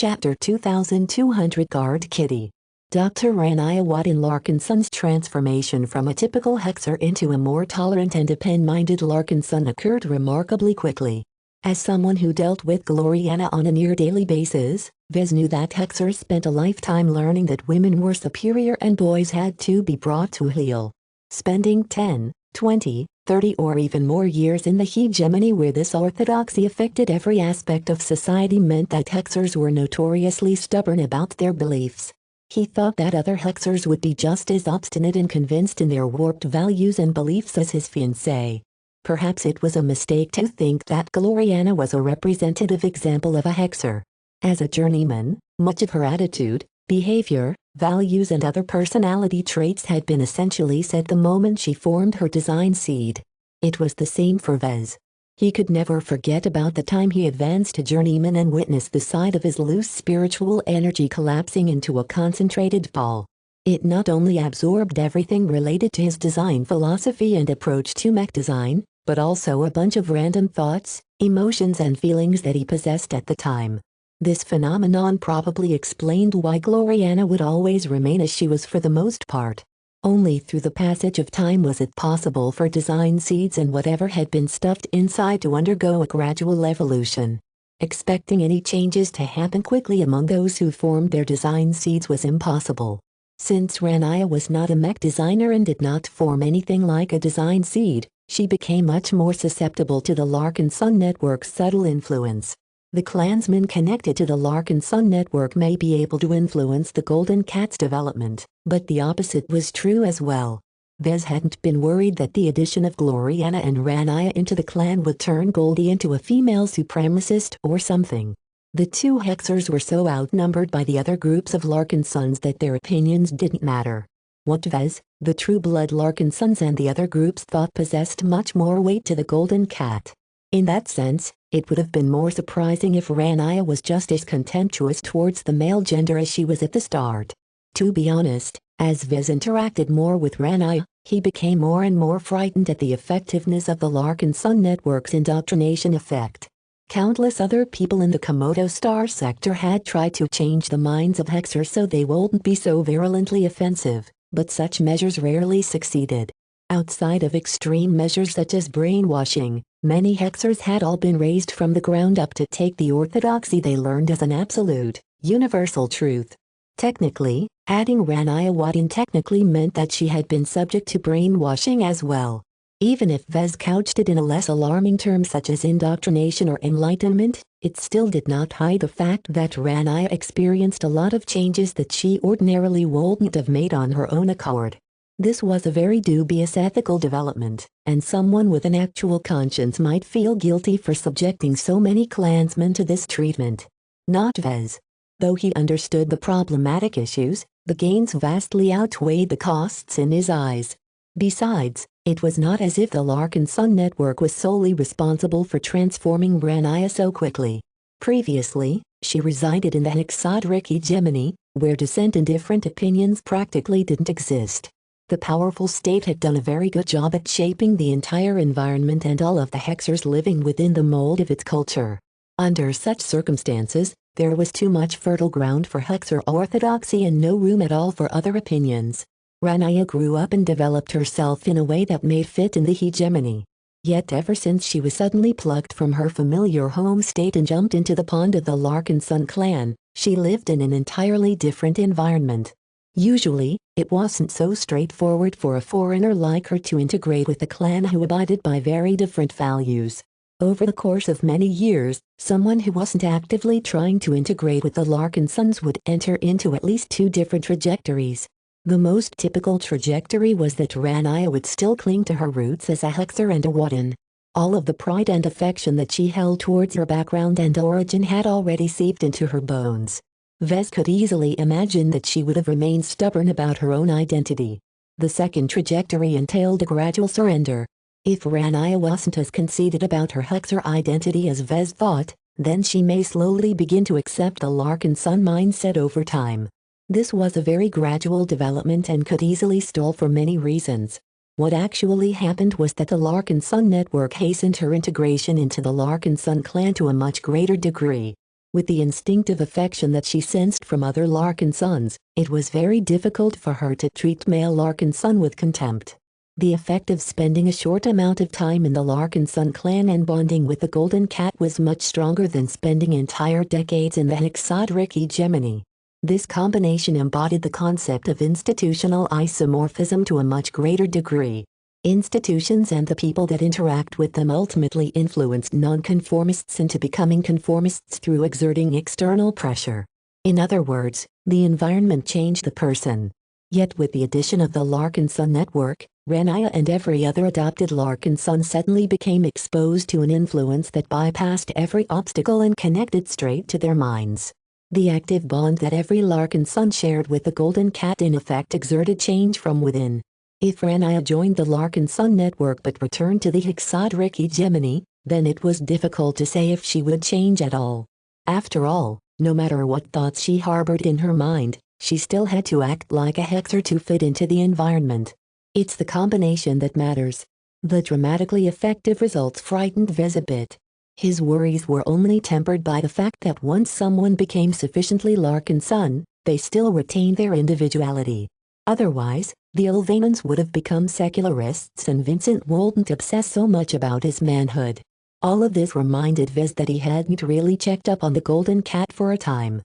Chapter 2200 Guard Kitty. Dr. Rania Watton Larkinson's transformation from a typical hexer into a more tolerant and open-minded Larkinson occurred remarkably quickly. As someone who dealt with Gloriana on a near-daily basis, Vez knew that hexers spent a lifetime learning that women were superior and boys had to be brought to heel. Spending 10, 20, 30 or even more years in the hegemony where this orthodoxy affected every aspect of society meant that hexers were notoriously stubborn about their beliefs. He thought that other hexers would be just as obstinate and convinced in their warped values and beliefs as his fiancée. Perhaps it was a mistake to think that Gloriana was a representative example of a hexer. As a journeyman, much of her attitude, behavior, values and other personality traits had been essentially set the moment she formed her design seed. It was the same for Vez. He could never forget about the time he advanced to journeyman and witnessed the side of his loose spiritual energy collapsing into a concentrated ball. It not only absorbed everything related to his design philosophy and approach to mech design, but also a bunch of random thoughts, emotions and feelings that he possessed at the time. This phenomenon probably explained why Gloriana would always remain as she was for the most part. Only through the passage of time was it possible for design seeds and whatever had been stuffed inside to undergo a gradual evolution. Expecting any changes to happen quickly among those who formed their design seeds was impossible. Since Rania was not a mech designer and did not form anything like a design seed, she became much more susceptible to the Larkinson network's subtle influence. The clansmen connected to the Larkinson network may be able to influence the Golden Cat's development, but the opposite was true as well. Vez hadn't been worried that the addition of Gloriana and Rania into the clan would turn Goldie into a female supremacist or something. The two hexers were so outnumbered by the other groups of Larkinsons that their opinions didn't matter. What Vez, the true-blood Larkinsons and the other groups thought possessed much more weight to the Golden Cat. In that sense, it would have been more surprising if Rania was just as contemptuous towards the male gender as she was at the start. To be honest, as Vez interacted more with Rania, he became more and more frightened at the effectiveness of the Larkinson network's indoctrination effect. Countless other people in the Komodo Star sector had tried to change the minds of hexers so they wouldn't be so virulently offensive, but such measures rarely succeeded. Outside of extreme measures such as brainwashing, many hexers had all been raised from the ground up to take the orthodoxy they learned as an absolute, universal truth. Technically, adding Rania Watton technically meant that she had been subject to brainwashing as well. Even if Vez couched it in a less alarming term such as indoctrination or enlightenment, it still did not hide the fact that Rania experienced a lot of changes that she ordinarily wouldn't have made on her own accord. This was a very dubious ethical development, and someone with an actual conscience might feel guilty for subjecting so many clansmen to this treatment. Not Vez. Though he understood the problematic issues, the gains vastly outweighed the costs in his eyes. Besides, it was not as if the Larkinson network was solely responsible for transforming Rania so quickly. Previously, she resided in the Hexodric hegemony, where dissent and different opinions practically didn't exist. The powerful state had done a very good job at shaping the entire environment and all of the hexers living within the mold of its culture. Under such circumstances, there was too much fertile ground for hexer orthodoxy and no room at all for other opinions. Rania grew up and developed herself in a way that made fit in the hegemony. Yet ever since she was suddenly plucked from her familiar home state and jumped into the pond of the Larkinson clan, she lived in an entirely different environment. Usually, it wasn't so straightforward for a foreigner like her to integrate with a clan who abided by very different values. Over the course of many years, someone who wasn't actively trying to integrate with the Larkinsons would enter into at least two different trajectories. The most typical trajectory was that Rania would still cling to her roots as a hexer and a Watton. All of the pride and affection that she held towards her background and origin had already seeped into her bones. Vez could easily imagine that she would have remained stubborn about her own identity. The second trajectory entailed a gradual surrender. If Rania wasn't as conceited about her hexer identity as Vez thought, then she may slowly begin to accept the Larkinson mindset over time. This was a very gradual development and could easily stall for many reasons. What actually happened was that the Larkinson network hastened her integration into the Larkinson clan to a much greater degree. With the instinctive affection that she sensed from other Larkin sons, it was very difficult for her to treat male Larkin son with contempt. The effect of spending a short amount of time in the Larkin son clan and bonding with the Golden Cat was much stronger than spending entire decades in the Hexadric hegemony. This combination embodied the concept of institutional isomorphism to a much greater degree. Institutions and the people that interact with them ultimately influenced nonconformists into becoming conformists through exerting external pressure. In other words, the environment changed the person. Yet with the addition of the Larkin son network, Renaya and every other adopted Larkin son suddenly became exposed to an influence that bypassed every obstacle and connected straight to their minds. The active bond that every Larkin son shared with the Golden Cat in effect exerted change from within. If Renaya joined the Larkin son network but returned to the Hexadric hegemony, then it was difficult to say if she would change at all. After all, no matter what thoughts she harbored in her mind, she still had to act like a hexer to fit into the environment. It's the combination that matters. The dramatically effective results frightened Vez a bit. His worries were only tempered by the fact that once someone became sufficiently Larkin son, they still retained their individuality. Otherwise, the Ulvanans would have become secularists and Vincent wouldn't obsess so much about his manhood. All of this reminded Vez that he hadn't really checked up on the Golden Cat for a time.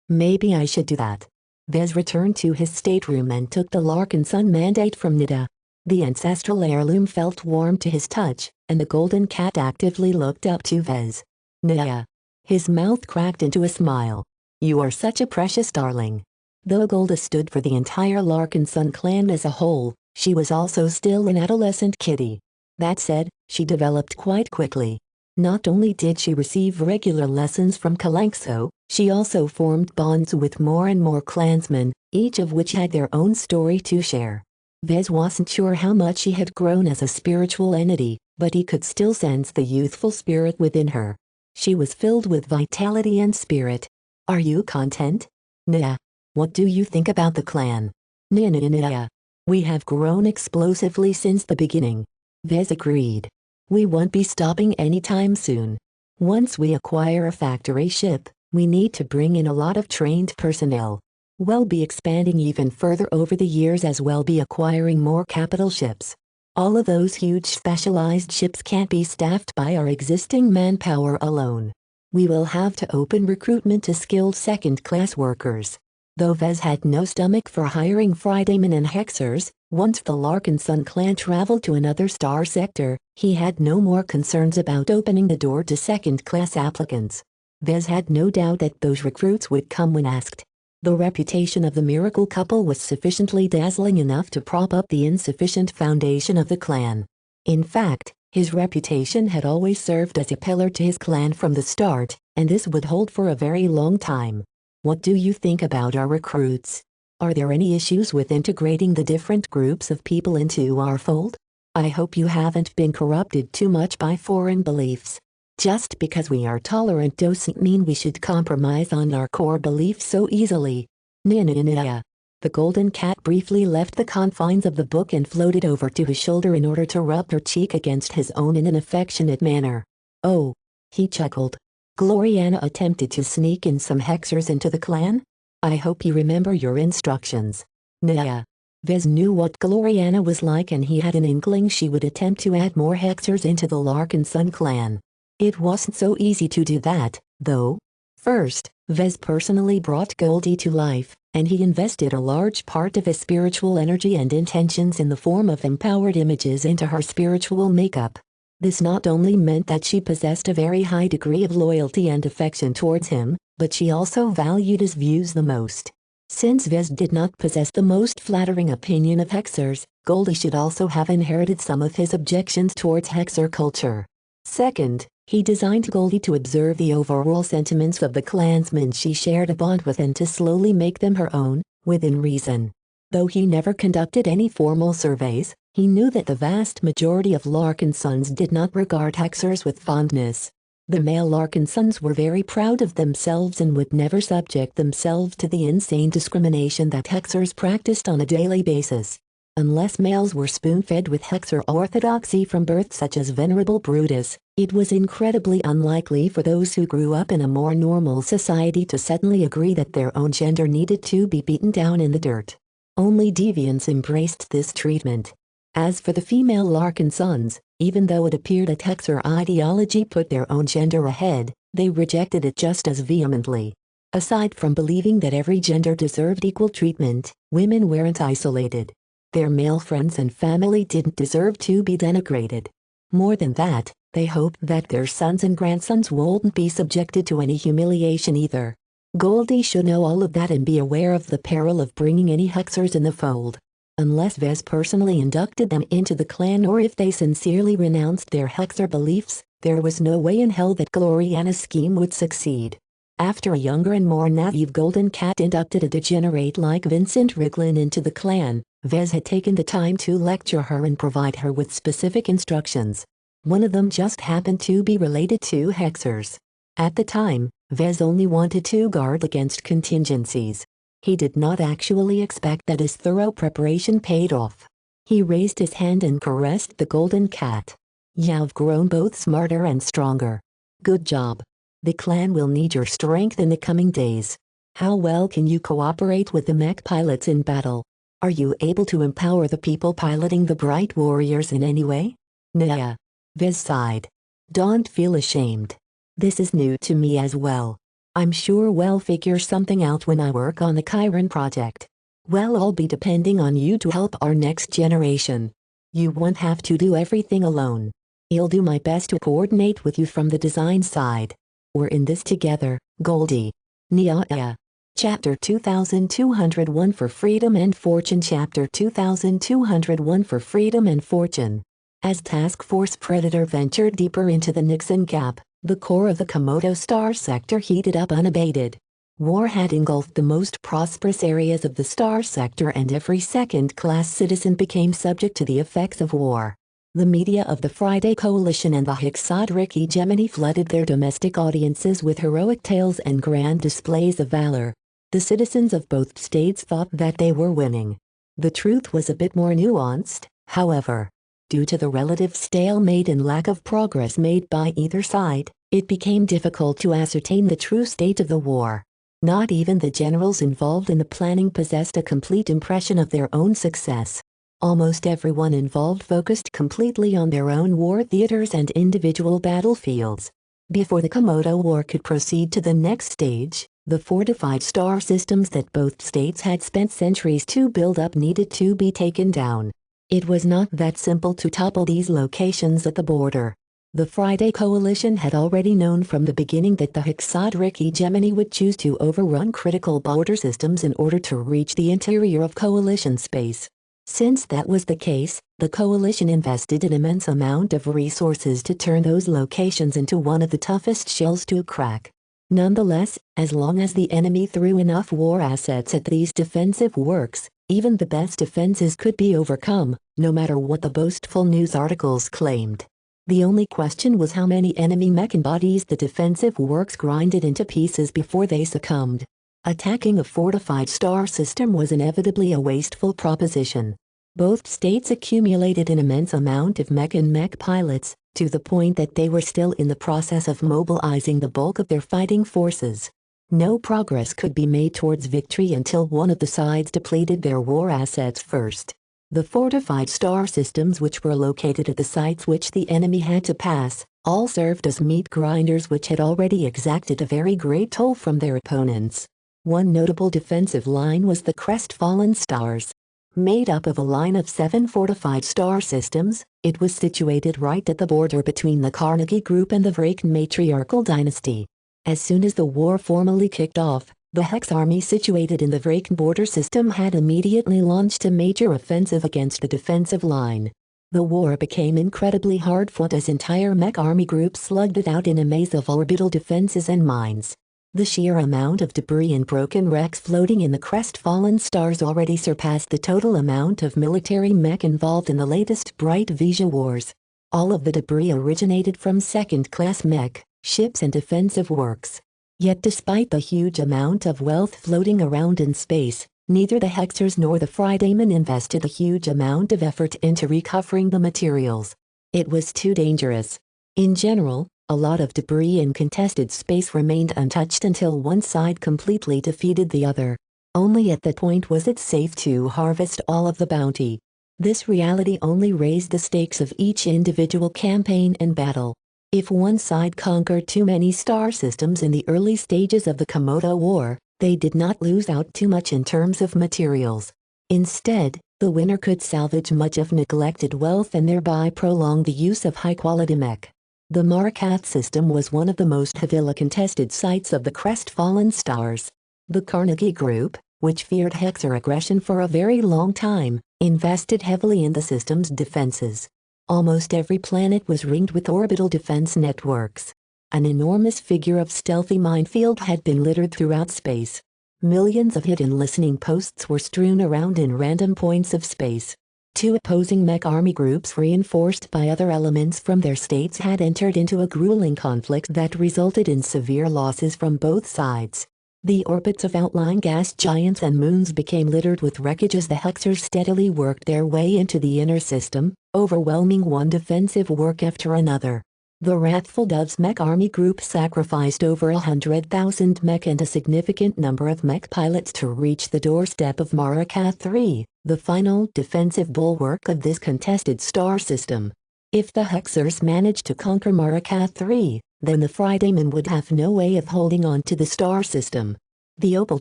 Maybe I should do that. Vez returned to his stateroom and took the Larkin son mandate from Nida. The ancestral heirloom felt warm to his touch, and the Golden Cat actively looked up to Vez. Nida. His mouth cracked into a smile. You are such a precious darling. Though Golda stood for the entire Larkin son clan as a whole, she was also still an adolescent kitty. That said, she developed quite quickly. Not only did she receive regular lessons from Kalanxo, she also formed bonds with more and more clansmen, each of which had their own story to share. Vez wasn't sure how much she had grown as a spiritual entity, but he could still sense the youthful spirit within her. She was filled with vitality and spirit. Are you content? Nya. What do you think about the clan? Nya. We have grown explosively since the beginning. Vez agreed. We won't be stopping anytime soon. Once we acquire a factory ship, we need to bring in a lot of trained personnel. We'll be expanding even further over the years as we'll be acquiring more capital ships. All of those huge specialized ships can't be staffed by our existing manpower alone. We will have to open recruitment to skilled second-class workers. Though Vez had no stomach for hiring Fridaymen and Hexers, once the Larkin son clan traveled to another star sector, he had no more concerns about opening the door to second-class applicants. Vez had no doubt that those recruits would come when asked. The reputation of the miracle couple was sufficiently dazzling enough to prop up the insufficient foundation of the clan. In fact, his reputation had always served as a pillar to his clan from the start, and this would hold for a very long time. What do you think about our recruits? Are there any issues with integrating the different groups of people into our fold? I hope you haven't been corrupted too much by foreign beliefs. Just because we are tolerant doesn't mean we should compromise on our core beliefs so easily. Nya. The Golden Cat briefly left the confines of the book and floated over to his shoulder in order to rub her cheek against his own in an affectionate manner. Oh. He chuckled. Gloriana attempted to sneak in some hexers into the clan? I hope you remember your instructions. Nya. Vez knew what Gloriana was like and he had an inkling she would attempt to add more hexers into the Larkin son clan. It wasn't so easy to do that, though. First, Vez personally brought Goldie to life, and he invested a large part of his spiritual energy and intentions in the form of empowered images into her spiritual makeup. This not only meant that she possessed a very high degree of loyalty and affection towards him, but she also valued his views the most. Since Vez did not possess the most flattering opinion of Hexers, Goldie should also have inherited some of his objections towards Hexer culture. Second, he designed Goldie to observe the overall sentiments of the clansmen she shared a bond with and to slowly make them her own, within reason. Though he never conducted any formal surveys, he knew that the vast majority of Larkin sons did not regard Hexers with fondness. The male Larkin sons were very proud of themselves and would never subject themselves to the insane discrimination that Hexers practiced on a daily basis. Unless males were spoon-fed with Hexer orthodoxy from birth such as Venerable Brutus, It was incredibly unlikely for those who grew up in a more normal society to suddenly agree that their own gender needed to be beaten down in the dirt. Only deviants embraced this treatment. As for the female Larkin sons, even though it appeared that Hexer ideology put their own gender ahead, they rejected it just as vehemently. Aside from believing that every gender deserved equal treatment, women weren't isolated. Their male friends and family didn't deserve to be denigrated. More than that, they hoped that their sons and grandsons wouldn't be subjected to any humiliation either. Goldie should know all of that and be aware of the peril of bringing any Hexers in the fold. Unless Vez personally inducted them into the clan or if they sincerely renounced their Hexer beliefs, there was no way in hell that Gloriana's scheme would succeed. After a younger and more naive Golden Cat inducted a degenerate like Vincent Riglin into the clan, Vez had taken the time to lecture her and provide her with specific instructions. One of them just happened to be related to Hexers. At the time, Vez only wanted to guard against contingencies. He did not actually expect that his thorough preparation paid off. He raised his hand and caressed the Golden Cat. "You've grown both smarter and stronger. Good job. The clan will need your strength in the coming days. How well can you cooperate with the mech pilots in battle? Are you able to empower the people piloting the Bright Warriors in any way?" "Nah." Vez sighed. "Don't feel ashamed. This is new to me as well. I'm sure we'll figure something out when I work on the Chiron project. Well, I'll be depending on you to help our next generation. You won't have to do everything alone. I'll do my best to coordinate with you from the design side. We're in this together, Goldie." Nya. Chapter 2201 for Freedom and Fortune. Chapter 2201 for Freedom and Fortune. As Task Force Predator ventured deeper into the Nixon Gap, the core of the Komodo star sector heated up unabated. War had engulfed the most prosperous areas of the star sector, and every second-class citizen became subject to the effects of war. The media of the Friday Coalition and the Hexadric hegemony flooded their domestic audiences with heroic tales and grand displays of valor. The citizens of both states thought that they were winning. The truth was a bit more nuanced, however. Due to the relative stalemate and lack of progress made by either side, it became difficult to ascertain the true state of the war. Not even the generals involved in the planning possessed a complete impression of their own success. Almost everyone involved focused completely on their own war theaters and individual battlefields. Before the Komodo War could proceed to the next stage, the fortified star systems that both states had spent centuries to build up needed to be taken down. It was not that simple to topple these locations at the border. The Friday Coalition had already known from the beginning that the Hexadric hegemony would choose to overrun critical border systems in order to reach the interior of Coalition space. Since that was the case, the Coalition invested an immense amount of resources to turn those locations into one of the toughest shells to crack. Nonetheless, as long as the enemy threw enough war assets at these defensive works, even the best defenses could be overcome, no matter what the boastful news articles claimed. The only question was how many enemy mech bodies the defensive works grinded into pieces before they succumbed. Attacking a fortified star system was inevitably a wasteful proposition. Both states accumulated an immense amount of mech and mech pilots, to the point that they were still in the process of mobilizing the bulk of their fighting forces. No progress could be made towards victory until one of the sides depleted their war assets first. The fortified star systems, which were located at the sites which the enemy had to pass, all served as meat grinders which had already exacted a very great toll from their opponents. One notable defensive line was the Crestfallen Stars. Made up of a line of 7 fortified star systems, it was situated right at the border between the Carnegie Group and the Vraken matriarchal dynasty. As soon as the war formally kicked off, the Hex army situated in the Vraken border system had immediately launched a major offensive against the defensive line. The war became incredibly hard-fought as entire mech army groups slugged it out in a maze of orbital defenses and mines. The sheer amount of debris and broken wrecks floating in the Crestfallen Stars already surpassed the total amount of military mech involved in the latest Bright Vision wars. All of the debris originated from second-class mech, ships and defensive works. Yet despite the huge amount of wealth floating around in space, neither the Hexers nor the Fridaymen invested a huge amount of effort into recovering the materials. It was too dangerous. In general, a lot of debris and contested space remained untouched until one side completely defeated the other. Only at that point was it safe to harvest all of the bounty. This reality only raised the stakes of each individual campaign and battle. If one side conquered too many star systems in the early stages of the Komodo War, they did not lose out too much in terms of materials. Instead, the winner could salvage much of neglected wealth and thereby prolong the use of high-quality mech. The Marakath system was one of the most heavily contested sites of the crestfallen stars. The Carnegie Group, which feared Hexer aggression for a very long time, invested heavily in the system's defenses. Almost every planet was ringed with orbital defense networks. An enormous figure of stealthy minefield had been littered throughout space. Millions of hidden listening posts were strewn around in random points of space. Two opposing mech army groups reinforced by other elements from their states had entered into a grueling conflict that resulted in severe losses from both sides. The orbits of outlying gas giants and moons became littered with wreckage as the Hexers steadily worked their way into the inner system, overwhelming one defensive work after another. The Wrathful Doves mech army group sacrificed over 100,000 mech and a significant number of mech pilots to reach the doorstep of Marakath 3, the final defensive bulwark of this contested star system. If the Hexers managed to conquer Marakath 3, then the Friedaymen would have no way of holding on to the star system. The Opal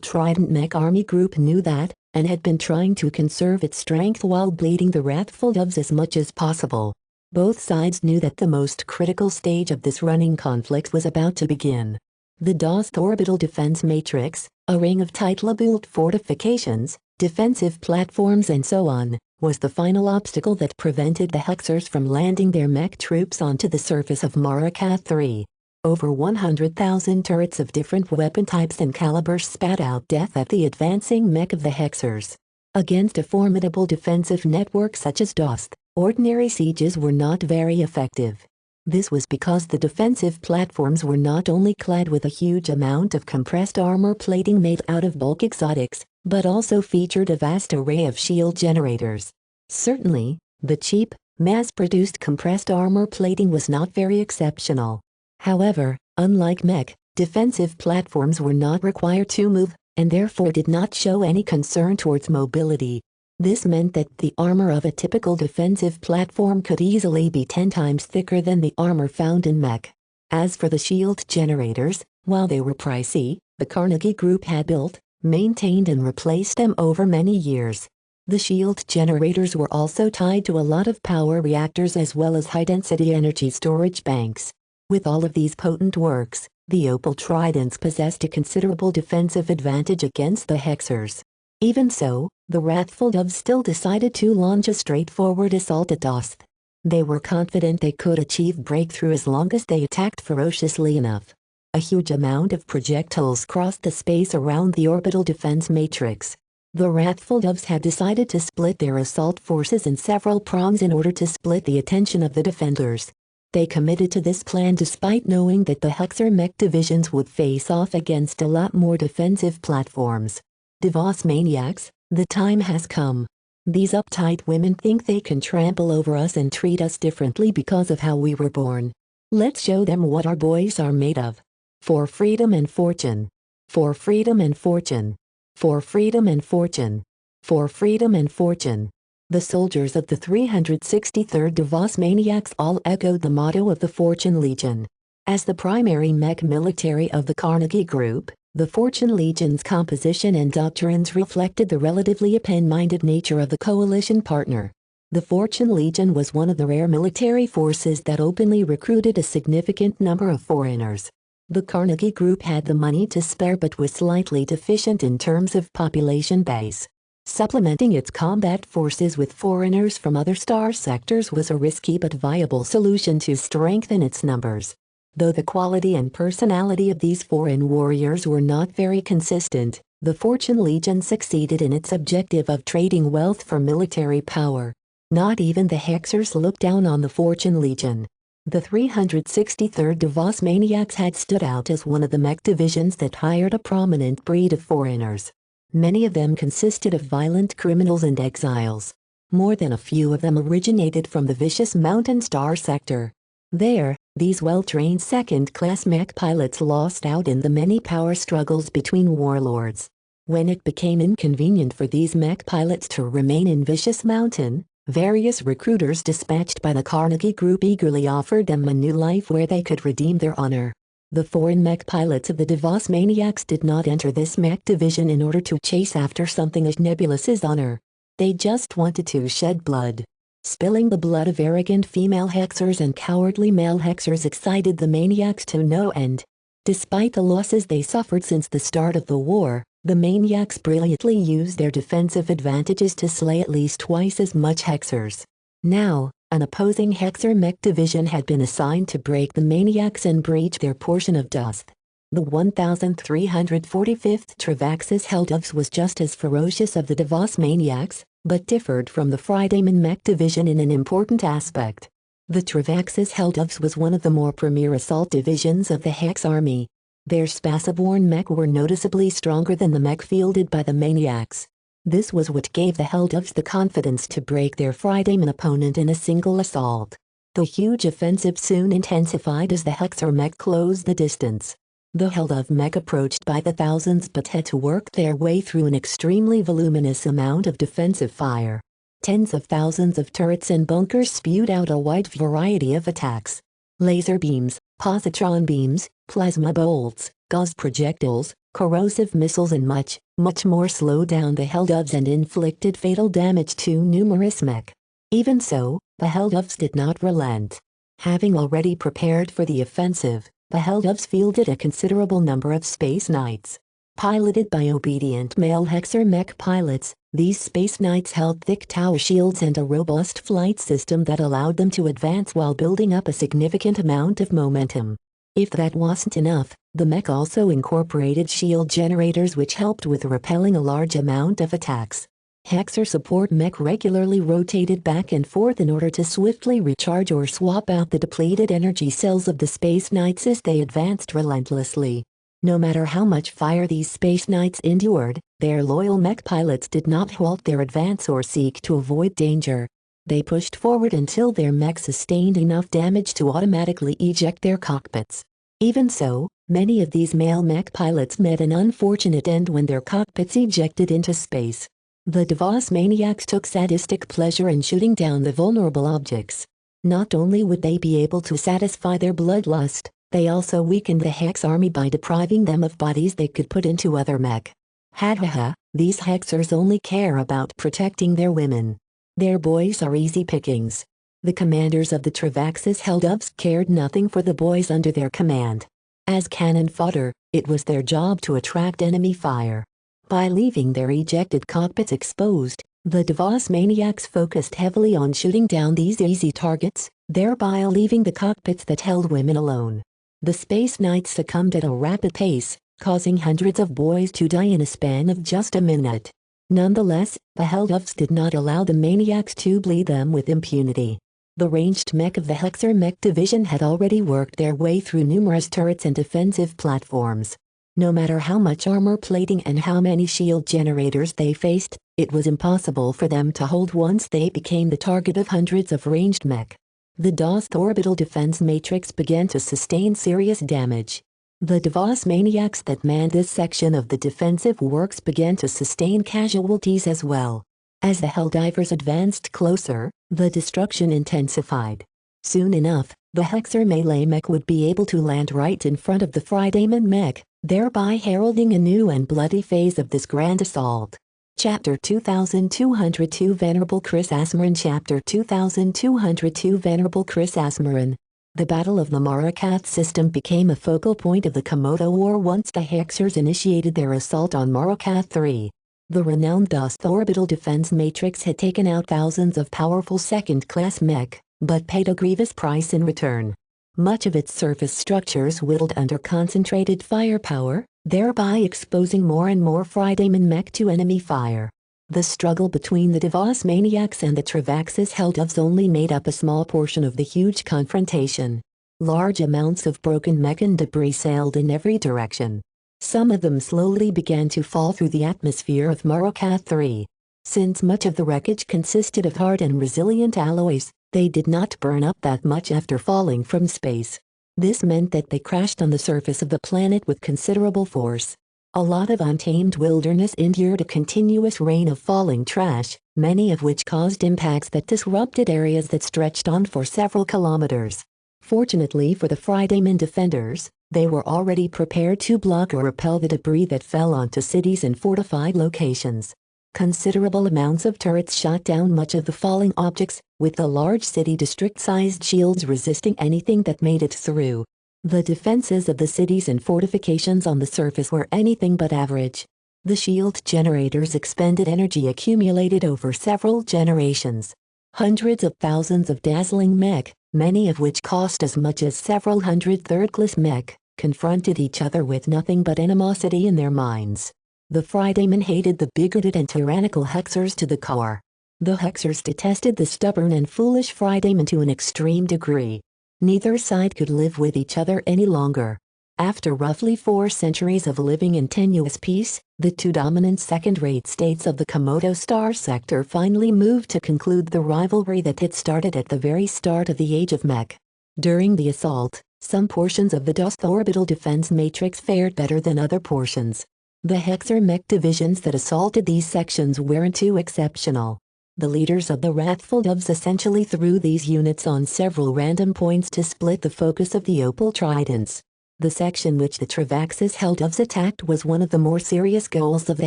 Trident mech army group knew that, and had been trying to conserve its strength while bleeding the Wrathful Doves as much as possible. Both sides knew that the most critical stage of this running conflict was about to begin. The DOST orbital defense matrix, a ring of tightly built fortifications, defensive platforms and so on, was the final obstacle that prevented the Hexers from landing their mech troops onto the surface of Marakath 3. Over 100,000 turrets of different weapon types and calibers spat out death at the advancing mech of the Hexers. Against a formidable defensive network such as DOST, ordinary sieges were not very effective. This was because the defensive platforms were not only clad with a huge amount of compressed armor plating made out of bulk exotics, but also featured a vast array of shield generators. Certainly, the cheap, mass-produced compressed armor plating was not very exceptional. However, unlike mech, defensive platforms were not required to move, and therefore did not show any concern towards mobility. This meant that the armor of a typical defensive platform could easily be 10 times thicker than the armor found in mech. As for the shield generators, while they were pricey, the Carnegie Group had built, maintained and replaced them over many years. The shield generators were also tied to a lot of power reactors as well as high-density energy storage banks. With all of these potent works, the Opal Tridents possessed a considerable defensive advantage against the Hexers. Even so, the Wrathful Doves still decided to launch a straightforward assault at DOST. They were confident they could achieve breakthrough as long as they attacked ferociously enough. A huge amount of projectiles crossed the space around the orbital defense matrix. The Wrathful Doves had decided to split their assault forces in several prongs in order to split the attention of the defenders. They committed to this plan despite knowing that the Hexer mech divisions would face off against a lot more defensive platforms. Devos maniacs, the time has come. These uptight women think they can trample over us and treat us differently because of how we were born. Let's show them what our boys are made of. For freedom and fortune. For freedom and fortune. For freedom and fortune. For freedom and fortune. The soldiers of the 363rd Devos Maniacs all echoed the motto of the Fortune Legion. As the primary mech military of the Carnegie Group, the Fortune Legion's composition and doctrines reflected the relatively open-minded nature of the coalition partner. The Fortune Legion was one of the rare military forces that openly recruited a significant number of foreigners. The Carnegie Group had the money to spare but was slightly deficient in terms of population base. Supplementing its combat forces with foreigners from other star sectors was a risky but viable solution to strengthen its numbers. Though the quality and personality of these foreign warriors were not very consistent, the Fortune Legion succeeded in its objective of trading wealth for military power. Not even the Hexers looked down on the Fortune Legion. The 363rd Devos Maniacs had stood out as one of the mech divisions that hired a prominent breed of foreigners. Many of them consisted of violent criminals and exiles. More than a few of them originated from the vicious Mountain Star sector. There, These well-trained second-class mech pilots lost out in the many power struggles between warlords. When it became inconvenient for these mech pilots to remain in Vicious Mountain, various recruiters dispatched by the Carnegie Group eagerly offered them a new life where they could redeem their honor. The foreign mech pilots of the Davos Maniacs did not enter this mech division in order to chase after something as nebulous as honor. They just wanted to shed blood. Spilling the blood of arrogant female hexers and cowardly male hexers excited the Maniacs to no end. Despite the losses they suffered since the start of the war, the Maniacs brilliantly used their defensive advantages to slay at least twice as much hexers. Now, an opposing hexer mech division had been assigned to break the Maniacs and breach their portion of dust. The 1345th Travaxis Helldoves was just as ferocious as the Davos Maniacs, but differed from the Fridayman mech division in an important aspect. The Travaxis Helldoves was one of the more premier assault divisions of the Hex Army. Their Spaceborne mech were noticeably stronger than the mech fielded by the Maniacs. This was what gave the Helldoves the confidence to break their Fridayman opponent in a single assault. The huge offensive soon intensified as the Hexer mech closed the distance. The Helldove mech approached by the thousands but had to work their way through an extremely voluminous amount of defensive fire. Tens of thousands of turrets and bunkers spewed out a wide variety of attacks. Laser beams, positron beams, plasma bolts, gauze projectiles, corrosive missiles and much more slowed down the Helldoves and inflicted fatal damage to numerous mech. Even so, the Helldoves did not relent. Having already prepared for the offensive, the Helldoves fielded a considerable number of Space Knights. Piloted by obedient male Hexer mech pilots, these Space Knights held thick tower shields and a robust flight system that allowed them to advance while building up a significant amount of momentum. If that wasn't enough, the mech also incorporated shield generators which helped with repelling a large amount of attacks. Hexer support mech regularly rotated back and forth in order to swiftly recharge or swap out the depleted energy cells of the Space Knights as they advanced relentlessly. No matter how much fire these Space Knights endured, their loyal mech pilots did not halt their advance or seek to avoid danger. They pushed forward until their mech sustained enough damage to automatically eject their cockpits. Even so, many of these male mech pilots met an unfortunate end when their cockpits ejected into space. The Davos Maniacs took sadistic pleasure in shooting down the vulnerable objects. Not only would they be able to satisfy their bloodlust, they also weakened the Hex Army by depriving them of bodies they could put into other mech. Ha, these Hexers only care about protecting their women. Their boys are easy pickings. The commanders of the Travaxis Helldoves cared nothing for the boys under their command. As cannon fodder, it was their job to attract enemy fire. By leaving their ejected cockpits exposed, the Davos Maniacs focused heavily on shooting down these easy targets, thereby leaving the cockpits that held women alone. The Space Knights succumbed at a rapid pace, causing hundreds of boys to die in a span of just a minute. Nonetheless, the Helldoves did not allow the Maniacs to bleed them with impunity. The ranged mech of the Hexer mech division had already worked their way through numerous turrets and defensive platforms. No matter how much armor plating and how many shield generators they faced, it was impossible for them to hold once they became the target of hundreds of ranged mech. The DOS orbital defense matrix began to sustain serious damage. The Davos Maniacs that manned this section of the defensive works began to sustain casualties as well. As the Helldivers advanced closer, the destruction intensified. Soon enough, the Hexer melee mech would be able to land right in front of the Fridayman mech, thereby heralding a new and bloody phase of this grand assault. Chapter 2202 Venerable Chris Asmarin Chapter 2202 Venerable Chris Asmarin. The Battle of the Marakath system became a focal point of the Komodo War once the Hexers initiated their assault on Marakath 3. The renowned DOS orbital defense matrix had taken out thousands of powerful second-class mech, but paid a grievous price in return. Much of its surface structures whittled under concentrated firepower, thereby exposing more and more Fridayman mech to enemy fire. The struggle between the Davos Maniacs and the Travaxis Helldoves only made up a small portion of the huge confrontation. Large amounts of broken mech and debris sailed in every direction. Some of them slowly began to fall through the atmosphere of Marakath 3. Since much of the wreckage consisted of hard and resilient alloys, they did not burn up that much after falling from space. This meant that they crashed on the surface of the planet with considerable force. A lot of untamed wilderness endured a continuous rain of falling trash, many of which caused impacts that disrupted areas that stretched on for several kilometers. Fortunately for the Fridayman defenders, they were already prepared to block or repel the debris that fell onto cities and fortified locations. Considerable amounts of turrets shot down much of the falling objects, with the large city district-sized shields resisting anything that made it through. The defenses of the cities and fortifications on the surface were anything but average. The shield generators expended energy accumulated over several generations. Hundreds of thousands of dazzling mech, many of which cost as much as several hundred third-class mech, confronted each other with nothing but animosity in their minds. The Fridaymen hated the bigoted and tyrannical Hexers to the core. The Hexers detested the stubborn and foolish Fridaymen to an extreme degree. Neither side could live with each other any longer. After roughly 4 centuries of living in tenuous peace, the two dominant second-rate states of the Komodo Star sector finally moved to conclude the rivalry that had started at the very start of the Age of Mech. During the assault, some portions of the Dust orbital defense matrix fared better than other portions. The Hexer mech divisions that assaulted these sections weren't too exceptional. The leaders of the Wrathful Doves essentially threw these units on several random points to split the focus of the Opal Tridents. The section which the Travaxis Helldoves attacked was one of the more serious goals of the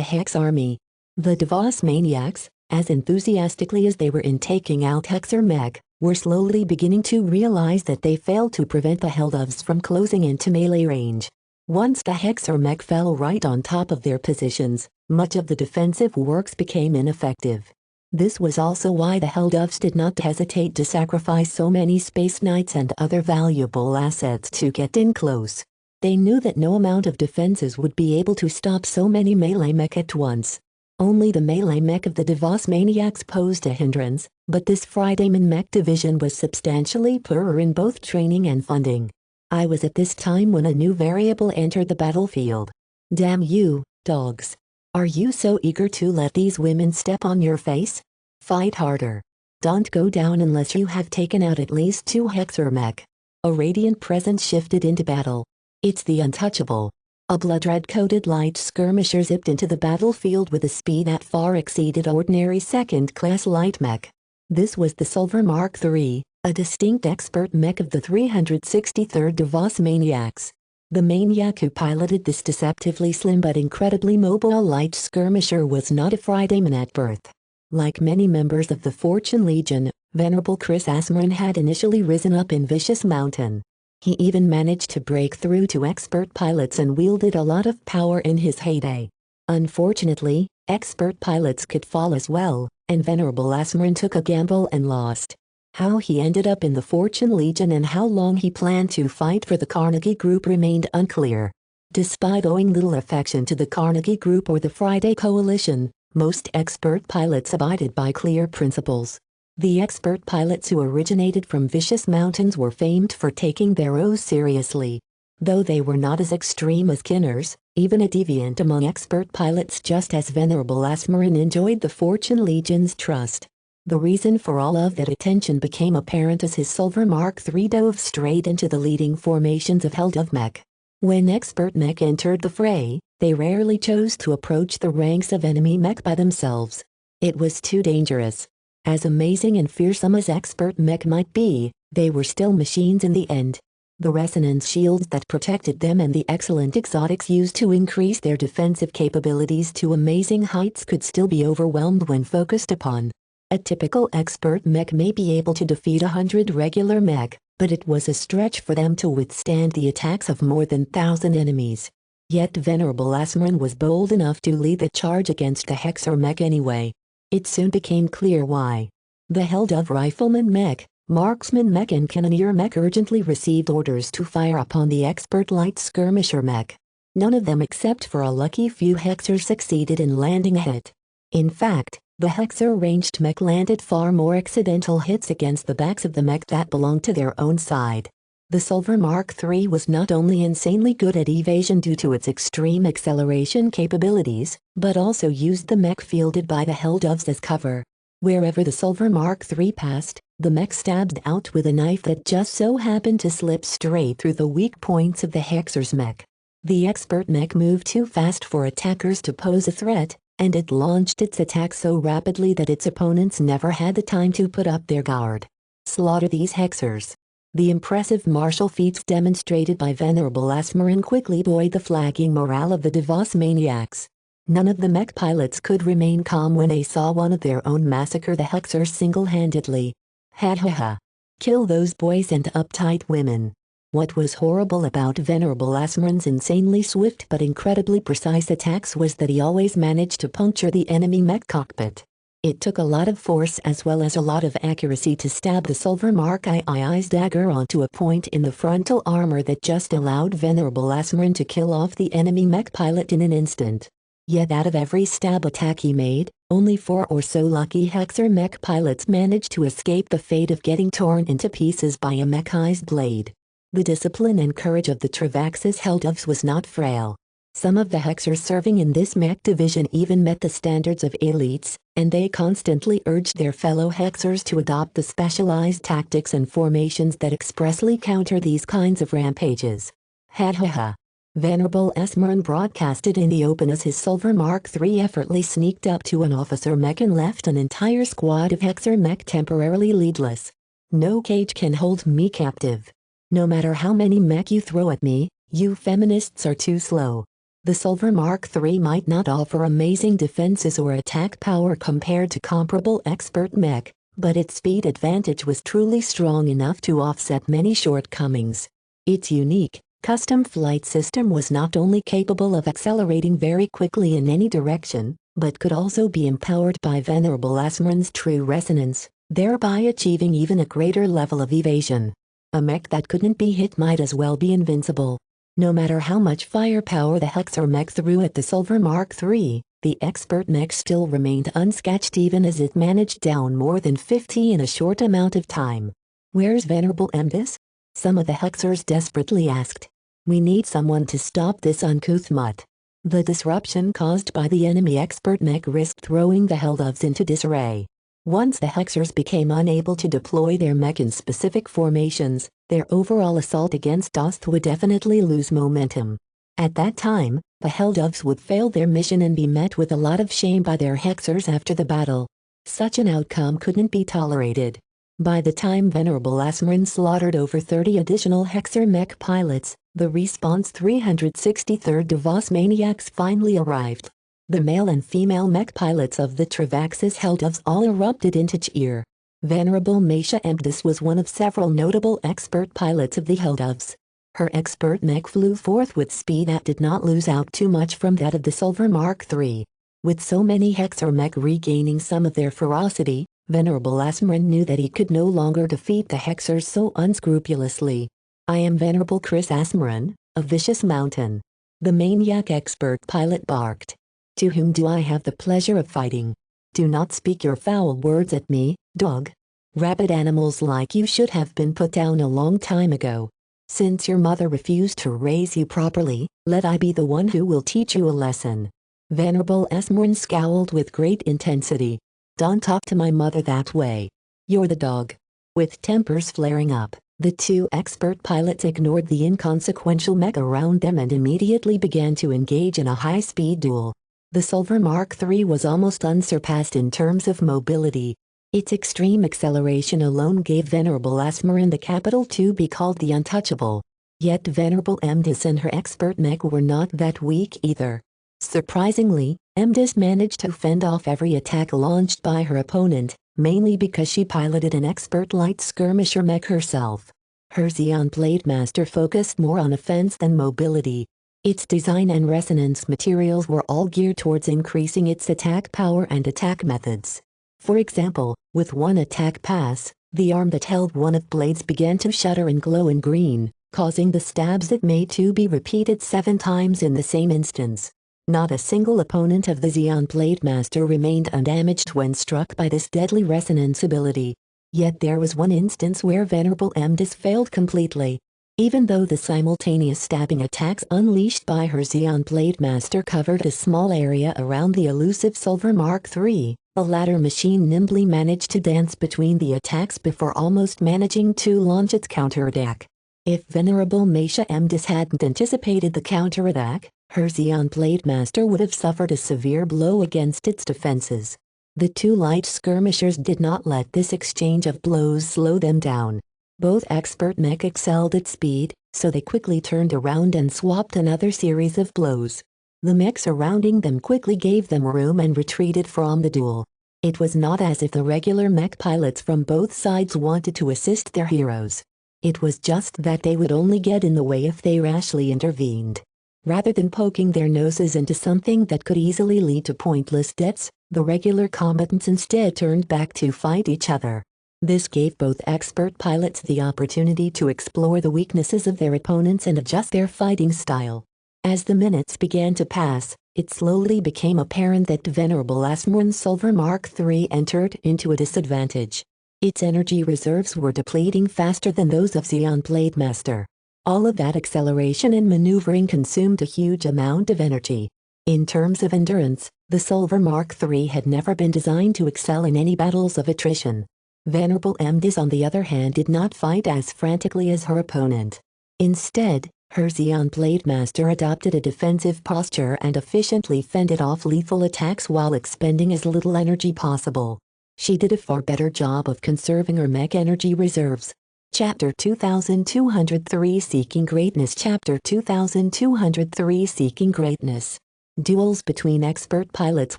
Hex army. The Devos maniacs, as enthusiastically as they were in taking out Hexer mech, were slowly beginning to realize that they failed to prevent the Helldoves from closing into melee range. Once the Hexer mech fell right on top of their positions, much of the defensive works became ineffective. This was also why the Helldoves did not hesitate to sacrifice so many Space Knights and other valuable assets to get in close. They knew that no amount of defenses would be able to stop so many melee mech at once. Only the melee mech of the Devos maniacs posed a hindrance, but this Fridayman mech division was substantially poorer in both training and funding. I was at this time when a new variable entered the battlefield. Damn you, dogs. Are you so eager to let these women step on your face? Fight harder. Don't go down unless you have taken out at least 2 Hexer mech. A radiant presence shifted into battle. It's the Untouchable. A blood-red-coated light skirmisher zipped into the battlefield with a speed that far exceeded ordinary second-class light mech. This was the Silver Mark III, a distinct expert mech of the 363rd Devos Maniacs. The maniac who piloted this deceptively slim but incredibly mobile light skirmisher was not a Fridayman at birth. Like many members of the Fortune Legion, Venerable Chris Asmarin had initially risen up in Vicious Mountain. He even managed to break through to expert pilots and wielded a lot of power in his heyday. Unfortunately, expert pilots could fall as well, and Venerable Asmarin took a gamble and lost. How he ended up in the Fortune Legion and how long he planned to fight for the Carnegie Group remained unclear. Despite owing little affection to the Carnegie Group or the Friday Coalition, most expert pilots abided by clear principles. The expert pilots who originated from Vicious Mountains were famed for taking their oaths seriously. Though they were not as extreme as Kinners, even a deviant among expert pilots just as Venerable Asmarin enjoyed the Fortune Legion's trust. The reason for all of that attention became apparent as his Silver Mark III dove straight into the leading formations of Helldove mech. When expert mech entered the fray, they rarely chose to approach the ranks of enemy mech by themselves. It was too dangerous. As amazing and fearsome as expert mech might be, they were still machines in the end. The resonance shields that protected them and the excellent exotics used to increase their defensive capabilities to amazing heights could still be overwhelmed when focused upon. A typical expert mech may be able to defeat 100 regular mech, but it was a stretch for them to withstand the attacks of more than 1,000 enemies. Yet Venerable Asmarin was bold enough to lead the charge against the Hexer mech anyway. It soon became clear why. The Helldove Rifleman mech, Marksman mech and Cannoneer mech urgently received orders to fire upon the expert light skirmisher mech. None of them except for a lucky few Hexers succeeded in landing a hit. In fact, the Hexer ranged mech landed far more accidental hits against the backs of the mech that belonged to their own side. The Silver Mark III was not only insanely good at evasion due to its extreme acceleration capabilities, but also used the mech fielded by the Helldoves as cover. Wherever the Silver Mark III passed, the mech stabbed out with a knife that just so happened to slip straight through the weak points of the Hexer's mech. The expert mech moved too fast for attackers to pose a threat, and it launched its attack so rapidly that its opponents never had the time to put up their guard. Slaughter these Hexers. The impressive martial feats demonstrated by Venerable Asmarin quickly buoyed the flagging morale of the Devos maniacs. None of the mech pilots could remain calm when they saw one of their own massacre the Hexers single-handedly. Ha ha ha. Kill those boys and uptight women. What was horrible about Venerable Asmarin's insanely swift but incredibly precise attacks was that he always managed to puncture the enemy mech cockpit. It took a lot of force as well as a lot of accuracy to stab the Silver Mark II's dagger onto a point in the frontal armor that just allowed Venerable Asmarin to kill off the enemy mech pilot in an instant. Yet out of every stab attack he made, only 4 or so lucky Hexer mech pilots managed to escape the fate of getting torn into pieces by a mechanized blade. The discipline and courage of the Travaxis Helldovs was not frail. Some of the Hexers serving in this mech division even met the standards of elites, and they constantly urged their fellow Hexers to adopt the specialized tactics and formations that expressly counter these kinds of rampages. Ha ha ha. Venerable Asmarin broadcasted in the open as his Silver Mark III effortlessly sneaked up to an officer mech and left an entire squad of Hexer mech temporarily leadless. No cage can hold me captive. No matter how many mech you throw at me, you feminists are too slow. The Silver Mark III might not offer amazing defenses or attack power compared to comparable expert mech, but its speed advantage was truly strong enough to offset many shortcomings. Its unique, custom flight system was not only capable of accelerating very quickly in any direction, but could also be empowered by Venerable Asmarin's true resonance, thereby achieving even a greater level of evasion. A mech that couldn't be hit might as well be invincible. No matter how much firepower the Hexer mech threw at the Silver Mark III, the expert mech still remained unscathed even as it managed down more than 50 in a short amount of time. "Where's Venerable Emdis?" some of the Hexers desperately asked. "We need someone to stop this uncouth mutt." The disruption caused by the enemy expert mech risked throwing the Helldovs into disarray. Once the Hexers became unable to deploy their mech in specific formations, their overall assault against Ost would definitely lose momentum. At that time, the Helldovs would fail their mission and be met with a lot of shame by their Hexers after the battle. Such an outcome couldn't be tolerated. By the time Venerable Asmarin slaughtered over 30 additional Hexer mech pilots, the Response 363rd Devos maniacs finally arrived. The male and female mech pilots of the Travaxis Helldovs all erupted into cheer. Venerable Masha Emdis was one of several notable expert pilots of the Helldovs. Her expert mech flew forth with speed that did not lose out too much from that of the Silver Mark III. With so many Hexer mech regaining some of their ferocity, Venerable Asmarin knew that he could no longer defeat the Hexers so unscrupulously. "I am Venerable Chris Asmarin, of Vicious Mountain," the maniac expert pilot barked. "To whom do I have the pleasure of fighting? Do not speak your foul words at me, dog. Rabid animals like you should have been put down a long time ago. Since your mother refused to raise you properly, let I be the one who will teach you a lesson." Venerable Asmarin scowled with great intensity. "Don't talk to my mother that way. You're the dog." With tempers flaring up, the two expert pilots ignored the inconsequential mech around them and immediately began to engage in a high-speed duel. The Silver Mark III was almost unsurpassed in terms of mobility. Its extreme acceleration alone gave Venerable Asmarin the capital to be called the Untouchable. Yet Venerable Emdis and her expert mech were not that weak either. Surprisingly, Emdis managed to fend off every attack launched by her opponent, mainly because she piloted an expert light skirmisher mech herself. Her Xeon Blade Master focused more on offense than mobility. Its design and resonance materials were all geared towards increasing its attack power and attack methods. For example, with one attack pass, the arm that held one of blades began to shudder and glow in green, causing the stabs it made to be repeated 7 times in the same instance. Not a single opponent of the Xeon Blade Master remained undamaged when struck by this deadly resonance ability. Yet there was one instance where Venerable Emdis failed completely. Even though the simultaneous stabbing attacks unleashed by her Xeon Blade Master covered a small area around the elusive Silver Mark III, The latter machine nimbly managed to dance between the attacks before almost managing to launch its counterattack. If Venerable Mecha Mdis hadn't anticipated the counterattack, her Xeon Blade Master would have suffered a severe blow against its defenses. The two light skirmishers did not let this exchange of blows slow them down. Both expert mech excelled at speed, so they quickly turned around and swapped another series of blows. The mech surrounding them quickly gave them room and retreated from the duel. It was not as if the regular mech pilots from both sides wanted to assist their heroes. It was just that they would only get in the way if they rashly intervened. Rather than poking their noses into something that could easily lead to pointless deaths, the regular combatants instead turned back to fight each other. This gave both expert pilots the opportunity to explore the weaknesses of their opponents and adjust their fighting style. As the minutes began to pass, it slowly became apparent that Venerable Asmrun's Silver Mark III entered into a disadvantage. Its energy reserves were depleting faster than those of Xeon Blade Master. All of that acceleration and maneuvering consumed a huge amount of energy. In terms of endurance, the Silver Mark III had never been designed to excel in any battles of attrition. Venerable Mdis, on the other hand, did not fight as frantically as her opponent. Instead, her Xeon Blade Master adopted a defensive posture and efficiently fended off lethal attacks while expending as little energy possible. She did a far better job of conserving her mech energy reserves. Chapter 2203 Seeking Greatness. Chapter 2203 Seeking Greatness. Duels between expert pilots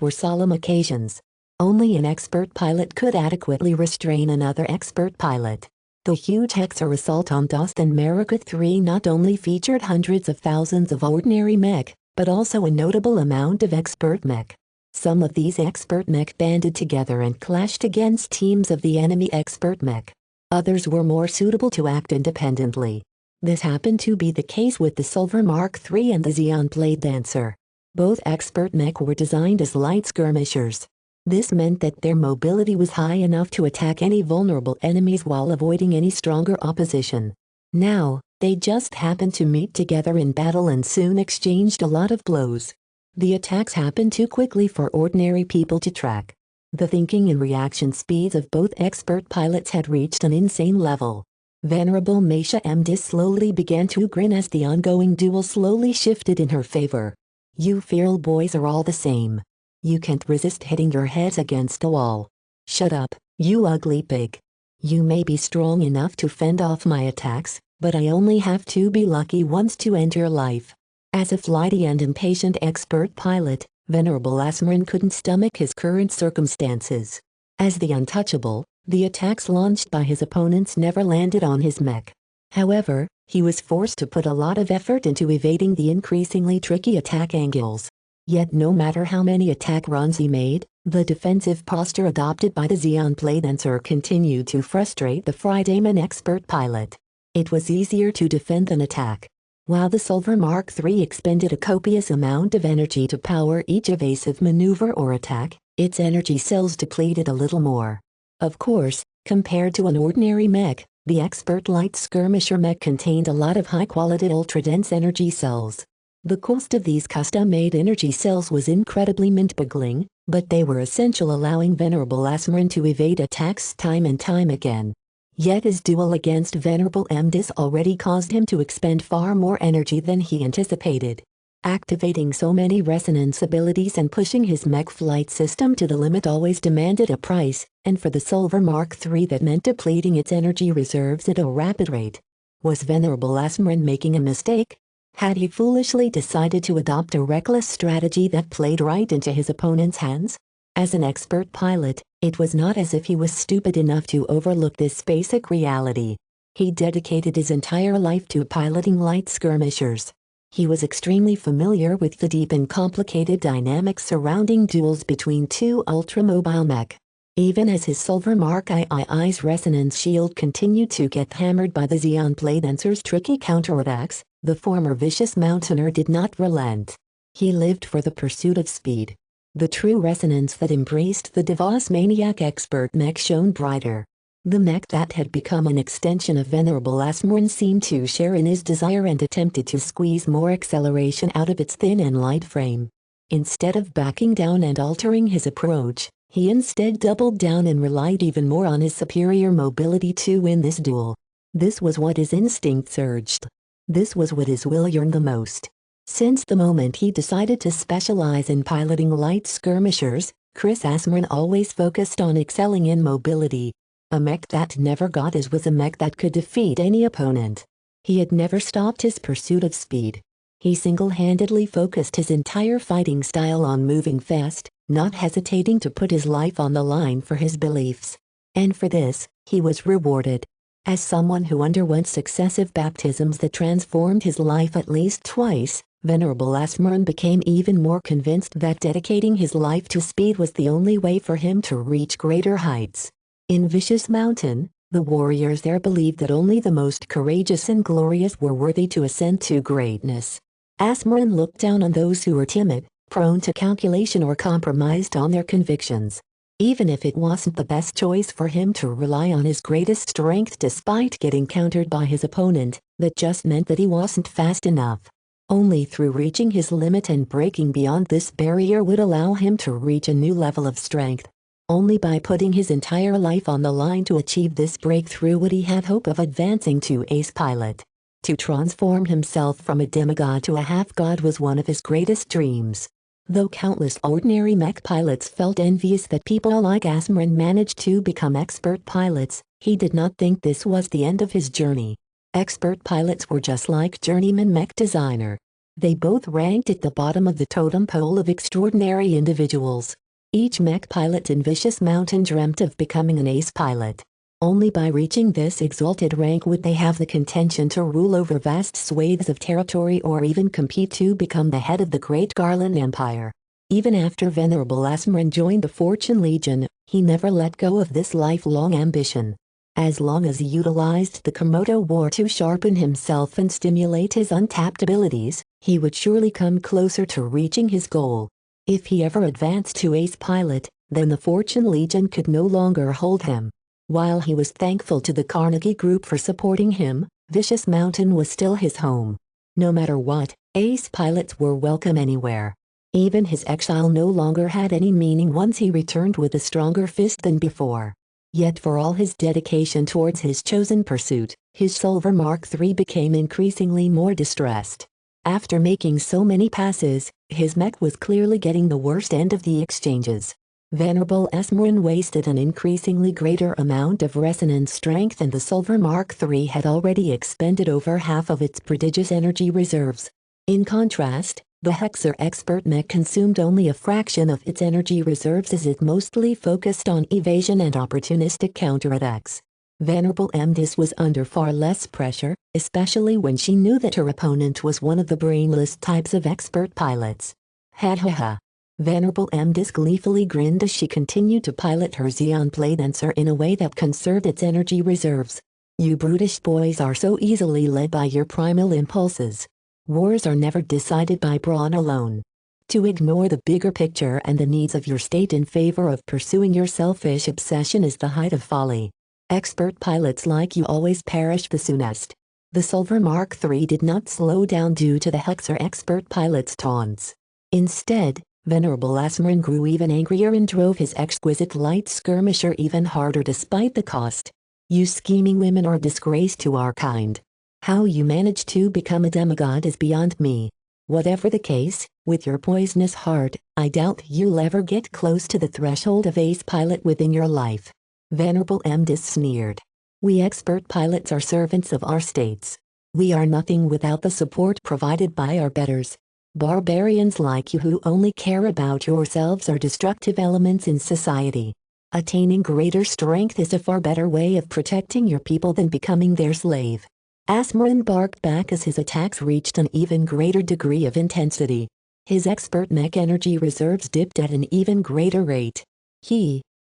were solemn occasions. Only an expert pilot could adequately restrain another expert pilot. The huge Hexer assault on Dost and America 3 not only featured hundreds of thousands of ordinary mech, but also a notable amount of expert mech. Some of these expert mech banded together and clashed against teams of the enemy expert mech. Others were more suitable to act independently. This happened to be the case with the Silver Mark III and the Xeon Blade Dancer. Both expert mech were designed as light skirmishers. This meant that their mobility was high enough to attack any vulnerable enemies while avoiding any stronger opposition. Now, they just happened to meet together in battle and soon exchanged a lot of blows. The attacks happened too quickly for ordinary people to track. The thinking and reaction speeds of both expert pilots had reached an insane level. Venerable Mecha Mdis slowly began to grin as the ongoing duel slowly shifted in her favor. You feral boys are all the same. You can't resist hitting your heads against the wall. Shut up, you ugly pig. You may be strong enough to fend off my attacks, but I only have to be lucky once to end your life. As a flighty and impatient expert pilot, Venerable Asmrun couldn't stomach his current circumstances. As the untouchable, the attacks launched by his opponents never landed on his mech. However, he was forced to put a lot of effort into evading the increasingly tricky attack angles. Yet no matter how many attack runs he made, the defensive posture adopted by the Xeon Blade Dancer continued to frustrate the Friedman expert pilot. It was easier to defend than attack. While the Silver Mark III expended a copious amount of energy to power each evasive maneuver or attack, its energy cells depleted a little more. Of course, compared to an ordinary mech, the expert light skirmisher mech contained a lot of high-quality ultra-dense energy cells. The cost of these custom-made energy cells was incredibly mind-boggling, but they were essential, allowing Venerable Asmrun to evade attacks time and time again. Yet his duel against Venerable Mdis already caused him to expend far more energy than he anticipated. Activating so many resonance abilities and pushing his mech flight system to the limit always demanded a price, and for the Silver Mark III that meant depleting its energy reserves at a rapid rate. Was Venerable Asmrun making a mistake? Had he foolishly decided to adopt a reckless strategy that played right into his opponent's hands? As an expert pilot, it was not as if he was stupid enough to overlook this basic reality. He dedicated his entire life to piloting light skirmishers. He was extremely familiar with the deep and complicated dynamics surrounding duels between two ultra-mobile mech. Even as his Silver Mark II's resonance shield continued to get hammered by the Xeon Blade Dancer's tricky counterattacks, the former vicious mountaineer did not relent. He lived for the pursuit of speed. The true resonance that embraced the Devos Maniac expert mech shone brighter. The mech that had become an extension of Venerable Asmrun seemed to share in his desire and attempted to squeeze more acceleration out of its thin and light frame. Instead of backing down and altering his approach, He instead doubled down and relied even more on his superior mobility to win this duel. This was what his instincts urged. This was what his will yearned the most. Since the moment he decided to specialize in piloting light skirmishers, Chris Asmurin always focused on excelling in mobility. A mech that never got his was a mech that could defeat any opponent. He had never stopped his pursuit of speed. He single-handedly focused his entire fighting style on moving fast, not hesitating to put his life on the line for his beliefs. And for this, he was rewarded. As someone who underwent successive baptisms that transformed his life at least twice, Venerable Asmurin became even more convinced that dedicating his life to speed was the only way for him to reach greater heights. In Vicious Mountain, the warriors there believed that only the most courageous and glorious were worthy to ascend to greatness. Asmurin looked down on those who were timid, prone to calculation or compromised on their convictions. Even if it wasn't the best choice for him to rely on his greatest strength despite getting countered by his opponent, that just meant that he wasn't fast enough. Only through reaching his limit and breaking beyond this barrier would allow him to reach a new level of strength. Only by putting his entire life on the line to achieve this breakthrough would he have hope of advancing to ace pilot. To transform himself from a demigod to a half-god was one of his greatest dreams. Though countless ordinary mech pilots felt envious that people like Asmurin managed to become expert pilots, he did not think this was the end of his journey. Expert pilots were just like journeyman mech designer. They both ranked at the bottom of the totem pole of extraordinary individuals. Each mech pilot in Vicious Mountain dreamt of becoming an ace pilot. Only by reaching this exalted rank would they have the contention to rule over vast swathes of territory or even compete to become the head of the Great Garland Empire. Even after Venerable Asmurin joined the Fortune Legion, he never let go of this lifelong ambition. As long as he utilized the Komodo War to sharpen himself and stimulate his untapped abilities, he would surely come closer to reaching his goal. If he ever advanced to ace pilot, then the Fortune Legion could no longer hold him. While he was thankful to the Carnegie Group for supporting him, Vicious Mountain was still his home. No matter what, ace pilots were welcome anywhere. Even his exile no longer had any meaning once he returned with a stronger fist than before. Yet for all his dedication towards his chosen pursuit, his Silver Mark III became increasingly more distressed. After making so many passes, his mech was clearly getting the worst end of the exchanges. Venerable Asmurin wasted an increasingly greater amount of resonance strength, and the Silver Mark III had already expended over half of its prodigious energy reserves. In contrast, the Hexer Expert Mech consumed only a fraction of its energy reserves as it mostly focused on evasion and opportunistic counterattacks. Venerable Emdis was under far less pressure, especially when she knew that her opponent was one of the brainless types of expert pilots. Ha ha ha. Venerable Emdis gleefully grinned as she continued to pilot her Xeon Blade Dancer in a way that conserved its energy reserves. You brutish boys are so easily led by your primal impulses. Wars are never decided by brawn alone. To ignore the bigger picture and the needs of your state in favor of pursuing your selfish obsession is the height of folly. Expert pilots like you always perish the soonest. The Silver Mark III did not slow down due to the Hexer Expert pilot's taunts. Instead, Venerable Asmurin grew even angrier and drove his exquisite light skirmisher even harder despite the cost. You scheming women are a disgrace to our kind. How you managed to become a demigod is beyond me. Whatever the case, with your poisonous heart, I doubt you'll ever get close to the threshold of ace pilot within your life. Venerable Emdis sneered. We expert pilots are servants of our states. We are nothing without the support provided by our betters. Barbarians like you who only care about yourselves are destructive elements in society. Attaining greater strength is a far better way of protecting your people than becoming their slave. Asmurin barked back as his attacks reached an even greater degree of intensity. His expert mech energy reserves dipped at an even greater rate.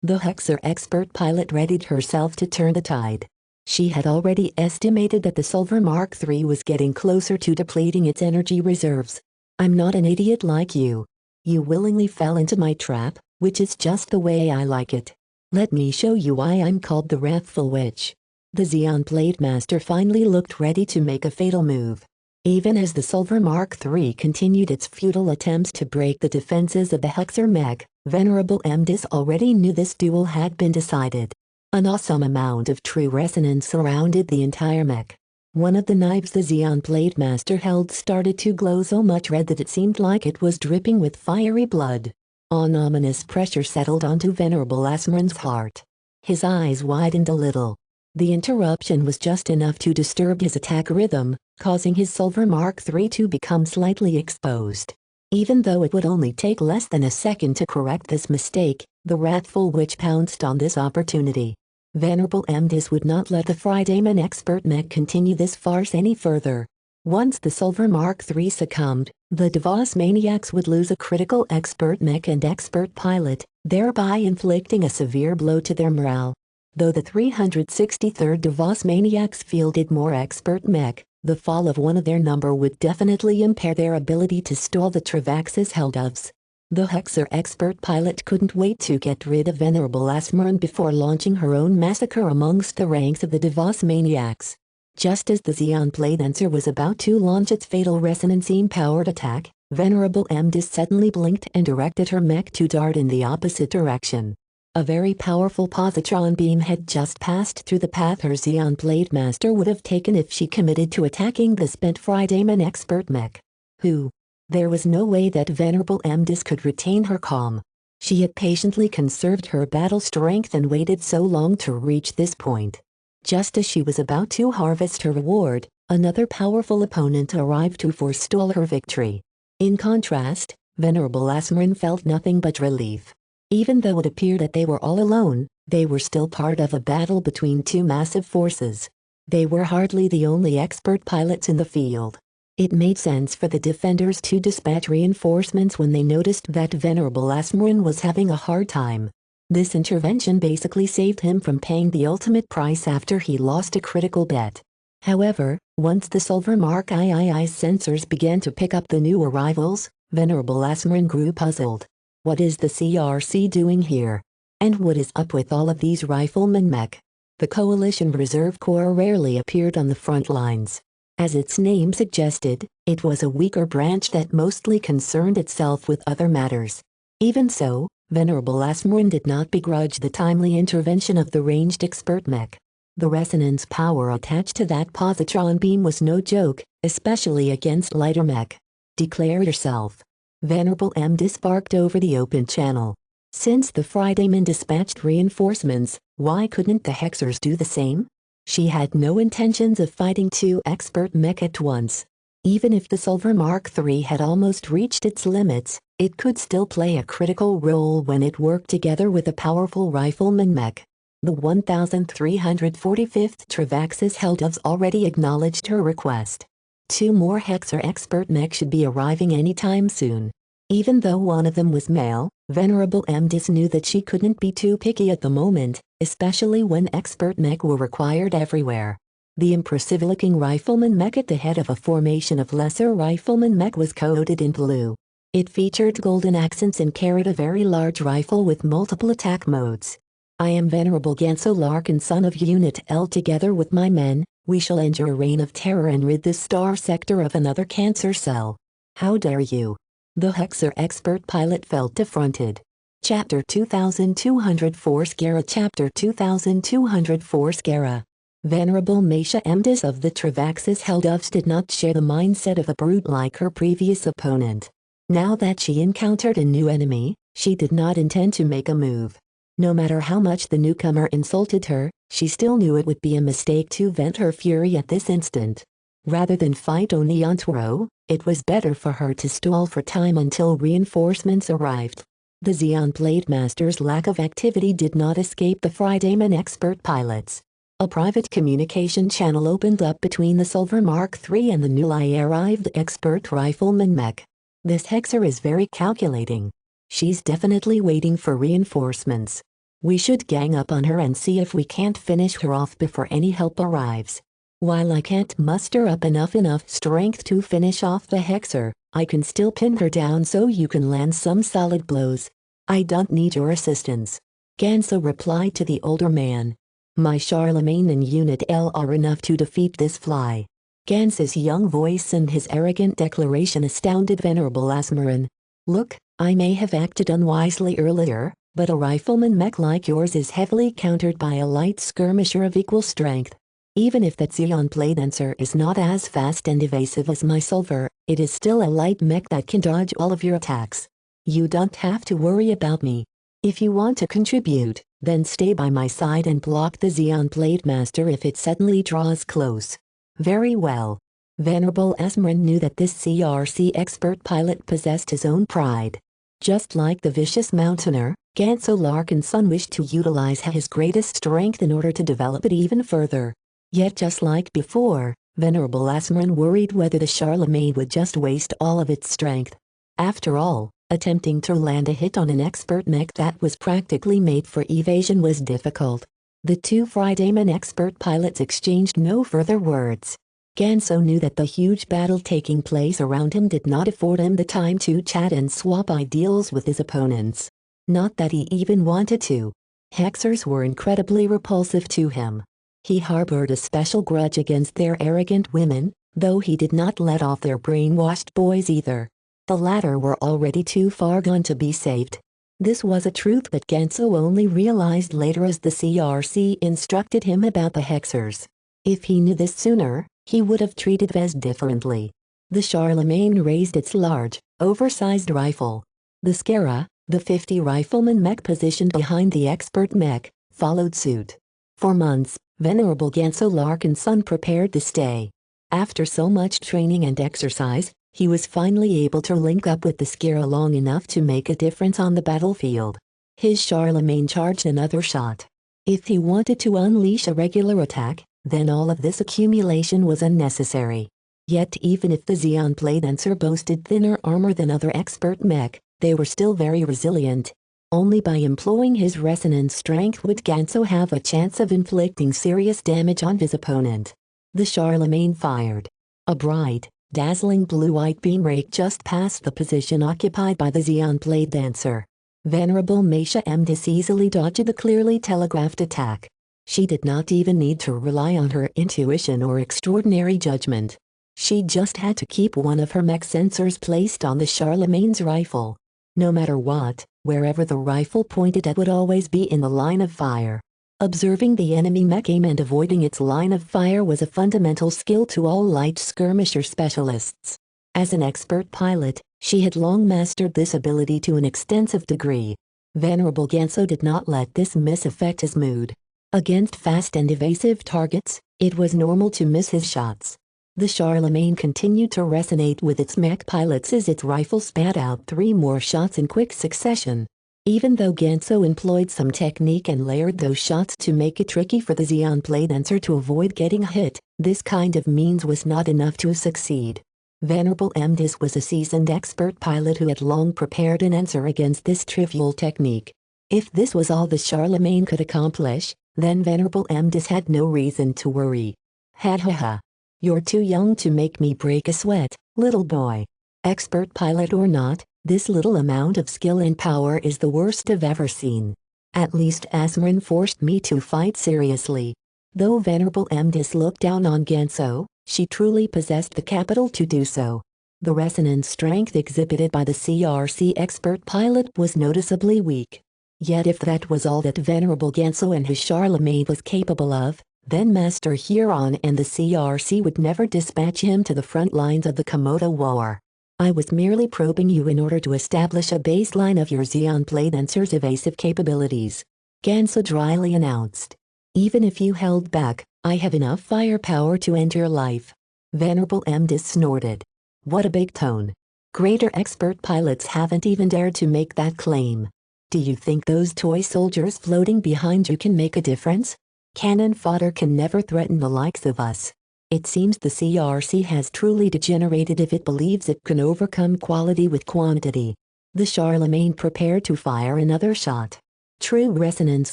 The Hexer expert pilot readied herself to turn the tide. She had already estimated that the Silver Mark III was getting closer to depleting its energy reserves. I'm not an idiot like you. You willingly fell into my trap, which is just the way I like it. Let me show you why I'm called the Wrathful Witch. The Xeon Blade Master finally looked ready to make a fatal move. Even as the Silver Mark III continued its futile attempts to break the defenses of the Hexer mech, Venerable Mdis already knew this duel had been decided. An awesome amount of true resonance surrounded the entire mech. One of the knives the Xeon Blade Master held started to glow so much red that it seemed like it was dripping with fiery blood. An ominous pressure settled onto Venerable Asmron's heart. His eyes widened a little. The interruption was just enough to disturb his attack rhythm, causing his Silver Mark III to become slightly exposed. Even though it would only take less than a second to correct this mistake, the wrathful witch pounced on this opportunity. Venerable Mdis would not let the Fridayman expert mech continue this farce any further. Once the Silver Mark III succumbed, the Devos maniacs would lose a critical expert mech and expert pilot, thereby inflicting a severe blow to their morale. Though the 363rd Devos maniacs fielded more expert mech, the fall of one of their number would definitely impair their ability to stall the Travaxis Helldovs. The Hexer expert pilot couldn't wait to get rid of Venerable Asmron before launching her own massacre amongst the ranks of the Devos maniacs. Just as the Xeon Blade Dancer was about to launch its fatal resonance-powered attack, Venerable Mdis suddenly blinked and directed her mech to dart in the opposite direction. A very powerful positron beam had just passed through the path her Xeon Blade Master would have taken if she committed to attacking the spent Fridayman expert mech. There was no way that Venerable Mdis could retain her calm. She had patiently conserved her battle strength and waited so long to reach this point. Just as she was about to harvest her reward, another powerful opponent arrived to forestall her victory. In contrast, Venerable Asmron felt nothing but relief. Even though it appeared that they were all alone, they were still part of a battle between two massive forces. They were hardly the only expert pilots in the field. It made sense for the defenders to dispatch reinforcements when they noticed that Venerable Asmron was having a hard time. This intervention basically saved him from paying the ultimate price after he lost a critical bet. However, once the Silver Mark III's sensors began to pick up the new arrivals, Venerable Asmron grew puzzled. What is the CRC doing here? And what is up with all of these riflemen mech? The Coalition Reserve Corps rarely appeared on the front lines. As its name suggested, it was a weaker branch that mostly concerned itself with other matters. Even so, Venerable Asmron did not begrudge the timely intervention of the ranged expert mech. The resonance power attached to that positron beam was no joke, especially against lighter mech. Declare yourself. Venerable Mdis barked over the open channel. Since the Fridayman dispatched reinforcements, why couldn't the Hexers do the same? She had no intentions of fighting two expert mech at once. Even if the Silver Mark III had almost reached its limits, it could still play a critical role when it worked together with a powerful rifleman mech. The 1345th Travaxis Helldovs already acknowledged her request. 2 more Hexer expert mech should be arriving anytime soon. Even though one of them was male, Venerable Mdis knew that she couldn't be too picky at the moment, especially when expert mech were required everywhere. The impressive-looking rifleman mech at the head of a formation of lesser rifleman mech was coated in blue. It featured golden accents and carried a very large rifle with multiple attack modes. I am Venerable Ganso Larkin, son of Unit L. Together with my men, we shall end your reign of terror and rid this star sector of another cancer cell. How dare you? The Hexer expert pilot felt affronted. Chapter 2204 Scara. Chapter 2204 Scara. Venerable Masha Mdis of the Travaxis Helldovs did not share the mindset of a brute like her previous opponent. Now that she encountered a new enemy, she did not intend to make a move. No matter how much the newcomer insulted her, she still knew it would be a mistake to vent her fury at this instant. Rather than fight Oniantaro, it was better for her to stall for time until reinforcements arrived. The Xeon Blade Master's lack of activity did not escape the Fridayman expert pilots. A private communication channel opened up between the Silver Mark III and the newly arrived expert rifleman mech. This Hexer is very calculating. She's definitely waiting for reinforcements. We should gang up on her and see if we can't finish her off before any help arrives. While I can't muster up enough strength to finish off the Hexer, I can still pin her down so you can land some solid blows. I don't need your assistance. Ganso replied to the older man. My Charlemagne and Unit L are enough to defeat this fly. Gansu's young voice and his arrogant declaration astounded Venerable Asmaran. Look, I may have acted unwisely earlier, but a rifleman mech like yours is heavily countered by a light skirmisher of equal strength. Even if that Xeon Blade Dancer is not as fast and evasive as my Silver, it is still a light mech that can dodge all of your attacks. You don't have to worry about me. If you want to contribute, then stay by my side and block the Xeon Blade Master if it suddenly draws close. Very well. Venerable Asmaran knew that this CRC expert pilot possessed his own pride. Just like the vicious mountaineer, Gansu Larkinson wished to utilize his greatest strength in order to develop it even further. Yet just like before, Venerable Asmaran worried whether the Charlemagne would just waste all of its strength. After all, attempting to land a hit on an expert mech that was practically made for evasion was difficult. The two Fridayman expert pilots exchanged no further words. Gansu knew that the huge battle taking place around him did not afford him the time to chat and swap ideals with his opponents. Not that he even wanted to. Hexers were incredibly repulsive to him. He harbored a special grudge against their arrogant women, though he did not let off their brainwashed boys either. The latter were already too far gone to be saved. This was a truth that Gansu only realized later as the CRC instructed him about the Hexers. If he knew this sooner, he would have treated Vez differently. The Charlemagne raised its large, oversized rifle. The Skara, the 50 rifleman mech positioned behind the expert mech, followed suit. For months, Venerable Gansu Larkinson prepared to stay. After so much training and exercise, he was finally able to link up with the Skara long enough to make a difference on the battlefield. His Charlemagne charged another shot. If he wanted to unleash a regular attack, then all of this accumulation was unnecessary. Yet even if the Xeon Blade Dancer boasted thinner armor than other expert mech, they were still very resilient. Only by employing his resonance strength would Gansu have a chance of inflicting serious damage on his opponent. The Charlemagne fired. A bright, dazzling blue-white beam raked just past the position occupied by the Xeon Blade Dancer. Venerable Meisha Emdis easily dodged the clearly telegraphed attack. She did not even need to rely on her intuition or extraordinary judgment. She just had to keep one of her mech sensors placed on the Charlemagne's rifle. No matter what, wherever the rifle pointed at would always be in the line of fire. Observing the enemy mech aim and avoiding its line of fire was a fundamental skill to all light skirmisher specialists. As an expert pilot, she had long mastered this ability to an extensive degree. Venerable Gansu did not let this miss affect his mood. Against fast and evasive targets, it was normal to miss his shots. The Charlemagne continued to resonate with its mech pilots as its rifle spat out 3 more shots in quick succession. Even though Gansu employed some technique and layered those shots to make it tricky for the Xeon Blade Dancer to avoid getting hit, this kind of means was not enough to succeed. Venerable Emdis was a seasoned expert pilot who had long prepared an answer against this trivial technique. If this was all the Charlemagne could accomplish, then Venerable Emdis had no reason to worry. Ha ha ha. You're too young to make me break a sweat, little boy. Expert pilot or not, this little amount of skill and power is the worst I've ever seen. At least Asmaran forced me to fight seriously. Though Venerable Emdis looked down on Gansu, she truly possessed the capital to do so. The resonance strength exhibited by the CRC expert pilot was noticeably weak. Yet if that was all that Venerable Gansu and his Charlemagne was capable of, then Master Huron and the CRC would never dispatch him to the front lines of the Komodo War. I was merely probing you in order to establish a baseline of your Xeon Blade Dancer's evasive capabilities. Gansu dryly announced. Even if you held back, I have enough firepower to end your life. Venerable Emdis snorted. What a big tone. Greater expert pilots haven't even dared to make that claim. Do you think those toy soldiers floating behind you can make a difference? Cannon fodder can never threaten the likes of us. It seems the CRC has truly degenerated if it believes it can overcome quality with quantity. The Charlemagne prepared to fire another shot. True resonance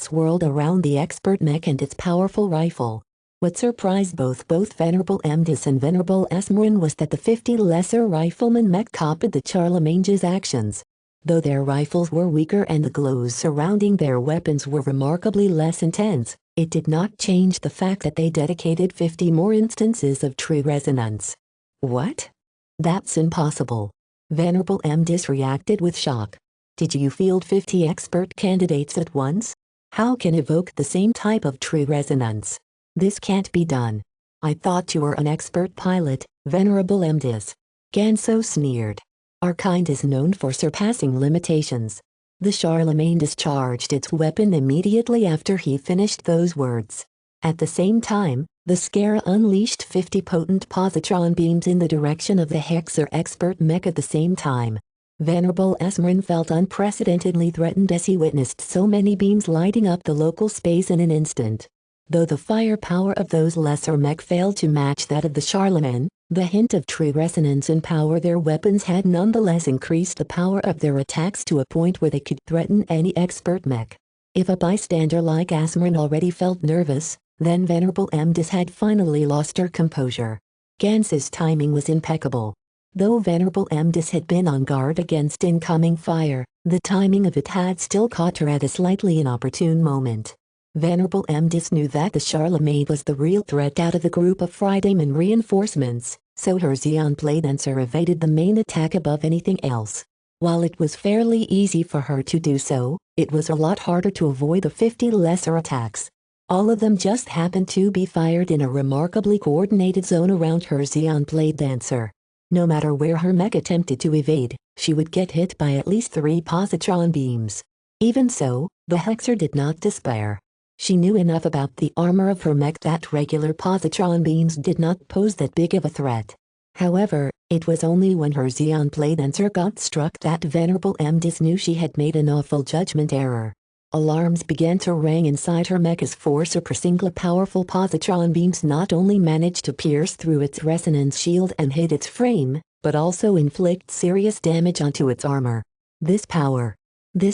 swirled around the expert mech and its powerful rifle. What surprised both Venerable Emdis and Venerable Asmaran was that the 50 lesser riflemen mech copied the Charlemagne's actions. Though their rifles were weaker and the glows surrounding their weapons were remarkably less intense, it did not change the fact that they dedicated 50 more instances of true resonance. What? That's impossible. Venerable MDis reacted with shock. Did you field 50 expert candidates at once? How can evoke the same type of true resonance? This can't be done. I thought you were an expert pilot, Venerable MDis. Ganso sneered. Our kind is known for surpassing limitations. The Charlemagne discharged its weapon immediately after he finished those words. At the same time, the Skara unleashed 50 potent positron beams in the direction of the Hexer expert mech at the same time. Venerable Esmerin felt unprecedentedly threatened as he witnessed so many beams lighting up the local space in an instant. Though the firepower of those lesser mech failed to match that of the Charlemagne, the hint of true resonance and power their weapons had nonetheless increased the power of their attacks to a point where they could threaten any expert mech. If a bystander like Asmerin already felt nervous, then Venerable MDis had finally lost her composure. Gans's timing was impeccable. Though Venerable MDis had been on guard against incoming fire, the timing of it had still caught her at a slightly inopportune moment. Venerable MDis knew that the Charlemagne was the real threat out of the group of Fridayman reinforcements, so her Xeon Blade Dancer evaded the main attack above anything else. While it was fairly easy for her to do so, it was a lot harder to avoid the 50 lesser attacks. All of them just happened to be fired in a remarkably coordinated zone around her Xeon Blade Dancer. No matter where her mech attempted to evade, she would get hit by at least 3 positron beams. Even so, the Hexer did not despair. She knew enough about the armor of her mech that regular positron beams did not pose that big of a threat. However, it was only when her Xeon Blade Dancer got struck that Venerable MDis knew she had made an awful judgment error. Alarms began to ring inside her mech as 4 super single powerful positron beams not only managed to pierce through its resonance shield and hit its frame, but also inflict serious damage onto its armor. This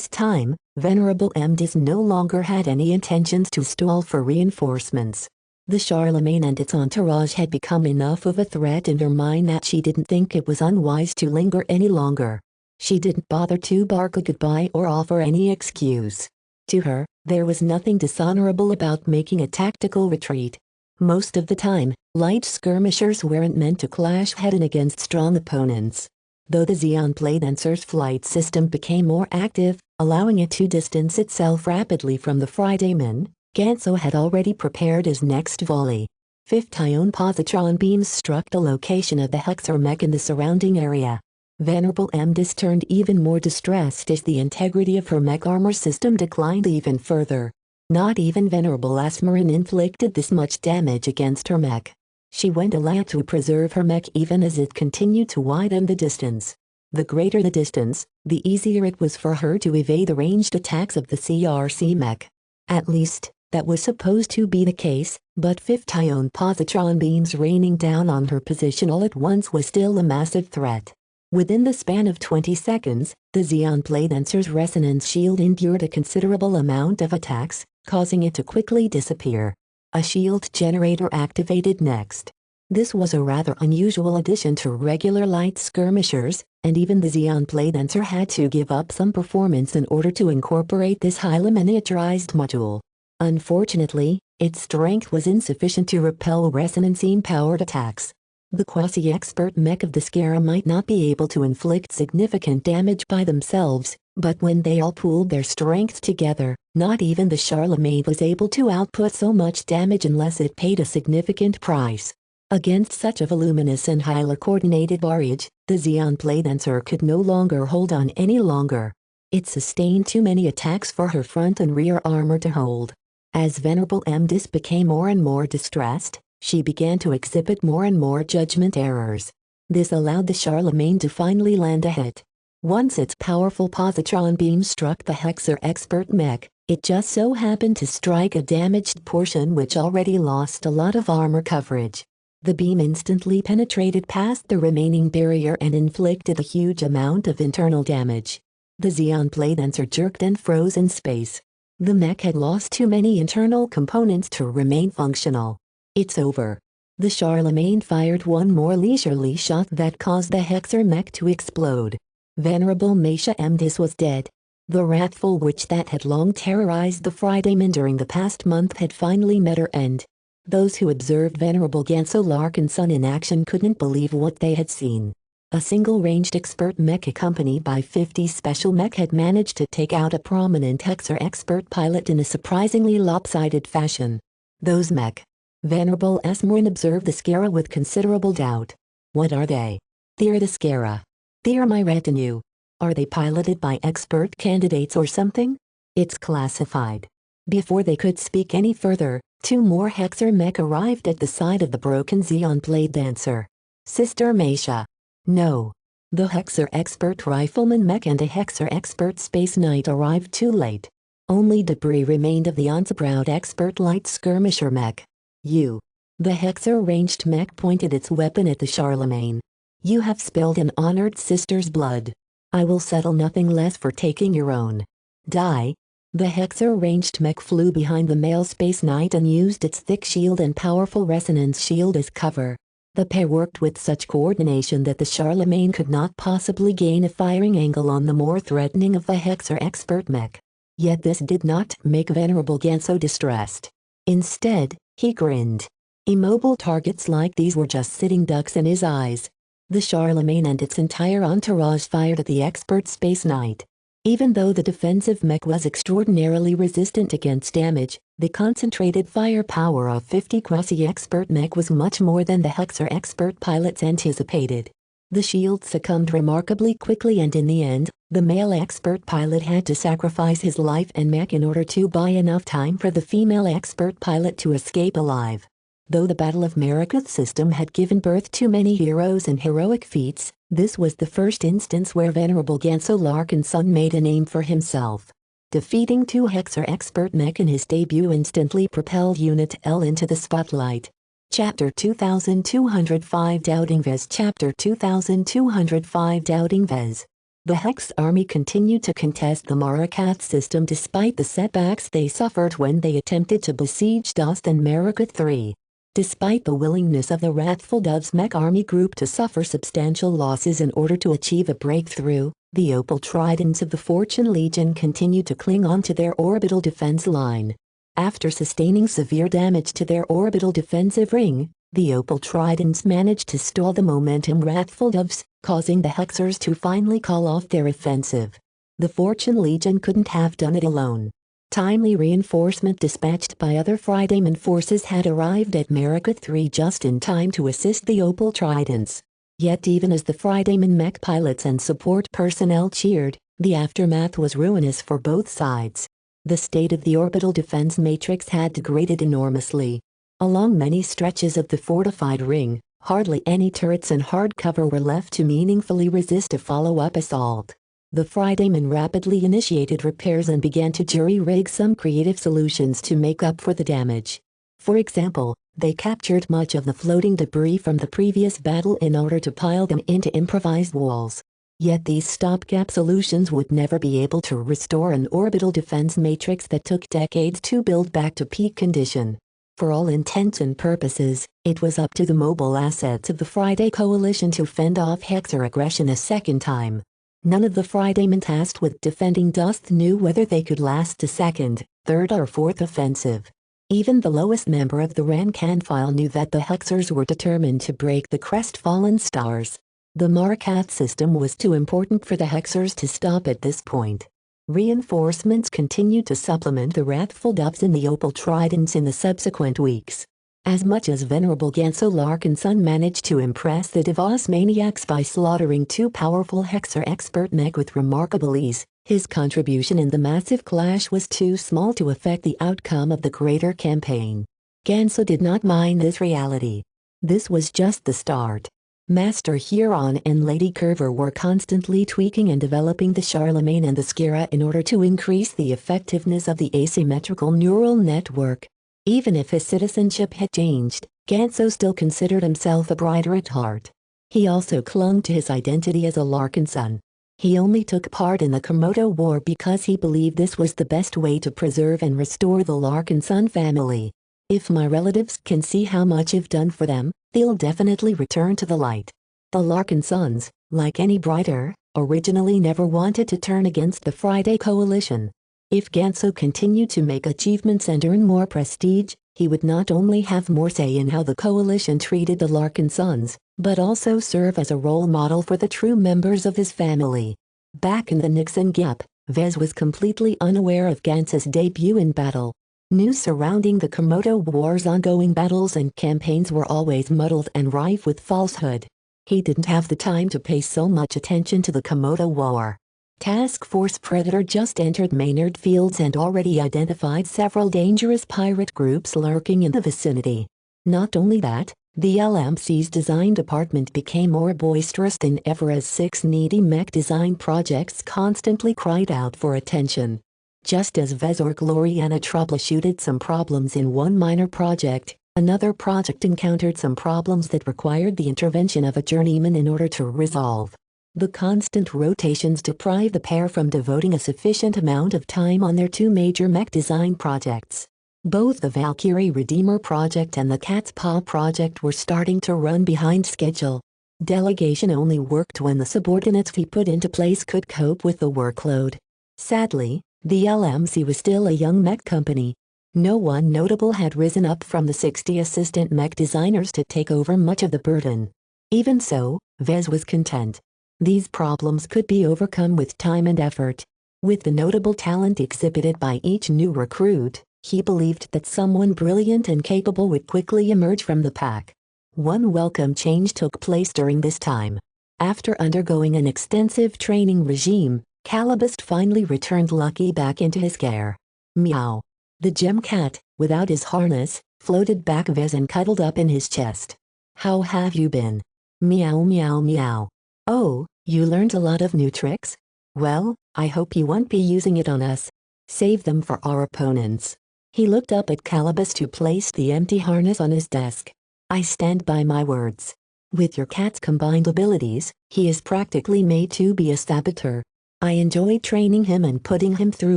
time, Venerable MDis no longer had any intentions to stall for reinforcements. The Charlemagne and its entourage had become enough of a threat in her mind that she didn't think it was unwise to linger any longer. She didn't bother to bark a goodbye or offer any excuse. To her, there was nothing dishonorable about making a tactical retreat. Most of the time, light skirmishers weren't meant to clash head-on against strong opponents. Though the Xeon Blade Dancer's flight system became more active, allowing it to distance itself rapidly from the Fridayman, Ganso had already prepared his next volley. 5th ion positron beams struck the location of the Hexer mech in the surrounding area. Venerable MDis turned even more distressed as the integrity of her mech armor system declined even further. Not even Venerable Asmerin inflicted this much damage against her mech. She went all to preserve her mech even as it continued to widen the distance. The greater the distance, the easier it was for her to evade the ranged attacks of the CRC mech. At least, that was supposed to be the case, but 5th ion positron beams raining down on her position all at once was still a massive threat. Within the span of 20 seconds, the Xeon Blade Dancer's resonance shield endured a considerable amount of attacks, causing it to quickly disappear. A shield generator activated next. This was a rather unusual addition to regular light skirmishers, and even the Xeon Blade Dancer had to give up some performance in order to incorporate this highly miniaturized module. Unfortunately, its strength was insufficient to repel resonance-powered attacks. The quasi-expert mech of the Skara might not be able to inflict significant damage by themselves, but when they all pooled their strength together, not even the Charlemagne was able to output so much damage unless it paid a significant price. Against such a voluminous and highly coordinated barrage, the Xeon Blade Dancer could no longer hold on any longer. It sustained too many attacks for her front and rear armor to hold. As Venerable MDis became more and more distressed, she began to exhibit more and more judgment errors. This allowed the Charlemagne to finally land a hit. Once its powerful positron beam struck the Hexer expert mech, it just so happened to strike a damaged portion which already lost a lot of armor coverage. The beam instantly penetrated past the remaining barrier and inflicted a huge amount of internal damage. The Xeon Blade Dancer jerked and froze in space. The mech had lost too many internal components to remain functional. It's over. The Charlemagne fired one more leisurely shot that caused the Hexer mech to explode. Venerable Mesha Emdis was dead. The wrathful witch that had long terrorized the Fridaymen during the past month had finally met her end. Those who observed Venerable Ganso Larkinson in action couldn't believe what they had seen. A single-ranged expert mech accompanied by 50 special mech had managed to take out a prominent Hexer expert pilot in a surprisingly lopsided fashion. Those mech. Venerable Esmorin observed the Skara with considerable doubt. What are they? They're the Skara. They're my retinue. Are they piloted by expert candidates or something? It's classified. Before they could speak any further, 2 more Hexer mech arrived at the side of the broken Xeon Blade Dancer. Sister Mesha. No. The Hexer expert rifleman mech and a Hexer expert space knight arrived too late. Only debris remained of the Onsaproud expert light skirmisher mech. You. The Hexer ranged mech pointed its weapon at the Charlemagne. You have spilled an honored sister's blood. I will settle nothing less for taking your own. Die. The Hexer ranged mech flew behind the male space knight and used its thick shield and powerful resonance shield as cover. The pair worked with such coordination that the Charlemagne could not possibly gain a firing angle on the more threatening of the Hexer expert mech. Yet this did not make Venerable Ganso distressed. Instead, he grinned. Immobile targets like these were just sitting ducks in his eyes. The Charlemagne and its entire entourage fired at the expert space knight. Even though the defensive mech was extraordinarily resistant against damage, the concentrated firepower of 50 quasi-expert mech was much more than the Hexer expert pilots anticipated. The shield succumbed remarkably quickly and in the end, the male expert pilot had to sacrifice his life and mech in order to buy enough time for the female expert pilot to escape alive. Though the Battle of Marikath system had given birth to many heroes and heroic feats, this was the first instance where Venerable Ganso Larkinson made a name for himself. Defeating 2 Hexer expert mech in his debut instantly propelled Unit L into the spotlight. Chapter 2205 Doubting Vez Chapter 2205 Doubting Vez. The Hex army continued to contest the Marikath system despite the setbacks they suffered when they attempted to besiege Dost and Marikath III. Despite the willingness of the Wrathful Dove's mech army group to suffer substantial losses in order to achieve a breakthrough, the Opal Tridents of the Fortune Legion continued to cling on to their orbital defense line. After sustaining severe damage to their orbital defensive ring, the Opal Tridents managed to stall the momentum Wrathful Doves, causing the Hexers to finally call off their offensive. The Fortune Legion couldn't have done it alone. Timely reinforcement dispatched by other Fridayman forces had arrived at Marikath III just in time to assist the Opal Tridents. Yet even as the Fridayman mech pilots and support personnel cheered, the aftermath was ruinous for both sides. The state of the orbital defense matrix had degraded enormously. Along many stretches of the fortified ring, hardly any turrets and hard cover were left to meaningfully resist a follow-up assault. The Fridaymen rapidly initiated repairs and began to jury-rig some creative solutions to make up for the damage. For example, they captured much of the floating debris from the previous battle in order to pile them into improvised walls. Yet these stopgap solutions would never be able to restore an orbital defense matrix that took decades to build back to peak condition. For all intents and purposes, it was up to the mobile assets of the Friday Coalition to fend off Hexer aggression a second time. None of the Fridaymen tasked with defending Dust knew whether they could last a second, third or fourth offensive. Even the lowest member of the rank and file knew that the Hexers were determined to break the crestfallen stars. The Marikath system was too important for the Hexers to stop at this point. Reinforcements continued to supplement the Wrathful Doves and the Opal Tridents in the subsequent weeks. As much as Venerable Ganso Larkinson managed to impress the Devos maniacs by slaughtering 2 powerful Hexer expert mech with remarkable ease, his contribution in the massive clash was too small to affect the outcome of the greater campaign. Ganso did not mind this reality. This was just the start. Master Huron and Lady Curver were constantly tweaking and developing the Charlemagne and the Skira in order to increase the effectiveness of the asymmetrical neural network. Even if his citizenship had changed, Ganso still considered himself a Brighter at heart. He also clung to his identity as a Larkinson. He only took part in the Komodo War because he believed this was the best way to preserve and restore the Larkinson family. If my relatives can see how much I've done for them, they'll definitely return to the light. The Larkinsons, like any Brighter, originally never wanted to turn against the Friday Coalition. If Ganso continued to make achievements and earn more prestige, he would not only have more say in how the coalition treated the Larkin sons, but also serve as a role model for the true members of his family. Back in the Nixon Gap, Vez was completely unaware of Ganso's debut in battle. News surrounding the Komodo War's ongoing battles and campaigns were always muddled and rife with falsehood. He didn't have the time to pay so much attention to the Komodo War. Task Force Predator just entered Maynard Fields and already identified several dangerous pirate groups lurking in the vicinity. Not only that, the LMC's design department became more boisterous than ever as 6 needy mech design projects constantly cried out for attention. Just as Vez or Gloriana troubleshooted some problems in one minor project, another project encountered some problems that required the intervention of a journeyman in order to resolve. The constant rotations deprived the pair from devoting a sufficient amount of time on their 2 major mech design projects. Both the Valkyrie Redeemer project and the Cat's Paw project were starting to run behind schedule. Delegation only worked when the subordinates he put into place could cope with the workload. Sadly, the LMC was still a young mech company. No one notable had risen up from the 60 assistant mech designers to take over much of the burden. Even so, Vez was content. These problems could be overcome with time and effort. With the notable talent exhibited by each new recruit, he believed that someone brilliant and capable would quickly emerge from the pack. One welcome change took place during this time. After undergoing an extensive training regime, Calabist finally returned Lucky back into his care. Meow. The gem cat, without his harness, floated back Vez and cuddled up in his chest. How have you been? Meow meow meow. Oh, you learned a lot of new tricks? Well, I hope you won't be using it on us. Save them for our opponents. He looked up at Calabist, who placed the empty harness on his desk. I stand by my words. With your cat's combined abilities, he is practically made to be a saboteur. I enjoy training him and putting him through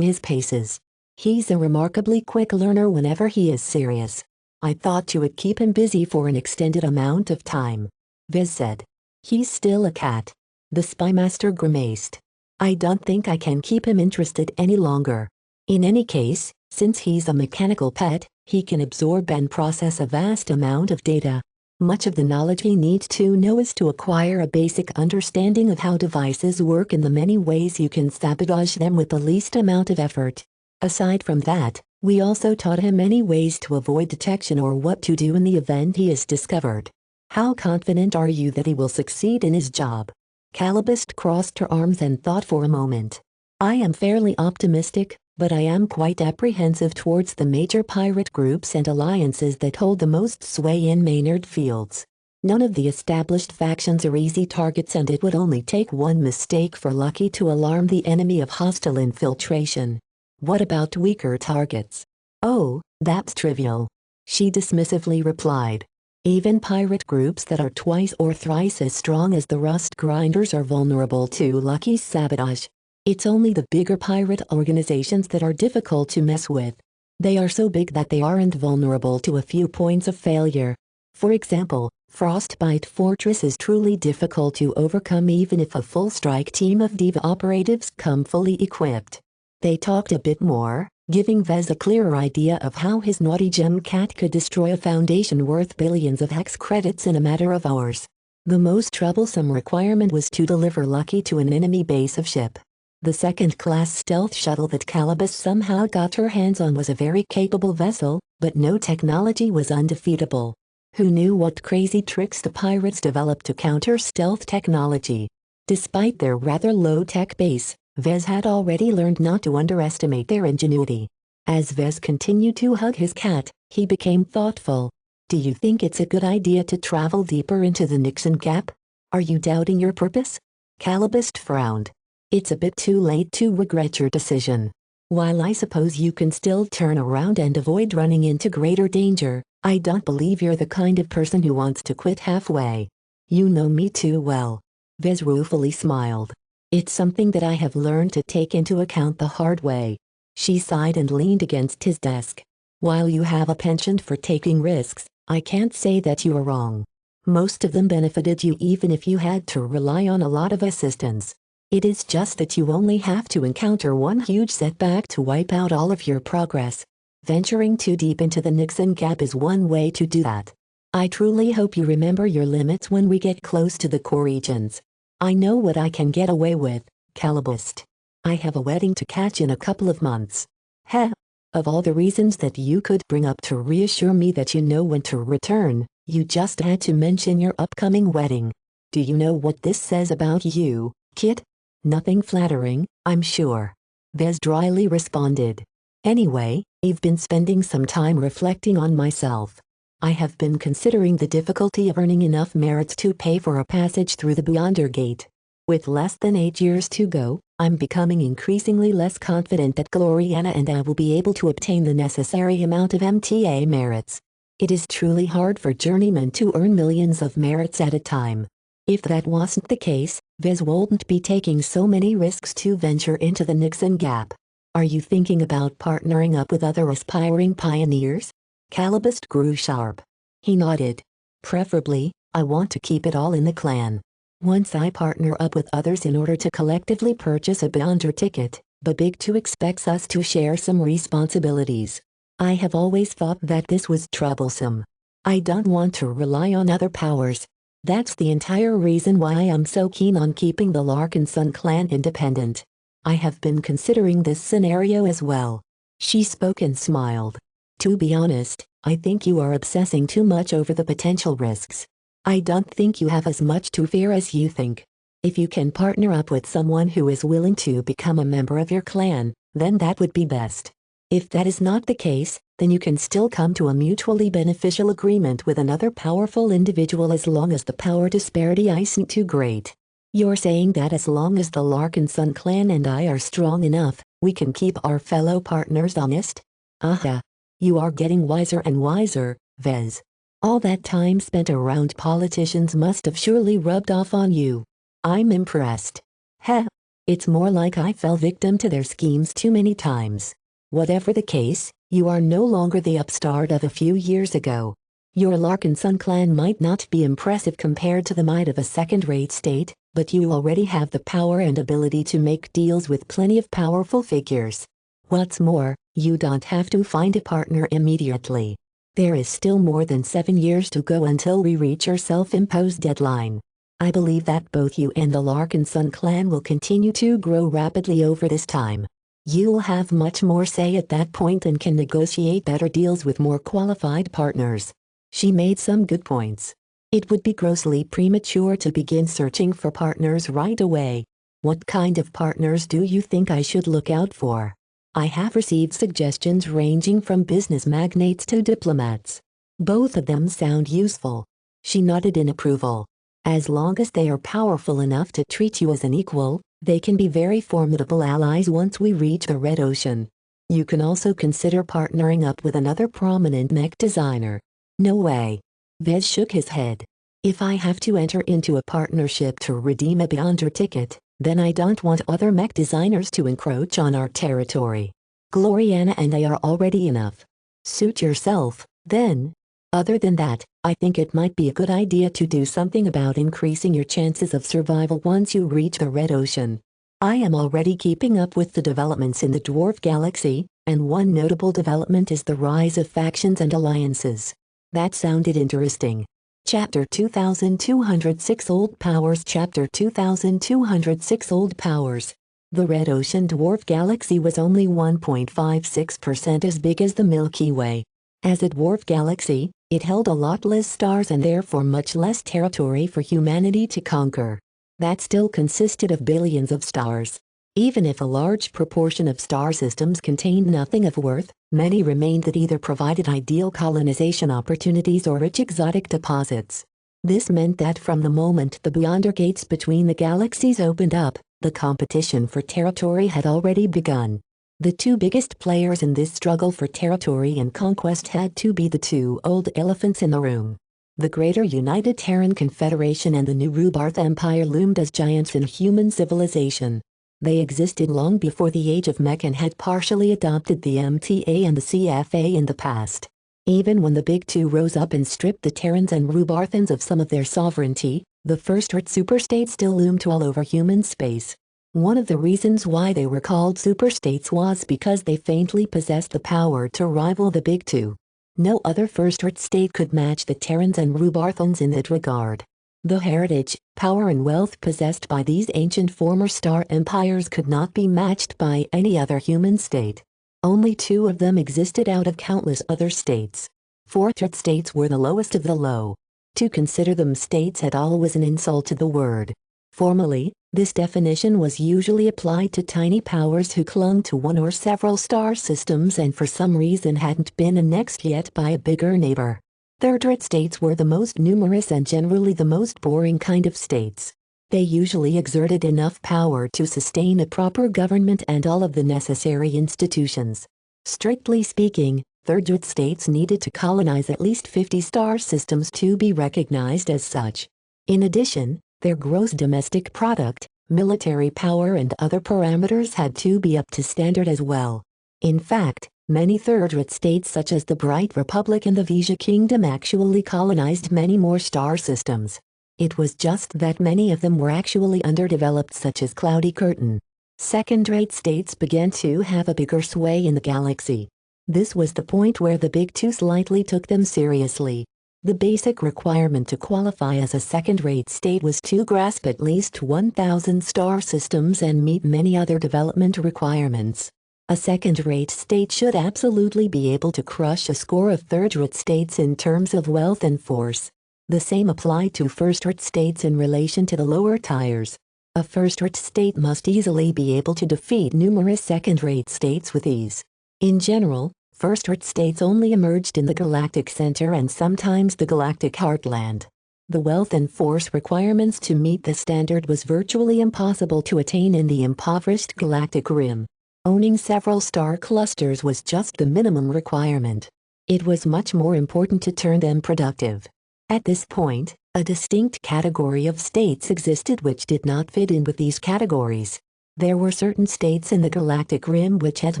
his paces. He's a remarkably quick learner whenever he is serious. I thought you would keep him busy for an extended amount of time. Vez said. He's still a cat. The spymaster grimaced. I don't think I can keep him interested any longer. In any case, since he's a mechanical pet, he can absorb and process a vast amount of data. Much of the knowledge he needs to know is to acquire a basic understanding of how devices work and the many ways you can sabotage them with the least amount of effort. Aside from that, we also taught him many ways to avoid detection or what to do in the event he is discovered. How confident are you that he will succeed in his job? Calabist crossed her arms and thought for a moment. I am fairly optimistic, but I am quite apprehensive towards the major pirate groups and alliances that hold the most sway in Maynard Fields. None of the established factions are easy targets, and it would only take one mistake for Lucky to alarm the enemy of hostile infiltration. What about weaker targets? Oh, that's trivial. She dismissively replied. Even pirate groups that are twice or thrice as strong as the Rust Grinders are vulnerable to Lucky's sabotage. It's only the bigger pirate organizations that are difficult to mess with. They are so big that they aren't vulnerable to a few points of failure. For example, Frostbite Fortress is truly difficult to overcome even if a full strike team of Diva operatives come fully equipped. They talked a bit more, giving Vez a clearer idea of how his naughty gem cat could destroy a foundation worth billions of hex credits in a matter of hours. The most troublesome requirement was to deliver Lucky to an enemy base of ship. The second-class stealth shuttle that Calabist somehow got her hands on was a very capable vessel, but no technology was undefeatable. Who knew what crazy tricks the pirates developed to counter stealth technology? Despite their rather low-tech base, Vez had already learned not to underestimate their ingenuity. As Vez continued to hug his cat, he became thoughtful. Do you think it's a good idea to travel deeper into the Nixon Gap? Are you doubting your purpose? Calabist frowned. It's a bit too late to regret your decision. While I suppose you can still turn around and avoid running into greater danger, I don't believe you're the kind of person who wants to quit halfway. You know me too well. Vez ruefully smiled. It's something that I have learned to take into account the hard way. She sighed and leaned against his desk. While you have a penchant for taking risks, I can't say that you are wrong. Most of them benefited you even if you had to rely on a lot of assistance. It is just that you only have to encounter one huge setback to wipe out all of your progress. Venturing too deep into the Nixon gap is one way to do that. I truly hope you remember your limits when we get close to the core regions. I know what I can get away with, Calibust. I have a wedding to catch in a couple of months. Heh. Of all the reasons that you could bring up to reassure me that you know when to return, you just had to mention your upcoming wedding. Do you know what this says about you, kid? Nothing flattering, I'm sure. Vez dryly responded. Anyway, I've been spending some time reflecting on myself. I have been considering the difficulty of earning enough merits to pay for a passage through the Beyonder Gate. With less than 8 years to go, I'm becoming increasingly less confident that Gloriana and I will be able to obtain the necessary amount of MTA merits. It is truly hard for journeymen to earn millions of merits at a time. If that wasn't the case, Vez wouldn't be taking so many risks to venture into the Nixon Gap. Are you thinking about partnering up with other aspiring pioneers? Calibust grew sharp. He nodded. Preferably, I want to keep it all in the clan. Once I partner up with others in order to collectively purchase a Beyonder ticket, the Big Two expects us to share some responsibilities. I have always thought that this was troublesome. I don't want to rely on other powers. That's the entire reason why I am so keen on keeping the Larkinson clan independent. I have been considering this scenario as well. She spoke and smiled. To be honest, I think you are obsessing too much over the potential risks. I don't think you have as much to fear as you think. If you can partner up with someone who is willing to become a member of your clan, then that would be best. If that is not the case, then you can still come to a mutually beneficial agreement with another powerful individual as long as the power disparity isn't too great. You're saying that as long as the Larkinson clan and I are strong enough, we can keep our fellow partners honest? Aha. You are getting wiser and wiser, Vez. All that time spent around politicians must have surely rubbed off on you. I'm impressed. Heh. It's more like I fell victim to their schemes too many times. Whatever the case, you are no longer the upstart of a few years ago. Your Larkinson clan might not be impressive compared to the might of a second-rate state, but you already have the power and ability to make deals with plenty of powerful figures. What's more, you don't have to find a partner immediately. There is still more than 7 years to go until we reach our self-imposed deadline. I believe that both you and the Larkinson clan will continue to grow rapidly over this time. You'll have much more say at that point and can negotiate better deals with more qualified partners. She made some good points. It would be grossly premature to begin searching for partners right away. What kind of partners do you think I should look out for? I have received suggestions ranging from business magnates to diplomats. Both of them sound useful. She nodded in approval. As long as they are powerful enough to treat you as an equal, they can be very formidable allies once we reach the Red Ocean. You can also consider partnering up with another prominent mech designer. No way. Vez shook his head. If I have to enter into a partnership to redeem a Beyonder ticket, then I don't want other mech designers to encroach on our territory. Gloriana and I are already enough. Suit yourself, then. Other than that, I think it might be a good idea to do something about increasing your chances of survival once you reach the Red Ocean. I am already keeping up with the developments in the Dwarf Galaxy, and one notable development is the rise of factions and alliances. That sounded interesting. Chapter 2206 Old Powers Chapter 2206 Old Powers. The Red Ocean Dwarf Galaxy was only 1.56% as big as the Milky Way. As a dwarf galaxy, it held a lot less stars and therefore much less territory for humanity to conquer. That still consisted of billions of stars. Even if a large proportion of star systems contained nothing of worth, many remained that either provided ideal colonization opportunities or rich exotic deposits. This meant that from the moment the Beyonder gates between the galaxies opened up, the competition for territory had already begun. The two biggest players in this struggle for territory and conquest had to be the two old elephants in the room. The Greater United Terran Confederation and the New Rubarth Empire loomed as giants in human civilization. They existed long before the age of Mech and had partially adopted the MTA and the CFA in the past. Even when the Big Two rose up and stripped the Terrans and Rubarthans of some of their sovereignty, the First Earth superstate still loomed all over human space. One of the reasons why they were called superstates was because they faintly possessed the power to rival the big two. No other first-Earth state could match the Terrans and Rubarthans in that regard. The heritage, power and wealth possessed by these ancient former star empires could not be matched by any other human state. Only two of them existed out of countless other states. Fourth-Earth states were the lowest of the low. To consider them states at all was an insult to the word. Formally, this definition was usually applied to tiny powers who clung to one or several star systems and for some reason hadn't been annexed yet by a bigger neighbor. Third-Earth states were the most numerous and generally the most boring kind of states. They usually exerted enough power to sustain a proper government and all of the necessary institutions. Strictly speaking, Third-Earth states needed to colonize at least 50 star systems to be recognized as such. In addition, their gross domestic product, military power and other parameters had to be up to standard as well. In fact, many Third-Earth states such as the Bright Republic and the Vija Kingdom actually colonized many more star systems. It was just that many of them were actually underdeveloped, such as Cloudy Curtain. Second-rate states began to have a bigger sway in the galaxy. This was the point where the Big Two slightly took them seriously. The basic requirement to qualify as a second-rate state was to grasp at least 1,000 star systems and meet many other development requirements. A second-rate state should absolutely be able to crush a score of third-rate states in terms of wealth and force. The same applied to first-rate states in relation to the lower tiers. A first-rate state must easily be able to defeat numerous second-rate states with ease. In general, first-rate states only emerged in the galactic center and sometimes the galactic heartland. The wealth and force requirements to meet the standard was virtually impossible to attain in the impoverished galactic rim. Owning several star clusters was just the minimum requirement. It was much more important to turn them productive. At this point, a distinct category of states existed which did not fit in with these categories. There were certain states in the galactic rim which had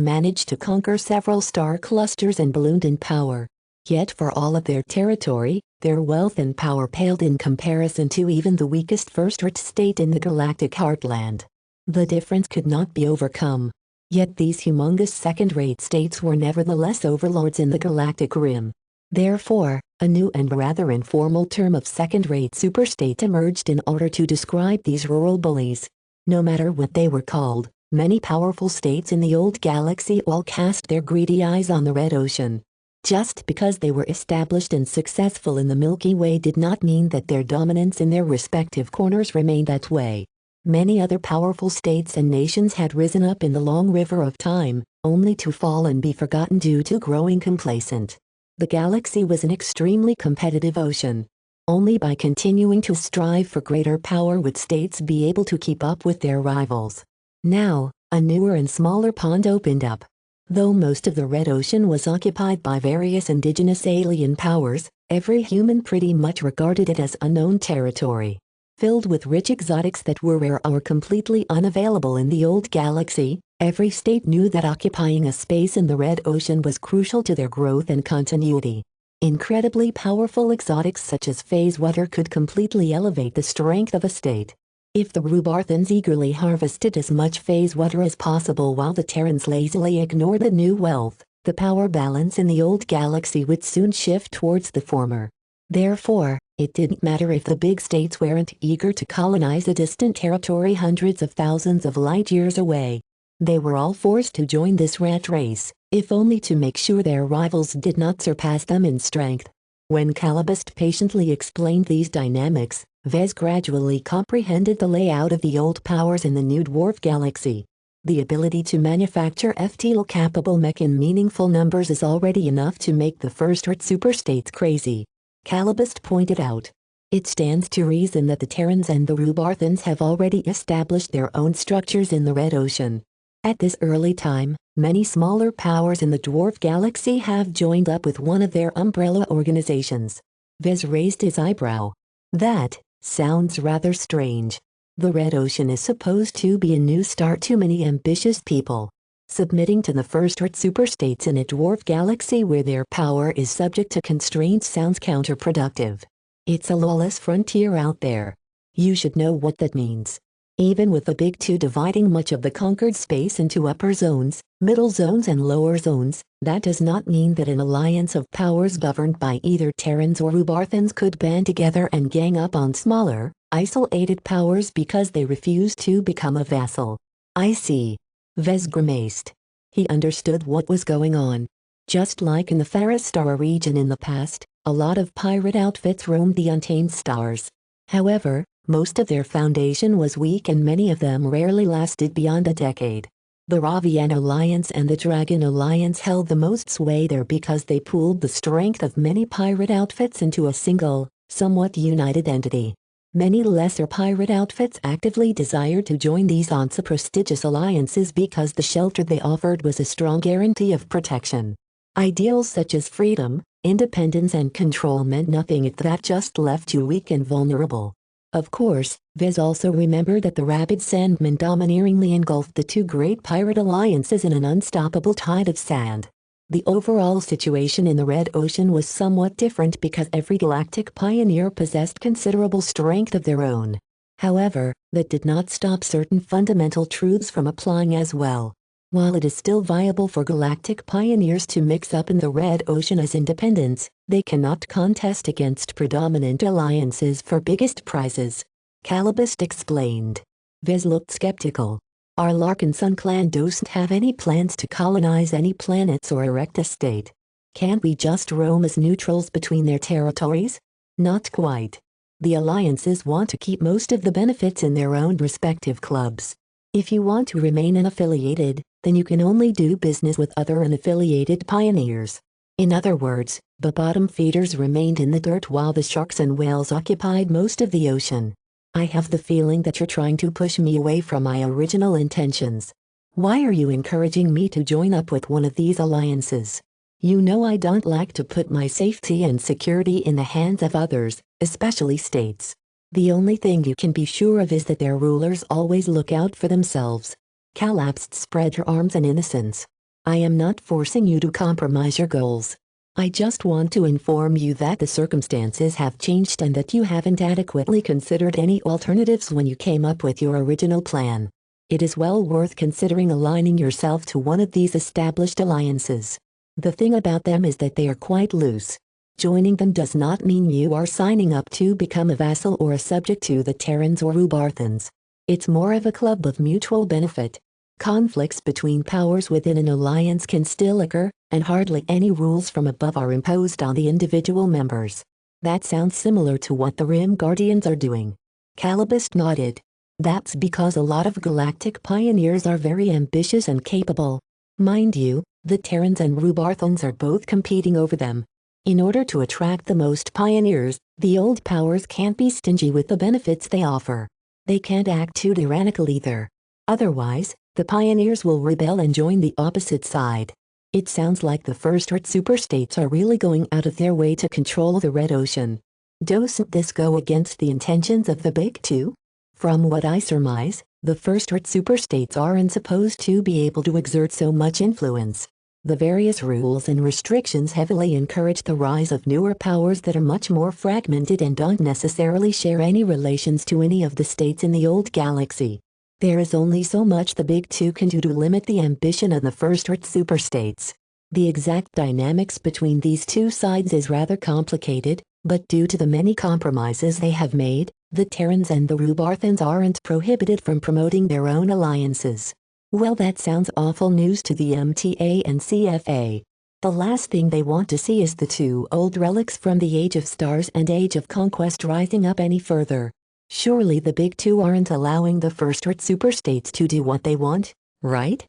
managed to conquer several star clusters and ballooned in power. Yet for all of their territory, their wealth and power paled in comparison to even the weakest first-rate state in the galactic heartland. The difference could not be overcome. Yet these humongous second-rate states were nevertheless overlords in the galactic rim. Therefore, a new and rather informal term of second-rate superstate emerged in order to describe these rural bullies. No matter what they were called, many powerful states in the old galaxy all cast their greedy eyes on the Red Ocean. Just because they were established and successful in the Milky Way did not mean that their dominance in their respective corners remained that way. Many other powerful states and nations had risen up in the long river of time, only to fall and be forgotten due to growing complacent. The galaxy was an extremely competitive ocean. Only by continuing to strive for greater power would states be able to keep up with their rivals. Now, a newer and smaller pond opened up. Though most of the Red Ocean was occupied by various indigenous alien powers, every human pretty much regarded it as unknown territory. Filled with rich exotics that were rare or completely unavailable in the old galaxy, every state knew that occupying a space in the Red Ocean was crucial to their growth and continuity. Incredibly powerful exotics such as phase water could completely elevate the strength of a state. If the Rubarthans eagerly harvested as much phase water as possible while the Terrans lazily ignored the new wealth, the power balance in the old galaxy would soon shift towards the former. Therefore, it didn't matter if the big states weren't eager to colonize a distant territory hundreds of thousands of light years away. They were all forced to join this rat race, if only to make sure their rivals did not surpass them in strength. When Calibust patiently explained these dynamics, Vez gradually comprehended the layout of the old powers in the new dwarf galaxy. The ability to manufacture FTL-capable mech in meaningful numbers is already enough to make the first-rate superstates crazy. Calibust pointed out. It stands to reason that the Terrans and the Rubarthans have already established their own structures in the Red Ocean. At this early time, many smaller powers in the dwarf galaxy have joined up with one of their umbrella organizations. Vez raised his eyebrow. That sounds rather strange. The Red Ocean is supposed to be a new start to many ambitious people. Submitting to the first-rate superstates in a dwarf galaxy where their power is subject to constraints sounds counterproductive. It's a lawless frontier out there. You should know what that means. Even with the Big Two dividing much of the conquered space into upper zones, middle zones and lower zones, that does not mean that an alliance of powers governed by either Terrans or Rubarthans could band together and gang up on smaller, isolated powers because they refuse to become a vassal. I see. Vez grimaced. He understood what was going on. Just like in the Faris Star region in the past, a lot of pirate outfits roamed the untamed stars. However, most of their foundation was weak and many of them rarely lasted beyond a decade. The Ravian Alliance and the Dragon Alliance held the most sway there because they pooled the strength of many pirate outfits into a single, somewhat united entity. Many lesser pirate outfits actively desired to join these once prestigious alliances because the shelter they offered was a strong guarantee of protection. Ideals such as freedom, independence and control meant nothing if that just left you weak and vulnerable. Of course, Vez also remembered that the rabid Sandmen domineeringly engulfed the two great pirate alliances in an unstoppable tide of sand. The overall situation in the Red Ocean was somewhat different because every galactic pioneer possessed considerable strength of their own. However, that did not stop certain fundamental truths from applying as well. While it is still viable for galactic pioneers to mix up in the Red Ocean as independents, they cannot contest against predominant alliances for biggest prizes. Calibust explained. Vez looked skeptical. Our Larkin Sun clan doesn't have any plans to colonize any planets or erect a state. Can't we just roam as neutrals between their territories? Not quite. The alliances want to keep most of the benefits in their own respective clubs. If you want to remain unaffiliated, then you can only do business with other unaffiliated pioneers. In other words, the bottom feeders remained in the dirt while the sharks and whales occupied most of the ocean. I have the feeling that you're trying to push me away from my original intentions. Why are you encouraging me to join up with one of these alliances? You know I don't like to put my safety and security in the hands of others, especially states. The only thing you can be sure of is that their rulers always look out for themselves. Calibust spread her arms in innocence. I am not forcing you to compromise your goals. I just want to inform you that the circumstances have changed and that you haven't adequately considered any alternatives when you came up with your original plan. It is well worth considering aligning yourself to one of these established alliances. The thing about them is that they are quite loose. Joining them does not mean you are signing up to become a vassal or a subject to the Terrans or Rubarthans. It's more of a club of mutual benefit. Conflicts between powers within an alliance can still occur, and hardly any rules from above are imposed on the individual members. That sounds similar to what the Rim Guardians are doing. Calibust nodded. That's because a lot of galactic pioneers are very ambitious and capable. Mind you, the Terrans and Rubarthans are both competing over them. In order to attract the most pioneers, the old powers can't be stingy with the benefits they offer. They can't act too tyrannical either. Otherwise, the pioneers will rebel and join the opposite side. It sounds like the First Earth superstates are really going out of their way to control the Red Ocean. Doesn't this go against the intentions of the Big Two? From what I surmise, the First Earth superstates aren't supposed to be able to exert so much influence. The various rules and restrictions heavily encourage the rise of newer powers that are much more fragmented and don't necessarily share any relations to any of the states in the old galaxy. There is only so much the Big Two can do to limit the ambition of the First Earth superstates. The exact dynamics between these two sides is rather complicated, but due to the many compromises they have made, the Terrans and the Rubarthans aren't prohibited from promoting their own alliances. Well, that sounds awful news to the MTA and CFA. The last thing they want to see is the two old relics from the Age of Stars and Age of Conquest rising up any further. Surely the Big Two aren't allowing the First Earth superstates to do what they want, right?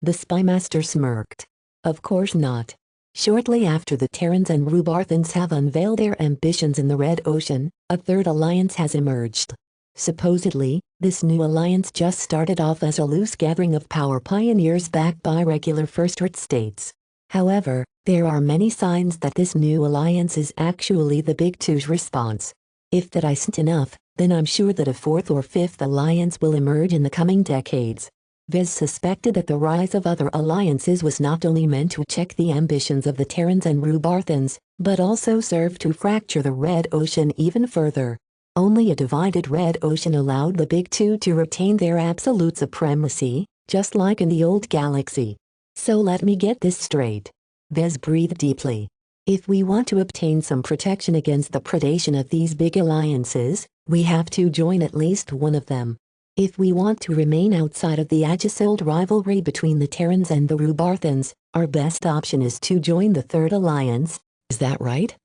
The Spymaster smirked. Of course not. Shortly after the Terrans and Rubarthans have unveiled their ambitions in the Red Ocean, a third alliance has emerged. Supposedly, this new alliance just started off as a loose gathering of power pioneers backed by regular First Earth states. However, there are many signs that this new alliance is actually the Big Two's response. If that isn't enough, then I'm sure that a fourth or fifth alliance will emerge in the coming decades. Vez suspected that the rise of other alliances was not only meant to check the ambitions of the Terrans and Rubarthans, but also serve to fracture the Red Ocean even further. Only a divided red ocean allowed the big two to retain their absolute supremacy, just like in the old galaxy. So let me get this straight. Vez breathed deeply. If we want to obtain some protection against the predation of these big alliances, we have to join at least one of them. If we want to remain outside of the age-old rivalry between the Terrans and the Rubarthans, our best option is to join the Third Alliance. Is that right?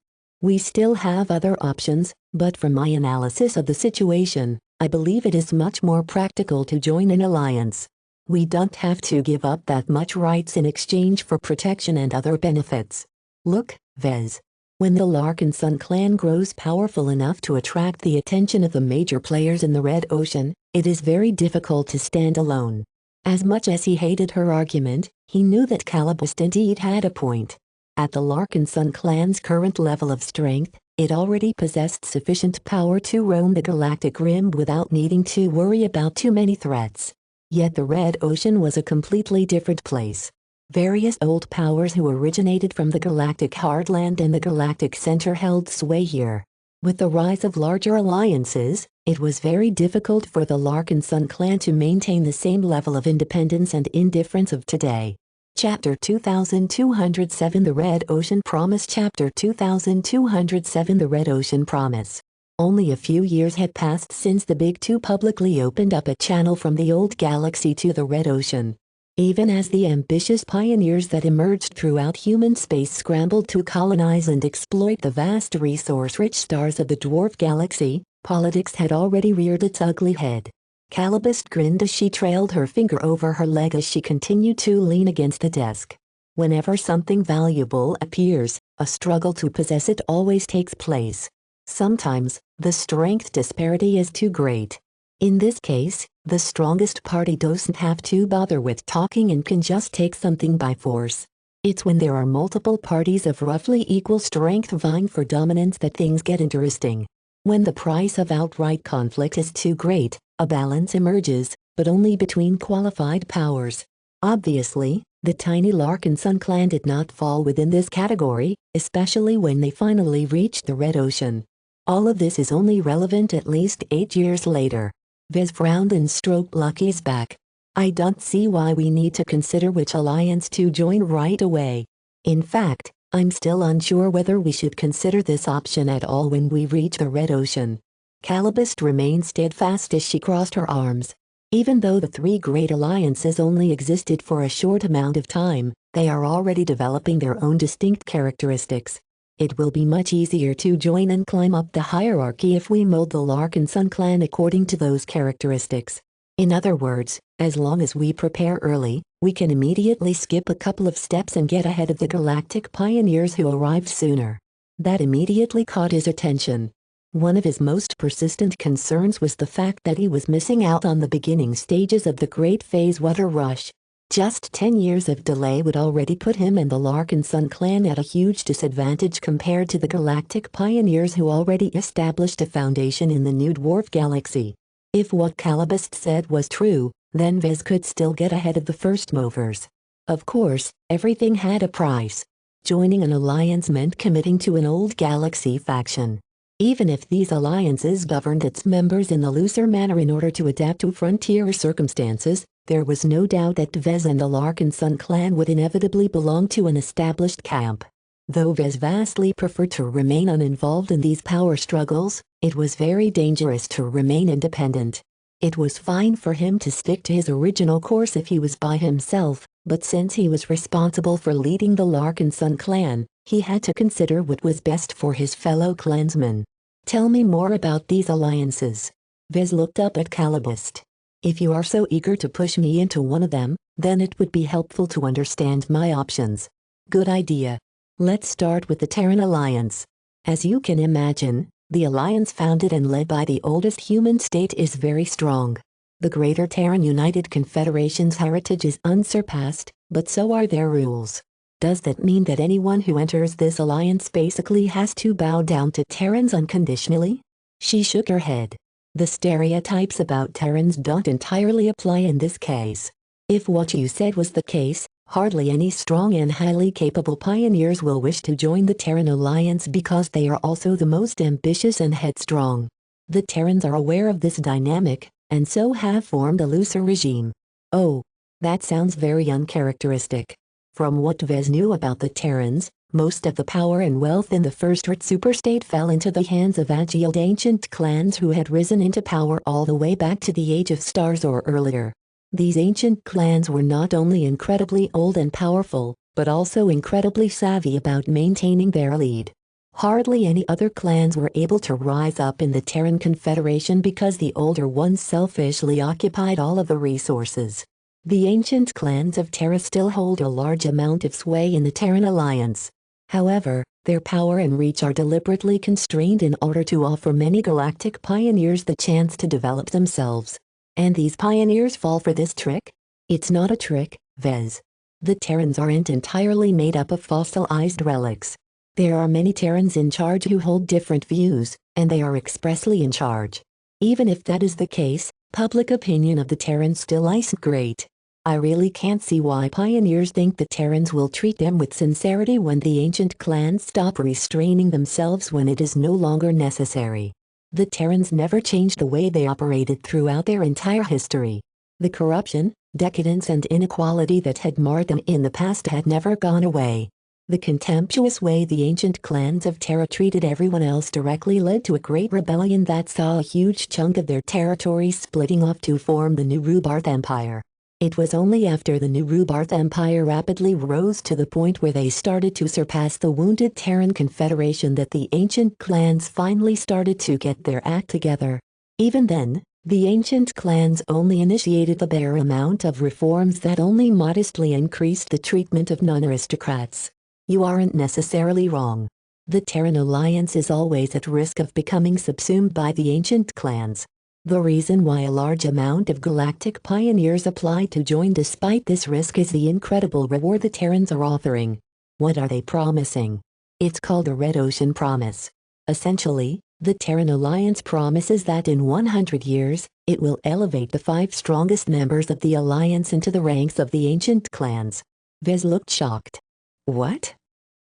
We still have other options, but from my analysis of the situation, I believe it is much more practical to join an alliance. We don't have to give up that much rights in exchange for protection and other benefits. Look, Vez. When the Larkin Sun clan grows powerful enough to attract the attention of the major players in the Red Ocean, it is very difficult to stand alone. As much as he hated her argument, he knew that Calibust indeed had a point. At the Larkin Sun clan's current level of strength, it already possessed sufficient power to roam the galactic rim without needing to worry about too many threats. Yet the Red Ocean was a completely different place. Various old powers who originated from the galactic heartland and the galactic center held sway here. With the rise of larger alliances, it was very difficult for the Larkin Sun clan to maintain the same level of independence and indifference of today. Chapter 2207 The Red Ocean Promise Chapter 2207 The Red Ocean Promise. Only a few years had passed since the Big Two publicly opened up a channel from the old galaxy to the Red Ocean. Even as the ambitious pioneers that emerged throughout human space scrambled to colonize and exploit the vast resource-rich stars of the dwarf galaxy, politics had already reared its ugly head. Calibust grinned as she trailed her finger over her leg as she continued to lean against the desk. Whenever something valuable appears, a struggle to possess it always takes place. Sometimes, the strength disparity is too great. In this case, the strongest party doesn't have to bother with talking and can just take something by force. It's when there are multiple parties of roughly equal strength vying for dominance that things get interesting. When the price of outright conflict is too great, a balance emerges, but only between qualified powers. Obviously, the tiny Larkin Sun clan did not fall within this category, especially when they finally reached the Red Ocean. All of this is only relevant at least 8 years later. Vez frowned and stroked Lucky's back. I don't see why we need to consider which alliance to join right away. In fact, I'm still unsure whether we should consider this option at all when we reach the Red Ocean. Calibust remained steadfast as she crossed her arms. Even though the three great alliances only existed for a short amount of time, they are already developing their own distinct characteristics. It will be much easier to join and climb up the hierarchy if we mold the Larkin Sun clan according to those characteristics. In other words, as long as we prepare early, we can immediately skip a couple of steps and get ahead of the galactic pioneers who arrived sooner. That immediately caught his attention. One of his most persistent concerns was the fact that he was missing out on the beginning stages of the Great Phase Water Rush. Just 10 years of delay would already put him and the Larkin Sun clan at a huge disadvantage compared to the galactic pioneers who already established a foundation in the new dwarf galaxy. If what Calibust said was true, then Vez could still get ahead of the first movers. Of course, everything had a price. Joining an alliance meant committing to an old galaxy faction. Even if these alliances governed its members in a looser manner in order to adapt to frontier circumstances, there was no doubt that Vez and the Larkin Sun clan would inevitably belong to an established camp. Though Vez vastly preferred to remain uninvolved in these power struggles, it was very dangerous to remain independent. It was fine for him to stick to his original course if he was by himself, but since he was responsible for leading the Larkin Sun clan, he had to consider what was best for his fellow clansmen. Tell me more about these alliances. Vez looked up at Calibust. If you are so eager to push me into one of them, then it would be helpful to understand my options. Good idea. Let's start with the Terran Alliance. As you can imagine, the alliance founded and led by the oldest human state is very strong. The Greater Terran United Confederation's heritage is unsurpassed, but so are their rules. Does that mean that anyone who enters this alliance basically has to bow down to Terrans unconditionally? She shook her head. The stereotypes about Terrans don't entirely apply in this case. If what you said was the case, hardly any strong and highly capable pioneers will wish to join the Terran Alliance because they are also the most ambitious and headstrong. The Terrans are aware of this dynamic, and so have formed a looser regime. Oh, that sounds very uncharacteristic. From what Vez knew about the Terrans, most of the power and wealth in the first Earth superstate fell into the hands of agile ancient clans who had risen into power all the way back to the Age of Stars or earlier. These ancient clans were not only incredibly old and powerful, but also incredibly savvy about maintaining their lead. Hardly any other clans were able to rise up in the Terran Confederation because the older ones selfishly occupied all of the resources. The ancient clans of Terra still hold a large amount of sway in the Terran Alliance. However, their power and reach are deliberately constrained in order to offer many galactic pioneers the chance to develop themselves. And these pioneers fall for this trick? It's not a trick, Vez. The Terrans aren't entirely made up of fossilized relics. There are many Terrans in charge who hold different views, and they are expressly in charge. Even if that is the case, public opinion of the Terrans still isn't great. I really can't see why pioneers think the Terrans will treat them with sincerity when the ancient clans stop restraining themselves when it is no longer necessary. The Terrans never changed the way they operated throughout their entire history. The corruption, decadence and inequality that had marred them in the past had never gone away. The contemptuous way the ancient clans of Terra treated everyone else directly led to a great rebellion that saw a huge chunk of their territory splitting off to form the new Rubarth Empire. It was only after the new Rubarth Empire rapidly rose to the point where they started to surpass the wounded Terran Confederation that the ancient clans finally started to get their act together. Even then, the ancient clans only initiated the bare amount of reforms that only modestly increased the treatment of non-aristocrats. You aren't necessarily wrong. The Terran Alliance is always at risk of becoming subsumed by the ancient clans. The reason why a large amount of galactic pioneers apply to join despite this risk is the incredible reward the Terrans are offering. What are they promising? It's called a Red Ocean Promise. Essentially, the Terran Alliance promises that in 100 years, it will elevate the 5 strongest members of the Alliance into the ranks of the ancient clans. Vez looked shocked. What?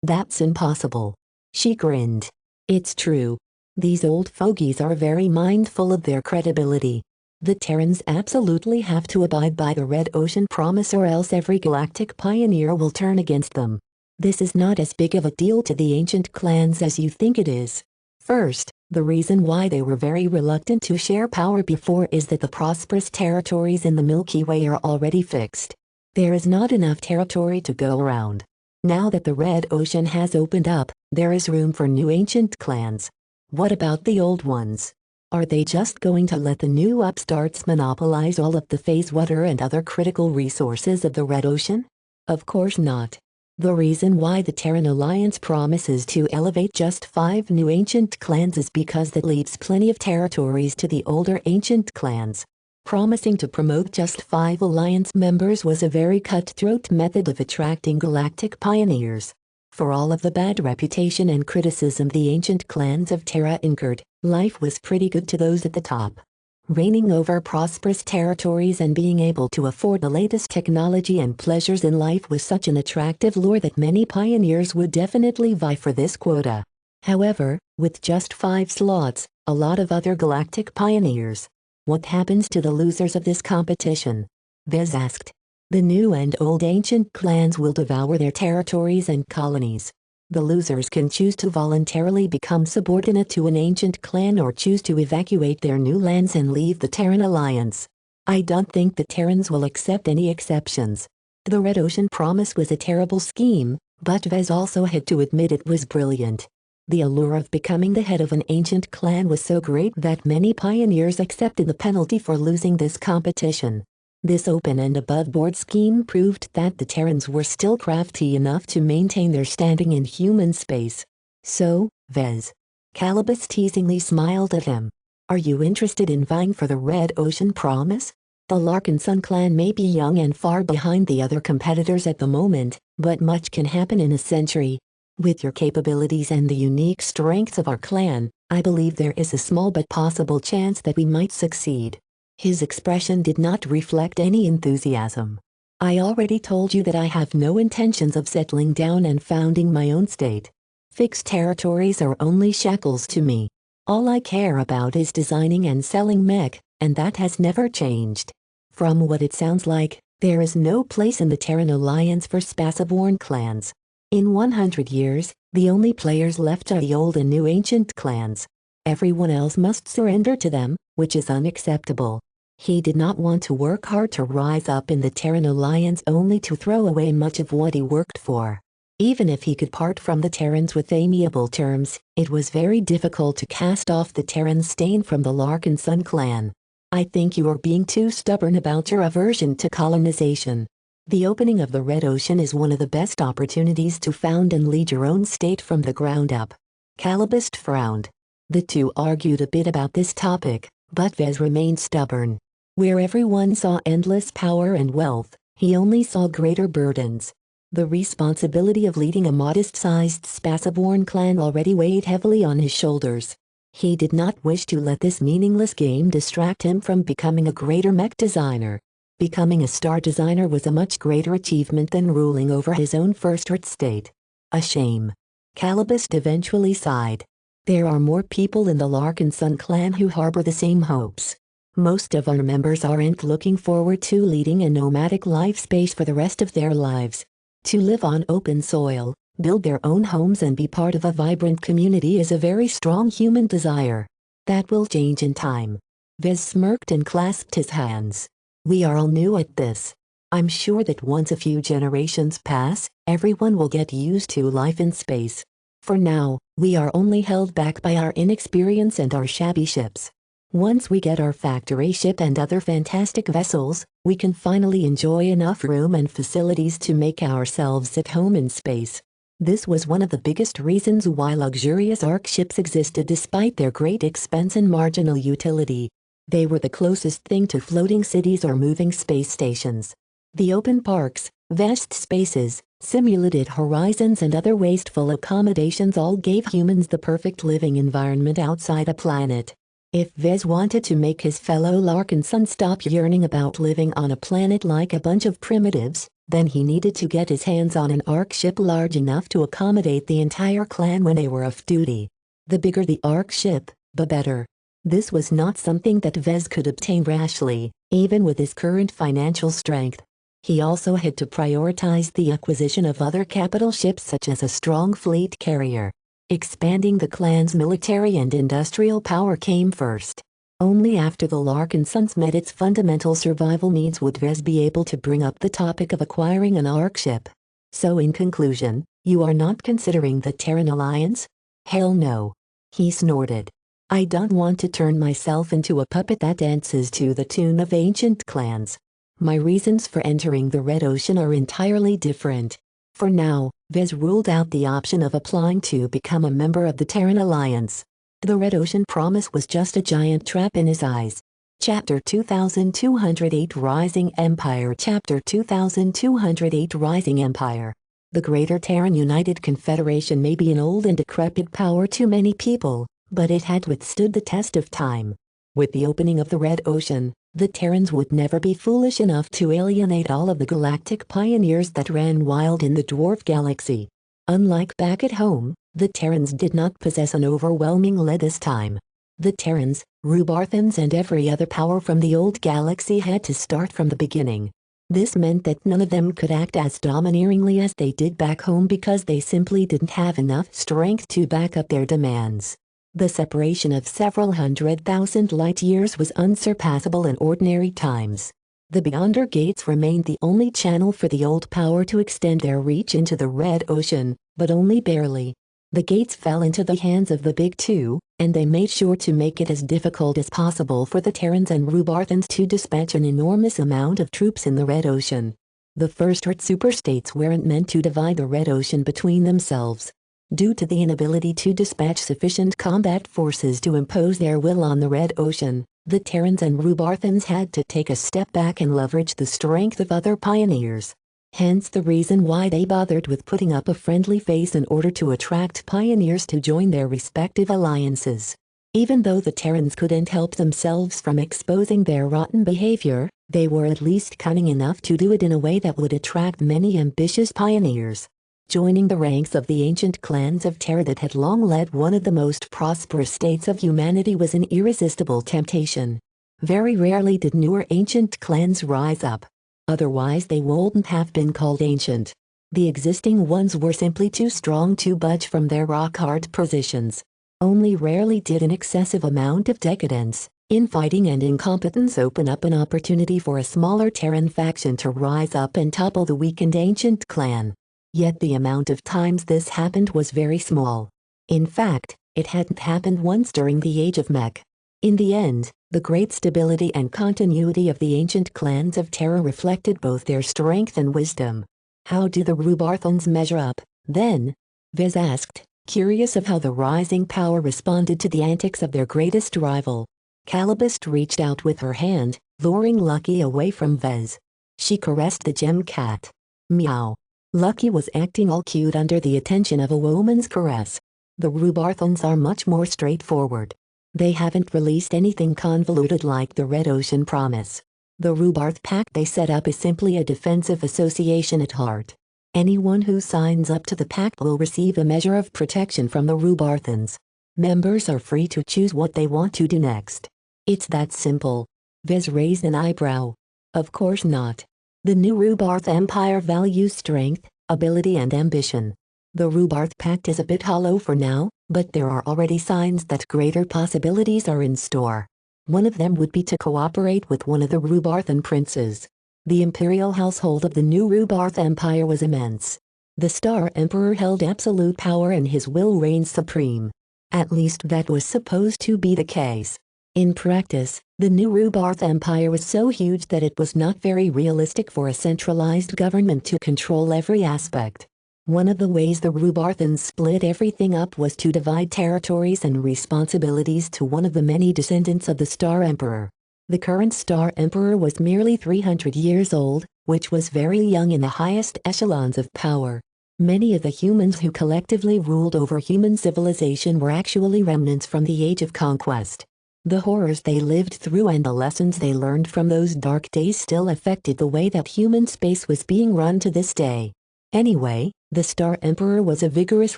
That's impossible. She grinned. It's true. These old fogies are very mindful of their credibility. The Terrans absolutely have to abide by the Red Ocean Promise or else every galactic pioneer will turn against them. This is not as big of a deal to the ancient clans as you think it is. First, the reason why they were very reluctant to share power before is that the prosperous territories in the Milky Way are already fixed. There is not enough territory to go around. Now that the Red Ocean has opened up, there is room for new ancient clans. What about the old ones? Are they just going to let the new upstarts monopolize all of the phase water and other critical resources of the Red Ocean? Of course not. The reason why the Terran Alliance promises to elevate just 5 new ancient clans is because that leaves plenty of territories to the older ancient clans. Promising to promote just 5 Alliance members was a very cutthroat method of attracting galactic pioneers. For all of the bad reputation and criticism the ancient clans of Terra incurred, life was pretty good to those at the top. Reigning over prosperous territories and being able to afford the latest technology and pleasures in life was such an attractive lure that many pioneers would definitely vie for this quota. However, with just 5 slots, a lot of other galactic pioneers. What happens to the losers of this competition? Vez asked. The new and old ancient clans will devour their territories and colonies. The losers can choose to voluntarily become subordinate to an ancient clan or choose to evacuate their new lands and leave the Terran Alliance. I don't think the Terrans will accept any exceptions. The Red Ocean Promise was a terrible scheme, but Vez also had to admit it was brilliant. The allure of becoming the head of an ancient clan was so great that many pioneers accepted the penalty for losing this competition. This open and above-board scheme proved that the Terrans were still crafty enough to maintain their standing in human space. So, Vez. Calibus teasingly smiled at him. Are you interested in vying for the Red Ocean Promise? The Larkinson clan may be young and far behind the other competitors at the moment, but much can happen in a century. With your capabilities and the unique strengths of our clan, I believe there is a small but possible chance that we might succeed. His expression did not reflect any enthusiasm. I already told you that I have no intentions of settling down and founding my own state. Fixed territories are only shackles to me. All I care about is designing and selling mech, and that has never changed. From what it sounds like, there is no place in the Terran Alliance for spaceborne clans. In 100 years, the only players left are the old and new ancient clans. Everyone else must surrender to them, which is unacceptable. He did not want to work hard to rise up in the Terran Alliance only to throw away much of what he worked for. Even if he could part from the Terrans with amiable terms, it was very difficult to cast off the Terran stain from the Larkin Sun clan. I think you are being too stubborn about your aversion to colonization. The opening of the Red Ocean is one of the best opportunities to found and lead your own state from the ground up. Calibust frowned. The two argued a bit about this topic, but Vez remained stubborn. Where everyone saw endless power and wealth, he only saw greater burdens. The responsibility of leading a modest-sized spaceborne clan already weighed heavily on his shoulders. He did not wish to let this meaningless game distract him from becoming a greater mech designer. Becoming a star designer was a much greater achievement than ruling over his own first Earth state. A shame. Calibust eventually sighed. There are more people in the Larkin Sun clan who harbor the same hopes. Most of our members aren't looking forward to leading a nomadic life space for the rest of their lives. To live on open soil, build their own homes and be part of a vibrant community is a very strong human desire. That will change in time. Vez smirked and clasped his hands. We are all new at this. I'm sure that once a few generations pass, everyone will get used to life in space. For now, we are only held back by our inexperience and our shabby ships. Once we get our factory ship and other fantastic vessels, we can finally enjoy enough room and facilities to make ourselves at home in space. This was one of the biggest reasons why luxurious arc ships existed despite their great expense and marginal utility. They were the closest thing to floating cities or moving space stations. The open parks, vast spaces, simulated horizons and other wasteful accommodations all gave humans the perfect living environment outside a planet. If Vez wanted to make his fellow Larkin Sun stop yearning about living on a planet like a bunch of primitives, then he needed to get his hands on an arc ship large enough to accommodate the entire clan when they were off duty. The bigger the arc ship, the better. This was not something that Vez could obtain rashly, even with his current financial strength. He also had to prioritize the acquisition of other capital ships such as a strong fleet carrier. Expanding the clan's military and industrial power came first. Only after the Larkin Suns met its fundamental survival needs would Vez be able to bring up the topic of acquiring an arc ship. So in conclusion, you are not considering the Terran Alliance? Hell no. He snorted. I don't want to turn myself into a puppet that dances to the tune of ancient clans. My reasons for entering the Red Ocean are entirely different. For now, Vez ruled out the option of applying to become a member of the Terran Alliance. The Red Ocean promise was just a giant trap in his eyes. Chapter 2208 Rising Empire Chapter 2208 Rising Empire. The Greater Terran United Confederation may be an old and decrepit power to many people, but it had withstood the test of time. With the opening of the Red Ocean, the Terrans would never be foolish enough to alienate all of the galactic pioneers that ran wild in the dwarf galaxy. Unlike back at home, the Terrans did not possess an overwhelming lead this time. The Terrans, Rubarthans and every other power from the old galaxy had to start from the beginning. This meant that none of them could act as domineeringly as they did back home because they simply didn't have enough strength to back up their demands. The separation of several 100,000 light-years was unsurpassable in ordinary times. The Beyonder Gates remained the only channel for the old power to extend their reach into the Red Ocean, but only barely. The gates fell into the hands of the Big Two, and they made sure to make it as difficult as possible for the Terrans and Rubarthans to dispatch an enormous amount of troops in the Red Ocean. The first Earth superstates weren't meant to divide the Red Ocean between themselves. Due to the inability to dispatch sufficient combat forces to impose their will on the Red Ocean, the Terrans and Rubarthans had to take a step back and leverage the strength of other pioneers. Hence the reason why they bothered with putting up a friendly face in order to attract pioneers to join their respective alliances. Even though the Terrans couldn't help themselves from exposing their rotten behavior, they were at least cunning enough to do it in a way that would attract many ambitious pioneers. joining the ranks of the ancient clans of Terra that had long led one of the most prosperous states of humanity was an irresistible temptation. Very rarely did newer ancient clans rise up. Otherwise they wouldn't have been called ancient. The existing ones were simply too strong to budge from their rock-hard positions. Only rarely did an excessive amount of decadence, infighting and incompetence open up an opportunity for a smaller Terran faction to rise up and topple the weakened ancient clan. Yet the amount of times this happened was very small. In fact, it hadn't happened once during the Age of Mech. In the end, the great stability and continuity of the ancient clans of Terra reflected both their strength and wisdom. How do the Rubarthans measure up, then? Vez asked, curious of how the rising power responded to the antics of their greatest rival. Calibist reached out with her hand, luring Lucky away from Vez. She caressed the gem cat. Meow. Lucky was acting all cute under the attention of a woman's caress. The Rubarthans are much more straightforward. They haven't released anything convoluted like the Red Ocean Promise. The Rubarth Pact they set up is simply a defensive association at heart. Anyone who signs up to the pact will receive a measure of protection from the Rubarthans. Members are free to choose what they want to do next. It's that simple. Vez raised an eyebrow. Of course not. The new Rubarth Empire values strength, ability and ambition. The Rubarth Pact is a bit hollow for now, but there are already signs that greater possibilities are in store. One of them would be to cooperate with one of the Rubarthan princes. The imperial household of the new Rubarth Empire was immense. The Star Emperor held absolute power and his will reigned supreme. At least that was supposed to be the case. In practice, the new Rubarth Empire was so huge that it was not very realistic for a centralized government to control every aspect. One of the ways the Rubarthans split everything up was to divide territories and responsibilities to one of the many descendants of the Star Emperor. The current Star Emperor was merely 300 years old, which was very young in the highest echelons of power. Many of the humans who collectively ruled over human civilization were actually remnants from the Age of Conquest. The horrors they lived through and the lessons they learned from those dark days still affected the way that human space was being run to this day. Anyway, the Star Emperor was a vigorous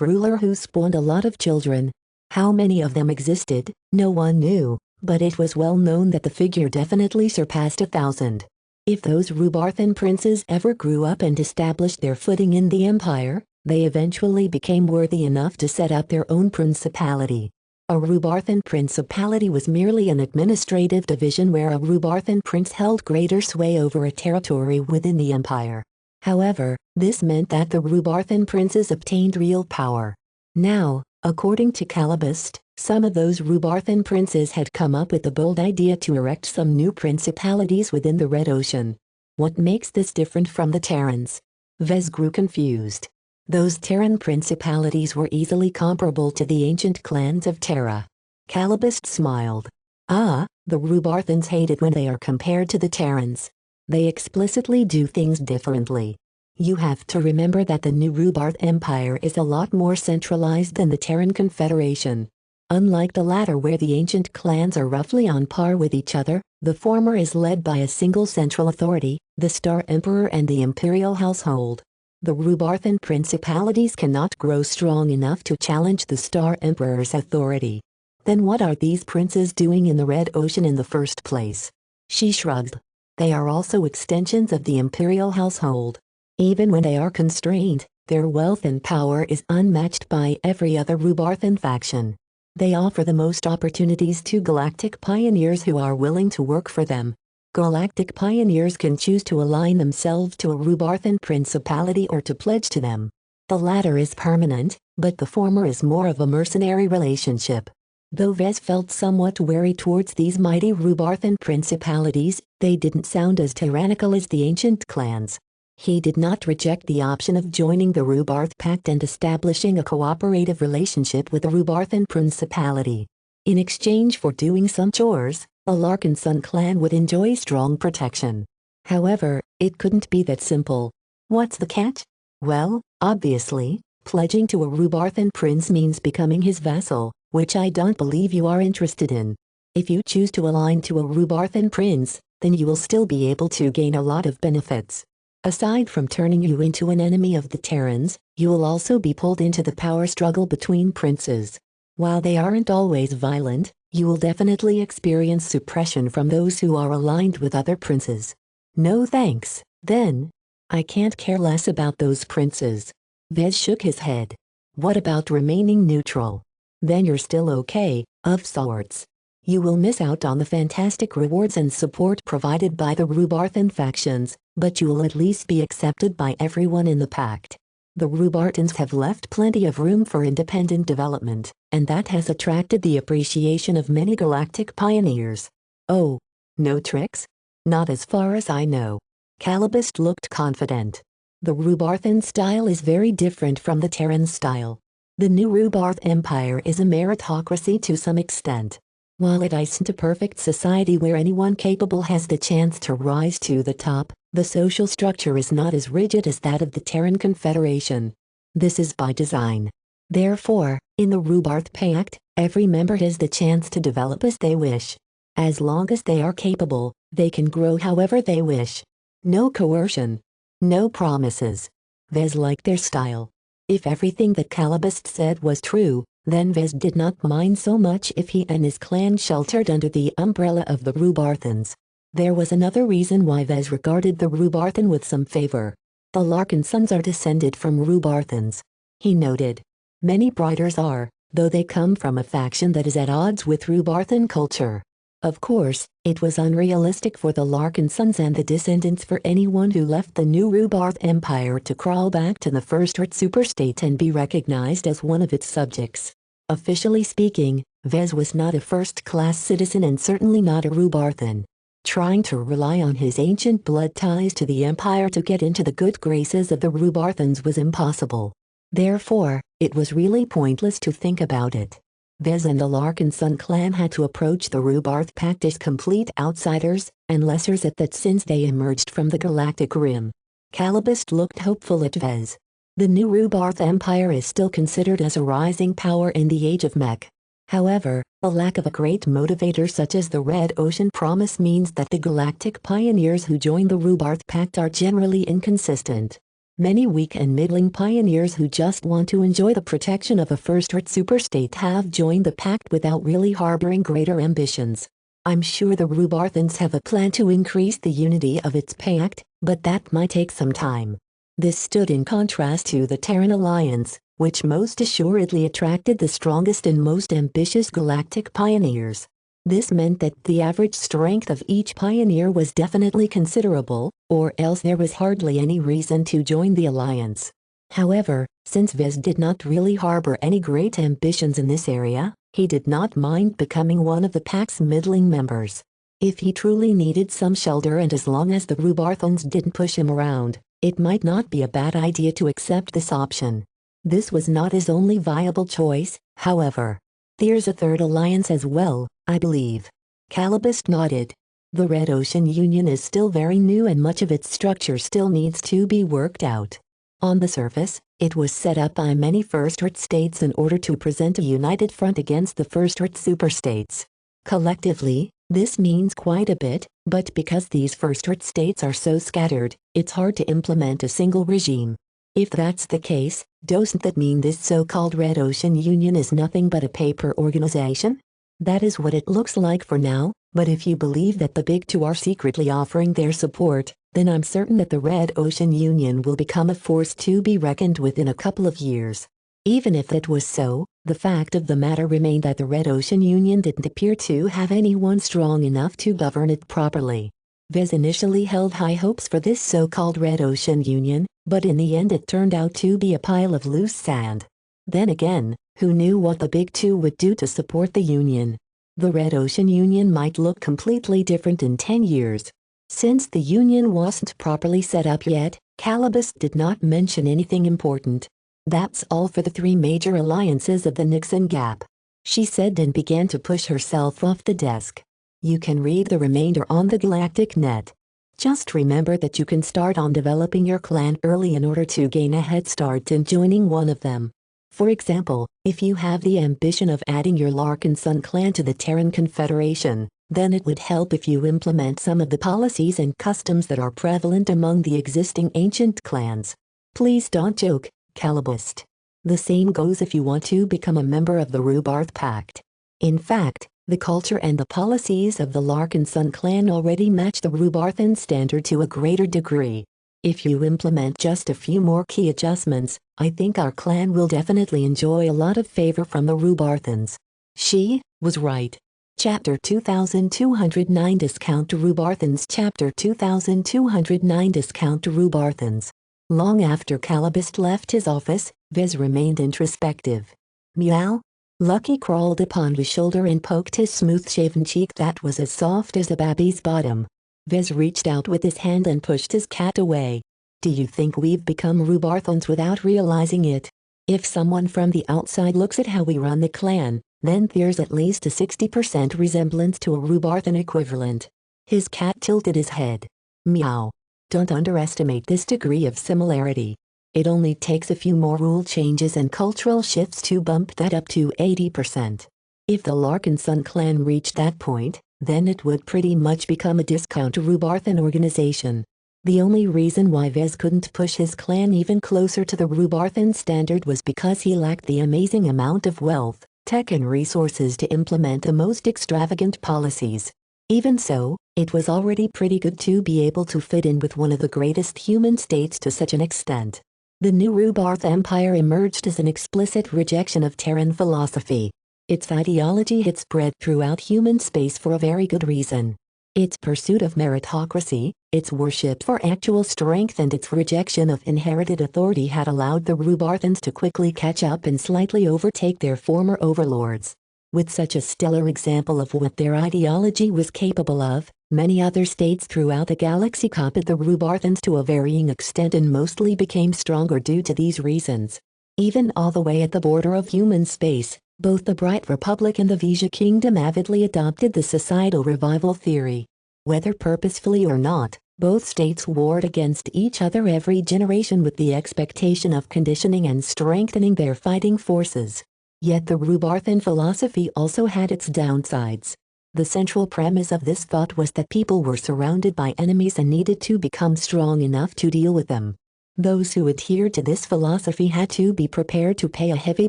ruler who spawned a lot of children. How many of them existed, no one knew, but it was well known that the figure definitely surpassed 1,000. If those Rubarthan princes ever grew up and established their footing in the empire, they eventually became worthy enough to set up their own principality. A Rubarthan principality was merely an administrative division where a Rubarthan prince held greater sway over a territory within the empire. However, this meant that the Rubarthan princes obtained real power. Now, according to Calibist, some of those Rubarthan princes had come up with the bold idea to erect some new principalities within the Red Ocean. What makes this different from the Terrans? Vez grew confused. Those Terran principalities were easily comparable to the ancient clans of Terra. Calibist smiled. Ah, the Rubarthans hate it when they are compared to the Terrans. They explicitly do things differently. You have to remember that the new Rubarth Empire is a lot more centralized than the Terran Confederation. Unlike the latter where the ancient clans are roughly on par with each other, the former is led by a single central authority, the Star Emperor and the Imperial Household. The Rubarthan principalities cannot grow strong enough to challenge the Star Emperor's authority. Then what are these princes doing in the Red Ocean in the first place? She shrugged. They are also extensions of the Imperial Household. Even when they are constrained, their wealth and power is unmatched by every other Rubarthan faction. They offer the most opportunities to galactic pioneers who are willing to work for them. Galactic pioneers can choose to align themselves to a Rubarthan principality or to pledge to them. The latter is permanent, but the former is more of a mercenary relationship. Though Vez felt somewhat wary towards these mighty Rubarthan principalities, they didn't sound as tyrannical as the ancient clans. He did not reject the option of joining the Rubarth Pact and establishing a cooperative relationship with the Rubarthan principality. In exchange for doing some chores, a Larkinson clan would enjoy strong protection. However, it couldn't be that simple. What's the catch? Well, obviously, pledging to a Rubarthan prince means becoming his vassal, which I don't believe you are interested in. If you choose to align to a Rubarthan prince, then you will still be able to gain a lot of benefits. Aside from turning you into an enemy of the Terrans, you will also be pulled into the power struggle between princes. While they aren't always violent, you will definitely experience suppression from those who are aligned with other princes. No thanks, then. I can't care less about those princes. Vez shook his head. What about remaining neutral? Then you're still okay, of sorts. You will miss out on the fantastic rewards and support provided by the Rubarthan factions, but you will at least be accepted by everyone in the pact. The Rubartans have left plenty of room for independent development, and that has attracted the appreciation of many galactic pioneers. Oh, no tricks? Not as far as I know. Calibust looked confident. The Rubarthan style is very different from the Terran style. The new Rubarth Empire is a meritocracy to some extent. While it isn't a perfect society where anyone capable has the chance to rise to the top, the social structure is not as rigid as that of the Terran Confederation. This is by design. Therefore, in the Rubarth Pact, every member has the chance to develop as they wish. As long as they are capable, they can grow however they wish. No coercion. No promises. Vez liked their style. If everything that Calibust said was true, then Vez did not mind so much if he and his clan sheltered under the umbrella of the Rubarthans. There was another reason why Vez regarded the Rubarthan with some favor. The Larkin sons are descended from Rubarthans. He noted. Many Briders are, though they come from a faction that is at odds with Rubarthan culture. Of course, it was unrealistic for the Larkin sons and the descendants for anyone who left the new Rubarth Empire to crawl back to the First Earth superstate and be recognized as one of its subjects. Officially speaking, Vez was not a first-class citizen and certainly not a Rubarthan. Trying to rely on his ancient blood ties to the Empire to get into the good graces of the Rubarthans was impossible. Therefore, it was really pointless to think about it. Vez and the Larkin Sun clan had to approach the Rubarth Pact as complete outsiders, and lessers at that since they emerged from the Galactic Rim. Calibust looked hopeful at Vez. The new Rubarth Empire is still considered as a rising power in the Age of Mech. However, the lack of a great motivator such as the Red Ocean Promise means that the galactic pioneers who join the Rubarth Pact are generally inconsistent. Many weak and middling pioneers who just want to enjoy the protection of a First Earth superstate have joined the pact without really harboring greater ambitions. I'm sure the Rubarthans have a plan to increase the unity of its pact, but that might take some time. This stood in contrast to the Terran Alliance, which most assuredly attracted the strongest and most ambitious galactic pioneers. This meant that the average strength of each pioneer was definitely considerable, or else there was hardly any reason to join the alliance. However, since Vez did not really harbor any great ambitions in this area, he did not mind becoming one of the Pact's middling members. If he truly needed some shelter and as long as the Rubarthans didn't push him around, it might not be a bad idea to accept this option. This was not his only viable choice, however. There's a third alliance as well, I believe. Calibust nodded. The Red Ocean Union is still very new and much of its structure still needs to be worked out. On the surface, it was set up by many First Earth states in order to present a united front against the First Earth superstates. Collectively, this means quite a bit, but because these First Earth states are so scattered, it's hard to implement a single regime. If that's the case, doesn't that mean this so-called Red Ocean Union is nothing but a paper organization? That is what it looks like for now, but if you believe that the Big Two are secretly offering their support, then I'm certain that the Red Ocean Union will become a force to be reckoned with in a couple of years. Even if it was so, the fact of the matter remained that the Red Ocean Union didn't appear to have anyone strong enough to govern it properly. Vez initially held high hopes for this so-called Red Ocean Union, but in the end it turned out to be a pile of loose sand. Then again, who knew what the Big Two would do to support the Union? The Red Ocean Union might look completely different in 10 years. Since the Union wasn't properly set up yet, Calibust did not mention anything important. That's all for the three major alliances of the Nixon Gap, she said and began to push herself off the desk. You can read the remainder on the Galactic Net. Just remember that you can start on developing your clan early in order to gain a head start in joining one of them. For example, if you have the ambition of adding your Larkin Sun clan to the Terran Confederation, then it would help if you implement some of the policies and customs that are prevalent among the existing ancient clans. Please don't joke, Calabist. The same goes if you want to become a member of the Rubarth Pact. In fact, the culture and the policies of the Larkinson clan already match the Rubarthan standard to a greater degree. If you implement just a few more key adjustments, I think our clan will definitely enjoy a lot of favor from the Rubarthans. She was right. Chapter 2209 Discount to Rubarthans Chapter 2209 Discount to Rubarthans. Long after Calabist left his office, Vez remained introspective. Meow? Lucky crawled upon his shoulder and poked his smooth-shaven cheek that was as soft as a baby's bottom. Vez reached out with his hand and pushed his cat away. Do you think we've become Rubarthans without realizing it? If someone from the outside looks at how we run the clan, then there's at least a 60% resemblance to a Rubarthan equivalent. His cat tilted his head. Meow. Don't underestimate this degree of similarity. It only takes a few more rule changes and cultural shifts to bump that up to 80%. If the Larkinson clan reached that point, then it would pretty much become a discount Rubarthan organization. The only reason why Vez couldn't push his clan even closer to the Rubarthan standard was because he lacked the amazing amount of wealth, tech and resources to implement the most extravagant policies. Even so, it was already pretty good to be able to fit in with one of the greatest human states to such an extent. The new Rubarth Empire emerged as an explicit rejection of Terran philosophy. Its ideology had spread throughout human space for a very good reason. Its pursuit of meritocracy, its worship for actual strength and its rejection of inherited authority had allowed the Rubarthans to quickly catch up and slightly overtake their former overlords. With such a stellar example of what their ideology was capable of, many other states throughout the galaxy copied the Rubarthans to a varying extent and mostly became stronger due to these reasons. Even all the way at the border of human space, both the Bright Republic and the Vija Kingdom avidly adopted the societal revival theory. Whether purposefully or not, both states warred against each other every generation with the expectation of conditioning and strengthening their fighting forces. Yet the Rubarthan philosophy also had its downsides. The central premise of this thought was that people were surrounded by enemies and needed to become strong enough to deal with them. Those who adhered to this philosophy had to be prepared to pay a heavy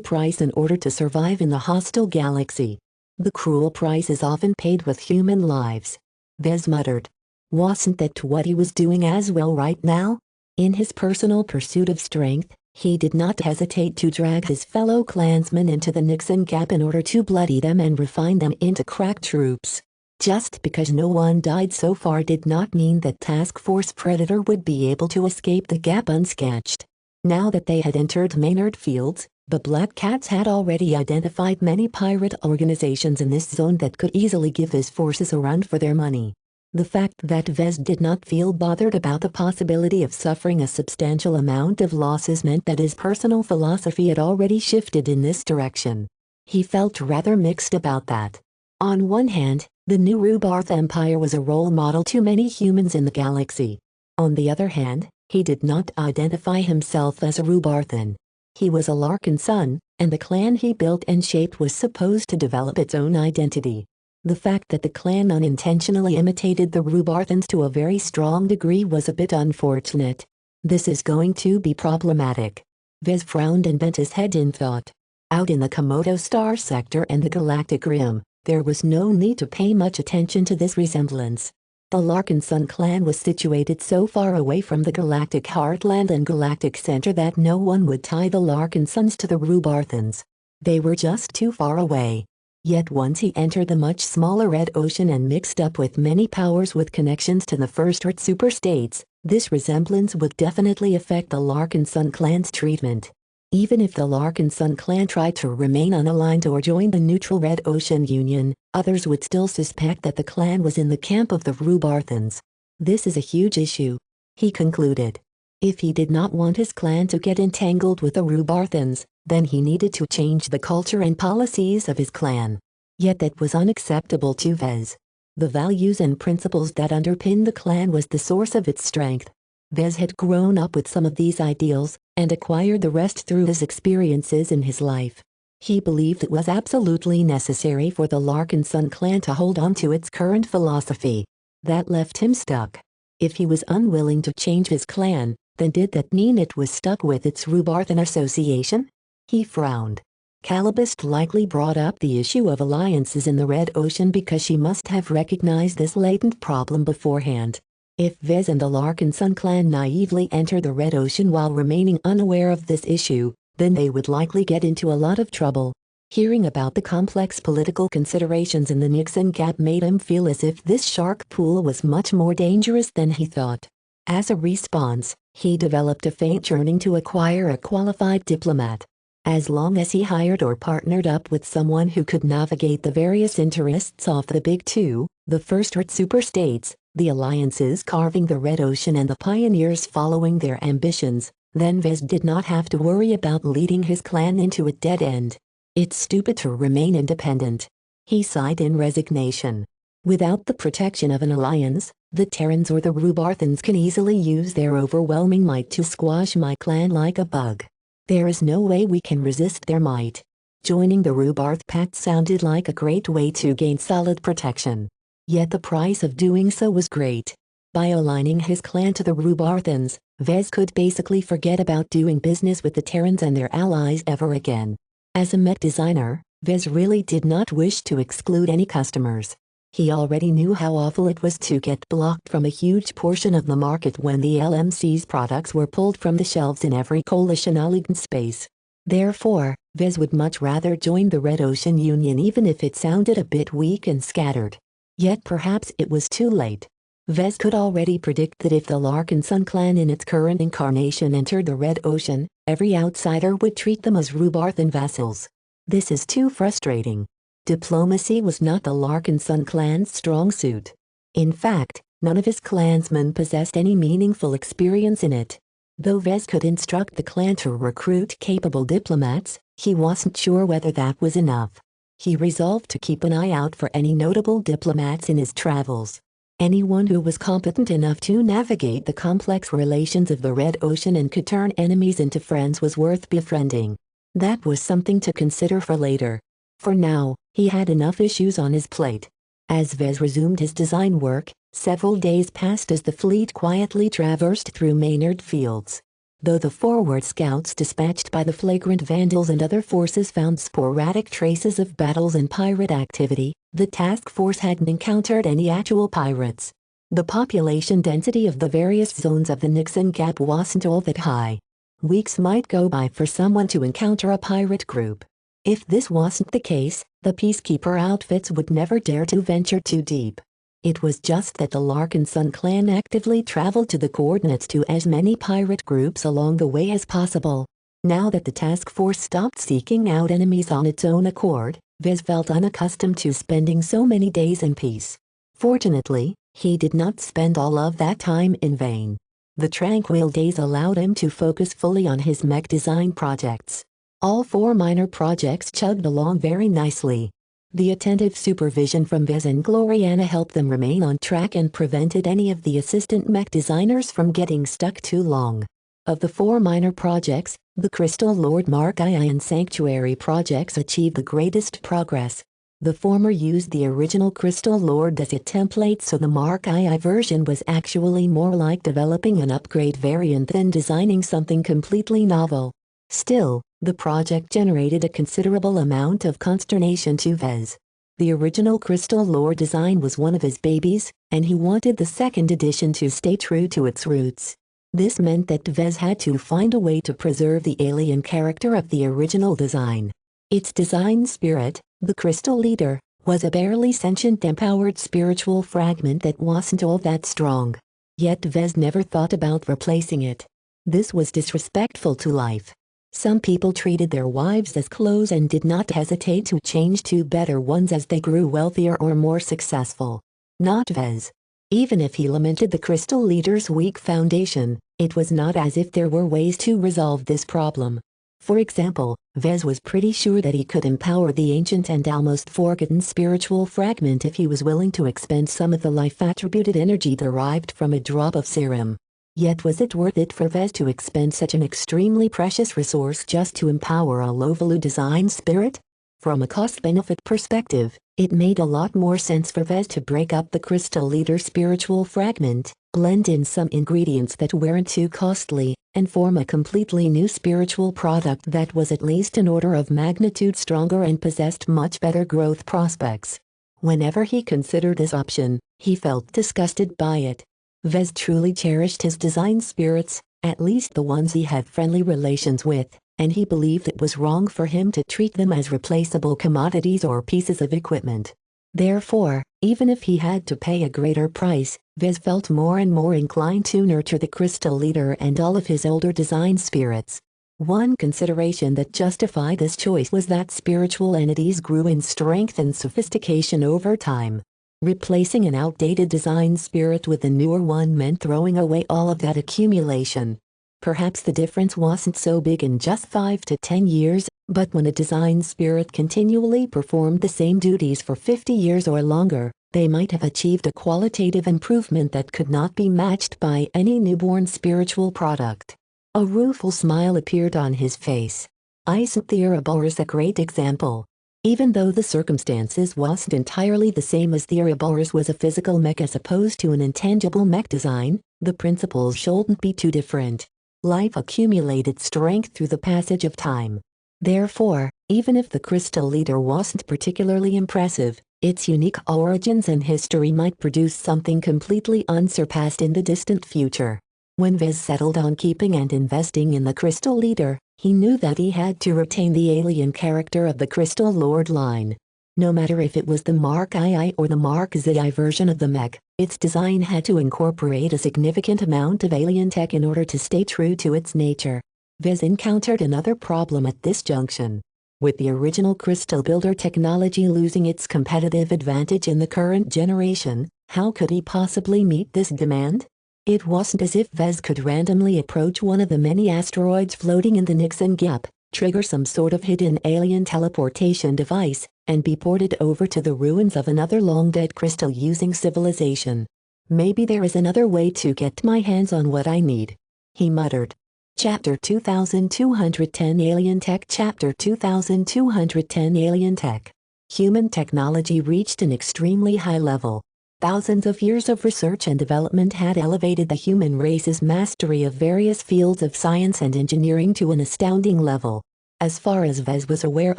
price in order to survive in the hostile galaxy. The cruel price is often paid with human lives. Vez muttered. Wasn't that what he was doing as well right now? In his personal pursuit of strength, he did not hesitate to drag his fellow clansmen into the Nixon Gap in order to bloody them and refine them into crack troops. Just because no one died so far did not mean that Task Force Predator would be able to escape the gap unscathed. Now that they had entered Maynard Fields, the Black Cats had already identified many pirate organizations in this zone that could easily give his forces a run for their money. The fact that Vez did not feel bothered about the possibility of suffering a substantial amount of losses meant that his personal philosophy had already shifted in this direction. He felt rather mixed about that. On one hand, the new Rubarth Empire was a role model to many humans in the galaxy. On the other hand, he did not identify himself as a Rubarthan. He was a Larkinson, and the clan he built and shaped was supposed to develop its own identity. The fact that the clan unintentionally imitated the Rubarthans to a very strong degree was a bit unfortunate. This is going to be problematic. Vez frowned and bent his head in thought. Out in the Komodo Star sector and the Galactic Rim, there was no need to pay much attention to this resemblance. The Larkinson clan was situated so far away from the Galactic Heartland and Galactic Center that no one would tie the Larkinsons to the Rubarthans. They were just too far away. Yet once he entered the much smaller Red Ocean and mixed up with many powers with connections to the First Earth superstates, this resemblance would definitely affect the Larkinson clan's treatment. Even if the Larkinson clan tried to remain unaligned or join the neutral Red Ocean Union, others would still suspect that the clan was in the camp of the Rubarthans. This is a huge issue, he concluded. If he did not want his clan to get entangled with the Rubarthans, then he needed to change the culture and policies of his clan. Yet that was unacceptable to Vez. The values and principles that underpinned the clan was the source of its strength. Vez had grown up with some of these ideals, and acquired the rest through his experiences in his life. He believed it was absolutely necessary for the Larkin Sun clan to hold on to its current philosophy. That left him stuck. If he was unwilling to change his clan, then did that mean it was stuck with its Rubarthan association? He frowned. Calibust likely brought up the issue of alliances in the Red Ocean because she must have recognized this latent problem beforehand. If Vez and the Larkin Sun clan naively entered the Red Ocean while remaining unaware of this issue, then they would likely get into a lot of trouble. Hearing about the complex political considerations in the Nixon Gap made him feel as if this shark pool was much more dangerous than he thought. As a response, he developed a faint yearning to acquire a qualified diplomat. As long as he hired or partnered up with someone who could navigate the various interests of the Big Two, the First Earth superstates, the alliances carving the Red Ocean and the pioneers following their ambitions, then Vez did not have to worry about leading his clan into a dead end. It's stupid to remain independent. He sighed in resignation. Without the protection of an alliance, the Terrans or the Rubarthans can easily use their overwhelming might to squash my clan like a bug. There is no way we can resist their might. Joining the Rubarth Pact sounded like a great way to gain solid protection. Yet the price of doing so was great. By aligning his clan to the Rubarthans, Vez could basically forget about doing business with the Terrans and their allies ever again. As a mech designer, Vez really did not wish to exclude any customers. He already knew how awful it was to get blocked from a huge portion of the market when the LMC's products were pulled from the shelves in every coalition aligned space. Therefore, Vez would much rather join the Red Ocean Union even if it sounded a bit weak and scattered. Yet perhaps it was too late. Vez could already predict that if the Larkin Sun clan in its current incarnation entered the Red Ocean, every outsider would treat them as Rubarthan vassals. This is too frustrating. Diplomacy was not the Larkin Sun clan's strong suit. In fact, none of his clansmen possessed any meaningful experience in it. Though Vez could instruct the clan to recruit capable diplomats, he wasn't sure whether that was enough. He resolved to keep an eye out for any notable diplomats in his travels. Anyone who was competent enough to navigate the complex relations of the Red Ocean and could turn enemies into friends was worth befriending. That was something to consider for later. For now, he had enough issues on his plate. As Vez resumed his design work, several days passed as the fleet quietly traversed through Maynard Fields. Though the forward scouts dispatched by the flagrant vandals and other forces found sporadic traces of battles and pirate activity, the task force hadn't encountered any actual pirates. The population density of the various zones of the Nixon Gap wasn't all that high. Weeks might go by for someone to encounter a pirate group. If this wasn't the case, the peacekeeper outfits would never dare to venture too deep. It was just that the Larkin Sun clan actively traveled to the coordinates to as many pirate groups along the way as possible. Now that the task force stopped seeking out enemies on its own accord, Vez felt unaccustomed to spending so many days in peace. Fortunately, he did not spend all of that time in vain. The tranquil days allowed him to focus fully on his mech design projects. All 4 minor projects chugged along very nicely. The attentive supervision from Vez and Gloriana helped them remain on track and prevented any of the assistant mech designers from getting stuck too long. Of the 4 minor projects, the Crystal Lord Mark II and Sanctuary projects achieved the greatest progress. The former used the original Crystal Lord as a template, so the Mark II version was actually more like developing an upgrade variant than designing something completely novel. Still, the project generated a considerable amount of consternation to Vez. The original Crystal Lore design was one of his babies, and he wanted the second edition to stay true to its roots. This meant that Vez had to find a way to preserve the alien character of the original design. Its design spirit, the Crystal Leader, was a barely sentient empowered spiritual fragment that wasn't all that strong. Yet Vez never thought about replacing it. This was disrespectful to life. Some people treated their wives as clothes and did not hesitate to change to better ones as they grew wealthier or more successful. Not Vez. Even if he lamented the Crystal Leader's weak foundation, it was not as if there were ways to resolve this problem. For example, Vez was pretty sure that he could empower the ancient and almost forgotten spiritual fragment if he was willing to expend some of the life-attributed energy derived from a drop of serum. Yet was it worth it for Vez to expend such an extremely precious resource just to empower a low-value design spirit? From a cost-benefit perspective, it made a lot more sense for Vez to break up the crystal leader spiritual fragment, blend in some ingredients that weren't too costly, and form a completely new spiritual product that was at least an order of magnitude stronger and possessed much better growth prospects. Whenever he considered this option, he felt disgusted by it. Vez truly cherished his design spirits, at least the ones he had friendly relations with, and he believed it was wrong for him to treat them as replaceable commodities or pieces of equipment. Therefore, even if he had to pay a greater price, Vez felt more and more inclined to nurture the crystal leader and all of his older design spirits. One consideration that justified this choice was that spiritual entities grew in strength and sophistication over time. Replacing an outdated design spirit with a newer one meant throwing away all of that accumulation. Perhaps the difference wasn't so big in just 5 to 10 years, but when a design spirit continually performed the same duties for 50 years or longer, they might have achieved a qualitative improvement that could not be matched by any newborn spiritual product. A rueful smile appeared on his face. Isn't the Ouroboros a great example? Even though the circumstances wasn't entirely the same as the Ouroboros was a physical mech as opposed to an intangible mech design, the principles shouldn't be too different. Life accumulated strength through the passage of time. Therefore, even if the crystal leader wasn't particularly impressive, its unique origins and history might produce something completely unsurpassed in the distant future. When Vez settled on keeping and investing in the crystal leader, he knew that he had to retain the alien character of the Crystal Lord line. No matter if it was the Mark II or the Mark ZI version of the mech, its design had to incorporate a significant amount of alien tech in order to stay true to its nature. Vez encountered another problem at this junction. With the original Crystal Builder technology losing its competitive advantage in the current generation, how could he possibly meet this demand? It wasn't as if Vez could randomly approach one of the many asteroids floating in the Nixon Gap, trigger some sort of hidden alien teleportation device, and be ported over to the ruins of another long-dead crystal-using civilization. Maybe there is another way to get my hands on what I need, he muttered. Chapter 2210 Alien Tech Chapter 2210 Alien Tech. Human technology reached an extremely high level. Thousands of years of research and development had elevated the human race's mastery of various fields of science and engineering to an astounding level. As far as Vez was aware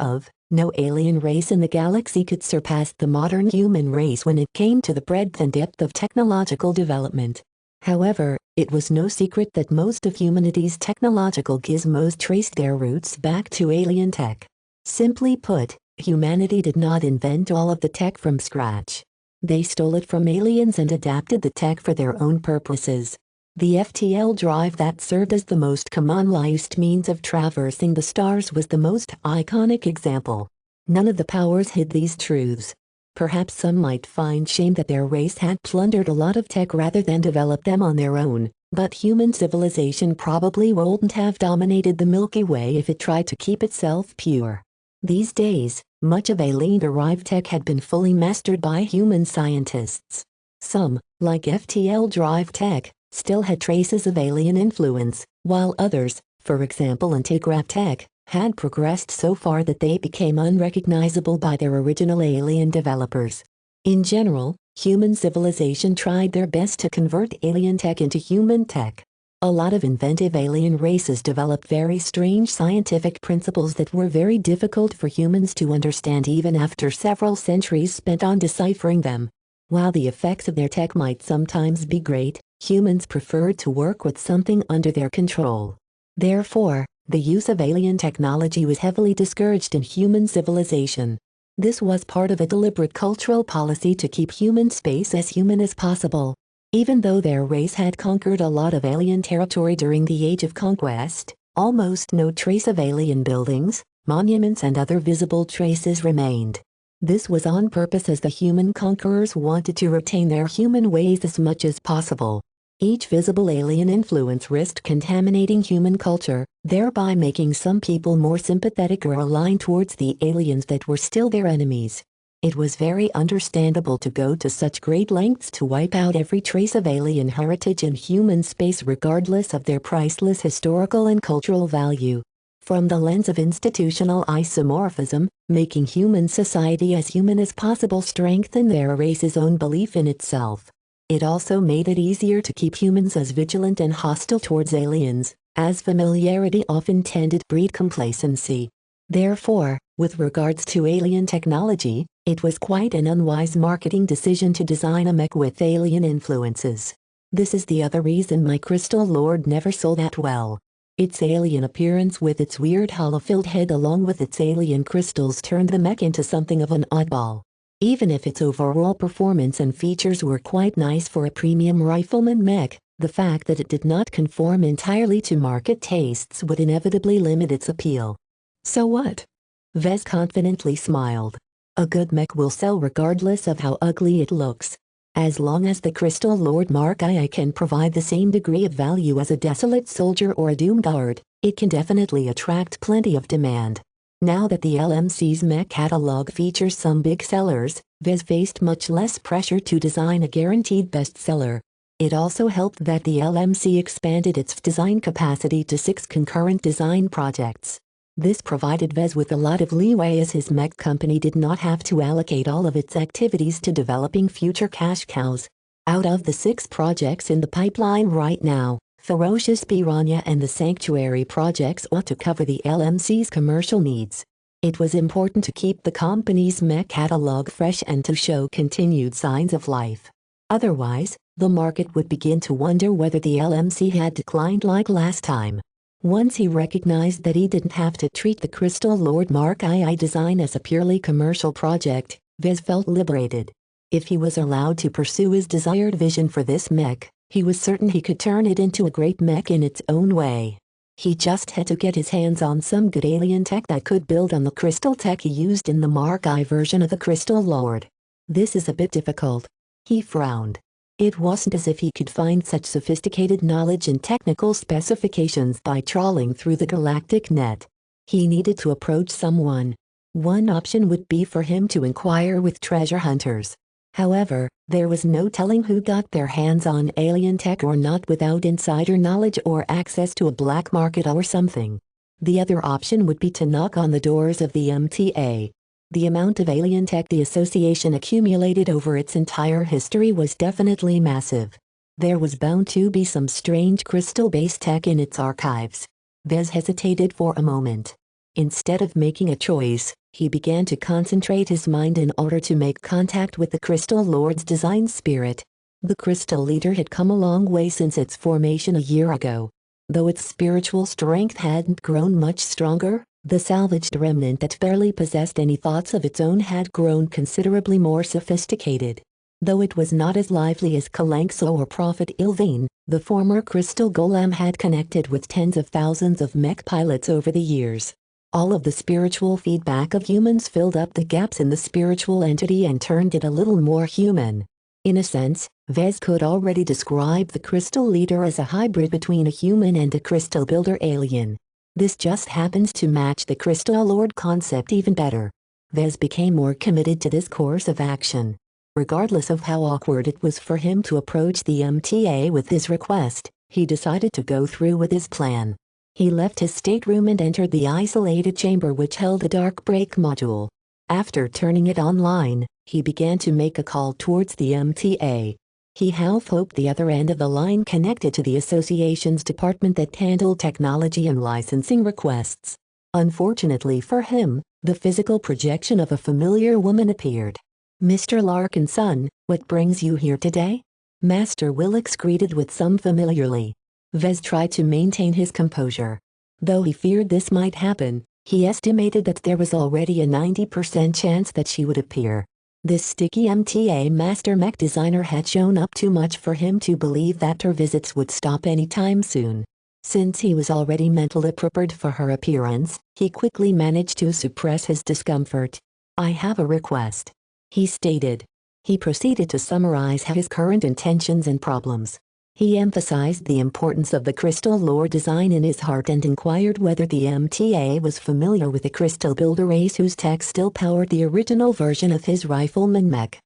of, no alien race in the galaxy could surpass the modern human race when it came to the breadth and depth of technological development. However, it was no secret that most of humanity's technological gizmos traced their roots back to alien tech. Simply put, humanity did not invent all of the tech from scratch. They stole it from aliens and adapted the tech for their own purposes. The FTL drive that served as the most commonly used means of traversing the stars was the most iconic example. None of the powers hid these truths. Perhaps some might find shame that their race had plundered a lot of tech rather than developed them on their own, but human civilization probably wouldn't have dominated the Milky Way if it tried to keep itself pure. These days, much of alien-derived tech had been fully mastered by human scientists. Some, like FTL drive tech, still had traces of alien influence, while others, for example antigrav tech, had progressed so far that they became unrecognizable by their original alien developers. In general, human civilization tried their best to convert alien tech into human tech. A lot of inventive alien races developed very strange scientific principles that were very difficult for humans to understand even after several centuries spent on deciphering them. While the effects of their tech might sometimes be great, humans preferred to work with something under their control. Therefore, the use of alien technology was heavily discouraged in human civilization. This was part of a deliberate cultural policy to keep human space as human as possible. Even though their race had conquered a lot of alien territory during the Age of Conquest, almost no trace of alien buildings, monuments and other visible traces remained. This was on purpose as the human conquerors wanted to retain their human ways as much as possible. Each visible alien influence risked contaminating human culture, thereby making some people more sympathetic or aligned towards the aliens that were still their enemies. It was very understandable to go to such great lengths to wipe out every trace of alien heritage in human space regardless of their priceless historical and cultural value. From the lens of institutional isomorphism, making human society as human as possible strengthened their race's own belief in itself. It also made it easier to keep humans as vigilant and hostile towards aliens, as familiarity often tended to breed complacency. Therefore, with regards to alien technology, it was quite an unwise marketing decision to design a mech with alien influences. This is the other reason my Crystal Lord never sold that well. Its alien appearance with its weird hollow-filled head along with its alien crystals turned the mech into something of an oddball. Even if its overall performance and features were quite nice for a premium rifleman mech, the fact that it did not conform entirely to market tastes would inevitably limit its appeal. So what? Vez confidently smiled. A good mech will sell regardless of how ugly it looks. As long as the Crystal Lord Mark II can provide the same degree of value as a desolate soldier or a doom guard, it can definitely attract plenty of demand. Now that the LMC's mech catalog features some big sellers, Vez faced much less pressure to design a guaranteed bestseller. It also helped that the LMC expanded its design capacity to 6 concurrent design projects. This provided Vez with a lot of leeway as his mech company did not have to allocate all of its activities to developing future cash cows. Out of the 6 projects in the pipeline right now, Ferocious Piranha and the Sanctuary projects ought to cover the LMC's commercial needs. It was important to keep the company's mech catalog fresh and to show continued signs of life. Otherwise, the market would begin to wonder whether the LMC had declined like last time. Once he recognized that he didn't have to treat the Crystal Lord Mark II design as a purely commercial project, Vez felt liberated. If he was allowed to pursue his desired vision for this mech, he was certain he could turn it into a great mech in its own way. He just had to get his hands on some good alien tech that could build on the crystal tech he used in the Mark I version of the Crystal Lord. This is a bit difficult. He frowned. It wasn't as if he could find such sophisticated knowledge and technical specifications by trawling through the galactic net. He needed to approach someone. One option would be for him to inquire with treasure hunters. However, there was no telling who got their hands on alien tech or not without insider knowledge or access to a black market or something. The other option would be to knock on the doors of the MTA. The amount of alien tech the association accumulated over its entire history was definitely massive. There was bound to be some strange crystal-based tech in its archives. Vez hesitated for a moment. Instead of making a choice, he began to concentrate his mind in order to make contact with the Crystal Lord's design spirit. The Crystal Leader had come a long way since its formation a year ago. Though its spiritual strength hadn't grown much stronger, the salvaged remnant that barely possessed any thoughts of its own had grown considerably more sophisticated. Though it was not as lively as Kalanxo or Prophet Ilvain, the former Crystal Golem had connected with tens of thousands of mech pilots over the years. All of the spiritual feedback of humans filled up the gaps in the spiritual entity and turned it a little more human. In a sense, Vez could already describe the Crystal Leader as a hybrid between a human and a Crystal Builder alien. This just happens to match the Crystal Lord concept even better. Vez became more committed to this course of action. Regardless of how awkward it was for him to approach the MTA with his request, he decided to go through with his plan. He left his stateroom and entered the isolated chamber which held a dark brake module. After turning it online, he began to make a call towards the MTA. He half hoped the other end of the line connected to the association's department that handled technology and licensing requests. Unfortunately for him, the physical projection of a familiar woman appeared. "Mr. Larkinson, what brings you here today?" Master Willix greeted with some familiarity. Vez tried to maintain his composure. Though he feared this might happen, he estimated that there was already a 90% chance that she would appear. This sticky MTA master mech designer had shown up too much for him to believe that her visits would stop anytime soon. Since he was already mentally prepared for her appearance, he quickly managed to suppress his discomfort. "I have a request," he stated. He proceeded to summarize his current intentions and problems. He emphasized the importance of the crystal lore design in his heart and inquired whether the MTA was familiar with the crystal builder race whose tech still powered the original version of his rifleman mech.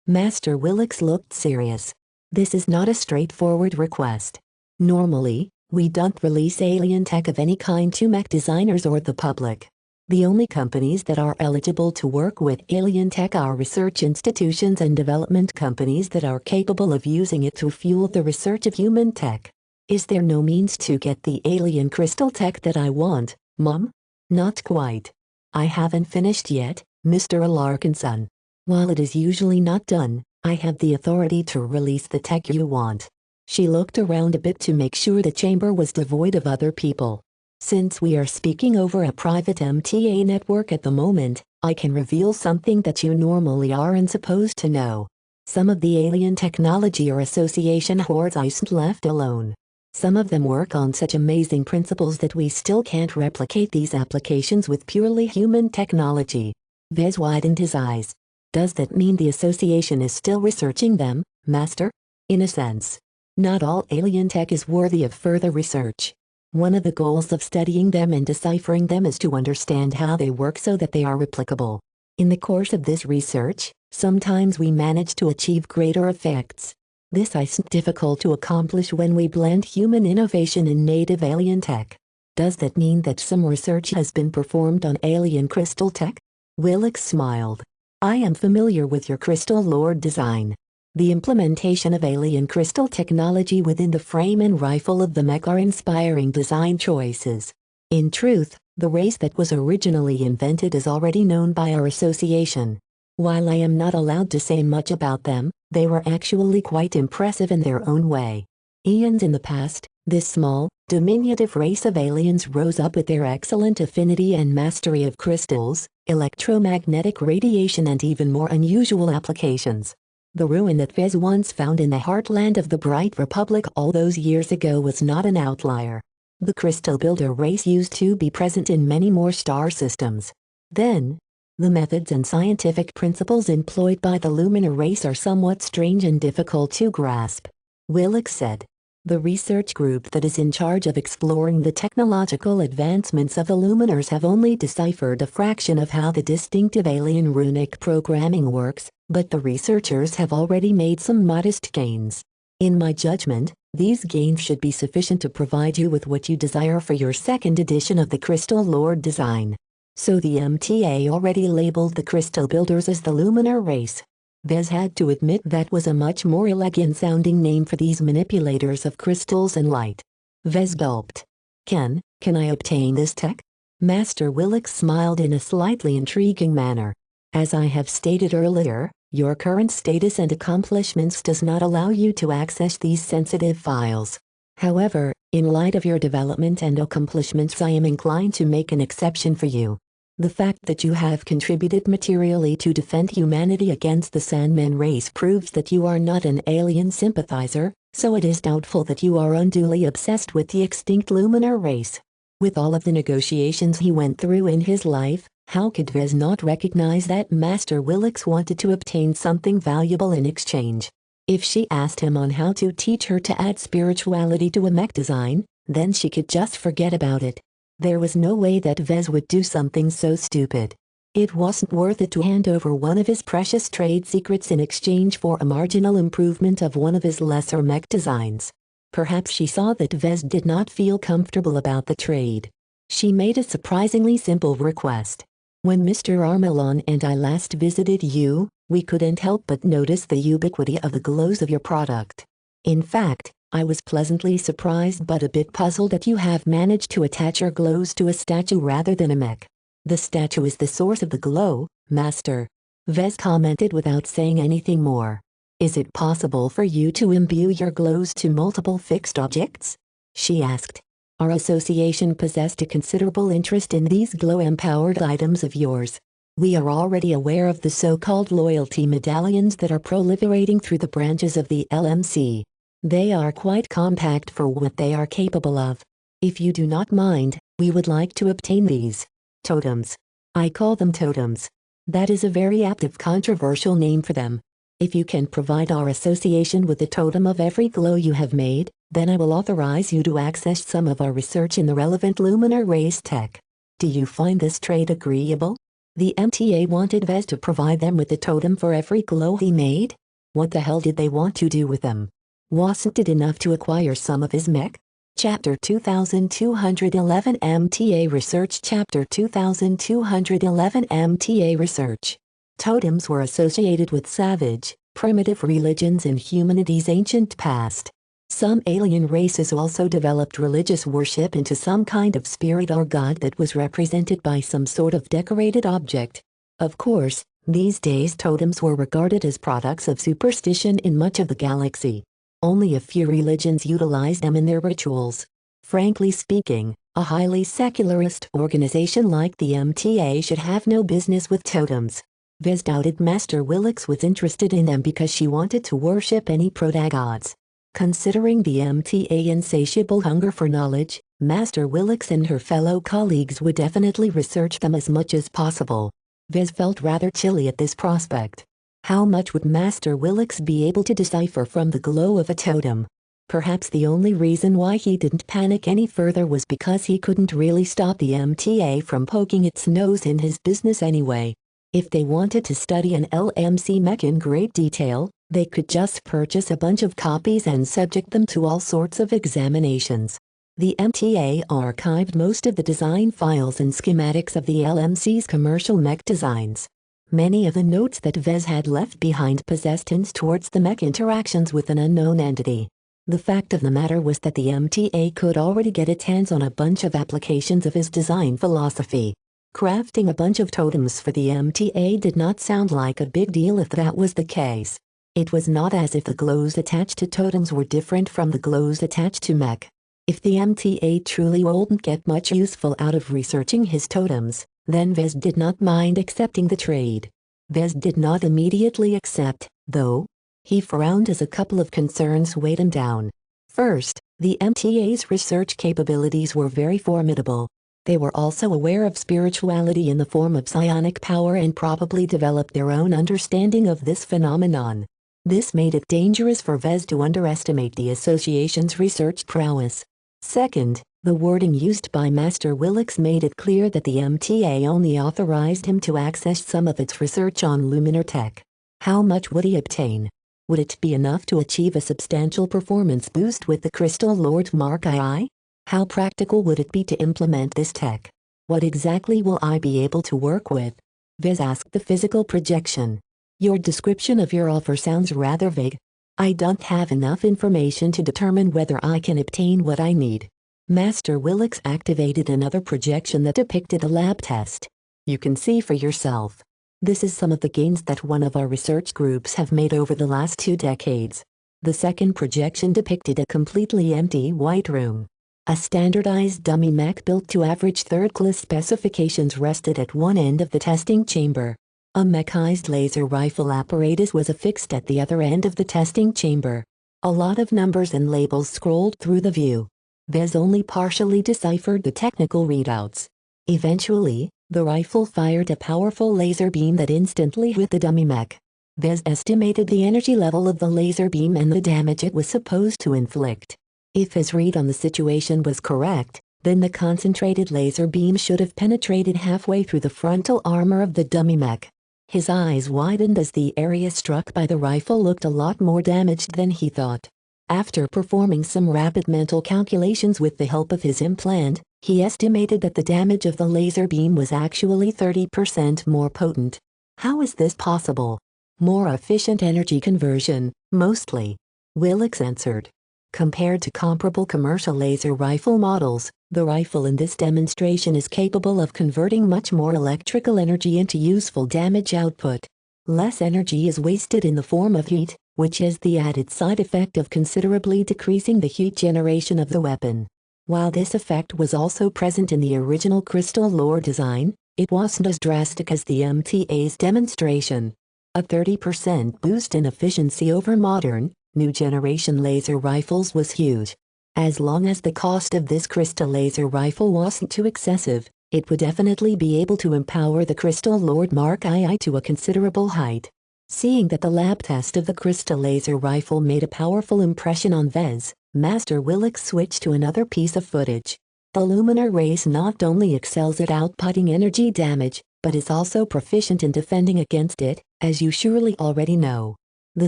Master Willix looked serious. This is not a straightforward request. Normally, we don't release alien tech of any kind to mech designers or the public. The only companies that are eligible to work with alien tech are research institutions and development companies that are capable of using it to fuel the research of human tech. Is there no means to get the alien crystal tech that I want, Mom? Not quite. I haven't finished yet, Mr. Larkinson. While it is usually not done, I have the authority to release the tech you want. She looked around a bit to make sure the chamber was devoid of other people. Since we are speaking over a private MTA network at the moment, I can reveal something that you normally aren't supposed to know. Some of the alien technology or association hordes isn't left alone. Some of them work on such amazing principles that we still can't replicate these applications with purely human technology. Vez widened his eyes. Does that mean the association is still researching them, Master? In a sense. Not all alien tech is worthy of further research. One of the goals of studying them and deciphering them is to understand how they work so that they are replicable. In the course of this research, sometimes we manage to achieve greater effects. This isn't difficult to accomplish when we blend human innovation and native alien tech. Does that mean that some research has been performed on alien crystal tech? Willix smiled. I am familiar with your crystal lore design. The implementation of alien crystal technology within the frame and rifle of the mech are inspiring design choices. In truth, the race that was originally invented is already known by our association. While I am not allowed to say much about them, they were actually quite impressive in their own way. Eons in the past, this small, diminutive race of aliens rose up with their excellent affinity and mastery of crystals, electromagnetic radiation and even more unusual applications. The ruin that Vez once found in the heartland of the Bright Republic all those years ago was not an outlier. The crystal builder race used to be present in many more star systems. Then, the methods and scientific principles employed by the Luminar race are somewhat strange and difficult to grasp. Willix said. The research group that is in charge of exploring the technological advancements of the Luminars have only deciphered a fraction of how the distinctive alien runic programming works, but the researchers have already made some modest gains. In my judgment, these gains should be sufficient to provide you with what you desire for your second edition of the Crystal Lord design. So the MTA already labeled the Crystal Builders as the Luminar race. Vez had to admit that was a much more elegant-sounding name for these manipulators of crystals and light. Vez gulped. Can I obtain this tech? Master Willix smiled in a slightly intriguing manner. As I have stated earlier, your current status and accomplishments does not allow you to access these sensitive files. However, in light of your development and accomplishments, I am inclined to make an exception for you. The fact that you have contributed materially to defend humanity against the Sandman race proves that you are not an alien sympathizer, so it is doubtful that you are unduly obsessed with the extinct Luminar race. With all of the negotiations he went through in his life, how could Vez not recognize that Master Willix wanted to obtain something valuable in exchange? If she asked him on how to teach her to add spirituality to a mech design, then she could just forget about it. There was no way that Vez would do something so stupid. It wasn't worth it to hand over one of his precious trade secrets in exchange for a marginal improvement of one of his lesser mech designs. Perhaps she saw that Vez did not feel comfortable about the trade. She made a surprisingly simple request. When Mr. Armelon and I last visited you, we couldn't help but notice the ubiquity of the glows of your product. In fact, I was pleasantly surprised but a bit puzzled that you have managed to attach your glows to a statue rather than a mech. The statue is the source of the glow, Master. Vez commented without saying anything more. Is it possible for you to imbue your glows to multiple fixed objects? She asked. Our association possessed a considerable interest in these glow-empowered items of yours. We are already aware of the so-called loyalty medallions that are proliferating through the branches of the LMC. They are quite compact for what they are capable of. If you do not mind, we would like to obtain these. Totems. I call them totems. That is a very apt if controversial name for them. If you can provide our association with the totem of every glow you have made, then I will authorize you to access some of our research in the relevant luminar race tech. Do you find this trade agreeable? The MTA wanted Vez to provide them with the totem for every glow he made? What the hell did they want to do with them? Wasn't it enough to acquire some of his mech? Chapter 2211 MTA Research Chapter 2211 MTA Research. Totems were associated with savage, primitive religions in humanity's ancient past. Some alien races also developed religious worship into some kind of spirit or god that was represented by some sort of decorated object. Of course, these days totems were regarded as products of superstition in much of the galaxy. Only a few religions utilized them in their rituals. Frankly speaking, a highly secularist organization like the MTA should have no business with totems. Vez doubted Master Willix was interested in them because she wanted to worship any proto-gods. Considering the MTA's insatiable hunger for knowledge, Master Willix and her fellow colleagues would definitely research them as much as possible. Vez felt rather chilly at this prospect. How much would Master Willix be able to decipher from the glow of a totem? Perhaps the only reason why he didn't panic any further was because he couldn't really stop the MTA from poking its nose in his business anyway. If they wanted to study an LMC mech in great detail, they could just purchase a bunch of copies and subject them to all sorts of examinations. The MTA archived most of the design files and schematics of the LMC's commercial mech designs. Many of the notes that Vez had left behind possessed hints towards the mech interactions with an unknown entity. The fact of the matter was that the MTA could already get its hands on a bunch of applications of his design philosophy. Crafting a bunch of totems for the MTA did not sound like a big deal if that was the case. It was not as if the glows attached to totems were different from the glows attached to mech. If the MTA truly wouldn't get much useful out of researching his totems, then Vez did not mind accepting the trade. Vez did not immediately accept, though. He frowned as a couple of concerns weighed him down. First, the MTA's research capabilities were very formidable. They were also aware of spirituality in the form of psionic power and probably developed their own understanding of this phenomenon. This made it dangerous for Vez to underestimate the association's research prowess. Second, the wording used by Master Willix made it clear that the MTA only authorized him to access some of its research on luminar tech. How much would he obtain? Would it be enough to achieve a substantial performance boost with the Crystal Lord Mark II? How practical would it be to implement this tech? What exactly will I be able to work with? Vez asked the physical projection. Your description of your offer sounds rather vague. I don't have enough information to determine whether I can obtain what I need. Master Willix activated another projection that depicted a lab test. You can see for yourself. This is some of the gains that one of our research groups have made over the last 2 decades. The second projection depicted a completely empty white room. A standardized dummy mech built to average third-class specifications rested at one end of the testing chamber. A mechanized laser rifle apparatus was affixed at the other end of the testing chamber. A lot of numbers and labels scrolled through the view. Vez only partially deciphered the technical readouts. Eventually, the rifle fired a powerful laser beam that instantly hit the dummy mech. Vez estimated the energy level of the laser beam and the damage it was supposed to inflict. If his read on the situation was correct, then the concentrated laser beam should have penetrated halfway through the frontal armor of the dummy mech. His eyes widened as the area struck by the rifle looked a lot more damaged than he thought. After performing some rapid mental calculations with the help of his implant, he estimated that the damage of the laser beam was actually 30% more potent. How is this possible? More efficient energy conversion, mostly. Willix answered. Compared to comparable commercial laser rifle models, the rifle in this demonstration is capable of converting much more electrical energy into useful damage output. Less energy is wasted in the form of heat, which is the added side effect of considerably decreasing the heat generation of the weapon. While this effect was also present in the original Crystal Lore design, it wasn't as drastic as the MTA's demonstration. A 30% boost in efficiency over modern, new generation laser rifles was huge. As long as the cost of this crystal laser rifle wasn't too excessive, it would definitely be able to empower the Crystal Lord Mark II to a considerable height. Seeing that the lab test of the crystal laser rifle made a powerful impression on Vez, Master Willix switched to another piece of footage. The luminar race not only excels at outputting energy damage, but is also proficient in defending against it, as you surely already know. The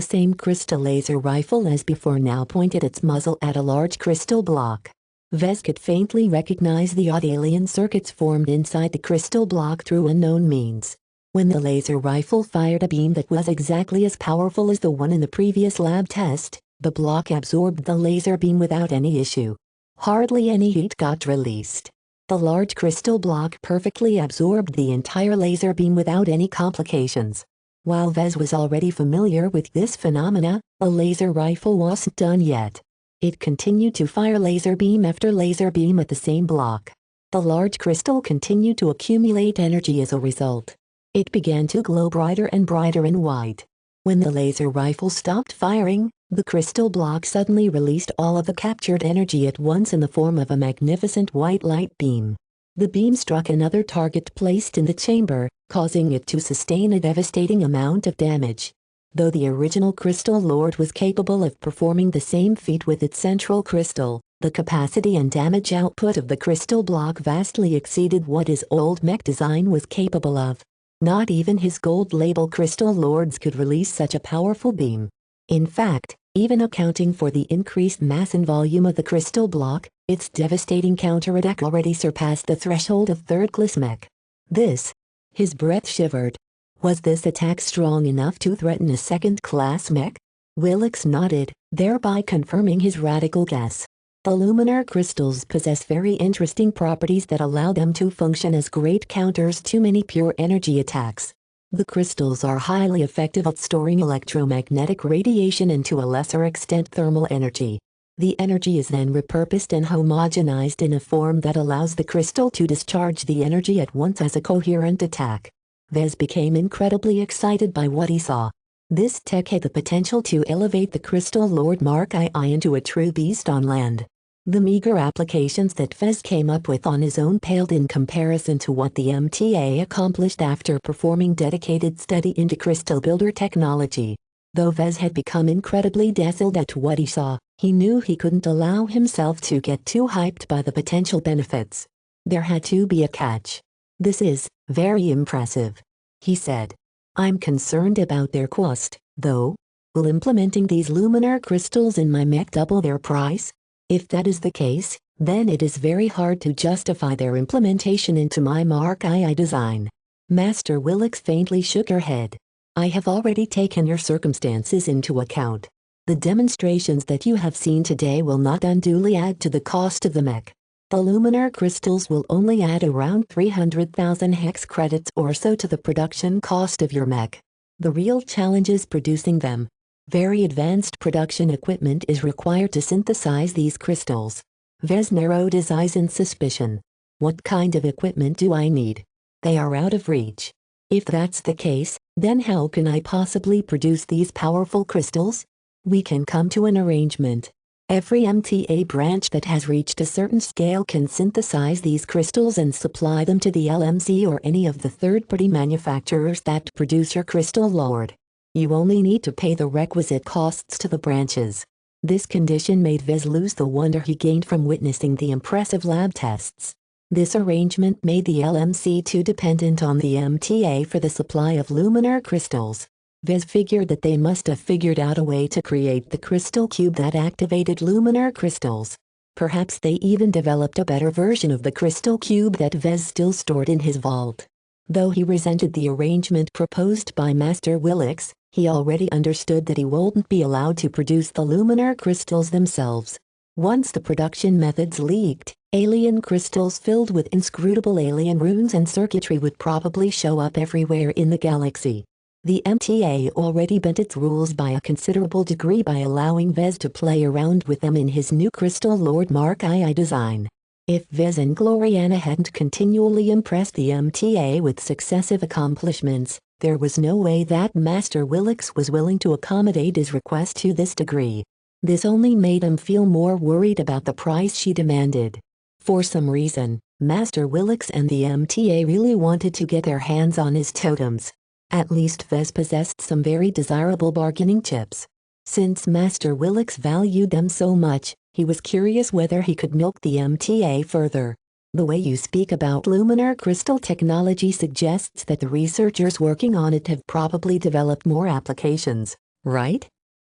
same crystal laser rifle as before now pointed its muzzle at a large crystal block. Vez could faintly recognize the odd alien circuits formed inside the crystal block through unknown means. When the laser rifle fired a beam that was exactly as powerful as the one in the previous lab test, the block absorbed the laser beam without any issue. Hardly any heat got released. The large crystal block perfectly absorbed the entire laser beam without any complications. While Vez was already familiar with this phenomena, a laser rifle wasn't done yet. It continued to fire laser beam after laser beam at the same block. The large crystal continued to accumulate energy as a result. It began to glow brighter and brighter in white. When the laser rifle stopped firing, the crystal block suddenly released all of the captured energy at once in the form of a magnificent white light beam. The beam struck another target placed in the chamber, causing it to sustain a devastating amount of damage. Though the original Crystal Lord was capable of performing the same feat with its central crystal, the capacity and damage output of the crystal block vastly exceeded what his old mech design was capable of. Not even his gold-label Crystal Lords could release such a powerful beam. In fact, even accounting for the increased mass and volume of the crystal block, its devastating counterattack already surpassed the threshold of third-class mech. His breath shivered. Was this attack strong enough to threaten a second-class mech? Willix nodded, thereby confirming his radical guess. The luminar crystals possess very interesting properties that allow them to function as great counters to many pure energy attacks. The crystals are highly effective at storing electromagnetic radiation and to a lesser extent thermal energy. The energy is then repurposed and homogenized in a form that allows the crystal to discharge the energy at once as a coherent attack. Vez became incredibly excited by what he saw. This tech had the potential to elevate the Crystal Lord Mark II into a true beast on land. The meager applications that Vez came up with on his own paled in comparison to what the MTA accomplished after performing dedicated study into crystal builder technology. Though Vez had become incredibly dazzled at what he saw, he knew he couldn't allow himself to get too hyped by the potential benefits. There had to be a catch. "This is very impressive," he said. "I'm concerned about their cost, though. Will implementing these luminar crystals in my mech double their price? If that is the case, then it is very hard to justify their implementation into my Mark II design." Master Willix faintly shook her head. "I have already taken your circumstances into account. The demonstrations that you have seen today will not unduly add to the cost of the mech. The luminar crystals will only add around 300,000 hex credits or so to the production cost of your mech. The real challenge is producing them. Very advanced production equipment is required to synthesize these crystals." Vez narrowed his eyes in suspicion. "What kind of equipment do I need? They are out of reach. If that's the case, then how can I possibly produce these powerful crystals? We can come to an arrangement. Every MTA branch that has reached a certain scale can synthesize these crystals and supply them to the LMC or any of the third-party manufacturers that produce your Crystal Lord. You only need to pay the requisite costs to the branches." This condition made Vez lose the wonder he gained from witnessing the impressive lab tests. This arrangement made the LMC too dependent on the MTA for the supply of luminar crystals. Vez figured that they must have figured out a way to create the crystal cube that activated luminar crystals. Perhaps they even developed a better version of the crystal cube that Vez still stored in his vault. Though he resented the arrangement proposed by Master Willix, he already understood that he wouldn't be allowed to produce the luminar crystals themselves. Once the production methods leaked, alien crystals filled with inscrutable alien runes and circuitry would probably show up everywhere in the galaxy. The MTA already bent its rules by a considerable degree by allowing Vez to play around with them in his new Crystal Lord Mark II design. If Vez and Gloriana hadn't continually impressed the MTA with successive accomplishments, there was no way that Master Willix was willing to accommodate his request to this degree. This only made him feel more worried about the price she demanded. For some reason, Master Willix and the MTA really wanted to get their hands on his totems. At least Vez possessed some very desirable bargaining chips. Since Master Willix valued them so much, he was curious whether he could milk the MTA further. The way you speak about luminar crystal technology suggests that the researchers working on it have probably developed more applications, right?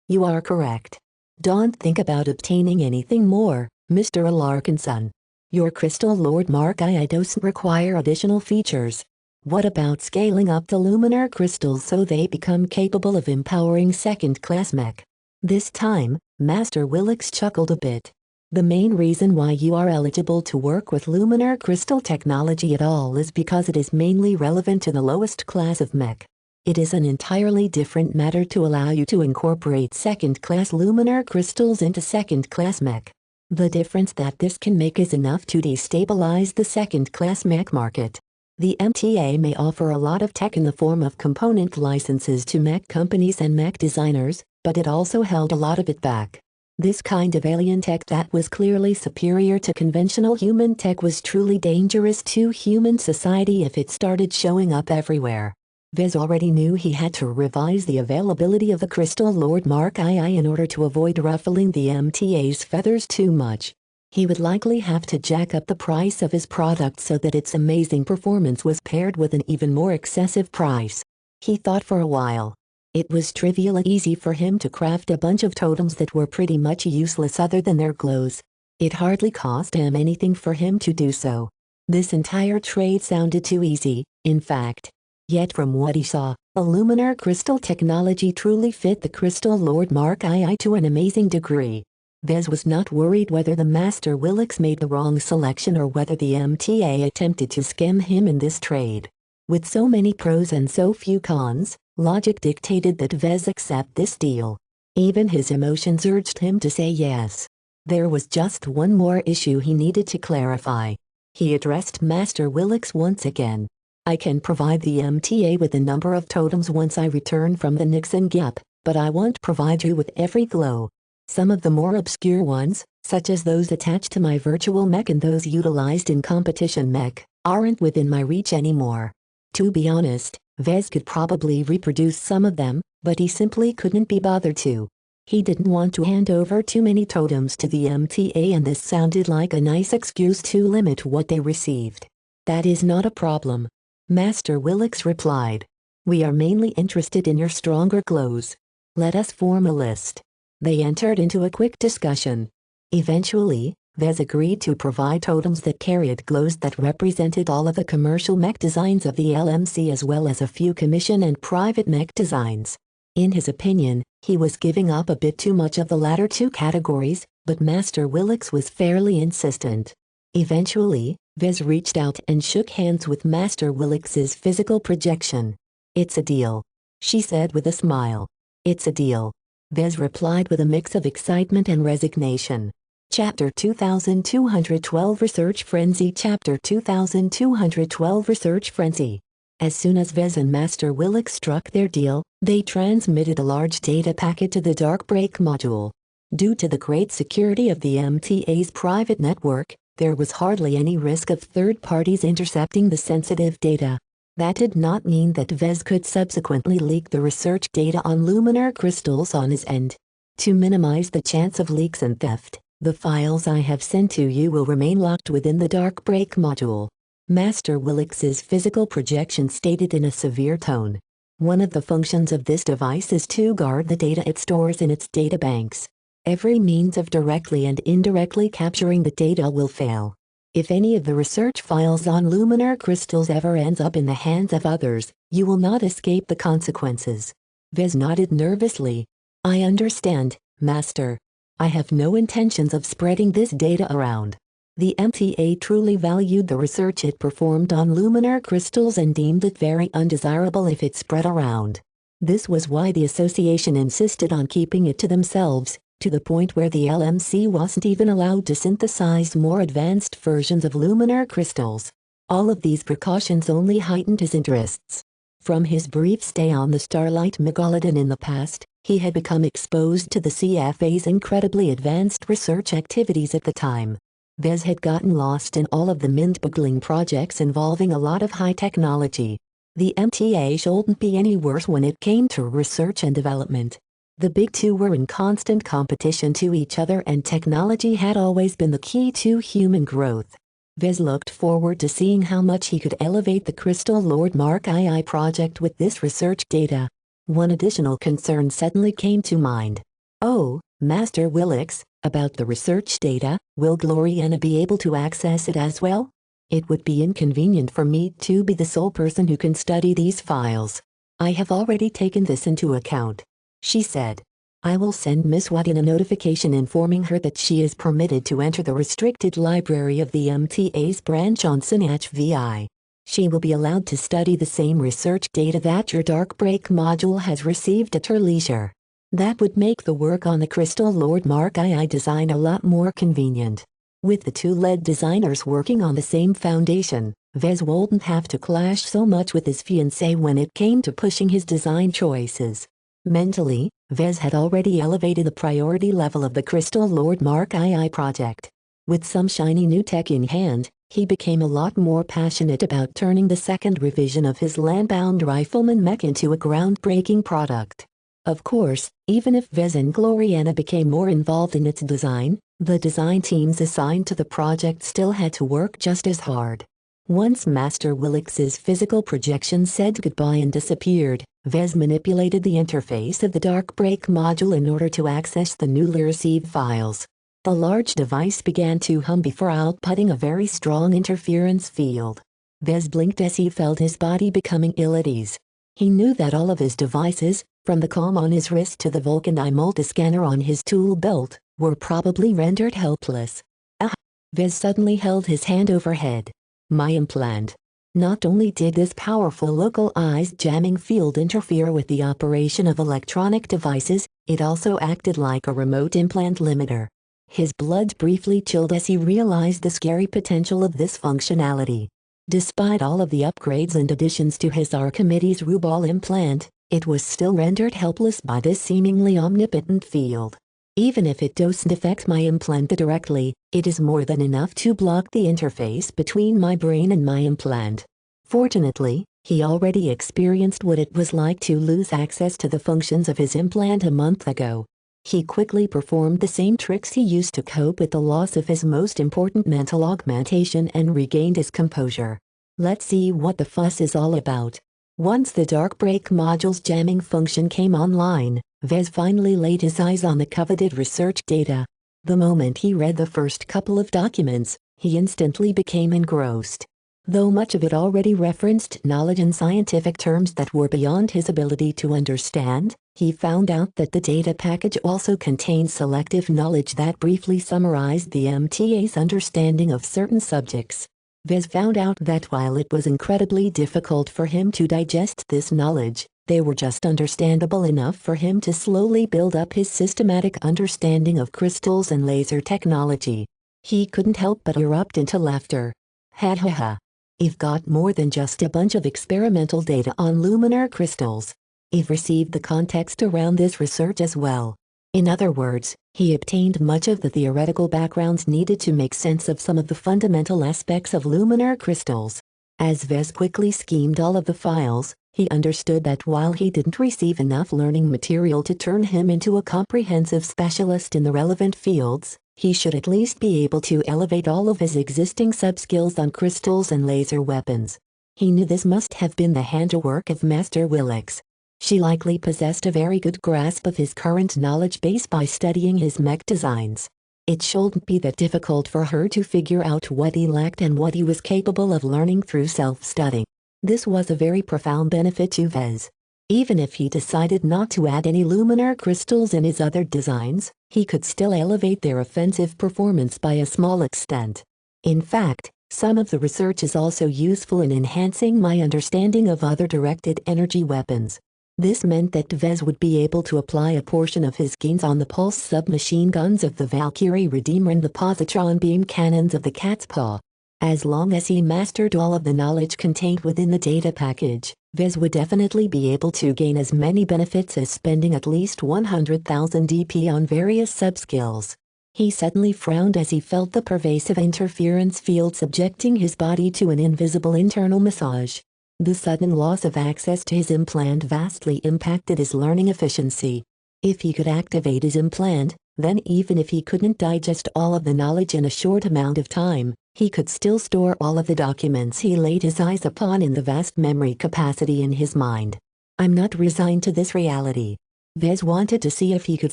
You are correct. Don't think about obtaining anything more, Mr. Larkinson. Your Crystal Lord Mark II doesn't require additional features. What about scaling up the luminar crystals so they become capable of empowering second-class mech? This time, Master Willix chuckled a bit. The main reason why you are eligible to work with luminar crystal technology at all is because it is mainly relevant to the lowest class of mech. It is an entirely different matter to allow you to incorporate second-class luminar crystals into second-class mech. The difference that this can make is enough to destabilize the second-class mech market. The MTA may offer a lot of tech in the form of component licenses to mech companies and mech designers, but it also held a lot of it back. This kind of alien tech that was clearly superior to conventional human tech was truly dangerous to human society if it started showing up everywhere. Vez already knew he had to revise the availability of the Crystal Lord Mark II in order to avoid ruffling the MTA's feathers too much. He would likely have to jack up the price of his product so that its amazing performance was paired with an even more excessive price. He thought for a while. It was trivially easy for him to craft a bunch of totems that were pretty much useless other than their glows. It hardly cost him anything for him to do so. This entire trade sounded too easy, in fact. Yet from what he saw, a luminar crystal technology truly fit the Crystal Lord Mark II to an amazing degree. Vez was not worried whether the Master Willix made the wrong selection or whether the MTA attempted to scam him in this trade. With so many pros and so few cons, logic dictated that Vez accept this deal. Even his emotions urged him to say yes. There was just one more issue he needed to clarify. He addressed Master Willix once again. I can provide the MTA with a number of totems once I return from the Nixon Gap, but I won't provide you with every glow. Some of the more obscure ones, such as those attached to my virtual mech and those utilized in competition mech, aren't within my reach anymore. To be honest, Vez could probably reproduce some of them, but he simply couldn't be bothered to. He didn't want to hand over too many totems to the MTA, and this sounded like a nice excuse to limit what they received. That is not a problem, Master Willix replied. We are mainly interested in your stronger glows. Let us form a list. They entered into a quick discussion. Eventually, Vez agreed to provide totems that carried glows that represented all of the commercial mech designs of the LMC as well as a few commission and private mech designs. In his opinion, he was giving up a bit too much of the latter two categories, but Master Willix was fairly insistent. Eventually, Vez reached out and shook hands with Master Willix's physical projection. It's a deal, she said with a smile. It's a deal, Vez replied with a mix of excitement and resignation. Chapter 2212 Research Frenzy. Chapter 2212 Research Frenzy. As soon as Vez and Master Willix struck their deal, they transmitted a large data packet to the Darkbreak module. Due to the great security of the MTA's private network, there was hardly any risk of third parties intercepting the sensitive data. That did not mean that Vez could subsequently leak the research data on luminar crystals on his end. To minimize the chance of leaks and theft, the files I have sent to you will remain locked within the Darkbreak module. Master Willix's physical projection stated in a severe tone. One of the functions of this device is to guard the data it stores in its databanks. Every means of directly and indirectly capturing the data will fail. If any of the research files on luminar crystals ever ends up in the hands of others, you will not escape the consequences. Vez nodded nervously. I understand, Master. I have no intentions of spreading this data around. The MTA truly valued the research it performed on luminar crystals and deemed it very undesirable if it spread around. This was why the association insisted on keeping it to themselves, to the point where the LMC wasn't even allowed to synthesize more advanced versions of luminar crystals. All of these precautions only heightened his interests. From his brief stay on the Starlight Megalodon in the past, he had become exposed to the CFA's incredibly advanced research activities at the time. Vez had gotten lost in all of the mind-boggling projects involving a lot of high technology. The MTA shouldn't be any worse when it came to research and development. The big two were in constant competition to each other, and technology had always been the key to human growth. Vez looked forward to seeing how much he could elevate the Crystal Lord Mark II project with this research data. One additional concern suddenly came to mind. Oh, Master Willix, about the research data, will Gloriana be able to access it as well? It would be inconvenient for me to be the sole person who can study these files. I have already taken this into account, she said. I will send Miss Wadden a notification informing her that she is permitted to enter the restricted library of the MTA's branch on Sinach VI. She will be allowed to study the same research data that your Dark Break module has received at her leisure. That would make the work on the Crystal Lord Mark II design a lot more convenient. With the two lead designers working on the same foundation, Vez wouldn't have to clash so much with his fiancée when it came to pushing his design choices. Mentally, Vez had already elevated the priority level of the Crystal Lord Mark II project. With some shiny new tech in hand, he became a lot more passionate about turning the second revision of his landbound rifleman mech into a groundbreaking product. Of course, even if Vez and Gloriana became more involved in its design, the design teams assigned to the project still had to work just as hard. Once Master Willix's physical projection said goodbye and disappeared, Vez manipulated the interface of the Dark Break module in order to access the newly received files. The large device began to hum before outputting a very strong interference field. Vez blinked as he felt his body becoming ill at ease. He knew that all of his devices, from the comb on his wrist to the Vulcan eye multiscanner on his tool belt, were probably rendered helpless. Ah! Vez suddenly held his hand overhead. My implant. Not only did this powerful local eyes jamming field interfere with the operation of electronic devices, it also acted like a remote implant limiter. His blood briefly chilled as he realized the scary potential of this functionality. Despite all of the upgrades and additions to his Archimedes Rubal implant, it was still rendered helpless by this seemingly omnipotent field. Even if it doesn't affect my implant directly, it is more than enough to block the interface between my brain and my implant. Fortunately, he already experienced what it was like to lose access to the functions of his implant a month ago. He quickly performed the same tricks he used to cope with the loss of his most important mental augmentation and regained his composure. Let's see what the fuss is all about. Once the Dark Break module's jamming function came online, Vez finally laid his eyes on the coveted research data. The moment he read the first couple of documents, he instantly became engrossed. Though much of it already referenced knowledge in scientific terms that were beyond his ability to understand, he found out that the data package also contained selective knowledge that briefly summarized the MTA's understanding of certain subjects. Vez found out that while it was incredibly difficult for him to digest this knowledge, they were just understandable enough for him to slowly build up his systematic understanding of crystals and laser technology. He couldn't help but erupt into laughter. Ha ha ha. I've got more than just a bunch of experimental data on luminar crystals. I've received the context around this research as well. In other words, he obtained much of the theoretical backgrounds needed to make sense of some of the fundamental aspects of luminar crystals. As Vez quickly schemed all of the files, he understood that while he didn't receive enough learning material to turn him into a comprehensive specialist in the relevant fields, he should at least be able to elevate all of his existing sub-skills on crystals and laser weapons. He knew this must have been the handiwork of Master Willix. She likely possessed a very good grasp of his current knowledge base by studying his mech designs. It shouldn't be that difficult for her to figure out what he lacked and what he was capable of learning through self-study. This was a very profound benefit to Vez. Even if he decided not to add any luminar crystals in his other designs, he could still elevate their offensive performance by a small extent. In fact, some of the research is also useful in enhancing my understanding of other directed energy weapons. This meant that Vez would be able to apply a portion of his gains on the pulse submachine guns of the Valkyrie Redeemer and the positron beam cannons of the Cat's Paw. As long as he mastered all of the knowledge contained within the data package, Vez would definitely be able to gain as many benefits as spending at least 100,000 DP on various sub-skills. He suddenly frowned as he felt the pervasive interference field subjecting his body to an invisible internal massage. The sudden loss of access to his implant vastly impacted his learning efficiency. If he could activate his implant, then even if he couldn't digest all of the knowledge in a short amount of time, he could still store all of the documents he laid his eyes upon in the vast memory capacity in his mind. I'm not resigned to this reality. Vez wanted to see if he could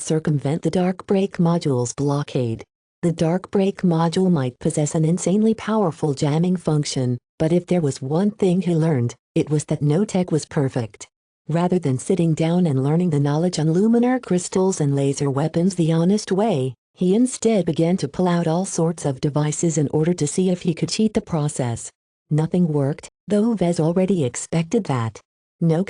circumvent the Dark Break module's blockade. The Dark Break module might possess an insanely powerful jamming function, but if there was one thing he learned, it was that no tech was perfect. Rather than sitting down and learning the knowledge on luminar crystals and laser weapons the honest way, he instead began to pull out all sorts of devices in order to see if he could cheat the process. Nothing worked, though Vez already expected that. No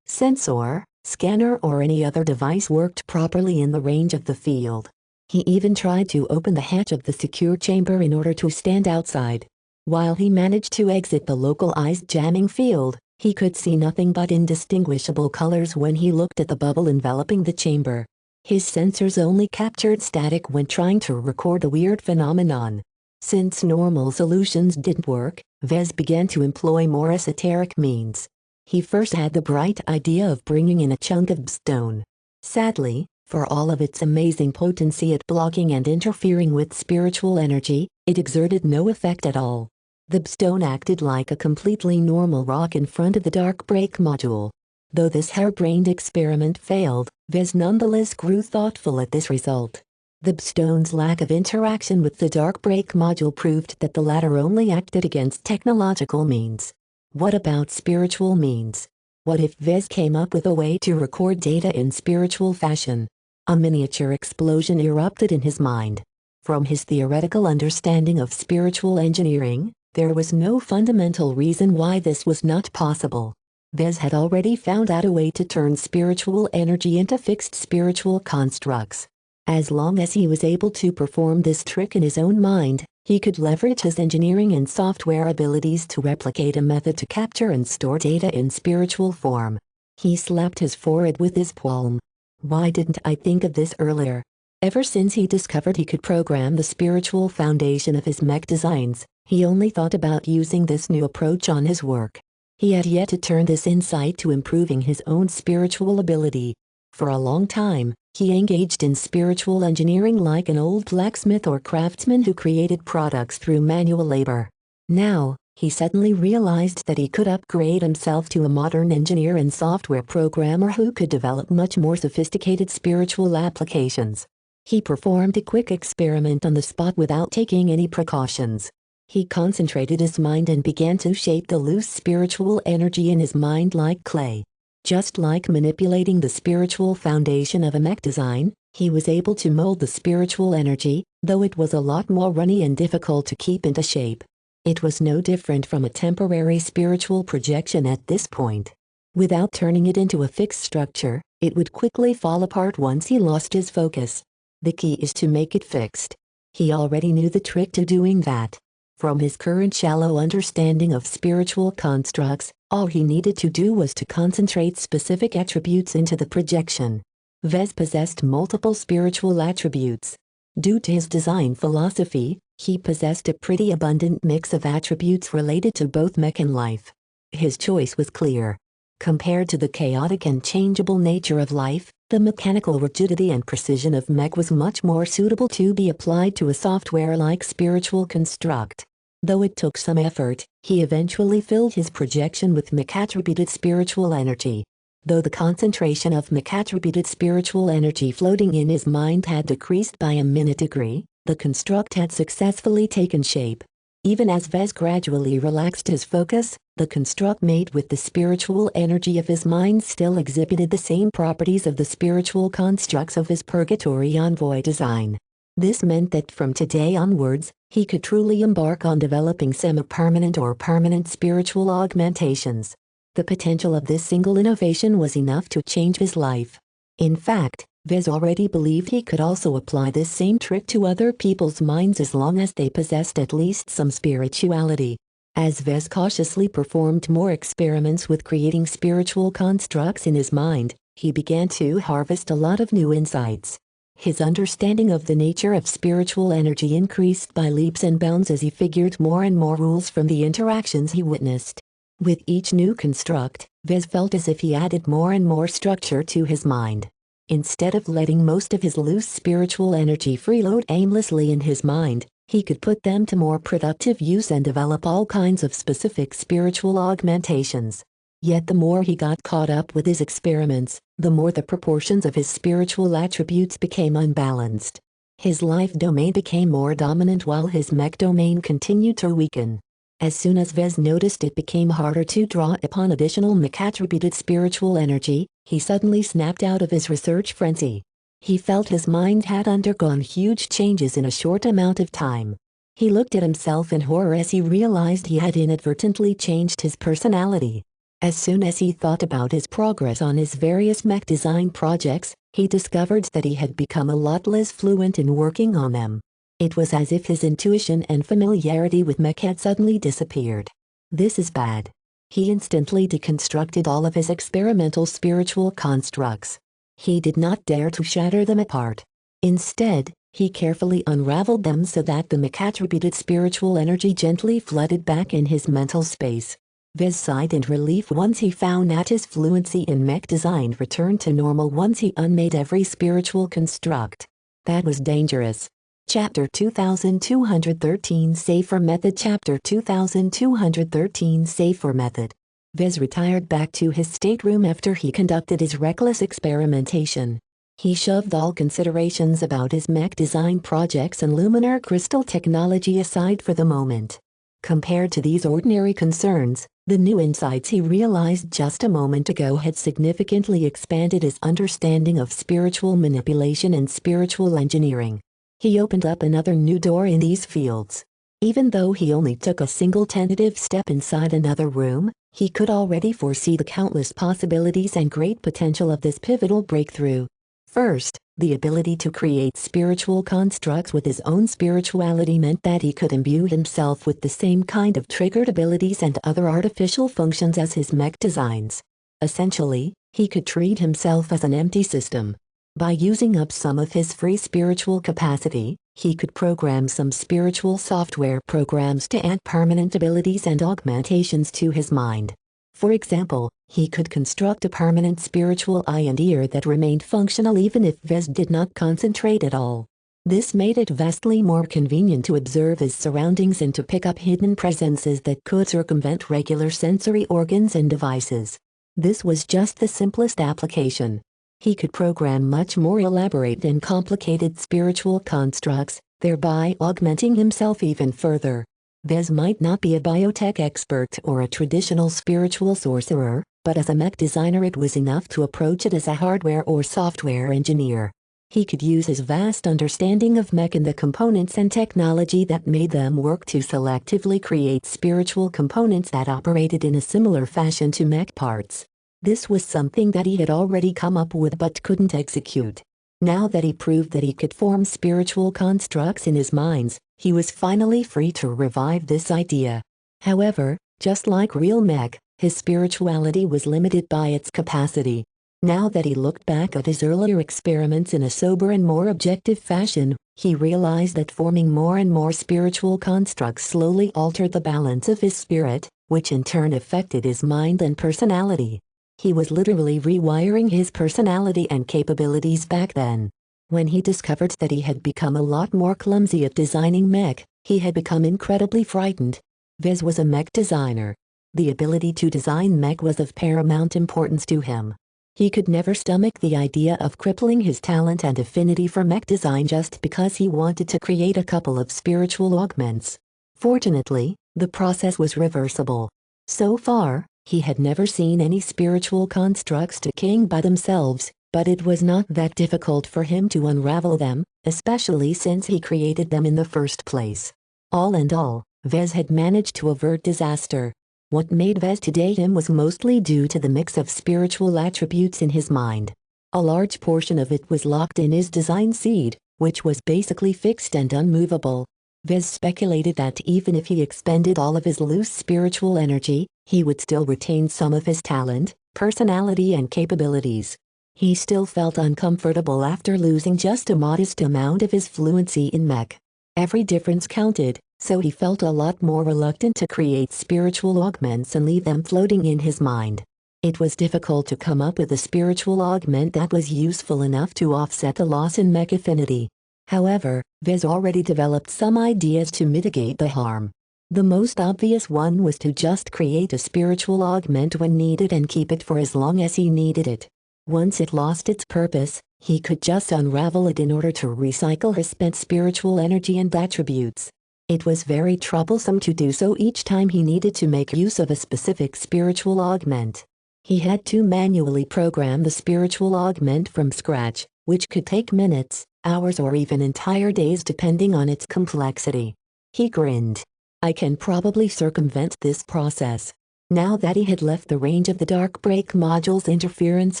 sensor, scanner or any other device worked properly in the range of the field. He even tried to open the hatch of the secure chamber in order to stand outside. While he managed to exit the localized jamming field, he could see nothing but indistinguishable colors when he looked at the bubble enveloping the chamber. His sensors only captured static when trying to record the weird phenomenon. Since normal solutions didn't work, Vez began to employ more esoteric means. He first had the bright idea of bringing in a chunk of stone. Sadly, for all of its amazing potency at blocking and interfering with spiritual energy, it exerted no effect at all. The stone acted like a completely normal rock in front of the Dark Break module. Though this harebrained experiment failed, Vez nonetheless grew thoughtful at this result. The stone's lack of interaction with the Dark Break module proved that the latter only acted against technological means. What about spiritual means? What if Vez came up with a way to record data in spiritual fashion? A miniature explosion erupted in his mind. From his theoretical understanding of spiritual engineering, there was no fundamental reason why this was not possible. Vez had already found out a way to turn spiritual energy into fixed spiritual constructs. As long as he was able to perform this trick in his own mind, he could leverage his engineering and software abilities to replicate a method to capture and store data in spiritual form. He slapped his forehead with his palm. Why didn't I think of this earlier? Ever since he discovered he could program the spiritual foundation of his mech designs, he only thought about using this new approach on his work. He had yet to turn this insight to improving his own spiritual ability. For a long time, he engaged in spiritual engineering like an old blacksmith or craftsman who created products through manual labor. Now, he suddenly realized that he could upgrade himself to a modern engineer and software programmer who could develop much more sophisticated spiritual applications. He performed a quick experiment on the spot without taking any precautions. He concentrated his mind and began to shape the loose spiritual energy in his mind like clay. Just like manipulating the spiritual foundation of a mech design, he was able to mold the spiritual energy, though it was a lot more runny and difficult to keep into shape. It was no different from a temporary spiritual projection at this point. Without turning it into a fixed structure, it would quickly fall apart once he lost his focus. The key is to make it fixed. He already knew the trick to doing that. From his current shallow understanding of spiritual constructs, all he needed to do was to concentrate specific attributes into the projection. Vez possessed multiple spiritual attributes. Due to his design philosophy, he possessed a pretty abundant mix of attributes related to both mech and life. His choice was clear. Compared to the chaotic and changeable nature of life, the mechanical rigidity and precision of mech was much more suitable to be applied to a software-like spiritual construct. Though it took some effort, he eventually filled his projection with mech-attributed spiritual energy. Though the concentration of mech-attributed spiritual energy floating in his mind had decreased by a minute degree, the construct had successfully taken shape. Even as Vez gradually relaxed his focus, the construct made with the spiritual energy of his mind still exhibited the same properties of the spiritual constructs of his Purgatory Envoy design. This meant that from today onwards, he could truly embark on developing semi-permanent or permanent spiritual augmentations. The potential of this single innovation was enough to change his life. In fact, Vez already believed he could also apply this same trick to other people's minds as long as they possessed at least some spirituality. As Vez cautiously performed more experiments with creating spiritual constructs in his mind, he began to harvest a lot of new insights. His understanding of the nature of spiritual energy increased by leaps and bounds as he figured more and more rules from the interactions he witnessed. With each new construct, Vez felt as if he added more and more structure to his mind. Instead of letting most of his loose spiritual energy freeload aimlessly in his mind, he could put them to more productive use and develop all kinds of specific spiritual augmentations. Yet the more he got caught up with his experiments, the more the proportions of his spiritual attributes became unbalanced. His life domain became more dominant while his mech domain continued to weaken. As soon as Vez noticed it became harder to draw upon additional mech-attributed spiritual energy, he suddenly snapped out of his research frenzy. He felt his mind had undergone huge changes in a short amount of time. He looked at himself in horror as he realized he had inadvertently changed his personality. As soon as he thought about his progress on his various mech design projects, he discovered that he had become a lot less fluent in working on them. It was as if his intuition and familiarity with mech had suddenly disappeared. This is bad. He instantly deconstructed all of his experimental spiritual constructs. He did not dare to shatter them apart. Instead, he carefully unraveled them so that the mech-attributed spiritual energy gently flooded back in his mental space. Vez sighed in relief once he found that his fluency in mech design returned to normal once he unmade every spiritual construct. That was dangerous. Chapter 2213 Safer Method Chapter 2213 Safer Method. Vez retired back to his stateroom after he conducted his reckless experimentation. He shoved all considerations about his mech design projects and luminar crystal technology aside for the moment. Compared to these ordinary concerns, the new insights he realized just a moment ago had significantly expanded his understanding of spiritual manipulation and spiritual engineering. He opened up another new door in these fields. Even though he only took a single tentative step inside another room, he could already foresee the countless possibilities and great potential of this pivotal breakthrough. First, the ability to create spiritual constructs with his own spirituality meant that he could imbue himself with the same kind of triggered abilities and other artificial functions as his mech designs. Essentially, he could treat himself as an empty system. By using up some of his free spiritual capacity, he could program some spiritual software programs to add permanent abilities and augmentations to his mind. For example, he could construct a permanent spiritual eye and ear that remained functional even if Vez did not concentrate at all. This made it vastly more convenient to observe his surroundings and to pick up hidden presences that could circumvent regular sensory organs and devices. This was just the simplest application. He could program much more elaborate and complicated spiritual constructs, thereby augmenting himself even further. Vez might not be a biotech expert or a traditional spiritual sorcerer, but as a mech designer it was enough to approach it as a hardware or software engineer. He could use his vast understanding of mech and the components and technology that made them work to selectively create spiritual components that operated in a similar fashion to mech parts. This was something that he had already come up with but couldn't execute. Now that he proved that he could form spiritual constructs in his minds, he was finally free to revive this idea. However, just like real mech, his spirituality was limited by its capacity. Now that he looked back at his earlier experiments in a sober and more objective fashion, he realized that forming more and more spiritual constructs slowly altered the balance of his spirit, which in turn affected his mind and personality. He was literally rewiring his personality and capabilities back then. When he discovered that he had become a lot more clumsy at designing mech, he had become incredibly frightened. Vez was a mech designer. The ability to design mech was of paramount importance to him. He could never stomach the idea of crippling his talent and affinity for mech design just because he wanted to create a couple of spiritual augments. Fortunately, the process was reversible. So far, he had never seen any spiritual constructs decaying by themselves, but it was not that difficult for him to unravel them, especially since he created them in the first place. All in all, Vez had managed to avert disaster. What made Vez today him was mostly due to the mix of spiritual attributes in his mind. A large portion of it was locked in his design seed, which was basically fixed and unmovable. Vez speculated that even if he expended all of his loose spiritual energy, he would still retain some of his talent, personality and capabilities. He still felt uncomfortable after losing just a modest amount of his fluency in mech. Every difference counted, so he felt a lot more reluctant to create spiritual augments and leave them floating in his mind. It was difficult to come up with a spiritual augment that was useful enough to offset the loss in mech affinity. However, Vez already developed some ideas to mitigate the harm. The most obvious one was to just create a spiritual augment when needed and keep it for as long as he needed it. Once it lost its purpose, he could just unravel it in order to recycle his spent spiritual energy and attributes. It was very troublesome to do so each time he needed to make use of a specific spiritual augment. He had to manually program the spiritual augment from scratch, which could take minutes, hours, or even entire days depending on its complexity. He grinned. I can probably circumvent this process. Now that he had left the range of the dark break module's interference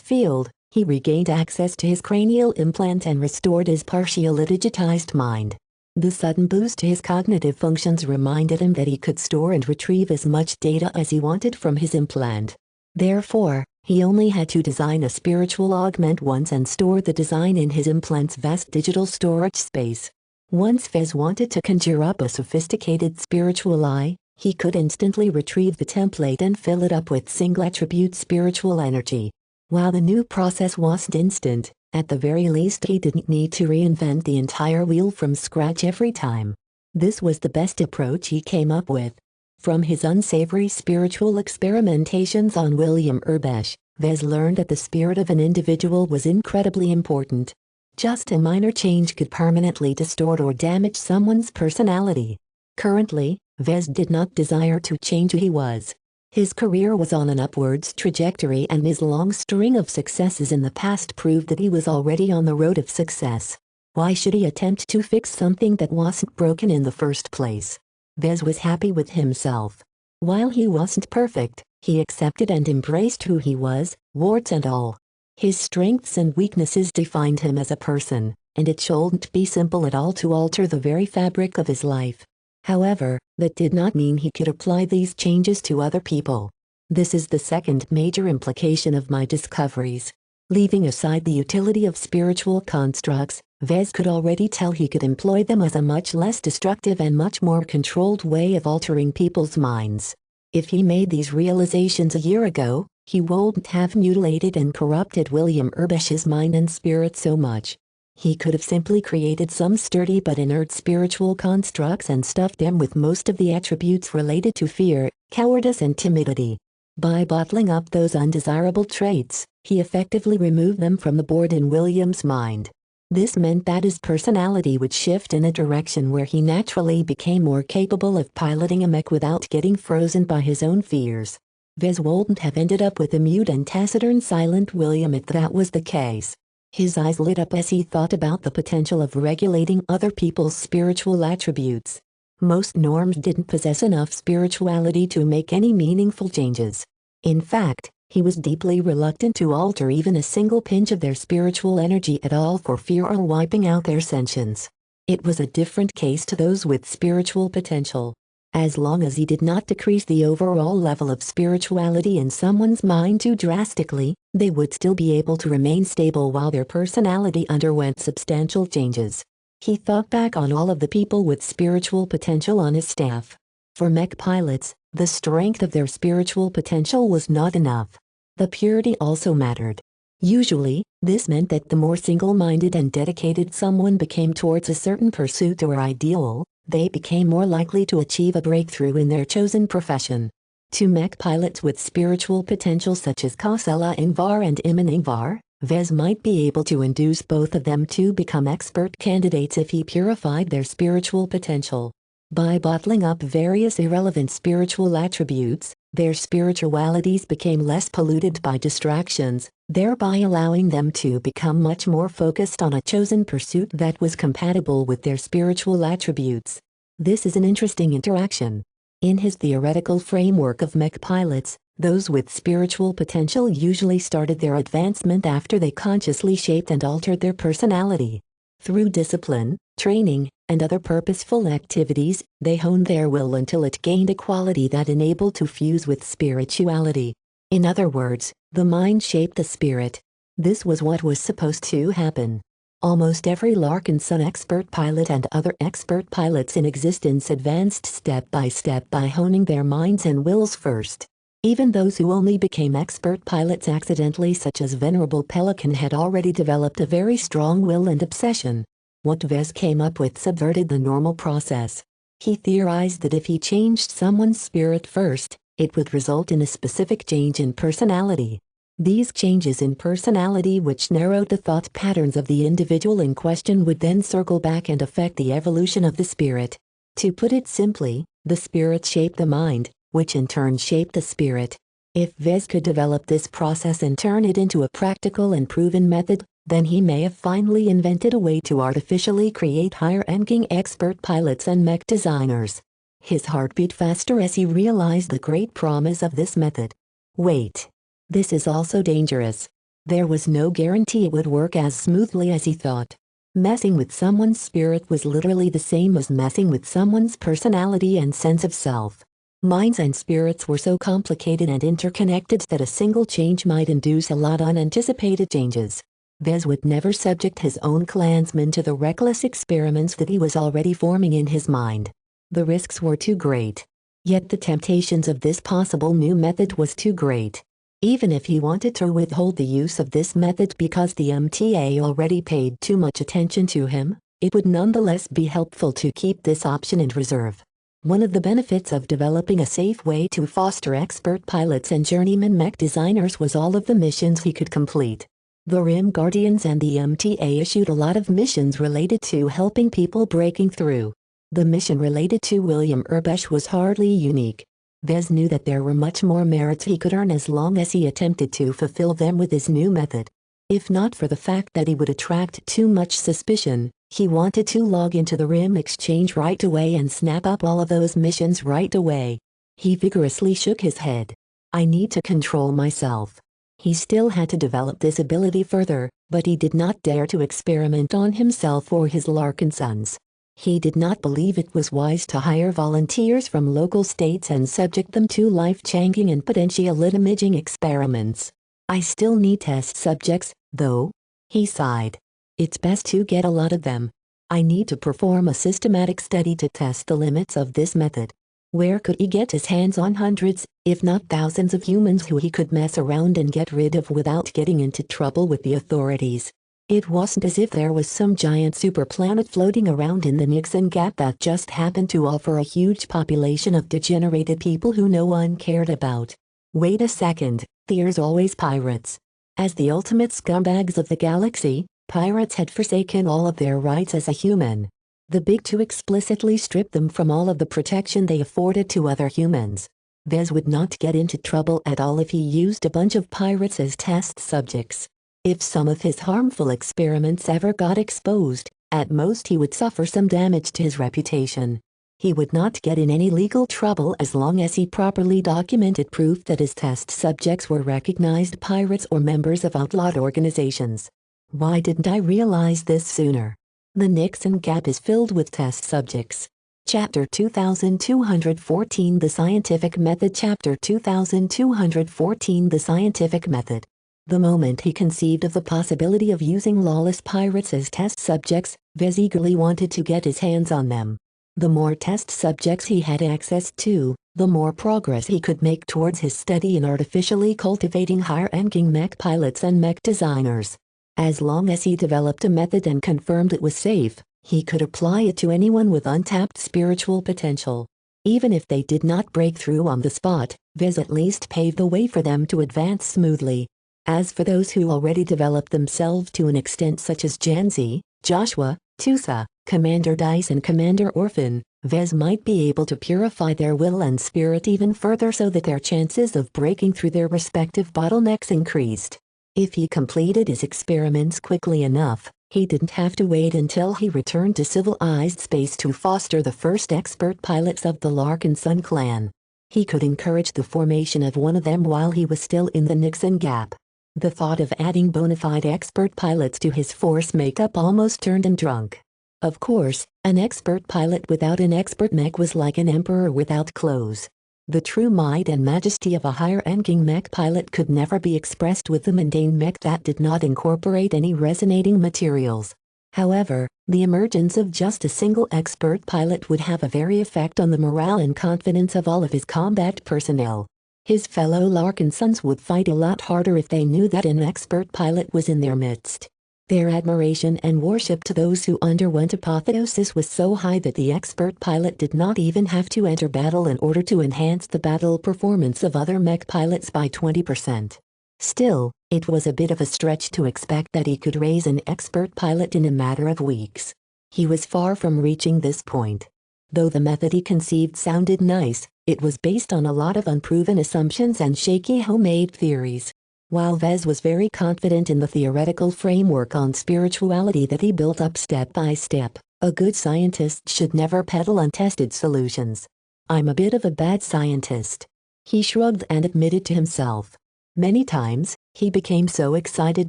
field, he regained access to his cranial implant and restored his partially digitized mind. The sudden boost to his cognitive functions reminded him that he could store and retrieve as much data as he wanted from his implant. Therefore, he only had to design a spiritual augment once and store the design in his implant's vast digital storage space. Once Vez wanted to conjure up a sophisticated spiritual eye, he could instantly retrieve the template and fill it up with single-attribute spiritual energy. While the new process wasn't instant, at the very least he didn't need to reinvent the entire wheel from scratch every time. This was the best approach he came up with. From his unsavory spiritual experimentations on William Urbesh, Vez learned that the spirit of an individual was incredibly important. Just a minor change could permanently distort or damage someone's personality. Currently, Vez did not desire to change who he was. His career was on an upwards trajectory and his long string of successes in the past proved that he was already on the road of success. Why should he attempt to fix something that wasn't broken in the first place? Vez was happy with himself. While he wasn't perfect, he accepted and embraced who he was, warts and all. His strengths and weaknesses defined him as a person, and it shouldn't be simple at all to alter the very fabric of his life. However, that did not mean he could apply these changes to other people. This is the second major implication of my discoveries. Leaving aside the utility of spiritual constructs, Vez could already tell he could employ them as a much less destructive and much more controlled way of altering people's minds. If he made these realizations a year ago, he wouldn't have mutilated and corrupted William Urbesh's mind and spirit so much. He could have simply created some sturdy but inert spiritual constructs and stuffed them with most of the attributes related to fear, cowardice and timidity. By bottling up those undesirable traits, he effectively removed them from the board in William's mind. This meant that his personality would shift in a direction where he naturally became more capable of piloting a mech without getting frozen by his own fears. Vez wouldn't have ended up with a mute and taciturn silent William if that was the case. His eyes lit up as he thought about the potential of regulating other people's spiritual attributes. Most norms didn't possess enough spirituality to make any meaningful changes. In fact, he was deeply reluctant to alter even a single pinch of their spiritual energy at all for fear of wiping out their sentience. It was a different case to those with spiritual potential. As long as he did not decrease the overall level of spirituality in someone's mind too drastically, they would still be able to remain stable while their personality underwent substantial changes. He thought back on all of the people with spiritual potential on his staff. For mech pilots, the strength of their spiritual potential was not enough. The purity also mattered. Usually, this meant that the more single-minded and dedicated someone became towards a certain pursuit or ideal, they became more likely to achieve a breakthrough in their chosen profession. To mech pilots with spiritual potential such as Kausela Ingvar and Iman Ingvar, Vez might be able to induce both of them to become expert candidates if he purified their spiritual potential. By bottling up various irrelevant spiritual attributes, their spiritualities became less polluted by distractions, thereby allowing them to become much more focused on a chosen pursuit that was compatible with their spiritual attributes. This is an interesting interaction. In his theoretical framework of mech pilots, those with spiritual potential usually started their advancement after they consciously shaped and altered their personality. Through discipline, training, and other purposeful activities, they honed their will until it gained a quality that enabled to fuse with spirituality. In other words, the mind shaped the spirit. This was what was supposed to happen. Almost every Larkinson expert pilot and other expert pilots in existence advanced step by step by honing their minds and wills first. Even those who only became expert pilots accidentally, such as Venerable Pelican, had already developed a very strong will and obsession. What Vez came up with subverted the normal process. He theorized that if he changed someone's spirit first, it would result in a specific change in personality. These changes in personality, which narrowed the thought patterns of the individual in question, would then circle back and affect the evolution of the spirit. To put it simply, the spirit shaped the mind, which in turn shaped the spirit. If Vez could develop this process and turn it into a practical and proven method, then he may have finally invented a way to artificially create higher-ranking expert pilots and mech designers. His heart beat faster as he realized the great promise of this method. Wait. This is also dangerous. There was no guarantee it would work as smoothly as he thought. Messing with someone's spirit was literally the same as messing with someone's personality and sense of self. Minds and spirits were so complicated and interconnected that a single change might induce a lot of unanticipated changes. Vez would never subject his own clansmen to the reckless experiments that he was already forming in his mind. The risks were too great. Yet the temptations of this possible new method was too great. Even if he wanted to withhold the use of this method because the MTA already paid too much attention to him, it would nonetheless be helpful to keep this option in reserve. One of the benefits of developing a safe way to foster expert pilots and journeyman mech designers was all of the missions he could complete. The Rim Guardians and the MTA issued a lot of missions related to helping people breaking through. The mission related to William Urbesh was hardly unique. Vez knew that there were much more merits he could earn as long as he attempted to fulfill them with his new method. If not for the fact that he would attract too much suspicion, he wanted to log into the Rim Exchange right away and snap up all of those missions right away. He vigorously shook his head. I need to control myself. He still had to develop this ability further, but he did not dare to experiment on himself or his Larkinsons. He did not believe it was wise to hire volunteers from local states and subject them to life-changing and potentially damaging experiments. I still need test subjects, though. He sighed. It's best to get a lot of them. I need to perform a systematic study to test the limits of this method. Where could he get his hands on hundreds, if not thousands of humans who he could mess around and get rid of without getting into trouble with the authorities? It wasn't as if there was some giant superplanet floating around in the Nixon Gap that just happened to offer a huge population of degenerated people who no one cared about. Wait a second, there's always pirates. As the ultimate scumbags of the galaxy, pirates had forsaken all of their rights as a human. The Big Two explicitly stripped them from all of the protection they afforded to other humans. Vez would not get into trouble at all if he used a bunch of pirates as test subjects. If some of his harmful experiments ever got exposed, at most he would suffer some damage to his reputation. He would not get in any legal trouble as long as he properly documented proof that his test subjects were recognized pirates or members of outlawed organizations. Why didn't I realize this sooner? The Nixon Gap is filled with test subjects. Chapter 2214 The Scientific Method. Chapter 2214 The Scientific Method. The moment he conceived of the possibility of using lawless pirates as test subjects, Vez eagerly wanted to get his hands on them. The more test subjects he had access to, the more progress he could make towards his study in artificially cultivating higher-ranking mech pilots and mech designers. As long as he developed a method and confirmed it was safe, he could apply it to anyone with untapped spiritual potential. Even if they did not break through on the spot, Vez at least paved the way for them to advance smoothly. As for those who already developed themselves to an extent such as Janzi, Joshua, Tusa, Commander Dice and Commander Orphan, Vez might be able to purify their will and spirit even further so that their chances of breaking through their respective bottlenecks increased. If he completed his experiments quickly enough, he didn't have to wait until he returned to civilized space to foster the first expert pilots of the Larkinson clan. He could encourage the formation of one of them while he was still in the Nixon Gap. The thought of adding bona fide expert pilots to his force makeup almost turned him drunk. Of course, an expert pilot without an expert mech was like an emperor without clothes. The true might and majesty of a higher-ranking mech pilot could never be expressed with the mundane mech that did not incorporate any resonating materials. However, the emergence of just a single expert pilot would have a very effect on the morale and confidence of all of his combat personnel. His fellow Larkinsons would fight a lot harder if they knew that an expert pilot was in their midst. Their admiration and worship to those who underwent apotheosis was so high that the expert pilot did not even have to enter battle in order to enhance the battle performance of other mech pilots by 20%. Still, it was a bit of a stretch to expect that he could raise an expert pilot in a matter of weeks. He was far from reaching this point. Though the method he conceived sounded nice, it was based on a lot of unproven assumptions and shaky homemade theories. While Vez was very confident in the theoretical framework on spirituality that he built up step by step, a good scientist should never peddle untested solutions. "I'm a bit of a bad scientist," he shrugged and admitted to himself. Many times, he became so excited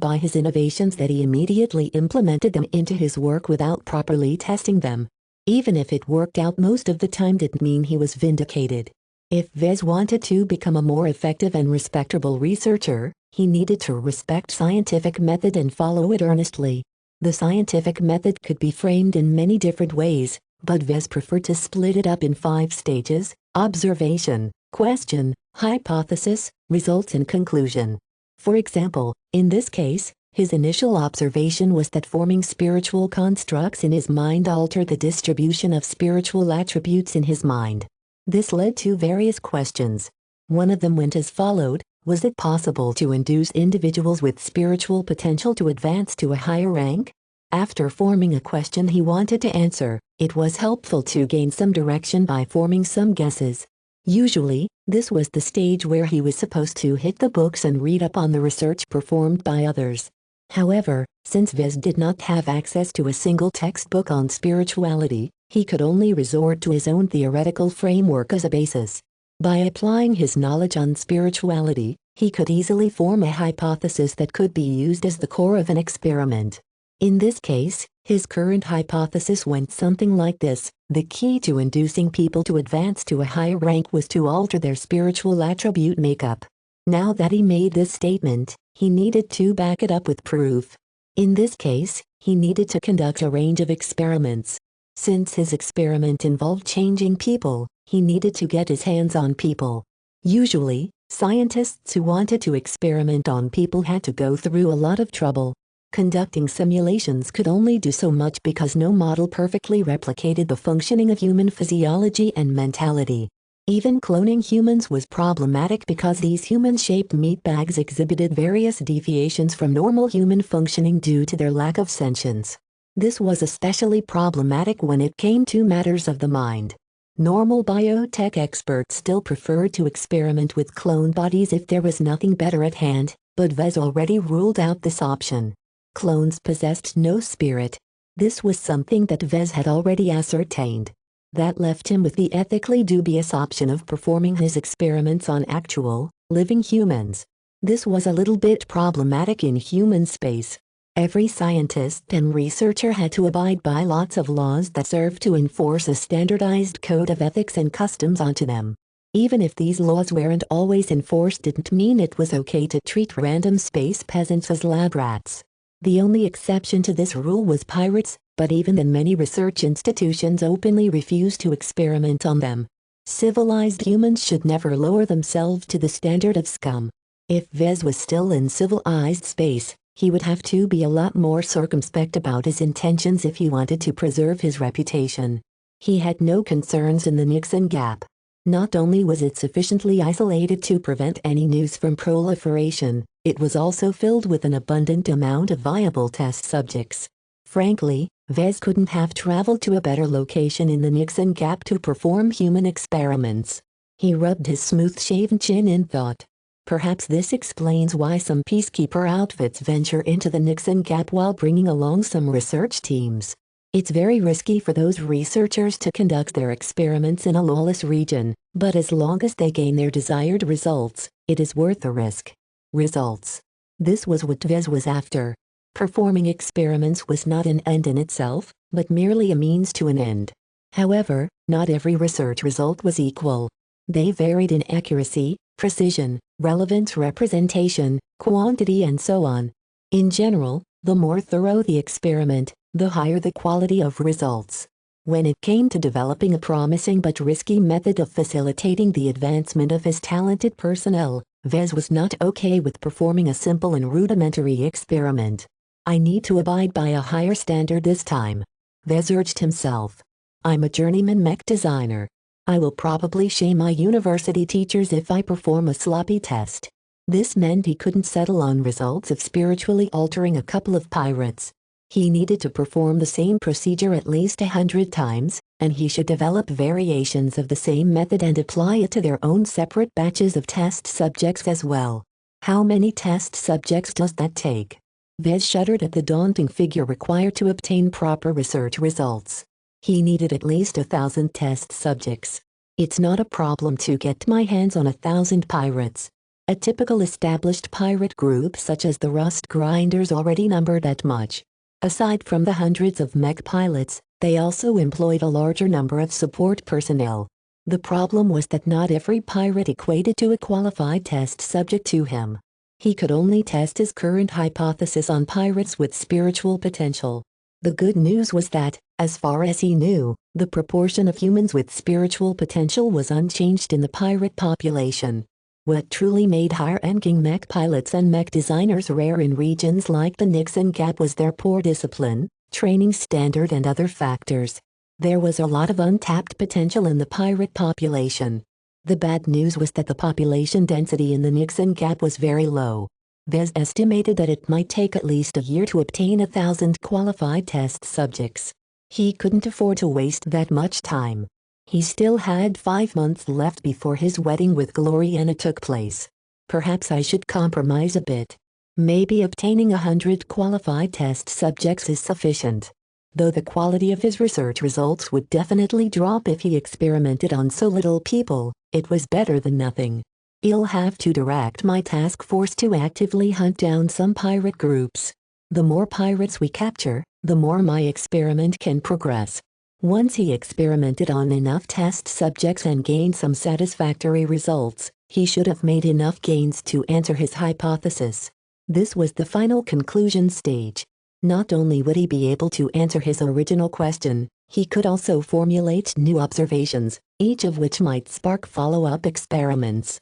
by his innovations that he immediately implemented them into his work without properly testing them. Even if it worked out most of the time didn't mean he was vindicated. If Vez wanted to become a more effective and respectable researcher, he needed to respect scientific method and follow it earnestly. The scientific method could be framed in many different ways, but Vez preferred to split it up in 5 stages: observation, question, hypothesis, results and conclusion. For example, in this case, his initial observation was that forming spiritual constructs in his mind altered the distribution of spiritual attributes in his mind. This led to various questions. One of them went as followed: was it possible to induce individuals with spiritual potential to advance to a higher rank? After forming a question he wanted to answer, it was helpful to gain some direction by forming some guesses. Usually, this was the stage where he was supposed to hit the books and read up on the research performed by others. However, since Vez did not have access to a single textbook on spirituality, he could only resort to his own theoretical framework as a basis. By applying his knowledge on spirituality, he could easily form a hypothesis that could be used as the core of an experiment. In this case, his current hypothesis went something like this: the key to inducing people to advance to a higher rank was to alter their spiritual attribute makeup. Now that he made this statement, he needed to back it up with proof. In this case, he needed to conduct a range of experiments. Since his experiment involved changing people, he needed to get his hands on people. Usually, scientists who wanted to experiment on people had to go through a lot of trouble. Conducting simulations could only do so much because no model perfectly replicated the functioning of human physiology and mentality. Even cloning humans was problematic because these human-shaped meatbags exhibited various deviations from normal human functioning due to their lack of sentience. This was especially problematic when it came to matters of the mind. Normal biotech experts still preferred to experiment with cloned bodies if there was nothing better at hand, but Vez already ruled out this option. Clones possessed no spirit. This was something that Vez had already ascertained. That left him with the ethically dubious option of performing his experiments on actual, living humans. This was a little bit problematic in human space. Every scientist and researcher had to abide by lots of laws that served to enforce a standardized code of ethics and customs onto them. Even if these laws weren't always enforced, didn't mean it was okay to treat random space peasants as lab rats. The only exception to this rule was pirates, but even then many research institutions openly refused to experiment on them. Civilized humans should never lower themselves to the standard of scum. If Vez was still in civilized space, he would have to be a lot more circumspect about his intentions if he wanted to preserve his reputation. He had no concerns in the Nixon Gap. Not only was it sufficiently isolated to prevent any news from proliferation, it was also filled with an abundant amount of viable test subjects. Frankly, Vez couldn't have traveled to a better location in the Nixon Gap to perform human experiments. He rubbed his smooth-shaven chin in thought. Perhaps this explains why some peacekeeper outfits venture into the Nixon Gap while bringing along some research teams. It's very risky for those researchers to conduct their experiments in a lawless region, but as long as they gain their desired results, it is worth the risk. Results. This was what Vez was after. Performing experiments was not an end in itself, but merely a means to an end. However, not every research result was equal. They varied in accuracy, precision, relevance, representation, quantity, and so on. In general, the more thorough the experiment, the higher the quality of results. When it came to developing a promising but risky method of facilitating the advancement of his talented personnel, Vez was not okay with performing a simple and rudimentary experiment. I need to abide by a higher standard this time, Vez urged himself. I'm a journeyman mech designer. I will probably shame my university teachers if I perform a sloppy test. This meant he couldn't settle on results of spiritually altering a couple of pirates. He needed to perform the same procedure at least 100 times, and he should develop variations of the same method and apply it to their own separate batches of test subjects as well. How many test subjects does that take? Vez shuddered at the daunting figure required to obtain proper research results. He needed at least 1,000 test subjects. It's not a problem to get my hands on 1,000 pirates. A typical established pirate group such as the Rust Grinders already numbered that much. Aside from the hundreds of mech pilots, they also employed a larger number of support personnel. The problem was that not every pirate equated to a qualified test subject to him. He could only test his current hypothesis on pirates with spiritual potential. The good news was that, as far as he knew, the proportion of humans with spiritual potential was unchanged in the pirate population. What truly made higher-ranking mech pilots and mech designers rare in regions like the Nixon Gap was their poor discipline, training standard and other factors. There was a lot of untapped potential in the pirate population. The bad news was that the population density in the Nixon Gap was very low. Vez estimated that it might take at least a year to obtain 1,000 qualified test subjects. He couldn't afford to waste that much time. He still had 5 months left before his wedding with Gloriana took place. Perhaps I should compromise a bit. Maybe obtaining 100 qualified test subjects is sufficient. Though the quality of his research results would definitely drop if he experimented on so little people, it was better than nothing. I'll have to direct my task force to actively hunt down some pirate groups. The more pirates we capture, the more my experiment can progress. Once he experimented on enough test subjects and gained some satisfactory results, he should have made enough gains to answer his hypothesis. This was the final conclusion stage. Not only would he be able to answer his original question, he could also formulate new observations, each of which might spark follow-up experiments.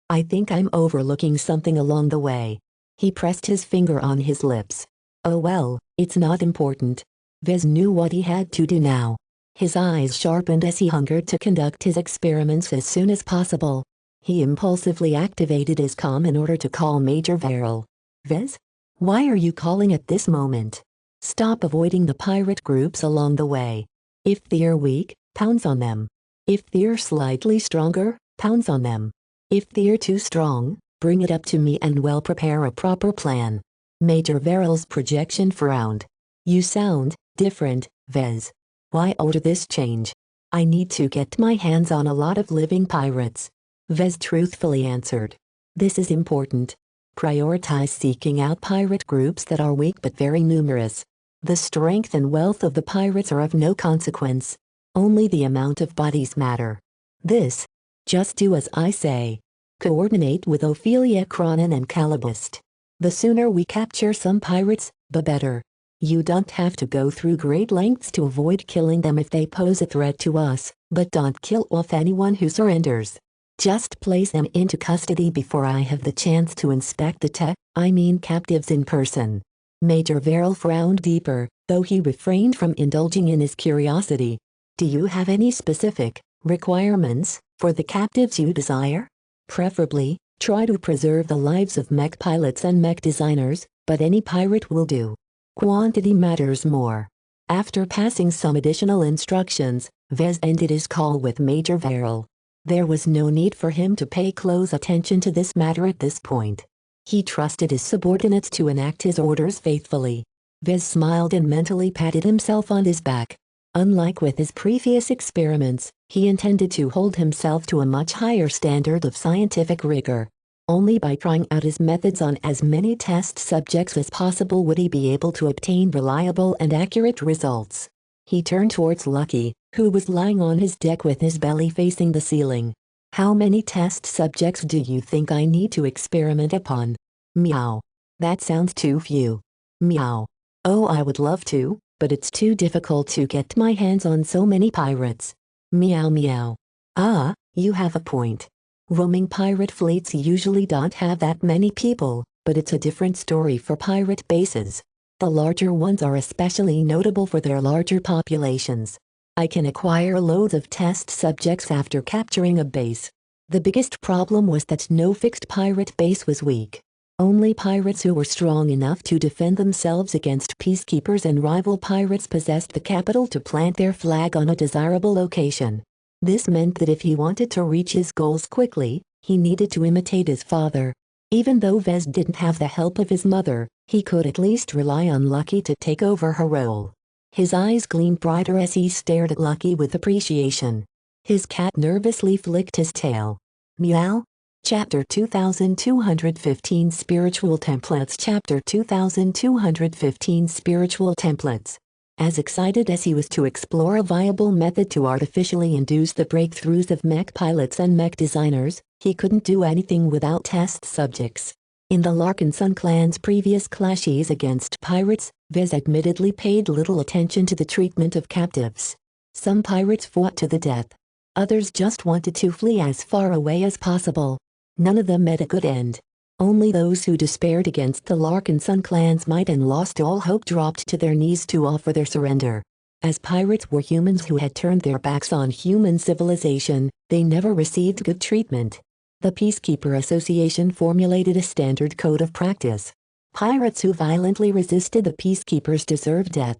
I think I'm overlooking something along the way. He pressed his finger on his lips. Oh well, it's not important. Vez knew what he had to do now. His eyes sharpened as he hungered to conduct his experiments as soon as possible. He impulsively activated his comm in order to call Major Verrill. Vez? Why are you calling at this moment? Stop avoiding the pirate groups along the way. If they're weak, pounce on them. If they're slightly stronger, pounce on them. If they're too strong, bring it up to me and we'll prepare a proper plan. Major Verrill's projection frowned. You sound different, Vez. Why order this change? I need to get my hands on a lot of living pirates. Vez truthfully answered. This is important. Prioritize seeking out pirate groups that are weak but very numerous. The strength and wealth of the pirates are of no consequence. Only the amount of bodies matter. Just do as I say. Coordinate with Ophelia Cronin and Calibust. The sooner we capture some pirates, the better. You don't have to go through great lengths to avoid killing them if they pose a threat to us, but don't kill off anyone who surrenders. Just place them into custody before I have the chance to inspect the captives in person. Major Verrill frowned deeper, though he refrained from indulging in his curiosity. Do you have any specific requirements for the captives you desire? Preferably, try to preserve the lives of mech pilots and mech designers, but any pirate will do. Quantity matters more. After passing some additional instructions, Vez ended his call with Major Verrill. There was no need for him to pay close attention to this matter at this point. He trusted his subordinates to enact his orders faithfully. Vez smiled and mentally patted himself on his back. Unlike with his previous experiments, he intended to hold himself to a much higher standard of scientific rigor. Only by trying out his methods on as many test subjects as possible would he be able to obtain reliable and accurate results. He turned towards Lucky, who was lying on his deck with his belly facing the ceiling. How many test subjects do you think I need to experiment upon? Meow. That sounds too few. Meow. Oh, I would love to, but it's too difficult to get my hands on so many pirates. Meow meow. Ah, you have a point. Roaming pirate fleets usually don't have that many people, but it's a different story for pirate bases. The larger ones are especially notable for their larger populations. I can acquire loads of test subjects after capturing a base. The biggest problem was that no fixed pirate base was weak. Only pirates who were strong enough to defend themselves against peacekeepers and rival pirates possessed the capital to plant their flag on a desirable location. This meant that if he wanted to reach his goals quickly, he needed to imitate his father. Even though Vez didn't have the help of his mother, he could at least rely on Lucky to take over her role. His eyes gleamed brighter as he stared at Lucky with appreciation. His cat nervously flicked his tail. Meow. Chapter 2215 Spiritual Templates Chapter 2215 Spiritual Templates. As excited as he was to explore a viable method to artificially induce the breakthroughs of mech pilots and mech designers, he couldn't do anything without test subjects. In the Larkinson clan's previous clashes against pirates, Vez admittedly paid little attention to the treatment of captives. Some pirates fought to the death. Others just wanted to flee as far away as possible. None of them met a good end. Only those who despaired against the Larkinson clan's might and lost all hope dropped to their knees to offer their surrender. As pirates were humans who had turned their backs on human civilization, they never received good treatment. The Peacekeeper Association formulated a standard code of practice. Pirates who violently resisted the peacekeepers deserved death.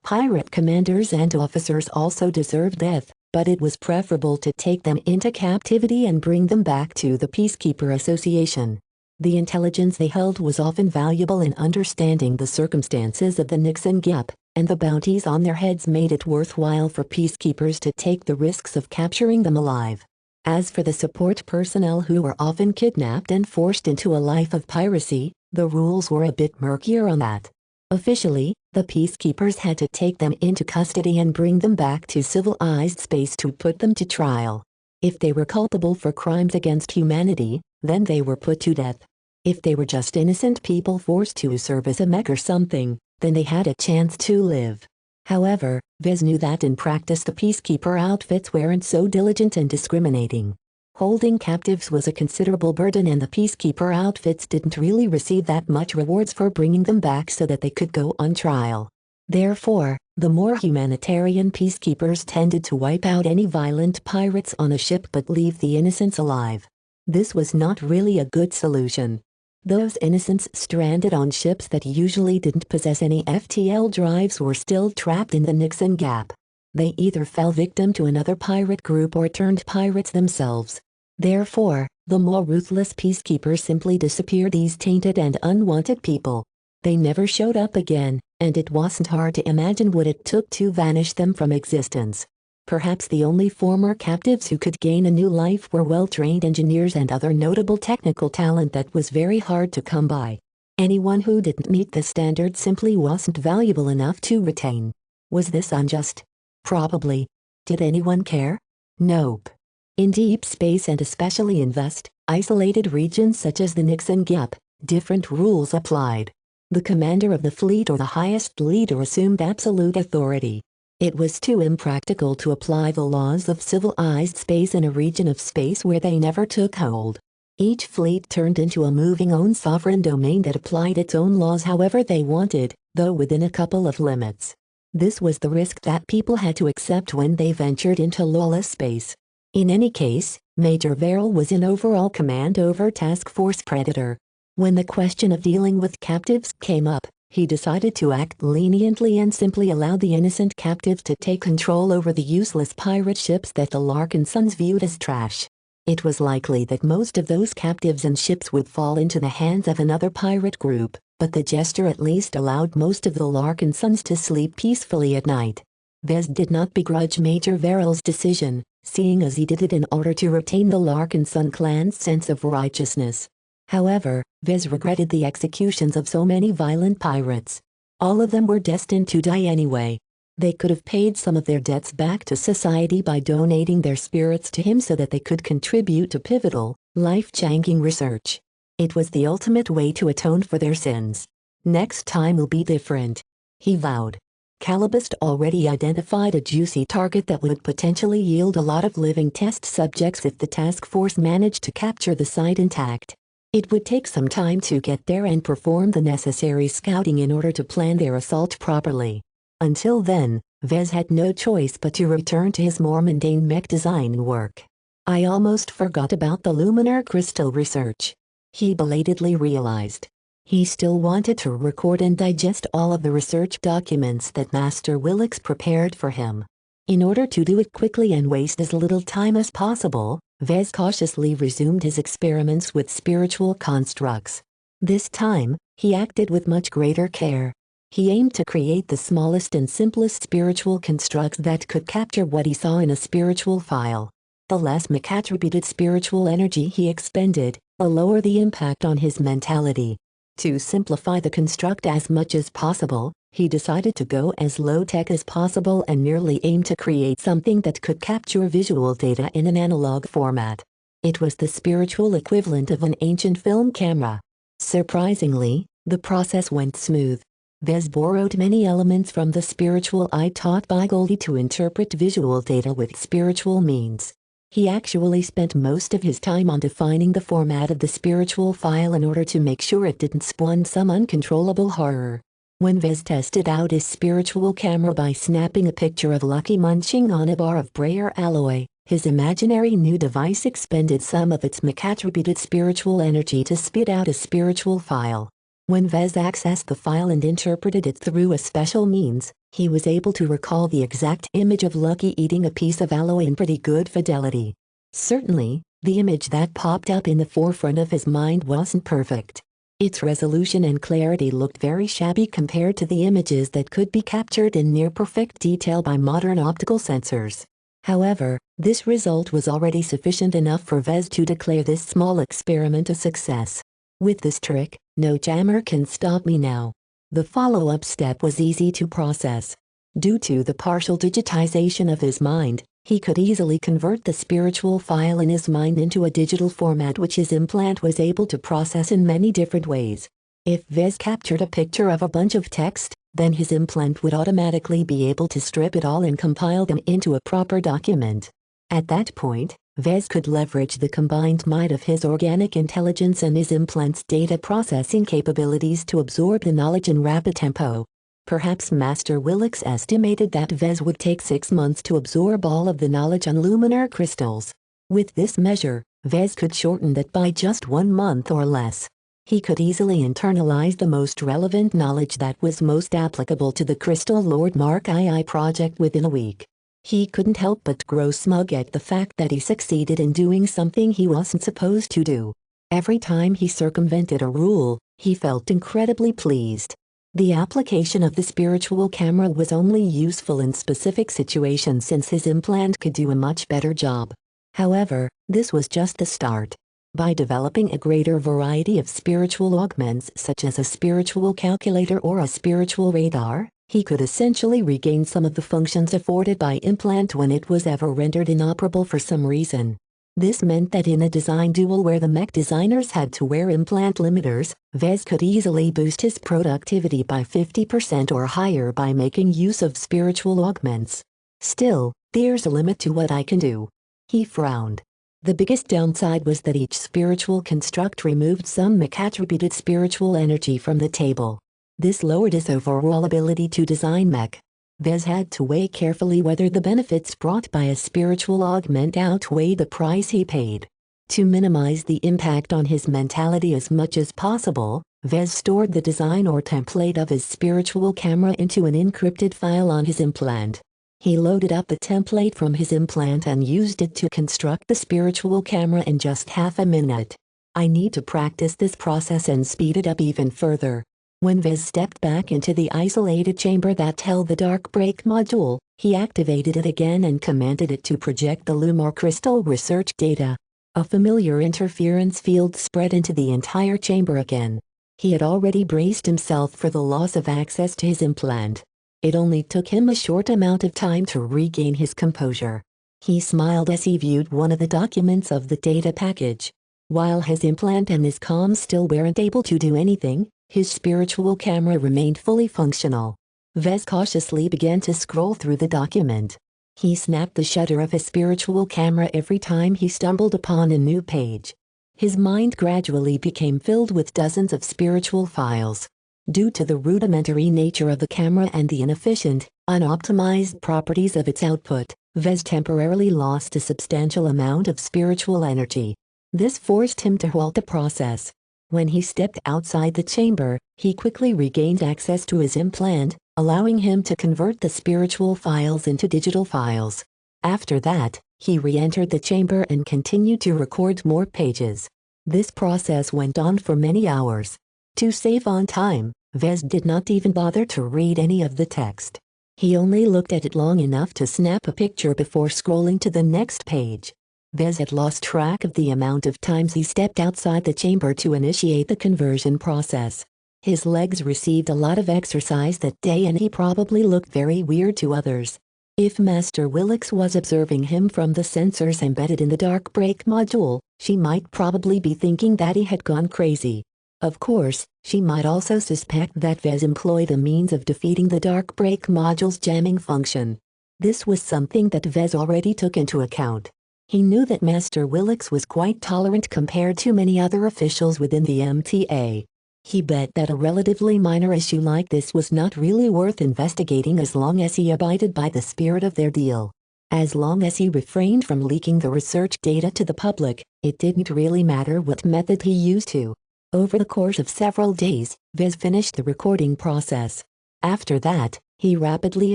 Pirate commanders and officers also deserved death, but it was preferable to take them into captivity and bring them back to the Peacekeeper Association. The intelligence they held was often valuable in understanding the circumstances of the Nixon Gap, and the bounties on their heads made it worthwhile for peacekeepers to take the risks of capturing them alive. As for the support personnel who were often kidnapped and forced into a life of piracy, the rules were a bit murkier on that. Officially, the peacekeepers had to take them into custody and bring them back to civilized space to put them to trial. If they were culpable for crimes against humanity, then they were put to death. If they were just innocent people forced to serve as a mech or something, then they had a chance to live. However, Vez knew that in practice the peacekeeper outfits weren't so diligent and discriminating. Holding captives was a considerable burden and the peacekeeper outfits didn't really receive that much rewards for bringing them back so that they could go on trial. Therefore, the more humanitarian peacekeepers tended to wipe out any violent pirates on a ship but leave the innocents alive. This was not really a good solution. Those innocents stranded on ships that usually didn't possess any FTL drives were still trapped in the Nixon Gap. They either fell victim to another pirate group or turned pirates themselves. Therefore, the more ruthless peacekeepers simply disappeared these tainted and unwanted people. They never showed up again, and it wasn't hard to imagine what it took to vanish them from existence. Perhaps the only former captives who could gain a new life were well-trained engineers and other notable technical talent that was very hard to come by. Anyone who didn't meet the standard simply wasn't valuable enough to retain. Was this unjust? Probably. Did anyone care? Nope. In deep space and especially in vast, isolated regions such as the Nixon Gap, different rules applied. The commander of the fleet or the highest leader assumed absolute authority. It was too impractical to apply the laws of civilized space in a region of space where they never took hold. Each fleet turned into a moving own sovereign domain that applied its own laws however they wanted, though within a couple of limits. This was the risk that people had to accept when they ventured into lawless space. In any case, Major Verrill was in overall command over Task Force Predator. When the question of dealing with captives came up, he decided to act leniently and simply allow the innocent captives to take control over the useless pirate ships that the Larkinsons viewed as trash. It was likely that most of those captives and ships would fall into the hands of another pirate group, but the gesture at least allowed most of the Larkinsons to sleep peacefully at night. Vez did not begrudge Major Verrill's decision, seeing as he did it in order to retain the Larkinson clan's sense of righteousness. However, Vez regretted the executions of so many violent pirates. All of them were destined to die anyway. They could have paid some of their debts back to society by donating their spirits to him so that they could contribute to pivotal, life-changing research. It was the ultimate way to atone for their sins. Next time will be different. he vowed. Calabast already identified a juicy target that would potentially yield a lot of living test subjects if the task force managed to capture the site intact. It would take some time to get there and perform the necessary scouting in order to plan their assault properly. Until then, Vez had no choice but to return to his more mundane mech design work. I almost forgot about the luminar crystal research, he belatedly realized. He still wanted to record and digest all of the research documents that Master Willix prepared for him. In order to do it quickly and waste as little time as possible, Vez cautiously resumed his experiments with spiritual constructs. This time, he acted with much greater care. He aimed to create the smallest and simplest spiritual constructs that could capture what he saw in a spiritual file. The less mech-attributed spiritual energy he expended, the lower the impact on his mentality. To simplify the construct as much as possible, he decided to go as low-tech as possible and merely aim to create something that could capture visual data in an analog format. It was the spiritual equivalent of an ancient film camera. Surprisingly, the process went smooth. Vez borrowed many elements from the spiritual eye taught by Goldie to interpret visual data with spiritual means. He actually spent most of his time on defining the format of the spiritual file in order to make sure it didn't spawn some uncontrollable horror. When Vez tested out his spiritual camera by snapping a picture of Lucky munching on a bar of Brayer alloy, his imaginary new device expended some of its mech-attributed spiritual energy to spit out a spiritual file. When Vez accessed the file and interpreted it through a special means, he was able to recall the exact image of Lucky eating a piece of alloy in pretty good fidelity. Certainly, the image that popped up in the forefront of his mind wasn't perfect. Its resolution and clarity looked very shabby compared to the images that could be captured in near-perfect detail by modern optical sensors. However, this result was already sufficient enough for Vez to declare this small experiment a success. With this trick, no jammer can stop me now. The follow-up step was easy to process. Due to the partial digitization of his mind, he could easily convert the spiritual file in his mind into a digital format which his implant was able to process in many different ways. If Vez captured a picture of a bunch of text, then his implant would automatically be able to strip it all and compile them into a proper document. At that point, Vez could leverage the combined might of his organic intelligence and his implant's data processing capabilities to absorb the knowledge in rapid tempo. Perhaps Master Willix estimated that Vez would take 6 months to absorb all of the knowledge on luminar crystals. With this measure, Vez could shorten that by just 1 month or less. He could easily internalize the most relevant knowledge that was most applicable to the Crystal Lord Mark II project within a week. He couldn't help but grow smug at the fact that he succeeded in doing something he wasn't supposed to do. Every time he circumvented a rule, he felt incredibly pleased. The application of the spiritual camera was only useful in specific situations since his implant could do a much better job. However, this was just the start. By developing a greater variety of spiritual augments such as a spiritual calculator or a spiritual radar, he could essentially regain some of the functions afforded by implant when it was ever rendered inoperable for some reason. This meant that in a design duel where the mech designers had to wear implant limiters, Vez could easily boost his productivity by 50% or higher by making use of spiritual augments. Still, there's a limit to what I can do. He frowned. The biggest downside was that each spiritual construct removed some mech-attributed spiritual energy from the table. This lowered his overall ability to design mech. Vez had to weigh carefully whether the benefits brought by a spiritual augment outweighed the price he paid. To minimize the impact on his mentality as much as possible, Vez stored the design or template of his spiritual camera into an encrypted file on his implant. He loaded up the template from his implant and used it to construct the spiritual camera in just half a minute. I need to practice this process and speed it up even further. When Vez stepped back into the isolated chamber that held the dark break module, he activated it again and commanded it to project the Lumar crystal research data. A familiar interference field spread into the entire chamber again. He had already braced himself for the loss of access to his implant. It only took him a short amount of time to regain his composure. He smiled as he viewed one of the documents of the data package. While his implant and his comms still weren't able to do anything, his spiritual camera remained fully functional. Vez cautiously began to scroll through the document. He snapped the shutter of his spiritual camera every time he stumbled upon a new page. His mind gradually became filled with dozens of spiritual files. Due to the rudimentary nature of the camera and the inefficient, unoptimized properties of its output, Vez temporarily lost a substantial amount of spiritual energy. This forced him to halt the process. When he stepped outside the chamber, he quickly regained access to his implant, allowing him to convert the spiritual files into digital files. After that, he re-entered the chamber and continued to record more pages. This process went on for many hours. To save on time, Vez did not even bother to read any of the text. He only looked at it long enough to snap a picture before scrolling to the next page. Vez had lost track of the amount of times he stepped outside the chamber to initiate the conversion process. His legs received a lot of exercise that day and he probably looked very weird to others. If Master Willix was observing him from the sensors embedded in the dark break module, she might probably be thinking that he had gone crazy. Of course, she might also suspect that Vez employed a means of defeating the dark break module's jamming function. This was something that Vez already took into account. He knew that Master Willix was quite tolerant compared to many other officials within the MTA. He bet that a relatively minor issue like this was not really worth investigating as long as he abided by the spirit of their deal. As long as he refrained from leaking the research data to the public, it didn't really matter what method he used to. Over the course of several days, Vez finished the recording process. After that, he rapidly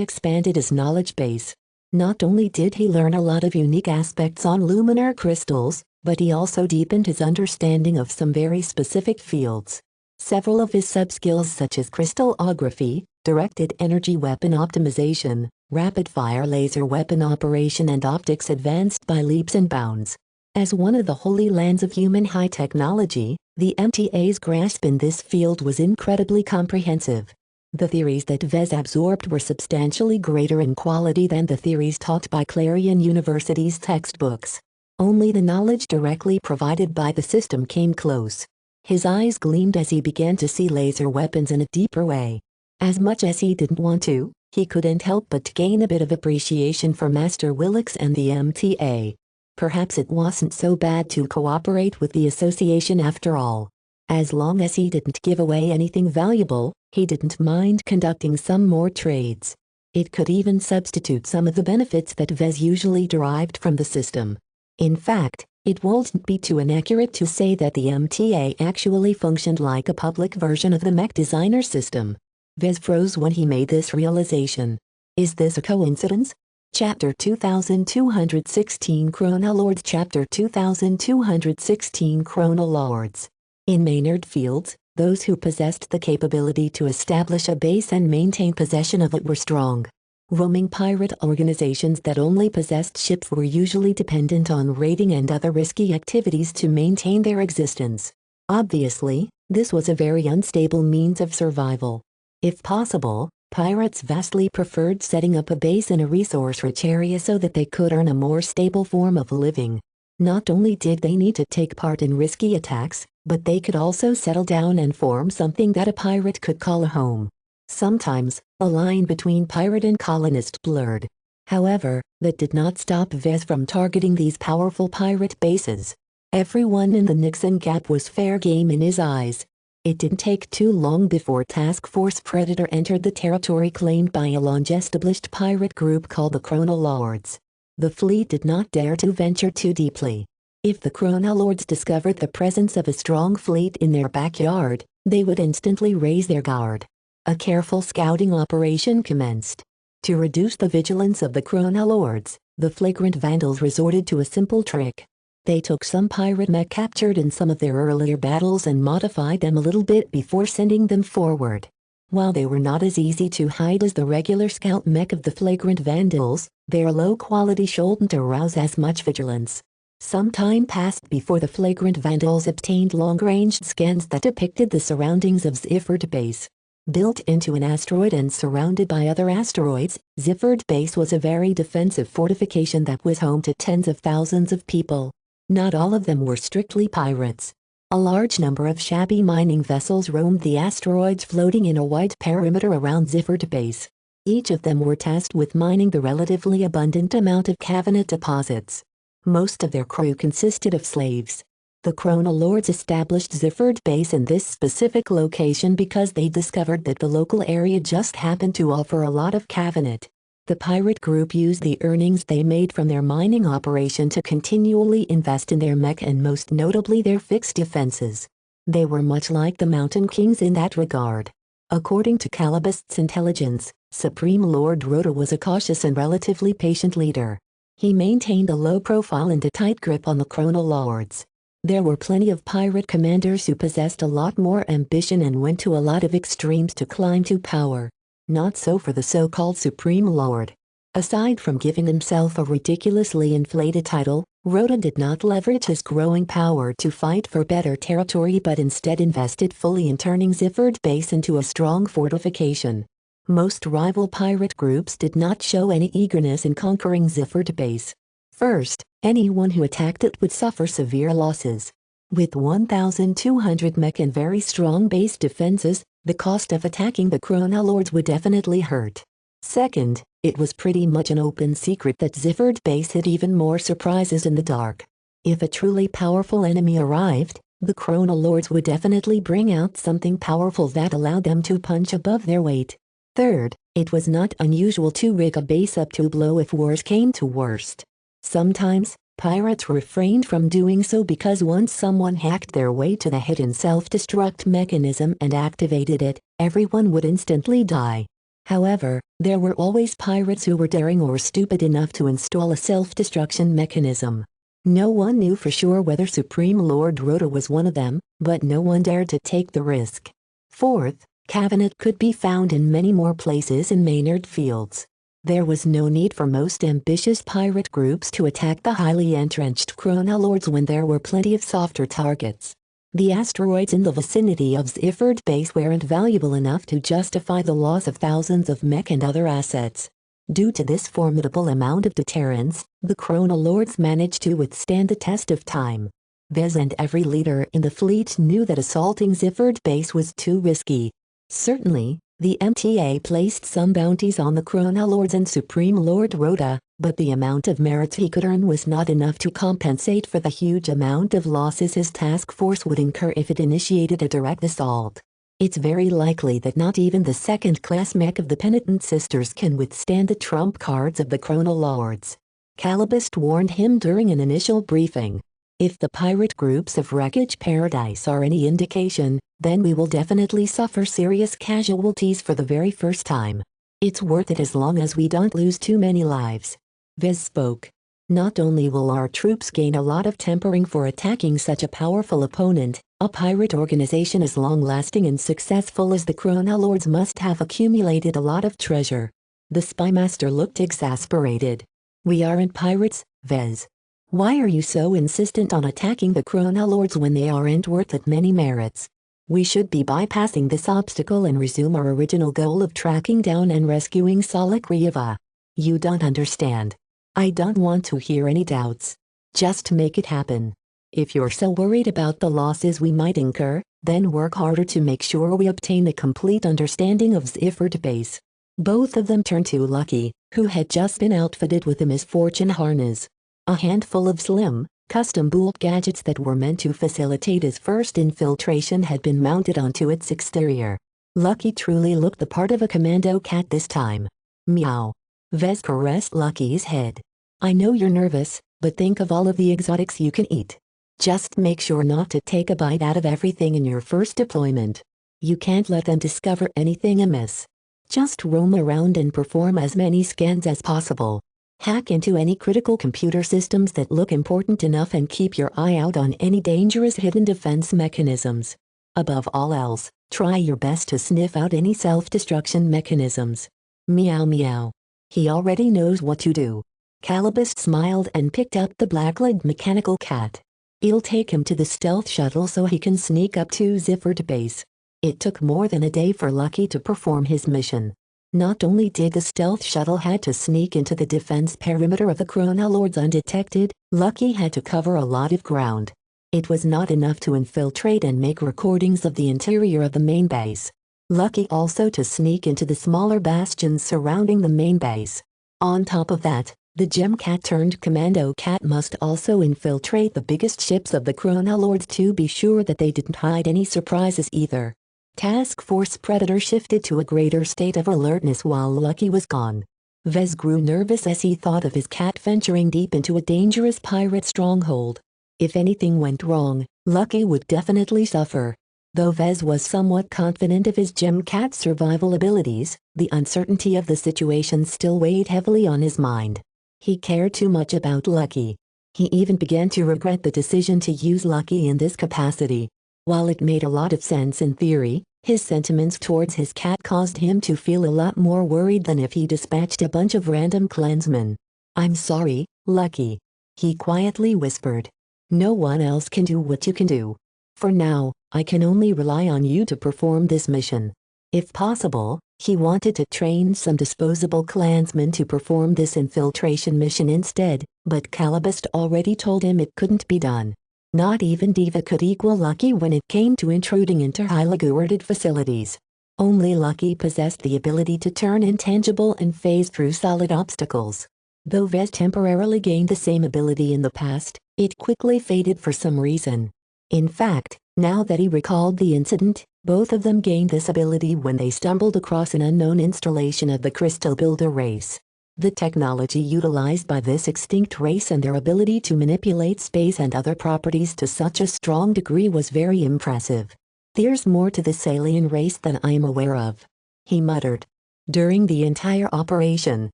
expanded his knowledge base. Not only did he learn a lot of unique aspects on luminar crystals, but he also deepened his understanding of some very specific fields. Several of his sub-skills such as crystallography, directed energy weapon optimization, rapid-fire laser weapon operation and optics advanced by leaps and bounds. As one of the holy lands of human high technology, the MTA's grasp in this field was incredibly comprehensive. The theories that Vez absorbed were substantially greater in quality than the theories taught by Clarion University's textbooks. Only the knowledge directly provided by the system came close. His eyes gleamed as he began to see laser weapons in a deeper way. As much as he didn't want to, he couldn't help but gain a bit of appreciation for Master Willix and the MTA. Perhaps it wasn't so bad to cooperate with the association after all. As long as he didn't give away anything valuable, he didn't mind conducting some more trades. It could even substitute some of the benefits that Vez usually derived from the system. In fact, it wouldn't be too inaccurate to say that the MTA actually functioned like a public version of the Mech Designer system. Vez froze when he made this realization. Is this a coincidence? Chapter 2216 Chronolords Chapter 2216 Chronolords. In Maynard Fields, those who possessed the capability to establish a base and maintain possession of it were strong. Roaming pirate organizations that only possessed ships were usually dependent on raiding and other risky activities to maintain their existence. Obviously, this was a very unstable means of survival. If possible, pirates vastly preferred setting up a base in a resource-rich area so that they could earn a more stable form of living. Not only did they need to take part in risky attacks, but they could also settle down and form something that a pirate could call a home. Sometimes, a line between pirate and colonist blurred. However, that did not stop Vez from targeting these powerful pirate bases. Everyone in the Nixon Gap was fair game in his eyes. It didn't take too long before Task Force Predator entered the territory claimed by a long-established pirate group called the Chronolords. The fleet did not dare to venture too deeply. If the Chronolords discovered the presence of a strong fleet in their backyard, they would instantly raise their guard. A careful scouting operation commenced. To reduce the vigilance of the Chronolords, the flagrant vandals resorted to a simple trick. They took some pirate mech captured in some of their earlier battles and modified them a little bit before sending them forward. While they were not as easy to hide as the regular scout mech of the flagrant vandals, their low quality shouldn't arouse as much vigilance. Some time passed before the flagrant vandals obtained long-range scans that depicted the surroundings of Zifford Base. Built into an asteroid and surrounded by other asteroids, Zifford Base was a very defensive fortification that was home to tens of thousands of people. Not all of them were strictly pirates. A large number of shabby mining vessels roamed the asteroids, floating in a wide perimeter around Ziffert Base. Each of them were tasked with mining the relatively abundant amount of cabinet deposits. Most of their crew consisted of slaves. The Chronolords established Ziffert Base in this specific location because they discovered that the local area just happened to offer a lot of cabinet. The pirate group used the earnings they made from their mining operation to continually invest in their mech and most notably their fixed defenses. They were much like the Mountain Kings in that regard. According to Calibust's intelligence, Supreme Lord Rhoda was a cautious and relatively patient leader. He maintained a low profile and a tight grip on the Chronolords. There were plenty of pirate commanders who possessed a lot more ambition and went to a lot of extremes to climb to power. Not so for the so-called Supreme Lord. Aside from giving himself a ridiculously inflated title, Rhoda did not leverage his growing power to fight for better territory but instead invested fully in turning Ziffert Base into a strong fortification. Most rival pirate groups did not show any eagerness in conquering Ziffert Base. First, anyone who attacked it would suffer severe losses. With 1,200 mech and very strong base defenses, the cost of attacking the Chronolords would definitely hurt. Second, it was pretty much an open secret that Ziffert Base hid even more surprises in the dark. If a truly powerful enemy arrived, the Chronolords would definitely bring out something powerful that allowed them to punch above their weight. Third, it was not unusual to rig a base up to blow if worse came to worst. Sometimes, pirates refrained from doing so because once someone hacked their way to the hidden self-destruct mechanism and activated it, everyone would instantly die. However, there were always pirates who were daring or stupid enough to install a self-destruction mechanism. No one knew for sure whether Supreme Lord Rhoda was one of them, but no one dared to take the risk. Fourth, cabinet could be found in many more places in Maynard Fields. There was no need for most ambitious pirate groups to attack the highly entrenched Chronolords when there were plenty of softer targets. The asteroids in the vicinity of Ziffert Base weren't valuable enough to justify the loss of thousands of mech and other assets. Due to this formidable amount of deterrence, the Chronolords managed to withstand the test of time. Vez and every leader in the fleet knew that assaulting Ziffert Base was too risky. Certainly, the MTA placed some bounties on the Chronolords and Supreme Lord Rhoda, but the amount of merit he could earn was not enough to compensate for the huge amount of losses his task force would incur if it initiated a direct assault. It's very likely that not even the second-class mech of the Penitent Sisters can withstand the trump cards of the Chronolords. Calibust warned him during an initial briefing. If the pirate groups of Wreckage Paradise are any indication, then we will definitely suffer serious casualties for the very first time. It's worth it as long as we don't lose too many lives. Vez spoke. Not only will our troops gain a lot of tempering for attacking such a powerful opponent, a pirate organization as long-lasting and successful as the Chronolords must have accumulated a lot of treasure. The spymaster looked exasperated. We aren't pirates, Vez. Why are you so insistent on attacking the Chronolords when they aren't worth that many merits? We should be bypassing this obstacle and resume our original goal of tracking down and rescuing Salakrieva. You don't understand. I don't want to hear any doubts. Just make it happen. If you're so worried about the losses we might incur, then work harder to make sure we obtain a complete understanding of Ziffert Base. Both of them turned to Lucky, who had just been outfitted with a misfortune harness. A handful of slim, custom-built gadgets that were meant to facilitate his first infiltration had been mounted onto its exterior. Lucky truly looked the part of a commando cat this time. Meow. Vez caressed Lucky's head. I know you're nervous, but think of all of the exotics you can eat. Just make sure not to take a bite out of everything in your first deployment. You can't let them discover anything amiss. Just roam around and perform as many scans as possible. Hack into any critical computer systems that look important enough and keep your eye out on any dangerous hidden defense mechanisms. Above all else, try your best to sniff out any self-destruction mechanisms. Meow meow. He already knows what to do. Calibust smiled and picked up the black-legged mechanical cat. It'll take him to the stealth shuttle so he can sneak up to Ziffert Base. It took more than a day for Lucky to perform his mission. Not only did the stealth shuttle had to sneak into the defense perimeter of the Chronolords undetected, Lucky had to cover a lot of ground. It was not enough to infiltrate and make recordings of the interior of the main base. Lucky also to sneak into the smaller bastions surrounding the main base. On top of that, the gem cat turned commando cat must also infiltrate the biggest ships of the Chronolords to be sure that they didn't hide any surprises either. Task Force Predator shifted to a greater state of alertness while Lucky was gone. Vez grew nervous as he thought of his cat venturing deep into a dangerous pirate stronghold. If anything went wrong, Lucky would definitely suffer. Though Vez was somewhat confident of his gem cat's survival abilities, the uncertainty of the situation still weighed heavily on his mind. He cared too much about Lucky. He even began to regret the decision to use Lucky in this capacity. While it made a lot of sense in theory, his sentiments towards his cat caused him to feel a lot more worried than if he dispatched a bunch of random clansmen. "I'm sorry, Lucky," he quietly whispered. "No one else can do what you can do. For now, I can only rely on you to perform this mission." If possible, he wanted to train some disposable clansmen to perform this infiltration mission instead, but Calibust already told him it couldn't be done. Not even Diva could equal Lucky when it came to intruding into highly guarded facilities. Only Lucky possessed the ability to turn intangible and phase through solid obstacles. Though Vez temporarily gained the same ability in the past, it quickly faded for some reason. In fact, now that he recalled the incident, both of them gained this ability when they stumbled across an unknown installation of the Crystal Builder race. The technology utilized by this extinct race and their ability to manipulate space and other properties to such a strong degree was very impressive. "There's more to this alien race than I am aware of," he muttered. During the entire operation,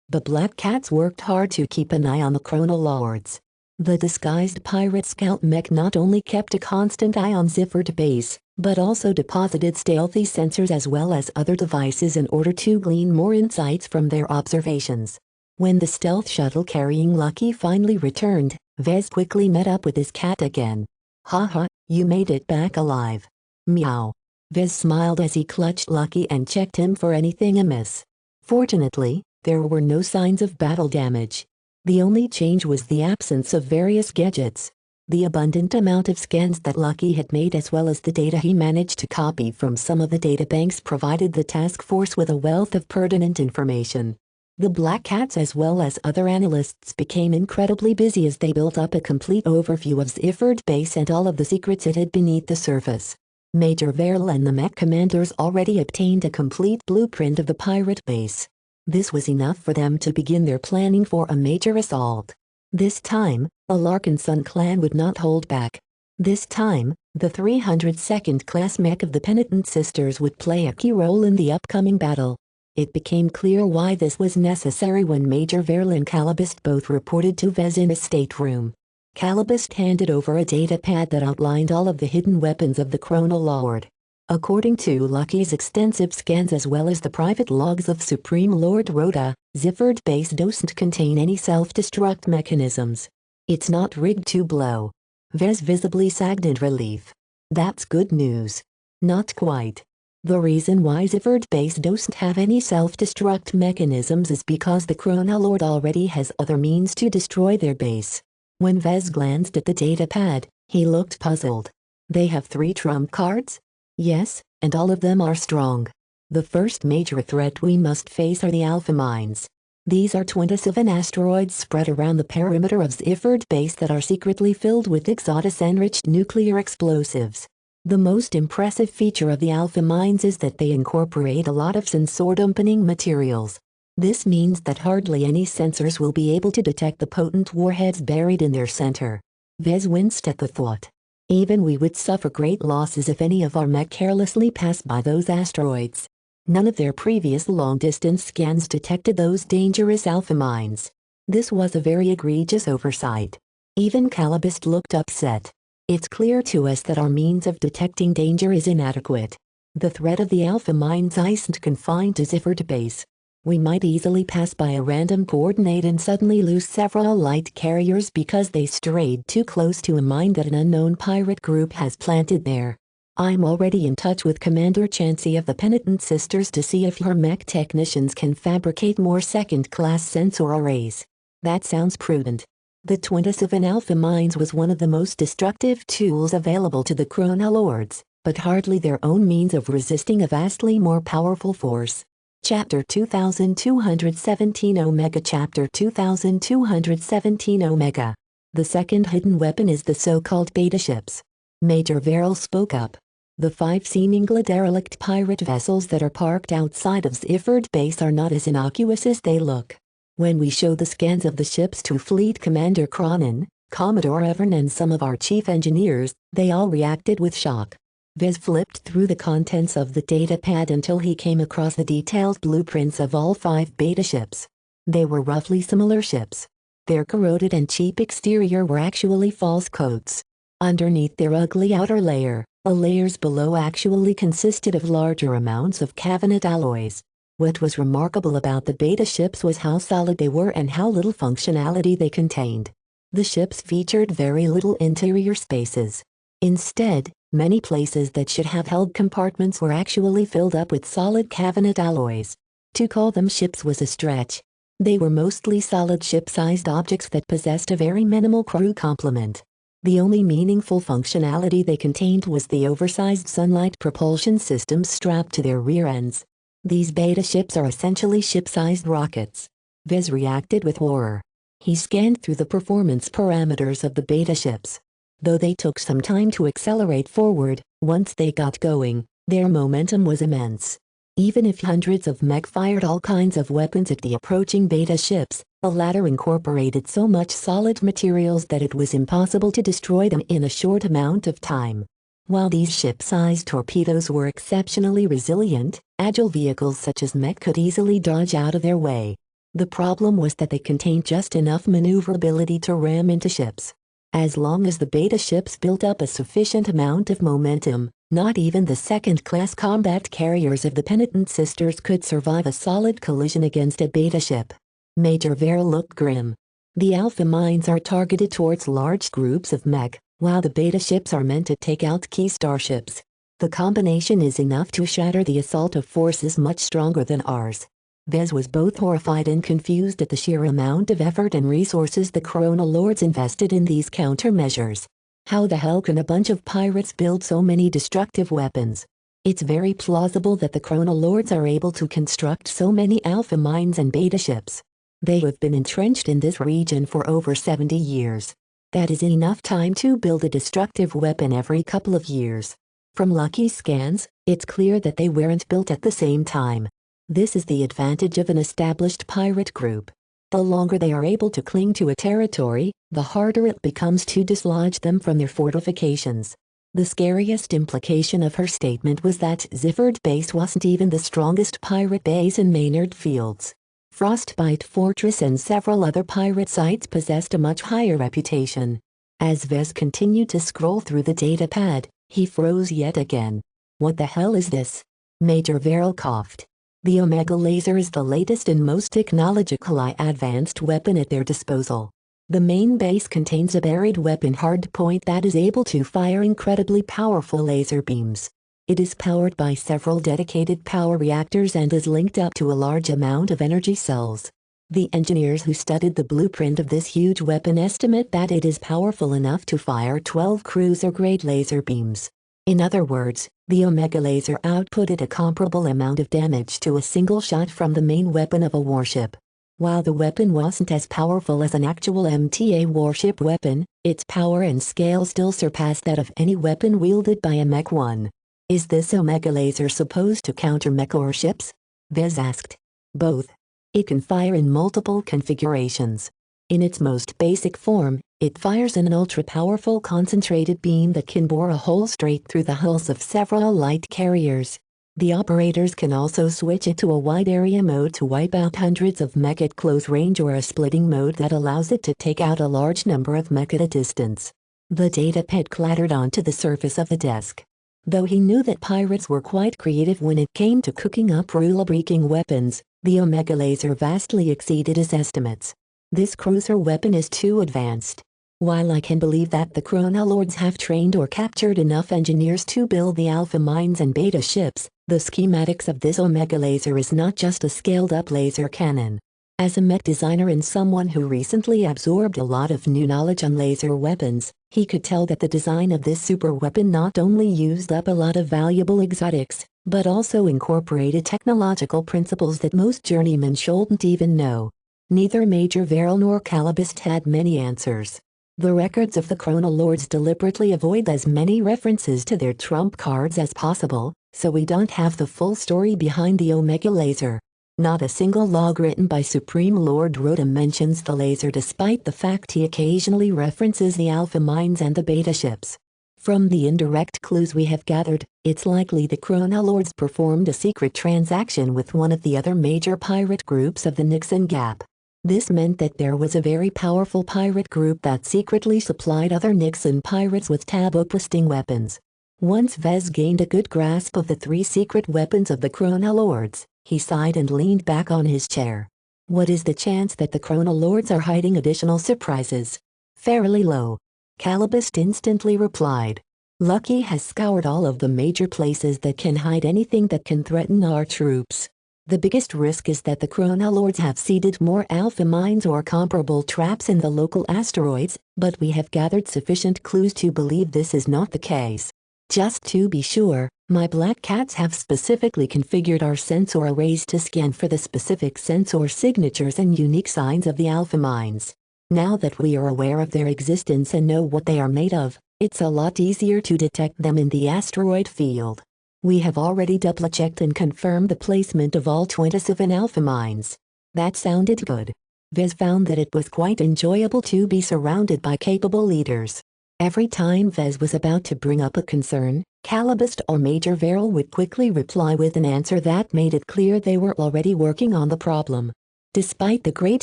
the Black Cats worked hard to keep an eye on the Chronolords. The disguised pirate scout mech not only kept a constant eye on Ziffert base, but also deposited stealthy sensors as well as other devices in order to glean more insights from their observations. When the stealth shuttle carrying Lucky finally returned, Vez quickly met up with his cat again. "Haha, you made it back alive." "Meow." Vez smiled as he clutched Lucky and checked him for anything amiss. Fortunately, there were no signs of battle damage. The only change was the absence of various gadgets. The abundant amount of scans that Lucky had made as well as the data he managed to copy from some of the databanks provided the task force with a wealth of pertinent information. The Black Cats as well as other analysts became incredibly busy as they built up a complete overview of Ziffert base and all of the secrets it had beneath the surface. Major Verl and the mech commanders already obtained a complete blueprint of the pirate base. This was enough for them to begin their planning for a major assault. This time, the Larkinson clan would not hold back. This time, the 302nd class mech of the Penitent Sisters would play a key role in the upcoming battle. It became clear why this was necessary when Major Verl and Calibust both reported to Vez in his stateroom. Calibust handed over a datapad that outlined all of the hidden weapons of the Chronolord. According to Lucky's extensive scans as well as the private logs of Supreme Lord Rhoda, Ziffert base doesn't contain any self-destruct mechanisms. It's not rigged to blow. Vez visibly sagged in relief. That's good news. Not quite. The reason why Ziffert base doesn't have any self-destruct mechanisms is because the Chronolord already has other means to destroy their base. When Vez glanced at the datapad, he looked puzzled. They have 3 trump cards? Yes, and all of them are strong. The first major threat we must face are the Alpha Mines. These are 27 asteroids spread around the perimeter of Ziffert base that are secretly filled with Exodus-enriched nuclear explosives. The most impressive feature of the Alpha Mines is that they incorporate a lot of sensor-dampening materials. This means that hardly any sensors will be able to detect the potent warheads buried in their center. Vez winced at the thought. Even we would suffer great losses if any of our mech carelessly passed by those asteroids. None of their previous long-distance scans detected those dangerous Alpha Mines. This was a very egregious oversight. Even Calibust looked upset. It's clear to us that our means of detecting danger is inadequate. The threat of the Alpha Mines isn't confined to Ziffert base. We might easily pass by a random coordinate and suddenly lose several light carriers because they strayed too close to a mine that an unknown pirate group has planted there. I'm already in touch with Commander Chansey of the Penitent Sisters to see if her mech technicians can fabricate more second-class sensor arrays. That sounds prudent. The 27 Alpha Mines was one of the most destructive tools available to the Chronolords, but hardly their own means of resisting a vastly more powerful force. Chapter 2217 Omega Chapter 2217 Omega. The second hidden weapon is the so-called beta ships. Major Verrill spoke up. The 5 seemingly derelict pirate vessels that are parked outside of Zifford Base are not as innocuous as they look. When we show the scans of the ships to Fleet Commander Cronin, Commodore Evern and some of our chief engineers, they all reacted with shock. Vez flipped through the contents of the datapad until he came across the detailed blueprints of all 5 beta ships. They were roughly similar ships. Their corroded and cheap exterior were actually false coats. Underneath their ugly outer layer, the layers below actually consisted of larger amounts of carbonate alloys. What was remarkable about the beta ships was how solid they were and how little functionality they contained. The ships featured very little interior spaces. Instead, many places that should have held compartments were actually filled up with solid carbonate alloys. To call them ships was a stretch. They were mostly solid ship-sized objects that possessed a very minimal crew complement. The only meaningful functionality they contained was the oversized sunlight propulsion systems strapped to their rear ends. These beta ships are essentially ship-sized rockets. Vez reacted with horror. He scanned through the performance parameters of the beta ships. Though they took some time to accelerate forward, once they got going, their momentum was immense. Even if hundreds of mech fired all kinds of weapons at the approaching beta ships, the latter incorporated so much solid materials that it was impossible to destroy them in a short amount of time. While these ship-sized torpedoes were exceptionally resilient, agile vehicles such as mech could easily dodge out of their way. The problem was that they contained just enough maneuverability to ram into ships. As long as the beta ships built up a sufficient amount of momentum, not even the second-class combat carriers of the Penitent Sisters could survive a solid collision against a beta ship. Major Verrill looked grim. The Alpha Mines are targeted towards large groups of mech, while the beta ships are meant to take out key starships. The combination is enough to shatter the assault of forces much stronger than ours. Vez was both horrified and confused at the sheer amount of effort and resources the Chronolords invested in these countermeasures. How the hell can a bunch of pirates build so many destructive weapons? It's very plausible that the Chronolords are able to construct so many Alpha Mines and beta ships. They have been entrenched in this region for over 70 years. That is enough time to build a destructive weapon every couple of years. From lucky scans, it's clear that they weren't built at the same time. This is the advantage of an established pirate group. The longer they are able to cling to a territory, the harder it becomes to dislodge them from their fortifications. The scariest implication of her statement was that Zifford Base wasn't even the strongest pirate base in Maynard Fields. Frostbite Fortress and several other pirate sites possessed a much higher reputation. As Vez continued to scroll through the datapad, he froze yet again. What the hell is this? Major Verrill coughed. The Omega laser is the latest and most technologically advanced weapon at their disposal. The main base contains a buried weapon hardpoint that is able to fire incredibly powerful laser beams. It is powered by several dedicated power reactors and is linked up to a large amount of energy cells. The engineers who studied the blueprint of this huge weapon estimate that it is powerful enough to fire 12 cruiser-grade laser beams. In other words, the Omega laser outputted a comparable amount of damage to a single shot from the main weapon of a warship. While the weapon wasn't as powerful as an actual MTA warship weapon, its power and scale still surpassed that of any weapon wielded by a Mech 1. Is this Omega laser supposed to counter mech warships? Vez asked. Both. It can fire in multiple configurations. In its most basic form, it fires an ultra-powerful concentrated beam that can bore a hole straight through the hulls of several light carriers. The operators can also switch it to a wide-area mode to wipe out hundreds of mech at close range or a splitting mode that allows it to take out a large number of mech at a distance. The datapad clattered onto the surface of the desk. Though he knew that pirates were quite creative when it came to cooking up rule-breaking weapons, the Omega laser vastly exceeded his estimates. This cruiser weapon is too advanced. While I can believe that the Chronolords have trained or captured enough engineers to build the Alpha Mines and Beta ships, the schematics of this Omega laser is not just a scaled-up laser cannon. As a mech designer and someone who recently absorbed a lot of new knowledge on laser weapons, he could tell that the design of this super weapon not only used up a lot of valuable exotics, but also incorporated technological principles that most journeymen shouldn't even know. Neither Major Verrill nor Calibist had many answers. The records of the Chronolords deliberately avoid as many references to their trump cards as possible, so we don't have the full story behind the Omega laser. Not a single log written by Supreme Lord Rotom mentions the laser, despite the fact he occasionally references the Alpha mines and the Beta ships. From the indirect clues we have gathered, it's likely the Chronolords performed a secret transaction with one of the other major pirate groups of the Nixon Gap. This meant that there was a very powerful pirate group that secretly supplied other Nixon pirates with taboo-busting weapons. Once Vez gained a good grasp of the 3 secret weapons of the Chronolords, he sighed and leaned back on his chair. What is the chance that the Chronolords are hiding additional surprises? Fairly low. Calibist instantly replied. Lucky has scoured all of the major places that can hide anything that can threaten our troops. The biggest risk is that the Chronolords have seeded more alpha mines or comparable traps in the local asteroids, but we have gathered sufficient clues to believe this is not the case. Just to be sure, my black cats have specifically configured our sensor arrays to scan for the specific sensor signatures and unique signs of the alpha mines. Now that we are aware of their existence and know what they are made of, it's a lot easier to detect them in the asteroid field. We have already double-checked and confirmed the placement of all 27 alpha mines. That sounded good. Vez found that it was quite enjoyable to be surrounded by capable leaders. Every time Vez was about to bring up a concern, Calibist or Major Verrill would quickly reply with an answer that made it clear they were already working on the problem. Despite the great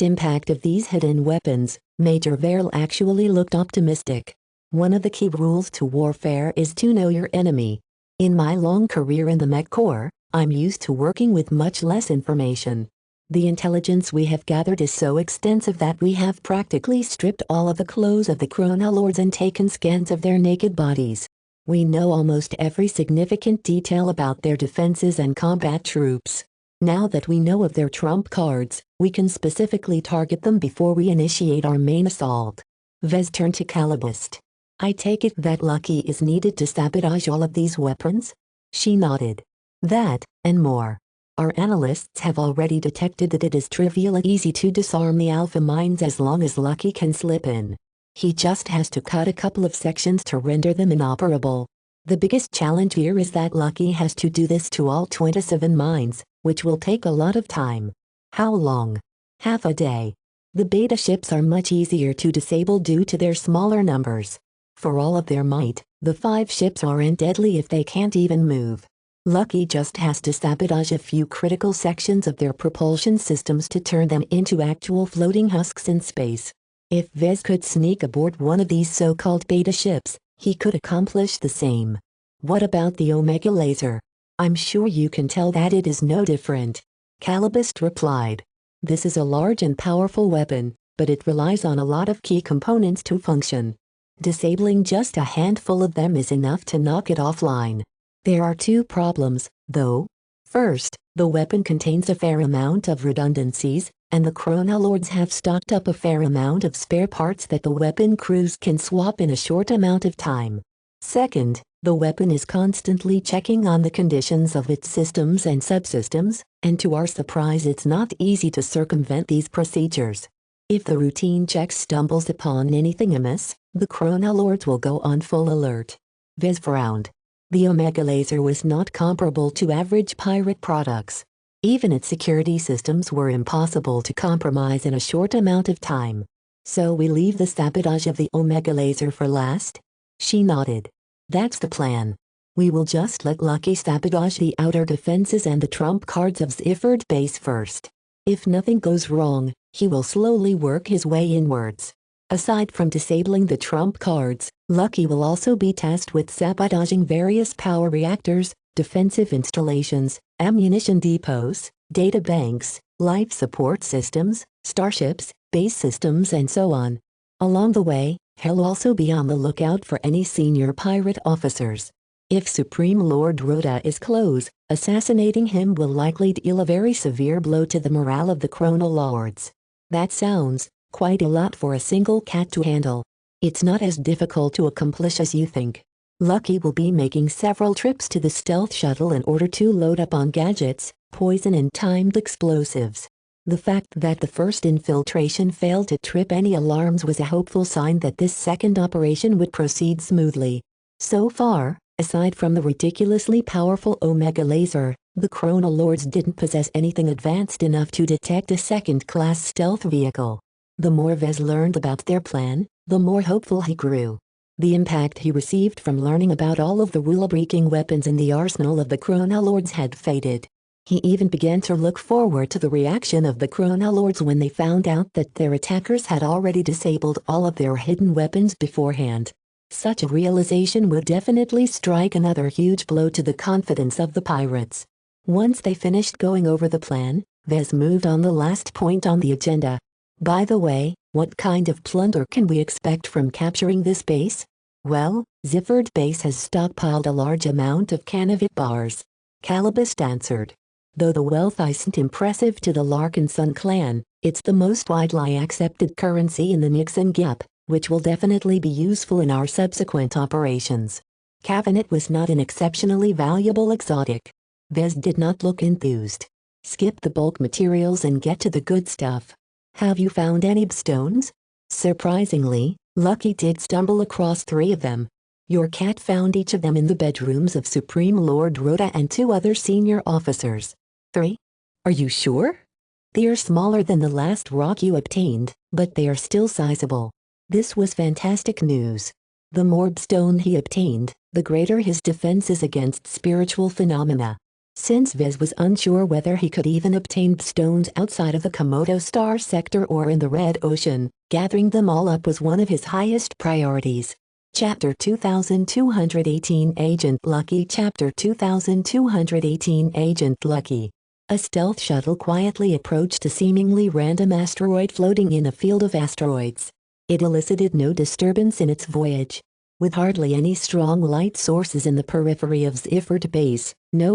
impact of these hidden weapons, Major Verrill actually looked optimistic. One of the key rules to warfare is to know your enemy. In my long career in the Mech Corps, I'm used to working with much less information. The intelligence we have gathered is so extensive that we have practically stripped all of the clothes of the Chronolords and taken scans of their naked bodies. We know almost every significant detail about their defenses and combat troops. Now that we know of their trump cards, we can specifically target them before we initiate our main assault. Vez turned to Calibist. I take it that Lucky is needed to sabotage all of these weapons? She nodded. That, and more. Our analysts have already detected that it is trivial and easy to disarm the alpha mines as long as Lucky can slip in. He just has to cut a couple of sections to render them inoperable. The biggest challenge here is that Lucky has to do this to all 27 mines, which will take a lot of time. How long? Half a day. The beta ships are much easier to disable due to their smaller numbers. For all of their might, the 5 ships aren't deadly if they can't even move. Lucky just has to sabotage a few critical sections of their propulsion systems to turn them into actual floating husks in space. If Vez could sneak aboard one of these so-called beta ships, he could accomplish the same. What about the Omega laser? I'm sure you can tell that it is no different. Calibist replied. This is a large and powerful weapon, but it relies on a lot of key components to function. Disabling just a handful of them is enough to knock it offline. There are 2 problems, though. First, the weapon contains a fair amount of redundancies, and the Chronolords have stocked up a fair amount of spare parts that the weapon crews can swap in a short amount of time. Second, the weapon is constantly checking on the conditions of its systems and subsystems, and to our surprise it's not easy to circumvent these procedures. If the routine check stumbles upon anything amiss, the Chronolords will go on full alert. Vez frowned. The Omega laser was not comparable to average pirate products. Even its security systems were impossible to compromise in a short amount of time. So we leave the sabotage of the Omega laser for last? She nodded. That's the plan. We will just let Lucky sabotage the outer defenses and the trump cards of Zifford base first. If nothing goes wrong, he will slowly work his way inwards. Aside from disabling the trump cards, Lucky will also be tasked with sabotaging various power reactors, defensive installations, ammunition depots, data banks, life support systems, starships, base systems and so on. Along the way, he'll also be on the lookout for any senior pirate officers. If Supreme Lord Rhoda is close, assassinating him will likely deal a very severe blow to the morale of the Chrono Lords. That sounds quite a lot for a single cat to handle. It's not as difficult to accomplish as you think. Lucky will be making several trips to the stealth shuttle in order to load up on gadgets, poison and timed explosives. The fact that the first infiltration failed to trip any alarms was a hopeful sign that this second operation would proceed smoothly. So far, aside from the ridiculously powerful Omega laser, the Chrono Lords didn't possess anything advanced enough to detect a second-class stealth vehicle. The more Vez learned about their plan, the more hopeful he grew. The impact he received from learning about all of the rule-breaking weapons in the arsenal of the Chrono Lords had faded. He even began to look forward to the reaction of the Chrono Lords when they found out that their attackers had already disabled all of their hidden weapons beforehand. Such a realization would definitely strike another huge blow to the confidence of the pirates. Once they finished going over the plan, Vez moved on the last point on the agenda. By the way, what kind of plunder can we expect from capturing this base? Well, Zifford Base has stockpiled a large amount of cannabis bars. Calibust answered. Though the wealth isn't impressive to the Larkinson clan, it's the most widely accepted currency in the Nixon Gap, which will definitely be useful in our subsequent operations. Cabinet was not an exceptionally valuable exotic. Vez did not look enthused. Skip the bulk materials and get to the good stuff. Have you found any stones? Surprisingly, Lucky did stumble across 3 of them. Your cat found each of them in the bedrooms of Supreme Lord Rhoda and 2 other senior officers. 3? Are you sure? They are smaller than the last rock you obtained, but they are still sizable. This was fantastic news. The more stone he obtained, the greater his defenses against spiritual phenomena. Since Vez was unsure whether he could even obtain stones outside of the Komodo Star sector or in the Red Ocean, gathering them all up was one of his highest priorities. Chapter 2218 Agent Lucky Chapter 2218 Agent Lucky. A stealth shuttle quietly approached a seemingly random asteroid floating in a field of asteroids. It elicited no disturbance in its voyage. With hardly any strong light sources in the periphery of Zifford Base,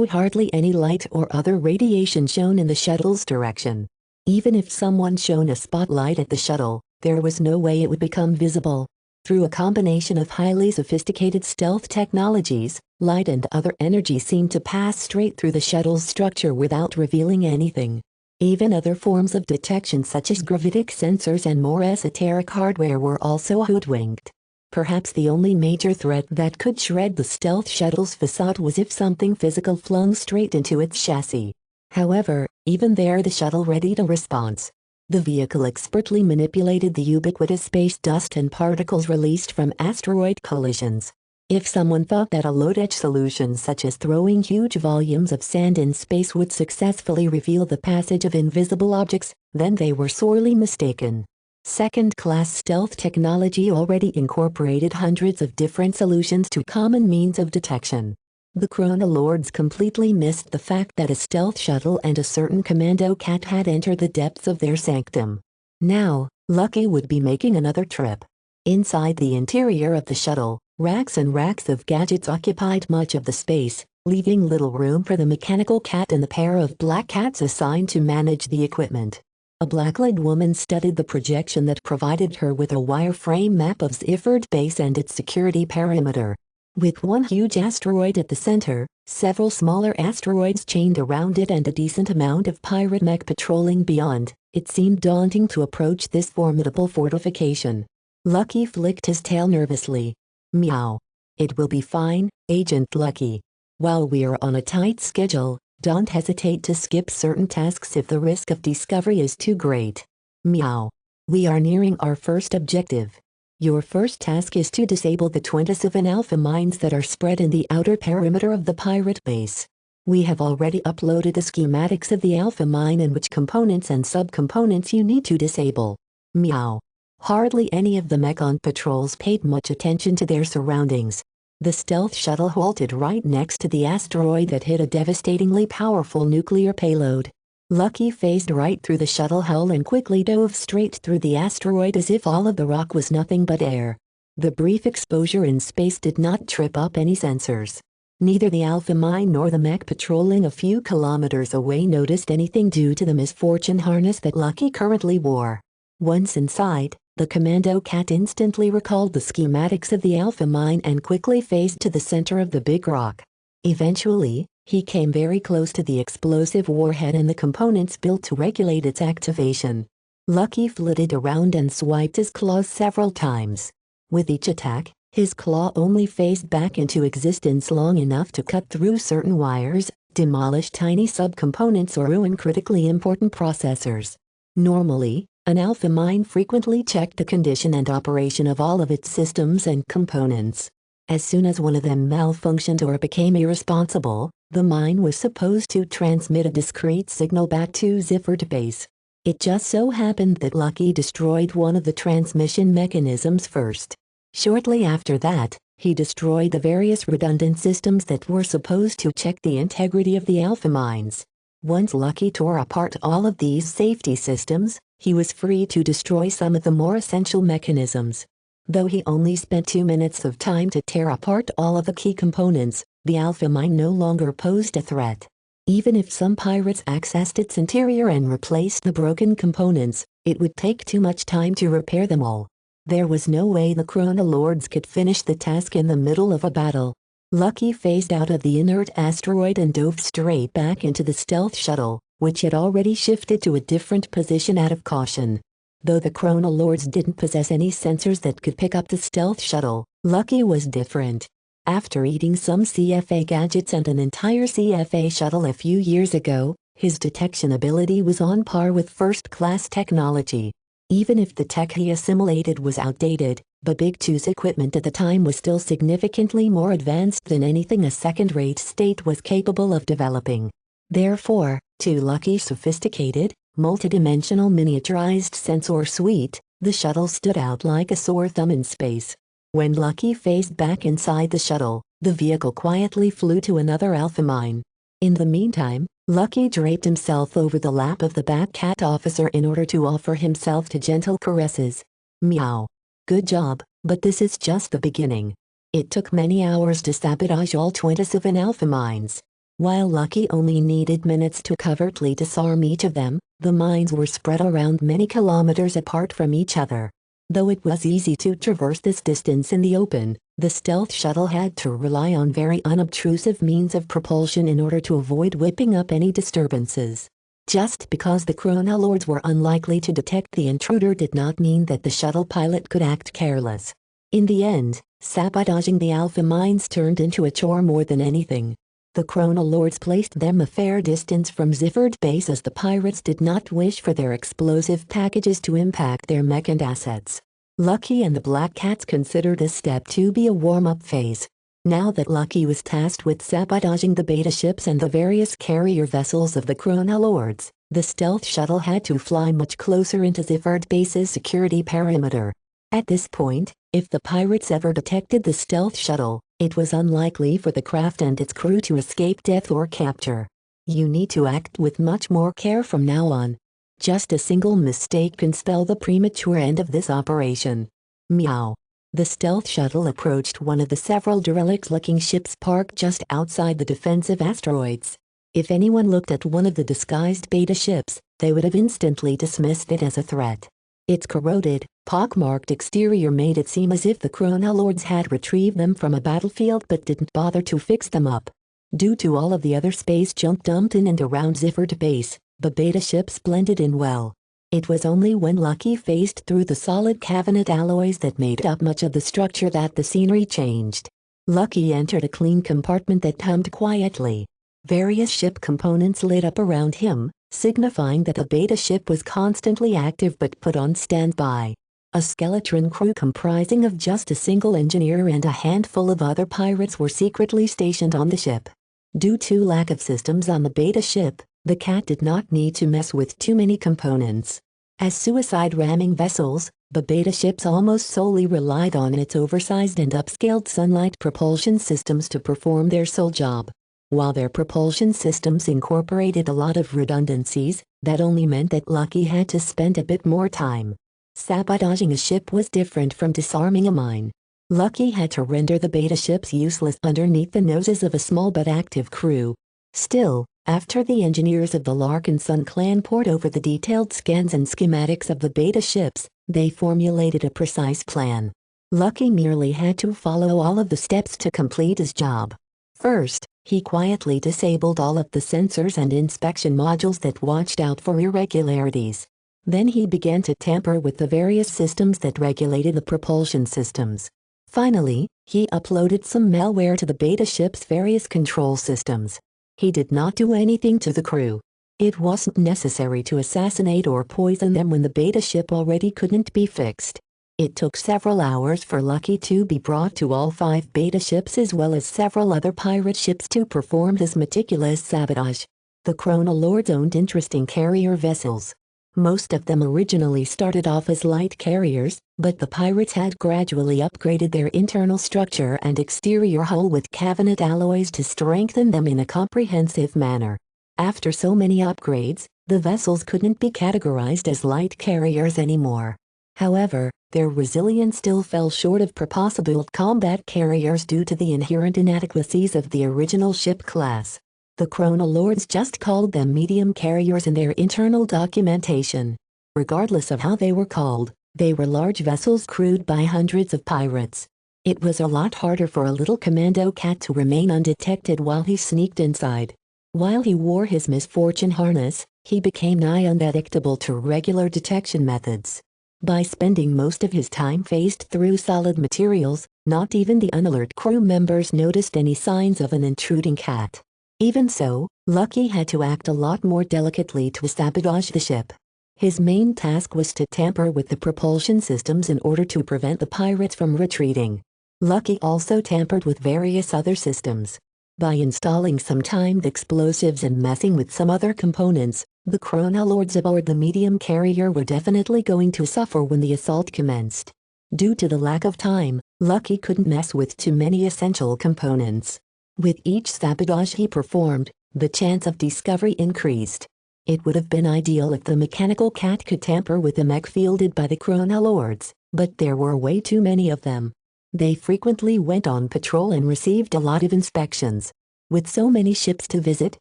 hardly any light or other radiation shone in the shuttle's direction. Even if someone shone a spotlight at the shuttle, there was no way it would become visible. Through a combination of highly sophisticated stealth technologies, light and other energy seemed to pass straight through the shuttle's structure without revealing anything. Even other forms of detection such as gravitic sensors and more esoteric hardware were also hoodwinked. Perhaps the only major threat that could shred the stealth shuttle's facade was if something physical flung straight into its chassis. However, even there the shuttle readied a response. The vehicle expertly manipulated the ubiquitous space dust and particles released from asteroid collisions. If someone thought that a low-tech solution such as throwing huge volumes of sand in space would successfully reveal the passage of invisible objects, then they were sorely mistaken. Second-class stealth technology already incorporated hundreds of different solutions to common means of detection. The Chrono Lords completely missed the fact that a stealth shuttle and a certain commando cat had entered the depths of their sanctum. Now, Lucky would be making another trip. Inside the interior of the shuttle, racks and racks of gadgets occupied much of the space, leaving little room for the mechanical cat and the pair of black cats assigned to manage the equipment. A black-legged woman studied the projection that provided her with a wireframe map of Zifford Base and its security perimeter. With one huge asteroid at the center, several smaller asteroids chained around it and a decent amount of pirate mech patrolling beyond, it seemed daunting to approach this formidable fortification. Lucky flicked his tail nervously. Meow. It will be fine, Agent Lucky. While we are on a tight schedule, don't hesitate to skip certain tasks if the risk of discovery is too great. Meow. We are nearing our first objective. Your first task is to disable the 27 alpha mines that are spread in the outer perimeter of the pirate base. We have already uploaded the schematics of the alpha mine and which components and subcomponents you need to disable. Meow. Hardly any of the mech on patrols paid much attention to their surroundings. The stealth shuttle halted right next to the asteroid that hit a devastatingly powerful nuclear payload. Lucky phased right through the shuttle hull and quickly dove straight through the asteroid as if all of the rock was nothing but air. The brief exposure in space did not trip up any sensors. Neither the Alpha Mine nor the mech patrolling a few kilometers away noticed anything due to the misfortune harness that Lucky currently wore. Once inside, the commando cat instantly recalled the schematics of the Alpha Mine and quickly phased to the center of the big rock. Eventually, he came very close to the explosive warhead and the components built to regulate its activation. Lucky flitted around and swiped his claws several times. With each attack, his claw only phased back into existence long enough to cut through certain wires, demolish tiny subcomponents or ruin critically important processors. Normally, an Alpha Mine frequently checked the condition and operation of all of its systems and components. As soon as one of them malfunctioned or became irresponsible, the mine was supposed to transmit a discrete signal back to Ziffert base. It just so happened that Lucky destroyed one of the transmission mechanisms first. Shortly after that, he destroyed the various redundant systems that were supposed to check the integrity of the Alpha Mines. Once Lucky tore apart all of these safety systems, he was free to destroy some of the more essential mechanisms. Though he only spent 2 minutes of time to tear apart all of the key components, the Alpha Mine no longer posed a threat. Even if some pirates accessed its interior and replaced the broken components, it would take too much time to repair them all. There was no way the Chronolords could finish the task in the middle of a battle. Lucky phased out of the inert asteroid and dove straight back into the stealth shuttle, which had already shifted to a different position out of caution. Though the Chronolords didn't possess any sensors that could pick up the stealth shuttle, Lucky was different. After eating some CFA gadgets and an entire CFA shuttle a few years ago, his detection ability was on par with first-class technology. Even if the tech he assimilated was outdated, the Big Two's equipment at the time was still significantly more advanced than anything a second-rate state was capable of developing. Therefore, to Lucky's sophisticated, multidimensional miniaturized sensor suite, the shuttle stood out like a sore thumb in space. When Lucky phased back inside the shuttle, the vehicle quietly flew to another Alpha Mine. In the meantime, Lucky draped himself over the lap of the Batcat officer in order to offer himself to gentle caresses. Meow. Good job, but this is just the beginning. It took many hours to sabotage all 27 Alpha Mines. While Lucky only needed minutes to covertly disarm each of them, the mines were spread around many kilometers apart from each other. Though it was easy to traverse this distance in the open, the stealth shuttle had to rely on very unobtrusive means of propulsion in order to avoid whipping up any disturbances. Just because the Chronolords were unlikely to detect the intruder did not mean that the shuttle pilot could act careless. In the end, sabotaging the Alpha Mines turned into a chore more than anything. The Chronolords placed them a fair distance from Ziffert base as the pirates did not wish for their explosive packages to impact their mech and assets. Lucky and the Black Cats considered this step to be a warm-up phase. Now that Lucky was tasked with sabotaging the beta ships and the various carrier vessels of the Chronolords, the stealth shuttle had to fly much closer into Ziffert base's security perimeter. At this point, if the pirates ever detected the stealth shuttle, it was unlikely for the craft and its crew to escape death or capture. You need to act with much more care from now on. Just a single mistake can spell the premature end of this operation. Meow. The stealth shuttle approached one of the several derelict-looking ships parked just outside the defensive asteroids. If anyone looked at one of the disguised beta ships, they would have instantly dismissed it as a threat. Its corroded, pockmarked exterior made it seem as if the Chronolords had retrieved them from a battlefield but didn't bother to fix them up. Due to all of the other space junk dumped in and around Ziffert base, the beta ships blended in well. It was only when Lucky phased through the solid cavernate alloys that made up much of the structure that the scenery changed. Lucky entered a clean compartment that hummed quietly. Various ship components lit up around him, signifying that the beta ship was constantly active but put on standby. A skeleton crew comprising of just a single engineer and a handful of other pirates were secretly stationed on the ship. Due to lack of systems on the beta ship, the Cat did not need to mess with too many components. As suicide ramming vessels, the beta ships almost solely relied on its oversized and upscaled sunlight propulsion systems to perform their sole job. While their propulsion systems incorporated a lot of redundancies, that only meant that Lucky had to spend a bit more time. Sabotaging a ship was different from disarming a mine. Lucky had to render the beta ships useless underneath the noses of a small but active crew. Still, after the engineers of the Larkin Sun clan pored over the detailed scans and schematics of the beta ships, they formulated a precise plan. Lucky merely had to follow all of the steps to complete his job. First, he quietly disabled all of the sensors and inspection modules that watched out for irregularities. Then he began to tamper with the various systems that regulated the propulsion systems. Finally, he uploaded some malware to the beta ship's various control systems. He did not do anything to the crew. It wasn't necessary to assassinate or poison them when the beta ship already couldn't be fixed. It took several hours for Lucky to be brought to all 5 beta ships as well as several other pirate ships to perform his meticulous sabotage. The Chronolords owned interesting carrier vessels. Most of them originally started off as light carriers, but the pirates had gradually upgraded their internal structure and exterior hull with carbonate alloys to strengthen them in a comprehensive manner. After so many upgrades, the vessels couldn't be categorized as light carriers anymore. However, their resilience still fell short of possible combat carriers due to the inherent inadequacies of the original ship class. The Chronolords just called them medium carriers in their internal documentation. Regardless of how they were called, they were large vessels crewed by hundreds of pirates. It was a lot harder for a little commando cat to remain undetected while he sneaked inside. While he wore his misfortune harness, he became nigh undetectable to regular detection methods. By spending most of his time phased through solid materials, not even the unalert crew members noticed any signs of an intruding cat. Even so, Lucky had to act a lot more delicately to sabotage the ship. His main task was to tamper with the propulsion systems in order to prevent the pirates from retreating. Lucky also tampered with various other systems. By installing some timed explosives and messing with some other components, the Chronolords aboard the medium carrier were definitely going to suffer when the assault commenced. Due to the lack of time, Lucky couldn't mess with too many essential components. With each sabotage he performed, the chance of discovery increased. It would have been ideal if the mechanical cat could tamper with the mech fielded by the Chronolords, but there were way too many of them. They frequently went on patrol and received a lot of inspections. With so many ships to visit,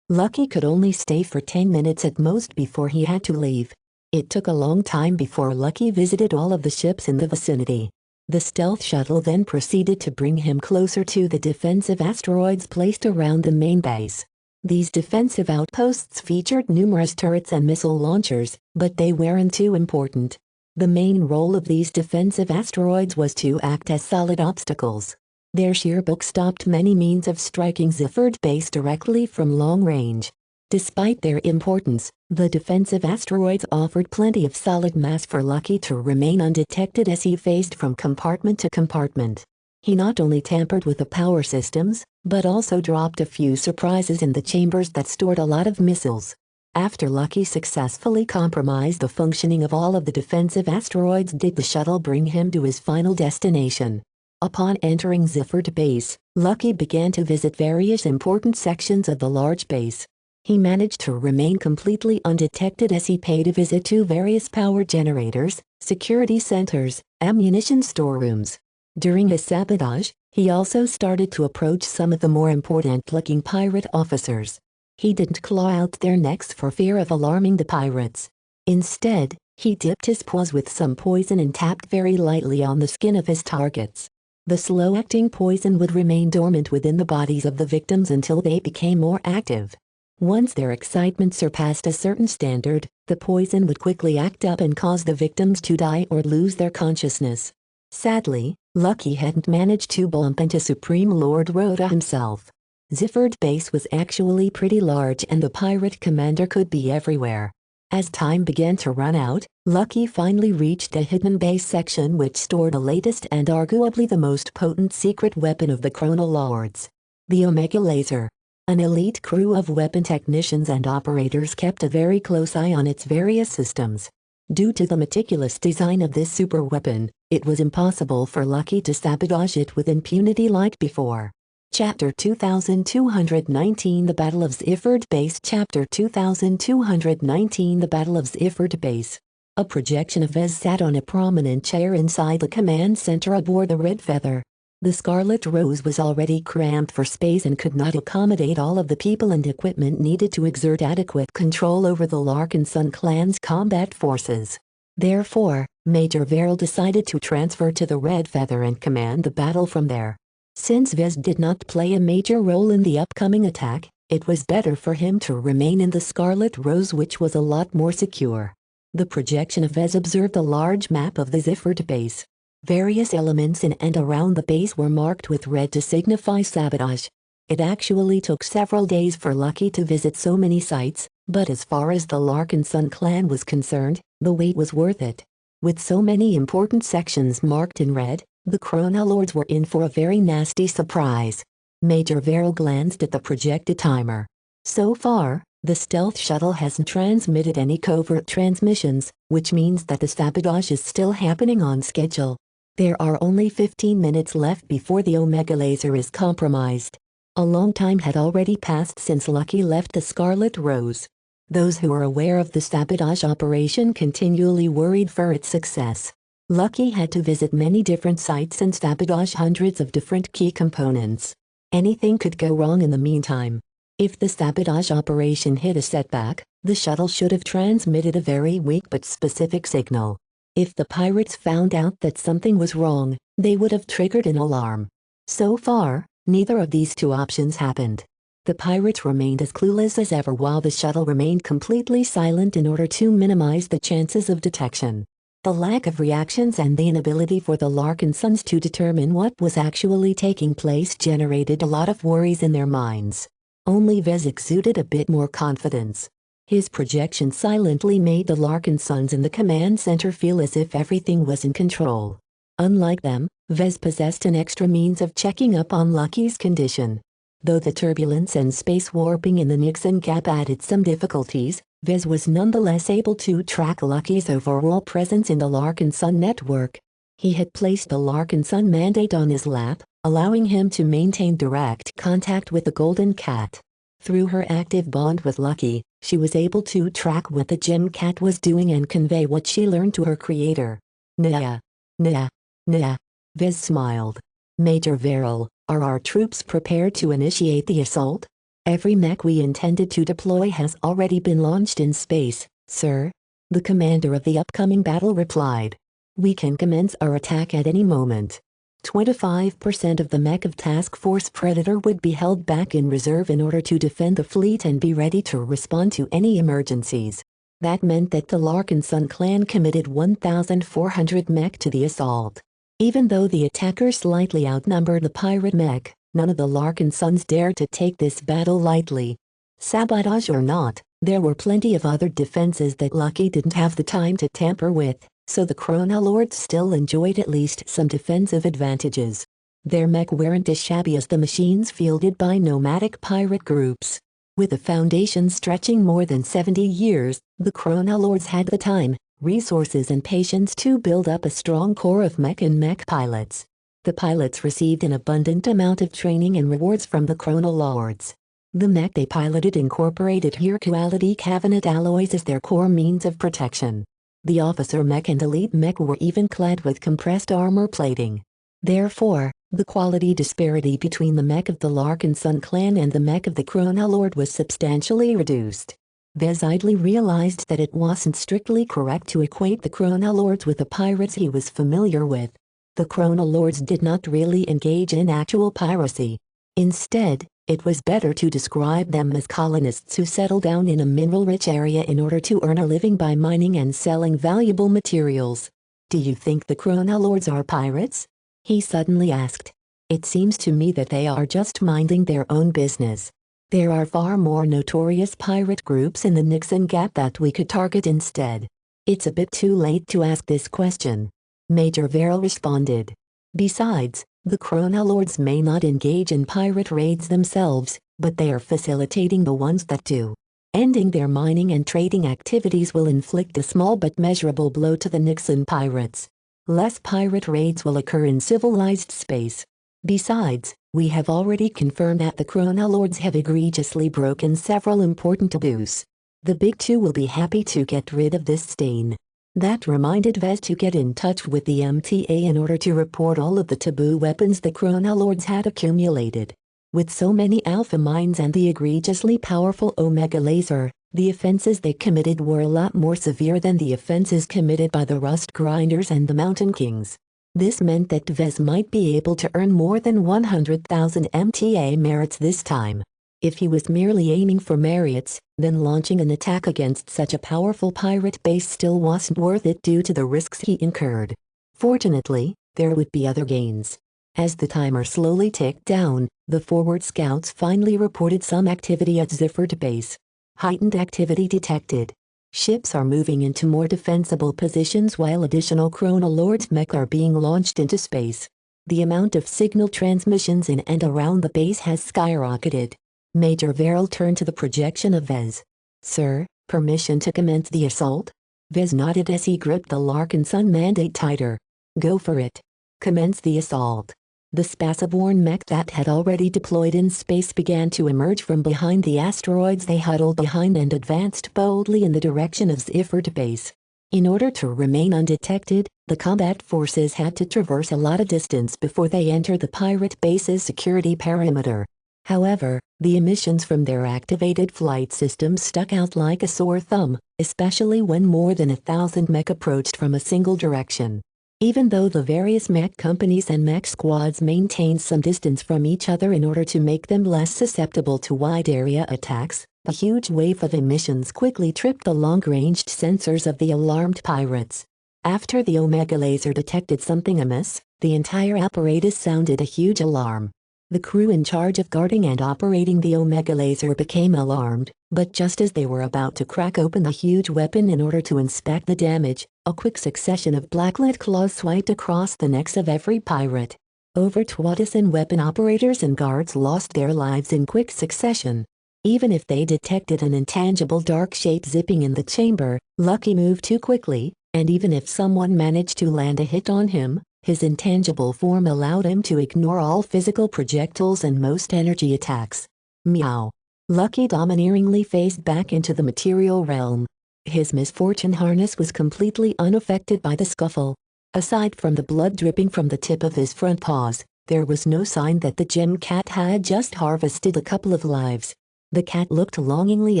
Lucky could only stay for 10 minutes at most before he had to leave. It took a long time before Lucky visited all of the ships in the vicinity. The stealth shuttle then proceeded to bring him closer to the defensive asteroids placed around the main base. These defensive outposts featured numerous turrets and missile launchers, but they weren't too important. The main role of these defensive asteroids was to act as solid obstacles. Their sheer bulk stopped many means of striking Zifford Base directly from long range. Despite their importance, the defensive asteroids offered plenty of solid mass for Lucky to remain undetected as he phased from compartment to compartment. He not only tampered with the power systems, but also dropped a few surprises in the chambers that stored a lot of missiles. After Lucky successfully compromised the functioning of all of the defensive asteroids, did the shuttle bring him to his final destination. Upon entering Zifford Base, Lucky began to visit various important sections of the large base. He managed to remain completely undetected as he paid a visit to various power generators, security centers, ammunition storerooms. During his sabotage, he also started to approach some of the more important-looking pirate officers. He didn't claw out their necks for fear of alarming the pirates. Instead, he dipped his paws with some poison and tapped very lightly on the skin of his targets. The slow-acting poison would remain dormant within the bodies of the victims until they became more active. Once their excitement surpassed a certain standard, the poison would quickly act up and cause the victims to die or lose their consciousness. Sadly, Lucky hadn't managed to bump into Supreme Lord Rhoda himself. Zifford Base was actually pretty large and the pirate commander could be everywhere. As time began to run out, Lucky finally reached a hidden base section which stored the latest and arguably the most potent secret weapon of the Chronolords, the Omega Laser. An elite crew of weapon technicians and operators kept a very close eye on its various systems. Due to the meticulous design of this super weapon, it was impossible for Lucky to sabotage it with impunity like before. Chapter 2219 The Battle of Zifford Base Chapter 2219 The Battle of Zifford Base. A projection of Vez sat on a prominent chair inside the command center aboard the Red Feather. The Scarlet Rose was already cramped for space and could not accommodate all of the people and equipment needed to exert adequate control over the Larkin Sun clan's combat forces. Therefore, Major Verrill decided to transfer to the Red Feather and command the battle from there. Since Vez did not play a major role in the upcoming attack, it was better for him to remain in the Scarlet Rose, which was a lot more secure. The projection of Vez observed a large map of the Ziffert base. Various elements in and around the base were marked with red to signify sabotage. It actually took several days for Lucky to visit so many sites, but as far as the Larkin Sun clan was concerned, the wait was worth it. With so many important sections marked in red, the Chronolords were in for a very nasty surprise. Major Verrill glanced at the projected timer. So far, the stealth shuttle hasn't transmitted any covert transmissions, which means that the sabotage is still happening on schedule. There are only 15 minutes left before the Omega laser is compromised. A long time had already passed since Lucky left the Scarlet Rose. Those who were aware of the sabotage operation continually worried for its success. Lucky had to visit many different sites and sabotage hundreds of different key components. Anything could go wrong in the meantime. If the sabotage operation hit a setback, the shuttle should have transmitted a very weak but specific signal. If the pirates found out that something was wrong, they would have triggered an alarm. So far, neither of these two options happened. The pirates remained as clueless as ever while the shuttle remained completely silent in order to minimize the chances of detection. The lack of reactions and the inability for the Larkin Sons to determine what was actually taking place generated a lot of worries in their minds. Only Vez exuded a bit more confidence. His projection silently made the Larkin Sons in the command center feel as if everything was in control. Unlike them, Vez possessed an extra means of checking up on Lucky's condition. Though the turbulence and space warping in the Nixon Gap added some difficulties, Vez was nonetheless able to track Lucky's overall presence in the Larkin Sun network. He had placed the Larkin Sun mandate on his lap, allowing him to maintain direct contact with the Golden Cat. Through her active bond with Lucky, she was able to track what the Gem Cat was doing and convey what she learned to her creator. Nya. Nya. Nya. Vez smiled. Major Verrill, are our troops prepared to initiate the assault? Every mech we intended to deploy has already been launched in space, sir. The commander of the upcoming battle replied. We can commence our attack at any moment. 25% of the mech of Task Force Predator would be held back in reserve in order to defend the fleet and be ready to respond to any emergencies. That meant that the Larkin Sun clan committed 1,400 mech to the assault. Even though the attackers slightly outnumbered the pirate mech, none of the Larkin Sons dared to take this battle lightly. Sabotage or not, there were plenty of other defenses that Lucky didn't have the time to tamper with, so the Chronolords still enjoyed at least some defensive advantages. Their mech weren't as shabby as the machines fielded by nomadic pirate groups. With a foundation stretching more than 70 years, the Chronolords had the time, resources and patience to build up a strong core of mech and mech pilots. The pilots received an abundant amount of training and rewards from the Chronolords. The mech they piloted incorporated higher quality Cabinet alloys as their core means of protection. The officer mech and elite mech were even clad with compressed armor plating. Therefore, the quality disparity between the mech of the Larkin Sun clan and the mech of the Chronolord was substantially reduced. Vez idly realized that it wasn't strictly correct to equate the Chronolords with the pirates he was familiar with. The Chronolords did not really engage in actual piracy. Instead, it was better to describe them as colonists who settled down in a mineral-rich area in order to earn a living by mining and selling valuable materials. Do you think the Chronolords are pirates? He suddenly asked. It seems to me that they are just minding their own business. There are far more notorious pirate groups in the Nixon Gap that we could target instead. It's a bit too late to ask this question. Major Verrill responded. Besides, the Chronolords may not engage in pirate raids themselves, but they are facilitating the ones that do. Ending their mining and trading activities will inflict a small but measurable blow to the Nixon pirates. Less pirate raids will occur in civilized space. Besides, we have already confirmed that the Chronolords have egregiously broken several important taboos. The Big Two will be happy to get rid of this stain. That reminded Vez to get in touch with the MTA in order to report all of the taboo weapons the Chronolords had accumulated. With so many alpha mines and the egregiously powerful Omega Laser, the offenses they committed were a lot more severe than the offenses committed by the Rust Grinders and the Mountain Kings. This meant that Vez might be able to earn more than 100,000 MTA merits this time. If he was merely aiming for merits, then launching an attack against such a powerful pirate base still wasn't worth it due to the risks he incurred. Fortunately, there would be other gains. As the timer slowly ticked down, the forward scouts finally reported some activity at Ziffert base. Heightened activity detected. Ships are moving into more defensible positions while additional Chronolords mech are being launched into space. The amount of signal transmissions in and around the base has skyrocketed. Major Verrill turned to the projection of Vez. "Sir, permission to commence the assault?" Vez nodded as he gripped the Larkin Sun mandate tighter. "Go for it. Commence the assault." The Spaceborne mech that had already deployed in space began to emerge from behind the asteroids they huddled behind and advanced boldly in the direction of Ziffert base. In order to remain undetected, the combat forces had to traverse a lot of distance before they entered the pirate base's security perimeter. However, the emissions from their activated flight systems stuck out like a sore thumb, especially when more than 1,000 mech approached from a single direction. Even though the various mech companies and mech squads maintained some distance from each other in order to make them less susceptible to wide-area attacks, a huge wave of emissions quickly tripped the long-ranged sensors of the alarmed pirates. After the Omega Laser detected something amiss, the entire apparatus sounded a huge alarm. The crew in charge of guarding and operating the Omega Laser became alarmed, but just as they were about to crack open the huge weapon in order to inspect the damage, a quick succession of blacklit claws swiped across the necks of every pirate. Over 2,000 weapon operators and guards lost their lives in quick succession. Even if they detected an intangible dark shape zipping in the chamber, Lucky moved too quickly, and even if someone managed to land a hit on him, his intangible form allowed him to ignore all physical projectiles and most energy attacks. Meow. Lucky domineeringly phased back into the material realm. His misfortune harness was completely unaffected by the scuffle. Aside from the blood dripping from the tip of his front paws, there was no sign that the gem cat had just harvested a couple of lives. The cat looked longingly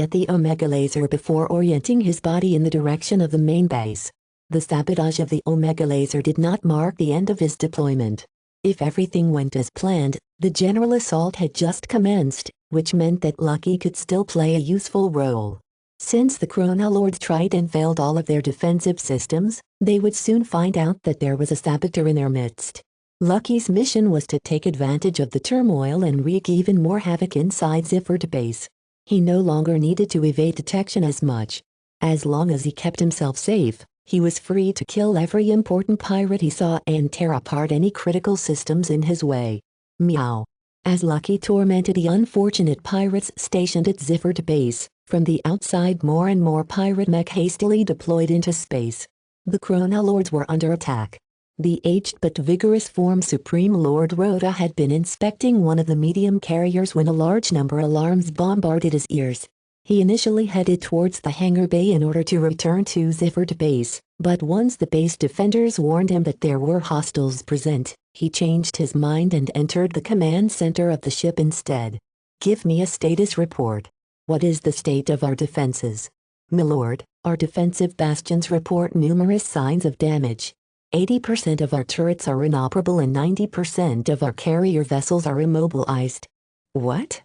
at the Omega Laser before orienting his body in the direction of the main base. The sabotage of the Omega Laser did not mark the end of his deployment. If everything went as planned, the general assault had just commenced, which meant that Lucky could still play a useful role. Since the Chronolords tried and failed all of their defensive systems, they would soon find out that there was a saboteur in their midst. Lucky's mission was to take advantage of the turmoil and wreak even more havoc inside Ziffert base. He no longer needed to evade detection as much. As long as he kept himself safe, he was free to kill every important pirate he saw and tear apart any critical systems in his way. Meow. As Lucky tormented the unfortunate pirates stationed at Ziffert base, from the outside more and more pirate mech hastily deployed into space. The Chronolords were under attack. The aged but vigorous form Supreme Lord Rhoda had been inspecting one of the medium carriers when a large number of alarms bombarded his ears. He initially headed towards the hangar bay in order to return to Ziffert base, but once the base defenders warned him that there were hostiles present, he changed his mind and entered the command center of the ship instead. "Give me a status report. What is the state of our defenses?" "Milord, our defensive bastions report numerous signs of damage. 80% of our turrets are inoperable and 90% of our carrier vessels are immobilized." "What?"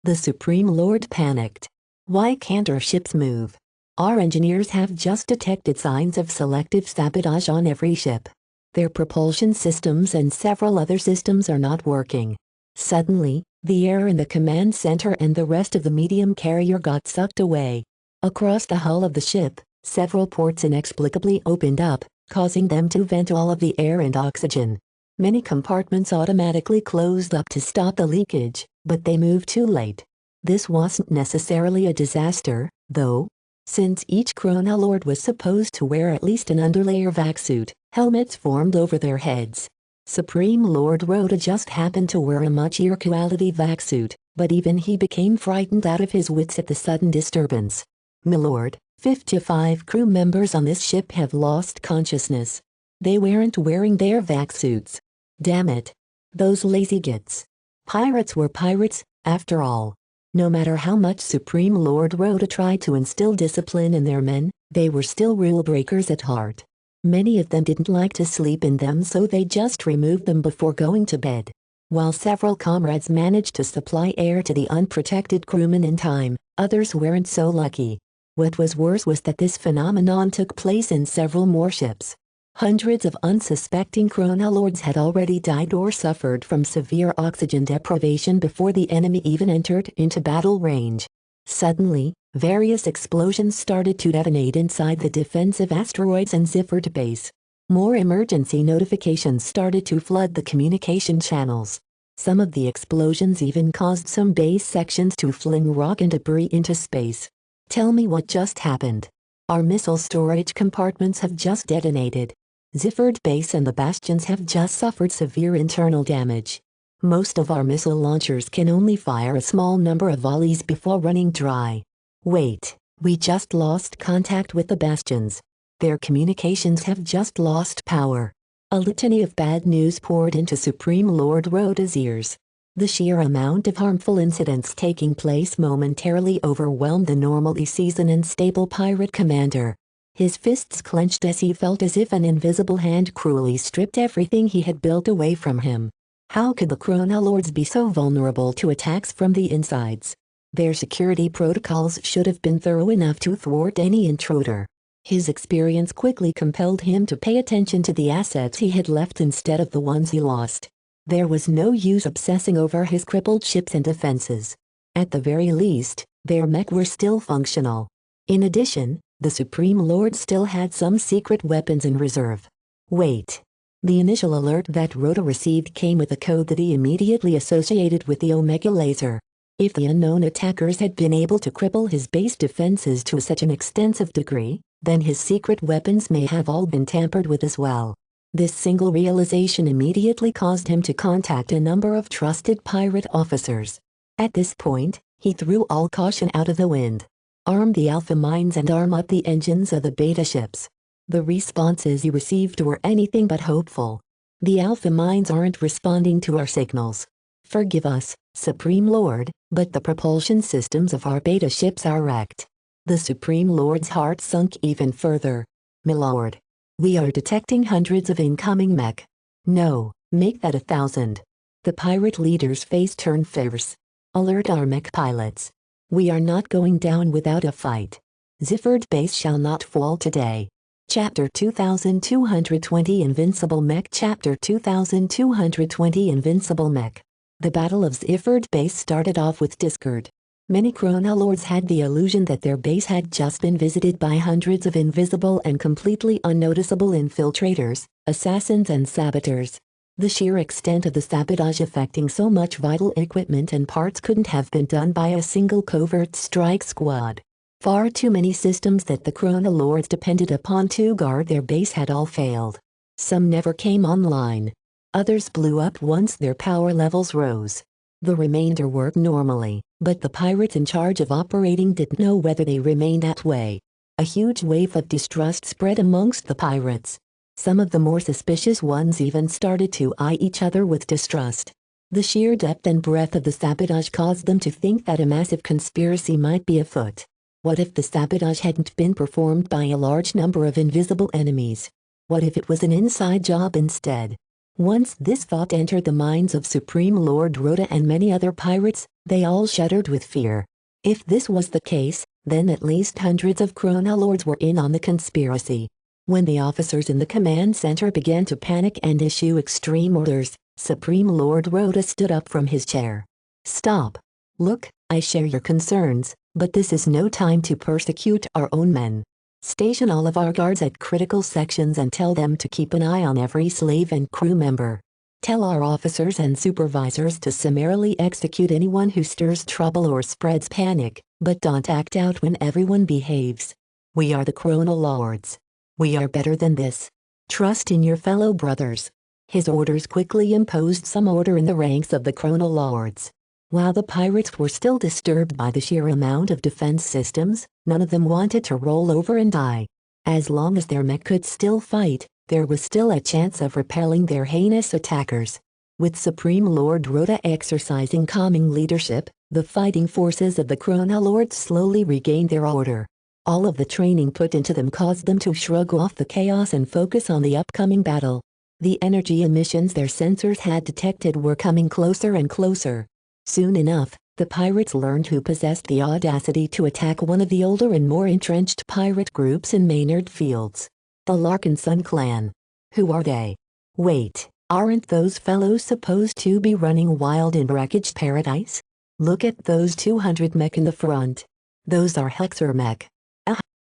The Supreme Lord panicked. "Why can't our ships move? Our engineers have just detected signs of selective sabotage on every ship. Their propulsion systems and several other systems are not working." Suddenly, the air in the command center and the rest of the medium carrier got sucked away. Across the hull of the ship, several ports inexplicably opened up, causing them to vent all of the air and oxygen. Many compartments automatically closed up to stop the leakage, but they moved too late. This wasn't necessarily a disaster, though. Since each Chronolord was supposed to wear at least an underlayer vac suit, helmets formed over their heads. Supreme Lord Rhoda just happened to wear a much higher quality vac suit, but even he became frightened out of his wits at the sudden disturbance. "Milord, 55 crew members on this ship have lost consciousness. They weren't wearing their vac suits. Damn it. Those lazy gits. Pirates were pirates, after all. No matter how much Supreme Lord Rhoda tried to instill discipline in their men, they were still rule breakers at heart. Many of them didn't like to sleep in them, so they just removed them before going to bed. While several comrades managed to supply air to the unprotected crewmen in time, others weren't so lucky. What was worse was that this phenomenon took place in several more ships. Hundreds of unsuspecting chronolords had already died or suffered from severe oxygen deprivation before the enemy even entered into battle range. Suddenly, various explosions started to detonate inside the defensive asteroids and Ziffert base. More emergency notifications started to flood the communication channels. Some of the explosions even caused some base sections to fling rock and debris into space. Tell me what just happened. Our missile storage compartments have just detonated. Ziffert base and the bastions have just suffered severe internal damage. Most of our missile launchers can only fire a small number of volleys before running dry. Wait, we just lost contact with the bastions. Their communications have just lost power. A litany of bad news poured into Supreme Lord Rhoda's ears. The sheer amount of harmful incidents taking place momentarily overwhelmed the normally seasoned and stable pirate commander. His fists clenched as he felt as if an invisible hand cruelly stripped everything he had built away from him. How could the chronolords be so vulnerable to attacks from the insides? Their security protocols should have been thorough enough to thwart any intruder. His experience quickly compelled him to pay attention to the assets he had left instead of the ones he lost. There was no use obsessing over his crippled ships and defenses. At the very least, their mech were still functional. In addition, the Supreme Lord still had some secret weapons in reserve. Wait. The initial alert that Rhoda received came with a code that he immediately associated with the Omega laser. If the unknown attackers had been able to cripple his base defenses to such an extensive degree, then his secret weapons may have all been tampered with as well. This single realization immediately caused him to contact a number of trusted pirate officers. At this point, he threw all caution out of the wind. Arm the alpha mines and arm up the engines of the beta ships. The responses he received were anything but hopeful. The alpha mines aren't responding to our signals. Forgive us, Supreme Lord, but the propulsion systems of our beta ships are wrecked. The Supreme Lord's heart sunk even further. Milord. We are detecting hundreds of incoming mech. No, make that 1,000. The pirate leader's face turned fierce. Alert our mech pilots. We are not going down without a fight. Ziffert base shall not fall today. Chapter 2220 Invincible Mech. Chapter 2220 Invincible Mech. The Battle of Ziffert base started off with discord. Many chronolords had the illusion that their base had just been visited by hundreds of invisible and completely unnoticeable infiltrators, assassins and saboteurs. The sheer extent of the sabotage affecting so much vital equipment and parts couldn't have been done by a single covert strike squad. Far too many systems that the chronolords depended upon to guard their base had all failed. Some never came online. Others blew up once their power levels rose. The remainder worked normally, but the pirates in charge of operating didn't know whether they remained that way. A huge wave of distrust spread amongst the pirates. Some of the more suspicious ones even started to eye each other with distrust. The sheer depth and breadth of the sabotage caused them to think that a massive conspiracy might be afoot. What if the sabotage hadn't been performed by a large number of invisible enemies? What if it was an inside job instead? Once this thought entered the minds of Supreme Lord Rhoda and many other pirates, they all shuddered with fear. If this was the case, then at least hundreds of chronolords were in on the conspiracy. When the officers in the command center began to panic and issue extreme orders, Supreme Lord Rhoda stood up from his chair. Stop. Look, I share your concerns, but this is no time to persecute our own men. Station all of our guards at critical sections and tell them to keep an eye on every slave and crew member. Tell our officers and supervisors to summarily execute anyone who stirs trouble or spreads panic, but don't act out when everyone behaves. We are the chronolords. We are better than this. Trust in your fellow brothers. His orders quickly imposed some order in the ranks of the chronolords. While the pirates were still disturbed by the sheer amount of defense systems, none of them wanted to roll over and die. As long as their mech could still fight, there was still a chance of repelling their heinous attackers. With Supreme Lord Rhoda exercising calming leadership, the fighting forces of the Chronolords slowly regained their order. All of the training put into them caused them to shrug off the chaos and focus on the upcoming battle. The energy emissions their sensors had detected were coming closer and closer. Soon enough, the pirates learned who possessed the audacity to attack one of the older and more entrenched pirate groups in Maynard Fields. The Larkinson clan. Who are they? Wait, aren't those fellows supposed to be running wild in Wreckage Paradise? Look at those 200 mech in the front. Those are Hexer mech.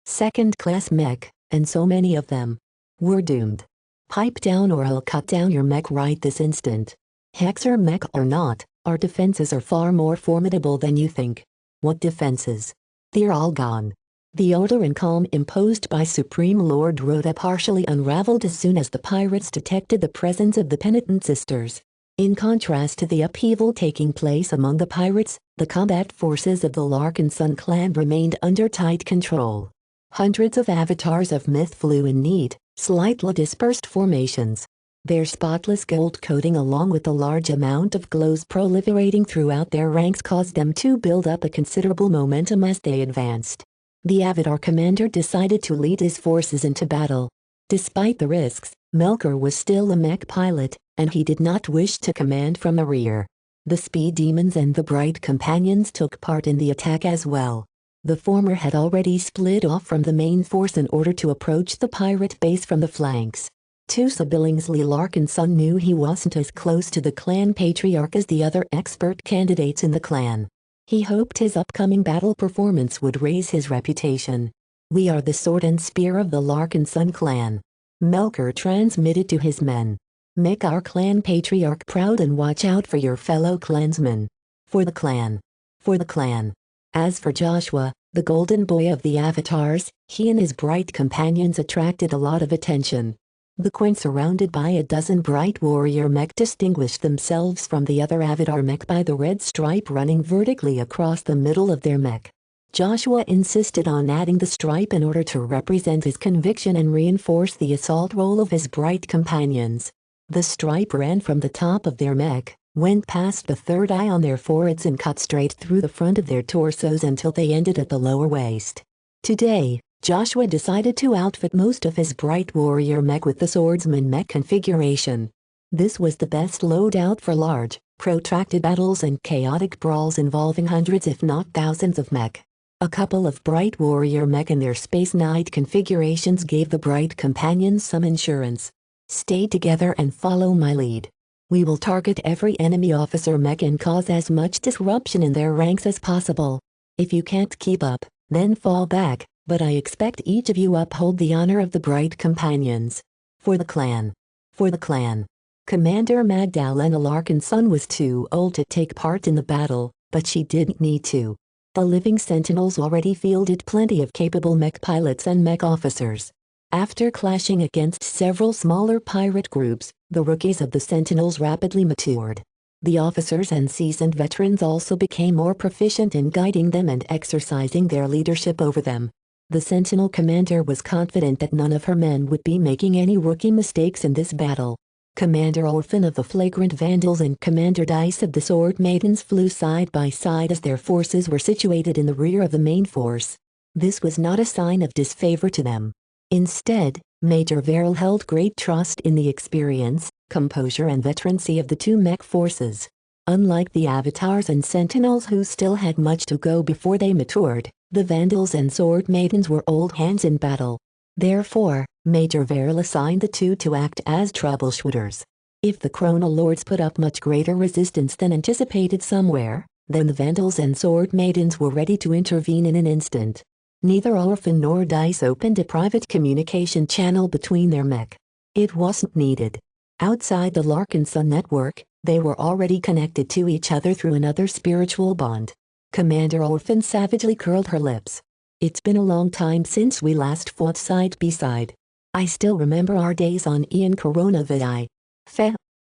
Second-class mech, and so many of them. We're doomed. Pipe down or I'll cut down your mech right this instant. Hexer mech or not, our defenses are far more formidable than you think. What defenses? They're all gone. The order and calm imposed by Supreme Lord Rhoda partially unraveled as soon as the pirates detected the presence of the penitent sisters. In contrast to the upheaval taking place among the pirates, the combat forces of the Larkinson clan remained under tight control. Hundreds of avatars of myth flew in neat, slightly dispersed formations. Their spotless gold coating along with the large amount of glows proliferating throughout their ranks caused them to build up a considerable momentum as they advanced. The Avatar commander decided to lead his forces into battle. Despite the risks, Melker was still a mech pilot, and he did not wish to command from the rear. The Speed Demons and the Bright Companions took part in the attack as well. The former had already split off from the main force in order to approach the pirate base from the flanks. Tusa Billingsley Larkinson knew he wasn't as close to the clan patriarch as the other expert candidates in the clan. He hoped his upcoming battle performance would raise his reputation. "We are the sword and spear of the Larkinson clan," Melker transmitted to his men. "Make our clan patriarch proud and watch out for your fellow clansmen. For the clan. For the clan." As for Joshua, the golden boy of the avatars, he and his bright companions attracted a lot of attention. The Queen, surrounded by a dozen bright warrior mech, distinguished themselves from the other avatar mech by the red stripe running vertically across the middle of their mech. Joshua insisted on adding the stripe in order to represent his conviction and reinforce the assault role of his bright companions. The stripe ran from the top of their mech, went past the third eye on their foreheads and cut straight through the front of their torsos until they ended at the lower waist. Today, Joshua decided to outfit most of his bright warrior mech with the swordsman mech configuration. This was the best loadout for large, protracted battles and chaotic brawls involving hundreds if not thousands of mech. A couple of bright warrior mech in their Space Knight configurations gave the bright companions some insurance. "Stay together and follow my lead. We will target every enemy officer mech and cause as much disruption in their ranks as possible. If you can't keep up, then fall back, but I expect each of you uphold the honor of the bright companions. For the clan. For the clan." Commander Magdalena Larkinson was too old to take part in the battle, but she didn't need to. The living Sentinels already fielded plenty of capable mech pilots and mech officers. After clashing against several smaller pirate groups, the rookies of the Sentinels rapidly matured. The officers and seasoned veterans also became more proficient in guiding them and exercising their leadership over them. The Sentinel commander was confident that none of her men would be making any rookie mistakes in this battle. Commander Orphan of the Flagrant Vandals and Commander Dice of the Sword Maidens flew side by side as their forces were situated in the rear of the main force. This was not a sign of disfavor to them. Instead, Major Verrill held great trust in the experience, composure and veterancy of the two mech forces. Unlike the Avatars and Sentinels who still had much to go before they matured, the Vandals and Sword Maidens were old hands in battle. Therefore, Major Verrill assigned the two to act as troubleshooters. If the Chronolords put up much greater resistance than anticipated somewhere, then the Vandals and Sword Maidens were ready to intervene in an instant. Neither Orphan nor Dice opened a private communication channel between their mech. It wasn't needed. Outside the Larkinson network, they were already connected to each other through another spiritual bond. Commander Orphan savagely curled her lips. "It's been a long time since we last fought side by side. I still remember our days on Ian Coronavidai."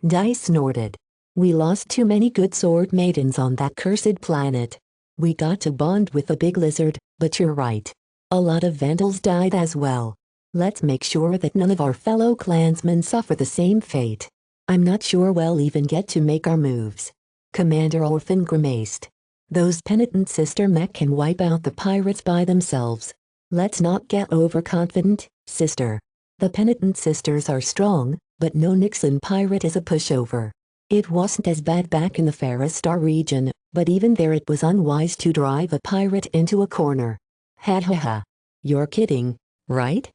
Dice snorted. We lost too many good sword maidens on that cursed planet. We got to bond with the big lizard, but you're right. A lot of vandals died as well. Let's make sure that none of our fellow clansmen suffer the same fate. I'm not sure we'll even get to make our moves. Commander Orphan grimaced. Those penitent sister mech can wipe out the pirates by themselves. Let's not get overconfident, sister. The penitent sisters are strong, but no Nixon pirate is a pushover. It wasn't as bad back in the Faristar region, but even there it was unwise to drive a pirate into a corner. Ha ha ha. You're kidding, right?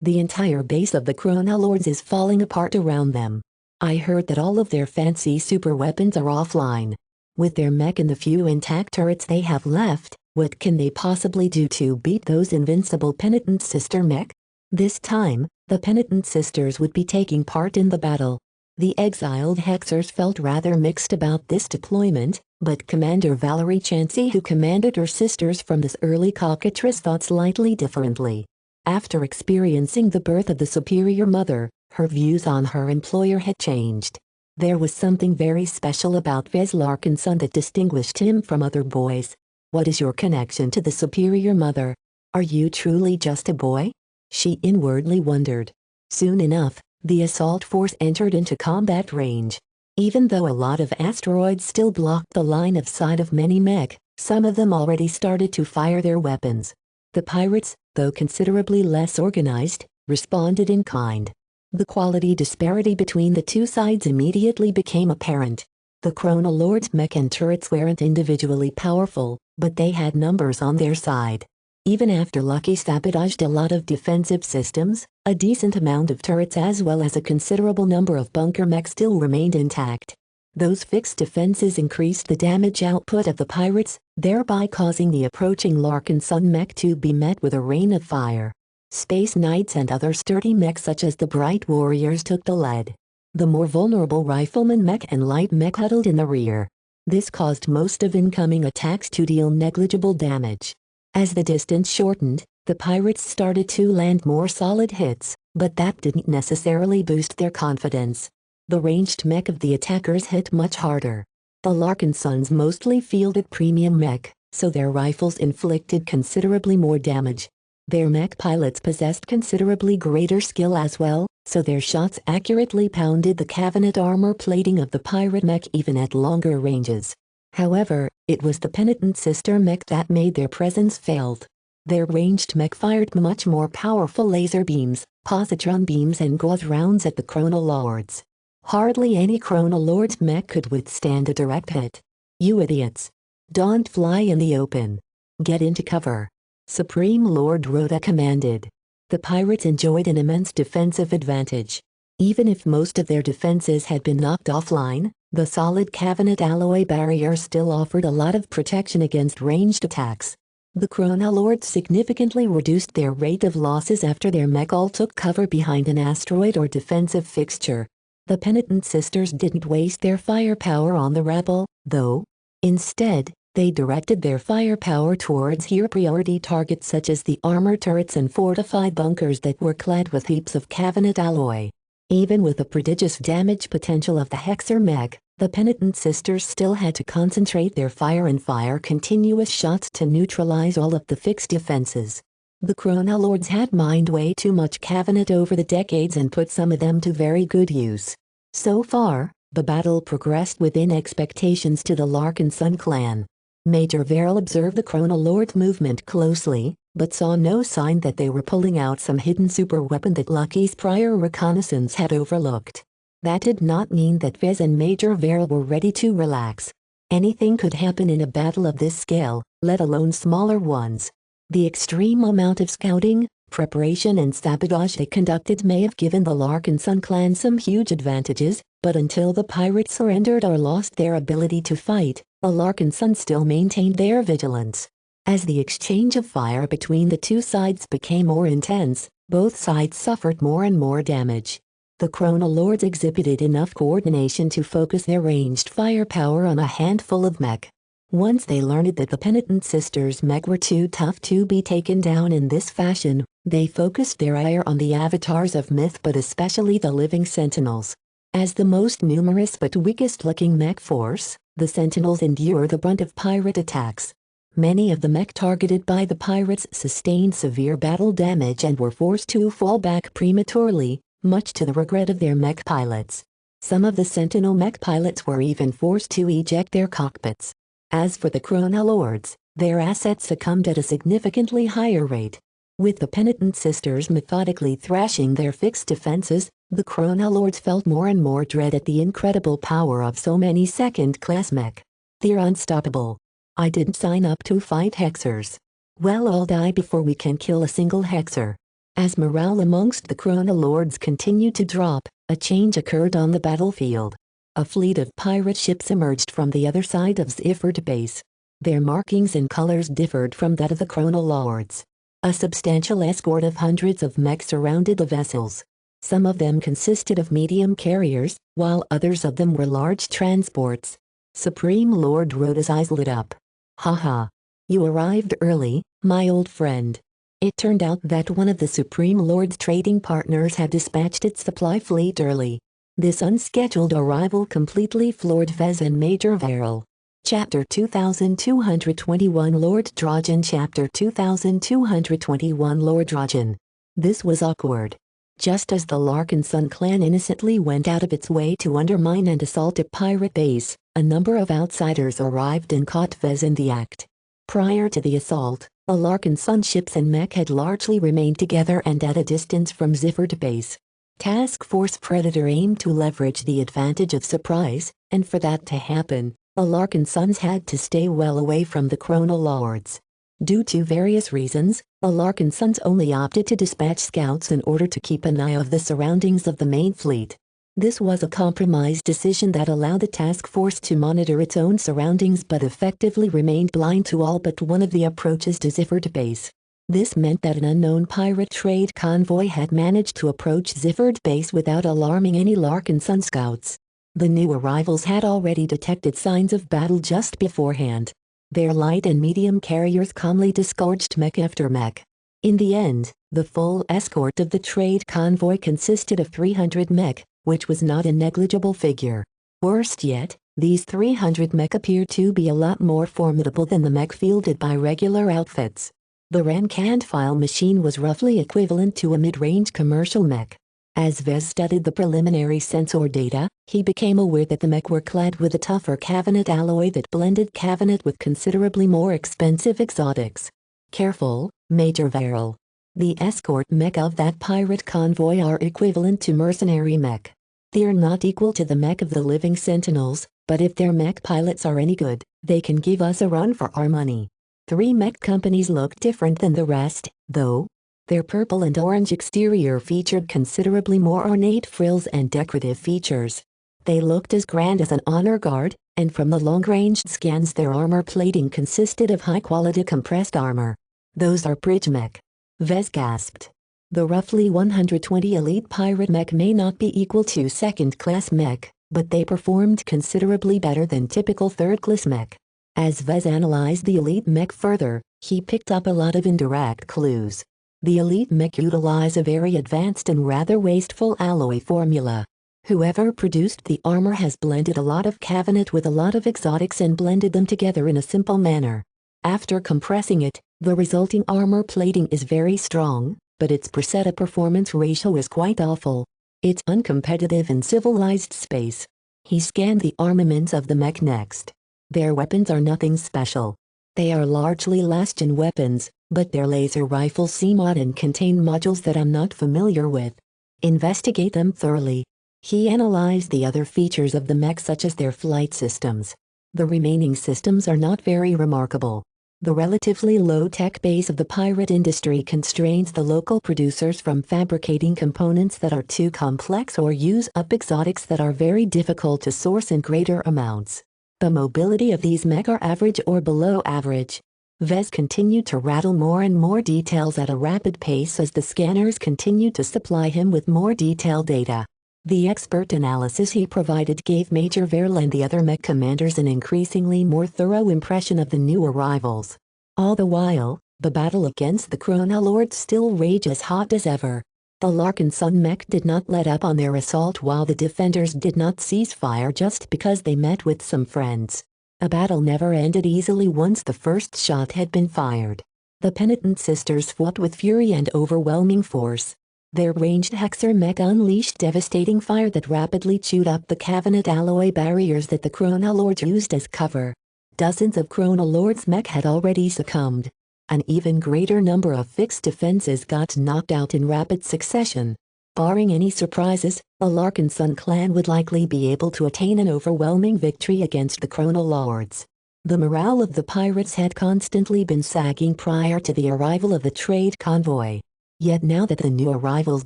The entire base of the Chronolords is falling apart around them. I heard that all of their fancy super weapons are offline. With their mech and the few intact turrets they have left, what can they possibly do to beat those invincible penitent sister mech? This time, the penitent sisters would be taking part in the battle. The exiled Hexers felt rather mixed about this deployment, but Commander Valerie Chansey, who commanded her sisters from this early cockatrice, thought slightly differently. After experiencing the birth of the superior mother, her views on her employer had changed. There was something very special about Vez Larkinson that distinguished him from other boys. What is your connection to the superior mother? Are you truly just a boy? She inwardly wondered. Soon enough, the assault force entered into combat range. Even though a lot of asteroids still blocked the line of sight of many mech, some of them already started to fire their weapons. The pirates, though considerably less organized, responded in kind. The quality disparity between the two sides immediately became apparent. The Chronolords' mech and turrets weren't individually powerful, but they had numbers on their side. Even after Lucky sabotaged a lot of defensive systems, a decent amount of turrets as well as a considerable number of bunker mech still remained intact. Those fixed defenses increased the damage output of the pirates, thereby causing the approaching Larkinson mech to be met with a rain of fire. Space Knights and other sturdy mechs such as the Bright Warriors took the lead. The more vulnerable Rifleman mech and Light mech huddled in the rear. This caused most of incoming attacks to deal negligible damage. As the distance shortened, the pirates started to land more solid hits, but that didn't necessarily boost their confidence. The ranged mech of the attackers hit much harder. The Larkinsons mostly fielded premium mech, so their rifles inflicted considerably more damage. Their mech pilots possessed considerably greater skill as well, so their shots accurately pounded the cabinet armor plating of the pirate mech even at longer ranges. However, it was the penitent sister mech that made their presence felt. Their ranged mech fired much more powerful laser beams, positron beams and gauze rounds at the Chronolords. Hardly any Chronolord's mech could withstand a direct hit. You idiots! Don't fly in the open. Get into cover. Supreme Lord Rhoda commanded. The pirates enjoyed an immense defensive advantage. Even if most of their defenses had been knocked offline, the solid cabinet alloy barrier still offered a lot of protection against ranged attacks. The Chronolords significantly reduced their rate of losses after their mech all took cover behind an asteroid or defensive fixture. The penitent sisters didn't waste their firepower on the rabble, though. Instead, they directed their firepower towards higher priority targets such as the armor turrets and fortified bunkers that were clad with heaps of cabinet alloy. Even with the prodigious damage potential of the Hexer mech, the penitent sisters still had to concentrate their fire and fire continuous shots to neutralize all of the fixed defenses. The Chronolords had mined way too much cabinet over the decades and put some of them to very good use. So far, the battle progressed within expectations to the Larkinson clan. Major Verrill observed the Chronolord movement closely, but saw no sign that they were pulling out some hidden superweapon that Lucky's prior reconnaissance had overlooked. That did not mean that Vez and Major Verrill were ready to relax. Anything could happen in a battle of this scale, let alone smaller ones. The extreme amount of scouting, preparation and sabotage they conducted may have given the Larkinson clan some huge advantages, but until the pirates surrendered or lost their ability to fight, the Larkinsons still maintained their vigilance. As the exchange of fire between the two sides became more intense, both sides suffered more and more damage. The Chronolords exhibited enough coordination to focus their ranged firepower on a handful of mech. Once they learned that the penitent sisters' mech were too tough to be taken down in this fashion, they focused their ire on the avatars of myth, but especially the living sentinels. As the most numerous but weakest-looking mech force, the Sentinels endure the brunt of pirate attacks. Many of the mech targeted by the pirates sustained severe battle damage and were forced to fall back prematurely, much to the regret of their mech pilots. Some of the Sentinel mech pilots were even forced to eject their cockpits. As for the Chronolords, their assets succumbed at a significantly higher rate. With the Penitent Sisters methodically thrashing their fixed defenses, the Chronolords felt more and more dread at the incredible power of so many second-class mech. They're unstoppable. I didn't sign up to fight Hexers. Well, I'll die before we can kill a single Hexer. As morale amongst the Chronolords continued to drop, a change occurred on the battlefield. A fleet of pirate ships emerged from the other side of Ziffert Base. Their markings and colors differed from that of the Chronolords. A substantial escort of hundreds of mech surrounded the vessels. Some of them consisted of medium carriers, while others of them were large transports. Supreme Lord Rhoda's eyes lit up. Haha. You arrived early, my old friend. It turned out that one of the Supreme Lord's trading partners had dispatched its supply fleet early. This unscheduled arrival completely floored Vez and Major Varel. Chapter 2221 Lord Drogon Chapter 2221 Lord Drogon. This was awkward. Just as the Larkin Sun clan innocently went out of its way to undermine and assault a pirate base, a number of outsiders arrived and caught Vez in the act. Prior to the assault, the Larkin Sun ships and mech had largely remained together and at a distance from Ziffert Base. Task Force Predator aimed to leverage the advantage of surprise, and for that to happen, the Larkin Sons had to stay well away from the Chronolords. Due to various reasons, the Larkin Sons only opted to dispatch scouts in order to keep an eye on the surroundings of the main fleet. This was a compromise decision that allowed the task force to monitor its own surroundings but effectively remained blind to all but one of the approaches to Ziffert Base. This meant that an unknown pirate trade convoy had managed to approach Ziffert Base without alarming any Larkin Sun scouts. The new arrivals had already detected signs of battle just beforehand. Their light and medium carriers calmly disgorged mech after mech. In the end, the full escort of the trade convoy consisted of 300 mech, which was not a negligible figure. Worst yet, these 300 mech appeared to be a lot more formidable than the mech fielded by regular outfits. The rank-and-file machine was roughly equivalent to a mid-range commercial mech. As Vez studied the preliminary sensor data, he became aware that the mech were clad with a tougher Cavanite alloy that blended Cavanite with considerably more expensive exotics. Careful, Major Varel. The escort mech of that pirate convoy are equivalent to mercenary mech. They're not equal to the mech of the living Sentinels, but if their mech pilots are any good, they can give us a run for our money. 3 mech companies look different than the rest, though. Their purple and orange exterior featured considerably more ornate frills and decorative features. They looked as grand as an honor guard, and from the long-range scans their armor plating consisted of high-quality compressed armor. Those are bridge mech. Vez gasped. The roughly 120 elite pirate mech may not be equal to second-class mech, but they performed considerably better than typical third-class mech. As Vez analyzed the elite mech further, he picked up a lot of indirect clues. The elite mech utilize a very advanced and rather wasteful alloy formula. Whoever produced the armor has blended a lot of Cavanite with a lot of exotics and blended them together in a simple manner. After compressing it, the resulting armor plating is very strong, but its percent-to-performance ratio is quite awful. It's uncompetitive in civilized space. He scanned the armaments of the mech next. Their weapons are nothing special. They are largely last-gen weapons, but their laser rifles seem odd and contain modules that I'm not familiar with. Investigate them thoroughly. He analyzed the other features of the mech such as their flight systems. The remaining systems are not very remarkable. The relatively low-tech base of the pirate industry constrains the local producers from fabricating components that are too complex or use up exotics that are very difficult to source in greater amounts. The mobility of these mech are average or below average. Vez continued to rattle more and more details at a rapid pace as the scanners continued to supply him with more detailed data. The expert analysis he provided gave Major Varel and the other mech commanders an increasingly more thorough impression of the new arrivals. All the while, the battle against the Chronolords still raged as hot as ever. The Larkin Sun Mech did not let up on their assault, while the defenders did not cease fire just because they met with some friends. A battle never ended easily once the first shot had been fired. The penitent sisters fought with fury and overwhelming force. Their ranged Hexer Mech unleashed devastating fire that rapidly chewed up the Cabinet alloy barriers that the Chronolords used as cover. Dozens of Chronolords' mech had already succumbed. An even greater number of fixed defenses got knocked out in rapid succession. Barring any surprises, the Larkin Sun clan would likely be able to attain an overwhelming victory against the Chronolords. The morale of the pirates had constantly been sagging prior to the arrival of the trade convoy. Yet now that the new arrivals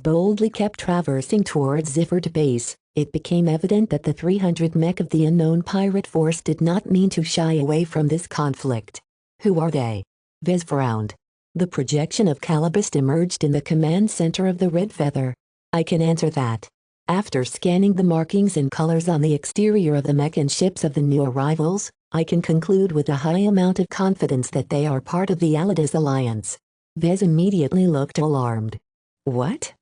boldly kept traversing towards Zifford Base, it became evident that the 300 mech of the unknown pirate force did not mean to shy away from this conflict. Who are they? Vez frowned. The projection of Calibust emerged in the command center of the Red Feather. I can answer that. After scanning the markings and colors on the exterior of the mech and ships of the new arrivals, I can conclude with a high amount of confidence that they are part of the Alidus Alliance. Vez immediately looked alarmed. What?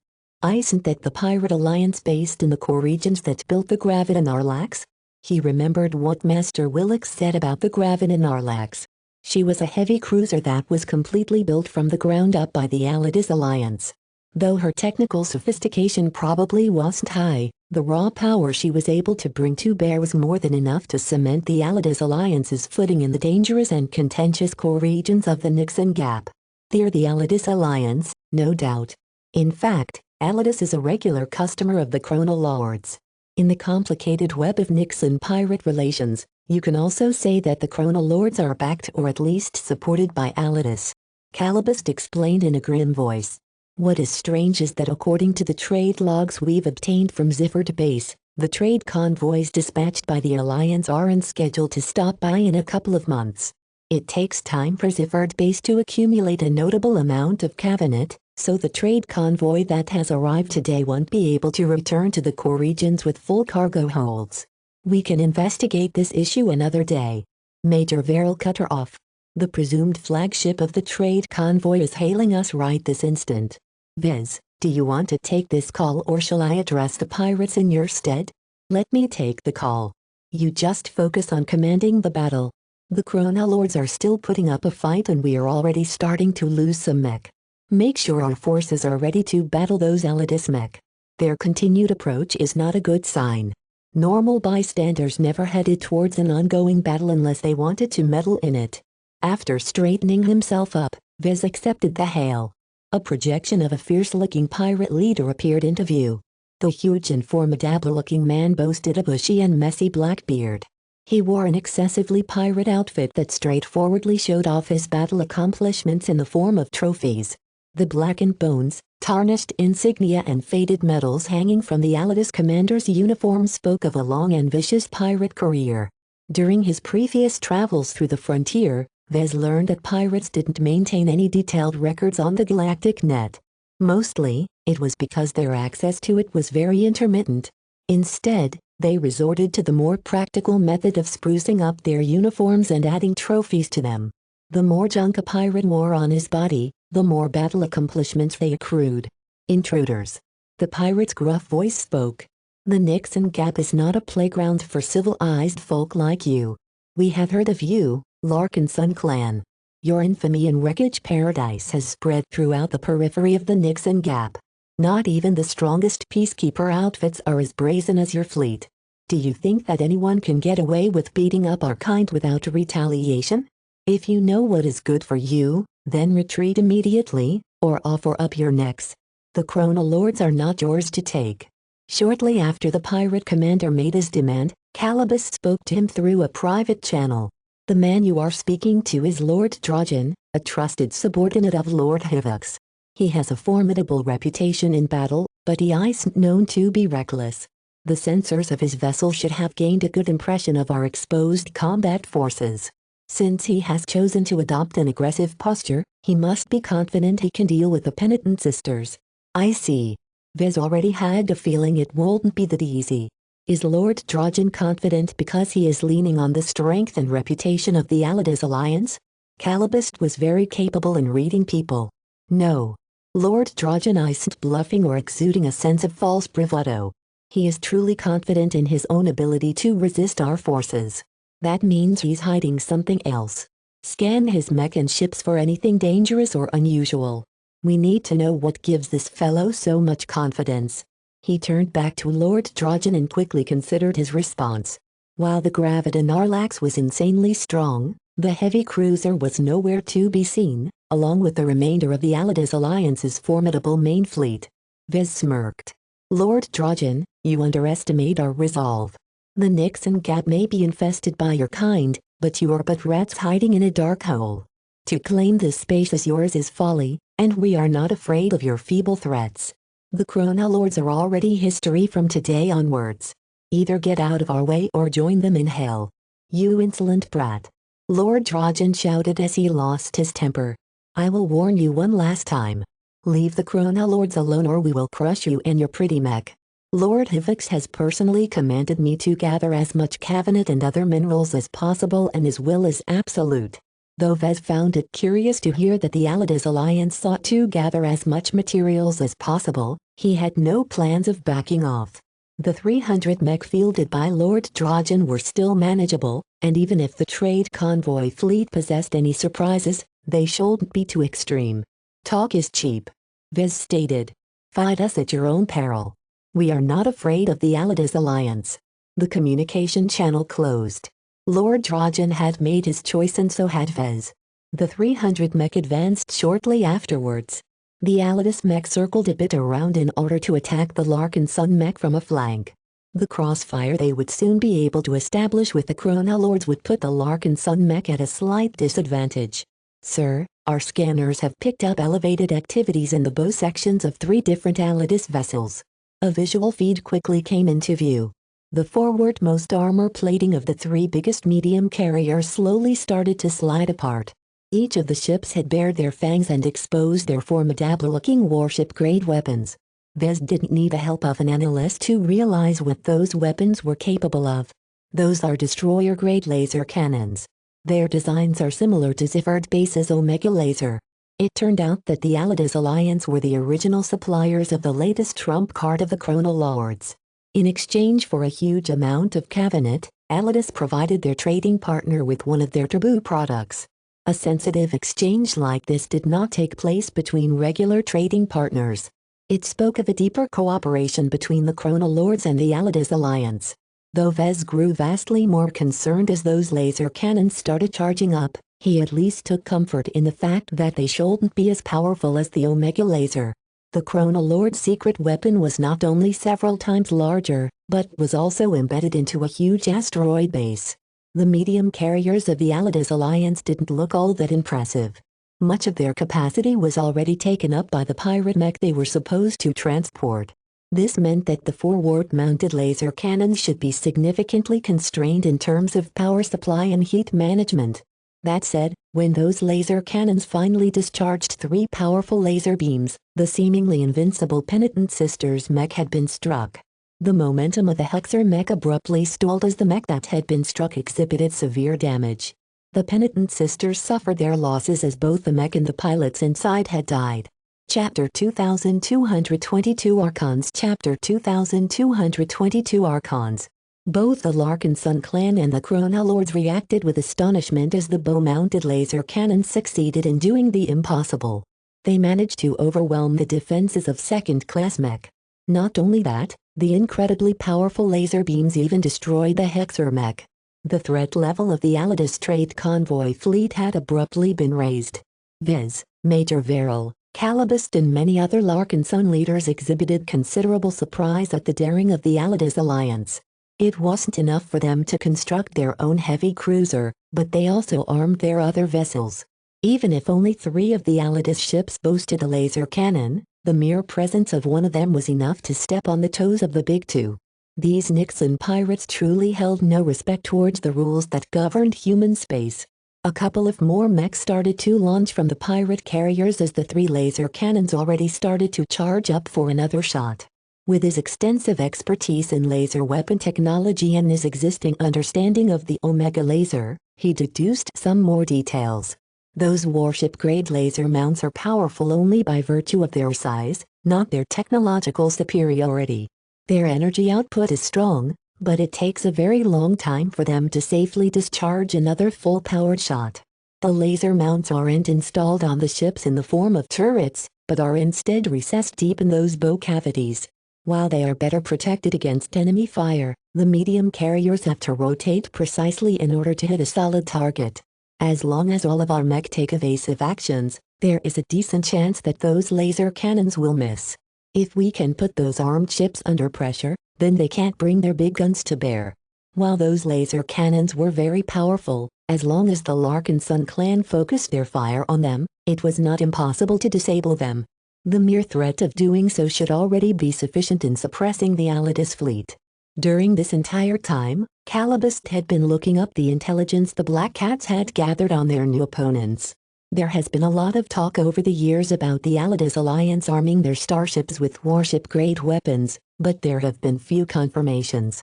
Isn't that the pirate alliance based in the core regions that built the Graviton Arlax? He remembered what Master Willix said about the Graviton Arlax. She was a heavy cruiser that was completely built from the ground up by the Alidus Alliance. Though her technical sophistication probably wasn't high, the raw power she was able to bring to bear was more than enough to cement the Alidus Alliance's footing in the dangerous and contentious core regions of the Nixon Gap. They're the Alidus Alliance, no doubt. In fact, Alidus is a regular customer of the Chronolords. In the complicated web of Nixon pirate relations, you can also say that the Chronolords are backed or at least supported by Alidus. Calibust explained in a grim voice. What is strange is that according to the trade logs we've obtained from Zifford Base, the trade convoys dispatched by the Alliance aren't scheduled to stop by in a couple of months. It takes time for Zifford Base to accumulate a notable amount of cabinet, so the trade convoy that has arrived today won't be able to return to the core regions with full cargo holds. We can investigate this issue another day. Major Verrill cut her off. The presumed flagship of the trade convoy is hailing us right this instant. Viz, do you want to take this call or shall I address the pirates in your stead? Let me take the call. You just focus on commanding the battle. The Chronolords are still putting up a fight and we are already starting to lose some mech. Make sure our forces are ready to battle those Alidus mech. Their continued approach is not a good sign. Normal bystanders never headed towards an ongoing battle unless they wanted to meddle in it. After straightening himself up, Vez accepted the hail. A projection of a fierce-looking pirate leader appeared into view. The huge and formidable-looking man boasted a bushy and messy black beard. He wore an excessively pirate outfit that straightforwardly showed off his battle accomplishments in the form of trophies. The blackened bones, tarnished insignia and faded medals hanging from the Alidus commander's uniform spoke of a long and vicious pirate career. During his previous travels through the frontier, Vez learned that pirates didn't maintain any detailed records on the galactic net. Mostly, it was because their access to it was very intermittent. Instead, they resorted to the more practical method of sprucing up their uniforms and adding trophies to them. The more junk a pirate wore on his body, the more battle accomplishments they accrued. Intruders. The pirate's gruff voice spoke. The Nixon Gap is not a playground for civilized folk like you. We have heard of you, Larkin Sun Clan. Your infamy in Wreckage Paradise has spread throughout the periphery of the Nixon Gap. Not even the strongest peacekeeper outfits are as brazen as your fleet. Do you think that anyone can get away with beating up our kind without retaliation? If you know what is good for you, then retreat immediately, or offer up your necks. The Chronolords are not yours to take. Shortly after the pirate commander made his demand, Calibust spoke to him through a private channel. The man you are speaking to is Lord Drogon, a trusted subordinate of Lord Hivux. He has a formidable reputation in battle, but he isn't known to be reckless. The sensors of his vessel should have gained a good impression of our exposed combat forces. Since he has chosen to adopt an aggressive posture, he must be confident he can deal with the penitent sisters. I see. Vez already had a feeling it won't be that easy. Is Lord Drogon confident because he is leaning on the strength and reputation of the Alidus Alliance? Calibust was very capable in reading people. No. Lord Drogon isn't bluffing or exuding a sense of false bravado. He is truly confident in his own ability to resist our forces. That means he's hiding something else. Scan his mech and ships for anything dangerous or unusual. We need to know what gives this fellow so much confidence. He turned back to Lord Drogon and quickly considered his response. While the Graviton Arlax was insanely strong, the heavy cruiser was nowhere to be seen, along with the remainder of the Allides Alliance's formidable main fleet. Vez smirked. Lord Drogon, you underestimate our resolve. The Nixon Gap may be infested by your kind, but you are but rats hiding in a dark hole. To claim this space as yours is folly, and we are not afraid of your feeble threats. The Chronolords are already history from today onwards. Either get out of our way or join them in hell. You insolent brat. Lord Drogon shouted as he lost his temper. I will warn you one last time. Leave the Chronolords alone or we will crush you and your pretty mech. Lord Hivix has personally commanded me to gather as much cavanite and other minerals as possible, and his will is absolute. Though Vez found it curious to hear that the Allides Alliance sought to gather as much materials as possible, he had no plans of backing off. The 300 mech fielded by Lord Drogon were still manageable, and even if the trade convoy fleet possessed any surprises, they shouldn't be too extreme. Talk is cheap. Vez stated. Fight us at your own peril. We are not afraid of the Allides Alliance. The communication channel closed. Lord Drogon had made his choice and so had Vez. The 300 mech advanced shortly afterwards. The Allides mech circled a bit around in order to attack the Larkin Sun mech from a flank. The crossfire they would soon be able to establish with the Chronolords would put the Larkin Sun mech at a slight disadvantage. Sir, our scanners have picked up elevated activities in the bow sections of 3 different Allides vessels. A visual feed quickly came into view. The forwardmost armor plating of the 3 biggest medium carriers slowly started to slide apart. Each of the ships had bared their fangs and exposed their formidable-looking warship-grade weapons. Vez didn't need the help of an analyst to realize what those weapons were capable of. Those are destroyer-grade laser cannons. Their designs are similar to Zifard Base's Omega laser. It turned out that the Allides Alliance were the original suppliers of the latest trump card of the Chronolords. In exchange for a huge amount of cavanite, Allides provided their trading partner with one of their taboo products. A sensitive exchange like this did not take place between regular trading partners. It spoke of a deeper cooperation between the Chronolords and the Allides Alliance. Though Vez grew vastly more concerned as those laser cannons started charging up, he at least took comfort in the fact that they shouldn't be as powerful as the Omega laser. The Chronolord's secret weapon was not only several times larger, but was also embedded into a huge asteroid base. The medium carriers of the Allides Alliance didn't look all that impressive. Much of their capacity was already taken up by the pirate mech they were supposed to transport. This meant that the forward-mounted laser cannons should be significantly constrained in terms of power supply and heat management. That said, when those laser cannons finally discharged 3 powerful laser beams, the seemingly invincible Penitent Sisters mech had been struck. The momentum of the Hexer mech abruptly stalled as the mech that had been struck exhibited severe damage. The Penitent Sisters suffered their losses as both the mech and the pilots inside had died. Chapter 2222 Archons Chapter 2222 Archons. Both the Larkin Sun clan and the Chronolords reacted with astonishment as the bow-mounted laser cannons succeeded in doing the impossible. They managed to overwhelm the defenses of second-class mech. Not only that, the incredibly powerful laser beams even destroyed the Hexer mech. The threat level of the Allides trade convoy fleet had abruptly been raised. Vez, Major Verrill, Calibust and many other Larkin Sun leaders exhibited considerable surprise at the daring of the Allides Alliance. It wasn't enough for them to construct their own heavy cruiser, but they also armed their other vessels. Even if only 3 of the Allides ships boasted a laser cannon, the mere presence of one of them was enough to step on the toes of the big 2. These Nixon pirates truly held no respect towards the rules that governed human space. A couple of more mechs started to launch from the pirate carriers as the 3 laser cannons already started to charge up for another shot. With his extensive expertise in laser weapon technology and his existing understanding of the Omega laser, he deduced some more details. Those warship-grade laser mounts are powerful only by virtue of their size, not their technological superiority. Their energy output is strong, but it takes a very long time for them to safely discharge another full-powered shot. The laser mounts aren't installed on the ships in the form of turrets, but are instead recessed deep in those bow cavities. While they are better protected against enemy fire, the medium carriers have to rotate precisely in order to hit a solid target. As long as all of our mech take evasive actions, there is a decent chance that those laser cannons will miss. If we can put those armed ships under pressure, then they can't bring their big guns to bear. While those laser cannons were very powerful, as long as the Larkinson clan focused their fire on them, it was not impossible to disable them. The mere threat of doing so should already be sufficient in suppressing the Alidus fleet. During this entire time, Calibust had been looking up the intelligence the Black Cats had gathered on their new opponents. There has been a lot of talk over the years about the Alidus Alliance arming their starships with warship-grade weapons, but there have been few confirmations.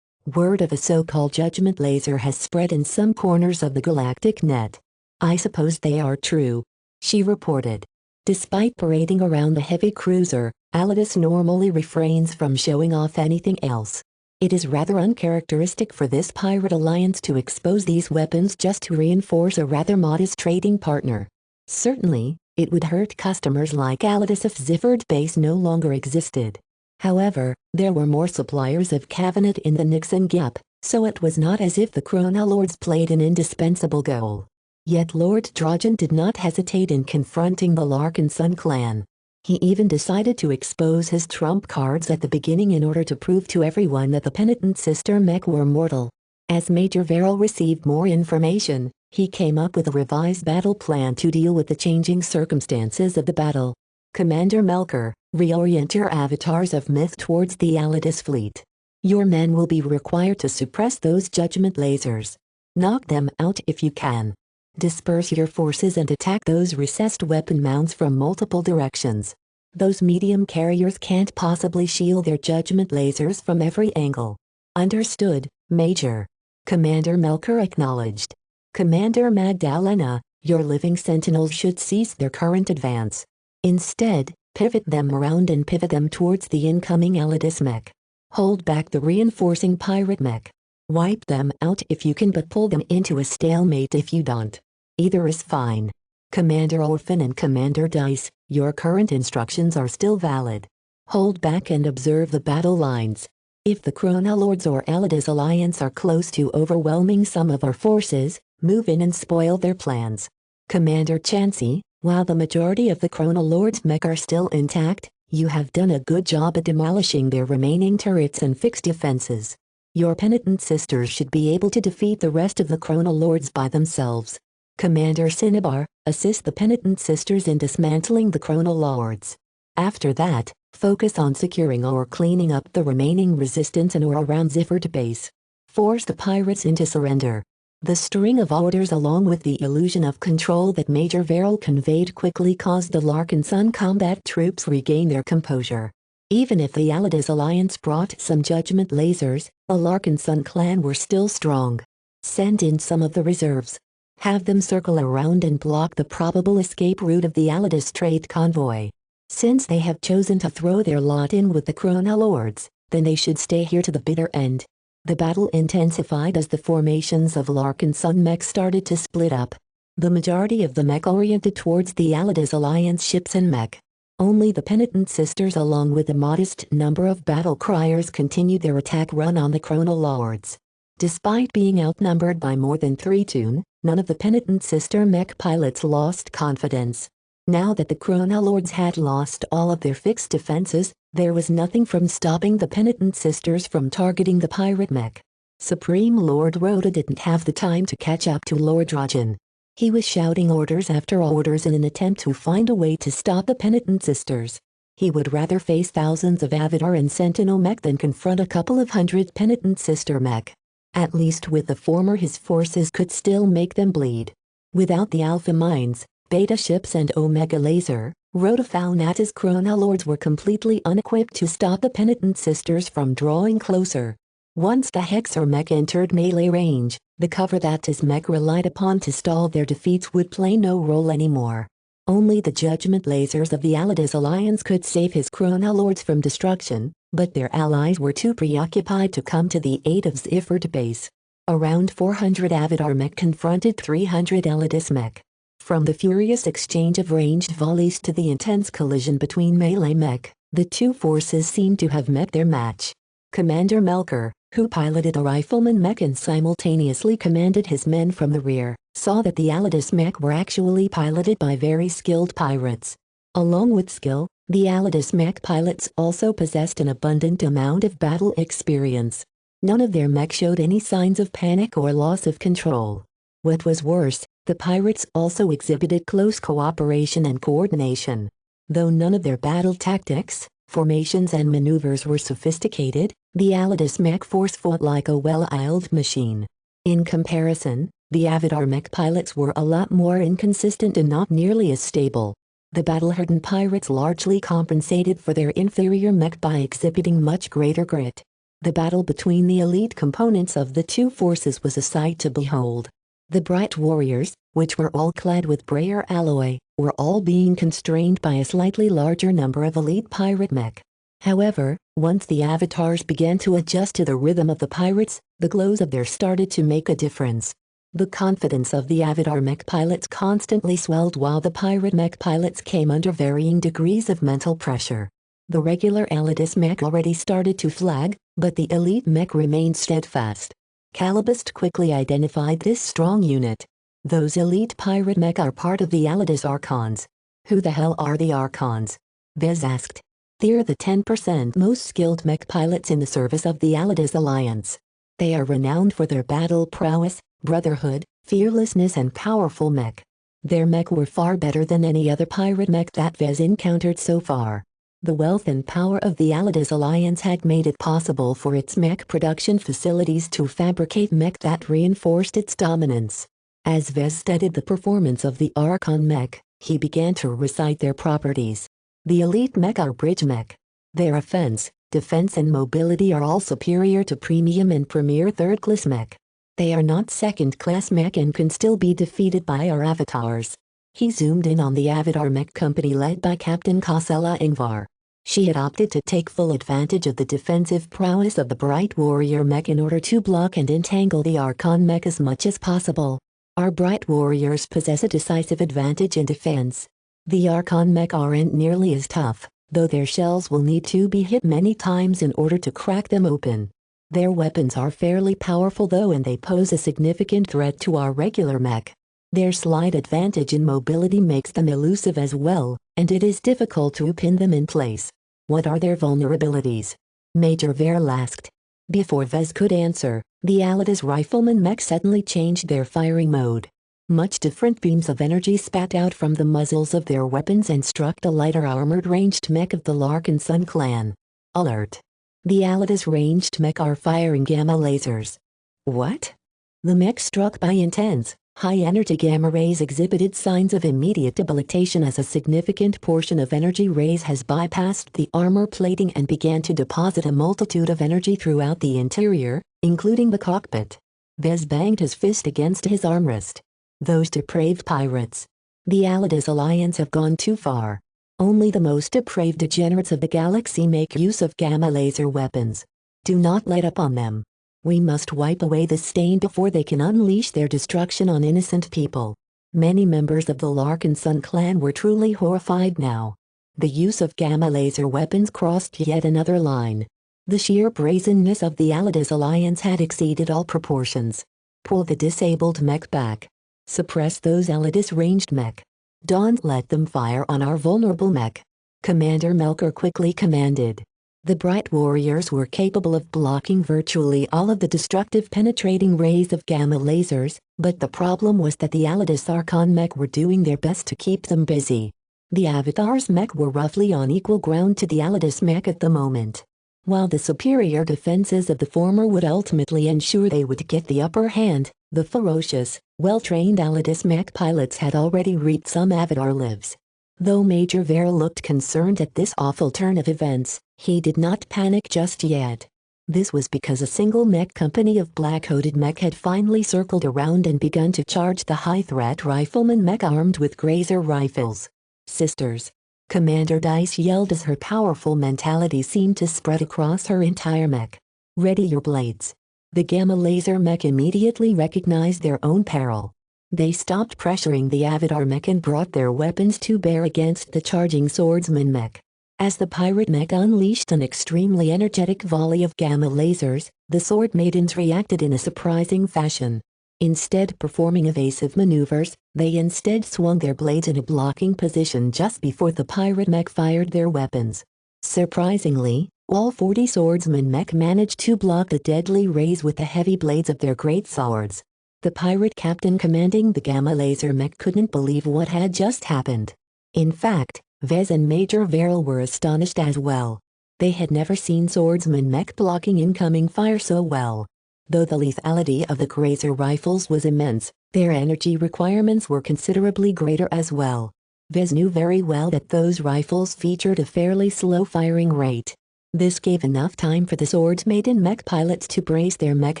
Word of a so-called judgment laser has spread in some corners of the galactic net. I suppose they are true, she reported. Despite parading around the heavy cruiser, Alidus normally refrains from showing off anything else. It is rather uncharacteristic for this pirate alliance to expose these weapons just to reinforce a rather modest trading partner. Certainly, it would hurt customers like Alidus if Zifford Base no longer existed. However, there were more suppliers of Cabinet in the Nixon Gap, so it was not as if the Chronolords played an indispensable role. Yet Lord Drogon did not hesitate in confronting the Larkinson clan. He even decided to expose his trump cards at the beginning in order to prove to everyone that the penitent sister mech were mortal. As Major Verrill received more information, he came up with a revised battle plan to deal with the changing circumstances of the battle. Commander Melker, reorient your avatars of myth towards the Alidus fleet. Your men will be required to suppress those judgment lasers. Knock them out if you can. Disperse your forces and attack those recessed weapon mounts from multiple directions. Those medium carriers can't possibly shield their judgment lasers from every angle. Understood, Major. Commander Melker acknowledged. Commander Magdalena, your living sentinels should cease their current advance. Instead, pivot them around and pivot them towards the incoming Alidus mech. Hold back the reinforcing pirate mech. Wipe them out if you can, but pull them into a stalemate if you don't. Either is fine. Commander Orphan and Commander Dice, your current instructions are still valid. Hold back and observe the battle lines. If the Chronolords or Alidus Alliance are close to overwhelming some of our forces, move in and spoil their plans. Commander Chansey, while the majority of the Chronolords' mech are still intact, you have done a good job at demolishing their remaining turrets and fixed defenses. Your penitent sisters should be able to defeat the rest of the Chronolords by themselves. Commander Cinnabar, assist the penitent sisters in dismantling the Chronolords. After that, focus on securing or cleaning up the remaining resistance in or around Zifford Base. Force the pirates into surrender. The string of orders along with the illusion of control that Major Verrill conveyed quickly caused the Larkinson combat troops regain their composure. Even if the Alidus Alliance brought some judgment lasers, the Larkinson clan were still strong. Send in some of the reserves. Have them circle around and block the probable escape route of the Alidus trade convoy. Since they have chosen to throw their lot in with the Chronolords, then they should stay here to the bitter end. The battle intensified as the formations of Larkinson mech started to split up. The majority of the mech oriented towards the Alidus Alliance ships and mech. Only the penitent sisters along with a modest number of battle criers continued their attack run on the Chronolords. Despite being outnumbered by more than 3-2, none of the penitent sister mech pilots lost confidence. Now that the Chronolords had lost all of their fixed defenses, there was nothing from stopping the penitent sisters from targeting the pirate mech. Supreme Lord Rhoda didn't have the time to catch up to Lord Drogon. He was shouting orders after orders in an attempt to find a way to stop the penitent sisters. He would rather face thousands of Avatar and Sentinel mech than confront a couple of hundred penitent sister mech. At least with the former his forces could still make them bleed. Without the Alpha mines, Beta ships and Omega laser, Rhoda found that his Chronolords were completely unequipped to stop the penitent sisters from drawing closer. Once the Hexer mech entered melee range, the cover that his mech relied upon to stall their defeats would play no role anymore. Only the judgment lasers of the Allides Alliance could save his Chronolords from destruction, but their allies were too preoccupied to come to the aid of Ziffert base. Around 400 Avidar mech confronted 300 Allides mech. From the furious exchange of ranged volleys to the intense collision between melee mech, the two forces seemed to have met their match. Commander Melker, who piloted a rifleman mech and simultaneously commanded his men from the rear, saw that the Allides mech were actually piloted by very skilled pirates. Along with skill, the Allides mech pilots also possessed an abundant amount of battle experience. None of their mech showed any signs of panic or loss of control. What was worse, the pirates also exhibited close cooperation and coordination. Though none of their battle tactics, formations and maneuvers were sophisticated, the Allides mech force fought like a well-oiled machine. In comparison, the Avidar mech pilots were a lot more inconsistent and not nearly as stable. The battle-hardened pirates largely compensated for their inferior mech by exhibiting much greater grit. The battle between the elite components of the two forces was a sight to behold. The Bright Warriors, which were all clad with Brayer alloy, were all being constrained by a slightly larger number of elite pirate mech. However, once the avatars began to adjust to the rhythm of the pirates, the glows of theirs started to make a difference. The confidence of the Avidar mech pilots constantly swelled while the pirate mech pilots came under varying degrees of mental pressure. The regular Allides mech already started to flag, but the elite mech remained steadfast. Calibust quickly identified this strong unit. Those elite pirate mech are part of the Allides Archons. Who the hell are the Archons? Vez asked. They're the 10% most skilled mech pilots in the service of the Allides Alliance. They are renowned for their battle prowess, brotherhood, fearlessness and powerful mech. Their mech were far better than any other pirate mech that Vez encountered so far. The wealth and power of the Allides Alliance had made it possible for its mech production facilities to fabricate mech that reinforced its dominance. As Vez studied the performance of the Archon mech, he began to recite their properties. The elite mech are bridge mech. Their offense, defense and mobility are all superior to premium and premier third-class mech. They are not second-class mech and can still be defeated by our avatars. He zoomed in on the Avidar mech company led by Captain Kosella Ingvar. She had opted to take full advantage of the defensive prowess of the Bright Warrior mech in order to block and entangle the Archon mech as much as possible. Our Bright Warriors possess a decisive advantage in defense. The Archon mech aren't nearly as tough, though their shells will need to be hit many times in order to crack them open. Their weapons are fairly powerful though, and they pose a significant threat to our regular mech. Their slight advantage in mobility makes them elusive as well, and it is difficult to pin them in place. What are their vulnerabilities? Major Verl asked. Before Vez could answer, the Allides rifleman mech suddenly changed their firing mode. Much different beams of energy spat out from the muzzles of their weapons and struck the lighter armored ranged mech of the Larkin Sun clan. Alert! The Allides ranged mech are firing gamma lasers. What? The mech struck by intense, high-energy gamma rays exhibited signs of immediate debilitation as a significant portion of energy rays has bypassed the armor plating and began to deposit a multitude of energy throughout the interior, including the cockpit. Vez banged his fist against his armrest. Those depraved pirates. The Allides Alliance have gone too far. Only the most depraved degenerates of the galaxy make use of gamma laser weapons. Do not let up on them. We must wipe away the stain before they can unleash their destruction on innocent people. Many members of the Larkin Sun clan were truly horrified now. The use of gamma laser weapons crossed yet another line. The sheer brazenness of the Allides Alliance had exceeded all proportions. Pull the disabled mech back. Suppress those Allides ranged mech. Don't let them fire on our vulnerable mech. Commander Melker quickly commanded. The Bright Warriors were capable of blocking virtually all of the destructive penetrating rays of gamma lasers, but the problem was that the Allides Archon mech were doing their best to keep them busy. The Avatars mech were roughly on equal ground to the Allides mech at the moment. While the superior defenses of the former would ultimately ensure they would get the upper hand, the ferocious, well-trained Allides mech pilots had already reaped some Avatar lives. Though Major Verl looked concerned at this awful turn of events, he did not panic just yet. This was because a single mech company of black-coated mech had finally circled around and begun to charge the high-threat rifleman mech armed with grazer rifles. "Sisters!" Commander Dice yelled as her powerful mentality seemed to spread across her entire mech. "Ready your blades." The Gamma Laser mech immediately recognized their own peril. They stopped pressuring the Avatar mech and brought their weapons to bear against the charging swordsman mech. As the pirate mech unleashed an extremely energetic volley of gamma lasers, the sword maidens reacted in a surprising fashion. Instead of performing evasive maneuvers, they instead swung their blades in a blocking position just before the pirate mech fired their weapons. Surprisingly, all 40 swordsman mech managed to block the deadly rays with the heavy blades of their great swords. The pirate captain commanding the gamma laser mech couldn't believe what had just happened. In fact, Vez and Major Verrill were astonished as well. They had never seen swordsman mech blocking incoming fire so well. Though the lethality of the grazer rifles was immense, their energy requirements were considerably greater as well. Vez knew very well that those rifles featured a fairly slow firing rate. This gave enough time for the swordsmaiden mech pilots to brace their mech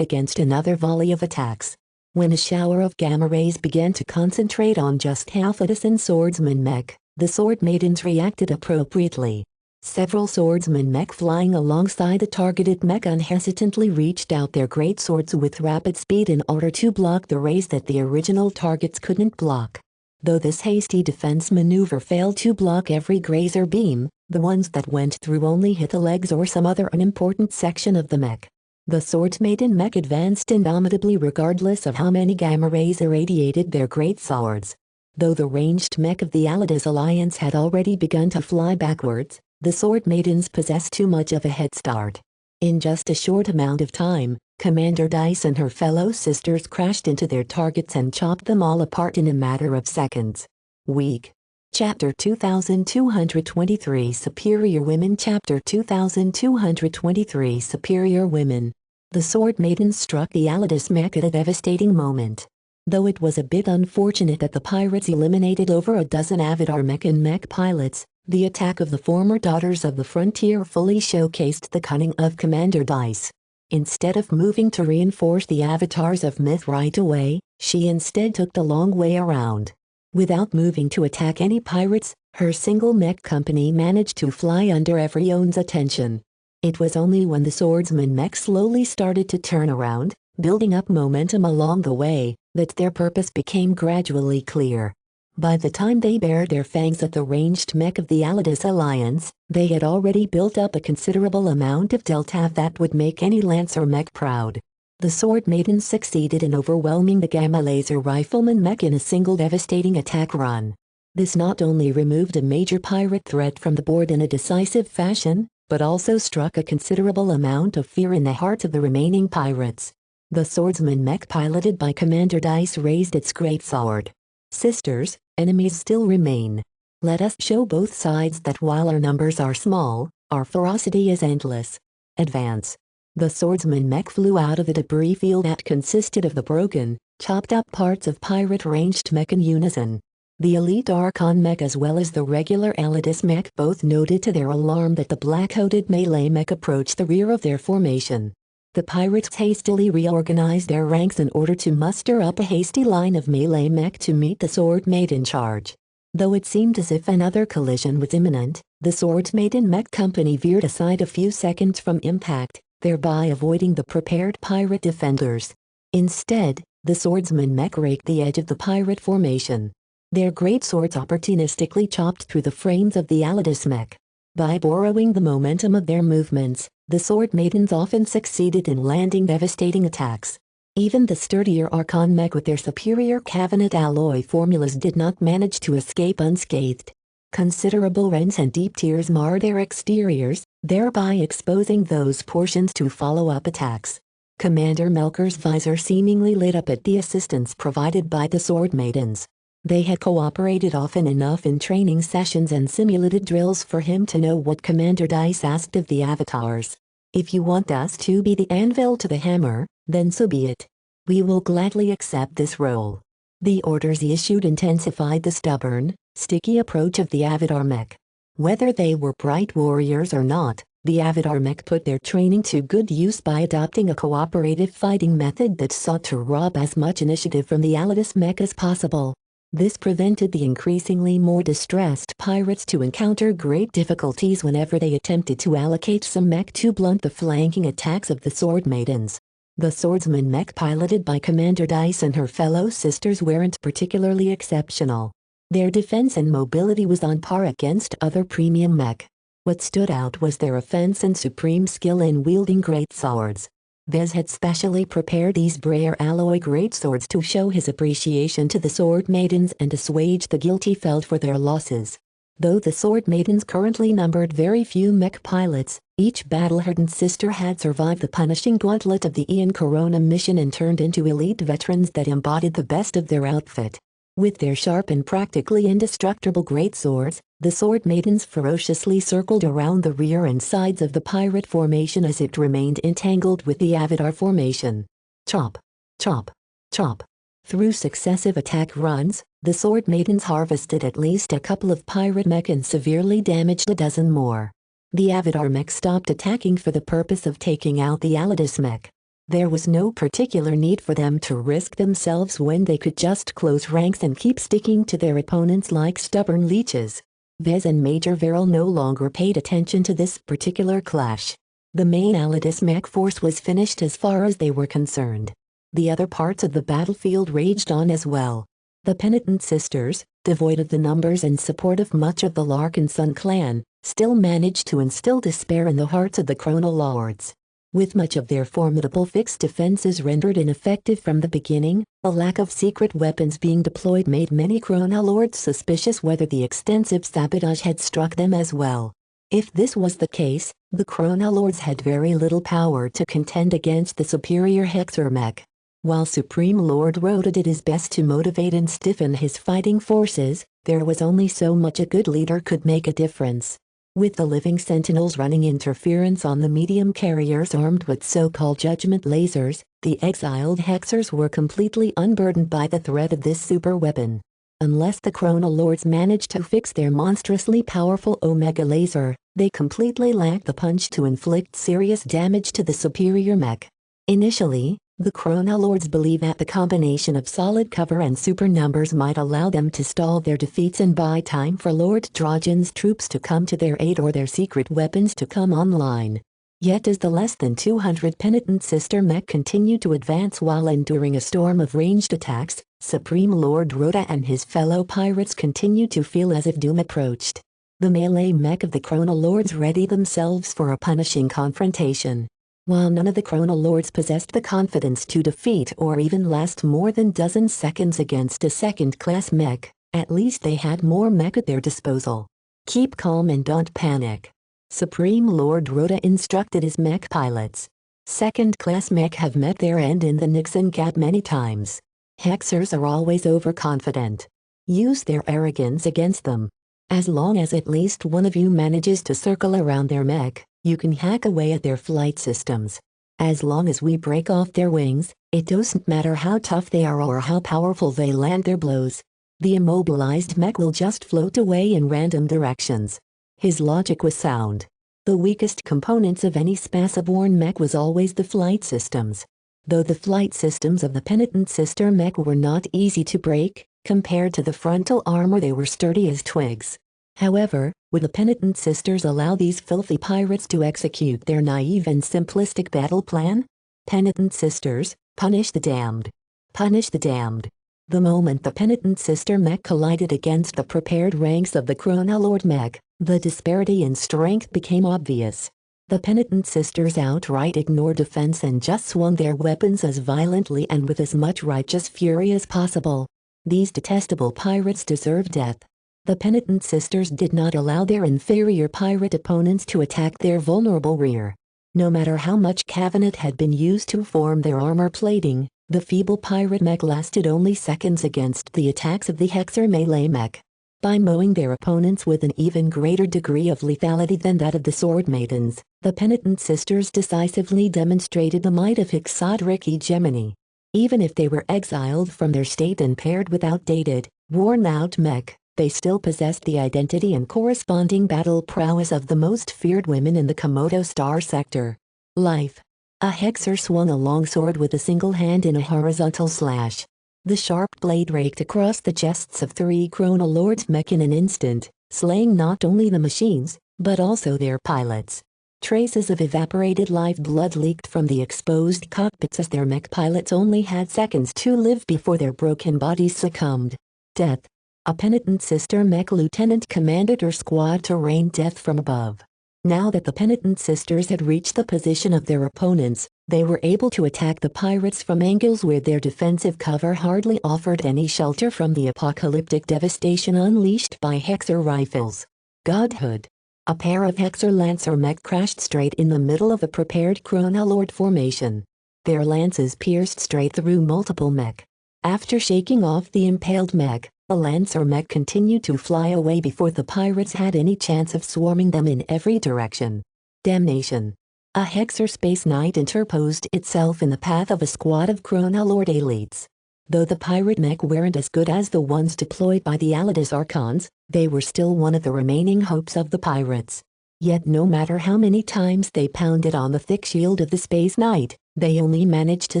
against another volley of attacks. When a shower of gamma rays began to concentrate on just half a dozen swordsman mech, the sword maidens reacted appropriately. Several swordsmen mech flying alongside the targeted mech unhesitantly reached out their great swords with rapid speed in order to block the rays that the original targets couldn't block. Though this hasty defense maneuver failed to block every grazer beam, the ones that went through only hit the legs or some other unimportant section of the mech. The swordsmaiden mech advanced indomitably regardless of how many gamma rays irradiated their great swords. Though the ranged mech of the Allidas Alliance had already begun to fly backwards, the sword maidens possessed too much of a head start. In just a short amount of time, Commander Dice and her fellow sisters crashed into their targets and chopped them all apart in a matter of seconds. Weak. Chapter 2223 Superior Women Chapter 2223 Superior Women. The sword maidens struck the Allidas mech at a devastating moment. Though it was a bit unfortunate that the pirates eliminated over a dozen Avatar mech and mech pilots, the attack of the former Daughters of the Frontier fully showcased the cunning of Commander Dice. Instead of moving to reinforce the Avatars of Myth right away, she instead took the long way around. Without moving to attack any pirates, her single mech company managed to fly under everyone's attention. It was only when the swordsman mech slowly started to turn around, building up momentum along the way, that their purpose became gradually clear. By the time they bared their fangs at the ranged mech of the Allidas Alliance, they had already built up a considerable amount of delta that would make any Lancer mech proud. The sword maidens succeeded in overwhelming the gamma laser rifleman mech in a single devastating attack run. This not only removed a major pirate threat from the board in a decisive fashion, but also struck a considerable amount of fear in the hearts of the remaining pirates. The swordsman mech piloted by Commander Dice raised its great sword. "Sisters, enemies still remain. Let us show both sides that while our numbers are small, our ferocity is endless. Advance." The swordsman mech flew out of a debris field that consisted of the broken, chopped up parts of pirate ranged mech in unison. The elite Archon mech as well as the regular Allidas mech both noted to their alarm that the black-coated melee mech approached the rear of their formation. The pirates hastily reorganized their ranks in order to muster up a hasty line of melee mech to meet the sword maiden charge. Though it seemed as if another collision was imminent, the sword maiden mech company veered aside a few seconds from impact, thereby avoiding the prepared pirate defenders. Instead, the swordsman mech raked the edge of the pirate formation. Their great swords opportunistically chopped through the frames of the Allidas mech. By borrowing the momentum of their movements, the sword maidens often succeeded in landing devastating attacks. Even the sturdier Archon mech with their superior Cabinet alloy formulas did not manage to escape unscathed. Considerable rents and deep tears marred their exteriors, thereby exposing those portions to follow-up attacks. Commander Melker's visor seemingly lit up at the assistance provided by the sword maidens. They had cooperated often enough in training sessions and simulated drills for him to know what Commander Dice asked of the Avatars. "If you want us to be the anvil to the hammer, then so be it. We will gladly accept this role." The orders he issued intensified the stubborn, sticky approach of the Avatar mech. Whether they were bright warriors or not, The Avatar mech put their training to good use by adopting a cooperative fighting method that sought to rob as much initiative from the Alidus mech as possible. This prevented the increasingly more distressed pirates to encounter great difficulties whenever they attempted to allocate some mech to blunt the flanking attacks of the Sword Maidens. The swordsman mech piloted by Commander Dice and her fellow sisters weren't particularly exceptional. Their defense and mobility was on par against other premium mech. What stood out was their offense and supreme skill in wielding great swords. Vez had specially prepared these rare alloy greatswords to show his appreciation to the Sword Maidens and assuage the guilt he felt for their losses. Though the Sword Maidens currently numbered very few mech pilots, each battle-hardened sister had survived the punishing gauntlet of the Ian Corona mission and turned into elite veterans that embodied the best of their outfit. With their sharp and practically indestructible greatswords, the Sword Maidens ferociously circled around the rear and sides of the pirate formation as it remained entangled with the Avatar formation. Chop! Chop! Chop! Through successive attack runs, the Sword Maidens harvested at least a couple of pirate mech and severely damaged a dozen more. The Avatar mech stopped attacking for the purpose of taking out the Alidus mech. There was no particular need for them to risk themselves when they could just close ranks and keep sticking to their opponents like stubborn leeches. Vez and Major Verrill no longer paid attention to this particular clash. The main Alidus mech force was finished as far as they were concerned. The other parts of the battlefield raged on as well. The Penitent Sisters, devoid of the numbers and support of much of the Larkin Sun clan, still managed to instill despair in the hearts of the Chrono Lords. With much of their formidable fixed defenses rendered ineffective from the beginning, a lack of secret weapons being deployed made many Chrono Lords suspicious whether the extensive sabotage had struck them as well. If this was the case, the Chrono Lords had very little power to contend against the superior Hexer mech. While Supreme Lord Rhoda did his best to motivate and stiffen his fighting forces, there was only so much a good leader could make a difference. With the living sentinels running interference on the medium carriers armed with so-called judgment lasers, the exiled Hexers were completely unburdened by the threat of this super weapon. Unless the Chrono Lords managed to fix their monstrously powerful Omega laser, they completely lacked the punch to inflict serious damage to the superior mech. Initially, the Chrono Lords believed that the combination of solid cover and super numbers might allow them to stall their defeats and buy time for Lord Trajan's troops to come to their aid or their secret weapons to come online. Yet as the less than 200 Penitent Sister mech continued to advance while enduring a storm of ranged attacks, Supreme Lord Rhoda and his fellow pirates continued to feel as if doom approached. The melee mech of the Chrono Lords readied themselves for a punishing confrontation. While none of the Chrono Lords possessed the confidence to defeat or even last more than dozen seconds against a second-class mech, at least they had more mech at their disposal. Keep calm and don't panic. Supreme Lord Rhoda instructed his mech pilots. Second-class mech have met their end in the Nixon Gap many times. Hexers are always overconfident. Use their arrogance against them. As long as at least one of you manages to circle around their mech, you can hack away at their flight systems. As long as we break off their wings, it doesn't matter how tough they are or how powerful they land their blows. The immobilized mech will just float away in random directions. His logic was sound. The weakest components of any spaceborne mech was always the flight systems. Though the flight systems of the Penitent Sister mech were not easy to break, compared to the frontal armor they were sturdy as twigs. However, would the Penitent Sisters allow these filthy pirates to execute their naive and simplistic battle plan? Penitent Sisters, punish the damned. Punish the damned. The moment the Penitent Sister mech collided against the prepared ranks of the Chrono Lord mech, the disparity in strength became obvious. The Penitent Sisters outright ignored defense and just swung their weapons as violently and with as much righteous fury as possible. These detestable pirates deserved death. The Penitent Sisters did not allow their inferior pirate opponents to attack their vulnerable rear. No matter how much cabinet had been used to form their armor plating, the feeble pirate mech lasted only seconds against the attacks of the Hexer melee mech. By mowing their opponents with an even greater degree of lethality than that of the Sword Maidens, the Penitent Sisters decisively demonstrated the might of Hexodric hegemony. Even if they were exiled from their state and paired with outdated, worn-out mech, they still possessed the identity and corresponding battle prowess of the most feared women in the Komodo star sector. Life. A hexer swung a long sword with a single hand in a horizontal slash. The sharp blade raked across the chests of 3 Chronolords' mech in an instant, slaying not only the machines, but also their pilots. Traces of evaporated live blood leaked from the exposed cockpits as their mech pilots only had seconds to live before their broken bodies succumbed. Death. A penitent sister mech lieutenant commanded her squad to rain death from above. Now that the penitent sisters had reached the position of their opponents, they were able to attack the pirates from angles where their defensive cover hardly offered any shelter from the apocalyptic devastation unleashed by hexer rifles. Godhood. A pair of hexer lancer mech crashed straight in the middle of a prepared Chronolord formation. Their lances pierced straight through multiple mech. After shaking off the impaled mech, the lancer mech continued to fly away before the pirates had any chance of swarming them in every direction. Damnation. A hexer space knight interposed itself in the path of a squad of Chronolord elites. Though the pirate mech weren't as good as the ones deployed by the Alidus Archons, they were still one of the remaining hopes of the pirates. Yet no matter how many times they pounded on the thick shield of the Space Knight, they only managed to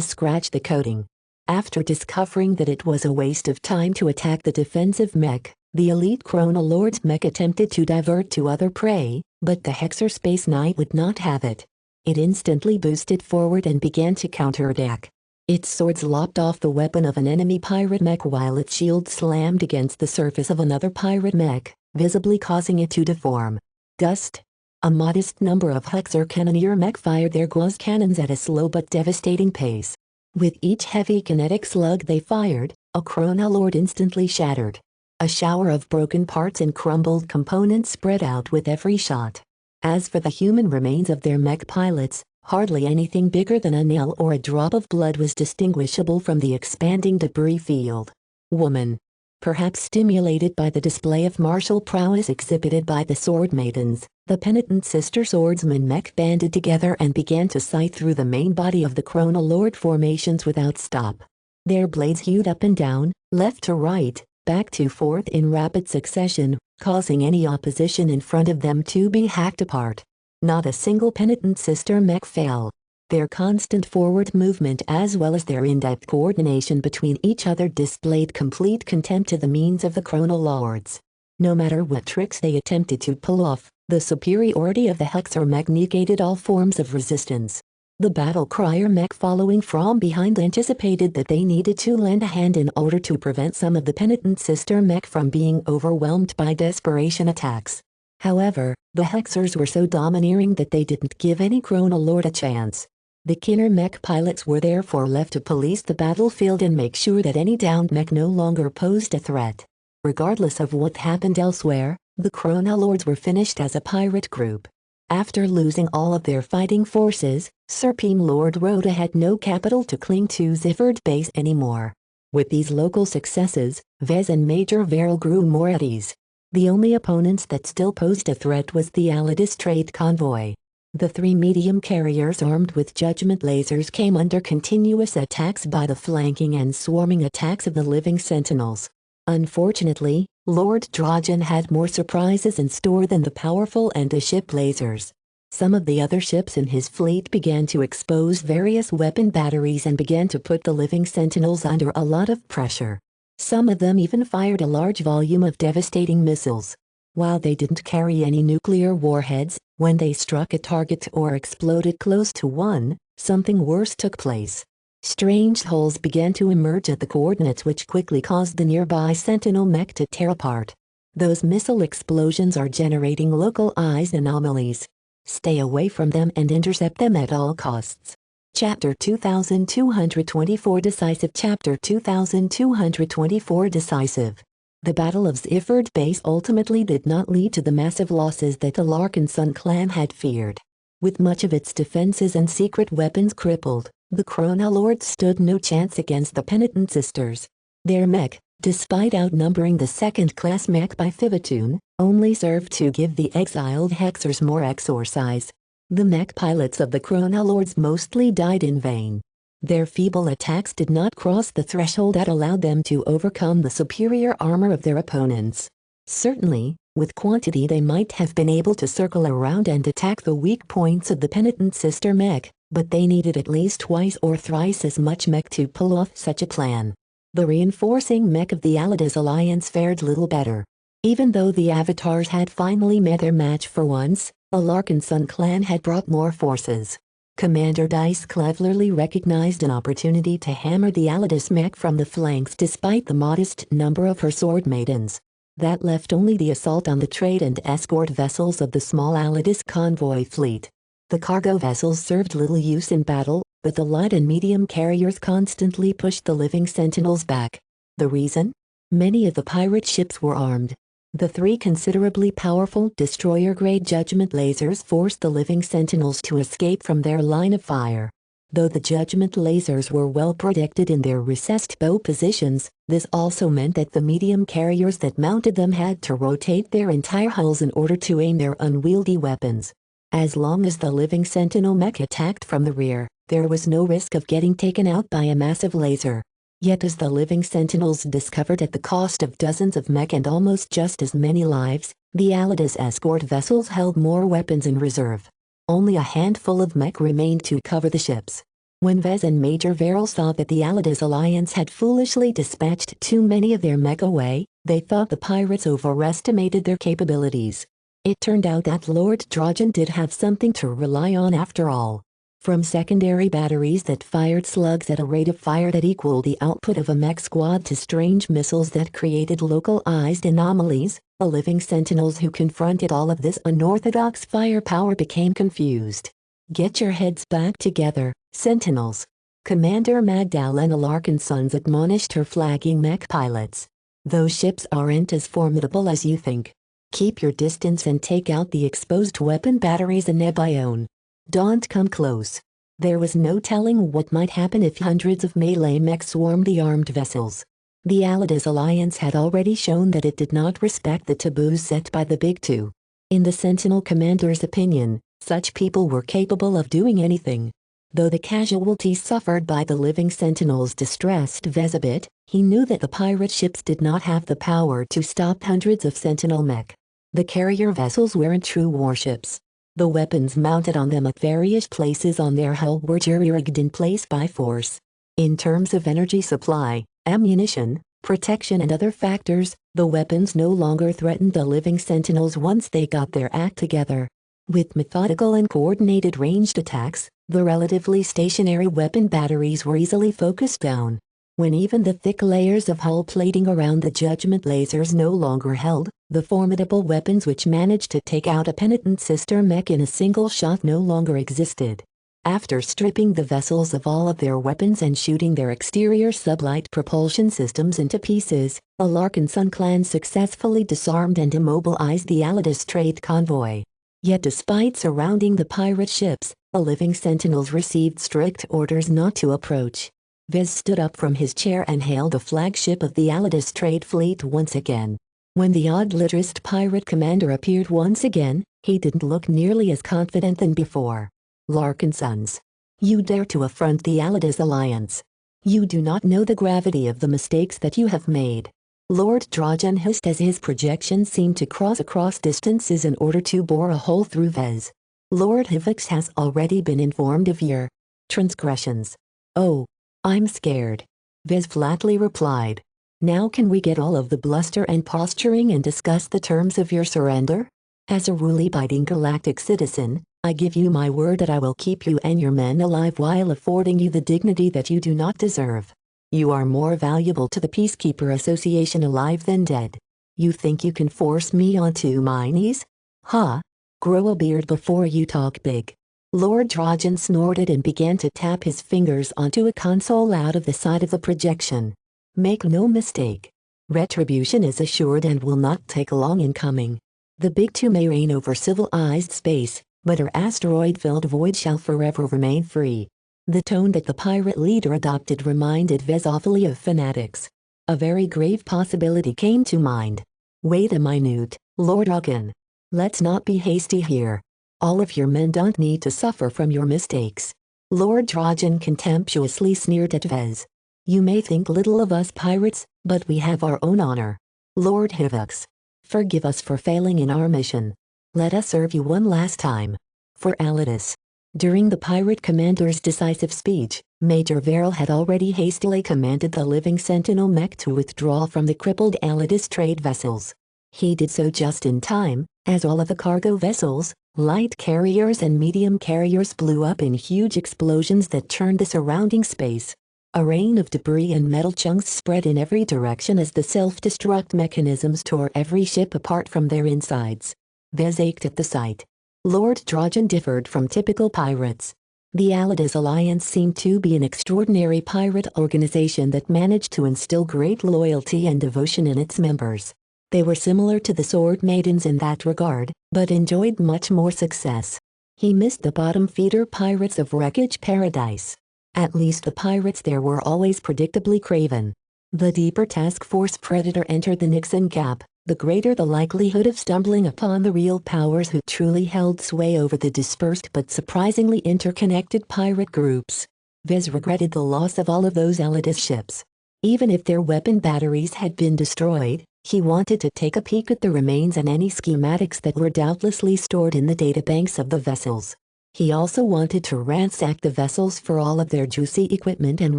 scratch the coating. After discovering that it was a waste of time to attack the defensive mech, the elite Chronolord's mech attempted to divert to other prey, but the Hexer Space Knight would not have it. It instantly boosted forward and began to counterattack. Its swords lopped off the weapon of an enemy pirate mech while its shield slammed against the surface of another pirate mech, visibly causing it to deform. Gust. A modest number of Hexer Cannoneer mech fired their Gauss cannons at a slow but devastating pace. With each heavy kinetic slug they fired, a Chronolord instantly shattered. A shower of broken parts and crumbled components spread out with every shot. As for the human remains of their mech pilots, hardly anything bigger than a nail or a drop of blood was distinguishable from the expanding debris field. Woman. Perhaps stimulated by the display of martial prowess exhibited by the sword maidens, the penitent sister swordsman mech banded together and began to sight through the main body of the Chronolord formations without stop. Their blades hewed up and down, left to right, back to forth in rapid succession, causing any opposition in front of them to be hacked apart. Not a single penitent sister mech fell. Their constant forward movement as well as their in-depth coordination between each other displayed complete contempt to the means of the Chronolords. No matter what tricks they attempted to pull off, the superiority of the Hexer mech negated all forms of resistance. The battle crier mech following from behind anticipated that they needed to lend a hand in order to prevent some of the penitent sister mech from being overwhelmed by desperation attacks. However, the Hexers were so domineering that they didn't give any Chronolord a chance. The Kinner mech pilots were therefore left to police the battlefield and make sure that any downed mech no longer posed a threat. Regardless of what happened elsewhere, the Chronolords were finished as a pirate group. After losing all of their fighting forces, Supreme Lord Rhoda had no capital to cling to Zifford Base anymore. With these local successes, Vez and Major Verrill grew more at ease. The only opponents that still posed a threat was the Alidus trade convoy. The 3 medium carriers armed with judgment lasers came under continuous attacks by the flanking and swarming attacks of the living sentinels. Unfortunately, Lord Drogon had more surprises in store than the powerful end-of-ship lasers. Some of the other ships in his fleet began to expose various weapon batteries and began to put the living sentinels under a lot of pressure. Some of them even fired a large volume of devastating missiles. While they didn't carry any nuclear warheads, when they struck a target or exploded close to one, something worse took place. Strange holes began to emerge at the coordinates which quickly caused the nearby Sentinel mech to tear apart. Those missile explosions are generating localized anomalies. Stay away from them and intercept them at all costs. Chapter 2224 Decisive Chapter 2224 Decisive. The Battle of Zifford Base ultimately did not lead to the massive losses that the Larkinson clan had feared. With much of its defenses and secret weapons crippled, the Chronolords stood no chance against the Penitent Sisters. Their mech, despite outnumbering the second-class mech by Fivatoon, only served to give the exiled Hexers more exorcise. The mech pilots of the Chronolords mostly died in vain. Their feeble attacks did not cross the threshold that allowed them to overcome the superior armor of their opponents. Certainly, with quantity they might have been able to circle around and attack the weak points of the penitent sister mech, but they needed at least twice or thrice as much mech to pull off such a plan. The reinforcing mech of the Allidas Alliance fared little better. Even though the Avatars had finally met their match for once, the Larkinson clan had brought more forces. Commander Dice cleverly recognized an opportunity to hammer the Allidas mech from the flanks despite the modest number of her sword maidens. That left only the assault on the trade and escort vessels of the small Allidas convoy fleet. The cargo vessels served little use in battle, but the light and medium carriers constantly pushed the living sentinels back. The reason? Many of the pirate ships were armed. The 3 considerably powerful destroyer-grade judgment lasers forced the living sentinels to escape from their line of fire. Though the judgment lasers were well protected in their recessed bow positions, this also meant that the medium carriers that mounted them had to rotate their entire hulls in order to aim their unwieldy weapons. As long as the living sentinel mech attacked from the rear, there was no risk of getting taken out by a massive laser. Yet as the living sentinels discovered at the cost of dozens of mech and almost just as many lives, the Allidas escort vessels held more weapons in reserve. Only a handful of mech remained to cover the ships. When Vez and Major Verrill saw that the Allidas Alliance had foolishly dispatched too many of their mech away, they thought the pirates overestimated their capabilities. It turned out that Lord Drogon did have something to rely on after all. From secondary batteries that fired slugs at a rate of fire that equaled the output of a mech squad to strange missiles that created localized anomalies, the living sentinels who confronted all of this unorthodox firepower became confused. "Get your heads back together, sentinels," Commander Magdalena Larkinsons admonished her flagging mech pilots. "Those ships aren't as formidable as you think. Keep your distance and take out the exposed weapon batteries in Nebione. Don't come close." There was no telling what might happen if hundreds of melee mechs swarmed the armed vessels. The Allidas Alliance had already shown that it did not respect the taboos set by the Big Two. In the Sentinel commander's opinion, such people were capable of doing anything. Though the casualties suffered by the living sentinels distressed Vez a bit, he knew that the pirate ships did not have the power to stop hundreds of sentinel mech. The carrier vessels weren't true warships. The weapons mounted on them at various places on their hull were jury-rigged in place by force. In terms of energy supply, ammunition, protection and other factors, the weapons no longer threatened the living sentinels once they got their act together. With methodical and coordinated ranged attacks, the relatively stationary weapon batteries were easily focused down. When even the thick layers of hull plating around the judgment lasers no longer held, the formidable weapons which managed to take out a penitent sister mech in a single shot no longer existed. After stripping the vessels of all of their weapons and shooting their exterior sublight propulsion systems into pieces, the Larkinson clan successfully disarmed and immobilized the Allidas trade convoy. Yet despite surrounding the pirate ships, the living sentinels received strict orders not to approach. Vez stood up from his chair and hailed the flagship of the Allidas trade fleet once again. When the odd-litterest pirate commander appeared once again, he didn't look nearly as confident than before. "Larkinsons, you dare to affront the Allidas Alliance. You do not know the gravity of the mistakes that you have made." Lord Drogon hissed as his projection seemed to cross across distances in order to bore a hole through Vez. "Lord Hivix has already been informed of your transgressions." "Oh, I'm scared," Vez flatly replied. "Now can we get all of the bluster and posturing and discuss the terms of your surrender? As a rule-abiding galactic citizen, I give you my word that I will keep you and your men alive while affording you the dignity that you do not deserve. You are more valuable to the Peacekeeper Association alive than dead. You think you can force me onto my knees? Ha! Grow a beard before you talk big." Lord Drogon snorted and began to tap his fingers onto a console out of the side of the projection. "Make no mistake. Retribution is assured and will not take long in coming. The Big Two may reign over civilized space, but our asteroid-filled void shall forever remain free." The tone that the pirate leader adopted reminded Vez awfully of fanatics. A very grave possibility came to mind. "Wait a minute, Lord Drogon. Let's not be hasty here. All of your men don't need to suffer from your mistakes." Lord Drogon contemptuously sneered at Vez. "You may think little of us pirates, but we have our own honor. Lord Hivix, Forgive us for failing in our mission. Let us serve you one last time. For Alidus. During the pirate commander's decisive speech, Major Verrill had already hastily commanded the living sentinel mech to withdraw from the crippled Alidus trade vessels. He did so just in time, as all of the cargo vessels, light carriers and medium carriers blew up in huge explosions that churned the surrounding space. A rain of debris and metal chunks spread in every direction as the self-destruct mechanisms tore every ship apart from their insides. Vez ached at the sight. Lord Drogon differed from typical pirates. The Alidus Alliance seemed to be an extraordinary pirate organization that managed to instill great loyalty and devotion in its members. They were similar to the Sword Maidens in that regard, but enjoyed much more success. He missed the bottom-feeder pirates of Wreckage Paradise. At least the pirates there were always predictably craven. The deeper Task Force Predator entered the Nixon Gap, the greater the likelihood of stumbling upon the real powers who truly held sway over the dispersed but surprisingly interconnected pirate groups. Vez regretted the loss of all of those Alidus ships. Even if their weapon batteries had been destroyed, he wanted to take a peek at the remains and any schematics that were doubtlessly stored in the databanks of the vessels. He also wanted to ransack the vessels for all of their juicy equipment and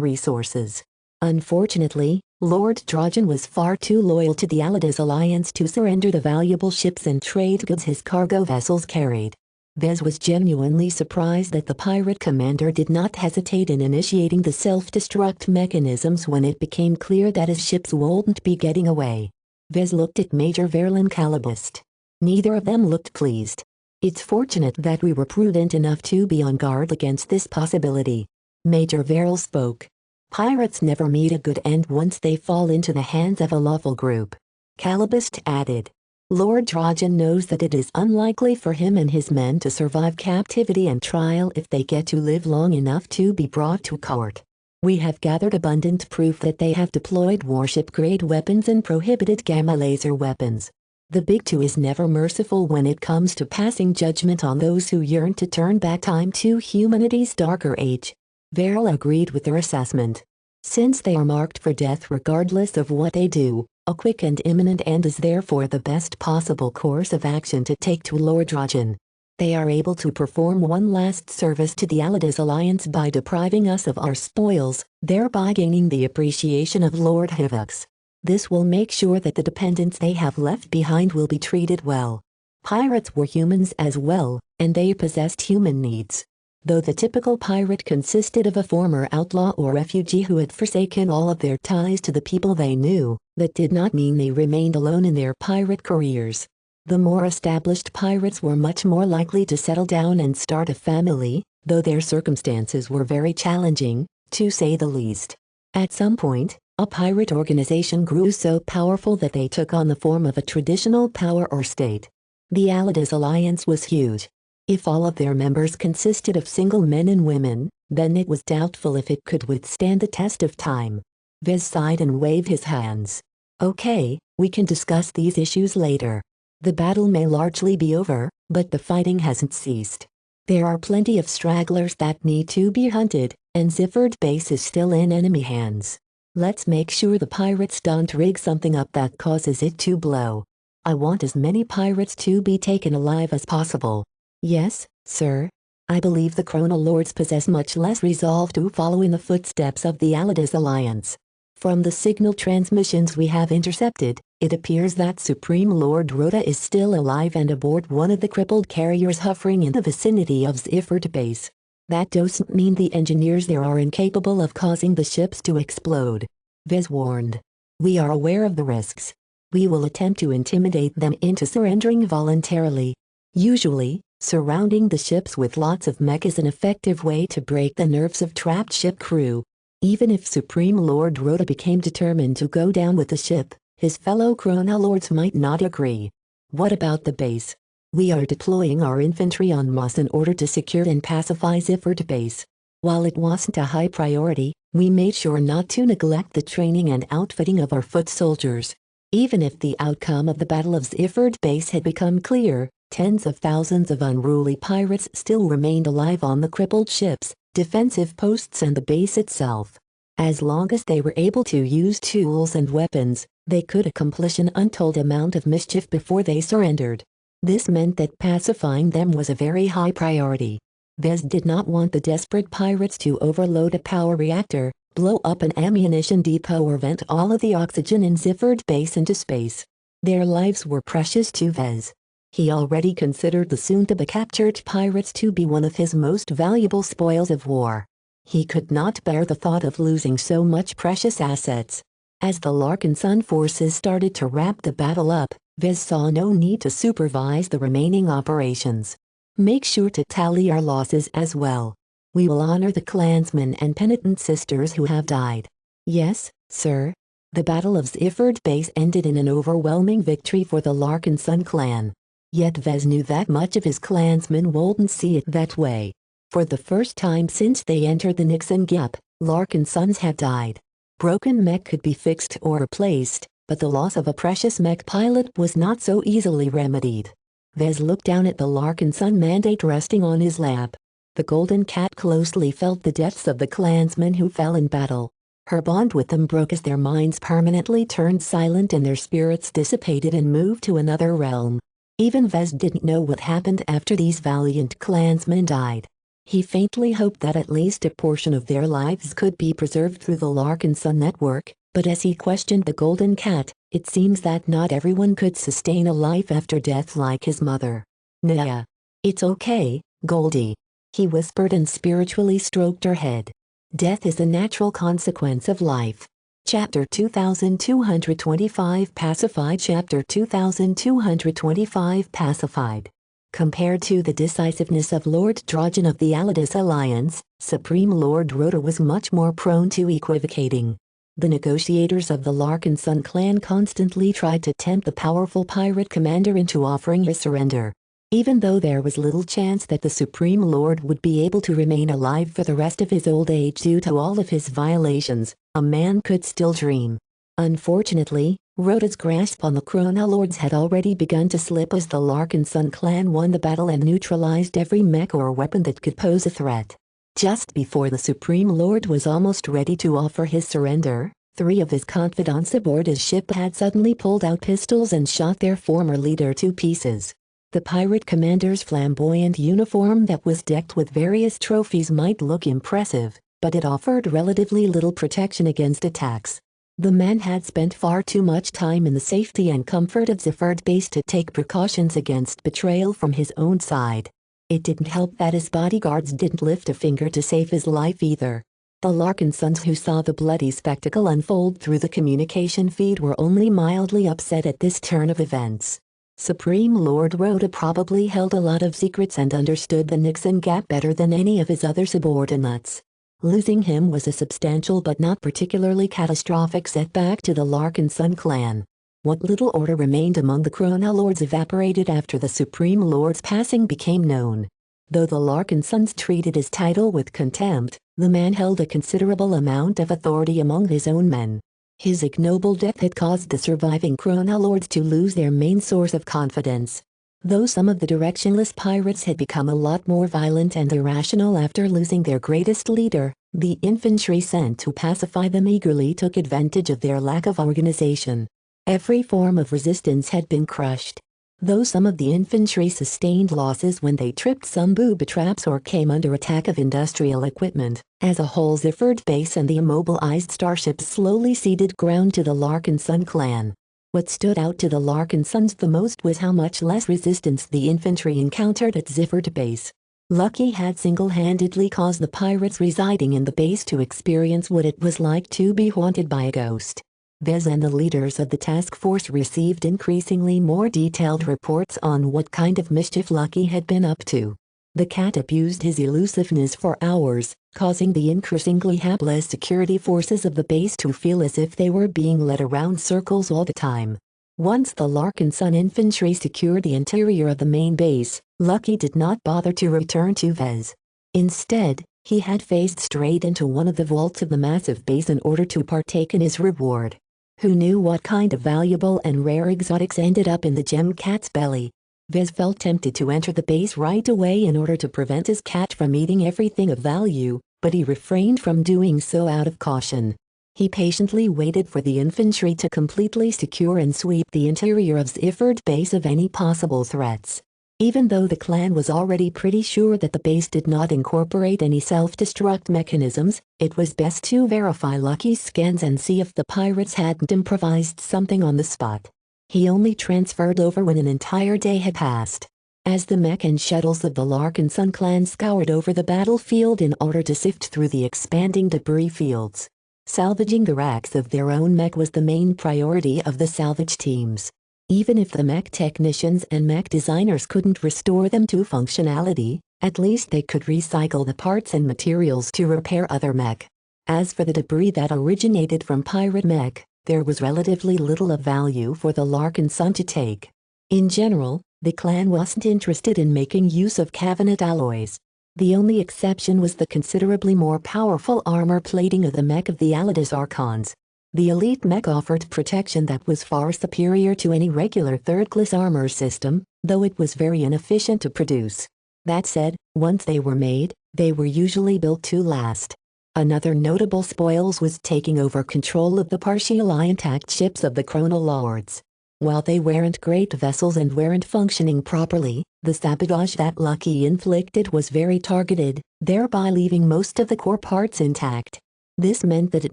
resources. Unfortunately, Lord Drogon was far too loyal to the Alidus Alliance to surrender the valuable ships and trade goods his cargo vessels carried. Vez was genuinely surprised that the pirate commander did not hesitate in initiating the self-destruct mechanisms when it became clear that his ships wouldn't be getting away. Vez looked at Major Verrill and Calibust. Neither of them looked pleased. It's fortunate that we were prudent enough to be on guard against this possibility. Major Verrill spoke. Pirates never meet a good end once they fall into the hands of a lawful group. Calibust added. Lord Drogon knows that it is unlikely for him and his men to survive captivity and trial if they get to live long enough to be brought to court. We have gathered abundant proof that they have deployed warship-grade weapons and prohibited gamma laser weapons. The Big Two is never merciful when it comes to passing judgment on those who yearn to turn back time to humanity's darker age. Verrill agreed with their assessment. Since they are marked for death regardless of what they do, a quick and imminent end is therefore the best possible course of action to take to Lord Drogon. They are able to perform one last service to the Alidus Alliance by depriving us of our spoils, thereby gaining the appreciation of Lord Hivux. This will make sure that the dependents they have left behind will be treated well. Pirates were humans as well, and they possessed human needs. Though the typical pirate consisted of a former outlaw or refugee who had forsaken all of their ties to the people they knew, that did not mean they remained alone in their pirate careers. The more established pirates were much more likely to settle down and start a family, though their circumstances were very challenging, to say the least. At some point, a pirate organization grew so powerful that they took on the form of a traditional power or state. The Alidus Alliance was huge. If all of their members consisted of single men and women, then it was doubtful if it could withstand the test of time. Vez sighed and waved his hands. Okay, we can discuss these issues later. The battle may largely be over, but the fighting hasn't ceased. There are plenty of stragglers that need to be hunted, and Zifford Base is still in enemy hands. Let's make sure the pirates don't rig something up that causes it to blow. I want as many pirates to be taken alive as possible. Yes, sir. I believe the Chrono Lords possess much less resolve to follow in the footsteps of the Alidus Alliance. From the signal transmissions we have intercepted, it appears that Supreme Lord Rhoda is still alive and aboard one of the crippled carriers hovering in the vicinity of Zifford Base. That doesn't mean the engineers there are incapable of causing the ships to explode. Vez warned. We are aware of the risks. We will attempt to intimidate them into surrendering voluntarily. Usually, surrounding the ships with lots of mech is an effective way to break the nerves of trapped ship crew. Even if Supreme Lord Rhoda became determined to go down with the ship, his fellow Chrono Lords might not agree. What about the base? We are deploying our infantry en masse in order to secure and pacify Zifford Base. While it wasn't a high priority, we made sure not to neglect the training and outfitting of our foot soldiers. Even if the outcome of the Battle of Zifford Base had become clear, tens of thousands of unruly pirates still remained alive on the crippled ships, defensive posts and the base itself. As long as they were able to use tools and weapons, They could accomplish an untold amount of mischief before they surrendered. This meant that pacifying them was a very high priority. Vez did not want the desperate pirates to overload a power reactor, blow up an ammunition depot or vent all of the oxygen in Zifford Base into space. Their lives were precious to Vez. He already considered the soon-to-be captured pirates to be one of his most valuable spoils of war. He could not bear the thought of losing so much precious assets. As the Larkin Sun forces started to wrap the battle up, Vez saw no need to supervise the remaining operations. Make sure to tally our losses as well. We will honor the clansmen and penitent sisters who have died. Yes, sir. The Battle of Zifford Base ended in an overwhelming victory for the Larkin Sun clan. Yet Vez knew that much of his clansmen wouldn't see it that way. For the first time since they entered the Nixon Gap, Larkin sons have died. Broken mech could be fixed or replaced, but the loss of a precious mech pilot was not so easily remedied. Vez looked down at the Larkin Sun mandate resting on his lap. The golden cat closely felt the deaths of the clansmen who fell in battle. Her bond with them broke as their minds permanently turned silent and their spirits dissipated and moved to another realm. Even Vez didn't know what happened after these valiant clansmen died. He faintly hoped that at least a portion of their lives could be preserved through the Larkin Sun network, but as he questioned the golden cat, it seems that not everyone could sustain a life after death like his mother. Nah. It's okay, Goldie. He whispered and spiritually stroked her head. Death is a natural consequence of life. Chapter 2225 Pacified Chapter 2225 Pacified. Compared to the decisiveness of Lord Drogon of the Alidus Alliance, Supreme Lord Rhoda was much more prone to equivocating. The negotiators of the Larkin Sun clan constantly tried to tempt the powerful pirate commander into offering his surrender. Even though there was little chance that the Supreme Lord would be able to remain alive for the rest of his old age due to all of his violations, a man could still dream. Unfortunately, Rhoda's grasp on the Chrono Lords had already begun to slip as the Larkin Sun clan won the battle and neutralized every mech or weapon that could pose a threat. Just before the Supreme Lord was almost ready to offer his surrender, 3 of his confidants aboard his ship had suddenly pulled out pistols and shot their former leader to pieces. The pirate commander's flamboyant uniform that was decked with various trophies might look impressive, but it offered relatively little protection against attacks. The man had spent far too much time in the safety and comfort of Zifford Base to take precautions against betrayal from his own side. It didn't help that his bodyguards didn't lift a finger to save his life either. The Larkin sons who saw the bloody spectacle unfold through the communication feed were only mildly upset at this turn of events. Supreme Lord Rhoda probably held a lot of secrets and understood the Nixon Gap better than any of his other subordinates. Losing him was a substantial but not particularly catastrophic setback to the Larkin Sun clan. What little order remained among the Chrono Lords evaporated after the Supreme Lord's passing became known. Though the Larkin sons treated his title with contempt, the man held a considerable amount of authority among his own men. His ignoble death had caused the surviving Chrono Lords to lose their main source of confidence. Though some of the directionless pirates had become a lot more violent and irrational after losing their greatest leader, the infantry sent to pacify them eagerly took advantage of their lack of organization. Every form of resistance had been crushed. Though some of the infantry sustained losses when they tripped some booby traps or came under attack of industrial equipment, as a whole Zifford Base and the immobilized starships slowly ceded ground to the Larkin Sun clan. What stood out to the Larkin sons the most was how much less resistance the infantry encountered at Zifford Base. Lucky had single-handedly caused the pirates residing in the base to experience what it was like to be haunted by a ghost. Vez and the leaders of the task force received increasingly more detailed reports on what kind of mischief Lucky had been up to. The cat abused his elusiveness for hours, causing the increasingly hapless security forces of the base to feel as if they were being led around circles all the time. Once the Larkin Sun infantry secured the interior of the main base, Lucky did not bother to return to Vez. Instead, he had faced straight into one of the vaults of the massive base in order to partake in his reward. Who knew what kind of valuable and rare exotics ended up in the gem cat's belly? Vez felt tempted to enter the base right away in order to prevent his cat from eating everything of value, but he refrained from doing so out of caution. He patiently waited for the infantry to completely secure and sweep the interior of Ziffert base of any possible threats. Even though the clan was already pretty sure that the base did not incorporate any self-destruct mechanisms, it was best to verify Lucky's scans and see if the pirates hadn't improvised something on the spot. He only transferred over when an entire day had passed. As the mech and shuttles of the Larkin Sun clan scoured over the battlefield in order to sift through the expanding debris fields, salvaging the wrecks of their own mech was the main priority of the salvage teams. Even if the mech technicians and mech designers couldn't restore them to functionality, at least they could recycle the parts and materials to repair other mech. As for the debris that originated from pirate mech, there was relatively little of value for the Larkin Sun to take. In general, the clan wasn't interested in making use of Cabinet alloys. The only exception was the considerably more powerful armor plating of the mech of the Alidus Archons. The elite mech offered protection that was far superior to any regular third-class armor system, though it was very inefficient to produce. That said, once they were made, they were usually built to last. Another notable spoils was taking over control of the partially intact ships of the Chronolords. While they weren't great vessels and weren't functioning properly, the sabotage that Lucky inflicted was very targeted, thereby leaving most of the core parts intact. This meant that it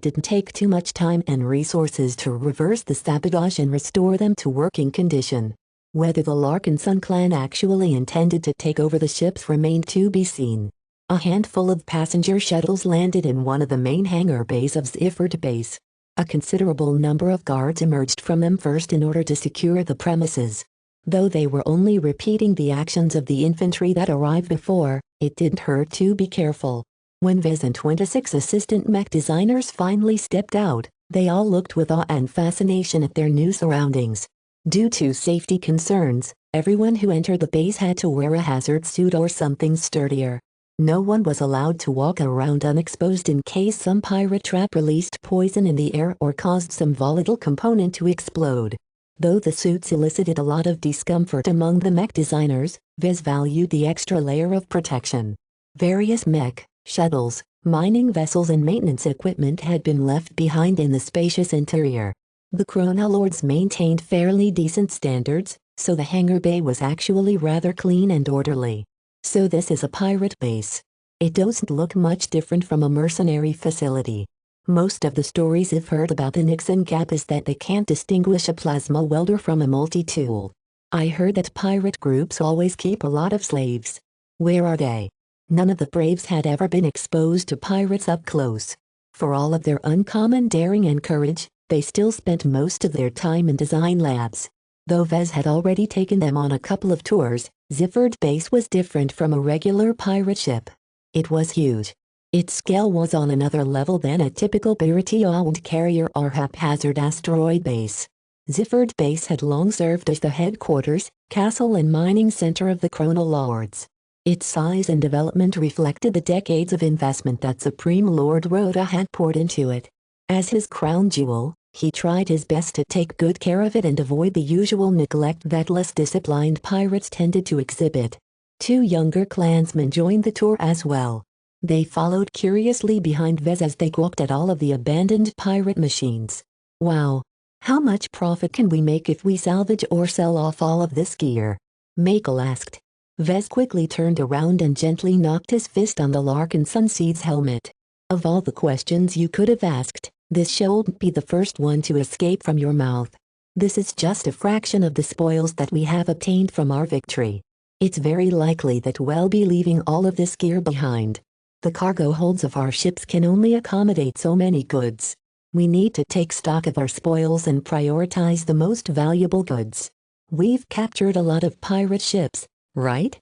didn't take too much time and resources to reverse the sabotage and restore them to working condition. Whether the Larkin Sun clan actually intended to take over the ships remained to be seen. A handful of passenger shuttles landed in one of the main hangar bays of Ziffert base. A considerable number of guards emerged from them first in order to secure the premises. Though they were only repeating the actions of the infantry that arrived before, it didn't hurt to be careful. When Vez and 26 assistant mech designers finally stepped out, they all looked with awe and fascination at their new surroundings. Due to safety concerns, everyone who entered the base had to wear a hazard suit or something sturdier. No one was allowed to walk around unexposed in case some pirate trap released poison in the air or caused some volatile component to explode. Though the suits elicited a lot of discomfort among the mech designers, Vez valued the extra layer of protection. Various mech, shuttles, mining vessels and maintenance equipment had been left behind in the spacious interior. The Chronolords maintained fairly decent standards, so the hangar bay was actually rather clean and orderly. So this is a pirate base. It doesn't look much different from a mercenary facility. Most of the stories I've heard about the Nixon Gap is that they can't distinguish a plasma welder from a multi-tool. I heard that pirate groups always keep a lot of slaves. Where are they? None of the Braves had ever been exposed to pirates up close. For all of their uncommon daring and courage, they still spent most of their time in design labs. Though Vez had already taken them on a couple of tours, Ziffert base was different from a regular pirate ship. It was huge. Its scale was on another level than a typical Baratiaound carrier or haphazard asteroid base. Ziffert base had long served as the headquarters, castle and mining center of the Chronolords. Its size and development reflected the decades of investment that Supreme Lord Rhoda had poured into it. As his crown jewel, he tried his best to take good care of it and avoid the usual neglect that less disciplined pirates tended to exhibit. 2 younger clansmen joined the tour as well. They followed curiously behind Vez as they gawked at all of the abandoned pirate machines. Wow! How much profit can we make if we salvage or sell off all of this gear? Michael asked. Vez quickly turned around and gently knocked his fist on the Larkin Sunseed's helmet. Of all the questions you could have asked, this shouldn't be the first one to escape from your mouth. This is just a fraction of the spoils that we have obtained from our victory. It's very likely that we'll be leaving all of this gear behind. The cargo holds of our ships can only accommodate so many goods. We need to take stock of our spoils and prioritize the most valuable goods. We've captured a lot of pirate ships, right?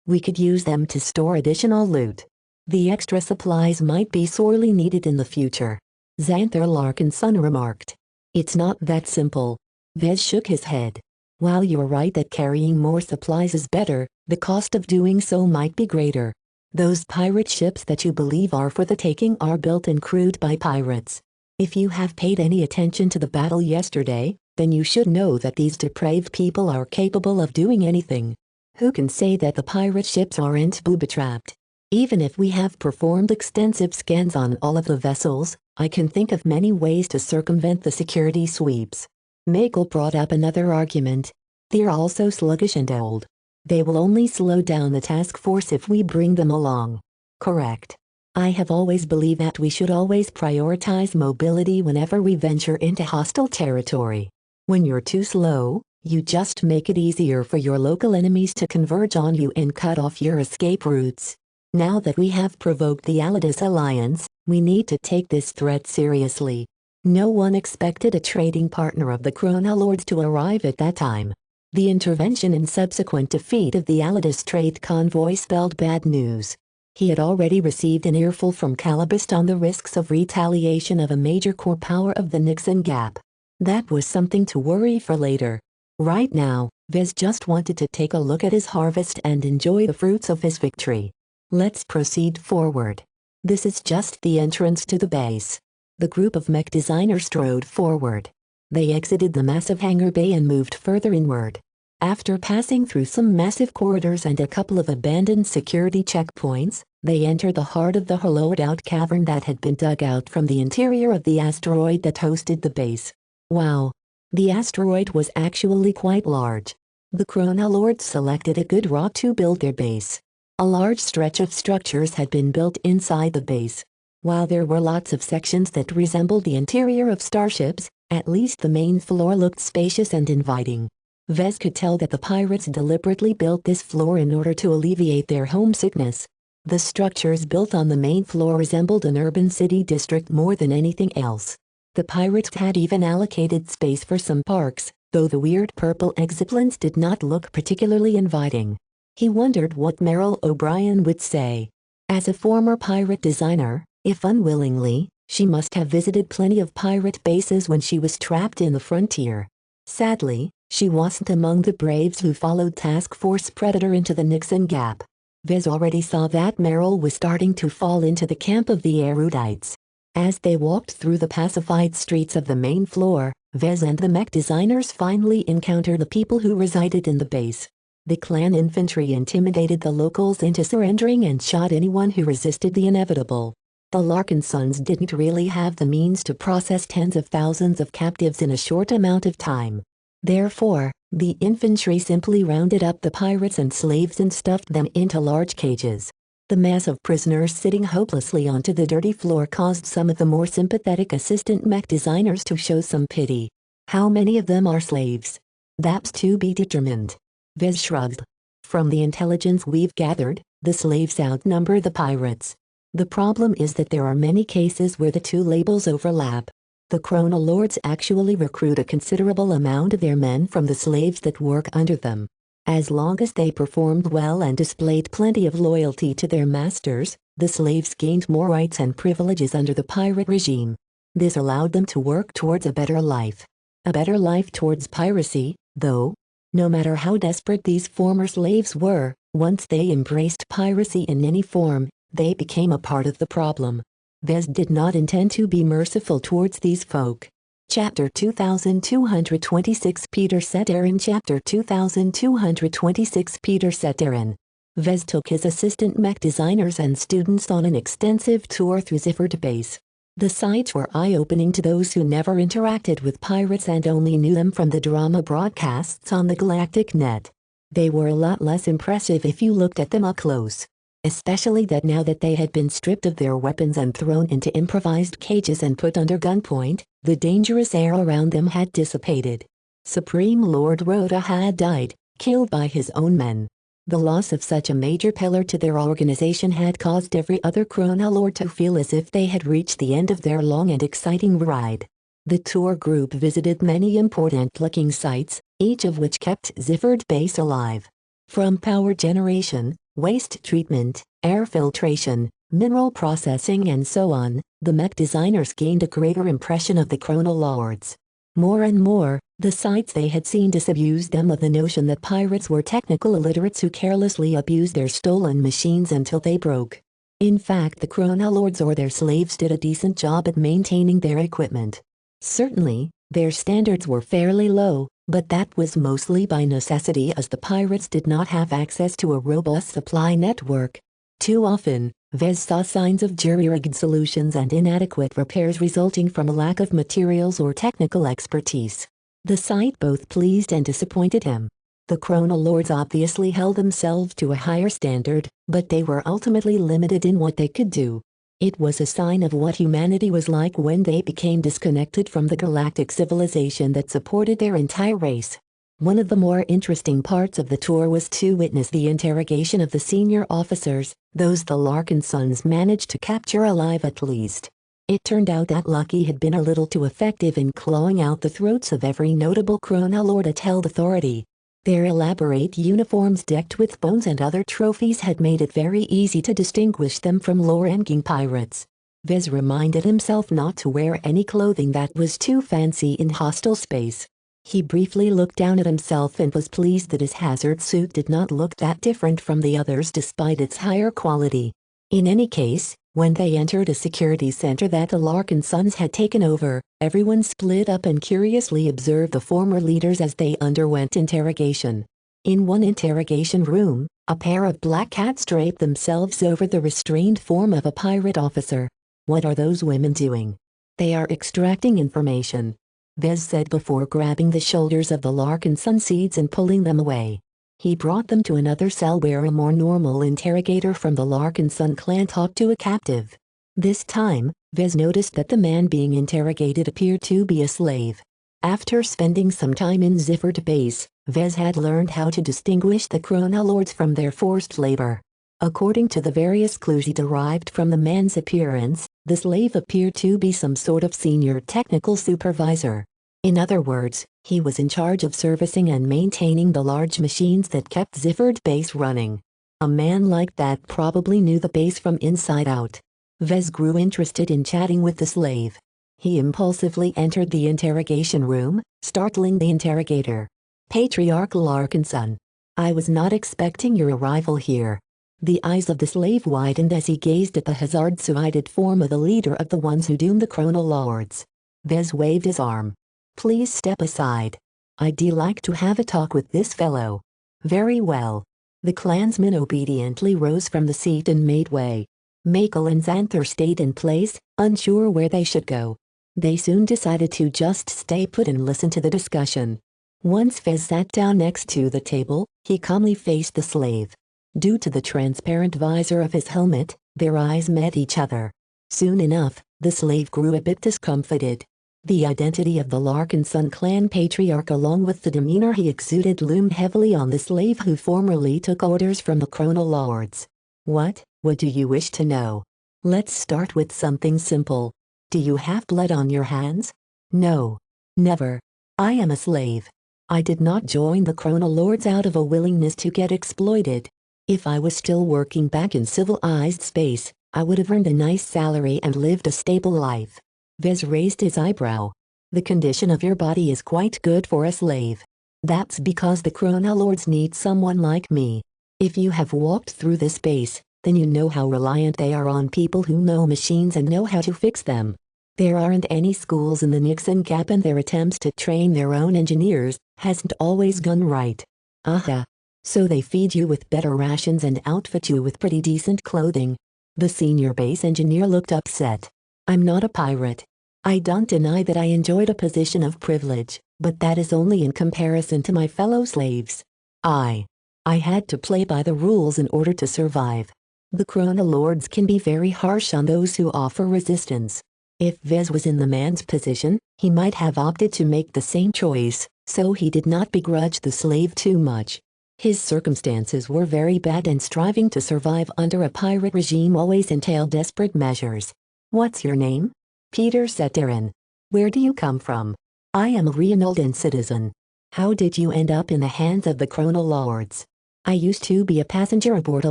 We could use them to store additional loot. The extra supplies might be sorely needed in the future. Xanther Larkin Sun remarked. It's not that simple. Vez shook his head. While you're right that carrying more supplies is better, the cost of doing so might be greater. Those pirate ships that you believe are for the taking are built and crewed by pirates. If you have paid any attention to the battle yesterday, then you should know that these depraved people are capable of doing anything. Who can say that the pirate ships aren't booby-trapped? Even if we have performed extensive scans on all of the vessels, I can think of many ways to circumvent the security sweeps. Michael brought up another argument. They're also sluggish and old. They will only slow down the task force if we bring them along. Correct. I have always believed that we should always prioritize mobility whenever we venture into hostile territory. When you're too slow, you just make it easier for your local enemies to converge on you and cut off your escape routes. Now that we have provoked the Alliance alliance, we need to take this threat seriously. No one expected a trading partner of the Chronolords to arrive at that time. The intervention and subsequent defeat of the Alliance trade convoy spelled bad news. He had already received an earful from Calibust on the risks of retaliation of a major core power of the Nixon Gap. That was something to worry for later. Right now, Vez just wanted to take a look at his harvest and enjoy the fruits of his victory. Let's proceed forward. This is just the entrance to the base. The group of mech designers strode forward. They exited the massive hangar bay and moved further inward. After passing through some massive corridors and a couple of abandoned security checkpoints, they entered the heart of the hollowed-out cavern that had been dug out from the interior of the asteroid that hosted the base. Wow! The asteroid was actually quite large. The Chronolords selected a good rock to build their base. A large stretch of structures had been built inside the base. While there were lots of sections that resembled the interior of starships, at least the main floor looked spacious and inviting. Vez could tell that the pirates deliberately built this floor in order to alleviate their homesickness. The structures built on the main floor resembled an urban city district more than anything else. The pirates had even allocated space for some parks, though the weird purple exoplanes did not look particularly inviting. He wondered what Merrill O'Brien would say. As a former pirate designer, if unwillingly, she must have visited plenty of pirate bases when she was trapped in the frontier. Sadly, she wasn't among the braves who followed Task Force Predator into the Nixon Gap. Vez already saw that Merrill was starting to fall into the camp of the erudites. As they walked through the pacified streets of the main floor, Vez and the mech designers finally encountered the people who resided in the base. The clan infantry intimidated the locals into surrendering and shot anyone who resisted the inevitable. The Larkinsons didn't really have the means to process tens of thousands of captives in a short amount of time. Therefore, the infantry simply rounded up the pirates and slaves and stuffed them into large cages. The mass of prisoners sitting hopelessly onto the dirty floor caused some of the more sympathetic assistant mech designers to show some pity. How many of them are slaves? That's to be determined. Vez shrugged. From the intelligence we've gathered, the slaves outnumber the pirates. The problem is that there are many cases where the two labels overlap. The Chronolords actually recruit a considerable amount of their men from the slaves that work under them. As long as they performed well and displayed plenty of loyalty to their masters, the slaves gained more rights and privileges under the pirate regime. This allowed them to work towards a better life. A better life towards piracy, though. No matter how desperate these former slaves were, once they embraced piracy in any form, they became a part of the problem. Vez did not intend to be merciful towards these folk. Chapter 2226 Peter Seterin Chapter 2226 Peter Seterin. Vez took his assistant mech designers and students on an extensive tour through Ziffert Base. The sights were eye-opening to those who never interacted with pirates and only knew them from the drama broadcasts on the Galactic Net. They were a lot less impressive if you looked at them up close. Especially that now that they had been stripped of their weapons and thrown into improvised cages and put under gunpoint, the dangerous air around them had dissipated. Supreme Lord Rhoda had died, killed by his own men. The loss of such a major pillar to their organization had caused every other Chronolord to feel as if they had reached the end of their long and exciting ride. The tour group visited many important-looking sites, each of which kept Ziffert Base alive. From power generation, waste treatment, air filtration, mineral processing and so on, the mech designers gained a greater impression of the Chronolords. More and more, the sites they had seen disabused them of the notion that pirates were technical illiterates who carelessly abused their stolen machines until they broke. In fact, the Chronolords or their slaves did a decent job at maintaining their equipment. Certainly, their standards were fairly low, but that was mostly by necessity as the pirates did not have access to a robust supply network. Too often, Vez saw signs of jury-rigged solutions and inadequate repairs resulting from a lack of materials or technical expertise. The sight both pleased and disappointed him. The chronolords obviously held themselves to a higher standard, but they were ultimately limited in what they could do. It was a sign of what humanity was like when they became disconnected from the galactic civilization that supported their entire race. One of the more interesting parts of the tour was to witness the interrogation of the senior officers, those the Larkin sons managed to capture alive at least. It turned out that Lucky had been a little too effective in clawing out the throats of every notable chronolord that held authority. Their elaborate uniforms decked with bones and other trophies had made it very easy to distinguish them from low-ranking pirates. Vez reminded himself not to wear any clothing that was too fancy in hostile space. He briefly looked down at himself and was pleased that his hazard suit did not look that different from the others despite its higher quality. In any case, when they entered a security center that the Larkin sons had taken over, everyone split up and curiously observed the former leaders as they underwent interrogation. In one interrogation room, a pair of black cats draped themselves over the restrained form of a pirate officer. "What are those women doing?" "They are extracting information," Vez said before grabbing the shoulders of the Larkin son seeds and pulling them away. He brought them to another cell where a more normal interrogator from the Larkin son clan talked to a captive. This time, Vez noticed that the man being interrogated appeared to be a slave. After spending some time in Ziffert Base, Vez had learned how to distinguish the chronolords from their forced labor. According to the various clues he derived from the man's appearance, the slave appeared to be some sort of senior technical supervisor. In other words, he was in charge of servicing and maintaining the large machines that kept Ziffert Base running. A man like that probably knew the base from inside out. Vez grew interested in chatting with the slave. He impulsively entered the interrogation room, startling the interrogator. "Patriarch Larkinson, I was not expecting your arrival here." The eyes of the slave widened as he gazed at the hazard-suited form of the leader of the ones who doomed the chronolords. Vez waved his arm. "Please step aside. I'd like to have a talk with this fellow." "Very well." The clansman obediently rose from the seat and made way. Makel and Xanther stayed in place, unsure where they should go. They soon decided to just stay put and listen to the discussion. Once Vez sat down next to the table, he calmly faced the slave. Due to the transparent visor of his helmet, their eyes met each other. Soon enough, the slave grew a bit discomfited. The identity of the Larkin son clan patriarch along with the demeanor he exuded loomed heavily on the slave who formerly took orders from the chronolords. What do you wish to know?" "Let's start with something simple. Do you have blood on your hands?" "No. Never. I am a slave. I did not join the chronolords out of a willingness to get exploited. If I was still working back in civilized space, I would have earned a nice salary and lived a stable life." Vez raised his eyebrow. "The condition of your body is quite good for a slave. That's because the chronolords need someone like me. If you have walked through this space, then you know how reliant they are on people who know machines and know how to fix them. There aren't any schools in the Nixon Gap and their attempts to train their own engineers hasn't always gone right. Aha. So they feed you with better rations and outfit you with pretty decent clothing." The senior base engineer looked upset. "I'm not a pirate. I don't deny that I enjoyed a position of privilege, but that is only in comparison to my fellow slaves. I had to play by the rules in order to survive. The chronolords can be very harsh on those who offer resistance." If Vez was in the man's position, he might have opted to make the same choice, so he did not begrudge the slave too much. His circumstances were very bad and striving to survive under a pirate regime always entailed desperate measures. "What's your name?" "Peter Seterin." "Where do you come from?" "I am a Reinaldan citizen." "How did you end up in the hands of the chronolords?" "I used to be a passenger aboard a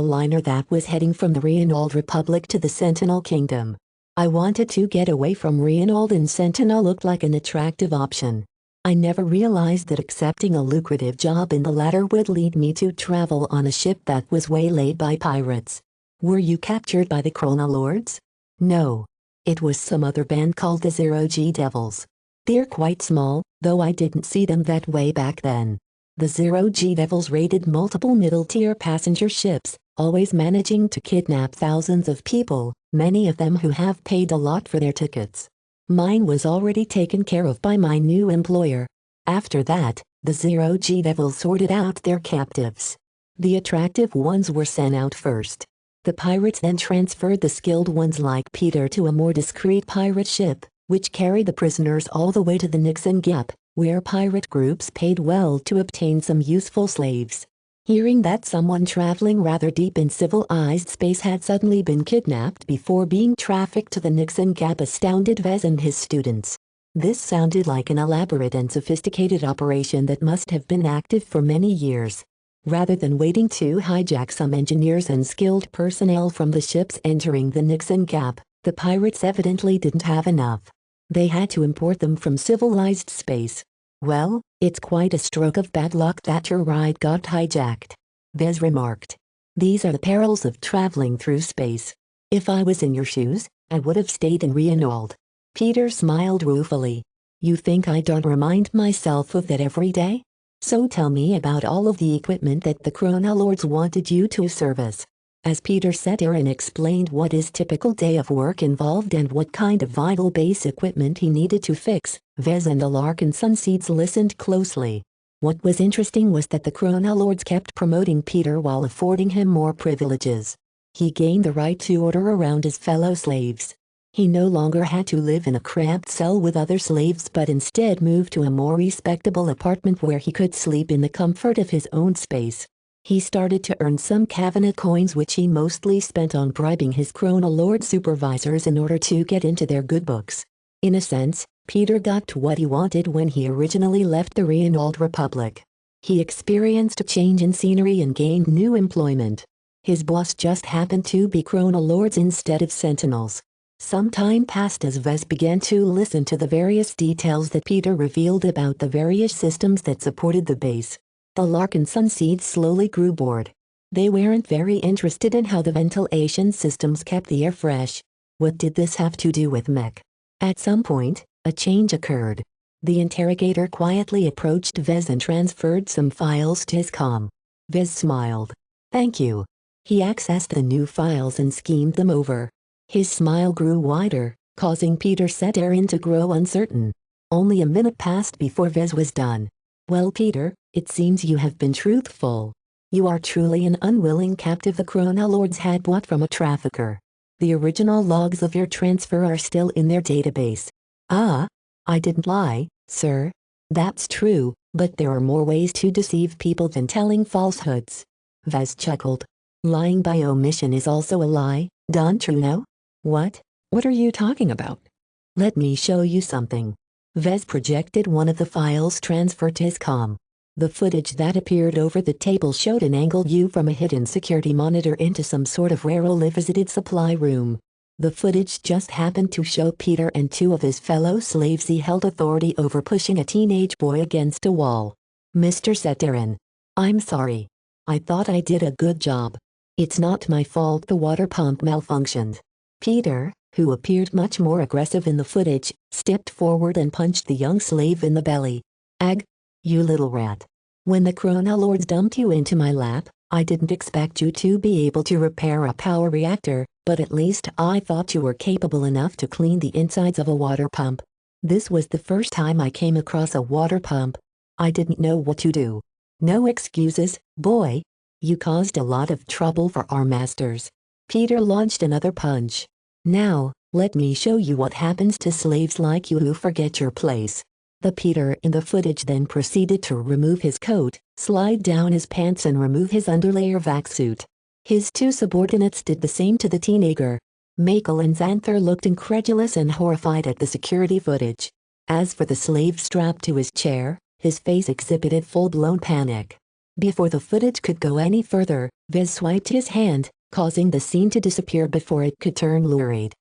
liner that was heading from the Reinald Republic to the Sentinel Kingdom. I wanted to get away from Reinald and Sentinel looked like an attractive option. I never realized that accepting a lucrative job in the latter would lead me to travel on a ship that was waylaid by pirates." "Were you captured by the chronolords?" "No. It was some other band called the Zero G Devils. They're quite small, though I didn't see them that way back then. The Zero-G Devils raided multiple middle-tier passenger ships, always managing to kidnap thousands of people, many of them who have paid a lot for their tickets. Mine was already taken care of by my new employer. After that, the Zero-G Devils sorted out their captives. The attractive ones were sent out first. The pirates then transferred the skilled ones like Peter to a more discreet pirate ship, which carried the prisoners all the way to the Nixon Gap, where pirate groups paid well to obtain some useful slaves. Hearing that someone traveling rather deep in civilized space had suddenly been kidnapped before being trafficked to the Nixon Gap astounded Vez and his students. This sounded like an elaborate and sophisticated operation that must have been active for many years. Rather than waiting to hijack some engineers and skilled personnel from the ships entering the Nixon Gap, the pirates evidently didn't have enough. They had to import them from civilized space. Well, it's quite a stroke of bad luck that your ride got hijacked, Vez remarked. These are the perils of traveling through space. If I was in your shoes, I would have stayed in Reinhold. Peter smiled ruefully. You think I don't remind myself of that every day? So tell me about all of the equipment that the Chronolords wanted you to service. As Peter sat there and explained what his typical day of work involved and what kind of vital base equipment he needed to fix, Vez and the Larkin Sunseeds listened closely. What was interesting was that the Chronolords kept promoting Peter while affording him more privileges. He gained the right to order around his fellow slaves. He no longer had to live in a cramped cell with other slaves but instead moved to a more respectable apartment where he could sleep in the comfort of his own space. He started to earn some Kavana coins which he mostly spent on bribing his Chronolord supervisors in order to get into their good books. In a sense, Peter got what he wanted when he originally left the Reinhold Republic. He experienced a change in scenery and gained new employment. His boss just happened to be Chronolords instead of Sentinels. Some time passed as Vez began to listen to the various details that Peter revealed about the various systems that supported the base. The Larkin Sunseeds slowly grew bored. They weren't very interested in how the ventilation systems kept the air fresh. What did this have to do with Mech? At some point, a change occurred. The interrogator quietly approached Vez and transferred some files to his comm. Vez smiled. Thank you. He accessed the new files and schemed them over. His smile grew wider, causing Peter Seterin to grow uncertain. Only a minute passed before Vez was done. Well, Peter, it seems you have been truthful. You are truly an unwilling captive the Chronolords had bought from a trafficker. The original logs of your transfer are still in their database. Ah, I didn't lie, sir. That's true, but there are more ways to deceive people than telling falsehoods. Vez chuckled. Lying by omission is also a lie, don't you know? What? What are you talking about? Let me show you something. Vez projected one of the files transferred to his comm. The footage that appeared over the table showed an angled view from a hidden security monitor into some sort of rarely visited supply room. The footage just happened to show Peter and two of his fellow slaves he held authority over pushing a teenage boy against a wall. Mr. Seterin. I'm sorry. I thought I did a good job. It's not my fault the water pump malfunctioned. Peter, who appeared much more aggressive in the footage, stepped forward and punched the young slave in the belly. Ag, you little rat. When the Chronolords dumped you into my lap, I didn't expect you to be able to repair a power reactor, but at least I thought you were capable enough to clean the insides of a water pump. This was the first time I came across a water pump. I didn't know what to do. No excuses, boy. You caused a lot of trouble for our masters. Peter launched another punch. Now, let me show you what happens to slaves like you who forget your place. The Peter in the footage then proceeded to remove his coat, slide down his pants and remove his underlayer vac suit. His two subordinates did the same to the teenager. Michael and Xanther looked incredulous and horrified at the security footage. As for the slave strapped to his chair, his face exhibited full-blown panic. Before the footage could go any further, Vez swiped his hand, causing the scene to disappear before it could turn lurid.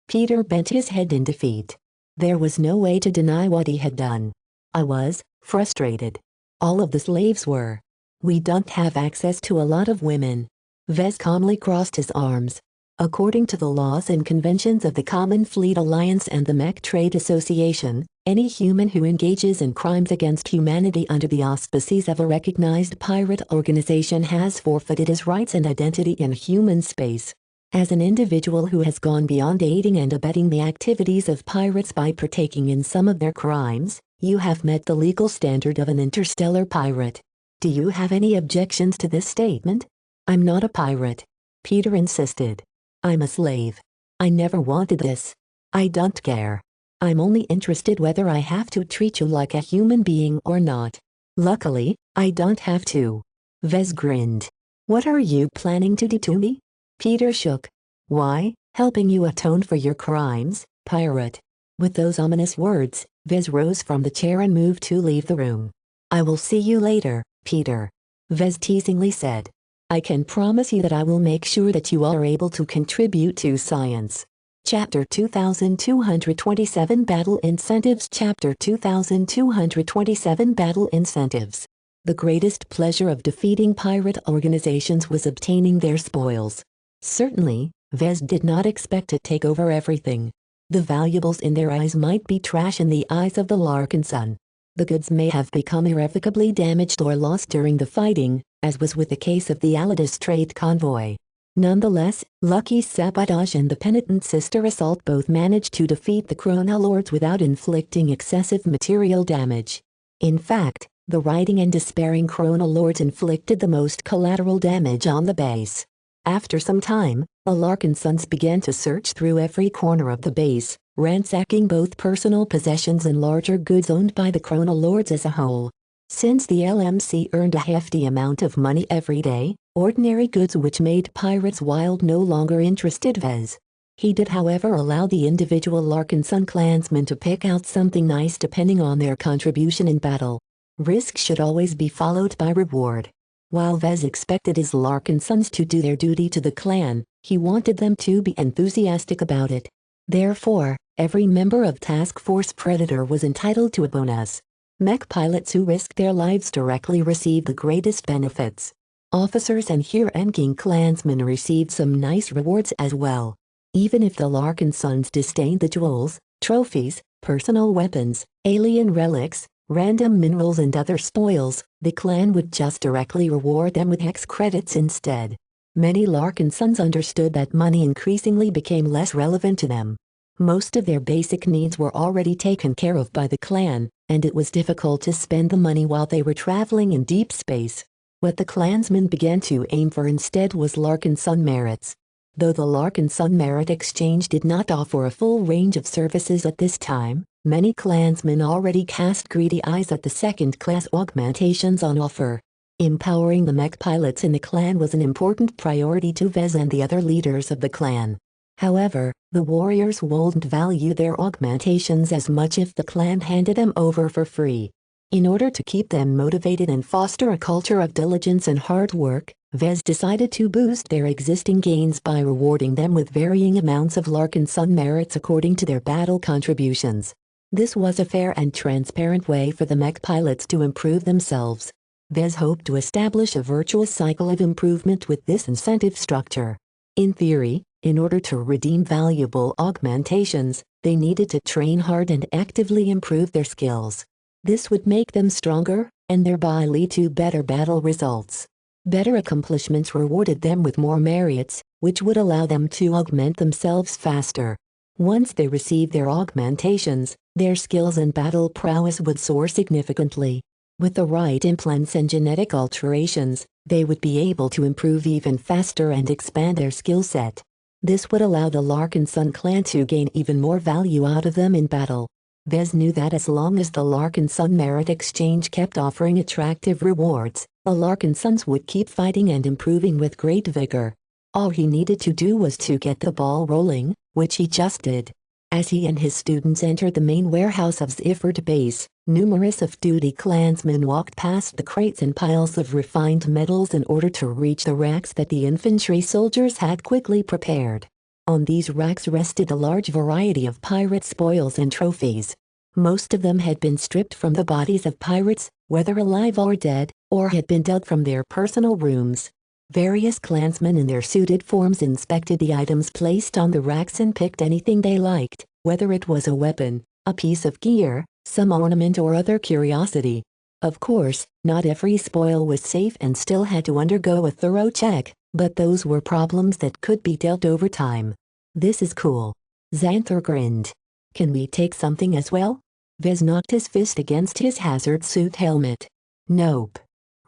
Peter bent his head in defeat. There was no way to deny what he had done. I was frustrated. All of the slaves were. We don't have access to a lot of women. Vez calmly crossed his arms. According to the laws and conventions of the Common Fleet Alliance and the Mech Trade Association, Any human who engages in crimes against humanity under the auspices of a recognized pirate organization has forfeited his rights and identity in human space. As an individual who has gone beyond aiding and abetting the activities of pirates by partaking in some of their crimes, you have met the legal standard of an interstellar pirate. Do you have any objections to this statement? I'm not a pirate, Peter insisted. I'm a slave. I never wanted this. I don't care. I'm only interested whether I have to treat you like a human being or not. Luckily, I don't have to. Vez grinned. What are you planning to do to me? Peter shook. Why, helping you atone for your crimes, pirate. With those ominous words, Vez rose from the chair and moved to leave the room. I will see you later, Peter. Vez teasingly said. I can promise you that I will make sure that you are able to contribute to science. Chapter 2227 Battle Incentives Chapter 2227 Battle Incentives. The greatest pleasure of defeating pirate organizations was obtaining their spoils. Certainly, Vez did not expect to take over everything. The valuables in their eyes might be trash in the eyes of the Larkin Sun. The goods may have become irrevocably damaged or lost during the fighting, as was with the case of the Alidus trade convoy. Nonetheless, Lucky Sabotage and the Penitent Sister Assault both managed to defeat the Chronolords without inflicting excessive material damage. In fact, the writhing and despairing Chronolords inflicted the most collateral damage on the base. After some time, the Larkin Sons began to search through every corner of the base, ransacking both personal possessions and larger goods owned by the Chronolords as a whole. Since the LMC earned a hefty amount of money every day, ordinary goods which made pirates wild no longer interested Vez. He did however allow the individual Larkin Sun clansmen to pick out something nice depending on their contribution in battle. Risk should always be followed by reward. While Vez expected his Larkin Sons to do their duty to the clan, he wanted them to be enthusiastic about it. Therefore, every member of Task Force Predator was entitled to a bonus. Mech pilots who risked their lives directly received the greatest benefits. Officers and Huron clansmen received some nice rewards as well. Even if the Larkin Sons disdained the jewels, trophies, personal weapons, alien relics, random minerals and other spoils, the clan would just directly reward them with hex credits instead. Many Larkin Sons understood that money increasingly became less relevant to them. Most of their basic needs were already taken care of by the clan, and it was difficult to spend the money while they were traveling in deep space. What the clansmen began to aim for instead was Larkin Sun merits. Though the Larkin Sun Merit Exchange did not offer a full range of services at this time, many clansmen already cast greedy eyes at the second-class augmentations on offer. Empowering the mech pilots in the clan was an important priority to Vez and the other leaders of the clan. However, the warriors wouldn't value their augmentations as much if the clan handed them over for free. In order to keep them motivated and foster a culture of diligence and hard work, Vez decided to boost their existing gains by rewarding them with varying amounts of Larkin Sun merits according to their battle contributions. This was a fair and transparent way for the mech pilots to improve themselves. Vez hoped to establish a virtuous cycle of improvement with this incentive structure. In theory, in order to redeem valuable augmentations, they needed to train hard and actively improve their skills. This would make them stronger, and thereby lead to better battle results. Better accomplishments rewarded them with more merits, which would allow them to augment themselves faster. Once they received their augmentations, their skills and battle prowess would soar significantly. With the right implants and genetic alterations, they would be able to improve even faster and expand their skill set. This would allow the Larkin Sun clan to gain even more value out of them in battle. Vez knew that as long as the Larkin Sun Merit Exchange kept offering attractive rewards, the Larkin Sons would keep fighting and improving with great vigor. All he needed to do was to get the ball rolling, which he just did. As he and his students entered the main warehouse of Ziffert Base, numerous off-duty clansmen walked past the crates and piles of refined metals in order to reach the racks that the infantry soldiers had quickly prepared. On these racks rested a large variety of pirate spoils and trophies. Most of them had been stripped from the bodies of pirates, whether alive or dead, or had been dug from their personal rooms. Various clansmen in their suited forms inspected the items placed on the racks and picked anything they liked, whether it was a weapon, a piece of gear, some ornament or other curiosity. Of course, not every spoil was safe and still had to undergo a thorough check, but those were problems that could be dealt over time. This is cool. Xanther grinned. Can we take something as well? Vez knocked his fist against his hazard suit helmet. Nope.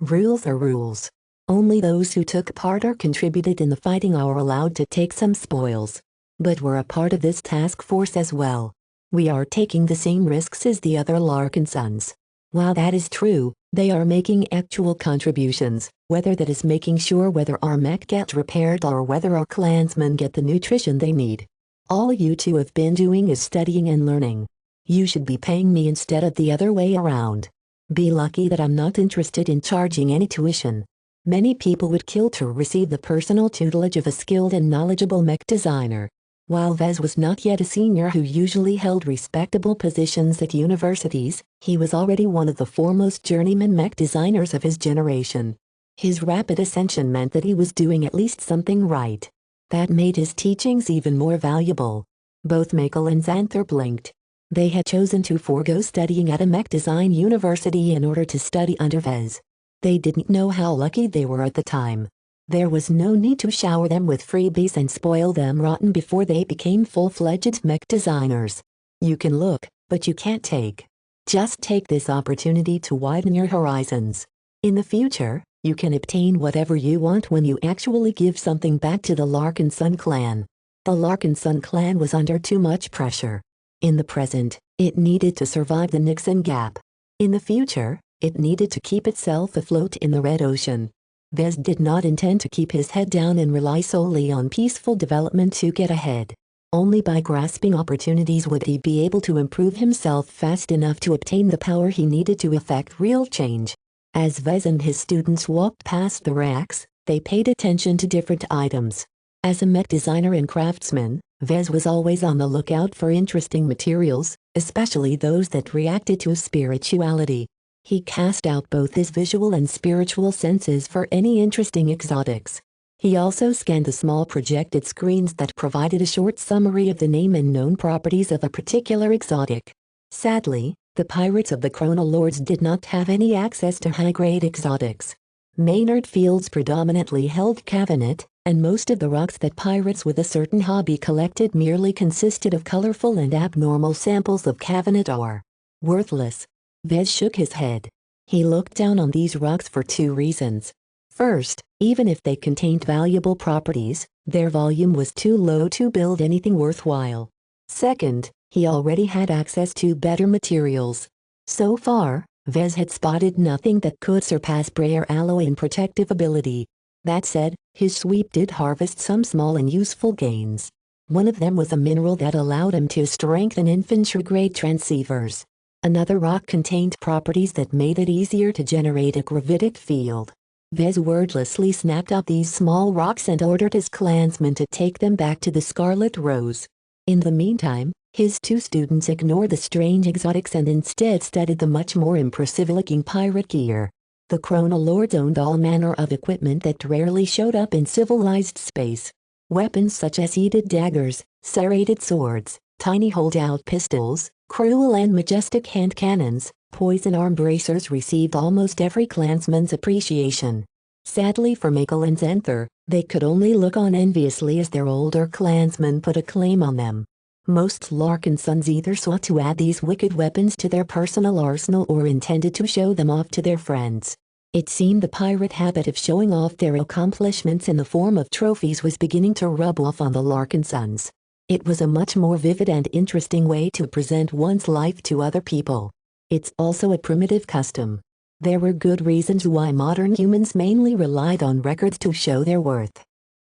Rules are rules. Only those who took part or contributed in the fighting are allowed to take some spoils. But we're a part of this task force as well. We are taking the same risks as the other Larkinsons. While that is true, they are making actual contributions, whether that is making sure whether our mech get repaired or whether our clansmen get the nutrition they need. All you two have been doing is studying and learning. You should be paying me instead of the other way around. Be lucky that I'm not interested in charging any tuition. Many people would kill to receive the personal tutelage of a skilled and knowledgeable mech designer. While Vez was not yet a senior who usually held respectable positions at universities, he was already one of the foremost journeyman mech designers of his generation. His rapid ascension meant that he was doing at least something right. That made his teachings even more valuable. Both Michael and Xanther blinked. They had chosen to forego studying at a mech design university in order to study under Vez. They didn't know how lucky they were at the time. There was no need to shower them with freebies and spoil them rotten before they became full-fledged mech designers. You can look, but you can't take. Just take this opportunity to widen your horizons. In the future, you can obtain whatever you want when you actually give something back to the Larkinson clan. The Larkinson clan was under too much pressure. In the present, it needed to survive the Nixon Gap. In the future, it needed to keep itself afloat in the Red Ocean. Vez did not intend to keep his head down and rely solely on peaceful development to get ahead. Only by grasping opportunities would he be able to improve himself fast enough to obtain the power he needed to effect real change. As Vez and his students walked past the racks, they paid attention to different items. As a mech designer and craftsman, Vez was always on the lookout for interesting materials, especially those that reacted to spirituality. He cast out both his visual and spiritual senses for any interesting exotics. He also scanned the small projected screens that provided a short summary of the name and known properties of a particular exotic. Sadly, the pirates of the Chronolords did not have any access to high-grade exotics. Maynard Fields predominantly held Cabinet, and most of the rocks that pirates with a certain hobby collected merely consisted of colorful and abnormal samples of Cabinet ore. Worthless. Vez shook his head. He looked down on these rocks for two reasons. First, even if they contained valuable properties, their volume was too low to build anything worthwhile. Second, he already had access to better materials. So far, Vez had spotted nothing that could surpass Brayer alloy in protective ability. That said, his sweep did harvest some small and useful gains. One of them was a mineral that allowed him to strengthen infantry-grade transceivers. Another rock contained properties that made it easier to generate a gravitic field. Vez wordlessly snapped up these small rocks and ordered his clansmen to take them back to the Scarlet Rose. In the meantime, his two students ignored the strange exotics and instead studied the much more impressive-looking pirate gear. The Chronolords owned all manner of equipment that rarely showed up in civilized space. Weapons such as heated daggers, serrated swords, tiny hold-out pistols, cruel and majestic hand cannons, poison arm bracers received almost every clansman's appreciation. Sadly for Michael and Xanther, they could only look on enviously as their older clansmen put a claim on them. Most Larkinsons either sought to add these wicked weapons to their personal arsenal or intended to show them off to their friends. It seemed the pirate habit of showing off their accomplishments in the form of trophies was beginning to rub off on the Larkinsons. It was a much more vivid and interesting way to present one's life to other people. It's also a primitive custom. There were good reasons why modern humans mainly relied on records to show their worth.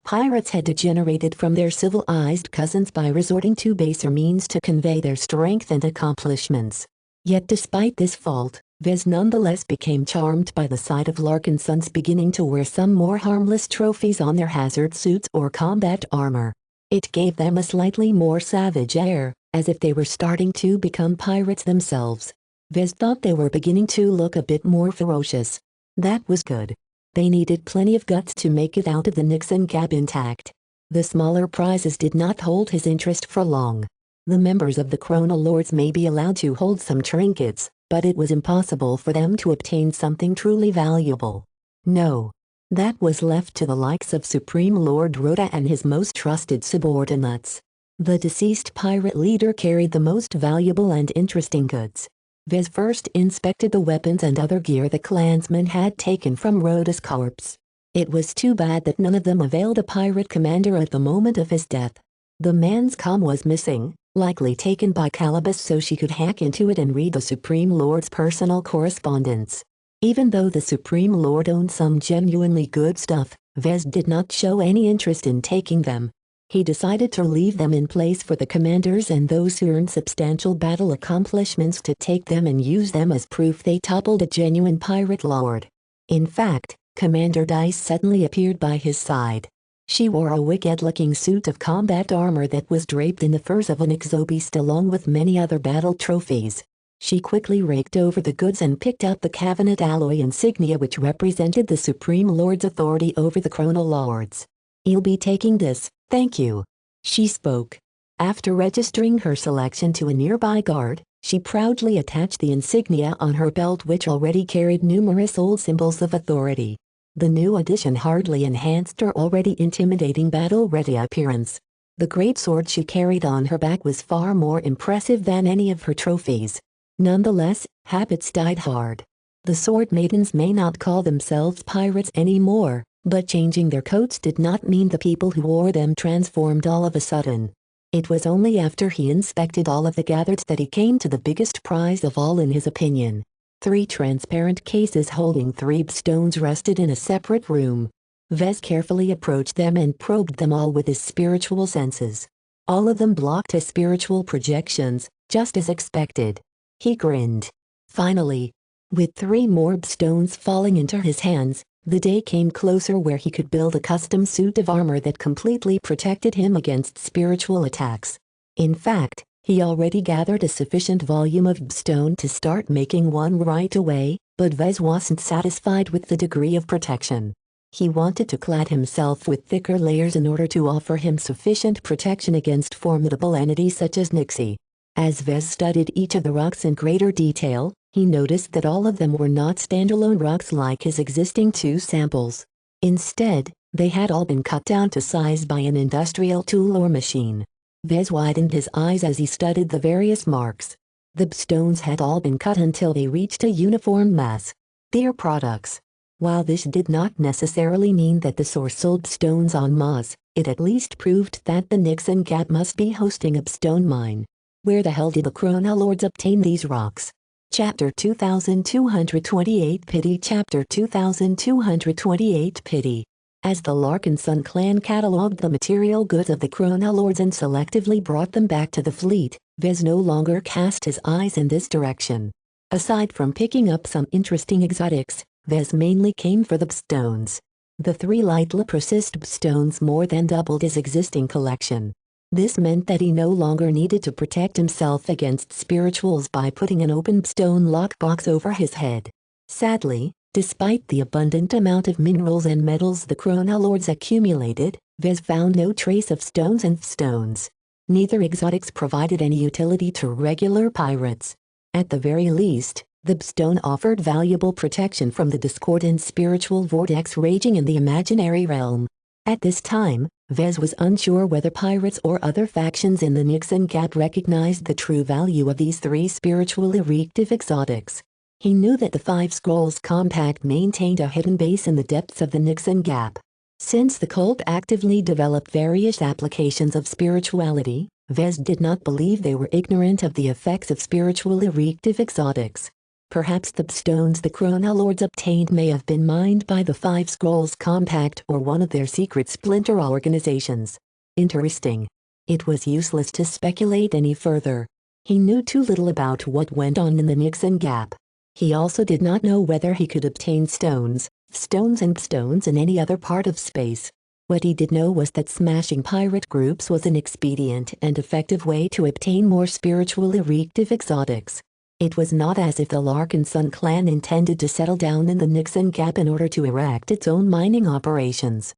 Pirates had degenerated from their civilized cousins by resorting to baser means to convey their strength and accomplishments. Yet despite this fault, Vez nonetheless became charmed by the sight of Larkinsons beginning to wear some more harmless trophies on their hazard suits or combat armor. It gave them a slightly more savage air, as if they were starting to become pirates themselves. Vez thought they were beginning to look a bit more ferocious. That was good. They needed plenty of guts to make it out of the Nixon Gap intact. The smaller prizes did not hold his interest for long. The members of the Chronolords may be allowed to hold some trinkets, but it was impossible for them to obtain something truly valuable. No. That was left to the likes of Supreme Lord Rhoda and his most trusted subordinates. The deceased pirate leader carried the most valuable and interesting goods. Vez first inspected the weapons and other gear the clansmen had taken from Rhoda's corpse. It was too bad that none of them availed a pirate commander at the moment of his death. The man's comm was missing, likely taken by Calibus so she could hack into it and read the Supreme Lord's personal correspondence. Even though the Supreme Lord owned some genuinely good stuff, Vez did not show any interest in taking them. He decided to leave them in place for the commanders and those who earned substantial battle accomplishments to take them and use them as proof they toppled a genuine pirate lord. In fact, Commander Dice suddenly appeared by his side. She wore a wicked-looking suit of combat armor that was draped in the furs of an exobeast along with many other battle trophies. She quickly raked over the goods and picked up the Cabinet alloy insignia which represented the Supreme Lord's authority over the Chronolords. "You'll be taking this, thank you," she spoke. After registering her selection to a nearby guard, she proudly attached the insignia on her belt which already carried numerous old symbols of authority. The new addition hardly enhanced her already intimidating battle-ready appearance. The great sword she carried on her back was far more impressive than any of her trophies. Nonetheless, habits died hard. The sword maidens may not call themselves pirates anymore, but changing their coats did not mean the people who wore them transformed all of a sudden. It was only after he inspected all of the gathered that he came to the biggest prize of all in his opinion. 3 transparent cases holding 3 stones rested in a separate room. Vez carefully approached them and probed them all with his spiritual senses. All of them blocked his spiritual projections, just as expected. He grinned. Finally, with 3 more stones falling into his hands, the day came closer where he could build a custom suit of armor that completely protected him against spiritual attacks. In fact, he already gathered a sufficient volume of stone to start making one right away, but Vez wasn't satisfied with the degree of protection. He wanted to clad himself with thicker layers in order to offer him sufficient protection against formidable entities such as Nixie. As Vez studied each of the rocks in greater detail, he noticed that all of them were not standalone rocks like his existing 2 samples. Instead, they had all been cut down to size by an industrial tool or machine. Vez widened his eyes as he studied the various marks. The stones had all been cut until they reached a uniform mass. Their products. While this did not necessarily mean that the source sold stones en masse, it at least proved that the Nixon Gap must be hosting a stone mine. Where the hell did the Chronolords obtain these rocks? Chapter 2228 Pity Chapter 2228 Pity. As the Larkinson clan catalogued the material goods of the Chronolords and selectively brought them back to the fleet, Vez no longer cast his eyes in this direction. Aside from picking up some interesting exotics, Vez mainly came for the stones. The 3 light leprosist stones more than doubled his existing collection. This meant that he no longer needed to protect himself against spirituals by putting an open stone lockbox over his head. Sadly, despite the abundant amount of minerals and metals the Chronolords accumulated, Vez found no trace of stones and stones. Neither exotics provided any utility to regular pirates. At the very least, the stone offered valuable protection from the discordant spiritual vortex raging in the imaginary realm. At this time, Vez was unsure whether pirates or other factions in the Nixon Gap recognized the true value of these 3 spiritual erective exotics. He knew that the 5 Scrolls Compact maintained a hidden base in the depths of the Nixon Gap. Since the cult actively developed various applications of spirituality, Vez did not believe they were ignorant of the effects of spiritual erective exotics. Perhaps the stones the Chronolords obtained may have been mined by the 5 Scrolls Compact or one of their secret splinter organizations. Interesting. It was useless to speculate any further. He knew too little about what went on in the Nixon Gap. He also did not know whether he could obtain stones in any other part of space. What he did know was that smashing pirate groups was an expedient and effective way to obtain more spiritual erective exotics. It was not as if the Larkinson clan intended to settle down in the Nixon Gap in order to erect its own mining operations.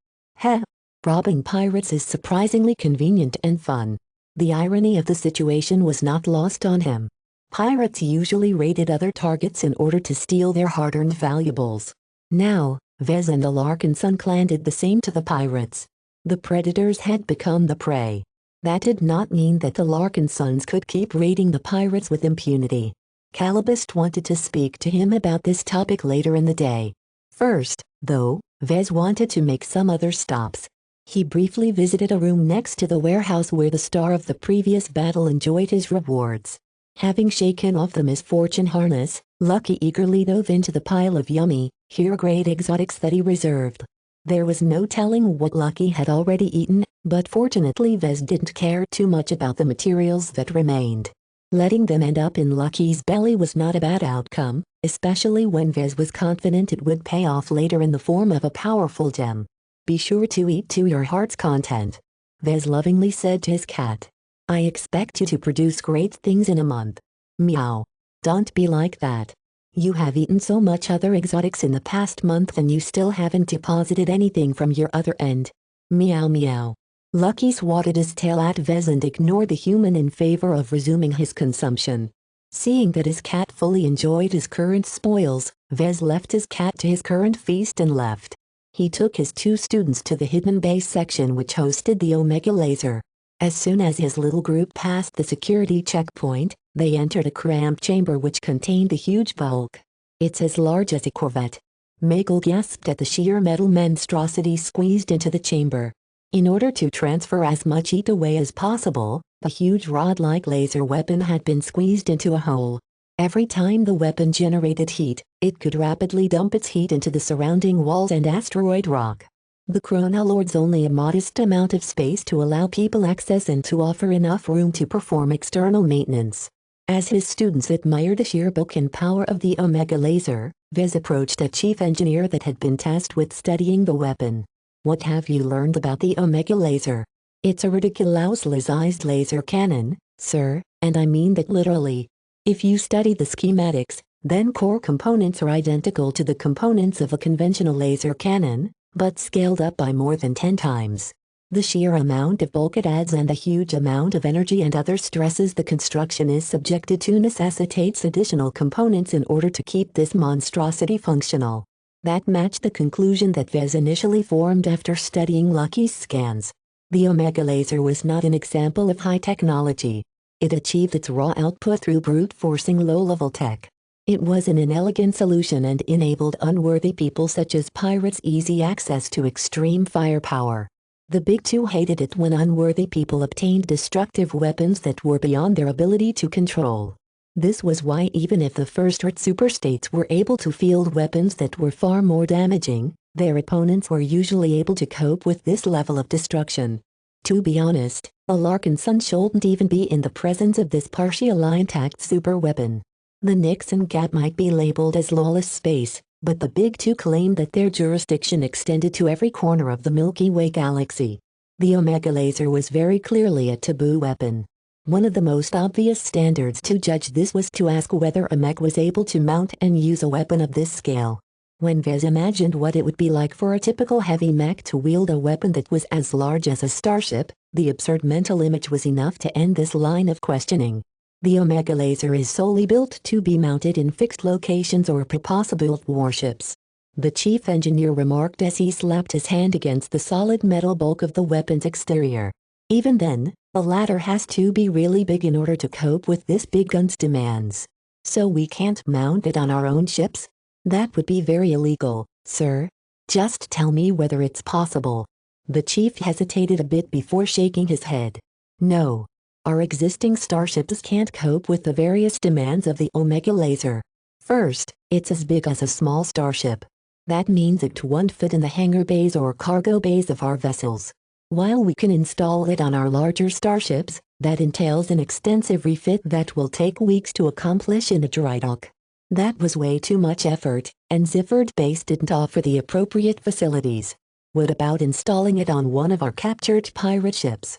Robbing pirates is surprisingly convenient and fun. The irony of the situation was not lost on him. Pirates usually raided other targets in order to steal their hard-earned valuables. Now, Vez and the Larkin Son clan did the same to the pirates. The predators had become the prey. That did not mean that the Larkin Sons could keep raiding the pirates with impunity. Calabist wanted to speak to him about this topic later in the day. First, though, Vez wanted to make some other stops. He briefly visited a room next to the warehouse where the star of the previous battle enjoyed his rewards. Having shaken off the misfortune harness, Lucky eagerly dove into the pile of yummy, hero-grade exotics that he reserved. There was no telling what Lucky had already eaten, but fortunately Vez didn't care too much about the materials that remained. Letting them end up in Lucky's belly was not a bad outcome, especially when Vez was confident it would pay off later in the form of a powerful gem. Be sure to eat to your heart's content, Vez lovingly said to his cat. I expect you to produce great things in a month. Meow. Don't be like that. You have eaten so much other exotics in the past month and you still haven't deposited anything from your other end. Meow meow. Lucky swatted his tail at Vez and ignored the human in favor of resuming his consumption. Seeing that his cat fully enjoyed his current spoils, Vez left his cat to his current feast and left. He took his two students to the hidden base section which hosted the Omega Laser. As soon as his little group passed the security checkpoint, they entered a cramped chamber which contained a huge bulk. It's as large as a corvette. Megal gasped at the sheer metal monstrosity squeezed into the chamber. In order to transfer as much heat away as possible, the huge rod-like laser weapon had been squeezed into a hole. Every time the weapon generated heat, it could rapidly dump its heat into the surrounding walls and asteroid rock. The Chronolord's only a modest amount of space to allow people access and to offer enough room to perform external maintenance. As his students admired the sheer bulk and power of the Omega Laser, Vez approached a chief engineer that had been tasked with studying the weapon. What have you learned about the Omega Laser? It's a ridiculously sized laser cannon, sir, and I mean that literally. If you study the schematics, then core components are identical to the components of a conventional laser cannon, but scaled up by more than 10 times. The sheer amount of bulk it adds and the huge amount of energy and other stresses the construction is subjected to necessitates additional components in order to keep this monstrosity functional. That matched the conclusion that Vez initially formed after studying Lucky's scans. The Omega Laser was not an example of high technology. It achieved its raw output through brute-forcing low-level tech. It was an inelegant solution and enabled unworthy people such as pirates easy access to extreme firepower. The Big Two hated it when unworthy people obtained destructive weapons that were beyond their ability to control. This was why even if the first Earth superstates were able to field weapons that were far more damaging, their opponents were usually able to cope with this level of destruction. To be honest, a Larkin Son shouldn't even be in the presence of this partially intact superweapon. The Nixon Gap might be labeled as lawless space, but the Big Two claimed that their jurisdiction extended to every corner of the Milky Way galaxy. The Omega Laser was very clearly a taboo weapon. One of the most obvious standards to judge this was to ask whether a mech was able to mount and use a weapon of this scale. When Vez imagined what it would be like for a typical heavy mech to wield a weapon that was as large as a starship, the absurd mental image was enough to end this line of questioning. The Omega Laser is solely built to be mounted in fixed locations or purpose-built warships. The chief engineer remarked as he slapped his hand against the solid metal bulk of the weapon's exterior. Even then, the latter has to be really big in order to cope with this big gun's demands. So we can't mount it on our own ships? That would be very illegal, sir. Just tell me whether it's possible. The chief hesitated a bit before shaking his head. No. Our existing starships can't cope with the various demands of the Omega Laser. First, it's as big as a small starship. That means it won't fit in the hangar bays or cargo bays of our vessels. While we can install it on our larger starships, that entails an extensive refit that will take weeks to accomplish in a dry dock. That was way too much effort, and Zifford Base didn't offer the appropriate facilities. What about installing it on one of our captured pirate ships?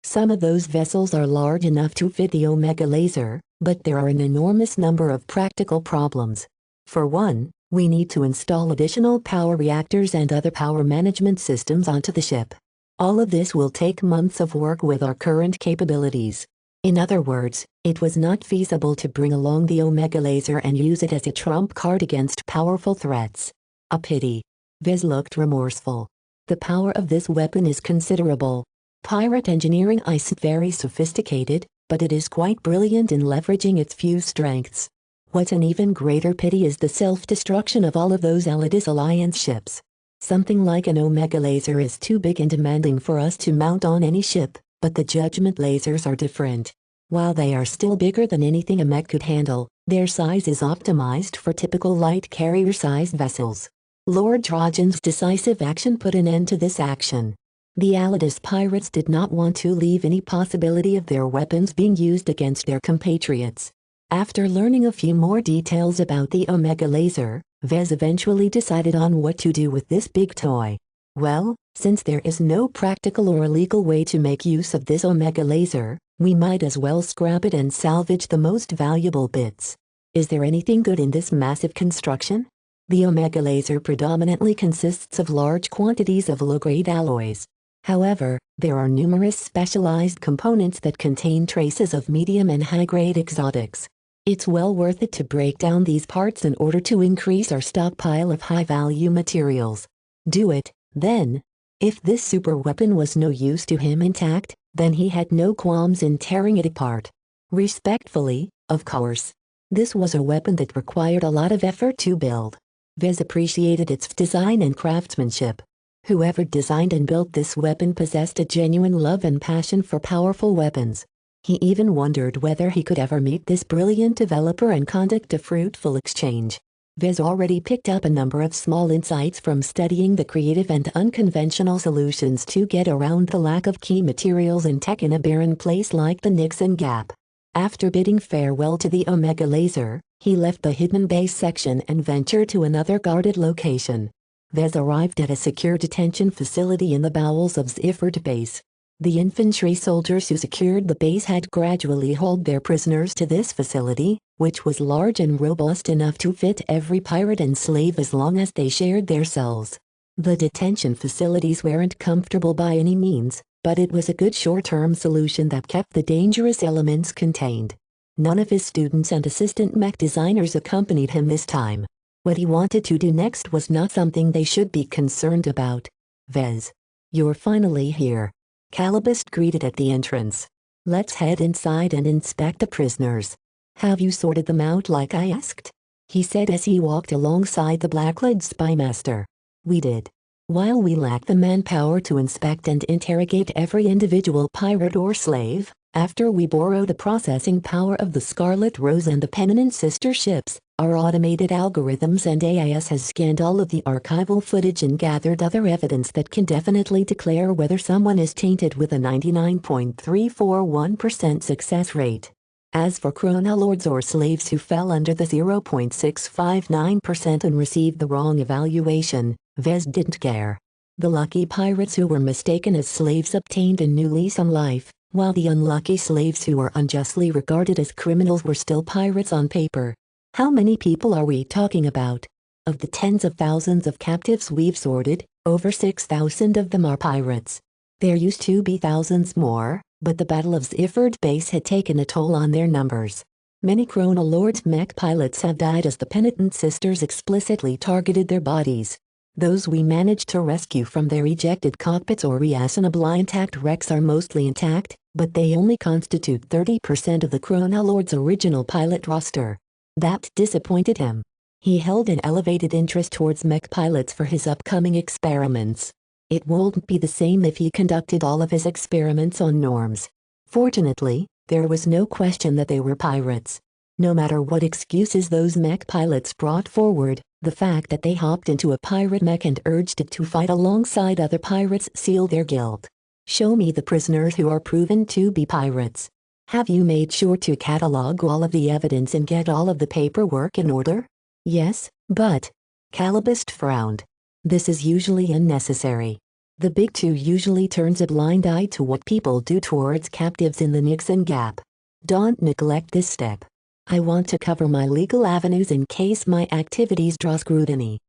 Some of those vessels are large enough to fit the Omega Laser, but there are an enormous number of practical problems. For one, we need to install additional power reactors and other power management systems onto the ship. All of this will take months of work with our current capabilities. In other words, it was not feasible to bring along the Omega laser and use it as a trump card against powerful threats. A pity. Vez looked remorseful. The power of this weapon is considerable. Pirate engineering isn't very sophisticated, but it is quite brilliant in leveraging its few strengths. What an even greater pity is the self-destruction of all of those Alliance Alliance ships. Something like an Omega laser is too big and demanding for us to mount on any ship, but the Judgment lasers are different. While they are still bigger than anything a mech could handle, their size is optimized for typical light carrier-sized vessels. Lord Trajan's decisive action put an end to this action. The Alliance pirates did not want to leave any possibility of their weapons being used against their compatriots. After learning a few more details about the Omega laser, Vez eventually decided on what to do with this big toy. Well, since there is no practical or legal way to make use of this Omega laser, we might as well scrap it and salvage the most valuable bits. Is there anything good in this massive construction? The Omega laser predominantly consists of large quantities of low-grade alloys. However, there are numerous specialized components that contain traces of medium and high-grade exotics. It's well worth it to break down these parts in order to increase our stockpile of high-value materials. Do it, then. If this super weapon was no use to him intact, then he had no qualms in tearing it apart. Respectfully, of course. This was a weapon that required a lot of effort to build. Vez appreciated its design and craftsmanship. Whoever designed and built this weapon possessed a genuine love and passion for powerful weapons. He even wondered whether he could ever meet this brilliant developer and conduct a fruitful exchange. Vez already picked up a number of small insights from studying the creative and unconventional solutions to get around the lack of key materials and tech in a barren place like the Nixon Gap. After bidding farewell to the Omega laser, he left the hidden base section and ventured to another guarded location. Vez arrived at a secure detention facility in the bowels of Ziffert Base. The infantry soldiers who secured the base had gradually hauled their prisoners to this facility, which was large and robust enough to fit every pirate and slave as long as they shared their cells. The detention facilities weren't comfortable by any means, but it was a good short-term solution that kept the dangerous elements contained. None of his students and assistant mech designers accompanied him this time. What he wanted to do next was not something they should be concerned about. Vez. You're finally here. Calibust greeted at the entrance. Let's head inside and inspect the prisoners. Have you sorted them out like I asked? He said as he walked alongside the black-clad spymaster. We did. While we lack the manpower to inspect and interrogate every individual pirate or slave, after we borrow the processing power of the Scarlet Rose and the Pennant sister ships, our automated algorithms and AIS has scanned all of the archival footage and gathered other evidence that can definitely declare whether someone is tainted with a 99.341% success rate. As for chronolords or slaves who fell under the 0.659% and received the wrong evaluation, Vez didn't care. The lucky pirates who were mistaken as slaves obtained a new lease on life, while the unlucky slaves who were unjustly regarded as criminals were still pirates on paper. How many people are we talking about? Of the tens of thousands of captives we've sorted, over 6,000 of them are pirates. There used to be thousands more, but the Battle of Ziffert Base had taken a toll on their numbers. Many Chronolords mech pilots have died as the Penitent Sisters explicitly targeted their bodies. Those we managed to rescue from their ejected cockpits or reassemble intact wrecks are mostly intact, but they only constitute 30% of the Chronolord's original pilot roster. That disappointed him. He held an elevated interest towards mech pilots for his upcoming experiments. It won't be the same if he conducted all of his experiments on norms. Fortunately, there was no question that they were pirates. No matter what excuses those mech pilots brought forward, the fact that they hopped into a pirate mech and urged it to fight alongside other pirates sealed their guilt. Show me the prisoners who are proven to be pirates. Have you made sure to catalog all of the evidence and get all of the paperwork in order? Yes, but... Calibust frowned. This is usually unnecessary. The Big Two usually turns a blind eye to what people do towards captives in the Nixon Gap. Don't neglect this step. I want to cover my legal avenues in case my activities draw scrutiny.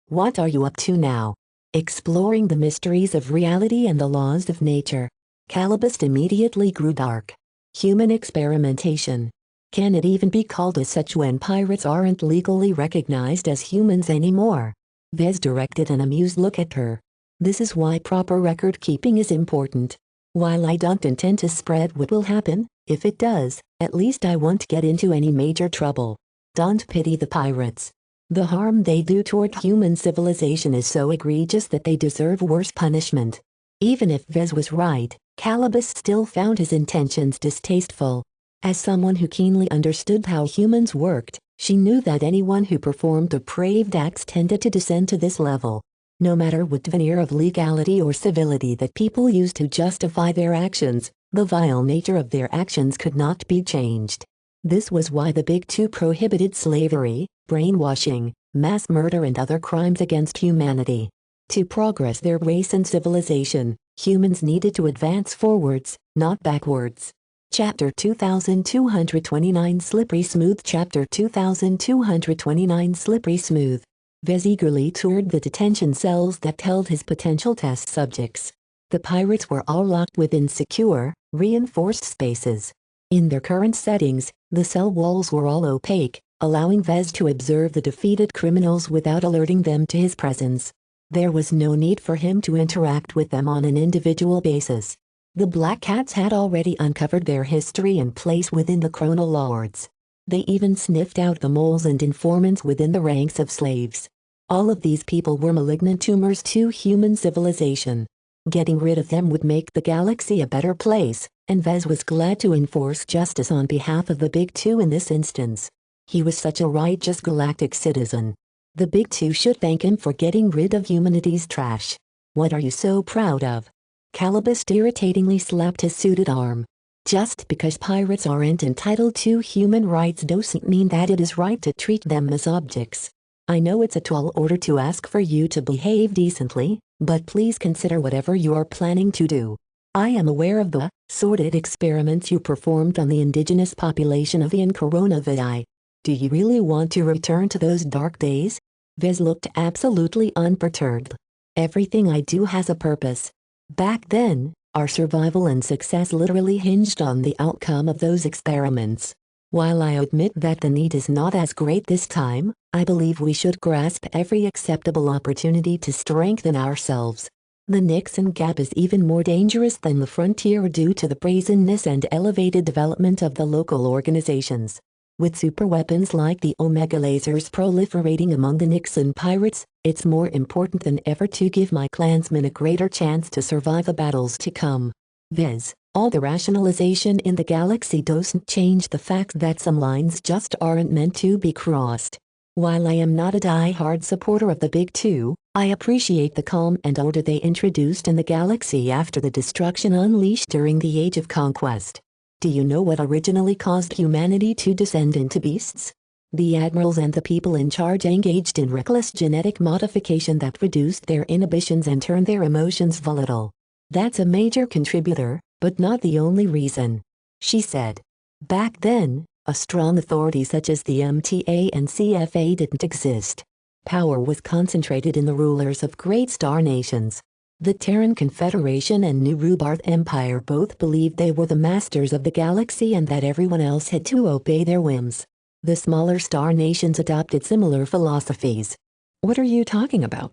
What are you up to now? exploring the mysteries of reality and the laws of nature. Calabast immediately grew dark. Human experimentation. Can it even be called as such when pirates aren't legally recognized as humans anymore? Vez directed an amused look at her. This is why proper record keeping is important. While I don't intend to spread what will happen, if it does, at least I won't get into any major trouble. Don't pity the pirates. The harm they do toward human civilization is so egregious that they deserve worse punishment. Even if Vez was right, Calabas still found his intentions distasteful. As someone who keenly understood how humans worked, she knew that anyone who performed depraved acts tended to descend to this level. No matter what veneer of legality or civility that people used to justify their actions, the vile nature of their actions could not be changed. This was why the Big Two prohibited slavery, brainwashing, mass murder and other crimes against humanity. To progress their race and civilization, humans needed to advance forwards, not backwards. Chapter 2229 Slippery Smooth Chapter 2229 Slippery Smooth. Vez eagerly toured the detention cells that held his potential test subjects. The pirates were all locked within secure, reinforced spaces. In their current settings, the cell walls were all opaque, allowing Vez to observe the defeated criminals without alerting them to his presence. There was no need for him to interact with them on an individual basis. The Black Cats had already uncovered their history and place within the Chronal Lords. They even sniffed out the moles and informants within the ranks of slaves. All of these people were malignant tumors to human civilization. Getting rid of them would make the galaxy a better place, and Vez was glad to enforce justice on behalf of the Big Two in this instance. He was such a righteous galactic citizen. The Big Two should thank him for getting rid of humanity's trash. What are you so proud of? Calabast irritatingly slapped his suited arm. Just because pirates aren't entitled to human rights doesn't mean that it is right to treat them as objects. I know it's a tall order to ask for you to behave decently, but please consider whatever you are planning to do. I am aware of the sordid experiments you performed on the indigenous population of the Coronavidai. Do you really want to return to those dark days? Vez looked absolutely unperturbed. Everything I do has a purpose. Back then, our survival and success literally hinged on the outcome of those experiments. While I admit that the need is not as great this time, I believe we should grasp every acceptable opportunity to strengthen ourselves. The Nixon Gap is even more dangerous than the frontier due to the brazenness and elevated development of the local organizations. With superweapons like the Omega lasers proliferating among the Nixon pirates, it's more important than ever to give my clansmen a greater chance to survive the battles to come. Viz. All the rationalization in the galaxy doesn't change the fact that some lines just aren't meant to be crossed. While I am not a die-hard supporter of the Big Two, I appreciate the calm and order they introduced in the galaxy after the destruction unleashed during the Age of Conquest. Do you know what originally caused humanity to descend into beasts? The admirals and the people in charge engaged in reckless genetic modification that reduced their inhibitions and turned their emotions volatile. That's a major contributor, but not the only reason. She said. Back then, a strong authority such as the MTA and CFA didn't exist. Power was concentrated in the rulers of great star nations. The Terran Confederation and New Rubarth Empire both believed they were the masters of the galaxy and that everyone else had to obey their whims. The smaller star nations adopted similar philosophies. What are you talking about?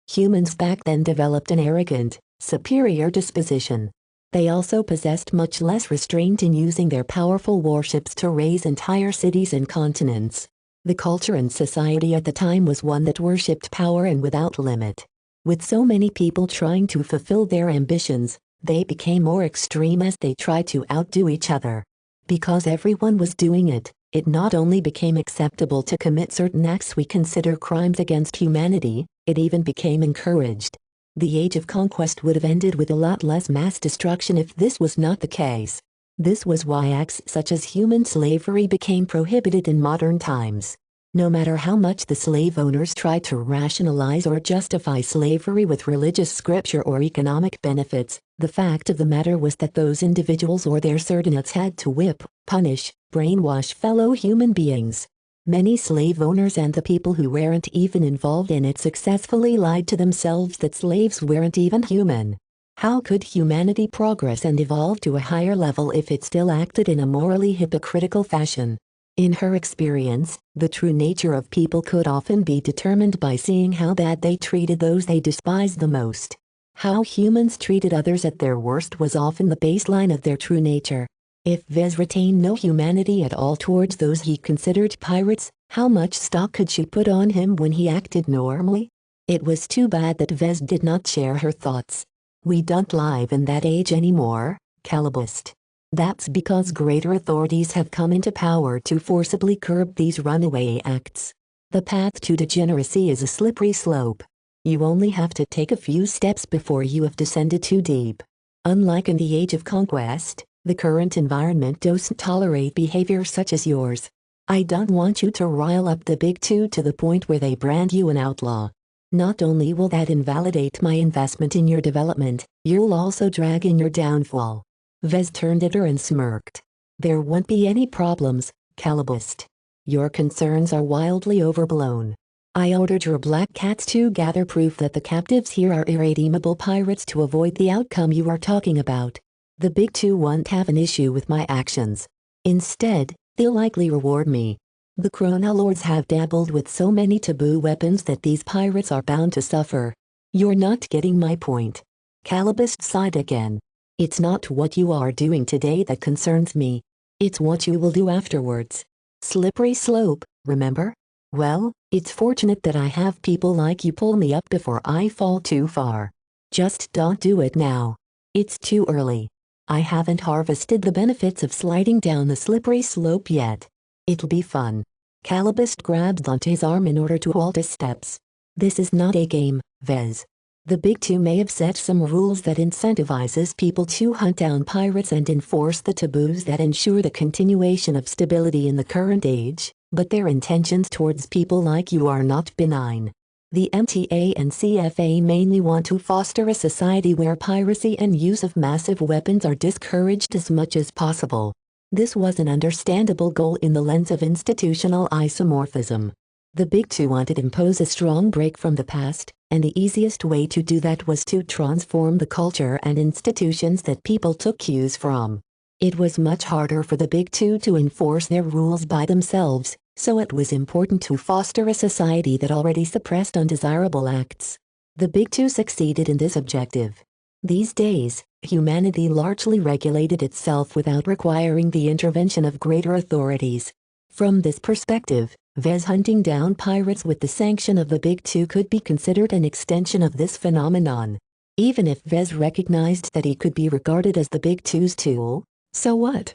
Humans back then developed an arrogant, superior disposition. They also possessed much less restraint in using their powerful warships to raise entire cities and continents. The culture and society at the time was one that worshipped power and without limit. With so many people trying to fulfill their ambitions, they became more extreme as they tried to outdo each other. Because everyone was doing it, it not only became acceptable to commit certain acts we consider crimes against humanity, it even became encouraged. The Age of Conquest would have ended with a lot less mass destruction if this was not the case. This was why acts such as human slavery became prohibited in modern times. No matter how much the slave owners tried to rationalize or justify slavery with religious scripture or economic benefits, the fact of the matter was that those individuals or their subordinates had to whip, punish, brainwash fellow human beings. Many slave owners and the people who weren't even involved in it successfully lied to themselves that slaves weren't even human. How could humanity progress and evolve to a higher level if it still acted in a morally hypocritical fashion? In her experience, the true nature of people could often be determined by seeing how bad they treated those they despised the most. How humans treated others at their worst was often the baseline of their true nature. If Vez retained no humanity at all towards those he considered pirates, how much stock could she put on him when he acted normally? It was too bad that Vez did not share her thoughts. We don't live in that age anymore, Calibust. That's because greater authorities have come into power to forcibly curb these runaway acts. The path to degeneracy is a slippery slope. You only have to take a few steps before you have descended too deep. Unlike in the age of conquest, the current environment doesn't tolerate behavior such as yours. I don't want you to rile up the big two to the point where they brand you an outlaw. Not only will that invalidate my investment in your development, you'll also drag in your downfall. Vez turned at her and smirked. There won't be any problems, Calibust. Your concerns are wildly overblown. I ordered your black cats to gather proof that the captives here are irredeemable pirates to avoid the outcome you are talking about. The big two won't have an issue with my actions. Instead, they'll likely reward me. The Chrono Lords have dabbled with so many taboo weapons that these pirates are bound to suffer. You're not getting my point. Calibust sighed again. It's not what you are doing today that concerns me. It's what you will do afterwards. Slippery slope, remember? Well, it's fortunate that I have people like you pull me up before I fall too far. Just don't do it now. It's too early. I haven't harvested the benefits of sliding down the slippery slope yet. It'll be fun. Calibust grabbed onto his arm in order to halt his steps. This is not a game, Vez. The big two may have set some rules that incentivizes people to hunt down pirates and enforce the taboos that ensure the continuation of stability in the current age, but their intentions towards people like you are not benign. The MTA and CFA mainly want to foster a society where piracy and use of massive weapons are discouraged as much as possible. This was an understandable goal in the lens of institutional isomorphism. The big two wanted to impose a strong break from the past, and the easiest way to do that was to transform the culture and institutions that people took cues from. It was much harder for the big two to enforce their rules by themselves, so it was important to foster a society that already suppressed undesirable acts. The big two succeeded in this objective. These days, humanity largely regulated itself without requiring the intervention of greater authorities. From this perspective, Vez hunting down pirates with the sanction of the big two could be considered an extension of this phenomenon. Even if Vez recognized that he could be regarded as the big two's tool, so what?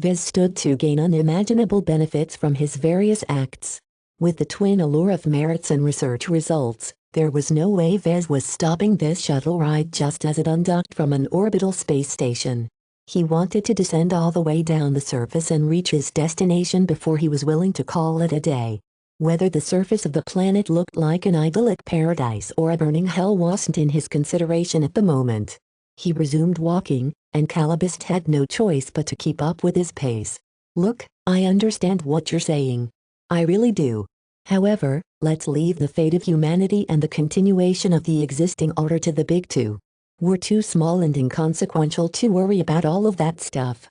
Vez stood to gain unimaginable benefits from his various acts. With the twin allure of merits and research results, there was no way Vez was stopping this shuttle ride just as it undocked from an orbital space station. He wanted to descend all the way down the surface and reach his destination before he was willing to call it a day. Whether the surface of the planet looked like an idyllic paradise or a burning hell wasn't in his consideration at the moment. He resumed walking, and Calibust had no choice but to keep up with his pace. Look, I understand what you're saying. I really do. However, let's leave the fate of humanity and the continuation of the existing order to the big two. We're too small and inconsequential to worry about all of that stuff.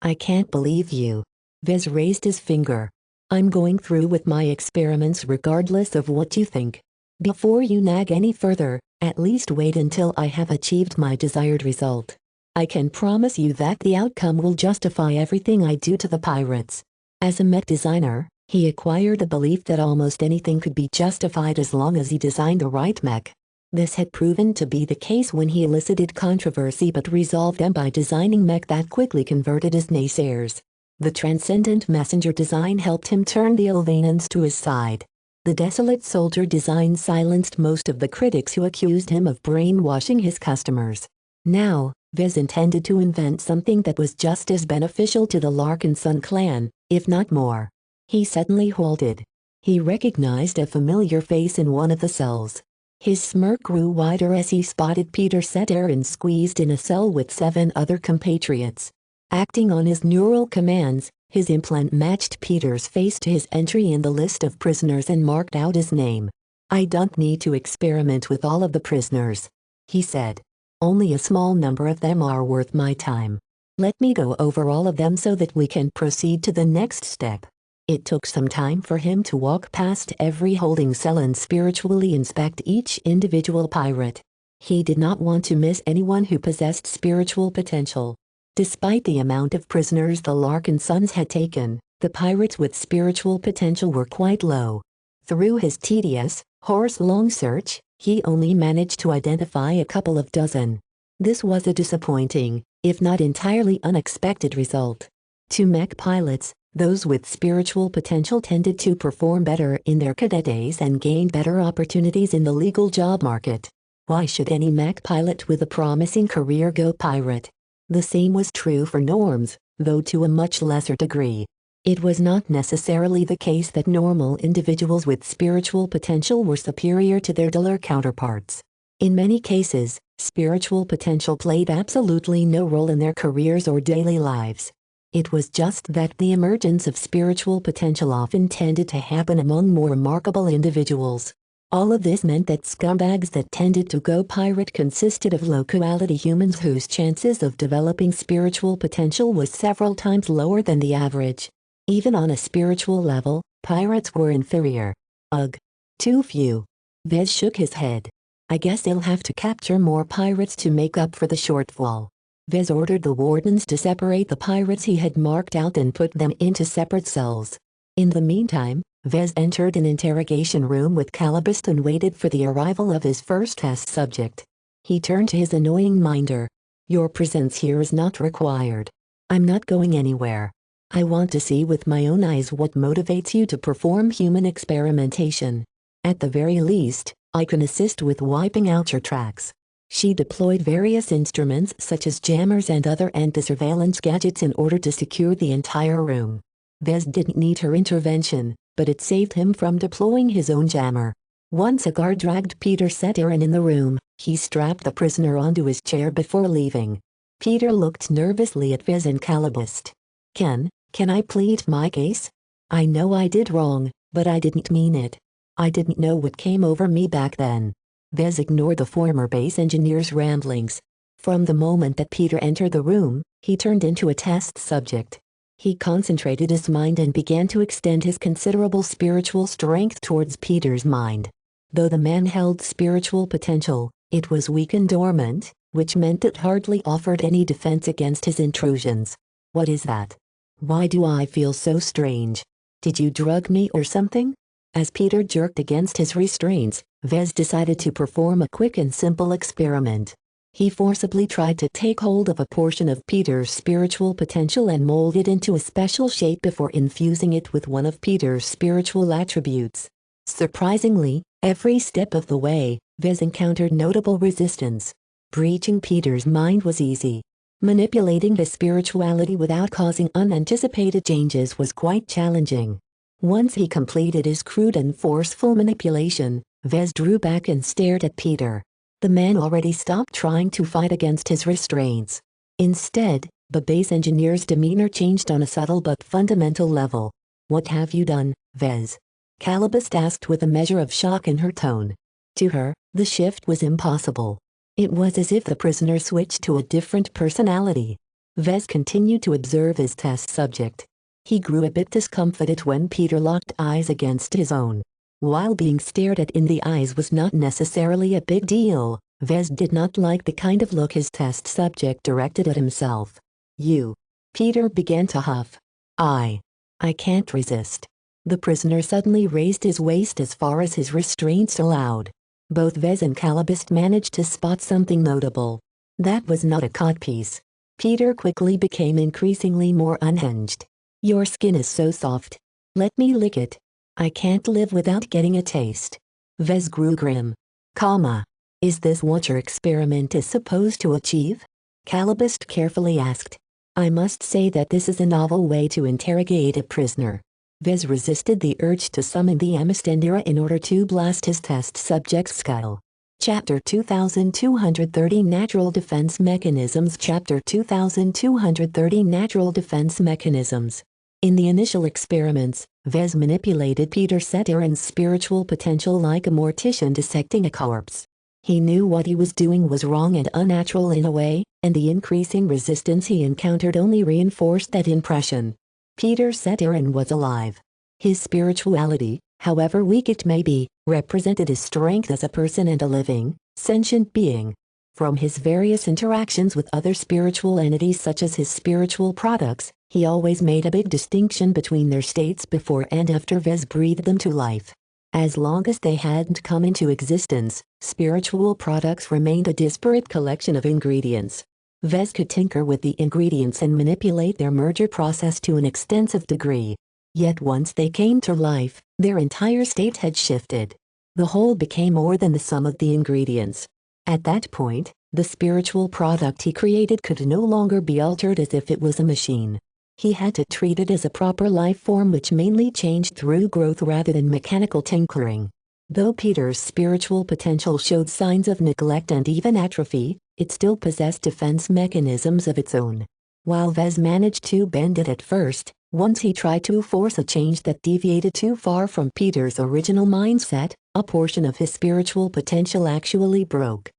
I can't believe you. Vez raised his finger. I'm going through with my experiments regardless of what you think. Before you nag any further, at least wait until I have achieved my desired result. I can promise you that the outcome will justify everything I do to the pirates. As a mech designer, he acquired a belief that almost anything could be justified as long as he designed the right mech. This had proven to be the case when he elicited controversy but resolved them by designing mech that quickly converted his naysayers. The transcendent messenger design helped him turn the Ilvanans to his side. The desolate soldier design silenced most of the critics who accused him of brainwashing his customers. Now, Vez intended to invent something that was just as beneficial to the Larkinson clan, if not more. He suddenly halted. He recognized a familiar face in one of the cells. His smirk grew wider as he spotted Peter Setarin squeezed in a cell with 7 other compatriots. Acting on his neural commands, His implant matched Peter's face to his entry in the list of prisoners and marked out his name. "I don't need to experiment with all of the prisoners," he said. "Only a small number of them are worth my time. Let me go over all of them so that we can proceed to the next step." It took some time for him to walk past every holding cell and spiritually inspect each individual pirate. He did not want to miss anyone who possessed spiritual potential. Despite the amount of prisoners the Larkin sons had taken, the pirates with spiritual potential were quite low. Through his tedious, horse-long search, he only managed to identify a couple of dozen. This was a disappointing, if not entirely unexpected result. To mech pilots, those with spiritual potential tended to perform better in their cadet days and gain better opportunities in the legal job market. Why should any mech pilot with a promising career go pirate? The same was true for norms, though to a much lesser degree. It was not necessarily the case that normal individuals with spiritual potential were superior to their duller counterparts. In many cases, spiritual potential played absolutely no role in their careers or daily lives. It was just that the emergence of spiritual potential often tended to happen among more remarkable individuals. All of this meant that scumbags that tended to go pirate consisted of low-quality humans whose chances of developing spiritual potential was several times lower than the average. Even on a spiritual level, pirates were inferior. Ugh. Too few. Vez shook his head. "I guess he'll have to capture more pirates to make up for the shortfall." Vez ordered the wardens to separate the pirates he had marked out and put them into separate cells. In the meantime, Vez entered an interrogation room with Calabist and waited for the arrival of his first test subject. He turned to his annoying minder. "Your presence here is not required. I'm not going anywhere. I want to see with my own eyes what motivates you to perform human experimentation. At the very least, I can assist with wiping out your tracks." She deployed various instruments such as jammers and other anti-surveillance gadgets in order to secure the entire room. Vez didn't need her intervention, but it saved him from deploying his own jammer. Once a guard dragged Peter Setirin in the room, he strapped the prisoner onto his chair before leaving. Peter looked nervously at Vez and Calabist. Can I plead my case? I know I did wrong, but I didn't mean it. I didn't know what came over me back then." Vez ignored the former base engineer's ramblings. From the moment that Peter entered the room, he turned into a test subject. He concentrated his mind and began to extend his considerable spiritual strength towards Peter's mind. Though the man held spiritual potential, it was weak and dormant, which meant it hardly offered any defense against his intrusions. "What is that? Why do I feel so strange? Did you drug me or something?" As Peter jerked against his restraints, Vez decided to perform a quick and simple experiment. He forcibly tried to take hold of a portion of Peter's spiritual potential and mold it into a special shape before infusing it with one of Peter's spiritual attributes. Surprisingly, every step of the way, Vez encountered notable resistance. Breaching Peter's mind was easy. Manipulating his spirituality without causing unanticipated changes was quite challenging. Once he completed his crude and forceful manipulation, Vez drew back and stared at Peter. The man already stopped trying to fight against his restraints. Instead, the base engineer's demeanor changed on a subtle but fundamental level. "What have you done, Vez?" Calabist asked with a measure of shock in her tone. To her, the shift was impossible. It was as if the prisoner switched to a different personality. Vez continued to observe his test subject. He grew a bit discomfited when Peter locked eyes against his own. While being stared at in the eyes was not necessarily a big deal, Vez did not like the kind of look his test subject directed at himself. "You." Peter began to huff. I can't resist." The prisoner suddenly raised his waist as far as his restraints allowed. Both Vez and Calabist managed to spot something notable. That was not a codpiece. Peter quickly became increasingly more unhinged. "Your skin is so soft. Let me lick it. I can't live without getting a taste." Vez grew grim. Is this what your experiment is supposed to achieve?" Calabist carefully asked. "I must say that this is a novel way to interrogate a prisoner." Vez resisted the urge to summon the Amistendera in order to blast his test subject's skull. Chapter 2230 Natural Defense Mechanisms. Chapter 2230 Natural Defense Mechanisms. In the initial experiments, Vez manipulated Peter Setiren's spiritual potential like a mortician dissecting a corpse. He knew what he was doing was wrong and unnatural in a way, and the increasing resistance he encountered only reinforced that impression. Peter Setiren was alive. His spirituality, however weak it may be, represented his strength as a person and a living, sentient being. From his various interactions with other spiritual entities such as his spiritual products, he always made a big distinction between their states before and after Vez breathed them to life. As long as they hadn't come into existence, spiritual products remained a disparate collection of ingredients. Vez could tinker with the ingredients and manipulate their merger process to an extensive degree. Yet once they came to life, their entire state had shifted. The whole became more than the sum of the ingredients. At that point, the spiritual product he created could no longer be altered as if it was a machine. He had to treat it as a proper life form which mainly changed through growth rather than mechanical tinkering. Though Peter's spiritual potential showed signs of neglect and even atrophy, it still possessed defense mechanisms of its own. While Vez managed to bend it at first, once he tried to force a change that deviated too far from Peter's original mindset, a portion of his spiritual potential actually broke.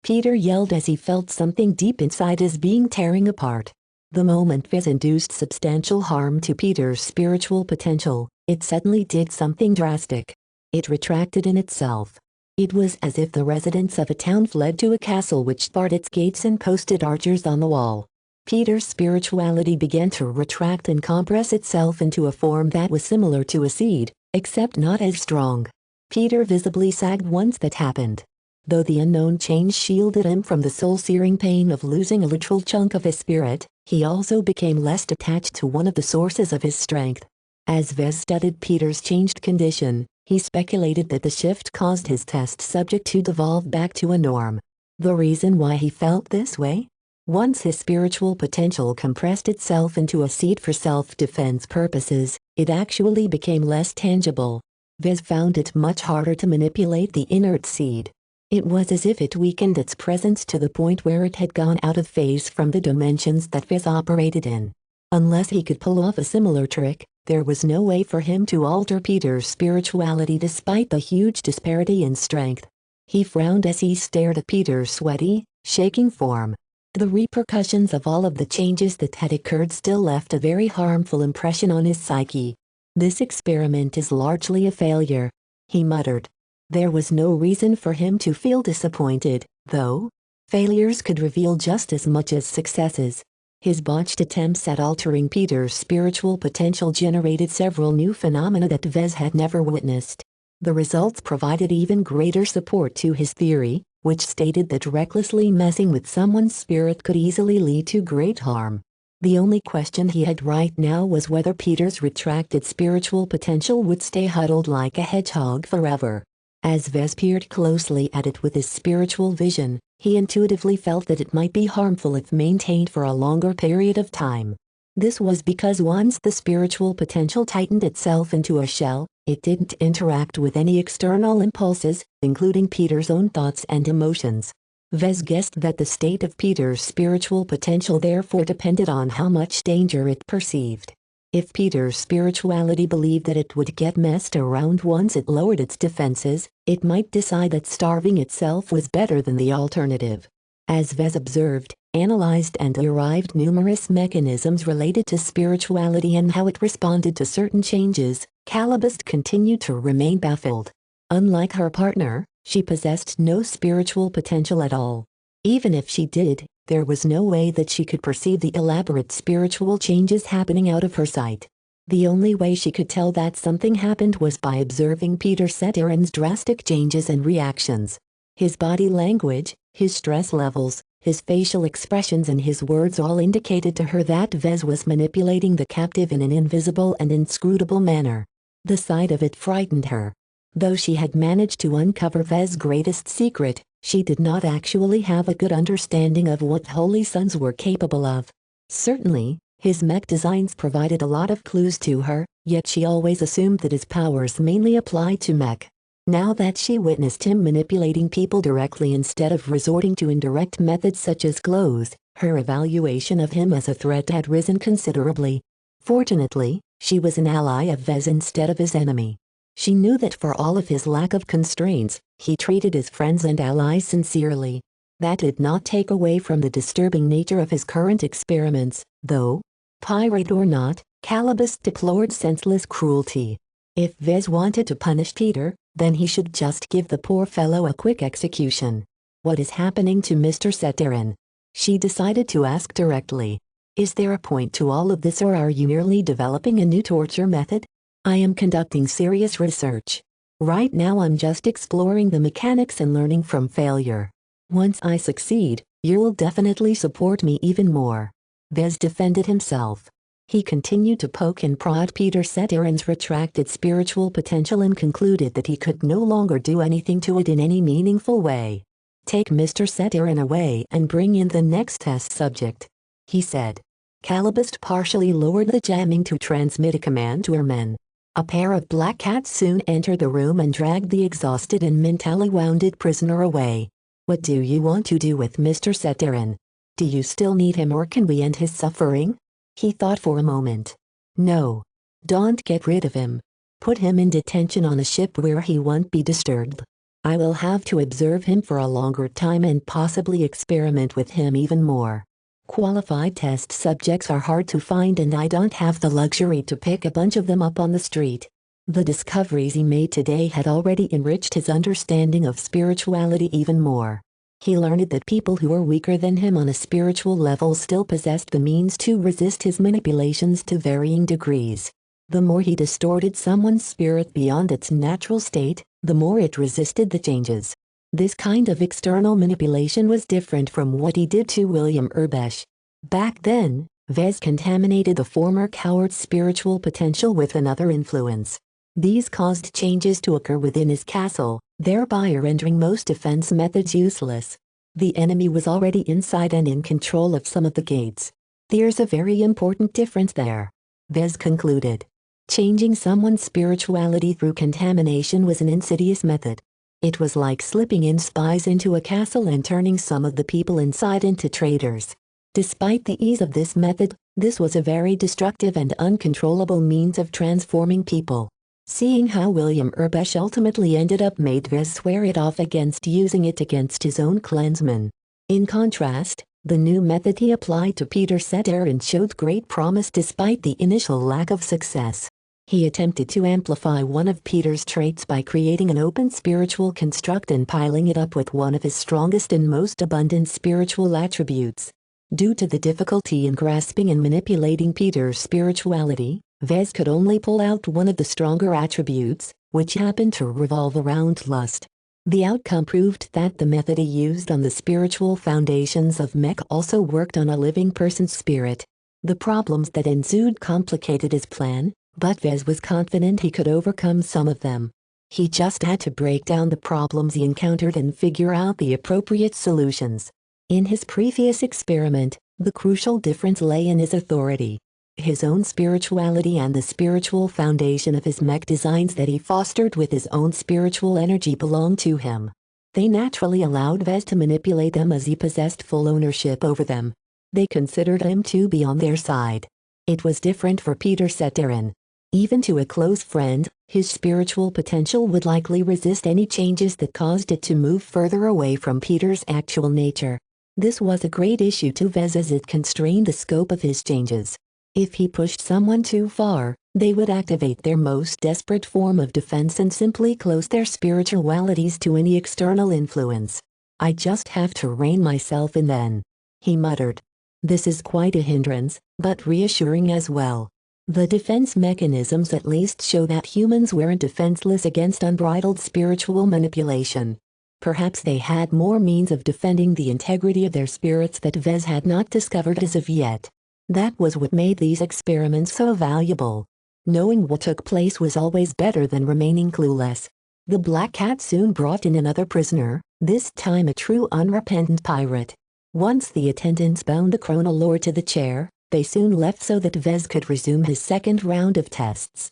Peter yelled as he felt something deep inside his being tearing apart. The moment Vez induced substantial harm to Peter's spiritual potential, it suddenly did something drastic. It retracted in itself. It was as if the residents of a town fled to a castle which barred its gates and posted archers on the wall. Peter's spirituality began to retract and compress itself into a form that was similar to a seed, except not as strong. Peter visibly sagged once that happened. Though the unknown change shielded him from the soul-searing pain of losing a literal chunk of his spirit, he also became less attached to one of the sources of his strength. As Vez studied Peter's changed condition, he speculated that the shift caused his test subject to devolve back to a norm. The reason why he felt this way? Once his spiritual potential compressed itself into a seed for self-defense purposes, it actually became less tangible. Vez found it much harder to manipulate the inert seed. It was as if it weakened its presence to the point where it had gone out of phase from the dimensions that Vez operated in. Unless he could pull off a similar trick, there was no way for him to alter Peter's spirituality despite the huge disparity in strength. He frowned as he stared at Peter's sweaty, shaking form. The repercussions of all of the changes that had occurred still left a very harmful impression on his psyche. "This experiment is largely a failure," he muttered. There was no reason for him to feel disappointed, though. Failures could reveal just as much as successes. His botched attempts at altering Peter's spiritual potential generated several new phenomena that Vez had never witnessed. The results provided even greater support to his theory, which stated that recklessly messing with someone's spirit could easily lead to great harm. The only question he had right now was whether Peter's retracted spiritual potential would stay huddled like a hedgehog forever. As Vez peered closely at it with his spiritual vision, he intuitively felt that it might be harmful if maintained for a longer period of time. This was because once the spiritual potential tightened itself into a shell, it didn't interact with any external impulses, including Peter's own thoughts and emotions. Vez guessed that the state of Peter's spiritual potential therefore depended on how much danger it perceived. If Peter's spirituality believed that it would get messed around once it lowered its defenses, it might decide that starving itself was better than the alternative. As Vez observed, analyzed and derived numerous mechanisms related to spirituality and how it responded to certain changes, Calabast continued to remain baffled. Unlike her partner, she possessed no spiritual potential at all. Even if she did, there was no way that she could perceive the elaborate spiritual changes happening out of her sight. The only way she could tell that something happened was by observing Peter Setiren's drastic changes and reactions. His body language, his stress levels, his facial expressions and his words all indicated to her that Vez was manipulating the captive in an invisible and inscrutable manner. The sight of it frightened her. Though she had managed to uncover Vez's greatest secret, she did not actually have a good understanding of what Holy Sons were capable of. Certainly, his mech designs provided a lot of clues to her, yet she always assumed that his powers mainly applied to mech. Now that she witnessed him manipulating people directly instead of resorting to indirect methods such as glows, her evaluation of him as a threat had risen considerably. Fortunately, she was an ally of Vez instead of his enemy. She knew that for all of his lack of constraints, he treated his friends and allies sincerely. That did not take away from the disturbing nature of his current experiments, though. Pirate or not, Calibus deplored senseless cruelty. If Vez wanted to punish Peter, then he should just give the poor fellow a quick execution. What is happening to Mr. Seterin? She decided to ask directly. Is there a point to all of this, or are you merely developing a new torture method? I am conducting serious research. Right now I'm just exploring the mechanics and learning from failure. Once I succeed, you'll definitely support me even more. Vez defended himself. He continued to poke and prod Peter Seterin's retracted spiritual potential and concluded that he could no longer do anything to it in any meaningful way. Take Mr. Seterin away and bring in the next test subject, he said. Calibus partially lowered the jamming to transmit a command to her men. A pair of black cats soon entered the room and dragged the exhausted and mentally wounded prisoner away. What do you want to do with Mr. Seterin? Do you still need him, or can we end his suffering? He thought for a moment. No. Don't get rid of him. Put him in detention on a ship where he won't be disturbed. I will have to observe him for a longer time and possibly experiment with him even more. Qualified test subjects are hard to find, and I don't have the luxury to pick a bunch of them up on the street. The discoveries he made today had already enriched his understanding of spirituality even more. He learned that people who were weaker than him on a spiritual level still possessed the means to resist his manipulations to varying degrees. The more he distorted someone's spirit beyond its natural state, the more it resisted the changes. This kind of external manipulation was different from what he did to William Urbesh. Back then, Vez contaminated the former coward's spiritual potential with another influence. These caused changes to occur within his castle, thereby rendering most defense methods useless. The enemy was already inside and in control of some of the gates. There's a very important difference there, Vez concluded. Changing someone's spirituality through contamination was an insidious method. It was like slipping in spies into a castle and turning some of the people inside into traitors. Despite the ease of this method, this was a very destructive and uncontrollable means of transforming people. Seeing how William Urbesh ultimately ended up made Vez swear it off against using it against his own clansmen. In contrast, the new method he applied to Peter Seterin showed great promise despite the initial lack of success. He attempted to amplify one of Peter's traits by creating an open spiritual construct and piling it up with one of his strongest and most abundant spiritual attributes. Due to the difficulty in grasping and manipulating Peter's spirituality, Vez could only pull out one of the stronger attributes, which happened to revolve around lust. The outcome proved that the method he used on the spiritual foundations of Mech also worked on a living person's spirit. The problems that ensued complicated his plan, but Vez was confident he could overcome some of them. He just had to break down the problems he encountered and figure out the appropriate solutions. In his previous experiment, the crucial difference lay in his authority. His own spirituality and the spiritual foundation of his mech designs that he fostered with his own spiritual energy belonged to him. They naturally allowed Vez to manipulate them as he possessed full ownership over them. They considered him to be on their side. It was different for Peter Seterin. Even to a close friend, his spiritual potential would likely resist any changes that caused it to move further away from Peter's actual nature. This was a great issue to Vez as it constrained the scope of his changes. If he pushed someone too far, they would activate their most desperate form of defense and simply close their spiritualities to any external influence. I just have to rein myself in then, he muttered. This is quite a hindrance, but reassuring as well. The defense mechanisms at least show that humans weren't defenseless against unbridled spiritual manipulation. Perhaps they had more means of defending the integrity of their spirits that Vez had not discovered as of yet. That was what made these experiments so valuable. Knowing what took place was always better than remaining clueless. The Black Cat soon brought in another prisoner, this time a true unrepentant pirate. Once the attendants bound the chronolore to the chair, they soon left so that Vez could resume his second round of tests.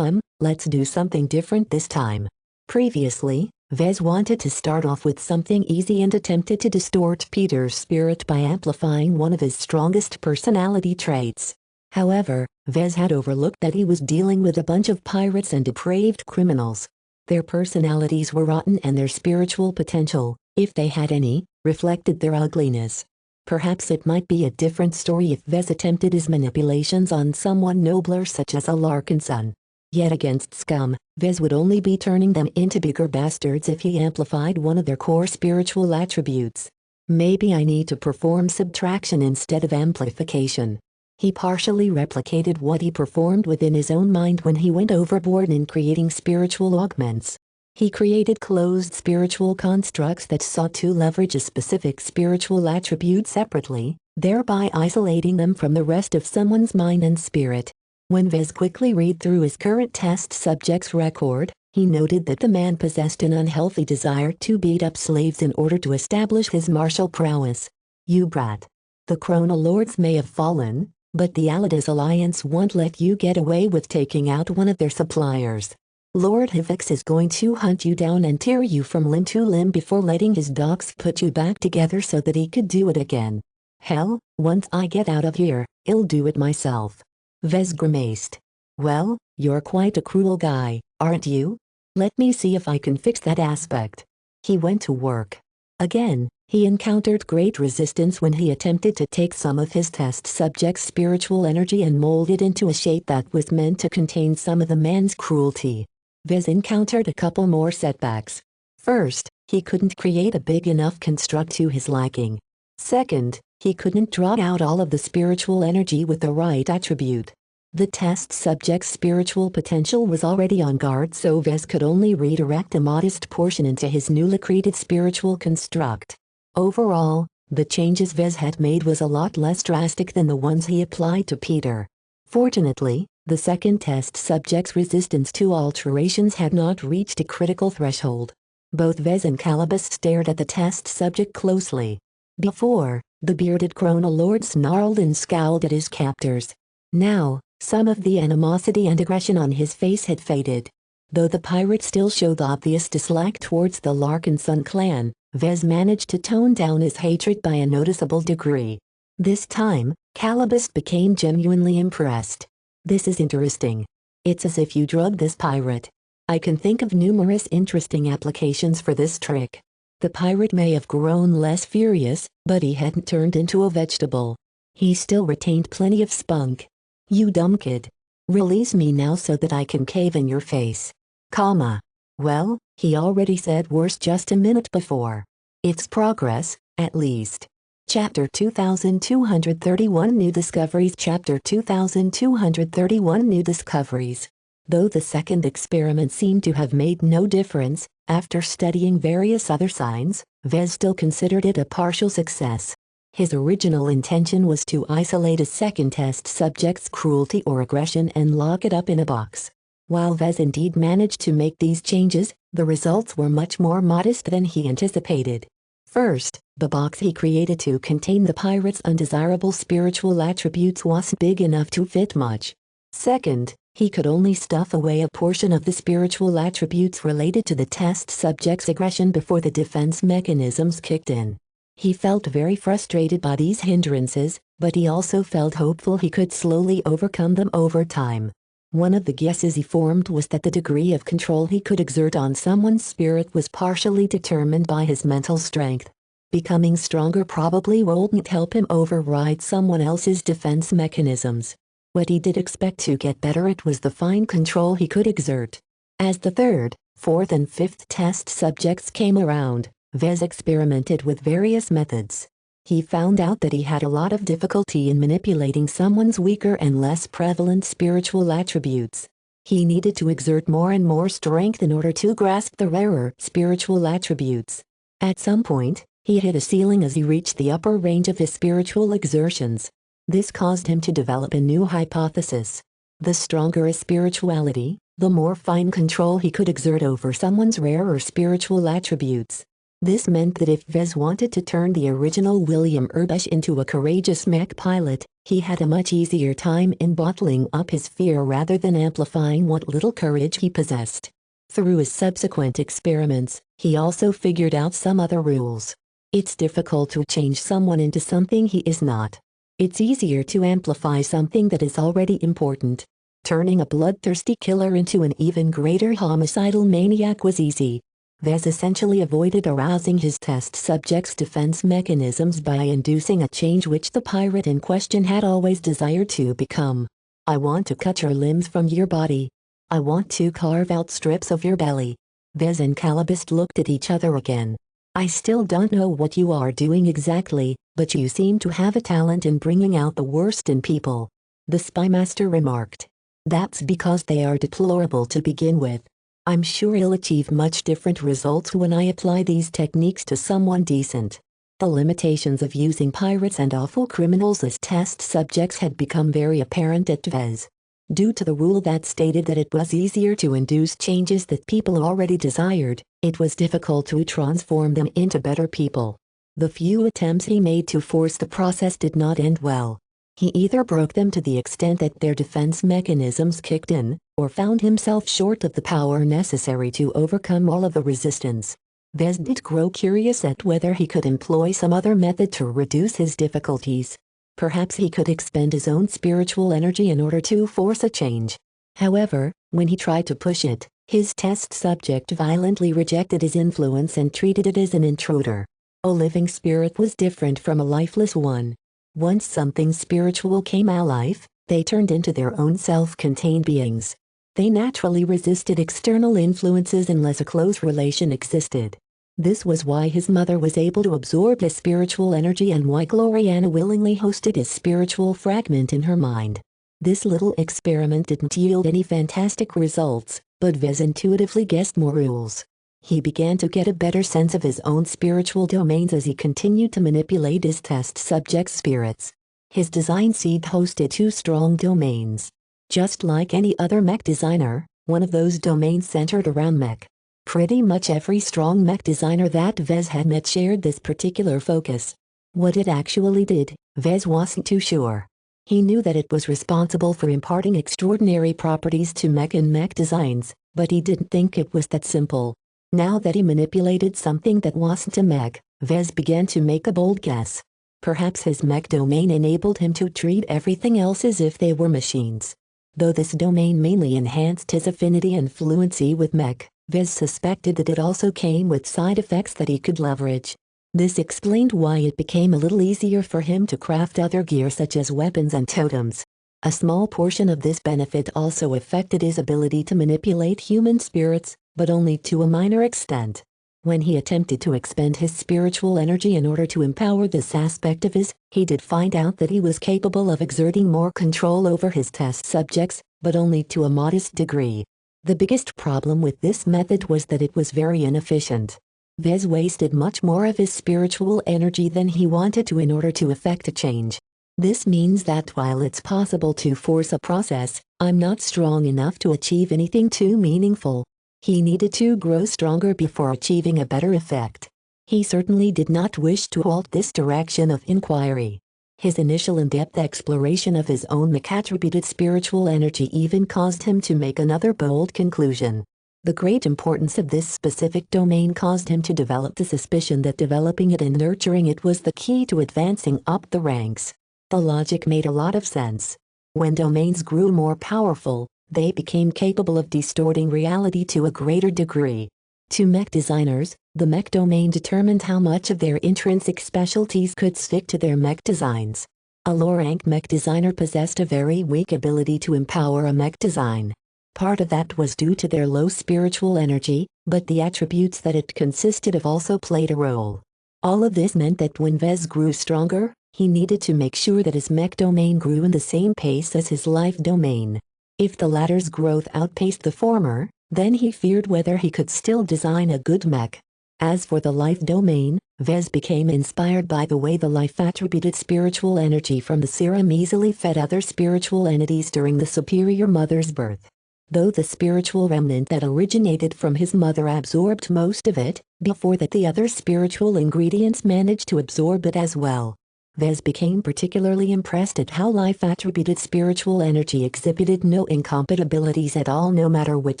Let's do something different this time. Previously, Vez wanted to start off with something easy and attempted to distort Peter's spirit by amplifying one of his strongest personality traits. However, Vez had overlooked that he was dealing with a bunch of pirates and depraved criminals. Their personalities were rotten and their spiritual potential, if they had any, reflected their ugliness. Perhaps it might be a different story if Vez attempted his manipulations on someone nobler such as a Larkinson. Yet against scum, Vez would only be turning them into bigger bastards if he amplified one of their core spiritual attributes. Maybe I need to perform subtraction instead of amplification. He partially replicated what he performed within his own mind when he went overboard in creating spiritual augments. He created closed spiritual constructs that sought to leverage a specific spiritual attribute separately, thereby isolating them from the rest of someone's mind and spirit. When Vez quickly read through his current test subject's record, he noted that the man possessed an unhealthy desire to beat up slaves in order to establish his martial prowess. You brat. The Chronolords may have fallen, but the Allidas Alliance won't let you get away with taking out one of their suppliers. Lord Hivix is going to hunt you down and tear you from limb to limb before letting his dogs put you back together so that he could do it again. Hell, once I get out of here, I'll do it myself. Vez grimaced. Well, you're quite a cruel guy, aren't you? Let me see if I can fix that aspect. He went to work. Again, he encountered great resistance when he attempted to take some of his test subject's spiritual energy and mold it into a shape that was meant to contain some of the man's cruelty. Vez encountered a couple more setbacks. First, he couldn't create a big enough construct to his liking. Second, he couldn't draw out all of the spiritual energy with the right attribute. The test subject's spiritual potential was already on guard, so Vez could only redirect a modest portion into his newly created spiritual construct. Overall, the changes Vez had made was a lot less drastic than the ones he applied to Peter. Fortunately, the second test subject's resistance to alterations had not reached a critical threshold. Both Vez and Calibus stared at the test subject closely. Before, the bearded Chronolord snarled and scowled at his captors. Now, some of the animosity and aggression on his face had faded. Though the pirate still showed obvious dislike towards the Larkinson clan, Vez managed to tone down his hatred by a noticeable degree. This time, Calibus became genuinely impressed. This is interesting. It's as if you drugged this pirate. I can think of numerous interesting applications for this trick. The pirate may have grown less furious, but he hadn't turned into a vegetable. He still retained plenty of spunk. You dumb kid. Release me now so that I can cave in your face. Comma. Well, he already said worse just a minute before. It's progress, at least. Chapter 2231 New Discoveries. Chapter 2231 New Discoveries. Though the second experiment seemed to have made no difference, after studying various other signs, Vez still considered it a partial success. His original intention was to isolate a second test subject's cruelty or aggression and lock it up in a box. While Vez indeed managed to make these changes, the results were much more modest than he anticipated. First, the box he created to contain the pirate's undesirable spiritual attributes wasn't big enough to fit much. Second, he could only stuff away a portion of the spiritual attributes related to the test subject's aggression before the defense mechanisms kicked in. He felt very frustrated by these hindrances, but he also felt hopeful he could slowly overcome them over time. One of the guesses he formed was that the degree of control he could exert on someone's spirit was partially determined by his mental strength. Becoming stronger probably wouldn't help him override someone else's defense mechanisms. What he did expect to get better at was the fine control he could exert. As the third, fourth and fifth test subjects came around, Vez experimented with various methods. He found out that he had a lot of difficulty in manipulating someone's weaker and less prevalent spiritual attributes. He needed to exert more and more strength in order to grasp the rarer spiritual attributes. At some point, he hit a ceiling as he reached the upper range of his spiritual exertions. This caused him to develop a new hypothesis. The stronger his spirituality, the more fine control he could exert over someone's rarer spiritual attributes. This meant that if Vez wanted to turn the original William Urbush into a courageous mech pilot, he had a much easier time in bottling up his fear rather than amplifying what little courage he possessed. Through his subsequent experiments, he also figured out some other rules. It's difficult to change someone into something he is not. It's easier to amplify something that is already important. Turning a bloodthirsty killer into an even greater homicidal maniac was easy. Vez essentially avoided arousing his test subject's defense mechanisms by inducing a change which the pirate in question had always desired to become. I want to cut your limbs from your body. I want to carve out strips of your belly. Vez and Calabist looked at each other again. I still don't know what you are doing exactly, but you seem to have a talent in bringing out the worst in people. The spymaster remarked. That's because they are deplorable to begin with. I'm sure you'll achieve much different results when I apply these techniques to someone decent. The limitations of using pirates and awful criminals as test subjects had become very apparent at Vez. Due to the rule that stated that it was easier to induce changes that people already desired, it was difficult to transform them into better people. The few attempts he made to force the process did not end well. He either broke them to the extent that their defense mechanisms kicked in, or found himself short of the power necessary to overcome all of the resistance. Vez did grow curious at whether he could employ some other method to reduce his difficulties. Perhaps he could expend his own spiritual energy in order to force a change. However, when he tried to push it, his test subject violently rejected his influence and treated it as an intruder. A living spirit was different from a lifeless one. Once something spiritual came alive, they turned into their own self-contained beings. They naturally resisted external influences unless a close relation existed. This was why his mother was able to absorb his spiritual energy and why Gloriana willingly hosted his spiritual fragment in her mind. This little experiment didn't yield any fantastic results, but Vez intuitively guessed more rules. He began to get a better sense of his own spiritual domains as he continued to manipulate his test subject's spirits. His design seed hosted 2 strong domains. Just like any other mech designer, one of those domains centered around mech. Pretty much every strong mech designer that Vez had met shared this particular focus. What it actually did, Vez wasn't too sure. He knew that it was responsible for imparting extraordinary properties to mech and mech designs, but he didn't think it was that simple. Now that he manipulated something that wasn't a mech, Vez began to make a bold guess. Perhaps his mech domain enabled him to treat everything else as if they were machines. Though this domain mainly enhanced his affinity and fluency with mech, Vez suspected that it also came with side effects that he could leverage. This explained why it became a little easier for him to craft other gear such as weapons and totems. A small portion of this benefit also affected his ability to manipulate human spirits, but only to a minor extent. When he attempted to expend his spiritual energy in order to empower this aspect of his, he did find out that he was capable of exerting more control over his test subjects, but only to a modest degree. The biggest problem with this method was that it was very inefficient. Vez wasted much more of his spiritual energy than he wanted to in order to effect a change. This means that while it's possible to force a process, I'm not strong enough to achieve anything too meaningful. He needed to grow stronger before achieving a better effect. He certainly did not wish to halt this direction of inquiry. His initial in-depth exploration of his own mech-attributed spiritual energy even caused him to make another bold conclusion. The great importance of this specific domain caused him to develop the suspicion that developing it and nurturing it was the key to advancing up the ranks. The logic made a lot of sense. When domains grew more powerful, they became capable of distorting reality to a greater degree. To mech designers, the mech domain determined how much of their intrinsic specialties could stick to their mech designs. A low-rank mech designer possessed a very weak ability to empower a mech design. Part of that was due to their low spiritual energy, but the attributes that it consisted of also played a role. All of this meant that when Vez grew stronger, he needed to make sure that his mech domain grew in the same pace as his life domain. If the latter's growth outpaced the former, then he feared whether he could still design a good mech. As for the life domain, Vez became inspired by the way the life attributed spiritual energy from the serum easily fed other spiritual entities during the superior mother's birth. Though the spiritual remnant that originated from his mother absorbed most of it, before that the other spiritual ingredients managed to absorb it as well. Vez became particularly impressed at how life-attributed spiritual energy exhibited no incompatibilities at all no matter which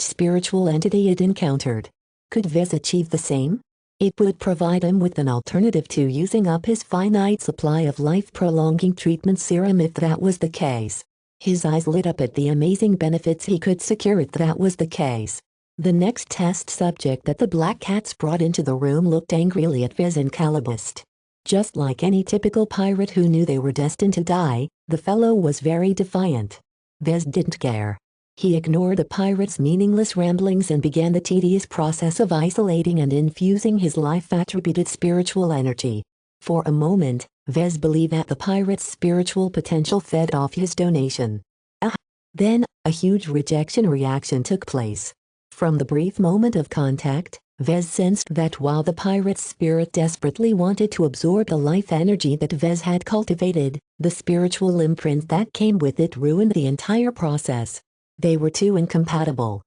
spiritual entity it encountered. Could Vez achieve the same? It would provide him with an alternative to using up his finite supply of life-prolonging treatment serum if that was the case. His eyes lit up at the amazing benefits he could secure if that was the case. The next test subject that the Black Cats brought into the room looked angrily at Vez and Calabist. Just like any typical pirate who knew they were destined to die, the fellow was very defiant. Vez didn't care. He ignored the pirate's meaningless ramblings and began the tedious process of isolating and infusing his life-attributed spiritual energy. For a moment, Vez believed that the pirate's spiritual potential fed off his donation. Then, a huge rejection reaction took place. From the brief moment of contact, Vez sensed that while the pirate's spirit desperately wanted to absorb the life energy that Vez had cultivated, the spiritual imprint that came with it ruined the entire process. They were too incompatible.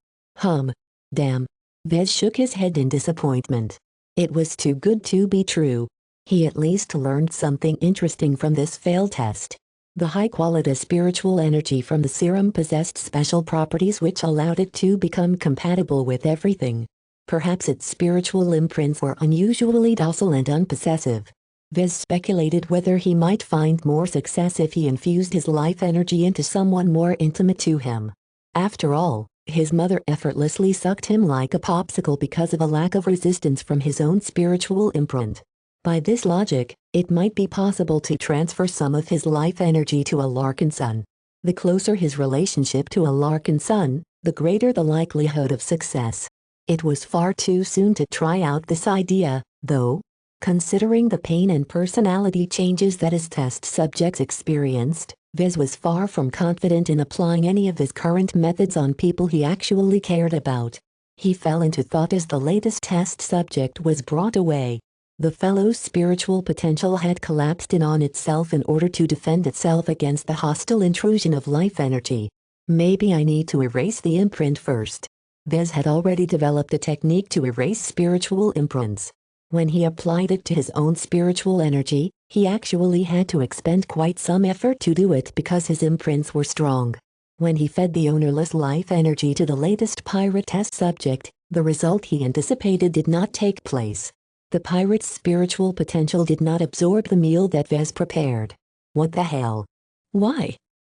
Damn. Vez shook his head in disappointment. It was too good to be true. He at least learned something interesting from this failed test. The high-quality spiritual energy from the serum possessed special properties which allowed it to become compatible with everything. Perhaps its spiritual imprints were unusually docile and unpossessive. Vez speculated whether he might find more success if he infused his life energy into someone more intimate to him. After all, his mother effortlessly sucked him like a popsicle because of a lack of resistance from his own spiritual imprint. By this logic, it might be possible to transfer some of his life energy to a Larkin son. The closer his relationship to a Larkin son, the greater the likelihood of success. It was far too soon to try out this idea, though. Considering the pain and personality changes that his test subjects experienced, Vez was far from confident in applying any of his current methods on people he actually cared about. He fell into thought as the latest test subject was brought away. The fellow's spiritual potential had collapsed in on itself in order to defend itself against the hostile intrusion of life energy. Maybe I need to erase the imprint first. Vez had already developed a technique to erase spiritual imprints. When he applied it to his own spiritual energy, he actually had to expend quite some effort to do it because his imprints were strong. When he fed the ownerless life energy to the latest pirate test subject, the result he anticipated did not take place. The pirate's spiritual potential did not absorb the meal that Vez prepared. What the hell? Why?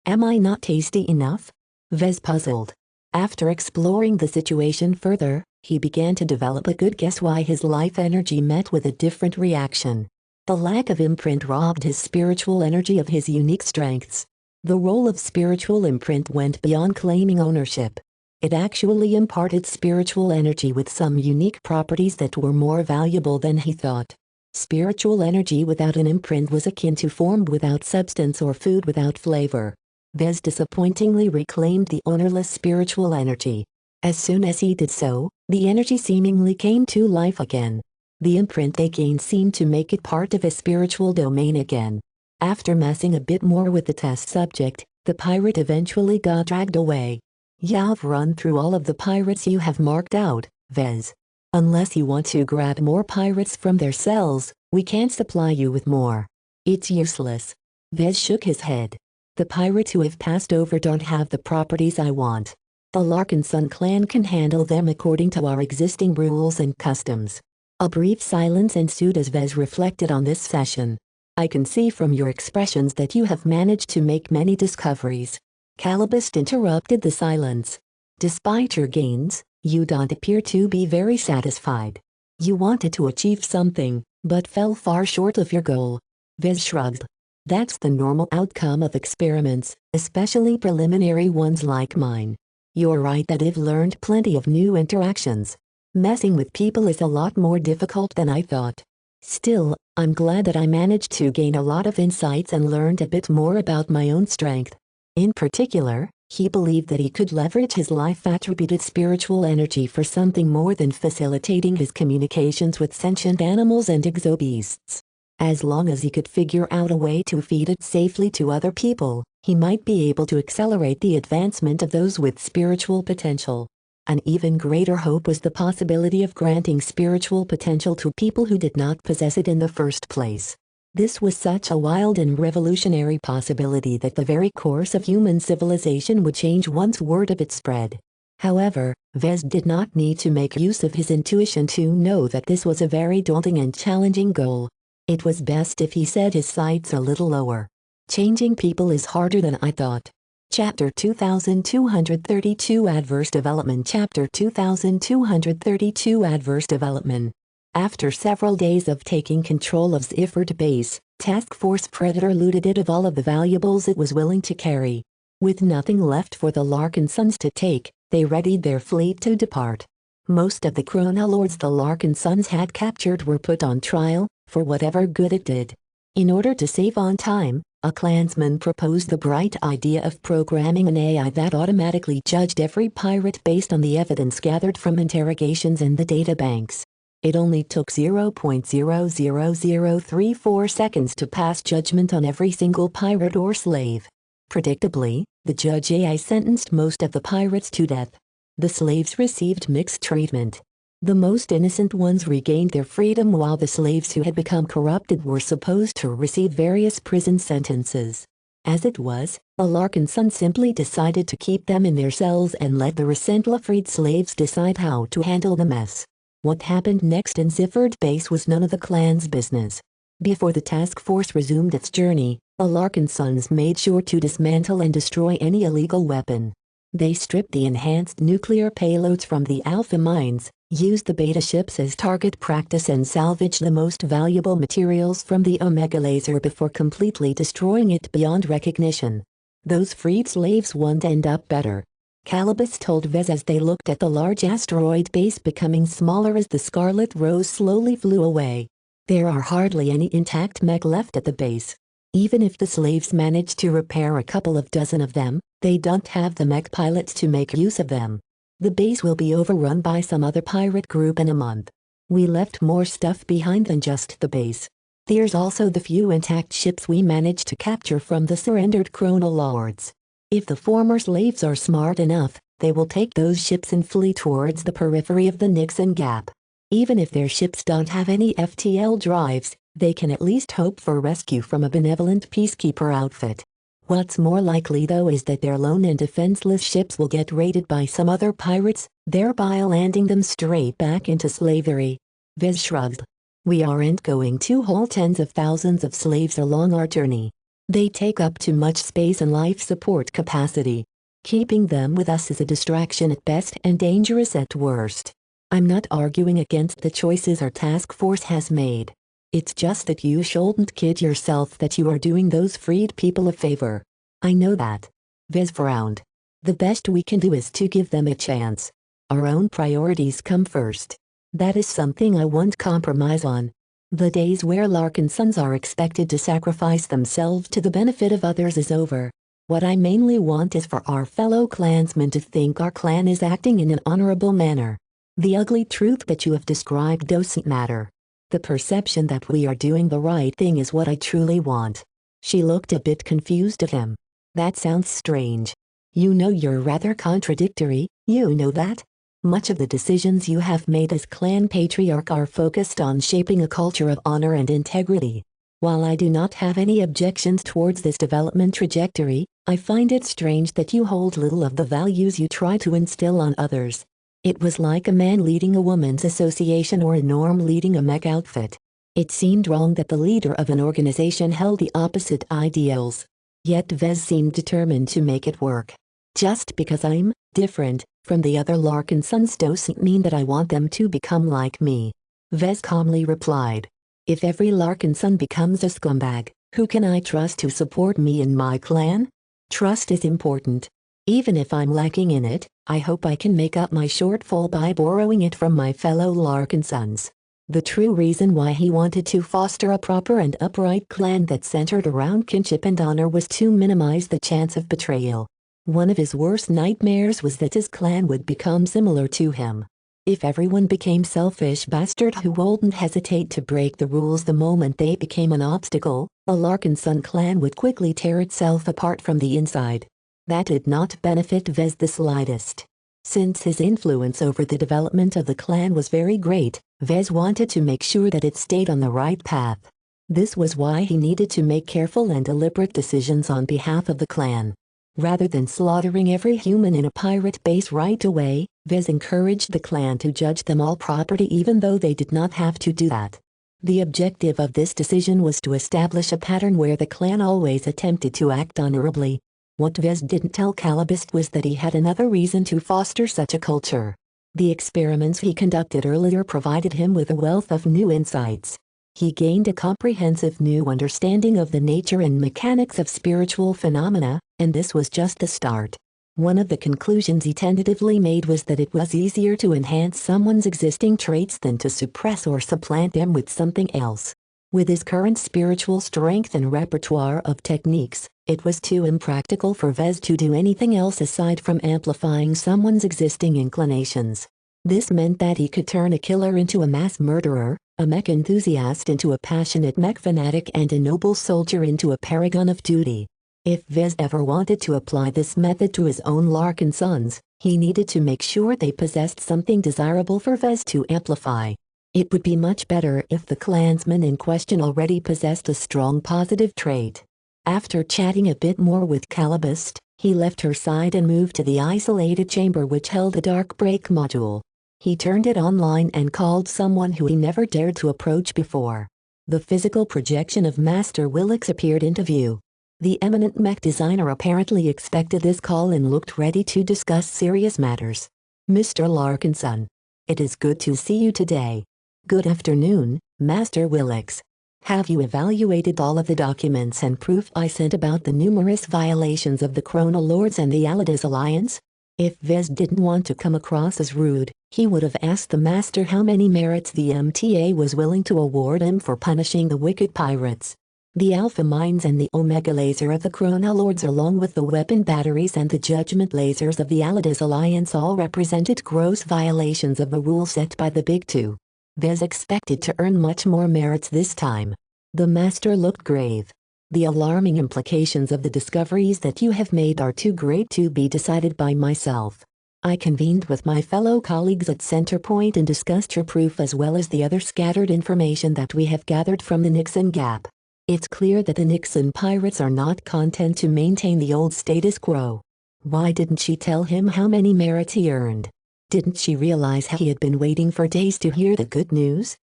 Am I not tasty enough? Vez puzzled. After exploring the situation further, he began to develop a good guess why his life energy met with a different reaction. The lack of imprint robbed his spiritual energy of his unique strengths. The role of spiritual imprint went beyond claiming ownership. It actually imparted spiritual energy with some unique properties that were more valuable than he thought. Spiritual energy without an imprint was akin to form without substance or food without flavor. Vez disappointingly reclaimed the ownerless spiritual energy. As soon as he did so, the energy seemingly came to life again. The imprint they gained seemed to make it part of his spiritual domain again. After messing a bit more with the test subject, the pirate eventually got dragged away. You've run through all of the pirates you have marked out, Vez. Unless you want to grab more pirates from their cells, we can't supply you with more. It's useless. Vez shook his head. The pirates who have passed over don't have the properties I want. The Larkinson clan can handle them according to our existing rules and customs. A brief silence ensued as Vez reflected on this session. I can see from your expressions that you have managed to make many discoveries. Calabist interrupted the silence. Despite your gains, you don't appear to be very satisfied. You wanted to achieve something, but fell far short of your goal. Vez shrugged. That's the normal outcome of experiments, especially preliminary ones like mine. You're right that I've learned plenty of new interactions. Messing with people is a lot more difficult than I thought. Still, I'm glad that I managed to gain a lot of insights and learned a bit more about my own strength. In particular, he believed that he could leverage his life-attributed spiritual energy for something more than facilitating his communications with sentient animals and exobeasts. As long as he could figure out a way to feed it safely to other people, he might be able to accelerate the advancement of those with spiritual potential. An even greater hope was the possibility of granting spiritual potential to people who did not possess it in the first place. This was such a wild and revolutionary possibility that the very course of human civilization would change once word of it spread. However, Vez did not need to make use of his intuition to know that this was a very daunting and challenging goal. It was best if he set his sights a little lower. Changing people is harder than I thought. Chapter 2232 Adverse Development Chapter 2232 Adverse Development. After several days of taking control of Ziffert Base, Task Force Predator looted it of all of the valuables it was willing to carry. With nothing left for the Larkin Sons to take, they readied their fleet to depart. Most of the chronolords the Larkin Sons had captured were put on trial, for whatever good it did. In order to save on time, a clansman proposed the bright idea of programming an AI that automatically judged every pirate based on the evidence gathered from interrogations in the databanks. It only took 0.00034 seconds to pass judgment on every single pirate or slave. Predictably, the judge AI sentenced most of the pirates to death. The slaves received mixed treatment. The most innocent ones regained their freedom while the slaves who had become corrupted were supposed to receive various prison sentences. As it was, the Larkin Sons simply decided to keep them in their cells and let the recently freed slaves decide how to handle the mess. What happened next in Ziffert Base was none of the clan's business. Before the task force resumed its journey, the Larkin Sons made sure to dismantle and destroy any illegal weapon. They stripped the enhanced nuclear payloads from the Alpha mines, used the beta ships as target practice and salvaged the most valuable materials from the Omega laser before completely destroying it beyond recognition. Those freed slaves won't end up better. Calibus told Vez as they looked at the large asteroid base becoming smaller as the Scarlet Rose slowly flew away. There are hardly any intact mech left at the base. Even if the slaves manage to repair a couple of dozen of them, they don't have the mech pilots to make use of them. The base will be overrun by some other pirate group in a month. We left more stuff behind than just the base. There's also the few intact ships we managed to capture from the surrendered chronolords. If the former slaves are smart enough, they will take those ships and flee towards the periphery of the Nixon Gap. Even if their ships don't have any FTL drives, they can at least hope for rescue from a benevolent peacekeeper outfit. What's more likely though is that their lone and defenseless ships will get raided by some other pirates, thereby landing them straight back into slavery. Vez shrugged. We aren't going to haul tens of thousands of slaves along our journey. They take up too much space and life support capacity. Keeping them with us is a distraction at best and dangerous at worst. I'm not arguing against the choices our task force has made. It's just that you shouldn't kid yourself that you are doing those freed people a favor. I know that. Vez frowned. The best we can do is to give them a chance. Our own priorities come first. That is something I won't compromise on. The days where Larkin Sons are expected to sacrifice themselves to the benefit of others is over. What I mainly want is for our fellow clansmen to think our clan is acting in an honorable manner. The ugly truth that you have described doesn't matter. The perception that we are doing the right thing is what I truly want. She looked a bit confused at him. That sounds strange. You know you're rather contradictory, you know that? Much of the decisions you have made as clan patriarch are focused on shaping a culture of honor and integrity. While I do not have any objections towards this development trajectory, I find it strange that you hold little of the values you try to instill on others. It was like a man leading a woman's association or a norm leading a mech outfit. It seemed wrong that the leader of an organization held the opposite ideals. Yet Vez seemed determined to make it work. Just because I'm different from the other Larkin Sons doesn't mean that I want them to become like me. Vez calmly replied. If every Larkin Son becomes a scumbag, who can I trust to support me in my clan? Trust is important. Even if I'm lacking in it, I hope I can make up my shortfall by borrowing it from my fellow Larkin Sons. The true reason why he wanted to foster a proper and upright clan that centered around kinship and honor was to minimize the chance of betrayal. One of his worst nightmares was that his clan would become similar to him. If everyone became selfish bastards who wouldn't hesitate to break the rules the moment they became an obstacle, the Larkin Son clan would quickly tear itself apart from the inside. That did not benefit Vez the slightest. Since his influence over the development of the clan was very great, Vez wanted to make sure that it stayed on the right path. This was why he needed to make careful and deliberate decisions on behalf of the clan. Rather than slaughtering every human in a pirate base right away, Vez encouraged the clan to judge them all property even though they did not have to do that. The objective of this decision was to establish a pattern where the clan always attempted to act honorably. What Vez didn't tell Calabist was that he had another reason to foster such a culture. The experiments he conducted earlier provided him with a wealth of new insights. He gained a comprehensive new understanding of the nature and mechanics of spiritual phenomena, and this was just the start. One of the conclusions he tentatively made was that it was easier to enhance someone's existing traits than to suppress or supplant them with something else. With his current spiritual strength and repertoire of techniques, it was too impractical for Vez to do anything else aside from amplifying someone's existing inclinations. This meant that he could turn a killer into a mass murderer, a mech enthusiast into a passionate mech fanatic, and a noble soldier into a paragon of duty. If Vez ever wanted to apply this method to his own Larkin sons, he needed to make sure they possessed something desirable for Vez to amplify. It would be much better if the clansman in question already possessed a strong positive trait. After chatting a bit more with Calabist, he left her side and moved to the isolated chamber which held a dark break module. He turned it online and called someone who he never dared to approach before. The physical projection of Master Willix appeared into view. The eminent mech designer apparently expected this call and looked ready to discuss serious matters. Mr. Larkinson. It is good to see you today. Good afternoon, Master Willix. Have you evaluated all of the documents and proof I sent about the numerous violations of the Chrono Lords and the Allides Alliance? If Vez didn't want to come across as rude, he would have asked the Master how many merits the MTA was willing to award him for punishing the wicked pirates. The Alpha Mines and the Omega Laser of the Chrono Lords, along with the weapon batteries and the Judgment Lasers of the Allides Alliance, all represented gross violations of the rules set by the Big Two. Vez expected to earn much more merits this time. The Master looked grave. The alarming implications of the discoveries that you have made are too great to be decided by myself. I convened with my fellow colleagues at Centerpoint and discussed your proof as well as the other scattered information that we have gathered from the Nixon Gap. It's clear that the Nixon pirates are not content to maintain the old status quo. Why didn't she tell him how many merits he earned? Didn't she realize how he had been waiting for days to hear the good news?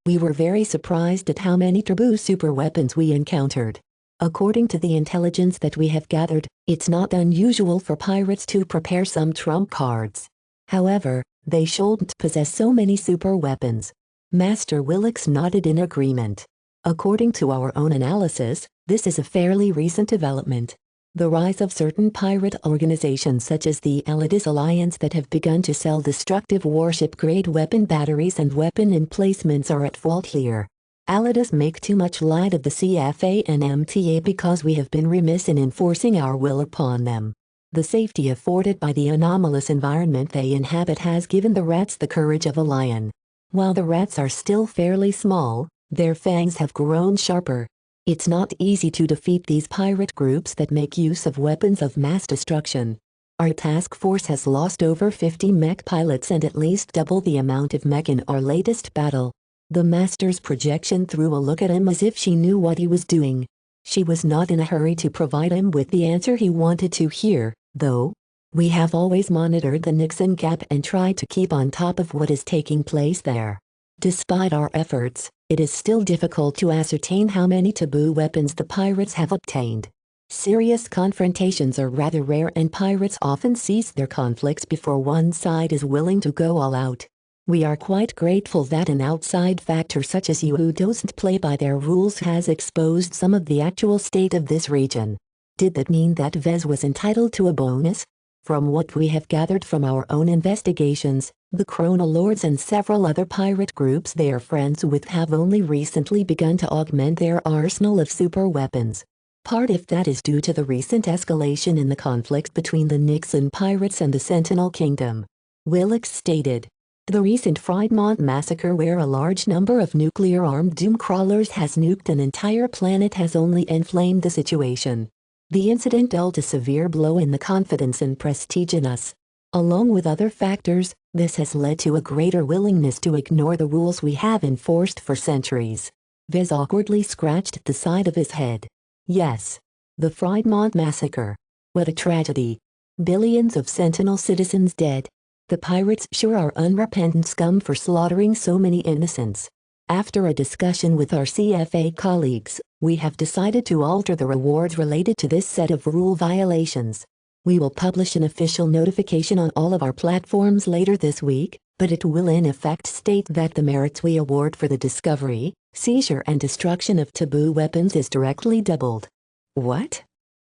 We were very surprised at how many taboo super weapons we encountered. According to the intelligence that we have gathered, it's not unusual for pirates to prepare some trump cards. However, they shouldn't possess so many super weapons. Master Willix nodded in agreement. According to our own analysis, this is a fairly recent development. The rise of certain pirate organizations such as the Allides Alliance that have begun to sell destructive warship-grade weapon batteries and weapon emplacements are at fault here. Allides make too much light of the CFA and MTA because we have been remiss in enforcing our will upon them. The safety afforded by the anomalous environment they inhabit has given the rats the courage of a lion. While the rats are still fairly small, their fangs have grown sharper. It's not easy to defeat these pirate groups that make use of weapons of mass destruction. Our task force has lost over 50 mech pilots and at least double the amount of mech in our latest battle. The Master's projection threw a look at him as if she knew what he was doing. She was not in a hurry to provide him with the answer he wanted to hear, though. We have always monitored the Nixon Gap and tried to keep on top of what is taking place there. Despite our efforts, it is still difficult to ascertain how many taboo weapons the pirates have obtained. Serious confrontations are rather rare and pirates often cease their conflicts before one side is willing to go all out. We are quite grateful that an outside factor such as you who doesn't play by their rules has exposed some of the actual state of this region. Did that mean that Vez was entitled to a bonus? From what we have gathered from our own investigations, the Chrono Lords and several other pirate groups they are friends with have only recently begun to augment their arsenal of super weapons. Part of that is due to the recent escalation in the conflict between the Nixon pirates and the Sentinel Kingdom. Willix stated. The recent Friedmont massacre, where a large number of nuclear-armed doom crawlers has nuked an entire planet, has only inflamed the situation. The incident dealt a severe blow in the confidence and prestige in us. Along with other factors, this has led to a greater willingness to ignore the rules we have enforced for centuries. Vez awkwardly scratched the side of his head. Yes. The Friedmont massacre. What a tragedy. Billions of Sentinel citizens dead. The pirates sure are unrepentant scum for slaughtering so many innocents. After a discussion with our CFA colleagues, we have decided to alter the rewards related to this set of rule violations. We will publish an official notification on all of our platforms later this week, but it will in effect state that the merits we award for the discovery, seizure and destruction of taboo weapons is directly doubled. What?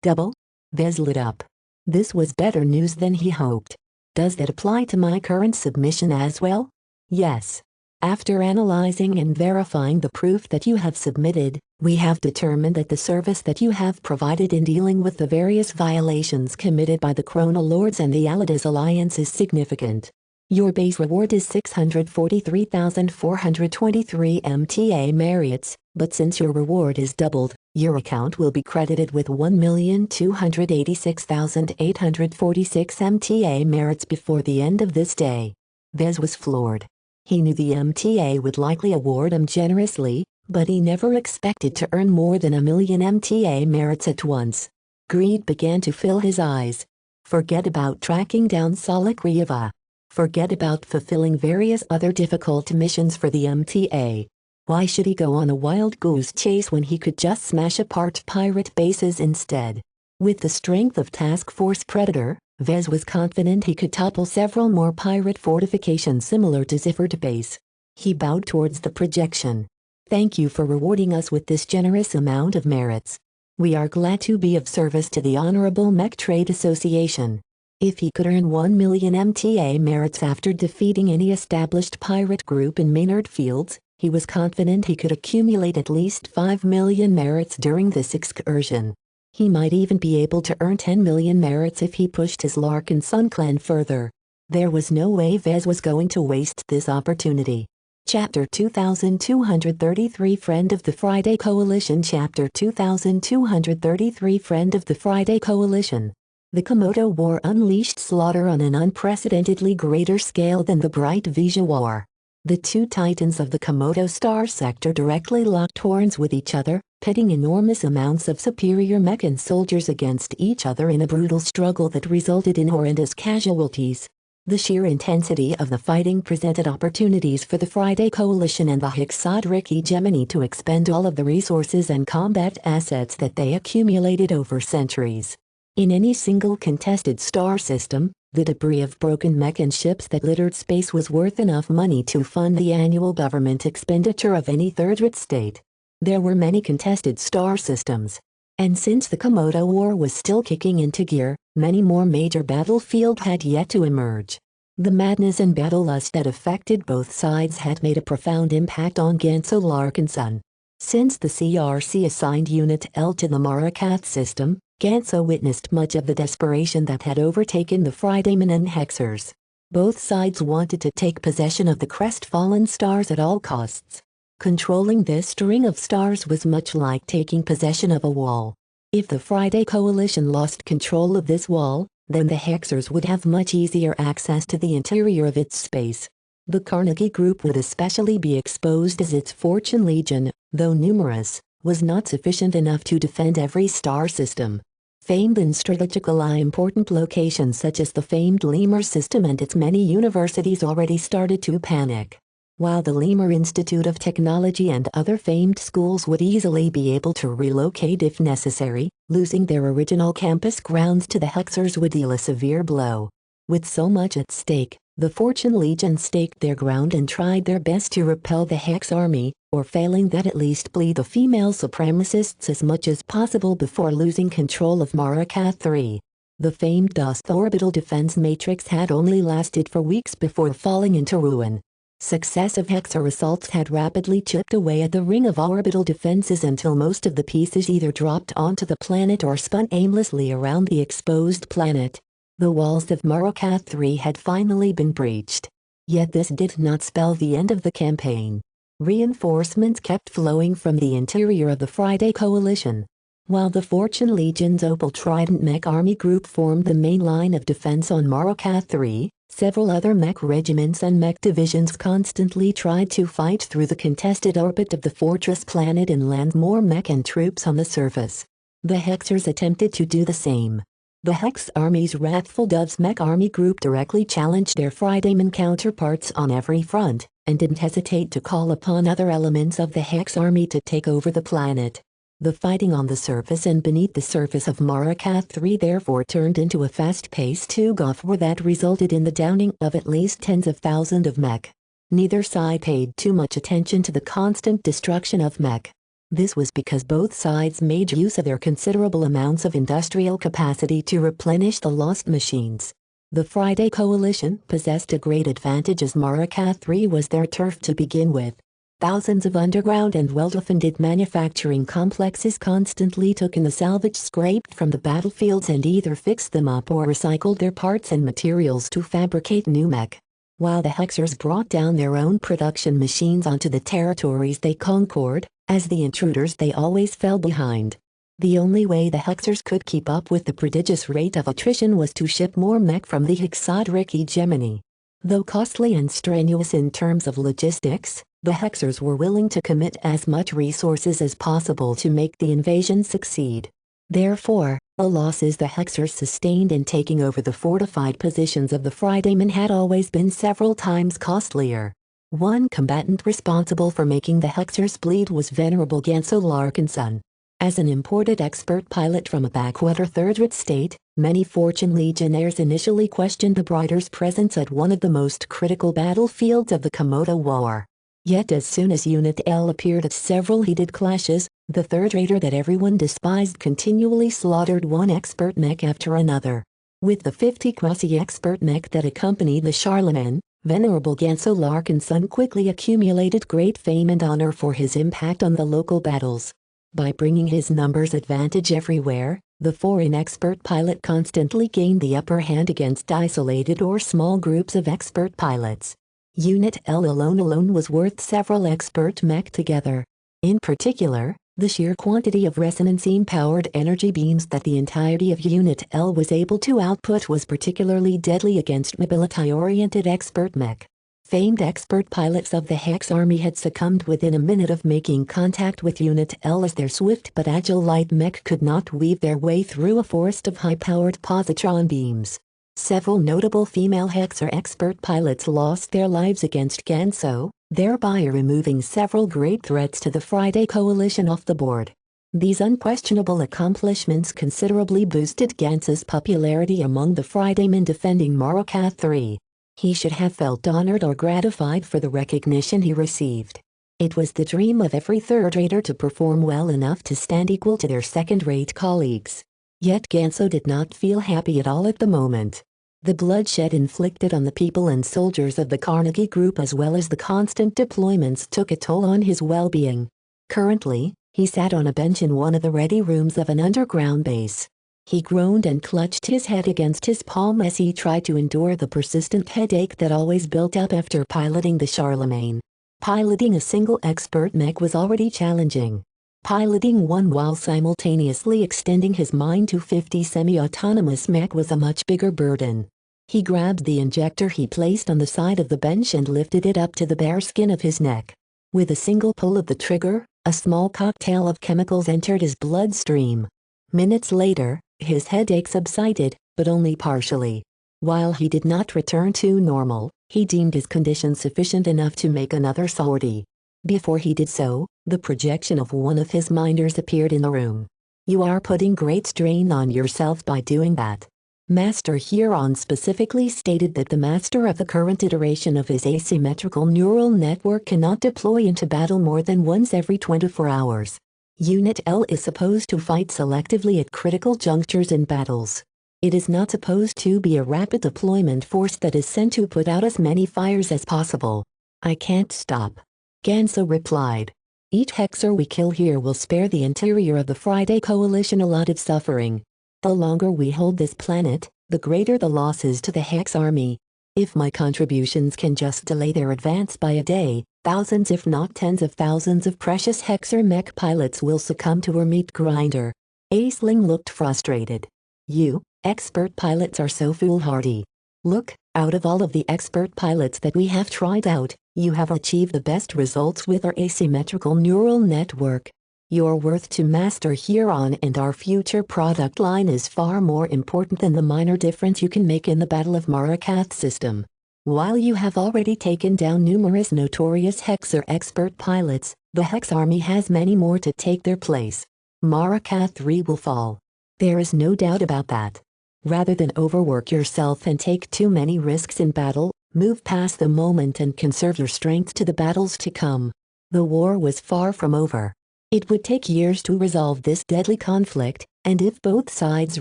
Double? Vez lit up. This was better news than he hoped. Does that apply to my current submission as well? Yes. After analyzing and verifying the proof that you have submitted, we have determined that the service that you have provided in dealing with the various violations committed by the Chronolords and the Allides Alliance is significant. Your base reward is 643,423 MTA merits, but since your reward is doubled, your account will be credited with 1,286,846 MTA merits before the end of this day. Vez was floored. He knew the MTA would likely award him generously, but he never expected to earn more than 1 million MTA merits at once. Greed began to fill his eyes. Forget about tracking down Salak Rieva. Forget about fulfilling various other difficult missions for the MTA. Why should he go on a wild goose chase when he could just smash apart pirate bases instead? With the strength of Task Force Predator, Vez was confident he could topple several more pirate fortifications similar to Ziffert Base. He bowed towards the projection. Thank you for rewarding us with this generous amount of merits. We are glad to be of service to the Honorable Mech Trade Association. If he could earn 1 million MTA merits after defeating any established pirate group in Maynard Fields, he was confident he could accumulate at least 5 million merits during this excursion. He might even be able to earn 10 million merits if he pushed his Larkin Sun clan further. There was no way Vez was going to waste this opportunity. Chapter 2233 Friend of the Friday Coalition Chapter 2233 Friend of the Friday Coalition. The Komodo War unleashed slaughter on an unprecedentedly greater scale than the Bright Vision War. The two titans of the Komodo Star sector directly locked horns with each other, pitting enormous amounts of superior mech and soldiers against each other in a brutal struggle that resulted in horrendous casualties. The sheer intensity of the fighting presented opportunities for the Friday Coalition and the Hexadric hegemony to expend all of the resources and combat assets that they accumulated over centuries. In any single contested star system, the debris of broken mech and ships that littered space was worth enough money to fund the annual government expenditure of any third-rate state. There were many contested star systems. And since the Komodo War was still kicking into gear, many more major battlefields had yet to emerge. The madness and battle lust that affected both sides had made a profound impact on Ganso Larkin Sun. Since the CRC assigned Unit L to the Marakath system, Ganso witnessed much of the desperation that had overtaken the Fridaymen and Hexers. Both sides wanted to take possession of the crestfallen stars at all costs. Controlling this string of stars was much like taking possession of a wall. If the Friday Coalition lost control of this wall, then the Hexers would have much easier access to the interior of its space. The Carnegie Group would especially be exposed as its Fortune Legion, though numerous, was not sufficient enough to defend every star system. Famed in strategically important locations such as the famed Lemur system and its many universities already started to panic. While the Lemur Institute of Technology and other famed schools would easily be able to relocate if necessary, losing their original campus grounds to the Hexers would deal a severe blow. With so much at stake, the Fortune Legion staked their ground and tried their best to repel the Hex army, or failing that at least bleed the female supremacists as much as possible before losing control of Marakath 3. The famed Dust orbital defense matrix had only lasted for weeks before falling into ruin. Successive Hexer assaults had rapidly chipped away at the ring of orbital defenses until most of the pieces either dropped onto the planet or spun aimlessly around the exposed planet. The walls of Marakath 3 had finally been breached. Yet this did not spell the end of the campaign. Reinforcements kept flowing from the interior of the Friday Coalition. While the Fortune Legion's Opal Trident Mech Army Group formed the main line of defense on Marakath 3, several other mech regiments and mech divisions constantly tried to fight through the contested orbit of the fortress planet and land more mech and troops on the surface. The Hexers attempted to do the same. The Hex Army's wrathful Doves Mech Army group directly challenged their Fridayman counterparts on every front, and didn't hesitate to call upon other elements of the Hex Army to take over the planet. The fighting on the surface and beneath the surface of Marakath 3 therefore turned into a fast-paced tug-of war that resulted in the downing of at least tens of thousands of mech. Neither side paid too much attention to the constant destruction of mech. This was because both sides made use of their considerable amounts of industrial capacity to replenish the lost machines. The Friday Coalition possessed a great advantage as Marakath 3 was their turf to begin with. Thousands of underground and well-defended manufacturing complexes constantly took in the salvage scraped from the battlefields and either fixed them up or recycled their parts and materials to fabricate new mech. While the Hexers brought down their own production machines onto the territories they conquered, as the intruders they always fell behind. The only way the Hexers could keep up with the prodigious rate of attrition was to ship more mech from the Hexadric hegemony. Though costly and strenuous in terms of logistics, the Hexers were willing to commit as much resources as possible to make the invasion succeed. Therefore, the losses the Hexers sustained in taking over the fortified positions of the Fridaymen had always been several times costlier. One combatant responsible for making the Hexers bleed was Venerable Ganso Larkinson. As an imported expert pilot from a backwater third-rate state, many Fortune Legionnaires initially questioned the Brighter's presence at one of the most critical battlefields of the Komodo War. Yet as soon as Unit L appeared at several heated clashes, the third-rater that everyone despised continually slaughtered one expert mech after another. With the 50 quasi-expert mech that accompanied the Charlemagne, Venerable Ganso Larkinson quickly accumulated great fame and honor for his impact on the local battles. By bringing his numbers advantage everywhere, the foreign expert pilot constantly gained the upper hand against isolated or small groups of expert pilots. Unit L alone was worth several expert mech together. In particular, the sheer quantity of resonance-powered energy beams that the entirety of Unit L was able to output was particularly deadly against mobility-oriented expert mech. Famed expert pilots of the Hex Army had succumbed within a minute of making contact with Unit L as their swift but agile light mech could not weave their way through a forest of high-powered positron beams. Several notable female Hexer expert pilots lost their lives against Ganso, thereby removing several great threats to the Friday Coalition off the board. These unquestionable accomplishments considerably boosted Ganso's popularity among the Fridaymen defending Marakath 3. He should have felt honored or gratified for the recognition he received. It was the dream of every third-rater to perform well enough to stand equal to their second-rate colleagues. Yet Ganso did not feel happy at all at the moment. The bloodshed inflicted on the people and soldiers of the Carnegie Group as well as the constant deployments took a toll on his well-being. Currently, he sat on a bench in one of the ready rooms of an underground base. He groaned and clutched his head against his palm as he tried to endure the persistent headache that always built up after piloting the Charlemagne. Piloting a single expert mech was already challenging. Piloting one while simultaneously extending his mind to 50 semi-autonomous mech was a much bigger burden. He grabbed the injector he placed on the side of the bench and lifted it up to the bare skin of his neck. With a single pull of the trigger, a small cocktail of chemicals entered his bloodstream. Minutes later, his headache subsided, but only partially. While he did not return to normal, he deemed his condition sufficient enough to make another sortie. Before he did so, the projection of one of his minders appeared in the room. "You are putting great strain on yourself by doing that." Master Huron specifically stated that the master of the current iteration of his asymmetrical neural network cannot deploy into battle more than once every 24 hours. Unit L is supposed to fight selectively at critical junctures in battles. It is not supposed to be a rapid deployment force that is sent to put out as many fires as possible. "I can't stop," Ganso replied. "Each Hexer we kill here will spare the interior of the Friday Coalition a lot of suffering. The longer we hold this planet, the greater the losses to the Hex Army. If my contributions can just delay their advance by a day, thousands if not tens of thousands of precious Hexer mech pilots will succumb to our meat grinder." Aisling looked frustrated. "You, expert pilots are so foolhardy. Look, out of all of the expert pilots that we have tried out, you have achieved the best results with our asymmetrical neural network. Your worth to Master Huron and our future product line is far more important than the minor difference you can make in the Battle of Marakath system. While you have already taken down numerous notorious Hexer expert pilots, the Hex Army has many more to take their place. Marakath 3 will fall. There is no doubt about that. Rather than overwork yourself and take too many risks in battle, move past the moment and conserve your strength to the battles to come. The war was far from over. It would take years to resolve this deadly conflict, and if both sides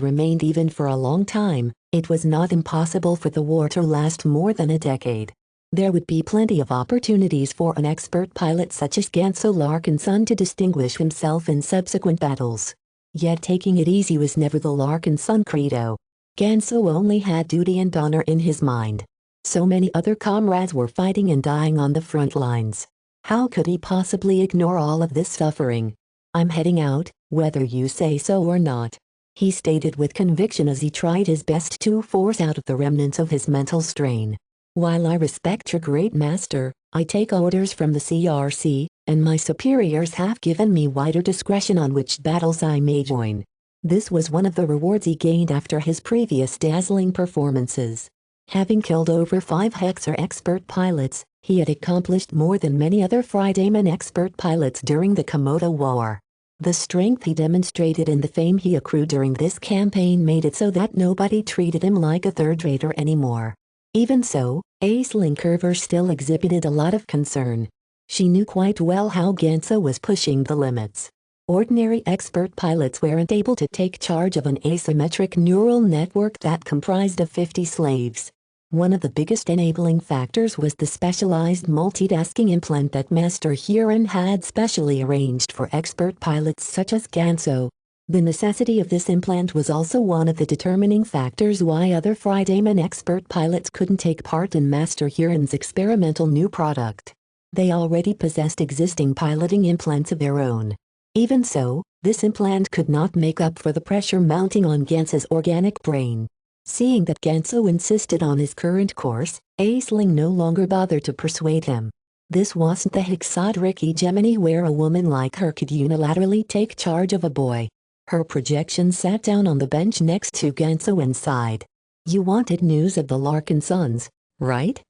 remained even for a long time, it was not impossible for the war to last more than a decade. There would be plenty of opportunities for an expert pilot such as Ganso Larkinson to distinguish himself in subsequent battles. Yet taking it easy was never the Larkinson credo. Ganso only had duty and honor in his mind. So many other comrades were fighting and dying on the front lines. How could he possibly ignore all of this suffering? "I'm heading out, whether you say so or not," he stated with conviction as he tried his best to force out of the remnants of his mental strain. "While I respect your great master, I take orders from the CRC, and my superiors have given me wider discretion on which battles I may join." This was one of the rewards he gained after his previous dazzling performances. Having killed over 5 Hexer expert pilots, he had accomplished more than many other Fridayman expert pilots during the Komodo War. The strength he demonstrated and the fame he accrued during this campaign made it so that nobody treated him like a third-rater anymore. Even so, Aisling Curver still exhibited a lot of concern. She knew quite well how Ganso was pushing the limits. Ordinary expert pilots weren't able to take charge of an asymmetric neural network that comprised of 50 slaves. One of the biggest enabling factors was the specialized multitasking implant that Master Huron had specially arranged for expert pilots such as Ganso. The necessity of this implant was also one of the determining factors why other Fridayman expert pilots couldn't take part in Master Huron's experimental new product. They already possessed existing piloting implants of their own. Even so, this implant could not make up for the pressure mounting on Ganso's organic brain. Seeing that Ganso insisted on his current course, Aisling no longer bothered to persuade him. This wasn't the Hexadric hegemony where a woman like her could unilaterally take charge of a boy. Her projection sat down on the bench next to Ganso and sighed. "You wanted news of the Larkinsons, right?"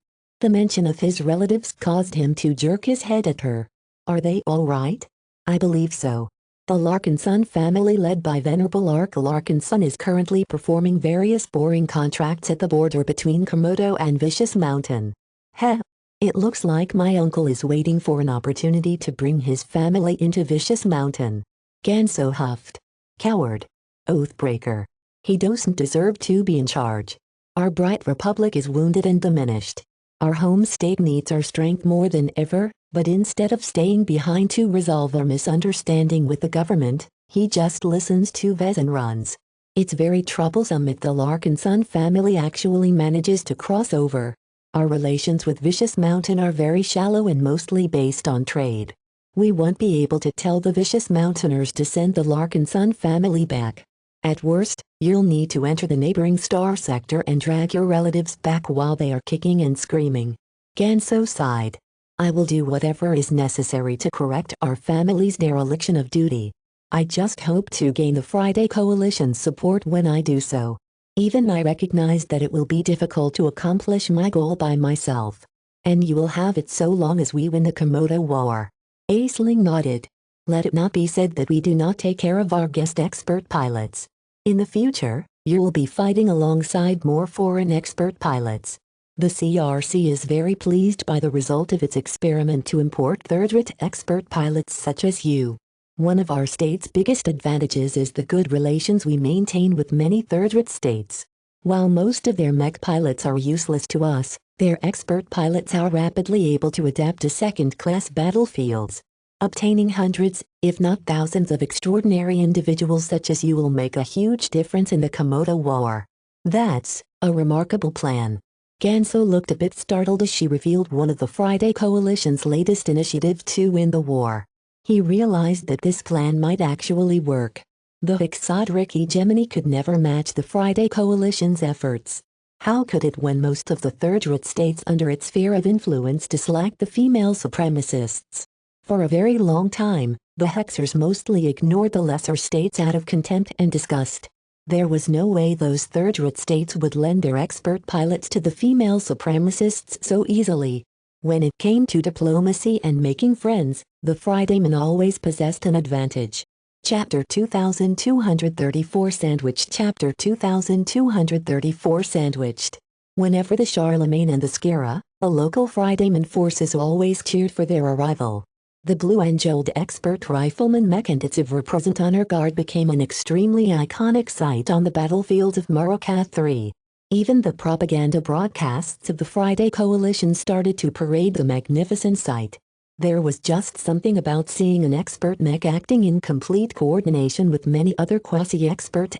The mention of his relatives caused him to jerk his head at her. "Are they all right?" "I believe so. The Larkinson family led by Venerable Ark Larkinson is currently performing various boring contracts at the border between Komodo and Vicious Mountain. Heh. It looks like my uncle is waiting for an opportunity to bring his family into Vicious Mountain." Ganso huffed. "Coward. Oathbreaker. He doesn't deserve to be in charge. Our bright republic is wounded and diminished. Our home state needs our strength more than ever, but instead of staying behind to resolve our misunderstanding with the government, he just listens to Vez and runs. It's very troublesome if the Larkinson family actually manages to cross over. Our relations with Vicious Mountain are very shallow and mostly based on trade. We won't be able to tell the Vicious Mountainers to send the Larkinson family back. At worst, you'll need to enter the neighboring star sector and drag your relatives back while they are kicking and screaming." Ganso sighed. "I will do whatever is necessary to correct our family's dereliction of duty. I just hope to gain the Friday Coalition's support when I do so. Even I recognize that it will be difficult to accomplish my goal by myself. And you will have it so long as we win the Komodo War." Aisling nodded. "Let it not be said that we do not take care of our guest expert pilots. In the future, you will be fighting alongside more foreign expert pilots. The CRC is very pleased by the result of its experiment to import third-rate expert pilots such as you. One of our state's biggest advantages is the good relations we maintain with many third-rate states. While most of their mech pilots are useless to us, their expert pilots are rapidly able to adapt to second-class battlefields. Obtaining hundreds, if not thousands of extraordinary individuals such as you will make a huge difference in the Komodo War. That's a remarkable plan." Ganso looked a bit startled as she revealed one of the Friday Coalition's latest initiative to win the war. He realized that this plan might actually work. The Hexadric hegemony could never match the Friday Coalition's efforts. How could it when most of the third-rate states under its sphere of influence dislike the female supremacists? For a very long time, the Hexers mostly ignored the lesser states out of contempt and disgust. There was no way those third-rate states would lend their expert pilots to the female supremacists so easily. When it came to diplomacy and making friends, the Fridaymen always possessed an advantage. Chapter 2234 Sandwiched Chapter 2234 Sandwiched. Whenever the Charlemagne and the Skira, the local Fridayman forces always cheered for their arrival. The blue-and-gold expert rifleman Mech and its ever-present honor guard became an extremely iconic sight on the battlefields of Maracath III. Even the propaganda broadcasts of the Friday Coalition started to parade the magnificent sight. There was just something about seeing an expert mech acting in complete coordination with many other quasi-expert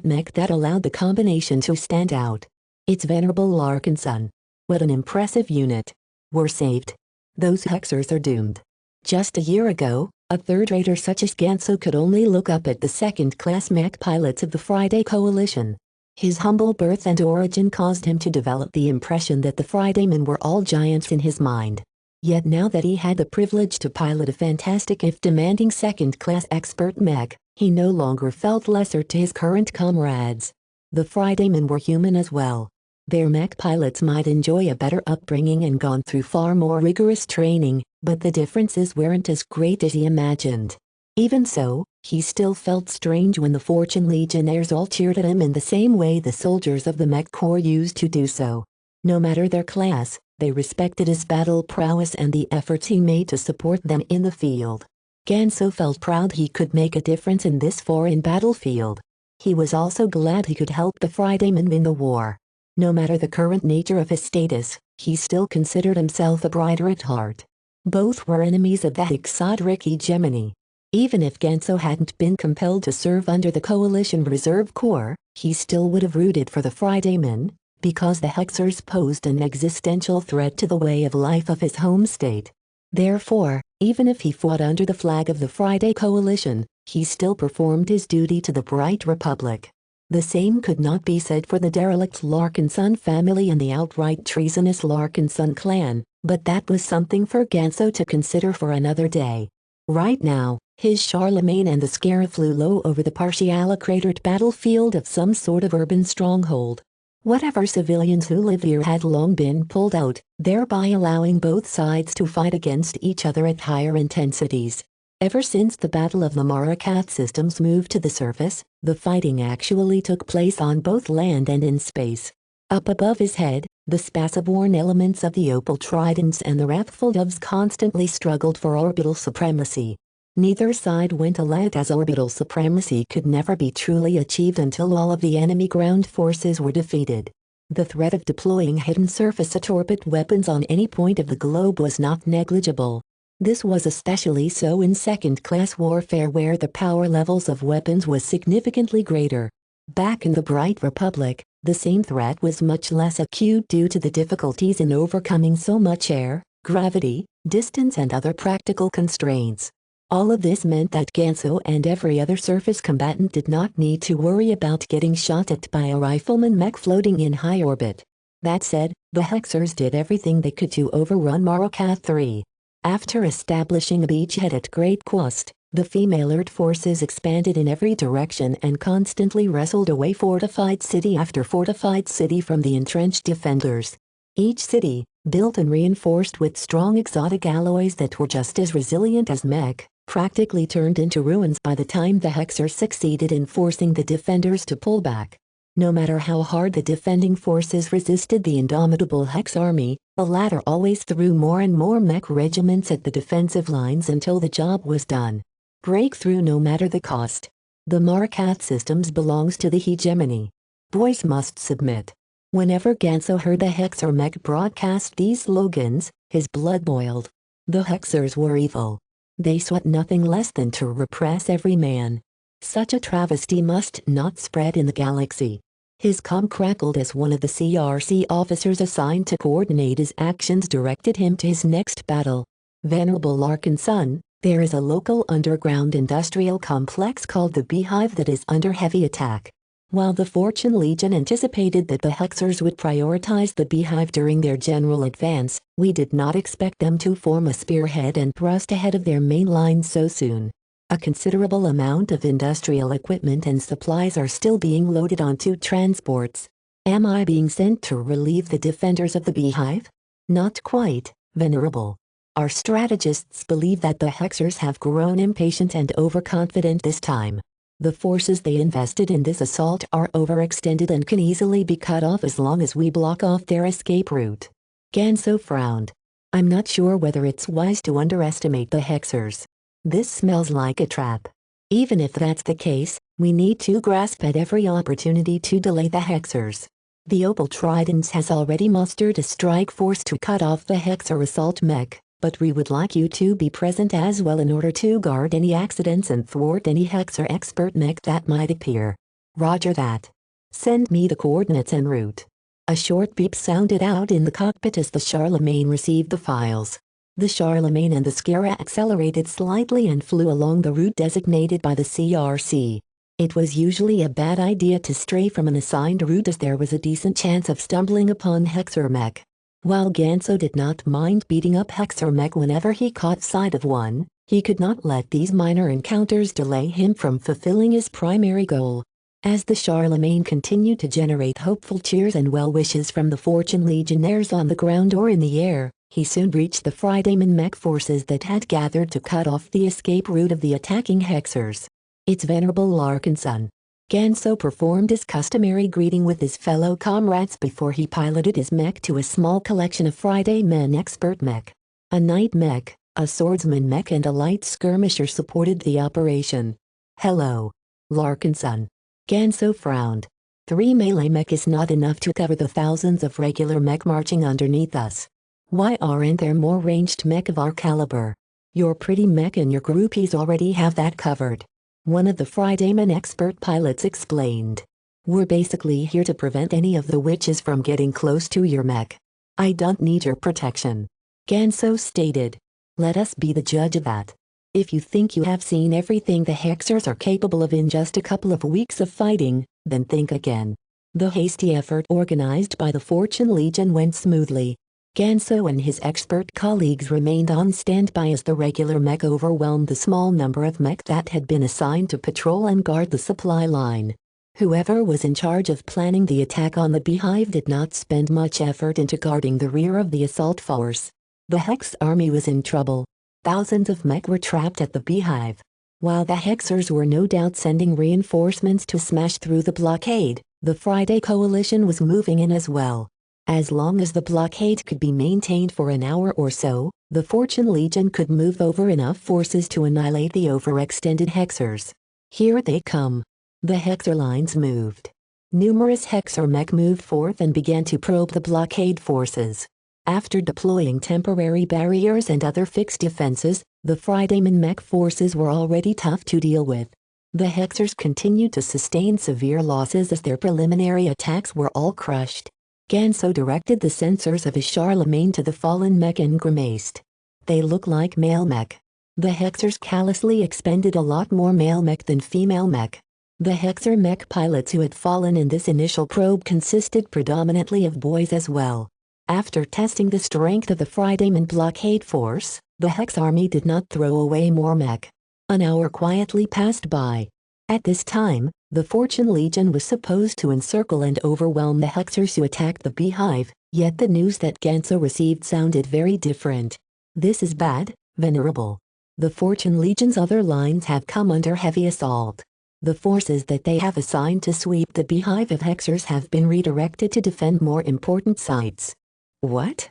mech that allowed the combination to stand out. It's venerable Larkin son. What an impressive unit. We're saved. Those Hexers are doomed. Just a year ago, a third-rater such as Ganso could only look up at the second-class mech pilots of the Friday Coalition. His humble birth and origin caused him to develop the impression that the Fridaymen were all giants in his mind. Yet now that he had the privilege to pilot a fantastic if demanding second-class expert mech, he no longer felt lesser to his current comrades. The Fridaymen were human as well. Their mech pilots might enjoy a better upbringing and gone through far more rigorous training, but the differences weren't as great as he imagined. Even so, he still felt strange when the Fortune Legionnaires all cheered at him in the same way the soldiers of the Mech Corps used to do so. No matter their class, they respected his battle prowess and the efforts he made to support them in the field. Ganso felt proud he could make a difference in this foreign battlefield. He was also glad he could help the Fridaymen win the war. No matter the current nature of his status, he still considered himself a brighter at heart. Both were enemies of the exotic hegemony. Even if Ganso hadn't been compelled to serve under the Coalition Reserve Corps, he still would have rooted for the Fridaymen, because the Hexers posed an existential threat to the way of life of his home state. Therefore, even if he fought under the flag of the Friday Coalition, he still performed his duty to the Bright Republic. The same could not be said for the derelict Larkinson family and the outright treasonous Larkinson clan, but that was something for Ganso to consider for another day. Right now, his Charlemagne and the Skira flew low over the partially cratered battlefield of some sort of urban stronghold. Whatever civilians who lived here had long been pulled out, thereby allowing both sides to fight against each other at higher intensities. Ever since the Battle of the Maracath systems moved to the surface, the fighting actually took place on both land and in space. Up above his head, the spaceborne elements of the Opal Tridents and the Wrathful Doves constantly struggled for orbital supremacy. Neither side went alert as orbital supremacy could never be truly achieved until all of the enemy ground forces were defeated. The threat of deploying hidden surface-to-orbit weapons on any point of the globe was not negligible. This was especially so in second-class warfare where the power levels of weapons was significantly greater. Back in the Bright Republic, the same threat was much less acute due to the difficulties in overcoming so much air, gravity, distance and other practical constraints. All of this meant that Ganso and every other surface combatant did not need to worry about getting shot at by a rifleman mech floating in high orbit. That said, the Hexers did everything they could to overrun Maracath III. After establishing a beachhead at great cost, the female-led forces expanded in every direction and constantly wrestled away fortified city after fortified city from the entrenched defenders. Each city, built and reinforced with strong exotic alloys that were just as resilient as mech, practically turned into ruins by the time the Hexers succeeded in forcing the defenders to pull back. No matter how hard the defending forces resisted the indomitable Hex army, the latter always threw more and more mech regiments at the defensive lines until the job was done. Breakthrough no matter the cost. The Maracath systems belongs to the hegemony. Boys must submit. Whenever Ganso heard the Hexer mech broadcast these slogans, his blood boiled. The Hexers were evil. They sought nothing less than to repress every man. Such a travesty must not spread in the galaxy. His comm crackled as one of the CRC officers assigned to coordinate his actions directed him to his next battle. Venerable Larkin's son, there is a local underground industrial complex called the Beehive that is under heavy attack. While the Fortune Legion anticipated that the Hexers would prioritize the beehive during their general advance, we did not expect them to form a spearhead and thrust ahead of their main line so soon. A considerable amount of industrial equipment and supplies are still being loaded onto transports. Am I being sent to relieve the defenders of the beehive? Not quite, Venerable. Our strategists believe that the Hexers have grown impatient and overconfident this time. The forces they invested in this assault are overextended and can easily be cut off as long as we block off their escape route. Ganso frowned. I'm not sure whether it's wise to underestimate the Hexers. This smells like a trap. Even if that's the case, we need to grasp at every opportunity to delay the Hexers. The Opal Tridents has already mustered a strike force to cut off the Hexer assault mech, but we would like you to be present as well in order to guard any accidents and thwart any Hexer expert mech that might appear. Roger that. Send me the coordinates en route. A short beep sounded out in the cockpit as the Charlemagne received the files. The Charlemagne and the Skara accelerated slightly and flew along the route designated by the CRC. It was usually a bad idea to stray from an assigned route as there was a decent chance of stumbling upon Hexer mech. While Ganso did not mind beating up Hexer mech whenever he caught sight of one, he could not let these minor encounters delay him from fulfilling his primary goal. As the Charlemagne continued to generate hopeful cheers and well wishes from the Fortune Legionnaires on the ground or in the air, he soon reached the Fridayman mech forces that had gathered to cut off the escape route of the attacking Hexers. It's Venerable Larkinson. Ganso performed his customary greeting with his fellow comrades before he piloted his mech to a small collection of Fridayman expert mech. A knight mech, a swordsman mech and a light skirmisher supported the operation. Hello, Larkinson. Ganso frowned. 3 melee mech is not enough to cover the thousands of regular mech marching underneath us. Why aren't there more ranged mech of our caliber? Your pretty mech and your groupies already have that covered. One of the Fridayman expert pilots explained. We're basically here to prevent any of the witches from getting close to your mech. I don't need your protection. Ganso stated. Let us be the judge of that. If you think you have seen everything the Hexers are capable of in just a couple of weeks of fighting, then think again. The hasty effort organized by the Fortune Legion went smoothly. Ganso and his expert colleagues remained on standby as the regular mech overwhelmed the small number of mech that had been assigned to patrol and guard the supply line. Whoever was in charge of planning the attack on the beehive did not spend much effort into guarding the rear of the assault force. The Hex army was in trouble. Thousands of mech were trapped at the beehive. While the Hexers were no doubt sending reinforcements to smash through the blockade, the Friday Coalition was moving in as well. As long as the blockade could be maintained for an hour or so, the Fortune Legion could move over enough forces to annihilate the overextended Hexers. Here they come. The Hexer lines moved. Numerous Hexer mech moved forth and began to probe the blockade forces. After deploying temporary barriers and other fixed defenses, the Fridayman mech forces were already tough to deal with. The Hexers continued to sustain severe losses as their preliminary attacks were all crushed. Ganso directed the sensors of his Charlemagne to the fallen mech and grimaced. They look like male mech. The Hexers callously expended a lot more male mech than female mech. The Hexer mech pilots who had fallen in this initial probe consisted predominantly of boys as well. After testing the strength of the Fridayman blockade force, the Hex army did not throw away more mech. An hour quietly passed by. At this time, the Fortune Legion was supposed to encircle and overwhelm the Hexers who attacked the beehive, yet the news that Ganso received sounded very different. This is bad, Venerable. The Fortune Legion's other lines have come under heavy assault. The forces that they have assigned to sweep the beehive of Hexers have been redirected to defend more important sites. What?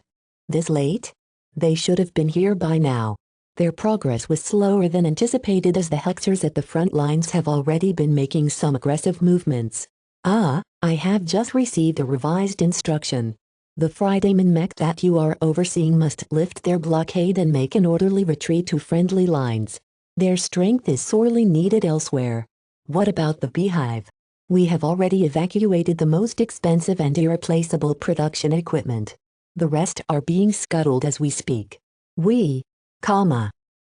This late? They should have been here by now. Their progress was slower than anticipated as the Hexers at the front lines have already been making some aggressive movements. I have just received a revised instruction. The Fridayman mech that you are overseeing must lift their blockade and make an orderly retreat to friendly lines. Their strength is sorely needed elsewhere. What about the beehive? We have already evacuated the most expensive and irreplaceable production equipment. The rest are being scuttled as we speak.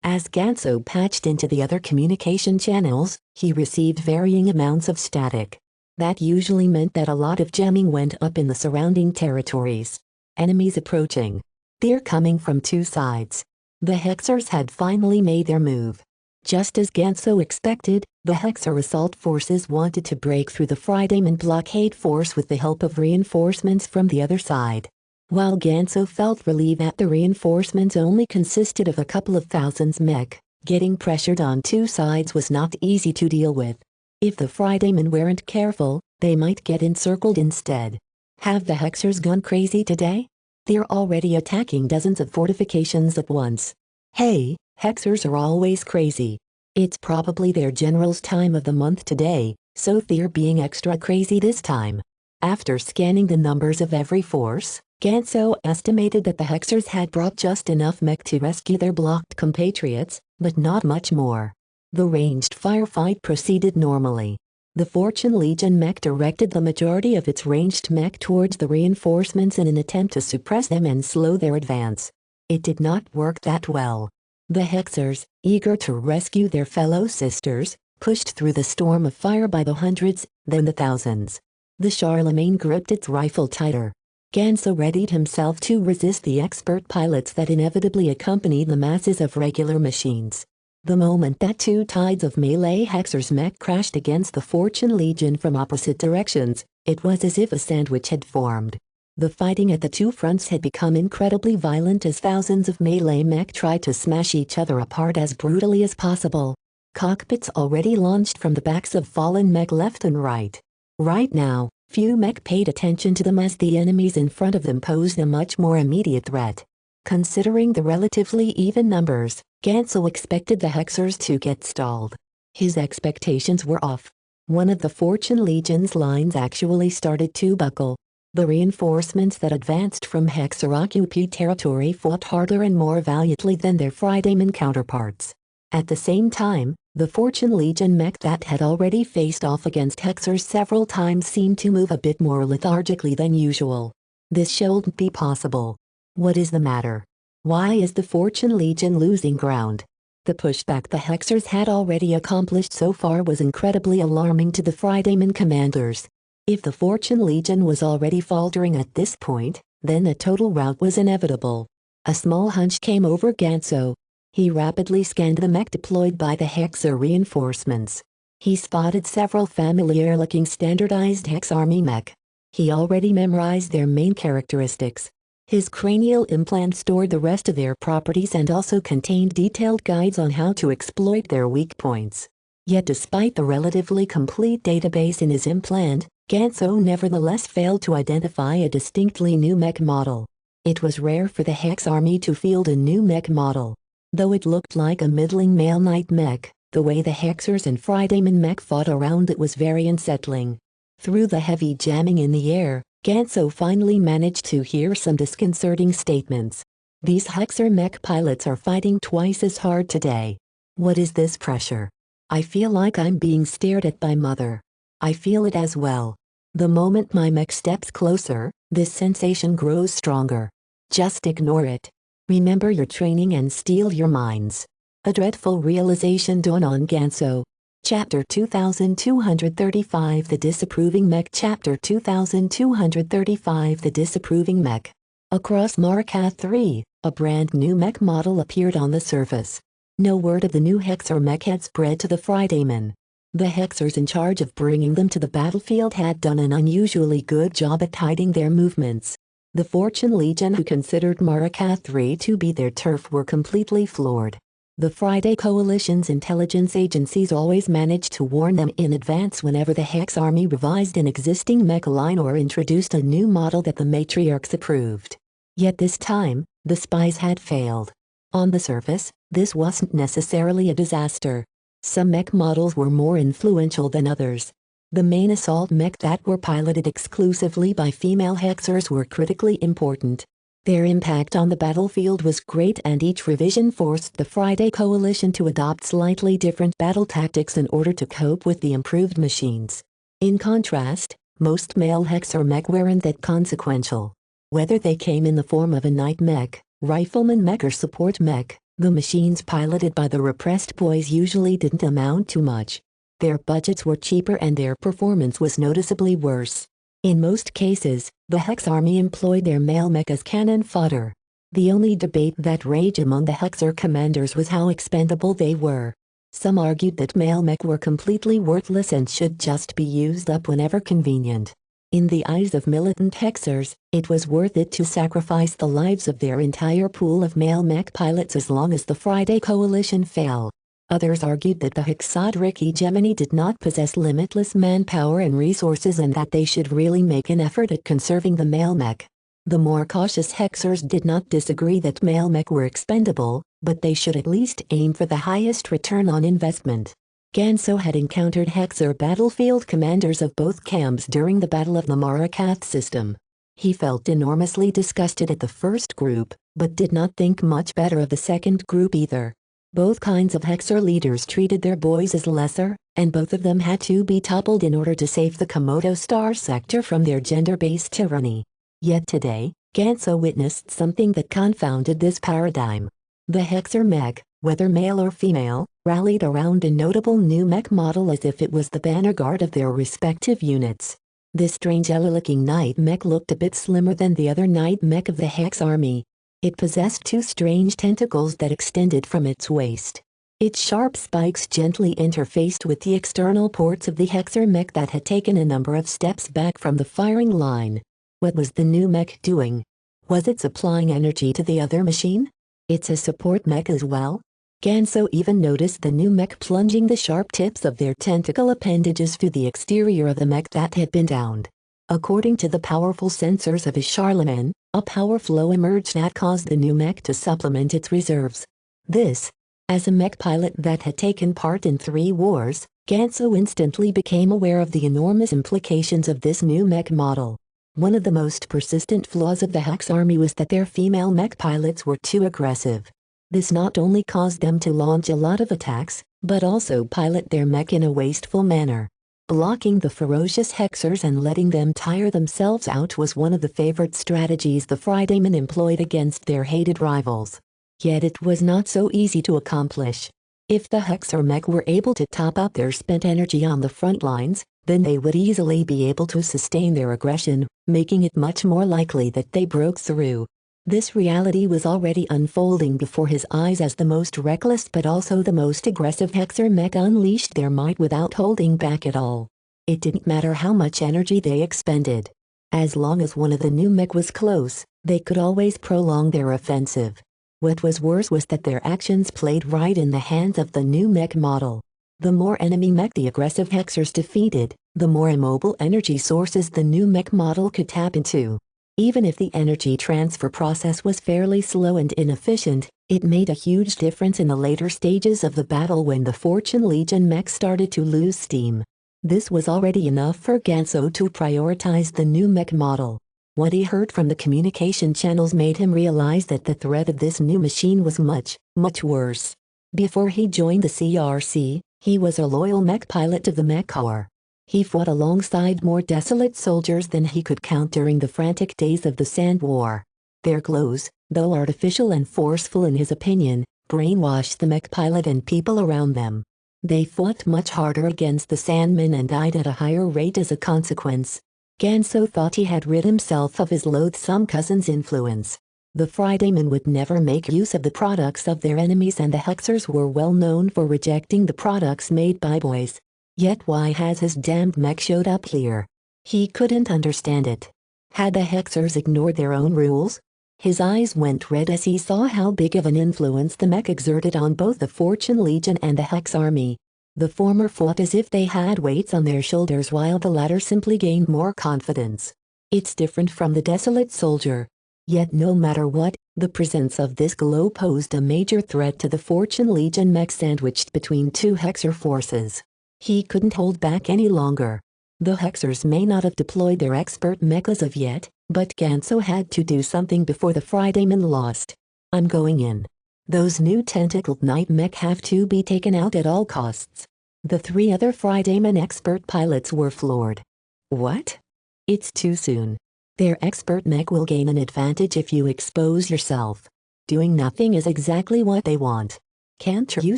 As Ganso patched into the other communication channels, he received varying amounts of static. That usually meant that a lot of jamming went up in the surrounding territories. Enemies approaching. They're coming from two sides. The Hexers had finally made their move. Just as Ganso expected, the Hexer assault forces wanted to break through the Fridayman blockade force with the help of reinforcements from the other side. While Ganso felt relieved that the reinforcements only consisted of a couple of thousands mech, getting pressured on two sides was not easy to deal with. If the Fridaymen weren't careful, they might get encircled instead. Have the Hexers gone crazy today? They're already attacking dozens of fortifications at once. Hey, Hexers are always crazy. It's probably their general's time of the month today, so they're being extra crazy this time. After scanning the numbers of every force, Ganso estimated that the Hexers had brought just enough mech to rescue their blocked compatriots, but not much more. The ranged firefight proceeded normally. The Fortune Legion mech directed the majority of its ranged mech towards the reinforcements in an attempt to suppress them and slow their advance. It did not work that well. The Hexers, eager to rescue their fellow sisters, pushed through the storm of fire by the hundreds, then the thousands. The Charlemagne gripped its rifle tighter. Ganso readied himself to resist the expert pilots that inevitably accompany the masses of regular machines. The moment that two tides of melee Hexers mech crashed against the Fortune Legion from opposite directions, it was as if a sandwich had formed. The fighting at the two fronts had become incredibly violent as thousands of melee mech tried to smash each other apart as brutally as possible. Cockpits already launched from the backs of fallen mech left and right. Right now, few mech paid attention to them as the enemies in front of them posed a much more immediate threat. Considering the relatively even numbers, Ganso expected the Hexers to get stalled. His expectations were off. One of the Fortune Legion's lines actually started to buckle. The reinforcements that advanced from Hexer-occupied territory fought harder and more valiantly than their Fridayman counterparts. At the same time, the Fortune Legion mech that had already faced off against Hexers several times seemed to move a bit more lethargically than usual. This shouldn't be possible. What is the matter? Why is the Fortune Legion losing ground? The pushback the Hexers had already accomplished so far was incredibly alarming to the Fridayman commanders. If the Fortune Legion was already faltering at this point, then a total rout was inevitable. A small hunch came over Ganso. He rapidly scanned the mech deployed by the Hexer reinforcements. He spotted several familiar-looking standardized Hex Army mech. He already memorized their main characteristics. His cranial implant stored the rest of their properties and also contained detailed guides on how to exploit their weak points. Yet despite the relatively complete database in his implant, Ganso nevertheless failed to identify a distinctly new mech model. It was rare for the Hex Army to field a new mech model. Though it looked like a middling male knight mech, the way the Hexers and Fridayman mech fought around it was very unsettling. Through the heavy jamming in the air, Ganso finally managed to hear some disconcerting statements. These Hexer mech pilots are fighting twice as hard today. What is this pressure? I feel like I'm being stared at by Mother. I feel it as well. The moment my mech steps closer, this sensation grows stronger. Just ignore it. Remember your training and steel your minds. A dreadful realization dawned on Ganso. Chapter 2235 The Disapproving Mech Chapter 2235 The Disapproving Mech. Across Markath 3, a brand new mech model appeared on the surface. No word of the new Hexer mech had spread to the Fridaymen. The Hexers in charge of bringing them to the battlefield had done an unusually good job at hiding their movements. The Fortune Legion, who considered Markath 3 to be their turf, were completely floored. The Friday Coalition's intelligence agencies always managed to warn them in advance whenever the Hex Army revised an existing mech line or introduced a new model that the matriarchs approved. Yet this time, the spies had failed. On the surface, this wasn't necessarily a disaster. Some mech models were more influential than others. The main assault mech that were piloted exclusively by female Hexers were critically important. Their impact on the battlefield was great, and each revision forced the Friday Coalition to adopt slightly different battle tactics in order to cope with the improved machines. In contrast, most male Hexer mech weren't that consequential. Whether they came in the form of a knight mech, rifleman mech or support mech, the machines piloted by the repressed boys usually didn't amount to much. Their budgets were cheaper and their performance was noticeably worse. In most cases, the Hex army employed their male mech as cannon fodder. The only debate that raged among the Hexer commanders was how expendable they were. Some argued that male mech were completely worthless and should just be used up whenever convenient. In the eyes of militant Hexers, it was worth it to sacrifice the lives of their entire pool of male mech pilots as long as the Friday Coalition fell. Others argued that the Hexodric hegemony did not possess limitless manpower and resources and that they should really make an effort at conserving the male mech. The more cautious Hexers did not disagree that male mech were expendable, but they should at least aim for the highest return on investment. Ganso had encountered Hexer battlefield commanders of both camps during the Battle of the Marakath system. He felt enormously disgusted at the first group, but did not think much better of the second group either. Both kinds of Hexer leaders treated their boys as lesser, and both of them had to be toppled in order to save the Komodo Star sector from their gender-based tyranny. Yet today, Ganso witnessed something that confounded this paradigm. The Hexer mech, whether male or female, rallied around a notable new mech model as if it was the banner guard of their respective units. This strange yellow-looking night mech looked a bit slimmer than the other night mech of the Hex army. It possessed two strange tentacles that extended from its waist. Its sharp spikes gently interfaced with the external ports of the Hexer mech that had taken a number of steps back from the firing line. What was the new mech doing? Was it supplying energy to the other machine? It's a support mech as well? Ganso even noticed the new mech plunging the sharp tips of their tentacle appendages through the exterior of the mech that had been downed. According to the powerful sensors of his Charlemagne, a power flow emerged that caused the new mech to supplement its reserves. This, as a mech pilot that had taken part in 3 wars, Ganso instantly became aware of the enormous implications of this new mech model. One of the most persistent flaws of the Hex army was that their female mech pilots were too aggressive. This not only caused them to launch a lot of attacks, but also pilot their mech in a wasteful manner. Blocking the ferocious Hexers and letting them tire themselves out was one of the favorite strategies the Fridaymen employed against their hated rivals. Yet it was not so easy to accomplish. If the Hexer mech were able to top up their spent energy on the front lines, then they would easily be able to sustain their aggression, making it much more likely that they broke through. This reality was already unfolding before his eyes as the most reckless but also the most aggressive Hexer mech unleashed their might without holding back at all. It didn't matter how much energy they expended. As long as one of the new mech was close, they could always prolong their offensive. What was worse was that their actions played right in the hands of the new mech model. The more enemy mech the aggressive Hexers defeated, the more immobile energy sources the new mech model could tap into. Even if the energy transfer process was fairly slow and inefficient, it made a huge difference in the later stages of the battle when the Fortune Legion mech started to lose steam. This was already enough for Ganso to prioritize the new mech model. What he heard from the communication channels made him realize that the threat of this new machine was much, much worse. Before he joined the CRC, he was a loyal mech pilot of the Mech Corps. He fought alongside more desolate soldiers than he could count during the frantic days of the Sand War. Their clothes, though artificial and forceful in his opinion, brainwashed the mech pilot and people around them. They fought much harder against the Sandmen and died at a higher rate as a consequence. Ganso thought he had rid himself of his loathsome cousin's influence. The Fridaymen would never make use of the products of their enemies and the Hexers were well known for rejecting the products made by boys. Yet why has his damned mech showed up here? He couldn't understand it. Had the Hexers ignored their own rules? His eyes went red as he saw how big of an influence the mech exerted on both the Fortune Legion and the Hex army. The former fought as if they had weights on their shoulders while the latter simply gained more confidence. It's different from the desolate soldier. Yet no matter what, the presence of this glow posed a major threat to the Fortune Legion mech sandwiched between 2 Hexer forces. He couldn't hold back any longer. The Hexers may not have deployed their expert mech as of yet, but Ganso had to do something before the Fridaymen lost. I'm going in. Those new tentacled night mech have to be taken out at all costs. The 3 other Fridaymen expert pilots were floored. What? It's too soon. Their expert mech will gain an advantage if you expose yourself. Doing nothing is exactly what they want. Can't you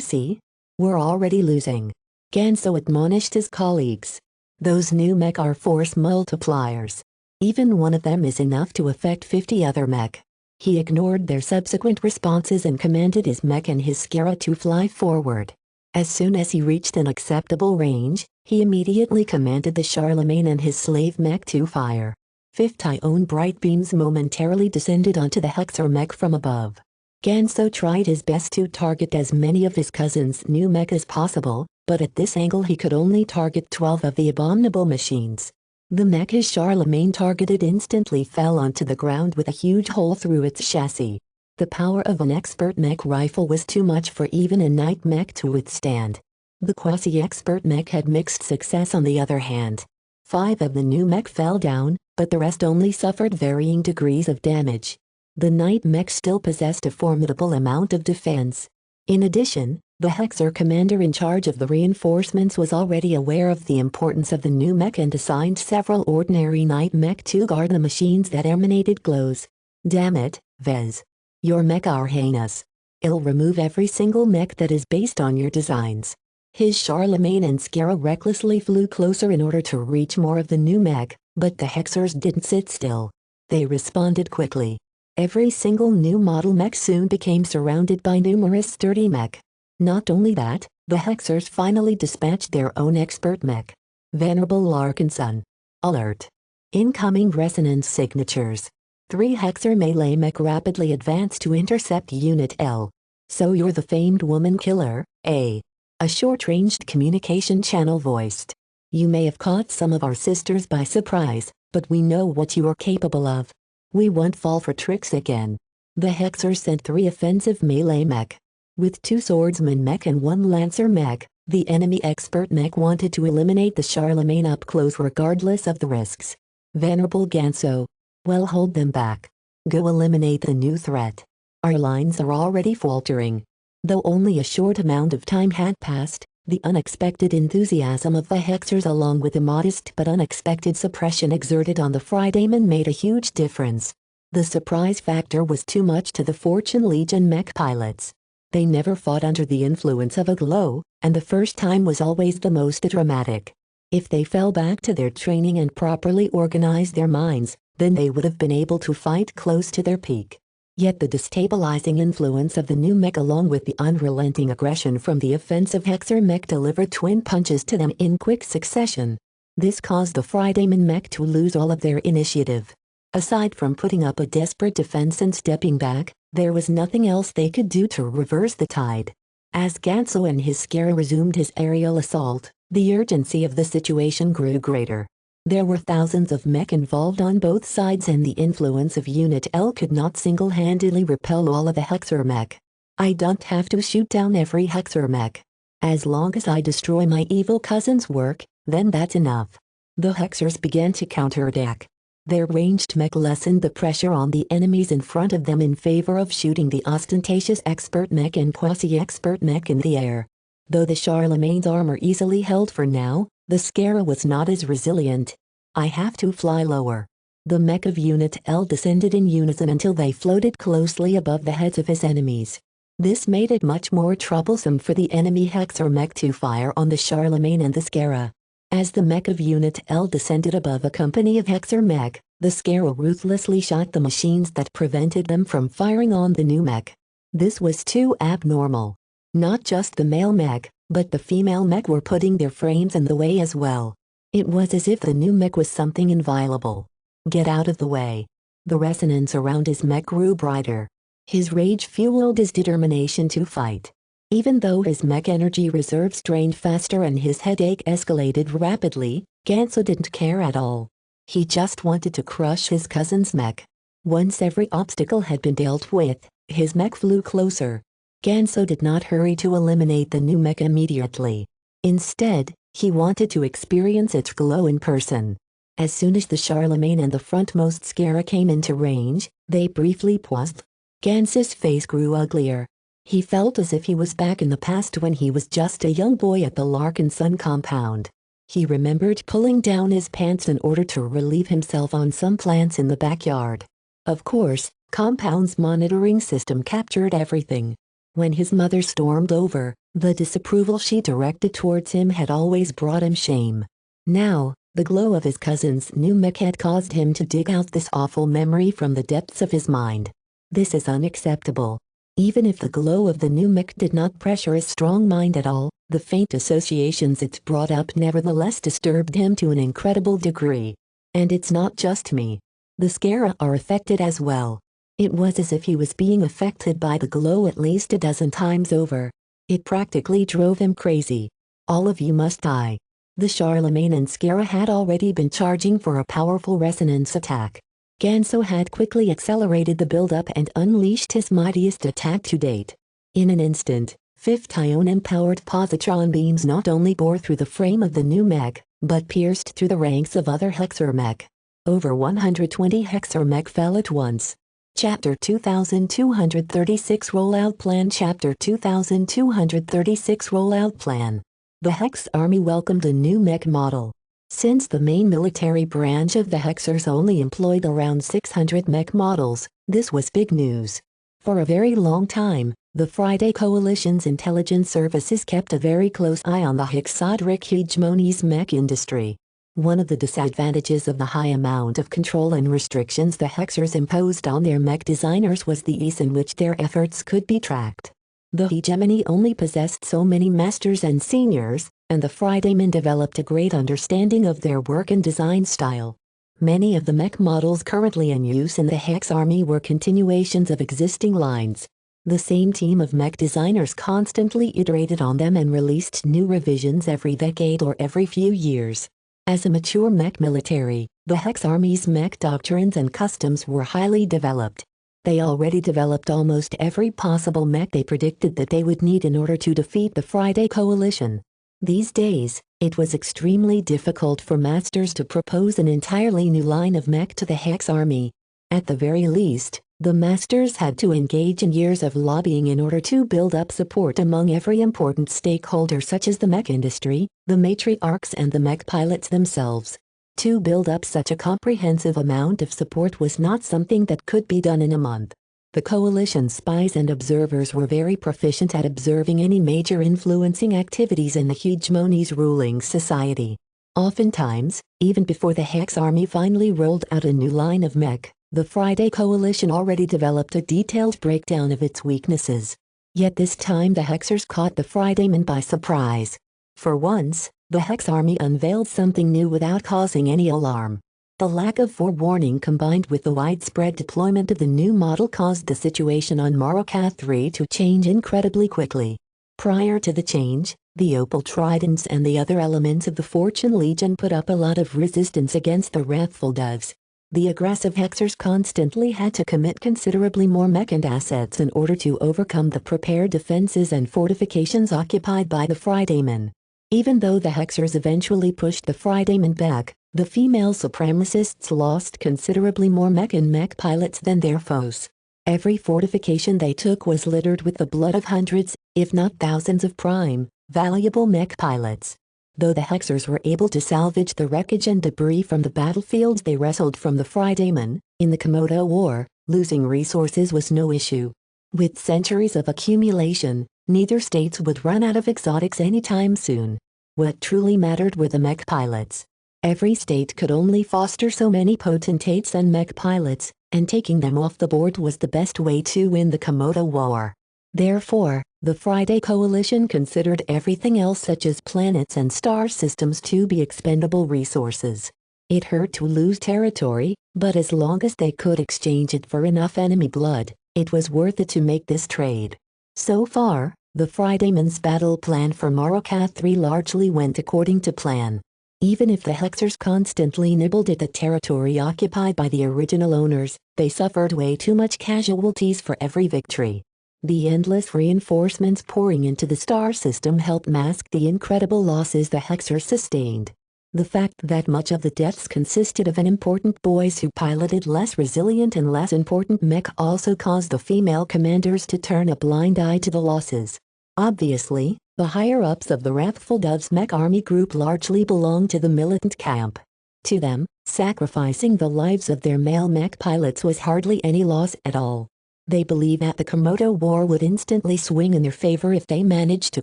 see? We're already losing. Ganso admonished his colleagues. Those new mech are force multipliers. Even one of them is enough to affect 50 other mech. He ignored their subsequent responses and commanded his mech and his Skara to fly forward. As soon as he reached an acceptable range, he immediately commanded the Charlemagne and his slave mech to fire. 50 ion bright beams momentarily descended onto the Hexer mech from above. Ganso tried his best to target as many of his cousin's new mech as possible, but at this angle he could only target 12 of the abominable machines. The mech his Charlemagne targeted instantly fell onto the ground with a huge hole through its chassis. The power of an expert mech rifle was too much for even a knight mech to withstand. The quasi-expert mech had mixed success on the other hand. 5 of the new mech fell down, but the rest only suffered varying degrees of damage. The knight mech still possessed a formidable amount of defense. In addition, the Hexer commander in charge of the reinforcements was already aware of the importance of the new mech and assigned several ordinary knight mech to guard the machines that emanated glows. Damn it, Vez. Your mech are heinous. I'll remove every single mech that is based on your designs. His Charlemagne and Skara recklessly flew closer in order to reach more of the new mech, but the Hexers didn't sit still. They responded quickly. Every single new model mech soon became surrounded by numerous sturdy mech. Not only that, the Hexers finally dispatched their own expert mech. Venerable Larkinson. Alert. Incoming resonance signatures. 3 Hexer melee mech rapidly advanced to intercept Unit L. So you're the famed woman killer, eh? A short-ranged communication channel voiced. You may have caught some of our sisters by surprise, but we know what you are capable of. We won't fall for tricks again. The Hexers sent 3 offensive melee mech. With 2 swordsman mech and 1 lancer mech, the enemy expert mech wanted to eliminate the Charlemagne up close regardless of the risks. Venerable Ganso. Well, hold them back. Go eliminate the new threat. Our lines are already faltering. Though only a short amount of time had passed, the unexpected enthusiasm of the Hexers along with the modest but unexpected suppression exerted on the Fridaymen made a huge difference. The surprise factor was too much to the Fortune Legion mech pilots. They never fought under the influence of a glow, and the first time was always the most dramatic. If they fell back to their training and properly organized their minds, then they would have been able to fight close to their peak. Yet the destabilizing influence of the new mech along with the unrelenting aggression from the offensive Hexer mech delivered twin punches to them in quick succession. This caused the Fridayman mech to lose all of their initiative. Aside from putting up a desperate defense and stepping back, there was nothing else they could do to reverse the tide. As Ganso and his Skara resumed his aerial assault, the urgency of the situation grew greater. There were thousands of mech involved on both sides and the influence of Unit L could not single-handedly repel all of the Hexer mech. I don't have to shoot down every Hexer mech. As long as I destroy my evil cousin's work, then that's enough. The Hexers began to counterattack. Their ranged mech lessened the pressure on the enemies in front of them in favor of shooting the ostentatious expert mech and quasi-expert mech in the air. Though the Charlemagne's armor easily held for now, the Skara was not as resilient. I have to fly lower. The mech of Unit L descended in unison until they floated closely above the heads of his enemies. This made it much more troublesome for the enemy Hexer mech to fire on the Charlemagne and the Skara. As the mech of Unit L descended above a company of Hexer mech, the Skara ruthlessly shot the machines that prevented them from firing on the new mech. This was too abnormal. Not just the male mech, but the female mech were putting their frames in the way as well. It was as if the new mech was something inviolable. Get out of the way. The resonance around his mech grew brighter. His rage fueled his determination to fight. Even though his mech energy reserves drained faster and his headache escalated rapidly, Ganso didn't care at all. He just wanted to crush his cousin's mech. Once every obstacle had been dealt with, his mech flew closer. Ganso did not hurry to eliminate the new mech immediately. Instead, he wanted to experience its glow in person. As soon as the Charlemagne and the frontmost Skara came into range, they briefly paused. Ganso's face grew uglier. He felt as if he was back in the past when he was just a young boy at the Larkinson compound. He remembered pulling down his pants in order to relieve himself on some plants in the backyard. Of course, compound's monitoring system captured everything. When his mother stormed over, The disapproval she directed towards him had always brought him shame. Now, the glow of his cousin's new mech had caused him to dig out this awful memory from the depths of his mind. This is unacceptable. Even if the glow of the new mech did not pressure his strong mind at all, the faint associations it brought up nevertheless disturbed him to an incredible degree. And it's not just me. The Scara are affected as well. It was as if he was being affected by the glow at least a dozen times over. It practically drove him crazy. All of you must die. The Charlemagne and Scara had already been charging for a powerful resonance attack. Ganso had quickly accelerated the build-up and unleashed his mightiest attack to date. In an instant, 5th ion-empowered positron beams not only bore through the frame of the new mech, but pierced through the ranks of other Hexer mech. Over 120 Hexer mech fell at once. Chapter 2236 Rollout Plan Chapter 2236 Rollout Plan. The Hex Army welcomed a new mech model. Since the main military branch of the Hexers only employed around 600 mech models, this was big news. For a very long time, the Friday Coalition's intelligence services kept a very close eye on the Hexodric hegemony's mech industry. One of the disadvantages of the high amount of control and restrictions the Hexers imposed on their mech designers was the ease in which their efforts could be tracked. The hegemony only possessed so many masters and seniors, and the Fridaymen developed a great understanding of their work and design style. Many of the mech models currently in use in the Hex Army were continuations of existing lines. The same team of mech designers constantly iterated on them and released new revisions every decade or every few years. As a mature mech military, the Hex Army's mech doctrines and customs were highly developed. They already developed almost every possible mech they predicted that they would need in order to defeat the Friday Coalition. These days, it was extremely difficult for masters to propose an entirely new line of mech to the Hex Army. At the very least, the masters had to engage in years of lobbying in order to build up support among every important stakeholder such as the mech industry, the matriarchs and the mech pilots themselves. To build up such a comprehensive amount of support was not something that could be done in a month. The coalition's spies and observers were very proficient at observing any major influencing activities in the hegemony's ruling society. Oftentimes, even before the Hex Army finally rolled out a new line of mech, the Friday Coalition already developed a detailed breakdown of its weaknesses. Yet this time the Hexers caught the Fridaymen by surprise. For once, the Hex Army unveiled something new without causing any alarm. The lack of forewarning combined with the widespread deployment of the new model caused the situation on Marokath 3 to change incredibly quickly. Prior to the change, the Opal Tridents and the other elements of the Fortune Legion put up a lot of resistance against the Wrathful Doves. The aggressive Hexers constantly had to commit considerably more mech and assets in order to overcome the prepared defenses and fortifications occupied by the Fridaymen. Even though the Hexers eventually pushed the Fridaymen back, the female supremacists lost considerably more mech and mech pilots than their foes. Every fortification they took was littered with the blood of hundreds, if not thousands of prime, valuable mech pilots. Though the Hexers were able to salvage the wreckage and debris from the battlefields they wrestled from the Fridaymen, in the Komodo War, losing resources was no issue. With centuries of accumulation, neither states would run out of exotics anytime soon. What truly mattered were the mech pilots. Every state could only foster so many potentates and mech pilots, and taking them off the board was the best way to win the Komodo War. Therefore, the Friday Coalition considered everything else such as planets and star systems to be expendable resources. It hurt to lose territory, but as long as they could exchange it for enough enemy blood, it was worth it to make this trade. So far, the Fridaymen's battle plan for Marokath 3 largely went according to plan. Even if the Hexers constantly nibbled at the territory occupied by the original owners, they suffered way too much casualties for every victory. The endless reinforcements pouring into the star system helped mask the incredible losses the Hexers sustained. The fact that much of the deaths consisted of unimportant boys who piloted less resilient and less important mech also caused the female commanders to turn a blind eye to the losses. Obviously, the higher-ups of the Wrathful Doves mech army group largely belonged to the militant camp. To them, sacrificing the lives of their male mech pilots was hardly any loss at all. They believe that the Komodo War would instantly swing in their favor if they managed to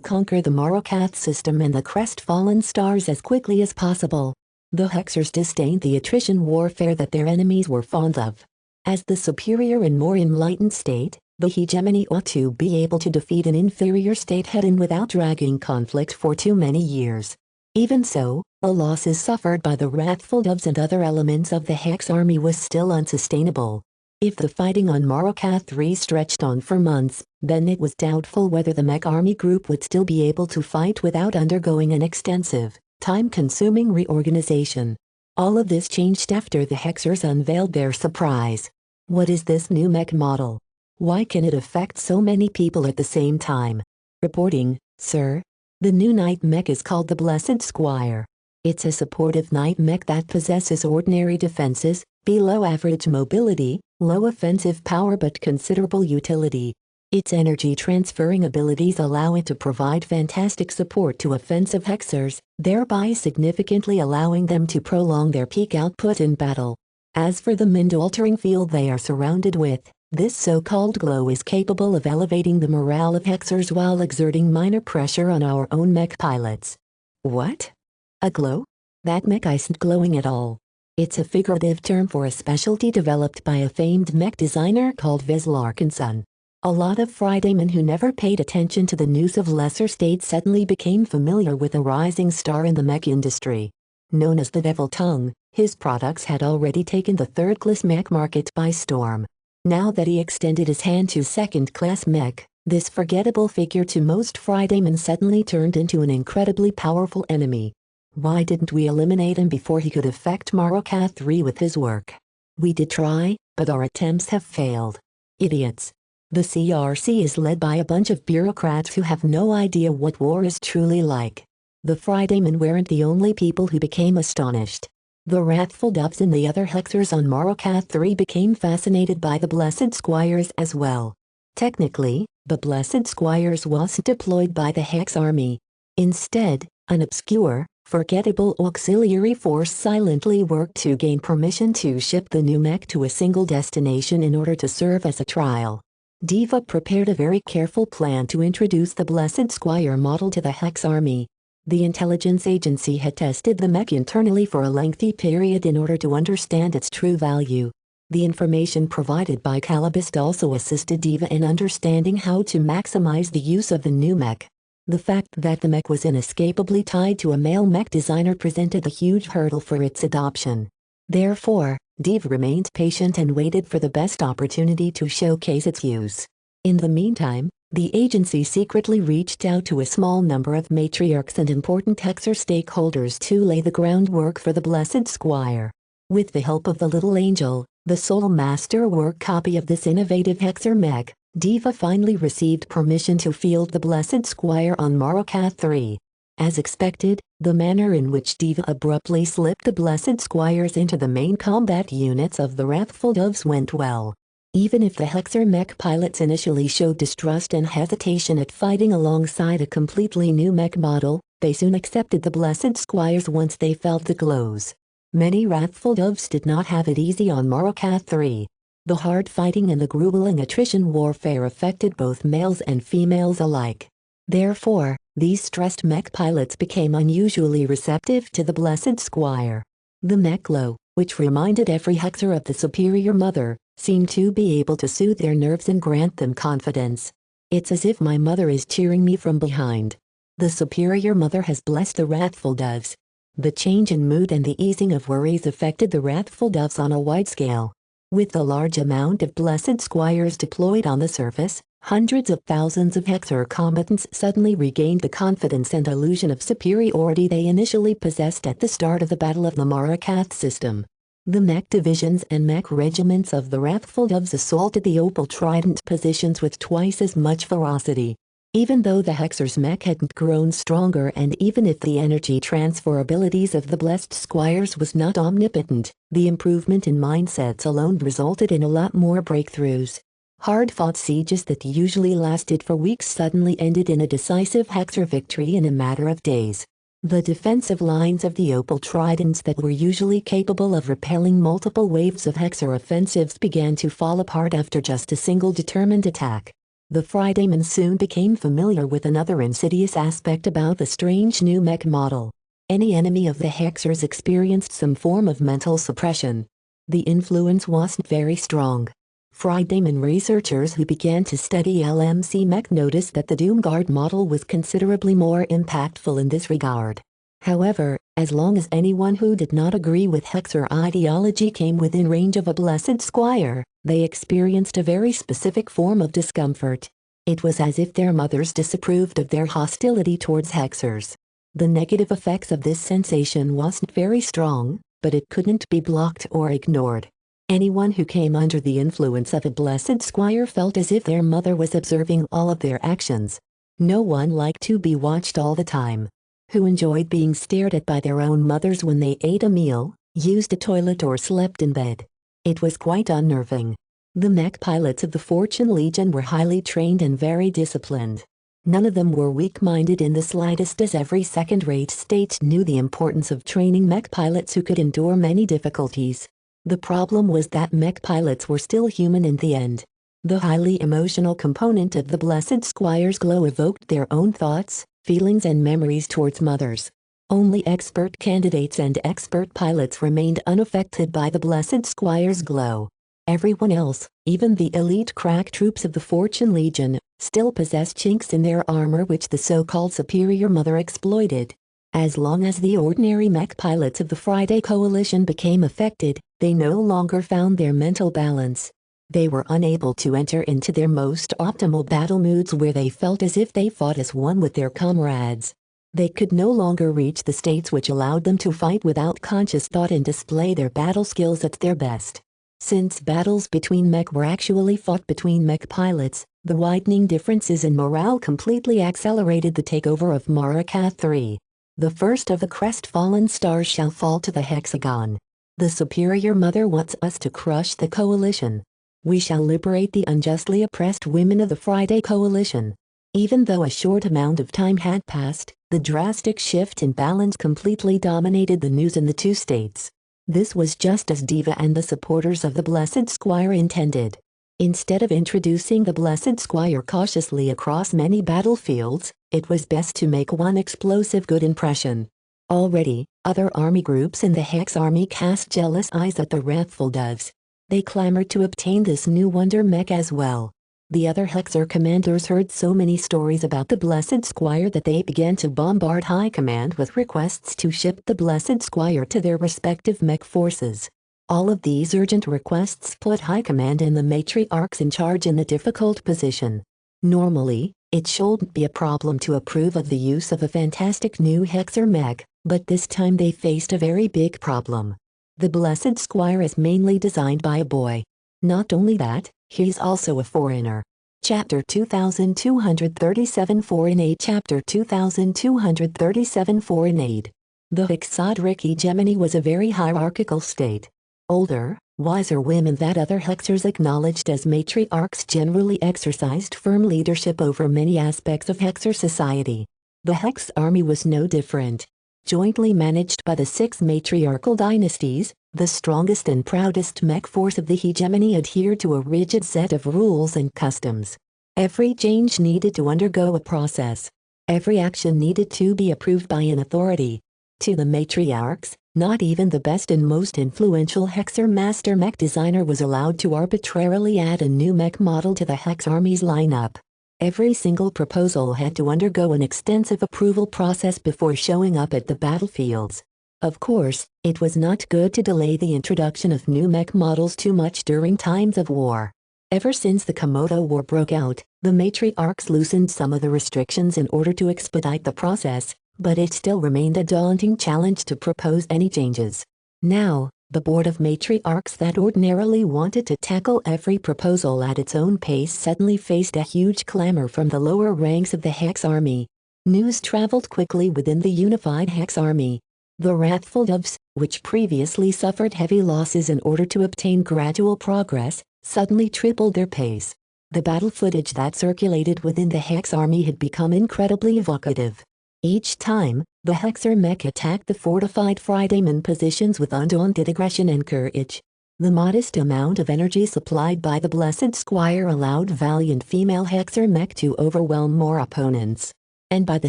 conquer the Morokath system and the crestfallen stars as quickly as possible. The Hexers disdained the attrition warfare that their enemies were fond of. As the superior and more enlightened state, the hegemony ought to be able to defeat an inferior state head-on without dragging conflict for too many years. Even so, the losses suffered by the wrathful doves and other elements of the Hex army was still unsustainable. If the fighting on Morokath 3 stretched on for months, then it was doubtful whether the Mech army group would still be able to fight without undergoing an extensive, time-consuming reorganization. All of this changed after the Hexers unveiled their surprise. What is this new Mech model? Why can it affect so many people at the same time? Reporting, sir. The new Night Mech is called the Blessed Squire. It's a supportive Night Mech that possesses ordinary defenses, below-average mobility, low offensive power but considerable utility. Its energy-transferring abilities allow it to provide fantastic support to offensive Hexers, thereby significantly allowing them to prolong their peak output in battle. As for the mind-altering field they are surrounded with, this so-called glow is capable of elevating the morale of Hexers while exerting minor pressure on our own mech pilots. What? A glow? That mech isn't glowing at all. It's a figurative term for a specialty developed by a famed mech designer called Viz Larkinson. A lot of Fridaymen who never paid attention to the news of lesser states suddenly became familiar with a rising star in the mech industry. Known as the Devil Tongue, his products had already taken the third-class mech market by storm. Now that he extended his hand to second-class mech, this forgettable figure to most Fridaymen suddenly turned into an incredibly powerful enemy. Why didn't we eliminate him before he could affect Morokath 3 with his work? We did try, but our attempts have failed. Idiots. The CRC is led by a bunch of bureaucrats who have no idea what war is truly like. The Fridaymen weren't the only people who became astonished. The wrathful doves and the other Hexers on Morokath 3 became fascinated by the Blessed Squires as well. Technically, the Blessed Squires wasn't deployed by the Hex army. Instead, an obscure, forgettable auxiliary force silently worked to gain permission to ship the new mech to a single destination in order to serve as a trial. Diva prepared a very careful plan to introduce the Blessed Squire model to the Hex army. The intelligence agency had tested the mech internally for a lengthy period in order to understand its true value. The information provided by Calibist also assisted Diva in understanding how to maximize the use of the new mech. The fact that the mech was inescapably tied to a male mech designer presented a huge hurdle for its adoption. Therefore, Diva remained patient and waited for the best opportunity to showcase its use. In the meantime, the agency secretly reached out to a small number of matriarchs and important Hexer stakeholders to lay the groundwork for the Blessed Squire. With the help of the Little Angel, the sole masterwork copy of this innovative Hexer mech, Diva finally received permission to field the Blessed Squire on Morokath 3. As expected, the manner in which Diva abruptly slipped the Blessed Squires into the main combat units of the Wrathful Doves went well. Even if the Hexer mech pilots initially showed distrust and hesitation at fighting alongside a completely new mech model, they soon accepted the Blessed Squires once they felt the glows. Many Wrathful Doves did not have it easy on Morokath 3. The hard fighting and the grueling attrition warfare affected both males and females alike. Therefore, these stressed mech pilots became unusually receptive to the Blessed Squire. The mech glow, which reminded every Hexer of the superior mother, seemed to be able to soothe their nerves and grant them confidence. It's as if my mother is cheering me from behind. The superior mother has blessed the Wrathful Doves. The change in mood and the easing of worries affected the Wrathful Doves on a wide scale. With the large amount of Blessed Squires deployed on the surface, hundreds of thousands of Hexer combatants suddenly regained the confidence and illusion of superiority they initially possessed at the start of the Battle of the Morokath system. The mech divisions and mech regiments of the Wrathful Doves assaulted the Opal Trident positions with twice as much ferocity. Even though the Hexer's mech hadn't grown stronger and even if the energy transfer abilities of the Blessed Squires was not omnipotent, the improvement in mindsets alone resulted in a lot more breakthroughs. Hard-fought sieges that usually lasted for weeks suddenly ended in a decisive Hexer victory in a matter of days. The defensive lines of the Opal Tridents that were usually capable of repelling multiple waves of Hexer offensives began to fall apart after just a single determined attack. The Fridaymans soon became familiar with another insidious aspect about the strange new mech model. Any enemy of the Hexers experienced some form of mental suppression. The influence wasn't very strong. Fridayman researchers who began to study LMC mech noticed that the Doomguard model was considerably more impactful in this regard. However, as long as anyone who did not agree with Hexer ideology came within range of a Blessed Squire, they experienced a very specific form of discomfort. It was as if their mothers disapproved of their hostility towards Hexers. The negative effects of this sensation wasn't very strong, but it couldn't be blocked or ignored. Anyone who came under the influence of a Blessed Squire felt as if their mother was observing all of their actions. No one liked to be watched all the time. Who enjoyed being stared at by their own mothers when they ate a meal, used a toilet or slept in bed. It was quite unnerving. The mech pilots of the Fortune Legion were highly trained and very disciplined. None of them were weak-minded in the slightest, as every second-rate state knew the importance of training mech pilots who could endure many difficulties. The problem was that mech pilots were still human in the end. The highly emotional component of the Blessed Squire's glow evoked their own thoughts, feelings and memories towards mothers. Only expert candidates and expert pilots remained unaffected by the Blessed Squire's glow. Everyone else, even the elite crack troops of the Fortune Legion, still possessed chinks in their armor which the so-called Superior Mother exploited. As long as the ordinary mech pilots of the Friday Coalition became affected, they no longer found their mental balance. They were unable to enter into their most optimal battle moods where they felt as if they fought as one with their comrades. They could no longer reach the states which allowed them to fight without conscious thought and display their battle skills at their best. Since battles between mech were actually fought between mech pilots, the widening differences in morale completely accelerated the takeover of Marakat 3. The first of the crestfallen stars shall fall to the hexagon. The Superior Mother wants us to crush the Coalition. We shall liberate the unjustly oppressed women of the Friday Coalition. Even though a short amount of time had passed, the drastic shift in balance completely dominated the news in the two states. This was just as Diva and the supporters of the Blessed Squire intended. Instead of introducing the Blessed Squire cautiously across many battlefields, it was best to make one explosive good impression. Already, other army groups in the Hex Army cast jealous eyes at the Wrathful Doves. They clamored to obtain this new wonder mech as well. The other Hexer commanders heard so many stories about the Blessed Squire that they began to bombard High Command with requests to ship the Blessed Squire to their respective mech forces. All of these urgent requests put High Command and the matriarchs in charge in a difficult position. Normally, it shouldn't be a problem to approve of the use of a fantastic new Hexer mech, but this time they faced a very big problem. The Blessed Squire is mainly designed by a boy. Not only that, he's also a foreigner. Chapter 2237 Foreign Aid. Chapter 2237 Foreign Aid. The Hexadric hegemony was a very hierarchical state. Older, wiser women that other Hexers acknowledged as matriarchs generally exercised firm leadership over many aspects of Hexer society. The Hex Army was no different. Jointly managed by the 6 matriarchal dynasties, the strongest and proudest mech force of the hegemony adhered to a rigid set of rules and customs. Every change needed to undergo a process. Every action needed to be approved by an authority. To the matriarchs, not even the best and most influential Hexer master mech designer was allowed to arbitrarily add a new mech model to the Hex Army's lineup. Every single proposal had to undergo an extensive approval process before showing up at the battlefields. Of course, it was not good to delay the introduction of new mech models too much during times of war. Ever since the Komodo War broke out, the matriarchs loosened some of the restrictions in order to expedite the process, but it still remained a daunting challenge to propose any changes. Now, the board of matriarchs that ordinarily wanted to tackle every proposal at its own pace suddenly faced a huge clamor from the lower ranks of the Hex Army. News traveled quickly within the unified Hex Army. The Wrathful Doves, which previously suffered heavy losses in order to obtain gradual progress, suddenly tripled their pace. The battle footage that circulated within the Hex Army had become incredibly evocative. Each time, The Hexer Mech attacked the fortified Fridayman positions with undaunted aggression and courage. The modest amount of energy supplied by the Blessed Squire allowed valiant female Hexer Mech to overwhelm more opponents. And by the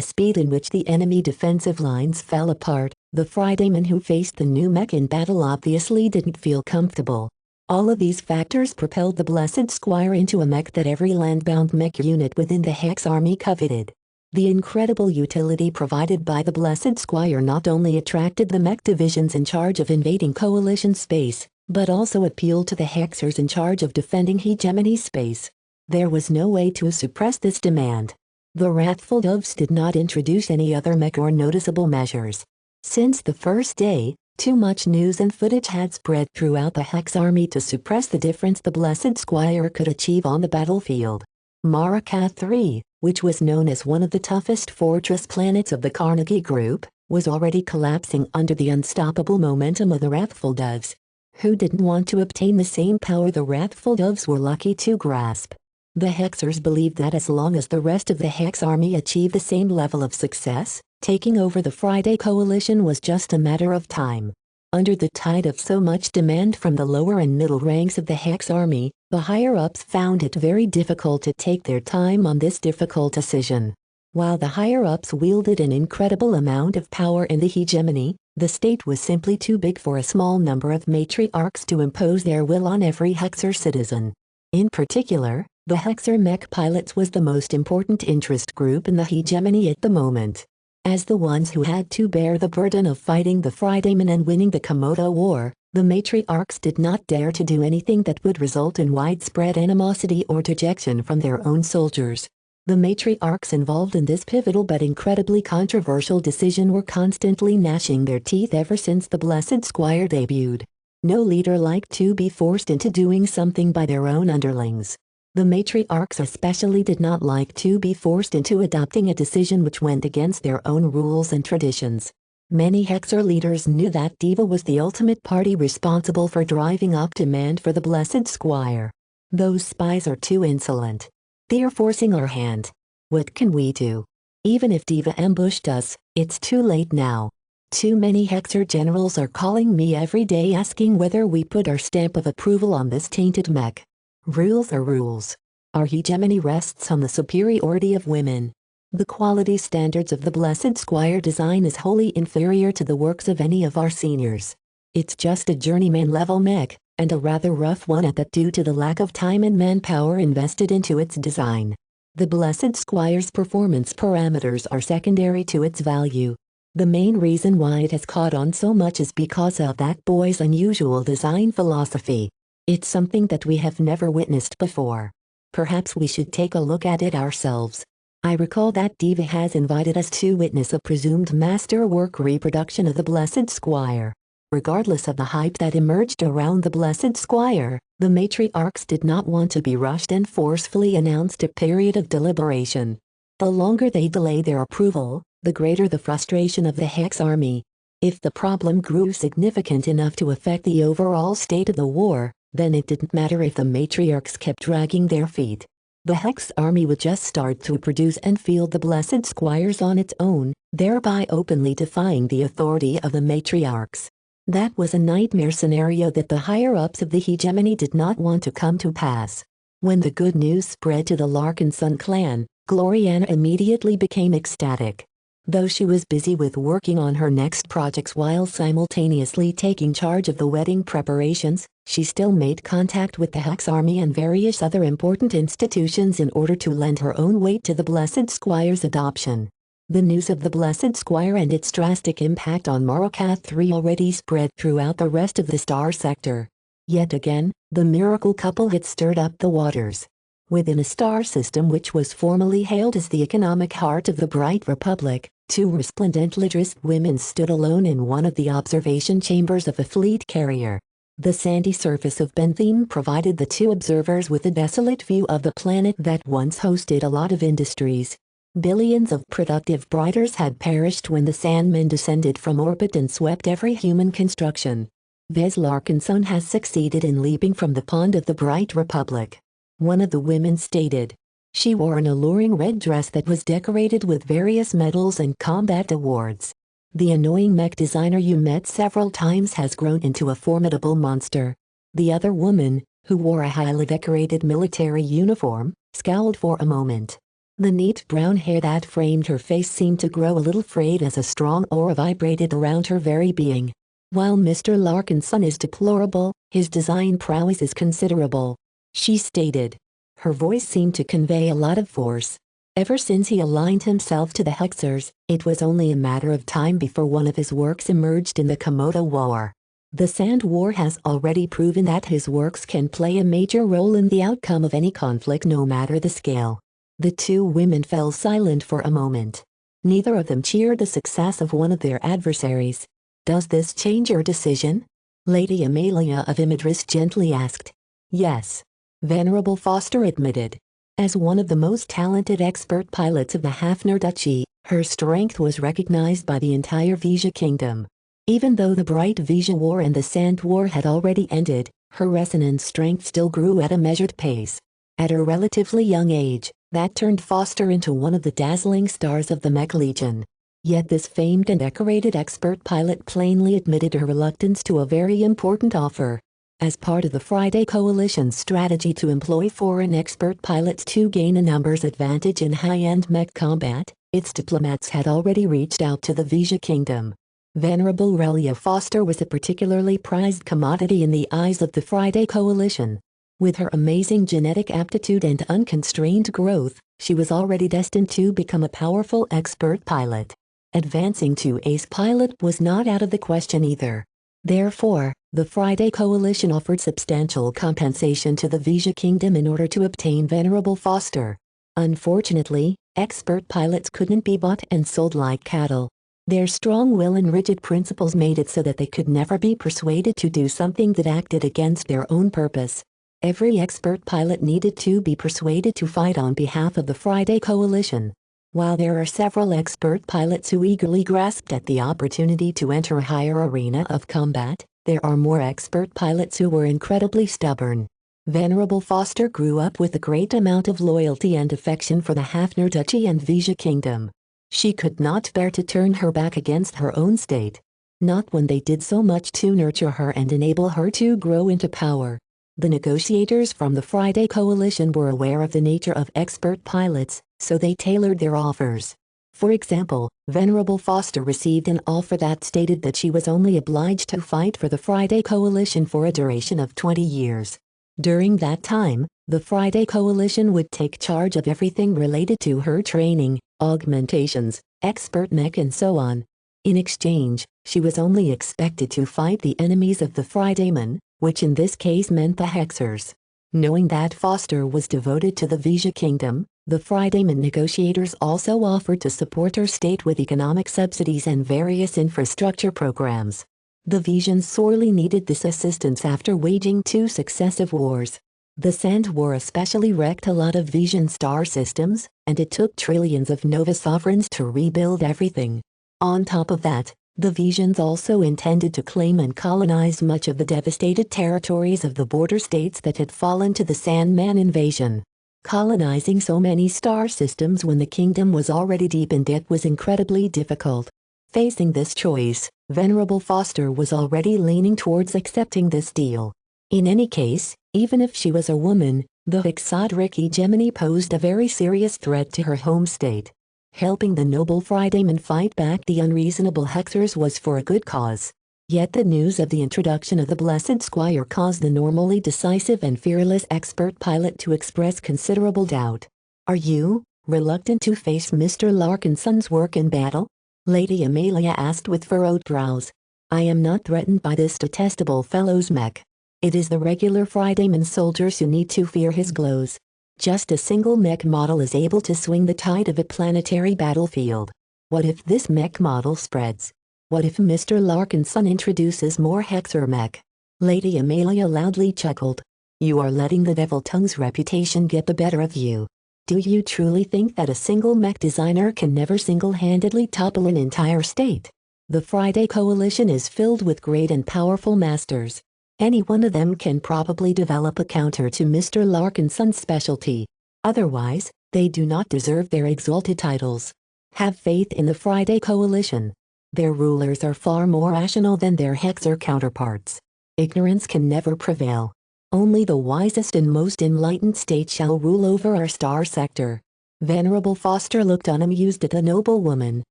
speed in which the enemy defensive lines fell apart, the Fridayman who faced the new mech in battle obviously didn't feel comfortable. All of these factors propelled the Blessed Squire into a mech that every landbound mech unit within the Hex army coveted. The incredible utility provided by the Blessed Squire not only attracted the mech divisions in charge of invading coalition space, but also appealed to the Hexers in charge of defending hegemony space. There was no way to suppress this demand. The Wrathful Doves did not introduce any other mech or noticeable measures. Since the first day, too much news and footage had spread throughout the Hex army to suppress the difference the Blessed Squire could achieve on the battlefield. Marakath 3, which was known as one of the toughest fortress planets of the Carnegie Group, was already collapsing under the unstoppable momentum of the Wrathful Doves. Who didn't want to obtain the same power the Wrathful Doves were lucky to grasp? The Hexers believed that as long as the rest of the Hex army achieved the same level of success, taking over the Friday coalition was just a matter of time. Under the tide of so much demand from the lower and middle ranks of the Hex army, the higher-ups found it very difficult to take their time on this difficult decision. While the higher-ups wielded an incredible amount of power in the hegemony, the state was simply too big for a small number of matriarchs to impose their will on every Hexer citizen. In particular, the Hexer Mech pilots was the most important interest group in the hegemony at the moment. As the ones who had to bear the burden of fighting the Fridaymen and winning the Komodo War, the matriarchs did not dare to do anything that would result in widespread animosity or dejection from their own soldiers. The matriarchs involved in this pivotal but incredibly controversial decision were constantly gnashing their teeth ever since the Blessed Squire debuted. No leader liked to be forced into doing something by their own underlings. The matriarchs especially did not like to be forced into adopting a decision which went against their own rules and traditions. Many Hexer leaders knew that Diva was the ultimate party responsible for driving up demand for the Blessed Squire. Those spies are too insolent. They're forcing our hand. What can we do? Even if Diva ambushed us, it's too late now. Too many Hexer generals are calling me every day asking whether we put our stamp of approval on this tainted mech. Rules are rules. Our hegemony rests on the superiority of women. The quality standards of the Blessed Squire design is wholly inferior to the works of any of our seniors. It's just a journeyman-level mech, and a rather rough one at that due to the lack of time and manpower invested into its design. The Blessed Squire's performance parameters are secondary to its value. The main reason why it has caught on so much is because of that boy's unusual design philosophy. It's something that we have never witnessed before. Perhaps we should take a look at it ourselves. I recall that Diva has invited us to witness a presumed masterwork reproduction of the Blessed Squire. Regardless of the hype that emerged around the Blessed Squire, the matriarchs did not want to be rushed and forcefully announced a period of deliberation. The longer they delayed their approval, the greater the frustration of the Hex army. If the problem grew significant enough to affect the overall state of the war, then it didn't matter if the matriarchs kept dragging their feet. The Hex army would just start to produce and field the Blessed Squires on its own, thereby openly defying the authority of the matriarchs. That was a nightmare scenario that the higher-ups of the hegemony did not want to come to pass. When the good news spread to the Larkinson clan, Gloriana immediately became ecstatic. Though she was busy with working on her next projects while simultaneously taking charge of the wedding preparations, she still made contact with the Hex army and various other important institutions in order to lend her own weight to the Blessed Squire's adoption. The news of the Blessed Squire and its drastic impact on Marakath 3 already spread throughout the rest of the star sector. Yet again, the miracle couple had stirred up the waters. Within a star system which was formerly hailed as the economic heart of the Bright Republic, two resplendent Lidris women stood alone in one of the observation chambers of a fleet carrier. The sandy surface of Bentham provided the two observers with a desolate view of the planet that once hosted a lot of industries. Billions of productive Brighters had perished when the Sandmen descended from orbit and swept every human construction. Vez Larkinson has succeeded in leaping from the pond of the Bright Republic. One of the women stated. She wore an alluring red dress that was decorated with various medals and combat awards. The annoying mech designer you met several times has grown into a formidable monster. The other woman, who wore a highly decorated military uniform, scowled for a moment. The neat brown hair that framed her face seemed to grow a little frayed as a strong aura vibrated around her very being. While Mr. Larkinson is deplorable, his design prowess is considerable, she stated. Her voice seemed to convey a lot of force. Ever since he aligned himself to the Hexers, it was only a matter of time before one of his works emerged in the Komodo War. The Sand War has already proven that his works can play a major role in the outcome of any conflict no matter the scale. The two women fell silent for a moment. Neither of them cheered the success of one of their adversaries. Does this change your decision? Lady Amelia of Imidris gently asked. Yes. Venerable Foster admitted. As one of the most talented expert pilots of the Hafner Duchy, her strength was recognized by the entire Vija Kingdom. Even though the Bright Vija War and the Sand War had already ended, her resonant strength still grew at a measured pace. At her relatively young age, that turned Foster into one of the dazzling stars of the Mech Legion. Yet this famed and decorated expert pilot plainly admitted her reluctance to a very important offer. As part of the Friday Coalition's strategy to employ foreign expert pilots to gain a numbers advantage in high-end mech combat, its diplomats had already reached out to the Vija Kingdom. Venerable Relia Foster was a particularly prized commodity in the eyes of the Friday Coalition. With her amazing genetic aptitude and unconstrained growth, she was already destined to become a powerful expert pilot. Advancing to ace pilot was not out of the question either. Therefore, the Friday Coalition offered substantial compensation to the Vija Kingdom in order to obtain Venerable Foster. Unfortunately, expert pilots couldn't be bought and sold like cattle. Their strong will and rigid principles made it so that they could never be persuaded to do something that acted against their own purpose. Every expert pilot needed to be persuaded to fight on behalf of the Friday Coalition. While there are several expert pilots who eagerly grasped at the opportunity to enter a higher arena of combat, there are more expert pilots who were incredibly stubborn. Venerable Foster grew up with a great amount of loyalty and affection for the Hafner Duchy and Vija Kingdom. She could not bear to turn her back against her own state. Not when they did so much to nurture her and enable her to grow into power. The negotiators from the Friday Coalition were aware of the nature of expert pilots, so they tailored their offers. For example, Venerable Foster received an offer that stated that she was only obliged to fight for the Friday Coalition for a duration of 20 years. During that time, the Friday Coalition would take charge of everything related to her training, augmentations, expert mech and so on. In exchange, she was only expected to fight the enemies of the Fridaymen, which in this case meant the Hexers. Knowing that Foster was devoted to the Vija Kingdom, the Fridaymen negotiators also offered to support her state with economic subsidies and various infrastructure programs. The Vijans sorely needed this assistance after waging 2 successive wars. The Sand War especially wrecked a lot of Vijan star systems, and it took trillions of Nova sovereigns to rebuild everything. On top of that, the Vijans also intended to claim and colonize much of the devastated territories of the border states that had fallen to the Sandman invasion. Colonizing so many star systems when the kingdom was already deep in debt was incredibly difficult. Facing this choice, Venerable Foster was already leaning towards accepting this deal. In any case, even if she was a woman, the Hexadric hegemony posed a very serious threat to her home state. Helping the noble Fridaymen fight back the unreasonable Hexers was for a good cause. Yet the news of the introduction of the Blessed Squire caused the normally decisive and fearless expert pilot to express considerable doubt. Are you reluctant to face Mr. Larkinson's work in battle? Lady Amelia asked with furrowed brows. I am not threatened by this detestable fellow's mech. It is the regular Fridayman soldiers who need to fear his glows. Just a single mech model is able to swing the tide of a planetary battlefield. What if this mech model spreads? What if Mr. Larkinson introduces more Hexer mech? Lady Amelia loudly chuckled. You are letting the Devil Tongue's reputation get the better of you. Do you truly think that a single mech designer can never single-handedly topple an entire state? The Friday Coalition is filled with great and powerful masters. Any one of them can probably develop a counter to Mr. Larkinson's specialty. Otherwise, they do not deserve their exalted titles. Have faith in the Friday Coalition. Their rulers are far more rational than their Hexer counterparts. Ignorance can never prevail. Only the wisest and most enlightened state shall rule over our star sector. Venerable Foster looked unamused at the noble woman.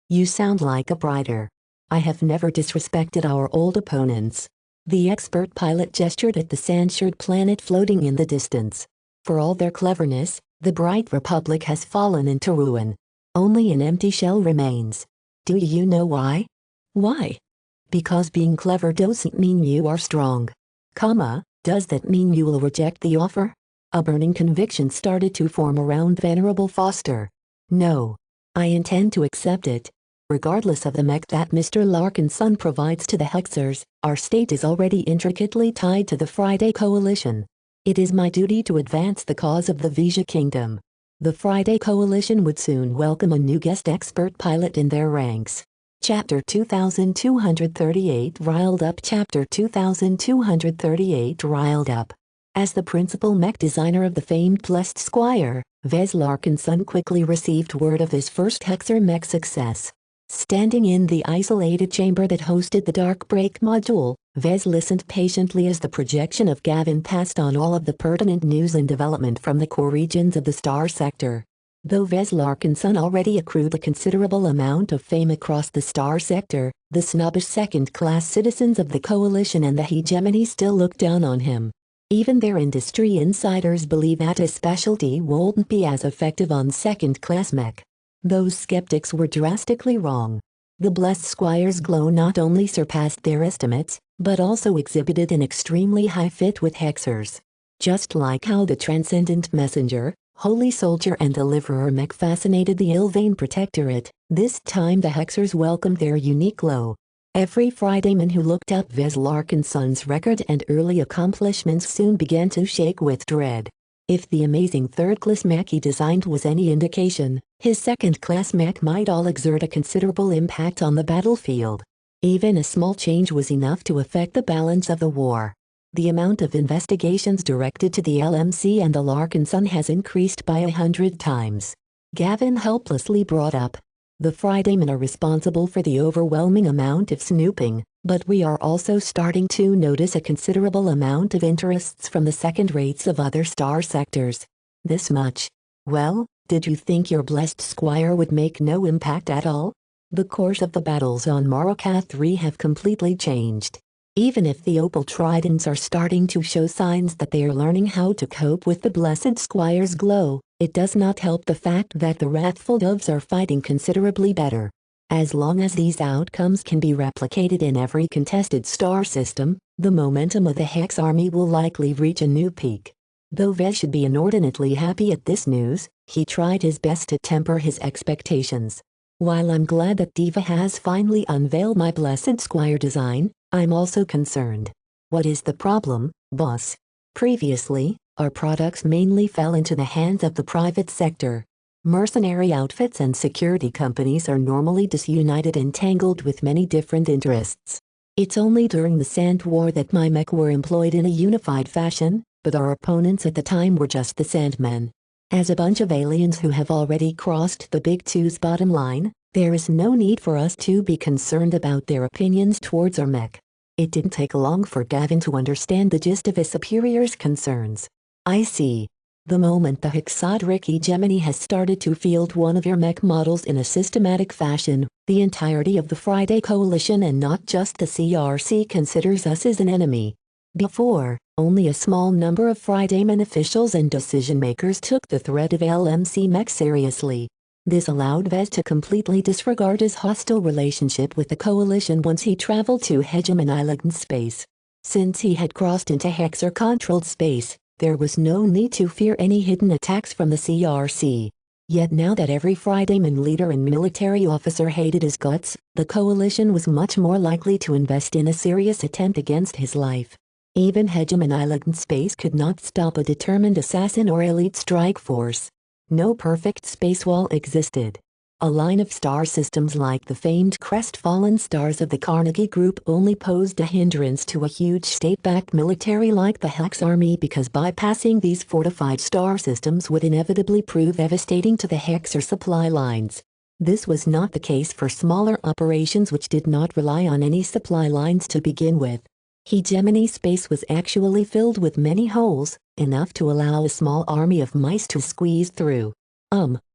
You sound like a brighter. I have never disrespected our old opponents. The expert pilot gestured at the sand-shirred planet floating in the distance. For all their cleverness, the bright republic has fallen into ruin. Only an empty shell remains. Do you know why? Why? Because being clever doesn't mean you are strong. Does that mean you will reject the offer? A burning conviction started to form around Venerable Foster. No. I intend to accept it. Regardless of the mech that Mr. Larkinson provides to the Hexers, our state is already intricately tied to the Friday Coalition. It is my duty to advance the cause of the Vija Kingdom. The Friday Coalition would soon welcome a new guest expert pilot in their ranks. Chapter 2238 Riled Up Chapter 2238 Riled Up. As the principal mech designer of the famed Blessed Squire, Vez Larkinson quickly received word of his first Hexer mech success. Standing in the isolated chamber that hosted the Dark Break module, Vez listened patiently as the projection of Gavin passed on all of the pertinent news and development from the core regions of the Star Sector. Though Vez Larkinson already accrued a considerable amount of fame across the Star Sector, the snobbish second-class citizens of the Coalition and the hegemony still looked down on him. Even their industry insiders believe that his specialty won't be as effective on second-class mech. Those skeptics were drastically wrong. The Blessed Squire's glow not only surpassed their estimates, but also exhibited an extremely high fit with Hexers. Just like how the Transcendent Messenger, Holy Soldier and Deliverer mech fascinated the Ilvain Protectorate, this time the Hexers welcomed their unique glow. Every Fridayman who looked up Vez Larkinson's record and early accomplishments soon began to shake with dread. If the amazing third-class mech he designed was any indication, his second-class mech might all exert a considerable impact on the battlefield. Even a small change was enough to affect the balance of the war. The amount of investigations directed to the LMC and the Larkinson has increased by 100 times. Gavin helplessly brought up. The Fridaymen are responsible for the overwhelming amount of snooping, but we are also starting to notice a considerable amount of interests from the second rates of other star sectors. This much. Well, did you think your Blessed Squire would make no impact at all? The course of the battles on Marokath 3 have completely changed. Even if the Opal Tridents are starting to show signs that they are learning how to cope with the Blessed Squire's glow, it does not help the fact that the Wrathful Doves are fighting considerably better. As long as these outcomes can be replicated in every contested star system, the momentum of the Hex army will likely reach a new peak. Though Vez should be inordinately happy at this news, he tried his best to temper his expectations. While I'm glad that Diva has finally unveiled my Blessed Squire design, I'm also concerned. What is the problem, boss? Previously, our products mainly fell into the hands of the private sector. Mercenary outfits and security companies are normally disunited and tangled with many different interests. It's only during the Sand War that my mech were employed in a unified fashion, but our opponents at the time were just the Sandmen. As a bunch of aliens who have already crossed the Big Two's bottom line, there is no need for us to be concerned about their opinions towards our mech. It didn't take long for Gavin to understand the gist of his superior's concerns. I see. The moment the Hexadric hegemony has started to field one of your mech models in a systematic fashion, the entirety of the Friday Coalition and not just the CRC considers us as an enemy. Before, only a small number of Fridaymen officials and decision-makers took the threat of LMC mech seriously. This allowed Vez to completely disregard his hostile relationship with the Coalition once he traveled to Hegemon Island space. Since he had crossed into Hexer-controlled space, there was no need to fear any hidden attacks from the CRC. Yet now that every Fridayman leader and military officer hated his guts, the Coalition was much more likely to invest in a serious attempt against his life. Even Hegemon Island space could not stop a determined assassin or elite strike force. No perfect space wall existed. A line of star systems like the famed crestfallen stars of the Carnegie Group only posed a hindrance to a huge state-backed military like the Hex Army because bypassing these fortified star systems would inevitably prove devastating to the Hexer supply lines. This was not the case for smaller operations which did not rely on any supply lines to begin with. Hegemony space was actually filled with many holes, enough to allow a small army of mice to squeeze through.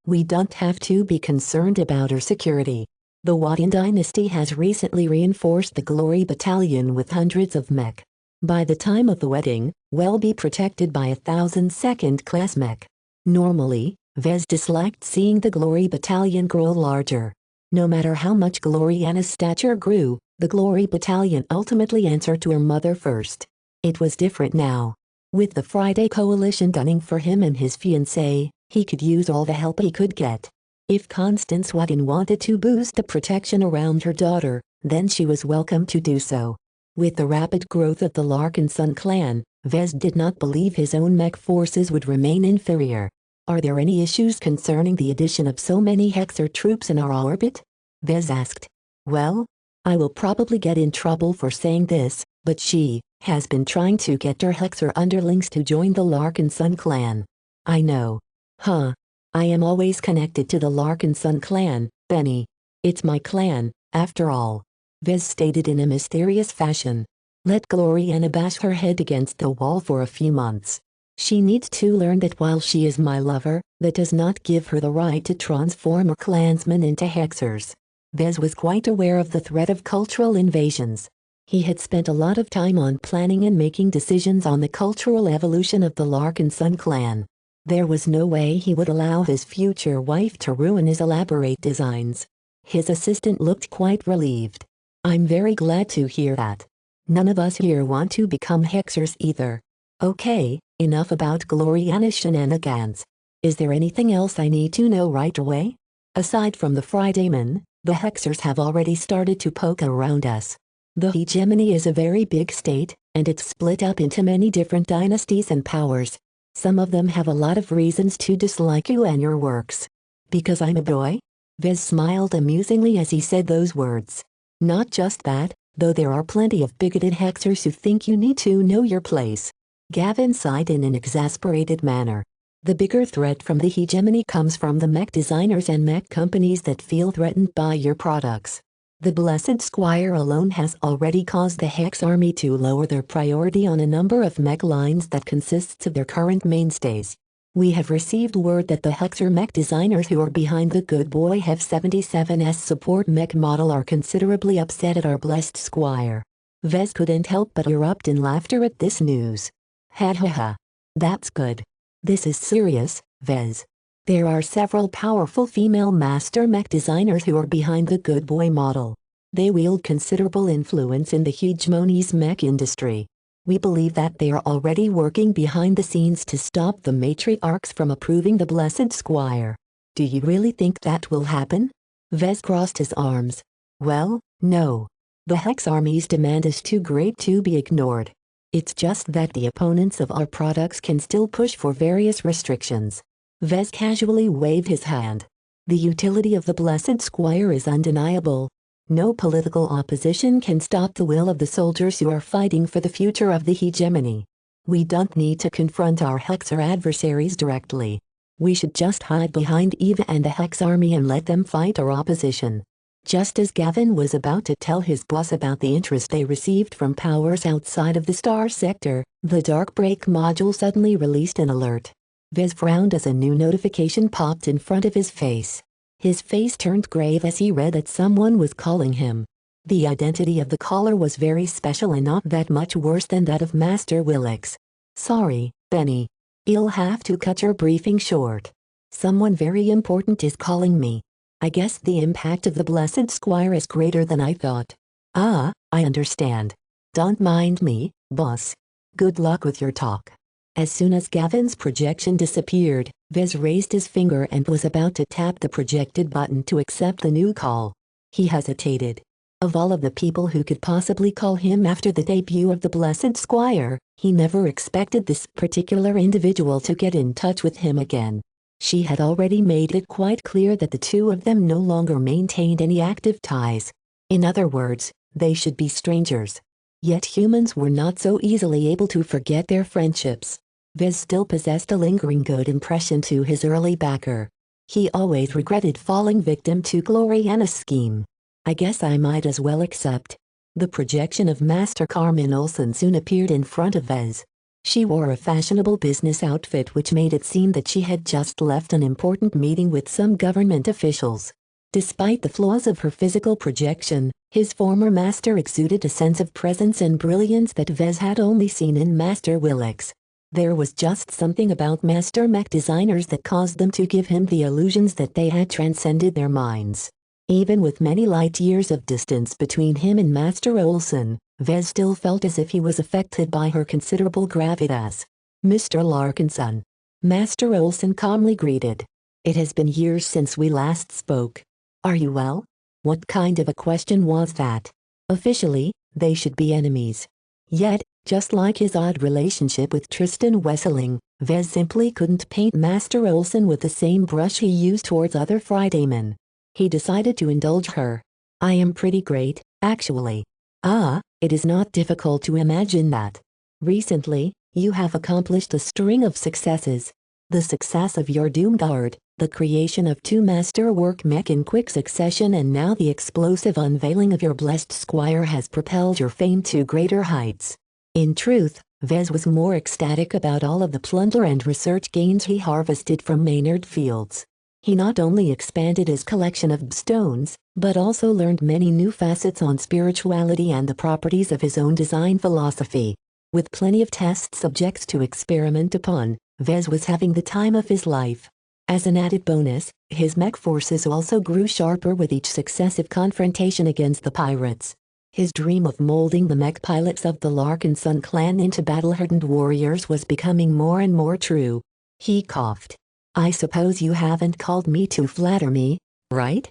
We don't have to be concerned about our security. The Wadian dynasty has recently reinforced the Glory Battalion with hundreds of mech. By the time of the wedding, we'll be protected by 1,000 second-class mech. Normally, Vez disliked seeing the Glory Battalion grow larger. No matter how much Gloriana's stature grew, the Glory Battalion ultimately answered to her mother first. It was different now. With the Friday Coalition gunning for him and his fiancée, he could use all the help he could get. If Constance Wadden wanted to boost the protection around her daughter, then she was welcome to do so. With the rapid growth of the Larkinson clan, Vez did not believe his own mech forces would remain inferior. Are there any issues concerning the addition of so many Hexer troops in our orbit? Vez asked. Well, I will probably get in trouble for saying this, but she has been trying to get her Hexer underlings to join the Larkinson clan. I know. I am always connected to the Larkinson clan, Benny. It's my clan, after all. Vez stated in a mysterious fashion. Let Gloriana bash her head against the wall for a few months. She needs to learn that while she is my lover, that does not give her the right to transform her clansmen into Hexers. Vez was quite aware of the threat of cultural invasions. He had spent a lot of time on planning and making decisions on the cultural evolution of the Larkinson clan. There was no way he would allow his future wife to ruin his elaborate designs. His assistant looked quite relieved. I'm very glad to hear that. None of us here want to become Hexers either. Okay, enough about Gloriana's shenanigans. Is there anything else I need to know right away? Aside from the Fridaymen, the Hexers have already started to poke around us. The hegemony is a very big state, and it's split up into many different dynasties and powers. Some of them have a lot of reasons to dislike you and your works. Because I'm a boy? Vez smiled amusingly as he said those words. Not just that, though there are plenty of bigoted Hexers who think you need to know your place. Gavin sighed in an exasperated manner. The bigger threat from the hegemony comes from the mech designers and mech companies that feel threatened by your products. The Blessed Squire alone has already caused the Hex army to lower their priority on a number of mech lines that consists of their current mainstays. We have received word that the Hexer mech designers who are behind the Good Boy Have 77's support mech model are considerably upset at our Blessed Squire. Vez couldn't help but erupt in laughter at this news. Ha ha ha. That's good. This is serious, Vez. There are several powerful female master mech designers who are behind the Good Boy model. They wield considerable influence in the hegemony's mech industry. We believe that they are already working behind the scenes to stop the matriarchs from approving the Blessed Squire. Do you really think that will happen? Vez crossed his arms. Well, no. The Hex Army's demand is too great to be ignored. It's just that the opponents of our products can still push for various restrictions. Vez casually waved his hand. The utility of the Blessed Squire is undeniable. No political opposition can stop the will of the soldiers who are fighting for the future of the hegemony. We don't need to confront our Hexer adversaries directly. We should just hide behind Eva and the Hex army and let them fight our opposition. Just as Gavin was about to tell his boss about the interest they received from powers outside of the Star Sector, the Darkbreak module suddenly released an alert. Vez frowned as a new notification popped in front of his face. His face turned grave as he read that someone was calling him. The identity of the caller was very special and not that much worse than that of Master Willix. Sorry, Benny. You'll have to cut your briefing short. Someone very important is calling me. I guess the impact of the Blessed Squire is greater than I thought. I understand. Don't mind me, boss. Good luck with your talk. As soon as Gavin's projection disappeared, Vez raised his finger and was about to tap the projected button to accept the new call. He hesitated. Of all of the people who could possibly call him after the debut of the Blessed Squire, he never expected this particular individual to get in touch with him again. She had already made it quite clear that the two of them no longer maintained any active ties. In other words, they should be strangers. Yet humans were not so easily able to forget their friendships. Vez still possessed a lingering good impression to his early backer. He always regretted falling victim to Gloriana's scheme. I guess I might as well accept. The projection of Master Carmen Olsen soon appeared in front of Vez. She wore a fashionable business outfit which made it seem that she had just left an important meeting with some government officials. Despite the flaws of her physical projection, his former master exuded a sense of presence and brilliance that Vez had only seen in Master Willix. There was just something about master mech designers that caused them to give him the illusions that they had transcended their minds. Even with many light years of distance between him and Master Olsen, Vez still felt as if he was affected by her considerable gravitas. "Mr. Larkinson." Master Olsen calmly greeted. "It has been years since we last spoke. Are you well?" What kind of a question was that? Officially, they should be enemies. Yet, just like his odd relationship with Tristan Wesseling, Vez simply couldn't paint Master Olsen with the same brush he used towards other Fridaymen. He decided to indulge her. "I am pretty great, actually." "Ah, it is not difficult to imagine that. Recently, you have accomplished a string of successes. The success of your Doom Guard, the creation of 2 masterwork mech in quick succession, and now the explosive unveiling of your blessed squire has propelled your fame to greater heights." In truth, Vez was more ecstatic about all of the plunder and research gains he harvested from Maynard Fields. He not only expanded his collection of stones, but also learned many new facets on spirituality and the properties of his own design philosophy. With plenty of test subjects to experiment upon, Vez was having the time of his life. As an added bonus, his mech forces also grew sharper with each successive confrontation against the pirates. His dream of molding the mech pilots of the Larkinson clan into battle-hardened warriors was becoming more and more true. He coughed. "I suppose you haven't called me to flatter me, right?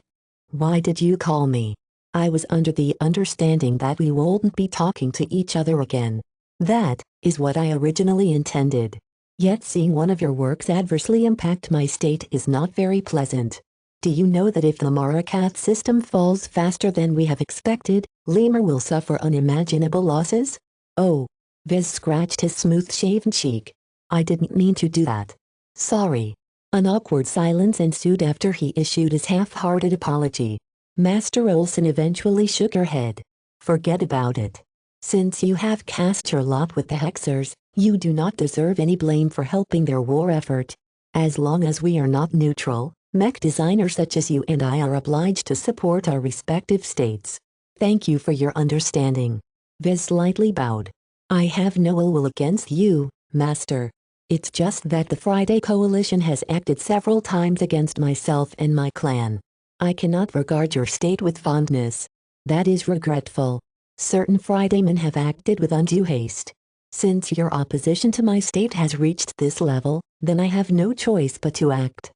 Why did you call me? I was under the understanding that we wouldn't be talking to each other again." "That is what I originally intended. Yet seeing one of your works adversely impact my state is not very pleasant. Do you know that if the Maracath system falls faster than we have expected, Lemur will suffer unimaginable losses?" "Oh." Vez scratched his smooth-shaven cheek. "I didn't mean to do that. Sorry." An awkward silence ensued after he issued his half-hearted apology. Master Olsen eventually shook her head. "Forget about it. Since you have cast your lot with the Hexers, you do not deserve any blame for helping their war effort. As long as we are not neutral, mech designers such as you and I are obliged to support our respective states. Thank you for your understanding." Vez slightly bowed. "I have no ill will against you, Master. It's just that the Friday Coalition has acted several times against myself and my clan. I cannot regard your state with fondness. That is regretful. Certain Fridaymen have acted with undue haste. Since your opposition to my state has reached this level, then I have no choice but to act."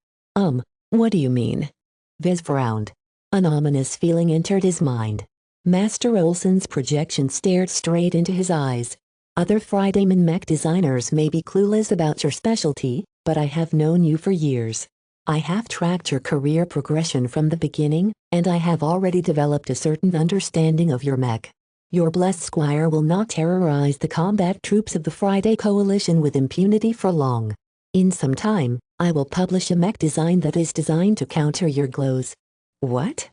What do you mean?" Vez frowned. An ominous feeling entered his mind. Master Olsen's projection stared straight into his eyes. "Other Fridayman mech designers may be clueless about your specialty, but I have known you for years. I have tracked your career progression from the beginning, and I have already developed a certain understanding of your mech. Your blessed squire will not terrorize the combat troops of the Friday Coalition with impunity for long. In some time, I will publish a mech design that is designed to counter your glows." "What?"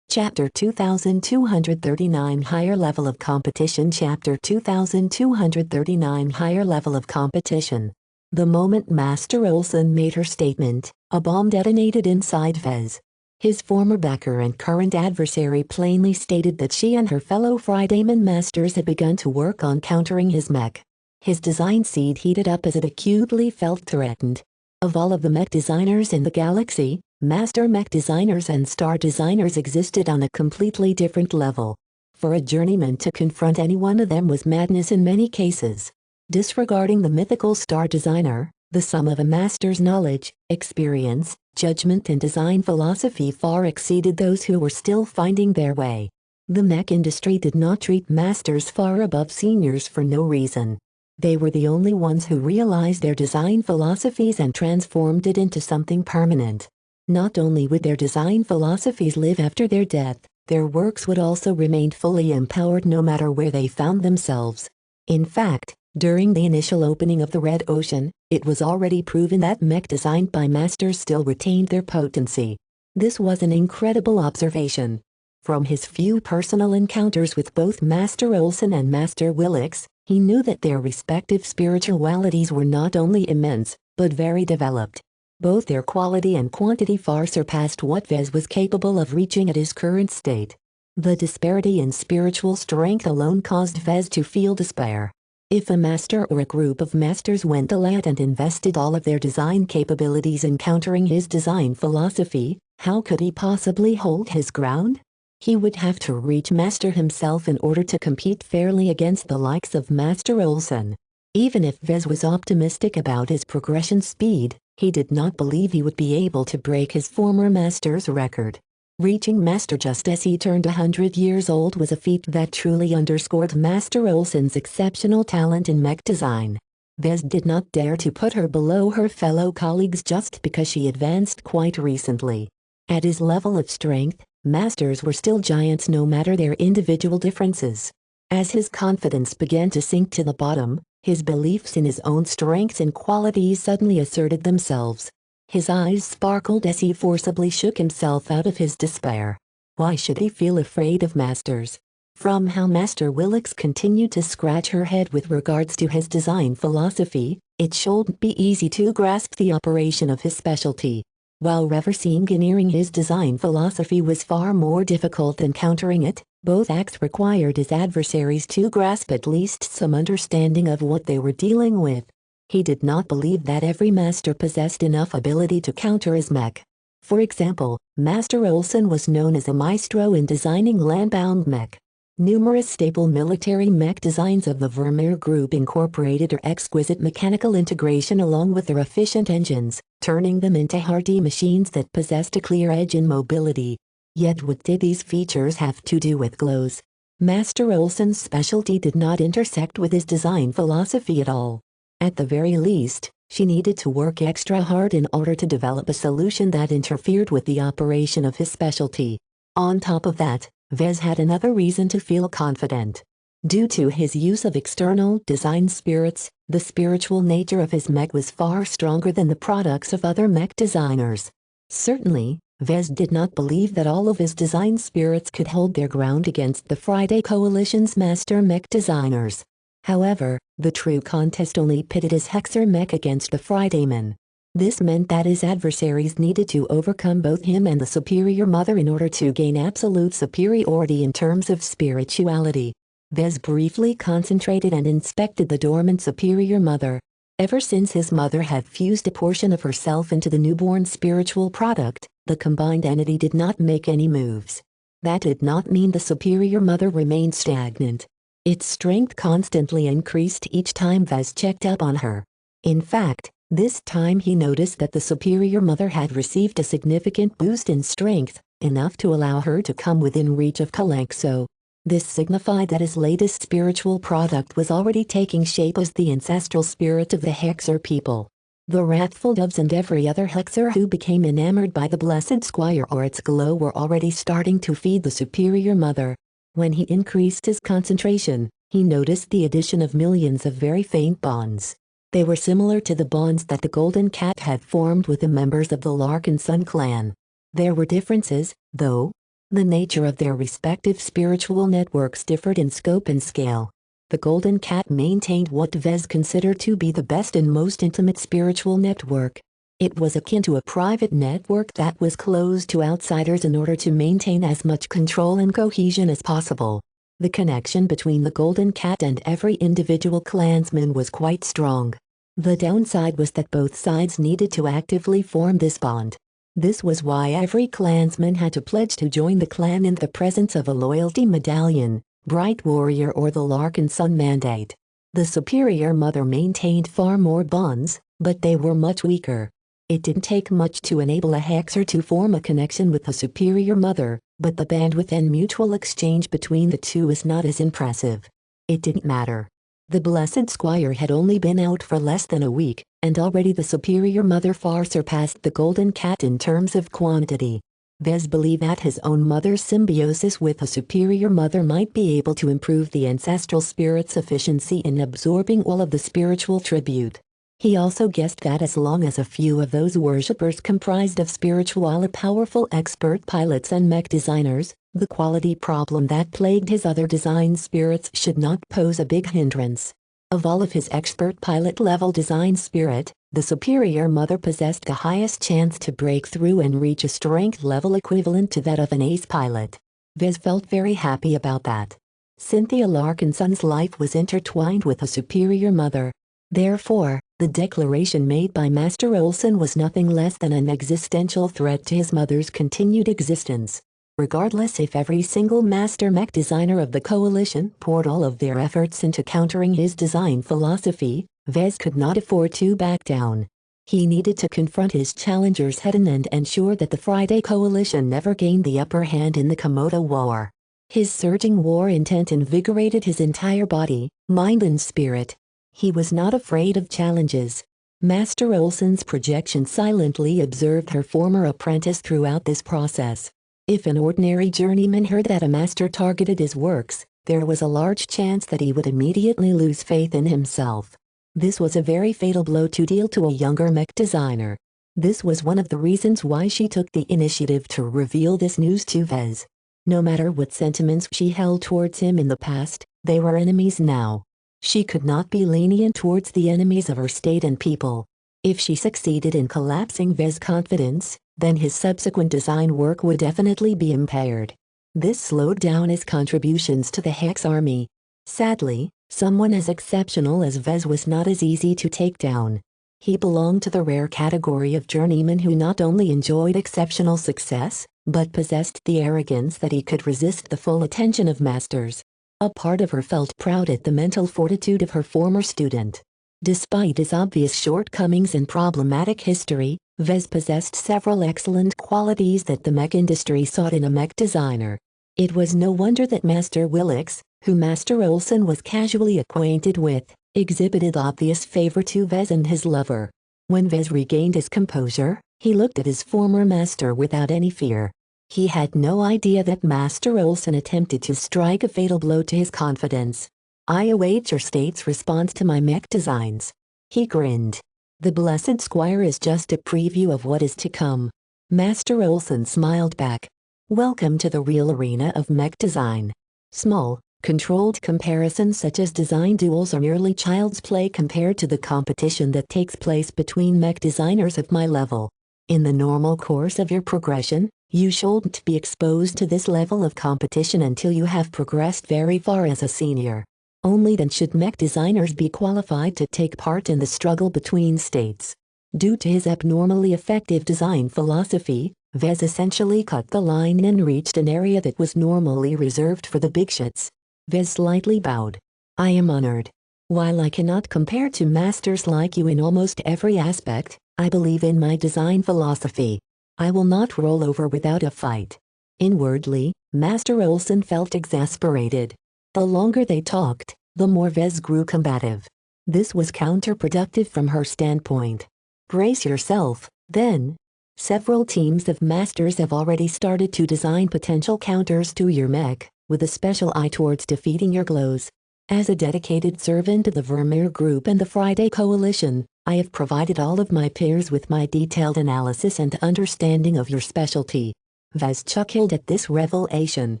Chapter 2239 Higher Level of Competition. Chapter 2239 Higher Level of Competition. The moment Master Olsen made her statement, a bomb detonated inside Vez. His former backer and current adversary plainly stated that she and her fellow Fridayman masters had begun to work on countering his mech. His design seed heated up as it acutely felt threatened. Of all of the mech designers in the galaxy, master mech designers and star designers existed on a completely different level. For a journeyman to confront any one of them was madness in many cases. Disregarding the mythical star designer, the sum of a master's knowledge, experience, judgment and design philosophy far exceeded those who were still finding their way. The mech industry did not treat masters far above seniors for no reason. They were the only ones who realized their design philosophies and transformed it into something permanent. Not only would their design philosophies live after their death, their works would also remain fully empowered no matter where they found themselves. In fact, During the initial opening of the Red Ocean, it was already proven that mech designed by masters still retained their potency. This was an incredible observation. From his few personal encounters with both Master Olson and Master Willix, he knew that their respective spiritualities were not only immense, but very developed. Both their quality and quantity far surpassed what Vez was capable of reaching at his current state. The disparity in spiritual strength alone caused Vez to feel despair. If a master or a group of masters went all out and invested all of their design capabilities in countering his design philosophy, how could he possibly hold his ground? He would have to reach Master himself in order to compete fairly against the likes of Master Olson. Even if Vez was optimistic about his progression speed, he did not believe he would be able to break his former master's record. Reaching Master just as he turned 100 years old was a feat that truly underscored Master Olson's exceptional talent in mech design. Vez did not dare to put her below her fellow colleagues just because she advanced quite recently. At his level of strength, masters were still giants no matter their individual differences. As his confidence began to sink to the bottom, his beliefs in his own strengths and qualities suddenly asserted themselves. His eyes sparkled as he forcibly shook himself out of his despair. Why should he feel afraid of masters? From how Master Willix continued to scratch her head with regards to his design philosophy, it shouldn't be easy to grasp the operation of his specialty. While reversing engineering his design philosophy was far more difficult than countering it, both acts required his adversaries to grasp at least some understanding of what they were dealing with. He did not believe that every master possessed enough ability to counter his mech. For example, Master Olson was known as a maestro in designing land-bound mech. Numerous staple military mech designs of the Vermeer Group incorporated her exquisite mechanical integration along with their efficient engines, turning them into hardy machines that possessed a clear edge in mobility. Yet what did these features have to do with glows? Master Olson's specialty did not intersect with his design philosophy at all. At the very least, she needed to work extra hard in order to develop a solution that interfered with the operation of his specialty. On top of that, Vez had another reason to feel confident. Due to his use of external design spirits, the spiritual nature of his mech was far stronger than the products of other mech designers. Certainly, Vez did not believe that all of his design spirits could hold their ground against the Friday Coalition's master mech designers. However, the true contest only pitted his Hexer mech against the Fridayman. This meant that his adversaries needed to overcome both him and the Superior Mother in order to gain absolute superiority in terms of spirituality. Vez briefly concentrated and inspected the dormant Superior Mother. Ever since his mother had fused a portion of herself into the newborn spiritual product, the combined entity did not make any moves. That did not mean the Superior Mother remained stagnant. Its strength constantly increased each time Vez checked up on her. In fact, this time he noticed that the Superior Mother had received a significant boost in strength, enough to allow her to come within reach of Calypso. This signified that his latest spiritual product was already taking shape as the ancestral spirit of the Hexer people. The wrathful doves and every other Hexer who became enamored by the Blessed Squire or its glow were already starting to feed the Superior Mother. When he increased his concentration, he noticed the addition of millions of very faint bonds. They were similar to the bonds that the Golden Cat had formed with the members of the Larkin Sun clan. There were differences, though. The nature of their respective spiritual networks differed in scope and scale. The Golden Cat maintained what Vez considered to be the best and most intimate spiritual network. It was akin to a private network that was closed to outsiders in order to maintain as much control and cohesion as possible. The connection between the Golden Cat and every individual clansman was quite strong. The downside was that both sides needed to actively form this bond. This was why every clansman had to pledge to join the clan in the presence of a loyalty medallion, Bright Warrior or the Larkin Sun Mandate. The Superior Mother maintained far more bonds, but they were much weaker. It didn't take much to enable a Hexer to form a connection with the Superior Mother, but the bandwidth and mutual exchange between the two is not as impressive. It didn't matter. The Blessed Squire had only been out for less than a week, and already the Superior Mother far surpassed the Golden Cat in terms of quantity. Vez believed that his own mother's symbiosis with a superior mother might be able to improve the ancestral spirit's efficiency in absorbing all of the spiritual tribute. He also guessed that as long as a few of those worshippers comprised of spiritually powerful expert pilots and mech designers, the quality problem that plagued his other design spirits should not pose a big hindrance. Of all of his expert pilot-level design spirit, the superior mother possessed the highest chance to break through and reach a strength level equivalent to that of an ace pilot. Vez felt very happy about that. Cynthia Larkinson's life was intertwined with a superior mother. Therefore, the declaration made by Master Olson was nothing less than an existential threat to his mother's continued existence. Regardless if every single master mech designer of the coalition poured all of their efforts into countering his design philosophy, Vez could not afford to back down. He needed to confront his challengers head-on and ensure that the Friday Coalition never gained the upper hand in the Komodo War. His surging war intent invigorated his entire body, mind and spirit. He was not afraid of challenges. Master Olson's projection silently observed her former apprentice throughout this process. If an ordinary journeyman heard that a master targeted his works, there was a large chance that he would immediately lose faith in himself. This was a very fatal blow to deal to a younger mech designer. This was one of the reasons why she took the initiative to reveal this news to Vez. No matter what sentiments she held towards him in the past, they were enemies now. She could not be lenient towards the enemies of her state and people. If she succeeded in collapsing Vez's confidence, then his subsequent design work would definitely be impaired. This slowed down his contributions to the Hex army. Sadly, someone as exceptional as Vez was not as easy to take down. He belonged to the rare category of journeymen who not only enjoyed exceptional success, but possessed the arrogance that he could resist the full attention of masters. A part of her felt proud at the mental fortitude of her former student. Despite his obvious shortcomings and problematic history, Vez possessed several excellent qualities that the mech industry sought in a mech designer. It was no wonder that Master Willix, who Master Olson was casually acquainted with, exhibited obvious favor to Vez and his lover. When Vez regained his composure, he looked at his former master without any fear. He had no idea that Master Olson attempted to strike a fatal blow to his confidence. "I await your state's response to my mech designs." He grinned. "The Blessed Squire is just a preview of what is to come." Master Olson smiled back. "Welcome to the real arena of mech design." Small, controlled comparisons such as design duels are merely child's play compared to the competition that takes place between mech designers of my level. In the normal course of your progression, you shouldn't be exposed to this level of competition until you have progressed very far as a senior. Only then should mech designers be qualified to take part in the struggle between states. Due to his abnormally effective design philosophy, Vez essentially cut the line and reached an area that was normally reserved for the big shots. Vez slightly bowed. "I am honored. While I cannot compare to masters like you in almost every aspect, I believe in my design philosophy. I will not roll over without a fight." Inwardly, Master Olson felt exasperated. The longer they talked, the more Vez grew combative. This was counterproductive from her standpoint. "Brace yourself, then. Several teams of masters have already started to design potential counters to your mech, with a special eye towards defeating your glows. As a dedicated servant of the Vermeer Group and the Friday Coalition, I have provided all of my peers with my detailed analysis and understanding of your specialty." Vez chuckled at this revelation.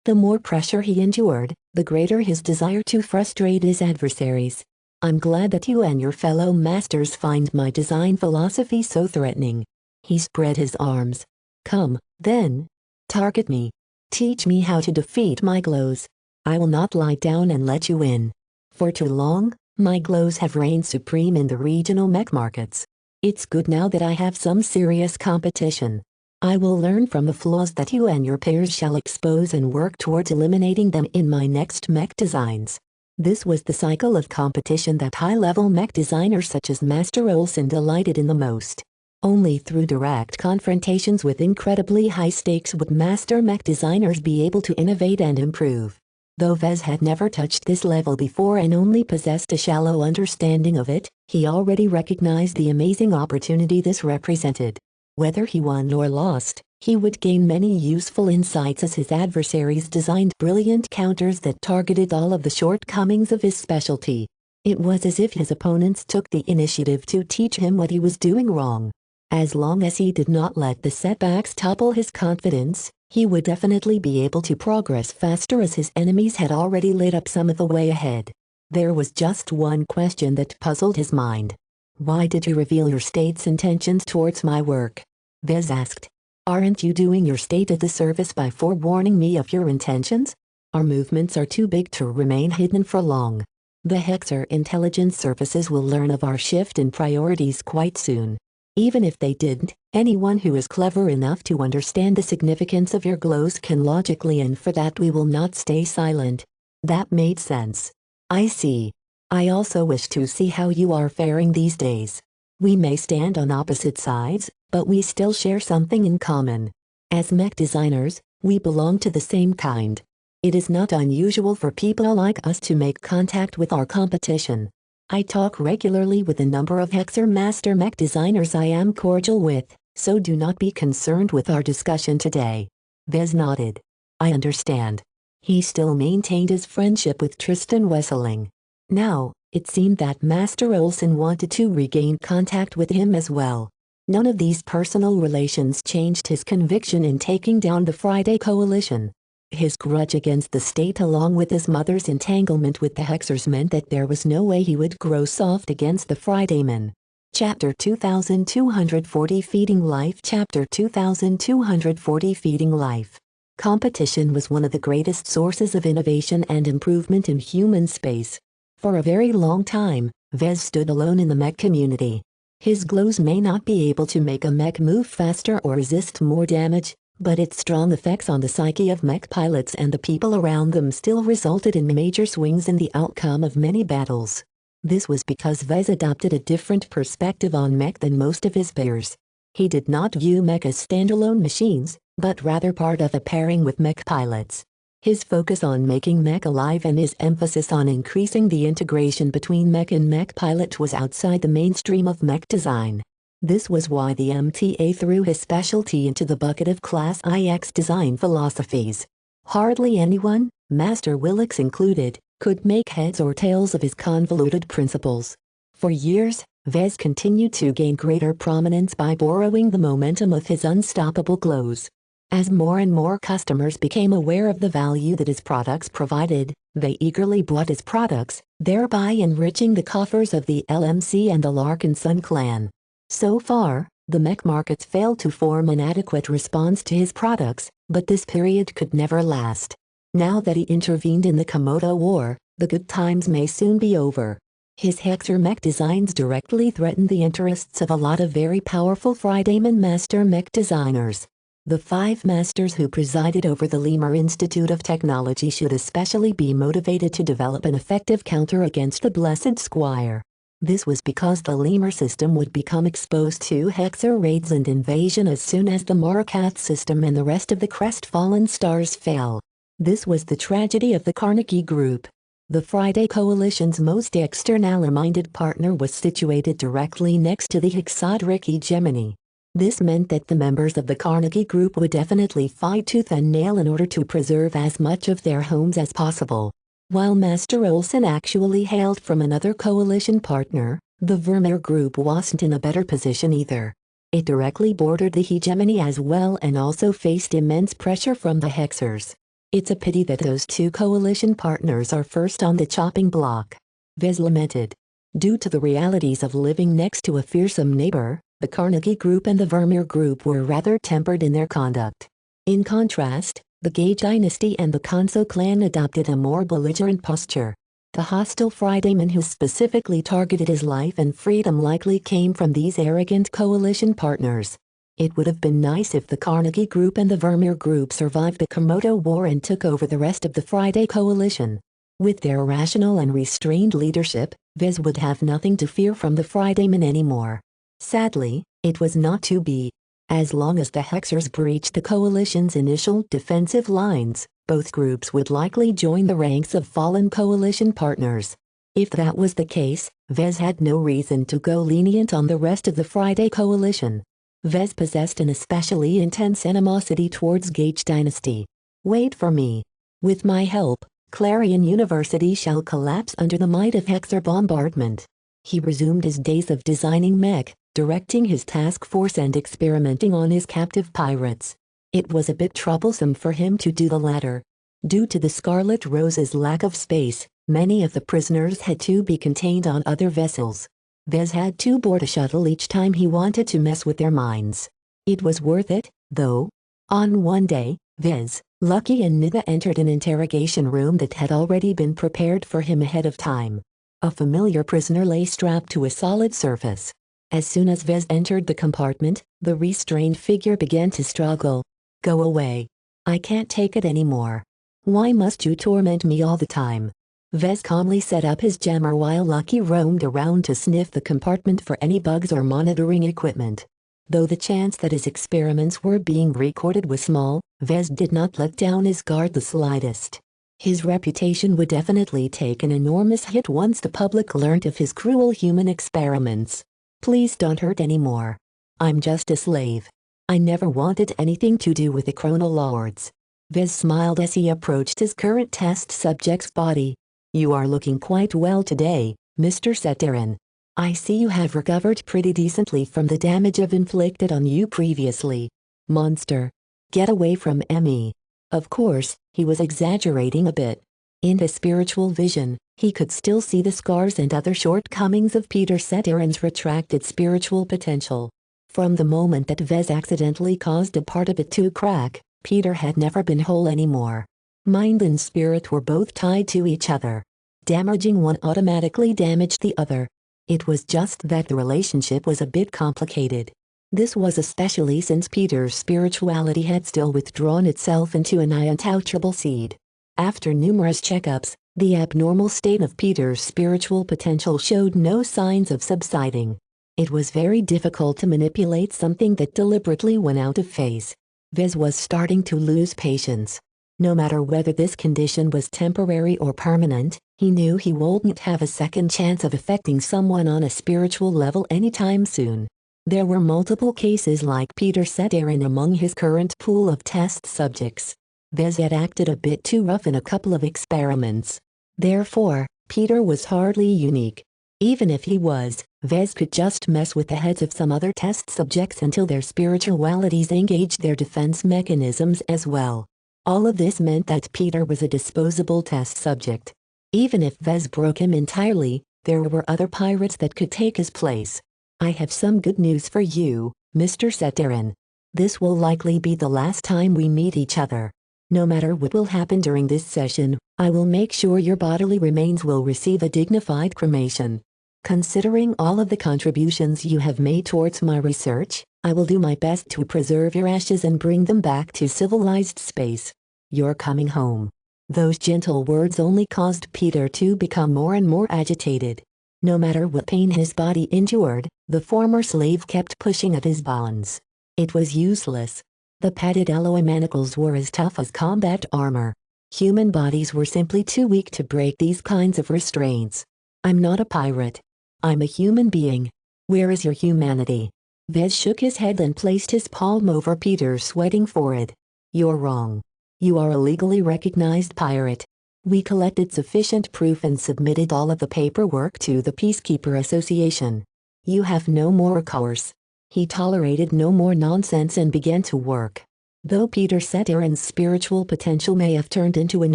The more pressure he endured, the greater his desire to frustrate his adversaries. "I'm glad that you and your fellow masters find my design philosophy so threatening." He spread his arms. "Come, then. Target me. Teach me how to defeat my glows. I will not lie down and let you win. For too long, my glows have reigned supreme in the regional mech markets. It's good now that I have some serious competition. I will learn from the flaws that you and your peers shall expose and work towards eliminating them in my next mech designs." This was the cycle of competition that high-level mech designers such as Master Olson delighted in the most. Only through direct confrontations with incredibly high stakes would master mech designers be able to innovate and improve. Though Vez had never touched this level before and only possessed a shallow understanding of it, he already recognized the amazing opportunity this represented. Whether he won or lost, He would gain many useful insights as his adversaries designed brilliant counters that targeted all of the shortcomings of his specialty. It was as if his opponents took the initiative to teach him what he was doing wrong. As long as he did not let the setbacks topple his confidence, he would definitely be able to progress faster as his enemies had already lit up some of the way ahead. There was just one question that puzzled his mind. "Why did you reveal your state's intentions towards my work?" Vez asked. "Aren't you doing your state a disservice by forewarning me of your intentions? Our movements are too big to remain hidden for long. The Hexer intelligence services will learn of our shift in priorities quite soon. Even if they didn't, anyone who is clever enough to understand the significance of your glows can logically infer that we will not stay silent." That made sense. "I see. I also wish to see how you are faring these days. We may stand on opposite sides, but we still share something in common. As mech designers, we belong to the same kind. It is not unusual for people like us to make contact with our competition. I talk regularly with a number of Hexer master mech designers I am cordial with, so do not be concerned with our discussion today." Vez nodded. "I understand." He still maintained his friendship with Tristan Wesseling. Now, it seemed that Master Olsen wanted to regain contact with him as well. None of these personal relations changed his conviction in taking down the Friday Coalition. His grudge against the state along with his mother's entanglement with the Hexers meant that there was no way he would grow soft against the Fridaymen. Chapter 2240 Feeding Life Chapter 2240 Feeding Life. Competition was one of the greatest sources of innovation and improvement in human space. For a very long time, Vez stood alone in the mech community. His glows may not be able to make a mech move faster or resist more damage, but its strong effects on the psyche of mech pilots and the people around them still resulted in major swings in the outcome of many battles. This was because Vez adopted a different perspective on mech than most of his peers. He did not view mech as standalone machines, but rather part of a pairing with mech pilots. His focus on making mech alive and his emphasis on increasing the integration between mech and mech pilot was outside the mainstream of mech design. This was why the MTA threw his specialty into the bucket of Class IX design philosophies. Hardly anyone, Master Willix included, could make heads or tails of his convoluted principles. For years, Vez continued to gain greater prominence by borrowing the momentum of his unstoppable glows. As more and more customers became aware of the value that his products provided, they eagerly bought his products, thereby enriching the coffers of the LMC and the Larkinson clan. So far, the mech markets failed to form an adequate response to his products, but this period could never last. Now that he intervened in the Komodo War, the good times may soon be over. His Hexer mech designs directly threatened the interests of a lot of very powerful Fridayman master mech designers. The 5 masters who presided over the Lemur Institute of Technology should especially be motivated to develop an effective counter against the Blessed Squire. This was because the Lemur system would become exposed to Hexer raids and invasion as soon as the Morakat system and the rest of the crestfallen stars fell. This was the tragedy of the Carnegie Group. The Friday Coalition's most external-minded partner was situated directly next to the Hexadric hegemony. This meant that the members of the Carnegie Group would definitely fight tooth and nail in order to preserve as much of their homes as possible. While Master Olsen actually hailed from another coalition partner, the Vermeer Group wasn't in a better position either. It directly bordered the hegemony as well and also faced immense pressure from the Hexers. It's a pity that those 2 coalition partners are first on the chopping block. Vez lamented. Due to the realities of living next to a fearsome neighbor, the Carnegie Group and the Vermeer Group were rather tempered in their conduct. In contrast, the Gage dynasty and the Konso clan adopted a more belligerent posture. The hostile Fridayman who specifically targeted his life and freedom likely came from these arrogant coalition partners. It would have been nice if the Carnegie Group and the Vermeer Group survived the Komodo War and took over the rest of the Friday Coalition. With their rational and restrained leadership, Vez would have nothing to fear from the Fridaymen anymore. Sadly, it was not to be. As long as the Hexers breached the coalition's initial defensive lines, both groups would likely join the ranks of fallen coalition partners. If that was the case, Vez had no reason to go lenient on the rest of the Friday Coalition. Vez possessed an especially intense animosity towards Gage dynasty. Wait for me. With my help, Clarion University shall collapse under the might of Hexer bombardment. He resumed his days of designing mech, directing his task force and experimenting on his captive pirates. It was a bit troublesome for him to do the latter. Due to the Scarlet Rose's lack of space, many of the prisoners had to be contained on other vessels. Vez had to board a shuttle each time he wanted to mess with their minds. It was worth it, though. On one day, Vez, Lucky and Nida entered an interrogation room that had already been prepared for him ahead of time. A familiar prisoner lay strapped to a solid surface. As soon as Vez entered the compartment, the restrained figure began to struggle. Go away. I can't take it anymore. Why must you torment me all the time? Vez calmly set up his jammer while Lucky roamed around to sniff the compartment for any bugs or monitoring equipment. Though the chance that his experiments were being recorded was small, Vez did not let down his guard the slightest. His reputation would definitely take an enormous hit once the public learned of his cruel human experiments. Please don't hurt anymore. I'm just a slave. I never wanted anything to do with the Chronolords. Vez smiled as he approached his current test subject's body. You are looking quite well today, Mr. Seterin. I see you have recovered pretty decently from the damage I've inflicted on you previously. Monster. Get away from me. Of course, he was exaggerating a bit. In his spiritual vision, he could still see the scars and other shortcomings of Peter Seterin's retracted spiritual potential. From the moment that Vez accidentally caused a part of it to crack, Peter had never been whole anymore. Mind and spirit were both tied to each other. Damaging one automatically damaged the other. It was just that the relationship was a bit complicated. This was especially since Peter's spirituality had still withdrawn itself into an untouchable seed. After numerous checkups, the abnormal state of Peter's spiritual potential showed no signs of subsiding. It was very difficult to manipulate something that deliberately went out of phase. Vez was starting to lose patience. No matter whether this condition was temporary or permanent, he knew he wouldn't have a second chance of affecting someone on a spiritual level anytime soon. There were multiple cases like Peter Seterin among his current pool of test subjects. Vez had acted a bit too rough in a couple of experiments. Therefore, Peter was hardly unique. Even if he was, Vez could just mess with the heads of some other test subjects until their spiritualities engaged their defense mechanisms as well. All of this meant that Peter was a disposable test subject. Even if Vez broke him entirely, there were other pirates that could take his place. I have some good news for you, Mr. Seterin. This will likely be the last time we meet each other. No matter what will happen during this session, I will make sure your bodily remains will receive a dignified cremation. Considering all of the contributions you have made towards my research, I will do my best to preserve your ashes and bring them back to civilized space. You're coming home. Those gentle words only caused Peter to become more and more agitated. No matter what pain his body endured, the former slave kept pushing at his bonds. It was useless. The padded alloy manacles were as tough as combat armor. Human bodies were simply too weak to break these kinds of restraints. I'm not a pirate. I'm a human being. Where is your humanity? Vez shook his head and placed his palm over Peter's sweating forehead. You're wrong. You are a legally recognized pirate. We collected sufficient proof and submitted all of the paperwork to the Peacekeeper Association. You have no more recourse. He tolerated no more nonsense and began to work. Though Peter Seterin's spiritual potential may have turned into an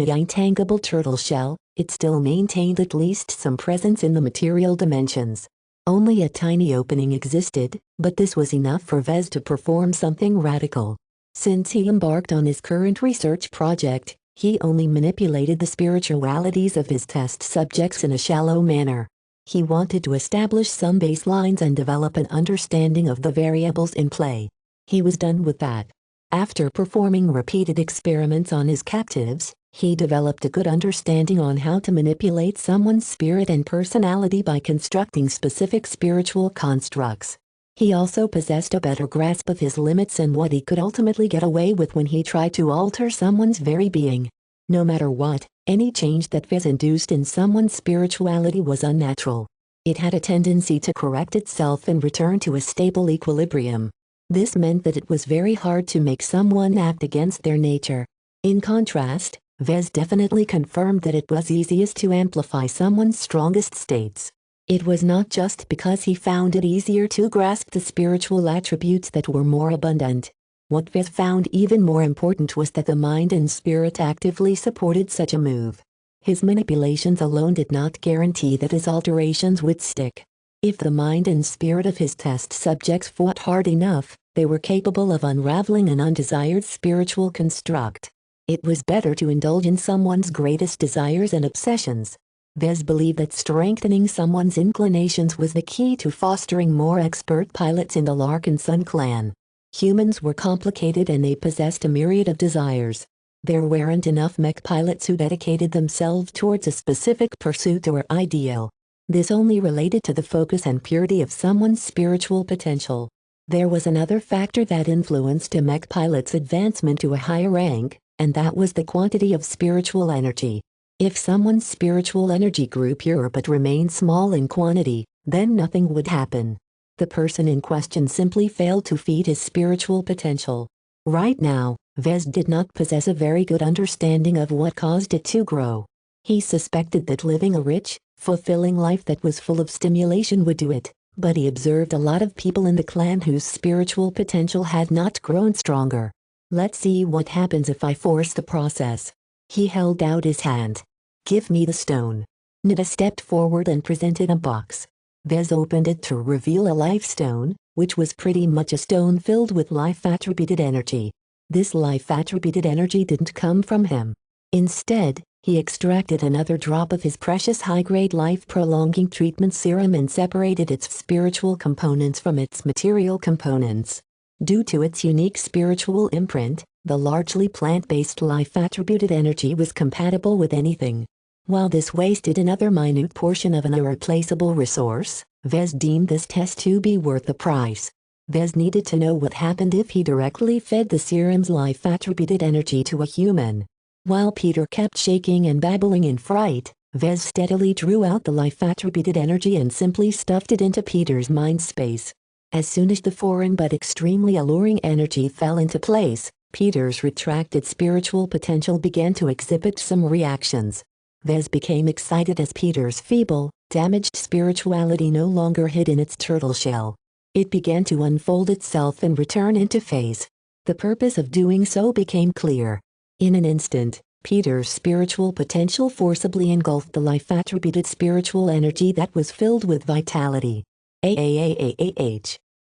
intangible turtle shell, it still maintained at least some presence in the material dimensions. Only a tiny opening existed, but this was enough for Vez to perform something radical. Since he embarked on his current research project, he only manipulated the spiritualities of his test subjects in a shallow manner. He wanted to establish some baselines and develop an understanding of the variables in play. He was done with that. After performing repeated experiments on his captives, he developed a good understanding on how to manipulate someone's spirit and personality by constructing specific spiritual constructs. He also possessed a better grasp of his limits and what he could ultimately get away with when he tried to alter someone's very being. No matter what, any change that Vez induced in someone's spirituality was unnatural. It had a tendency to correct itself and return to a stable equilibrium. This meant that it was very hard to make someone act against their nature. In contrast, Vez definitely confirmed that it was easiest to amplify someone's strongest states. It was not just because he found it easier to grasp the spiritual attributes that were more abundant. What Vez found even more important was that the mind and spirit actively supported such a move. His manipulations alone did not guarantee that his alterations would stick. If the mind and spirit of his test subjects fought hard enough, they were capable of unraveling an undesired spiritual construct. It was better to indulge in someone's greatest desires and obsessions. Vez believed that strengthening someone's inclinations was the key to fostering more expert pilots in the Larkinson clan. Humans were complicated and they possessed a myriad of desires. There weren't enough mech pilots who dedicated themselves towards a specific pursuit or ideal. This only related to the focus and purity of someone's spiritual potential. There was another factor that influenced a mech pilot's advancement to a higher rank, and that was the quantity of spiritual energy. If someone's spiritual energy grew pure but remained small in quantity, then nothing would happen. The person in question simply failed to feed his spiritual potential. Right now, Vez did not possess a very good understanding of what caused it to grow. He suspected that living a rich, fulfilling life that was full of stimulation would do it, but he observed a lot of people in the clan whose spiritual potential had not grown stronger. Let's see what happens if I force the process. He held out his hand. Give me the stone. Nida stepped forward and presented a box. Vez opened it to reveal a life stone, which was pretty much a stone filled with life-attributed energy. This life-attributed energy didn't come from him. Instead, he extracted another drop of his precious high-grade life-prolonging treatment serum and separated its spiritual components from its material components. Due to its unique spiritual imprint, the largely plant-based life-attributed energy was compatible with anything. While this wasted another minute portion of an irreplaceable resource, Vez deemed this test to be worth the price. Vez needed to know what happened if he directly fed the serum's life-attributed energy to a human. While Peter kept shaking and babbling in fright, Vez steadily drew out the life-attributed energy and simply stuffed it into Peter's mind space. As soon as the foreign but extremely alluring energy fell into place, Peter's retracted spiritual potential began to exhibit some reactions. Vez became excited as Peter's feeble, damaged spirituality no longer hid in its turtle shell. It began to unfold itself and return into phase. The purpose of doing so became clear. In an instant, Peter's spiritual potential forcibly engulfed the life-attributed spiritual energy that was filled with vitality.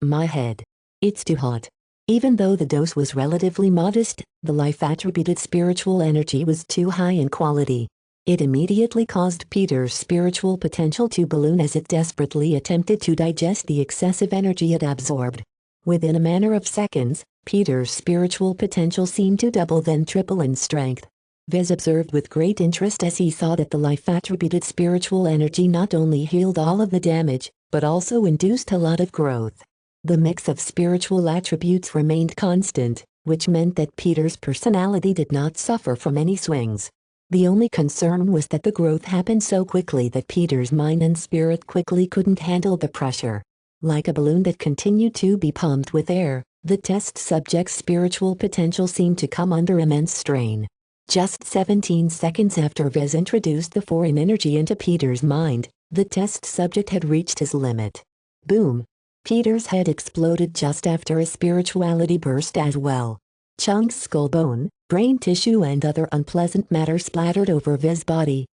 My head. It's too hot. Even though the dose was relatively modest, the life-attributed spiritual energy was too high in quality. It immediately caused Peter's spiritual potential to balloon as it desperately attempted to digest the excessive energy it absorbed. Within a matter of seconds, Peter's spiritual potential seemed to double then triple in strength. Vez observed with great interest as he saw that the life-attributed spiritual energy not only healed all of the damage, but also induced a lot of growth. The mix of spiritual attributes remained constant, which meant that Peter's personality did not suffer from any swings. The only concern was that the growth happened so quickly that Peter's mind and spirit quickly couldn't handle the pressure. Like a balloon that continued to be pumped with air, the test subject's spiritual potential seemed to come under immense strain. Just 17 seconds after Vez introduced the foreign energy into Peter's mind, the test subject had reached his limit. Boom! Peter's head exploded just after his spirituality burst as well. Chunks of skull bone, brain tissue and other unpleasant matter splattered over Vez's body.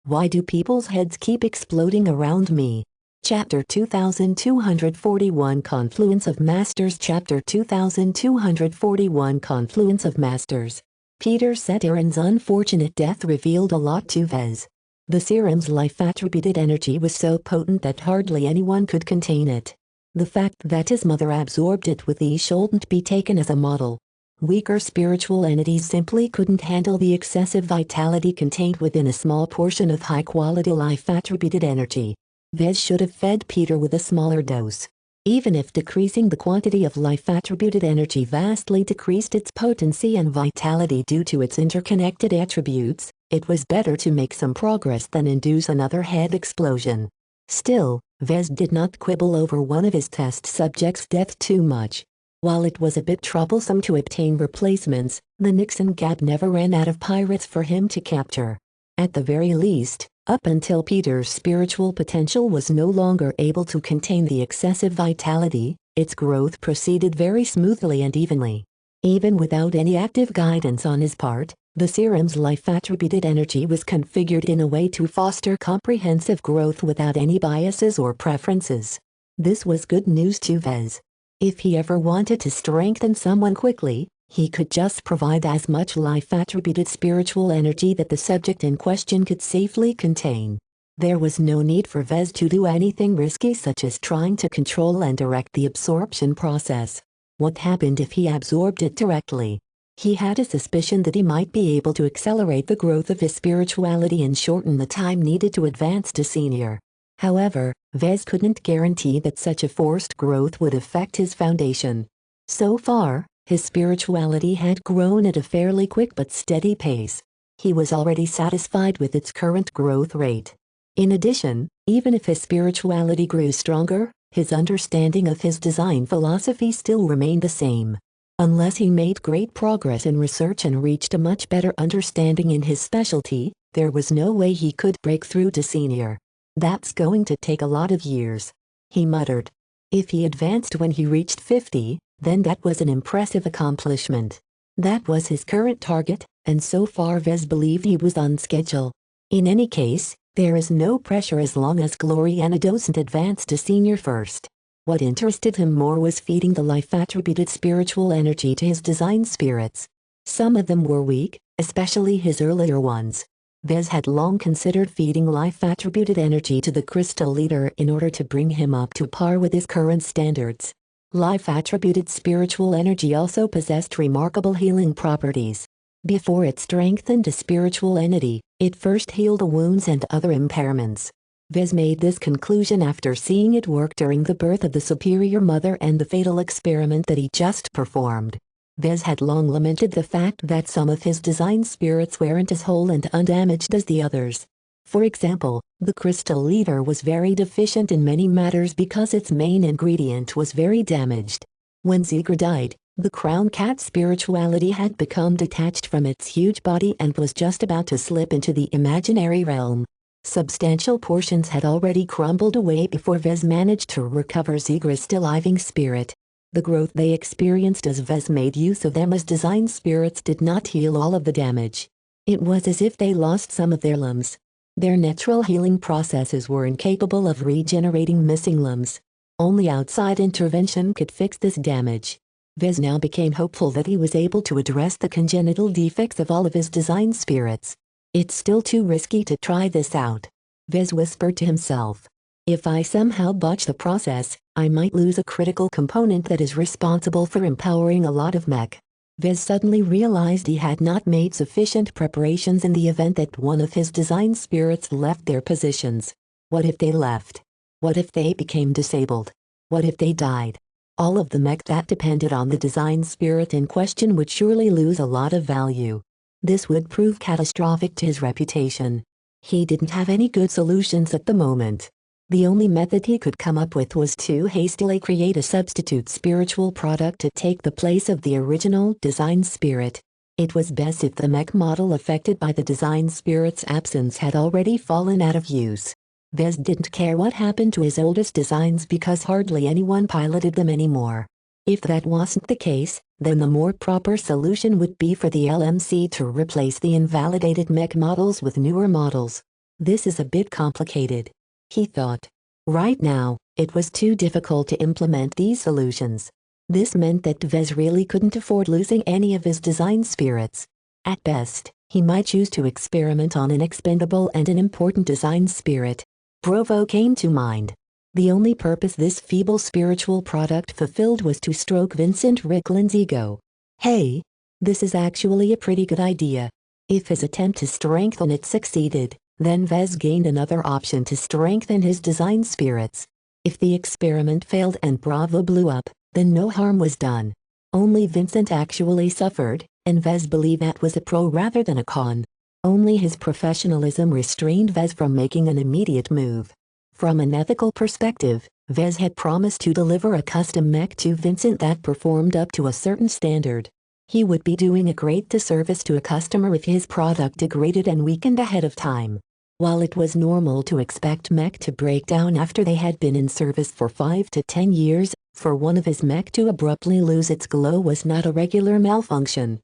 Why do people's heads keep exploding around me? Chapter 2241 Confluence of Masters Chapter 2241 Confluence of Masters. Peter Setiran's unfortunate death revealed a lot to Vez. The serum's life-attributed energy was so potent that hardly anyone could contain it. The fact that his mother absorbed it with ease shouldn't be taken as a model. Weaker spiritual entities simply couldn't handle the excessive vitality contained within a small portion of high-quality life-attributed energy. Vez should have fed Peter with a smaller dose. Even if decreasing the quantity of life-attributed energy vastly decreased its potency and vitality due to its interconnected attributes, it was better to make some progress than induce another head explosion. Still, Vez did not quibble over one of his test subjects' death too much. While it was a bit troublesome to obtain replacements, the Nixon Gap never ran out of pirates for him to capture. At the very least, up until Peter's spiritual potential was no longer able to contain the excessive vitality, its growth proceeded very smoothly and evenly. Even without any active guidance on his part, the serum's life-attributed energy was configured in a way to foster comprehensive growth without any biases or preferences. This was good news to Vez. If he ever wanted to strengthen someone quickly, he could just provide as much life-attributed spiritual energy that the subject in question could safely contain. There was no need for Vez to do anything risky such as trying to control and direct the absorption process. What happened if he absorbed it directly? He had a suspicion that he might be able to accelerate the growth of his spirituality and shorten the time needed to advance to senior. However, Vez couldn't guarantee that such a forced growth would affect his foundation. So far, his spirituality had grown at a fairly quick but steady pace. He was already satisfied with its current growth rate. In addition, even if his spirituality grew stronger, his understanding of his design philosophy still remained the same. Unless he made great progress in research and reached a much better understanding in his specialty, there was no way he could break through to senior. That's going to take a lot of years, he muttered. If he advanced when he reached 50, then that was an impressive accomplishment. That was his current target, and so far Vez believed he was on schedule. In any case, there is no pressure as long as Gloriana doesn't advance to senior first. What interested him more was feeding the life-attributed spiritual energy to his design spirits. Some of them were weak, especially his earlier ones. Vez had long considered feeding life-attributed energy to the crystal leader in order to bring him up to par with his current standards. Life-attributed spiritual energy also possessed remarkable healing properties. Before it strengthened a spiritual entity, it first healed the wounds and other impairments. Vez made this conclusion after seeing it work during the birth of the Superior Mother and the fatal experiment that he just performed. Vez had long lamented the fact that some of his design spirits weren't as whole and undamaged as the others. For example, the crystal leader was very deficient in many matters because its main ingredient was very damaged. When Zigra died, the crown cat's spirituality had become detached from its huge body and was just about to slip into the imaginary realm. Substantial portions had already crumbled away before Vez managed to recover Zigra's still living spirit. The growth they experienced as Vez made use of them as design spirits did not heal all of the damage. It was as if they lost some of their limbs. Their natural healing processes were incapable of regenerating missing limbs. Only outside intervention could fix this damage. Vez now became hopeful that he was able to address the congenital defects of all of his design spirits. It's still too risky to try this out, Vez whispered to himself. If I somehow botch the process, I might lose a critical component that is responsible for empowering a lot of mech. Vez suddenly realized he had not made sufficient preparations in the event that one of his design spirits left their positions. What if they left? What if they became disabled? What if they died? All of the mech that depended on the design spirit in question would surely lose a lot of value. This would prove catastrophic to his reputation. He didn't have any good solutions at the moment. The only method he could come up with was to hastily create a substitute spiritual product to take the place of the original design spirit. It was best if the mech model affected by the design spirit's absence had already fallen out of use. Vez didn't care what happened to his oldest designs because hardly anyone piloted them anymore. If that wasn't the case, then the more proper solution would be for the LMC to replace the invalidated mech models with newer models. This is a bit complicated, he thought. Right now, it was too difficult to implement these solutions. This meant that Vez really couldn't afford losing any of his design spirits. At best, he might choose to experiment on an expendable and an important design spirit. Provo came to mind. The only purpose this feeble spiritual product fulfilled was to stroke Vincent Ricklin's ego. Hey, this is actually a pretty good idea. If his attempt to strengthen it succeeded, then Vez gained another option to strengthen his design spirits. If the experiment failed and Bravo blew up, then no harm was done. Only Vincent actually suffered, and Vez believed that was a pro rather than a con. Only his professionalism restrained Vez from making an immediate move. From an ethical perspective, Vez had promised to deliver a custom mech to Vincent that performed up to a certain standard. He would be doing a great disservice to a customer if his product degraded and weakened ahead of time. While it was normal to expect mech to break down after they had been in service for 5 to 10 years, for one of his mech to abruptly lose its glow was not a regular malfunction.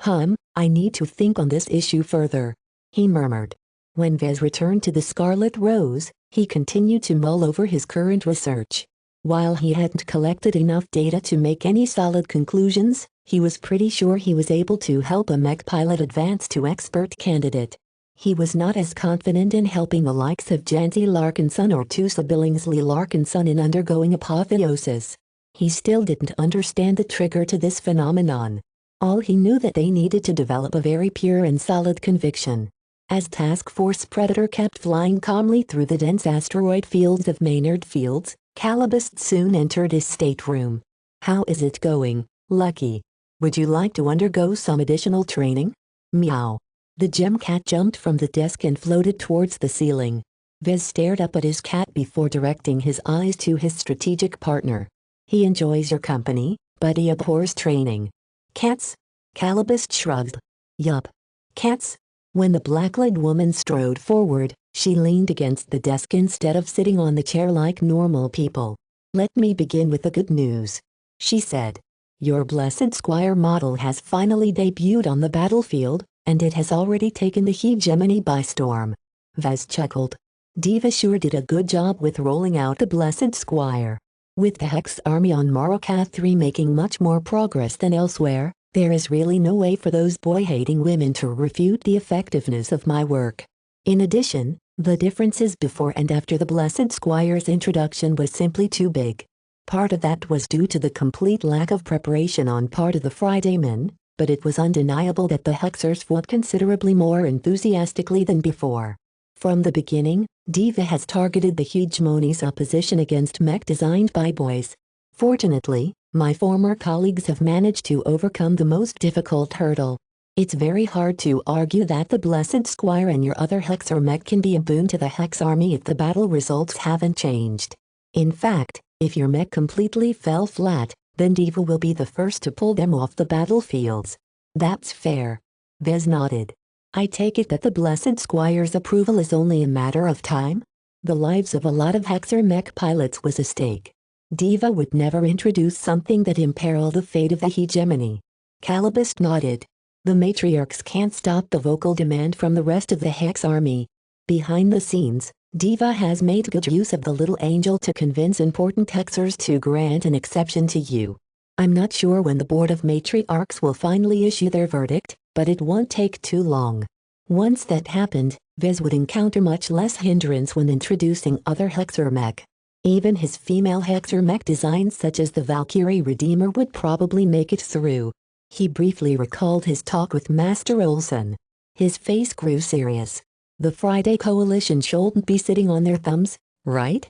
I need to think on this issue further," he murmured. When Vez returned to the Scarlet Rose, he continued to mull over his current research. While he hadn't collected enough data to make any solid conclusions, he was pretty sure he was able to help a mech pilot advance to expert candidate. He was not as confident in helping the likes of Janty Larkinson or Tusa Billingsley Larkinson in undergoing apotheosis. He still didn't understand the trigger to this phenomenon. All he knew that they needed to develop a very pure and solid conviction. As Task Force Predator kept flying calmly through the dense asteroid fields of Maynard Fields, Calabist soon entered his stateroom. "How is it going, Lucky? Would you like to undergo some additional training?" Meow. The gem cat jumped from the desk and floated towards the ceiling. Vez stared up at his cat before directing his eyes to his strategic partner. "He enjoys your company, but he abhors training." "Cats?" Calabist shrugged. "Yup. Cats." When the black-legged woman strode forward, she leaned against the desk instead of sitting on the chair like normal people. "Let me begin with the good news," she said. "Your Blessed Squire model has finally debuted on the battlefield, and it has already taken the hegemony by storm." Vez chuckled. "Diva sure did a good job with rolling out the Blessed Squire. With the Hex Army on Morokath 3 making much more progress than elsewhere, there is really no way for those boy-hating women to refute the effectiveness of my work. In addition, the differences before and after the Blessed Squire's introduction was simply too big. Part of that was due to the complete lack of preparation on part of the Fridaymen, but it was undeniable that the Hexers fought considerably more enthusiastically than before. From the beginning, Diva has targeted the hegemony's opposition against mech designed by boys. Fortunately, my former colleagues have managed to overcome the most difficult hurdle. It's very hard to argue that the Blessed Squire and your other Hexer mech can be a boon to the Hex Army if the battle results haven't changed. In fact, if your mech completely fell flat, then Diva will be the first to pull them off the battlefields. That's fair." Vez nodded. "I take it that the Blessed Squire's approval is only a matter of time?" The lives of a lot of Hexer mech pilots was at stake. Diva would never introduce something that imperiled the fate of the hegemony. Calabist nodded. "The matriarchs can't stop the vocal demand from the rest of the Hex Army. Behind the scenes, Diva has made good use of the little angel to convince important Hexers to grant an exception to you. I'm not sure when the Board of Matriarchs will finally issue their verdict, but it won't take too long. Once that happened, Vez would encounter much less hindrance when introducing other Hexer mech. Even his female Hexer mech designs such as the Valkyrie Redeemer would probably make it through." He briefly recalled his talk with Master Olson. His face grew serious. "The Friday Coalition shouldn't be sitting on their thumbs, right?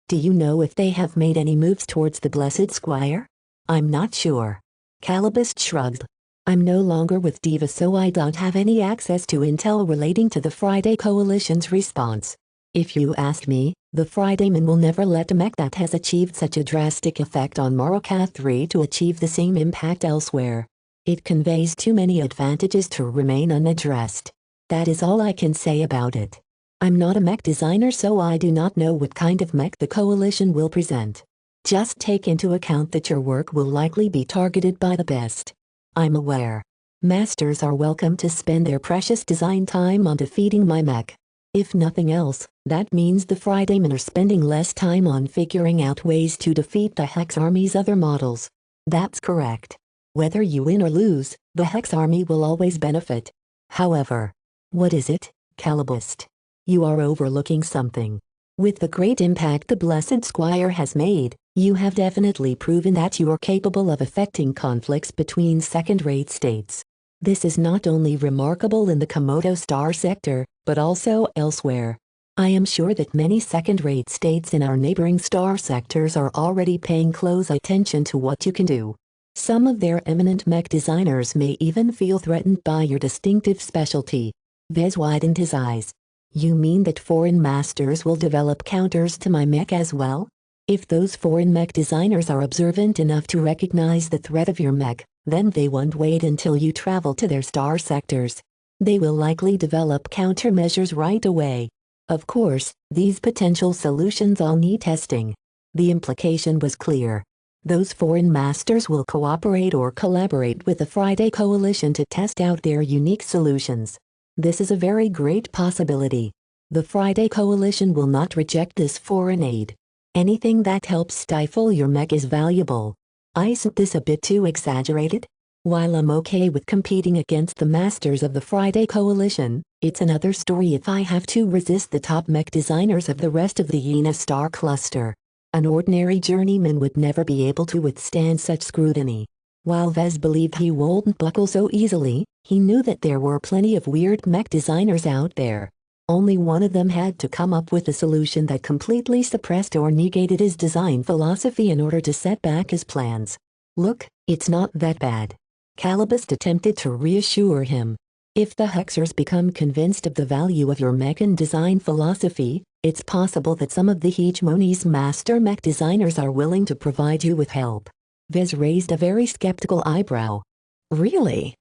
Do you know if they have made any moves towards the Blessed Squire?" "I'm not sure." Calabist shrugged. "I'm no longer with Diva, so I don't have any access to intel relating to the Friday Coalition's response. If you ask me, the Fridaymen will never let a mech that has achieved such a drastic effect on Morokath 3 to achieve the same impact elsewhere. It conveys too many advantages to remain unaddressed. That is all I can say about it. I'm not a mech designer, so I do not know what kind of mech the Coalition will present. Just take into account that your work will likely be targeted by the best. I'm aware. Masters are welcome to spend their precious design time on defeating my mech. If nothing else, that means the Fridaymen are spending less time on figuring out ways to defeat the Hex Army's other models." "That's correct. Whether you win or lose, the Hex Army will always benefit. However." "What is it, Calabist?" "You are overlooking something. With the great impact the Blessed Squire has made, you have definitely proven that you are capable of effecting conflicts between second-rate states. This is not only remarkable in the Komodo Star sector, but also elsewhere. I am sure that many second-rate states in our neighboring star sectors are already paying close attention to what you can do. Some of their eminent mech designers may even feel threatened by your distinctive specialty." Vez widened his eyes. You mean that foreign masters will develop counters to my mech as well? If those foreign mech designers are observant enough to recognize the threat of your mech, then they won't wait until you travel to their star sectors. They will likely develop countermeasures right away. Of course, these potential solutions all need testing. The implication was clear. Those foreign masters will cooperate or collaborate with the Friday Coalition to test out their unique solutions. This is a very great possibility. The Friday Coalition will not reject this foreign aid. Anything that helps stifle your mech is valuable. Isn't this a bit too exaggerated? While I'm okay with competing against the masters of the Friday Coalition, it's another story if I have to resist the top mech designers of the rest of the Yena star cluster. An ordinary journeyman would never be able to withstand such scrutiny. While Vez believed he wouldn't buckle so easily, he knew that there were plenty of weird mech designers out there. Only one of them had to come up with a solution that completely suppressed or negated his design philosophy in order to set back his plans. Look, it's not that bad. Calibust attempted to reassure him. If the Hexers become convinced of the value of your mech and design philosophy, it's possible that some of the hegemony's master mech designers are willing to provide you with help. Vez raised a very skeptical eyebrow. Really?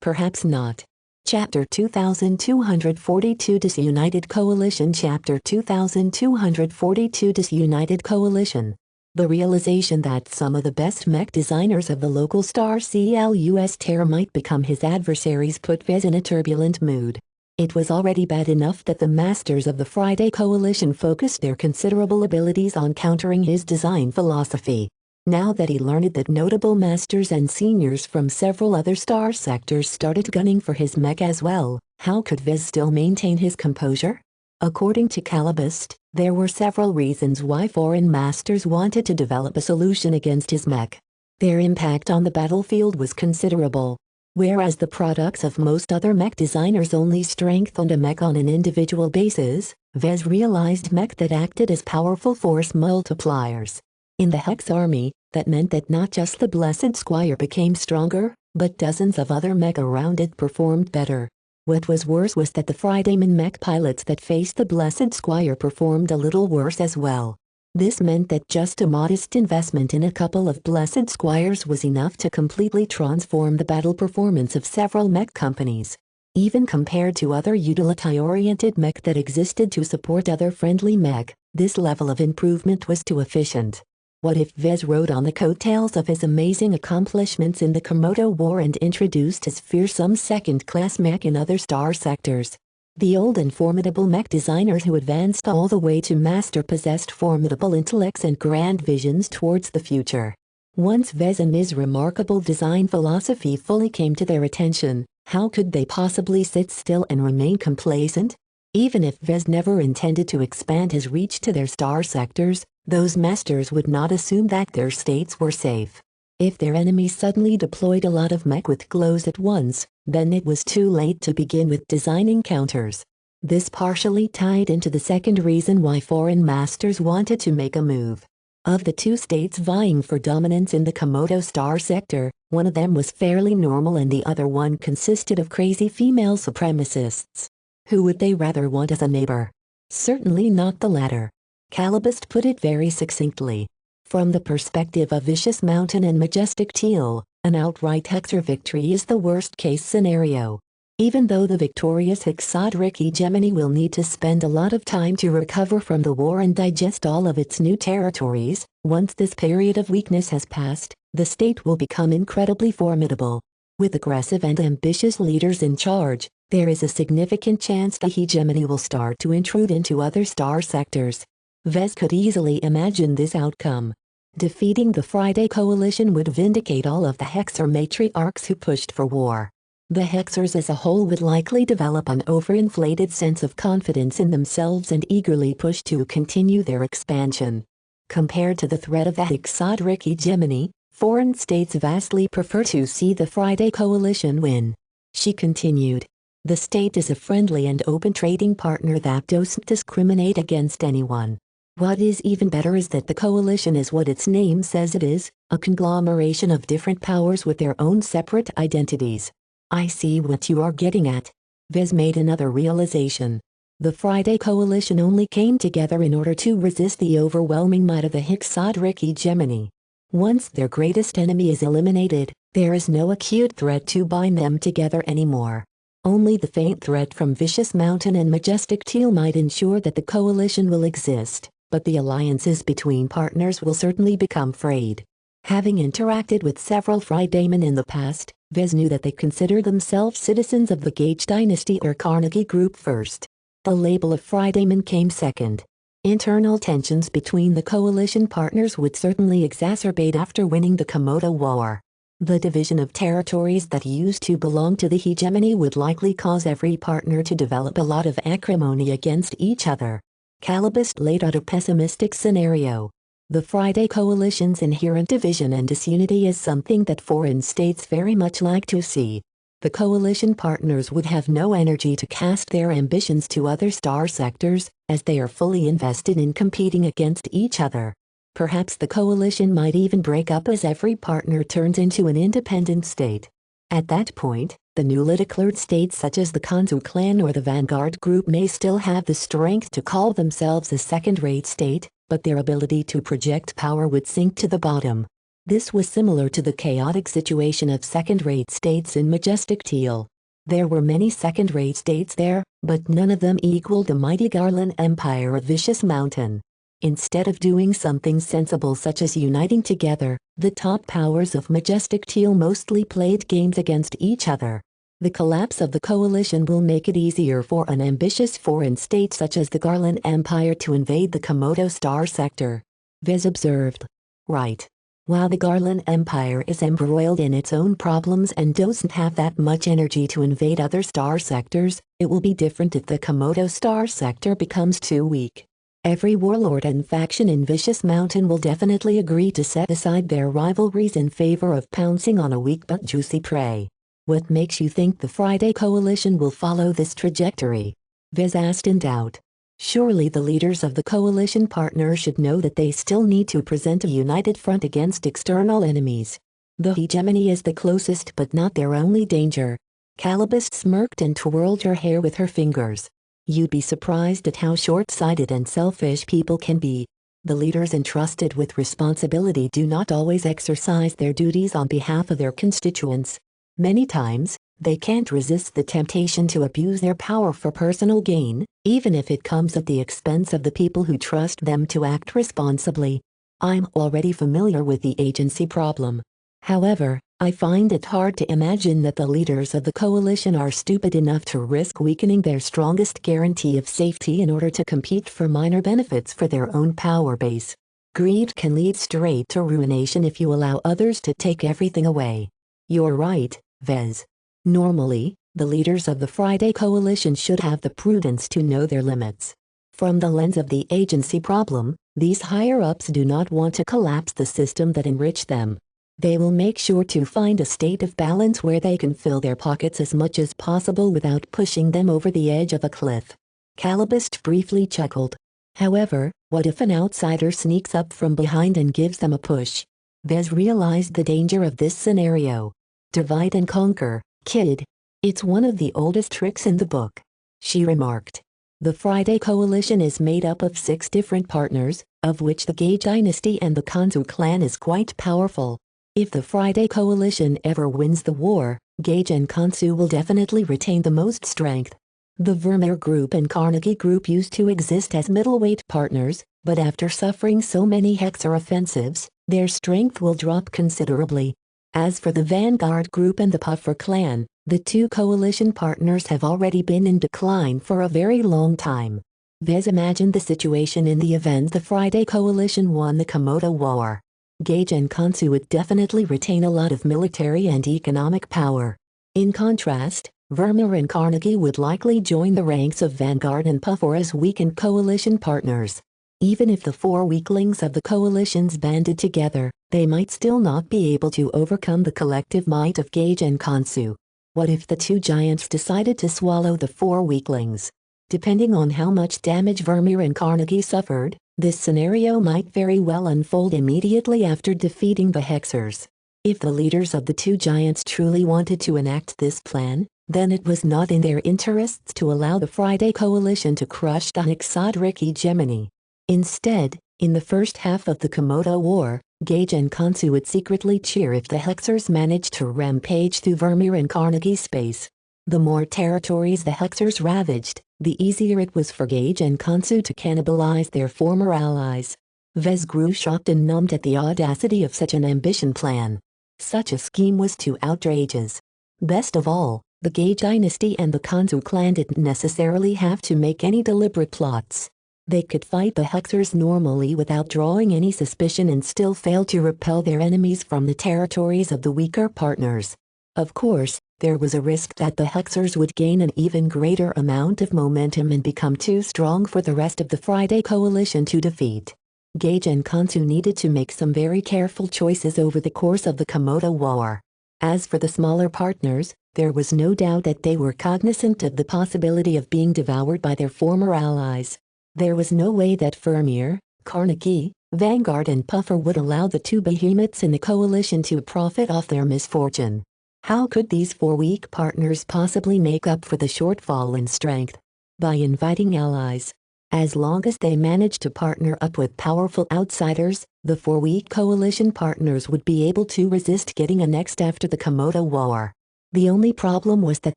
Perhaps not. Chapter 2242 Disunited Coalition Chapter 2242 Disunited Coalition. The realization that some of the best mech designers of the local star CLUS Terra might become his adversaries put Vez in a turbulent mood. It was already bad enough that the masters of the Friday Coalition focused their considerable abilities on countering his design philosophy. Now that he learned that notable masters and seniors from several other star sectors started gunning for his mech as well, how could Vez still maintain his composure? According to Calibust, there were several reasons why foreign masters wanted to develop a solution against his mech. Their impact on the battlefield was considerable. Whereas the products of most other mech designers only strengthened a mech on an individual basis, Vez realized mech that acted as powerful force multipliers. In the Hex army, that meant that not just the Blessed Squire became stronger, but dozens of other mech around it performed better. What was worse was that the Fridayman mech pilots that faced the Blessed Squire performed a little worse as well. This meant that just a modest investment in a couple of Blessed Squires was enough to completely transform the battle performance of several mech companies. Even compared to other utility-oriented mech that existed to support other friendly mech, this level of improvement was too efficient. What if Vez rode on the coattails of his amazing accomplishments in the Komodo War and introduced his fearsome second-class mech in other star sectors? The old and formidable mech designers who advanced all the way to master possessed formidable intellects and grand visions towards the future. Once Vez and his remarkable design philosophy fully came to their attention, how could they possibly sit still and remain complacent? Even if Vez never intended to expand his reach to their star sectors, those masters would not assume that their states were safe. If their enemies suddenly deployed a lot of mech with glows at once, then it was too late to begin with designing counters. This partially tied into the second reason why foreign masters wanted to make a move. Of the two states vying for dominance in the Komodo star sector, one of them was fairly normal and the other one consisted of crazy female supremacists. Who would they rather want as a neighbor? Certainly not the latter. Calibust put it very succinctly. From the perspective of Vicious Mountain and Majestic Teal, an outright Hexer victory is the worst-case scenario. Even though the victorious Hexodric hegemony will need to spend a lot of time to recover from the war and digest all of its new territories, once this period of weakness has passed, the state will become incredibly formidable. With aggressive and ambitious leaders in charge, there is a significant chance the hegemony will start to intrude into other star sectors. Vez could easily imagine this outcome. Defeating the Friday Coalition would vindicate all of the Hexer matriarchs who pushed for war. The Hexers as a whole would likely develop an overinflated sense of confidence in themselves and eagerly push to continue their expansion. Compared to the threat of the Hexodric hegemony, foreign states vastly prefer to see the Friday Coalition win. She continued. The state is a friendly and open trading partner that doesn't discriminate against anyone. What is even better is that the coalition is what its name says it is, a conglomeration of different powers with their own separate identities. I see what you are getting at. Vez made another realization. The Friday Coalition only came together in order to resist the overwhelming might of the Hexadric hegemony. Once their greatest enemy is eliminated, there is no acute threat to bind them together anymore. Only the faint threat from Vicious Mountain and Majestic Teal might ensure that the coalition will exist, but the alliances between partners will certainly become frayed. Having interacted with several Fridaymen in the past, Vez knew that they considered themselves citizens of the Gage dynasty or Carnegie Group first. The label of Fridayman came second. Internal tensions between the coalition partners would certainly exacerbate after winning the Komodo War. The division of territories that used to belong to the hegemony would likely cause every partner to develop a lot of acrimony against each other. Calibust laid out a pessimistic scenario. The Friday Coalition's inherent division and disunity is something that foreign states very much like to see. The coalition partners would have no energy to cast their ambitions to other star sectors, as they are fully invested in competing against each other. Perhaps the coalition might even break up as every partner turns into an independent state. At that point, the newly declared states such as the Kansu clan or the Vanguard group may still have the strength to call themselves a second-rate state, but their ability to project power would sink to the bottom. This was similar to the chaotic situation of second-rate states in Majestic Teal. There were many second-rate states there, but none of them equaled the mighty Garland Empire of Vicious Mountain. Instead of doing something sensible such as uniting together, the top powers of Majestic Teal mostly played games against each other. The collapse of the coalition will make it easier for an ambitious foreign state such as the Garland Empire to invade the Komodo Star Sector. Vez observed. Right. While the Garland Empire is embroiled in its own problems and doesn't have that much energy to invade other star sectors, it will be different if the Komodo Star Sector becomes too weak. Every warlord and faction in Vicious Mountain will definitely agree to set aside their rivalries in favor of pouncing on a weak but juicy prey. What makes you think the Friday Coalition will follow this trajectory? Vez asked in doubt. Surely the leaders of the coalition partners should know that they still need to present a united front against external enemies. The hegemony is the closest but not their only danger. Calibust smirked and twirled her hair with her fingers. You'd be surprised at how short-sighted and selfish people can be. The leaders entrusted with responsibility do not always exercise their duties on behalf of their constituents. Many times, they can't resist the temptation to abuse their power for personal gain, even if it comes at the expense of the people who trust them to act responsibly. I'm already familiar with the agency problem. However, I find it hard to imagine that the leaders of the coalition are stupid enough to risk weakening their strongest guarantee of safety in order to compete for minor benefits for their own power base. Greed can lead straight to ruination if you allow others to take everything away. You're right, Vez. Normally, the leaders of the Friday Coalition should have the prudence to know their limits. From the lens of the agency problem, these higher-ups do not want to collapse the system that enriched them. They will make sure to find a state of balance where they can fill their pockets as much as possible without pushing them over the edge of a cliff. Calibust briefly chuckled. However, what if an outsider sneaks up from behind and gives them a push? Vez realized the danger of this scenario. Divide and conquer, kid. It's one of the oldest tricks in the book. She remarked. The Friday Coalition is made up of 6 different partners, of which the Gage dynasty and the Kansu clan is quite powerful. If the Friday Coalition ever wins the war, Gage and Kansu will definitely retain the most strength. The Vermeer Group and Carnegie Group used to exist as middleweight partners, but after suffering so many Hexer offensives, their strength will drop considerably. As for the Vanguard Group and the Puffer clan, the 2 coalition partners have already been in decline for a very long time. Vez imagined the situation in the event the Friday Coalition won the Komodo War. Gage and Kansu would definitely retain a lot of military and economic power. In contrast, Vermeer and Carnegie would likely join the ranks of Vanguard and Puffer as weakened coalition partners. Even if the 4 weaklings of the coalitions banded together, they might still not be able to overcome the collective might of Gage and Kansu. What if the 2 giants decided to swallow the 4 weaklings? Depending on how much damage Vermeer and Carnegie suffered, this scenario might very well unfold immediately after defeating the Hexers. If the leaders of the 2 giants truly wanted to enact this plan, then it was not in their interests to allow the Friday Coalition to crush the Hexadric hegemony. Instead, in the first half of the Komodo War, Gage and Khonsu would secretly cheer if the Hexers managed to rampage through Vermeer and Carnegie space. The more territories the Hexers ravaged, the easier it was for Gage and Khonsu to cannibalize their former allies. Vez grew shocked and numbed at the audacity of such an ambition plan. Such a scheme was too outrageous. Best of all, the Gage dynasty and the Khonsu clan didn't necessarily have to make any deliberate plots. They could fight the Hexers normally without drawing any suspicion and still fail to repel their enemies from the territories of the weaker partners. Of course, there was a risk that the Hexers would gain an even greater amount of momentum and become too strong for the rest of the Friday Coalition to defeat. Gage and Khonsu needed to make some very careful choices over the course of the Komodo War. As for the smaller partners, there was no doubt that they were cognizant of the possibility of being devoured by their former allies. There was no way that Vermeer, Carnegie, Vanguard and Puffer would allow the two behemoths in the coalition to profit off their misfortune. How could these four weak partners possibly make up for the shortfall in strength? By inviting allies. As long as they managed to partner up with powerful outsiders, the four weak coalition partners would be able to resist getting annexed after the Komodo War. The only problem was that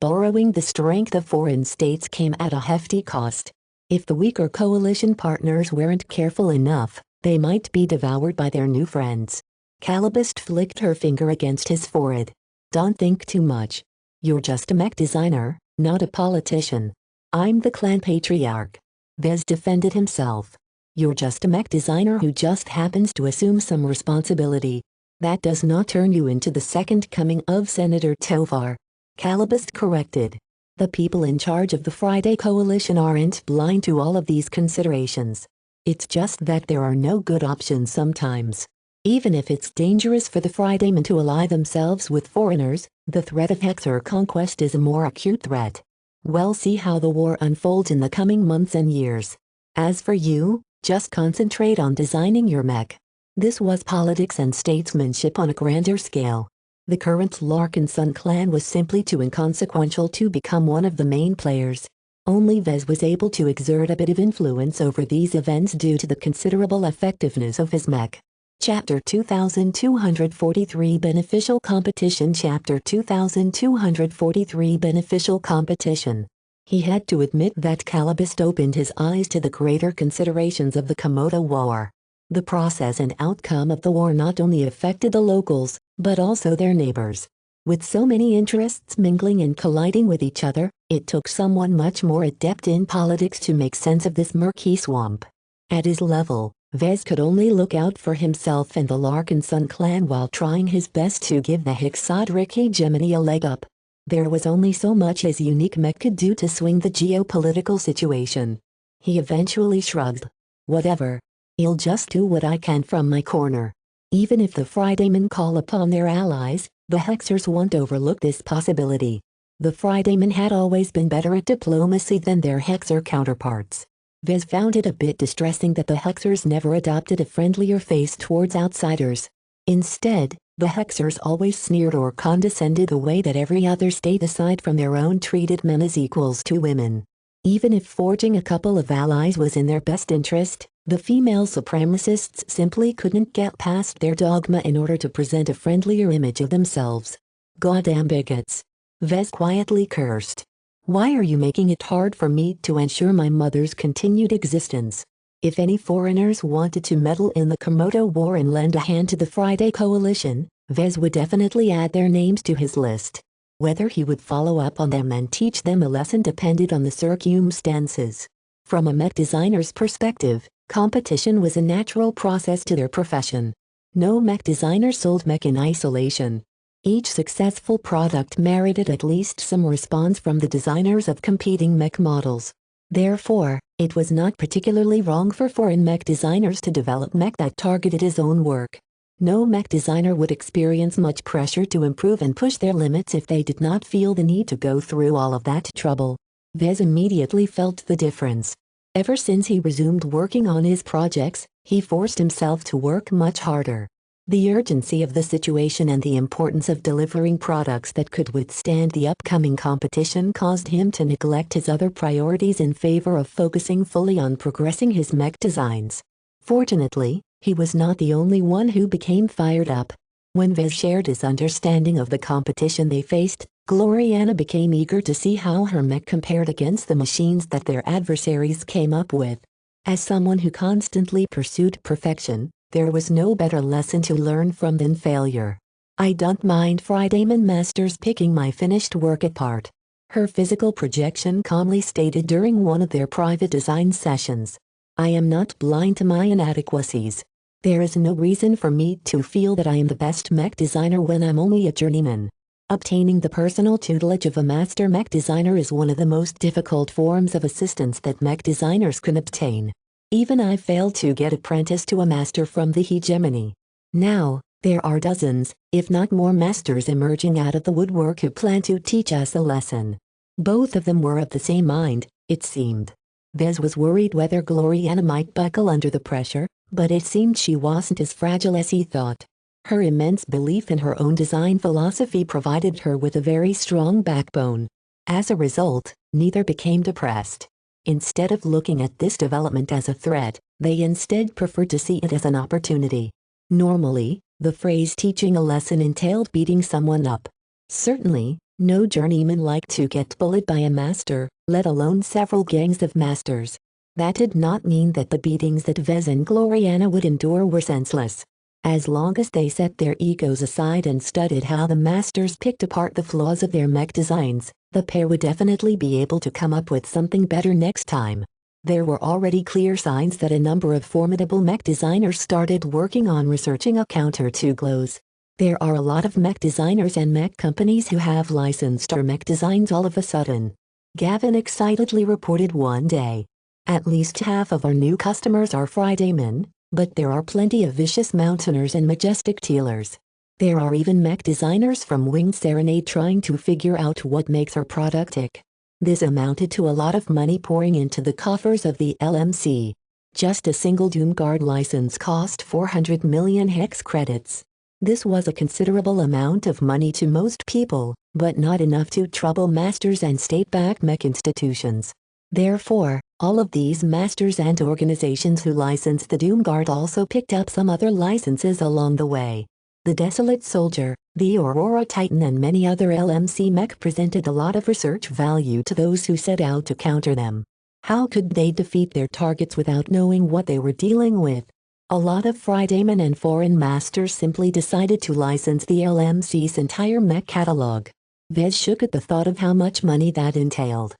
borrowing the strength of foreign states came at a hefty cost. If the weaker coalition partners weren't careful enough, they might be devoured by their new friends. Calibist flicked her finger against his forehead. Don't think too much. You're just a mech designer, not a politician. I'm the clan patriarch. Vez defended himself. You're just a mech designer who just happens to assume some responsibility. That does not turn you into the second coming of Senator Tovar. Calibist corrected. The people in charge of the Friday Coalition aren't blind to all of these considerations. It's just that there are no good options sometimes. Even if it's dangerous for the Fridaymen to ally themselves with foreigners, the threat of Hexer conquest is a more acute threat. We'll see how the war unfolds in the coming months and years. As for you, just concentrate on designing your mech. This was politics and statesmanship on a grander scale. The current Larkinson clan was simply too inconsequential to become one of the main players. Only Vez was able to exert a bit of influence over these events due to the considerable effectiveness of his mech. Chapter 2243 Beneficial Competition Chapter 2243 Beneficial Competition. He had to admit that Calibist opened his eyes to the greater considerations of the Komodo War. The process and outcome of the war not only affected the locals, but also their neighbors. With so many interests mingling and colliding with each other, it took someone much more adept in politics to make sense of this murky swamp. At his level, Vez could only look out for himself and the Larkinson clan while trying his best to give the Hexadric hegemony a leg up. There was only so much his unique mech could do to swing the geopolitical situation. He eventually shrugged. Whatever. I'll just do what I can from my corner. Even if the Fridaymen call upon their allies, the Hexers won't overlook this possibility. The Fridaymen had always been better at diplomacy than their Hexer counterparts. Vez found it a bit distressing that the Hexers never adopted a friendlier face towards outsiders. Instead, the Hexers always sneered or condescended the way that every other state aside from their own treated men as equals to women. Even if forging a couple of allies was in their best interest, the female supremacists simply couldn't get past their dogma in order to present a friendlier image of themselves. Goddamn bigots. Vez quietly cursed. Why are you making it hard for me to ensure my mother's continued existence? If any foreigners wanted to meddle in the Komodo War and lend a hand to the Friday Coalition, Vez would definitely add their names to his list. Whether he would follow up on them and teach them a lesson depended on the circumstances. From a mech designer's perspective, competition was a natural process to their profession. No mech designer sold mech in isolation. Each successful product merited at least some response from the designers of competing mech models. Therefore, it was not particularly wrong for foreign mech designers to develop mech that targeted his own work. No mech designer would experience much pressure to improve and push their limits if they did not feel the need to go through all of that trouble. Vez immediately felt the difference. Ever since he resumed working on his projects, he forced himself to work much harder. The urgency of the situation and the importance of delivering products that could withstand the upcoming competition caused him to neglect his other priorities in favor of focusing fully on progressing his mech designs. Fortunately, he was not the only one who became fired up. When Vez shared his understanding of the competition they faced, Gloriana became eager to see how her mech compared against the machines that their adversaries came up with. As someone who constantly pursued perfection, there was no better lesson to learn from than failure. "I don't mind Fridayman Masters picking my finished work apart," her physical projection calmly stated during one of their private design sessions. "I am not blind to my inadequacies. There is no reason for me to feel that I am the best mech designer when I'm only a journeyman." Obtaining the personal tutelage of a master mech designer is one of the most difficult forms of assistance that mech designers can obtain. Even I failed to get apprenticed to a master from the hegemony. Now, there are dozens, if not more masters emerging out of the woodwork who plan to teach us a lesson. Both of them were of the same mind, it seemed. Vez was worried whether Gloriana might buckle under the pressure, but it seemed she wasn't as fragile as he thought. Her immense belief in her own design philosophy provided her with a very strong backbone. As a result, neither became depressed. Instead of looking at this development as a threat, they instead preferred to see it as an opportunity. Normally, the phrase teaching a lesson entailed beating someone up. Certainly, no journeyman liked to get bullied by a master, let alone several gangs of masters. That did not mean that the beatings that Vez and Gloriana would endure were senseless. As long as they set their egos aside and studied how the masters picked apart the flaws of their mech designs, the pair would definitely be able to come up with something better next time. There were already clear signs that a number of formidable mech designers started working on researching a counter to GLOWs. There are a lot of mech designers and mech companies who have licensed our mech designs all of a sudden. Gavin excitedly reported one day. "At least half of our new customers are Fridaymen, but there are plenty of vicious mountainers and majestic tealers. There are even mech designers from Winged Serenade trying to figure out what makes our product tick." This amounted to a lot of money pouring into the coffers of the LMC. Just a single Doomguard license cost 400 million hex credits. This was a considerable amount of money to most people, but not enough to trouble masters and state-backed mech institutions. Therefore, all of these masters and organizations who licensed the Doomguard also picked up some other licenses along the way. The Desolate Soldier, the Aurora Titan and many other LMC mech presented a lot of research value to those who set out to counter them. How could they defeat their targets without knowing what they were dealing with? A lot of Fridaymen and foreign masters simply decided to license the LMC's entire mech catalog. Vez shook at the thought of how much money that entailed.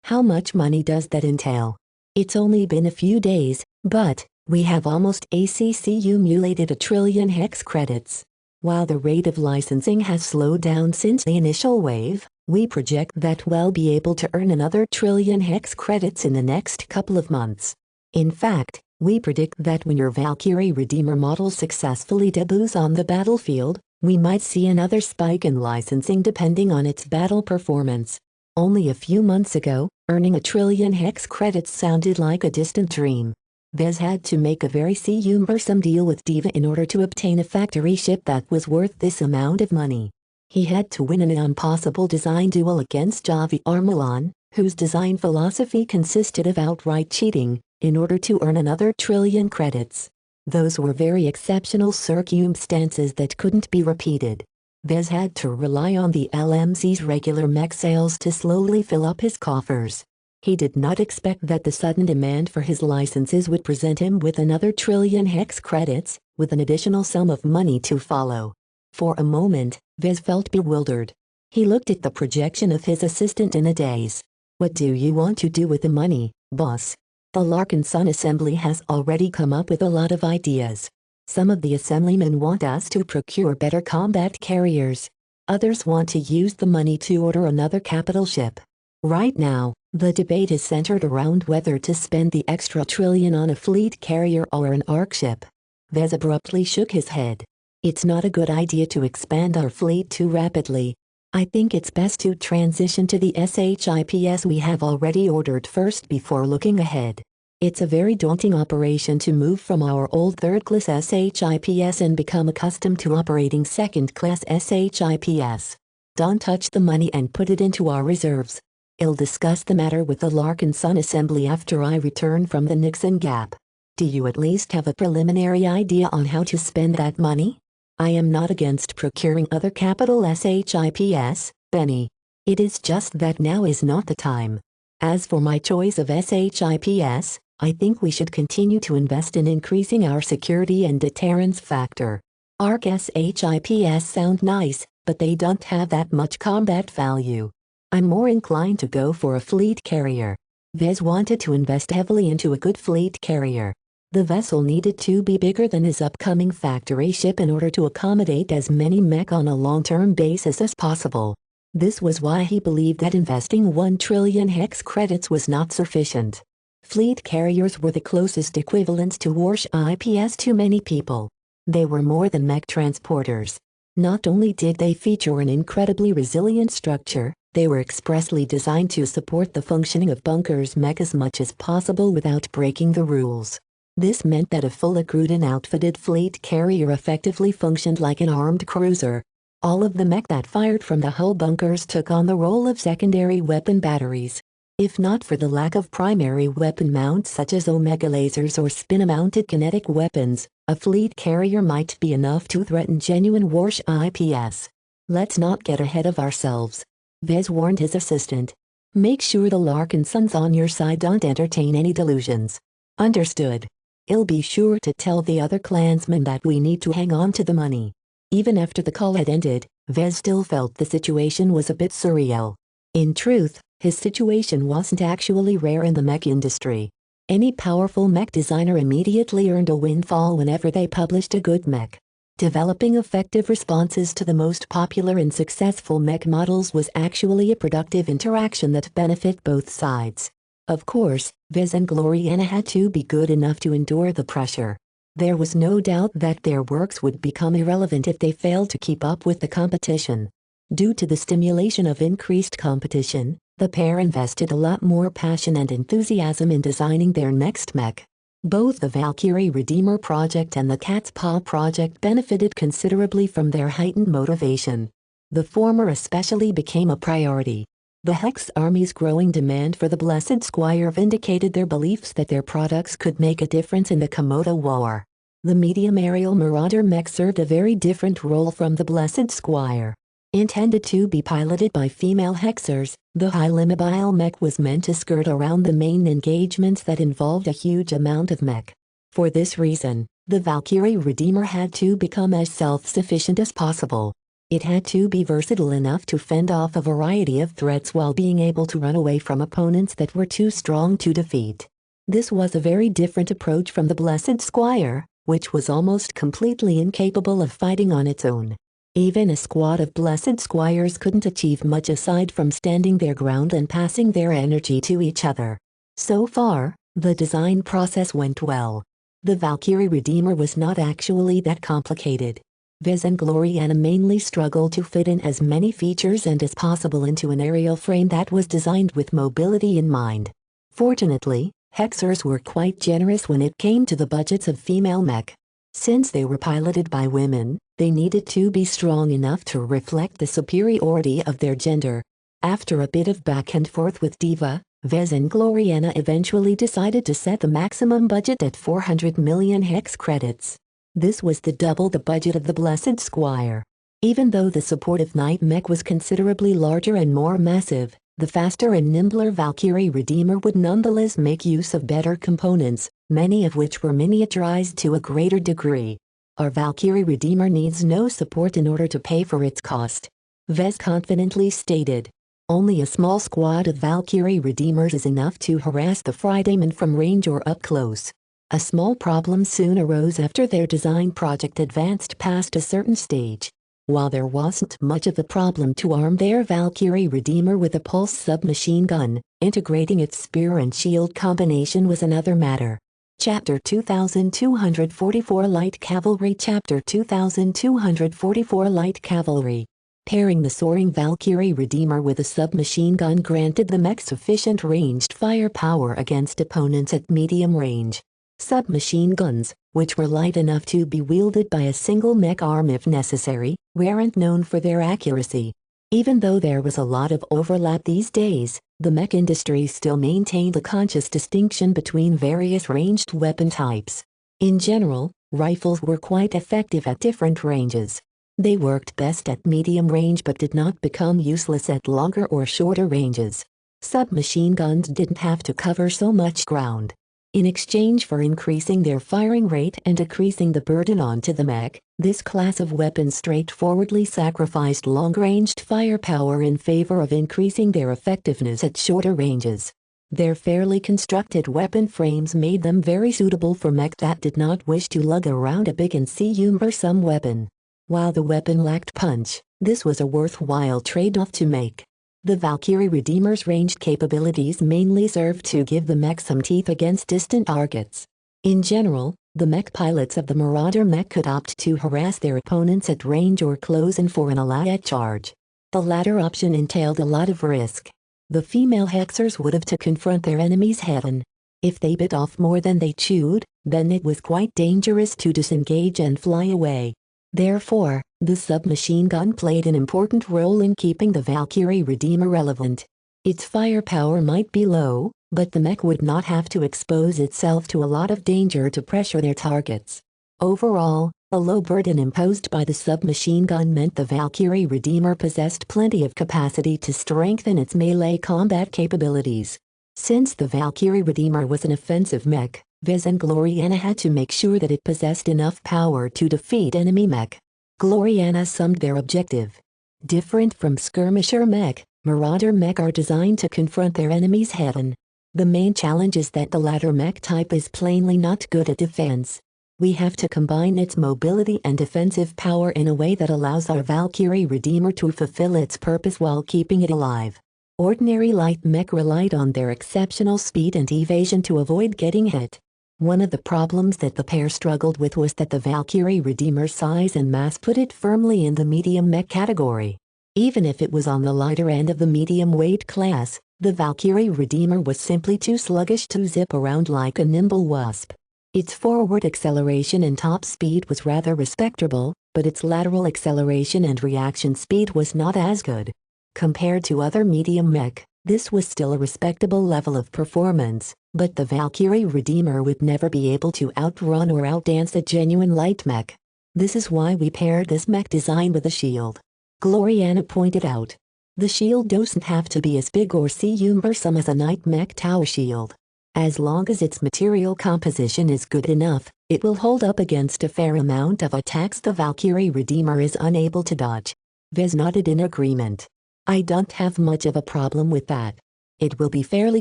How much money does that entail? It's only been a few days, but we have almost accumulated 1 trillion hex credits. While the rate of licensing has slowed down since the initial wave, we project that we'll be able to earn another 1 trillion hex credits in the next couple of months. In fact, we predict that when your Valkyrie Redeemer model successfully debuts on the battlefield, we might see another spike in licensing depending on its battle performance. Only a few months ago, earning 1 trillion hex credits sounded like a distant dream. Vez had to make a very cumbersome deal with Diva in order to obtain a factory ship that was worth this amount of money. He had to win an impossible design duel against Javi Armelon, whose design philosophy consisted of outright cheating, in order to earn another 1 trillion credits. Those were very exceptional circumstances that couldn't be repeated. Vez had to rely on the LMC's regular mech sales to slowly fill up his coffers. He did not expect that the sudden demand for his licenses would present him with another 1 trillion hex credits, with an additional sum of money to follow. For a moment, Vez felt bewildered. He looked at the projection of his assistant in a daze. "What do you want to do with the money, boss?" The Larkin Sun Assembly has already come up with a lot of ideas. Some of the assemblymen want us to procure better combat carriers. Others want to use the money to order another capital ship. Right now, the debate is centered around whether to spend the extra 1 trillion on a fleet carrier or an arc ship. Vez abruptly shook his head. "It's not a good idea to expand our fleet too rapidly. I think it's best to transition to the SHIPs we have already ordered first before looking ahead. It's a very daunting operation to move from our old third-class SHIPs and become accustomed to operating second-class SHIPs. Don't touch the money and put it into our reserves. I'll discuss the matter with the Larkin Son Assembly after I return from the Nixon Gap. Do you at least have a preliminary idea on how to spend that money? I am not against procuring other capital SHIPs, Benny. It is just that now is not the time. As for my choice of SHIPs, I think we should continue to invest in increasing our security and deterrence factor. ARC SHIPs sound nice, but they don't have that much combat value. I'm more inclined to go for a fleet carrier. Vez wanted to invest heavily into a good fleet carrier. The vessel needed to be bigger than his upcoming factory ship in order to accommodate as many mech on a long-term basis as possible. This was why he believed that investing 1 trillion hex credits was not sufficient. Fleet carriers were the closest equivalents to warships to many people. They were more than mech transporters. Not only did they feature an incredibly resilient structure, they were expressly designed to support the functioning of bunkers mech as much as possible without breaking the rules. This meant that a fully crewed and outfitted fleet carrier effectively functioned like an armed cruiser. All of the mech that fired from the hull bunkers took on the role of secondary weapon batteries. If not for the lack of primary weapon mounts such as omega lasers or spin-mounted kinetic weapons, a fleet carrier might be enough to threaten genuine warships. Let's not get ahead of ourselves. Vez warned his assistant. Make sure the Larkin Sons on your side don't entertain any delusions. Understood. I'll be sure to tell the other clansmen that we need to hang on to the money. Even after the call had ended, Vez still felt the situation was a bit surreal. In truth, his situation wasn't actually rare in the mech industry. Any powerful mech designer immediately earned a windfall whenever they published a good mech. Developing effective responses to the most popular and successful mech models was actually a productive interaction that benefit both sides. Of course, Vez and Gloriana had to be good enough to endure the pressure. There was no doubt that their works would become irrelevant if they failed to keep up with the competition. Due to the stimulation of increased competition, the pair invested a lot more passion and enthusiasm in designing their next mech. Both the Valkyrie Redeemer project and the Cat's Paw project benefited considerably from their heightened motivation. The former especially became a priority. The Hex Army's growing demand for the Blessed Squire vindicated their beliefs that their products could make a difference in the Komodo War. The medium aerial Marauder mech served a very different role from the Blessed Squire. Intended to be piloted by female hexers, the highly mobile mech was meant to skirt around the main engagements that involved a huge amount of mech. For this reason, the Valkyrie Redeemer had to become as self-sufficient as possible. It had to be versatile enough to fend off a variety of threats while being able to run away from opponents that were too strong to defeat. This was a very different approach from the Blessed Squire, which was almost completely incapable of fighting on its own. Even a squad of Blessed Squires couldn't achieve much aside from standing their ground and passing their energy to each other. So far, the design process went well. The Valkyrie Redeemer was not actually that complicated. Vez and Gloriana mainly struggled to fit in as many features as possible into an aerial frame that was designed with mobility in mind. Fortunately, Hexers were quite generous when it came to the budgets of female mech. Since they were piloted by women, they needed to be strong enough to reflect the superiority of their gender. After a bit of back and forth with Diva, Vez and Gloriana eventually decided to set the maximum budget at 400 million hex credits. This was double the budget of the Blessed Squire. Even though the supportive Knight mech was considerably larger and more massive, the faster and nimbler Valkyrie Redeemer would nonetheless make use of better components, many of which were miniaturized to a greater degree. Our Valkyrie Redeemer needs no support in order to pay for its cost. Vez confidently stated. Only a small squad of Valkyrie Redeemers is enough to harass the Fridaymen from range or up close. A small problem soon arose after their design project advanced past a certain stage. While there wasn't much of a problem to arm their Valkyrie Redeemer with a pulse submachine gun, integrating its spear and shield combination was another matter. Chapter 2244 Light Cavalry Chapter 2244 Light Cavalry Pairing the soaring Valkyrie Redeemer with a submachine gun granted the mech sufficient ranged firepower against opponents at medium range. Submachine guns, which were light enough to be wielded by a single mech arm if necessary, weren't known for their accuracy. Even though there was a lot of overlap these days, the mech industry still maintained a conscious distinction between various ranged weapon types. In general, rifles were quite effective at different ranges. They worked best at medium range but did not become useless at longer or shorter ranges. Submachine guns didn't have to cover so much ground. In exchange for increasing their firing rate and decreasing the burden onto the mech, this class of weapons straightforwardly sacrificed long-ranged firepower in favor of increasing their effectiveness at shorter ranges. Their fairly constructed weapon frames made them very suitable for mech that did not wish to lug around a big and cumbersome weapon. While the weapon lacked punch, this was a worthwhile trade-off to make. The Valkyrie Redeemer's ranged capabilities mainly served to give the mech some teeth against distant targets. In general, the mech pilots of the Marauder mech could opt to harass their opponents at range or close in for an allied charge. The latter option entailed a lot of risk. The female hexers would have to confront their enemies head-on. If they bit off more than they chewed, then it was quite dangerous to disengage and fly away. Therefore, the submachine gun played an important role in keeping the Valkyrie Redeemer relevant. Its firepower might be low, but the mech would not have to expose itself to a lot of danger to pressure their targets. Overall, a low burden imposed by the submachine gun meant the Valkyrie Redeemer possessed plenty of capacity to strengthen its melee combat capabilities. Since the Valkyrie Redeemer was an offensive mech, Vez and Gloriana had to make sure that it possessed enough power to defeat enemy mech. Gloriana summed their objective. Different from skirmisher mech, Marauder mech are designed to confront their enemies head-on. The main challenge is that the latter mech type is plainly not good at defense. We have to combine its mobility and defensive power in a way that allows our Valkyrie Redeemer to fulfill its purpose while keeping it alive. Ordinary light mech relied on their exceptional speed and evasion to avoid getting hit. One of the problems that the pair struggled with was that the Valkyrie Redeemer's size and mass put it firmly in the medium mech category. Even if it was on the lighter end of the medium weight class, the Valkyrie Redeemer was simply too sluggish to zip around like a nimble wasp. Its forward acceleration and top speed was rather respectable, but its lateral acceleration and reaction speed was not as good. Compared to other medium mech, this was still a respectable level of performance, but the Valkyrie Redeemer would never be able to outrun or outdance a genuine light mech. This is why we paired this mech design with a shield. Gloriana pointed out. The shield doesn't have to be as big or cumbersome as a night mech tower shield. As long as its material composition is good enough, it will hold up against a fair amount of attacks the Valkyrie Redeemer is unable to dodge. Vez nodded in agreement. I don't have much of a problem with that. It will be fairly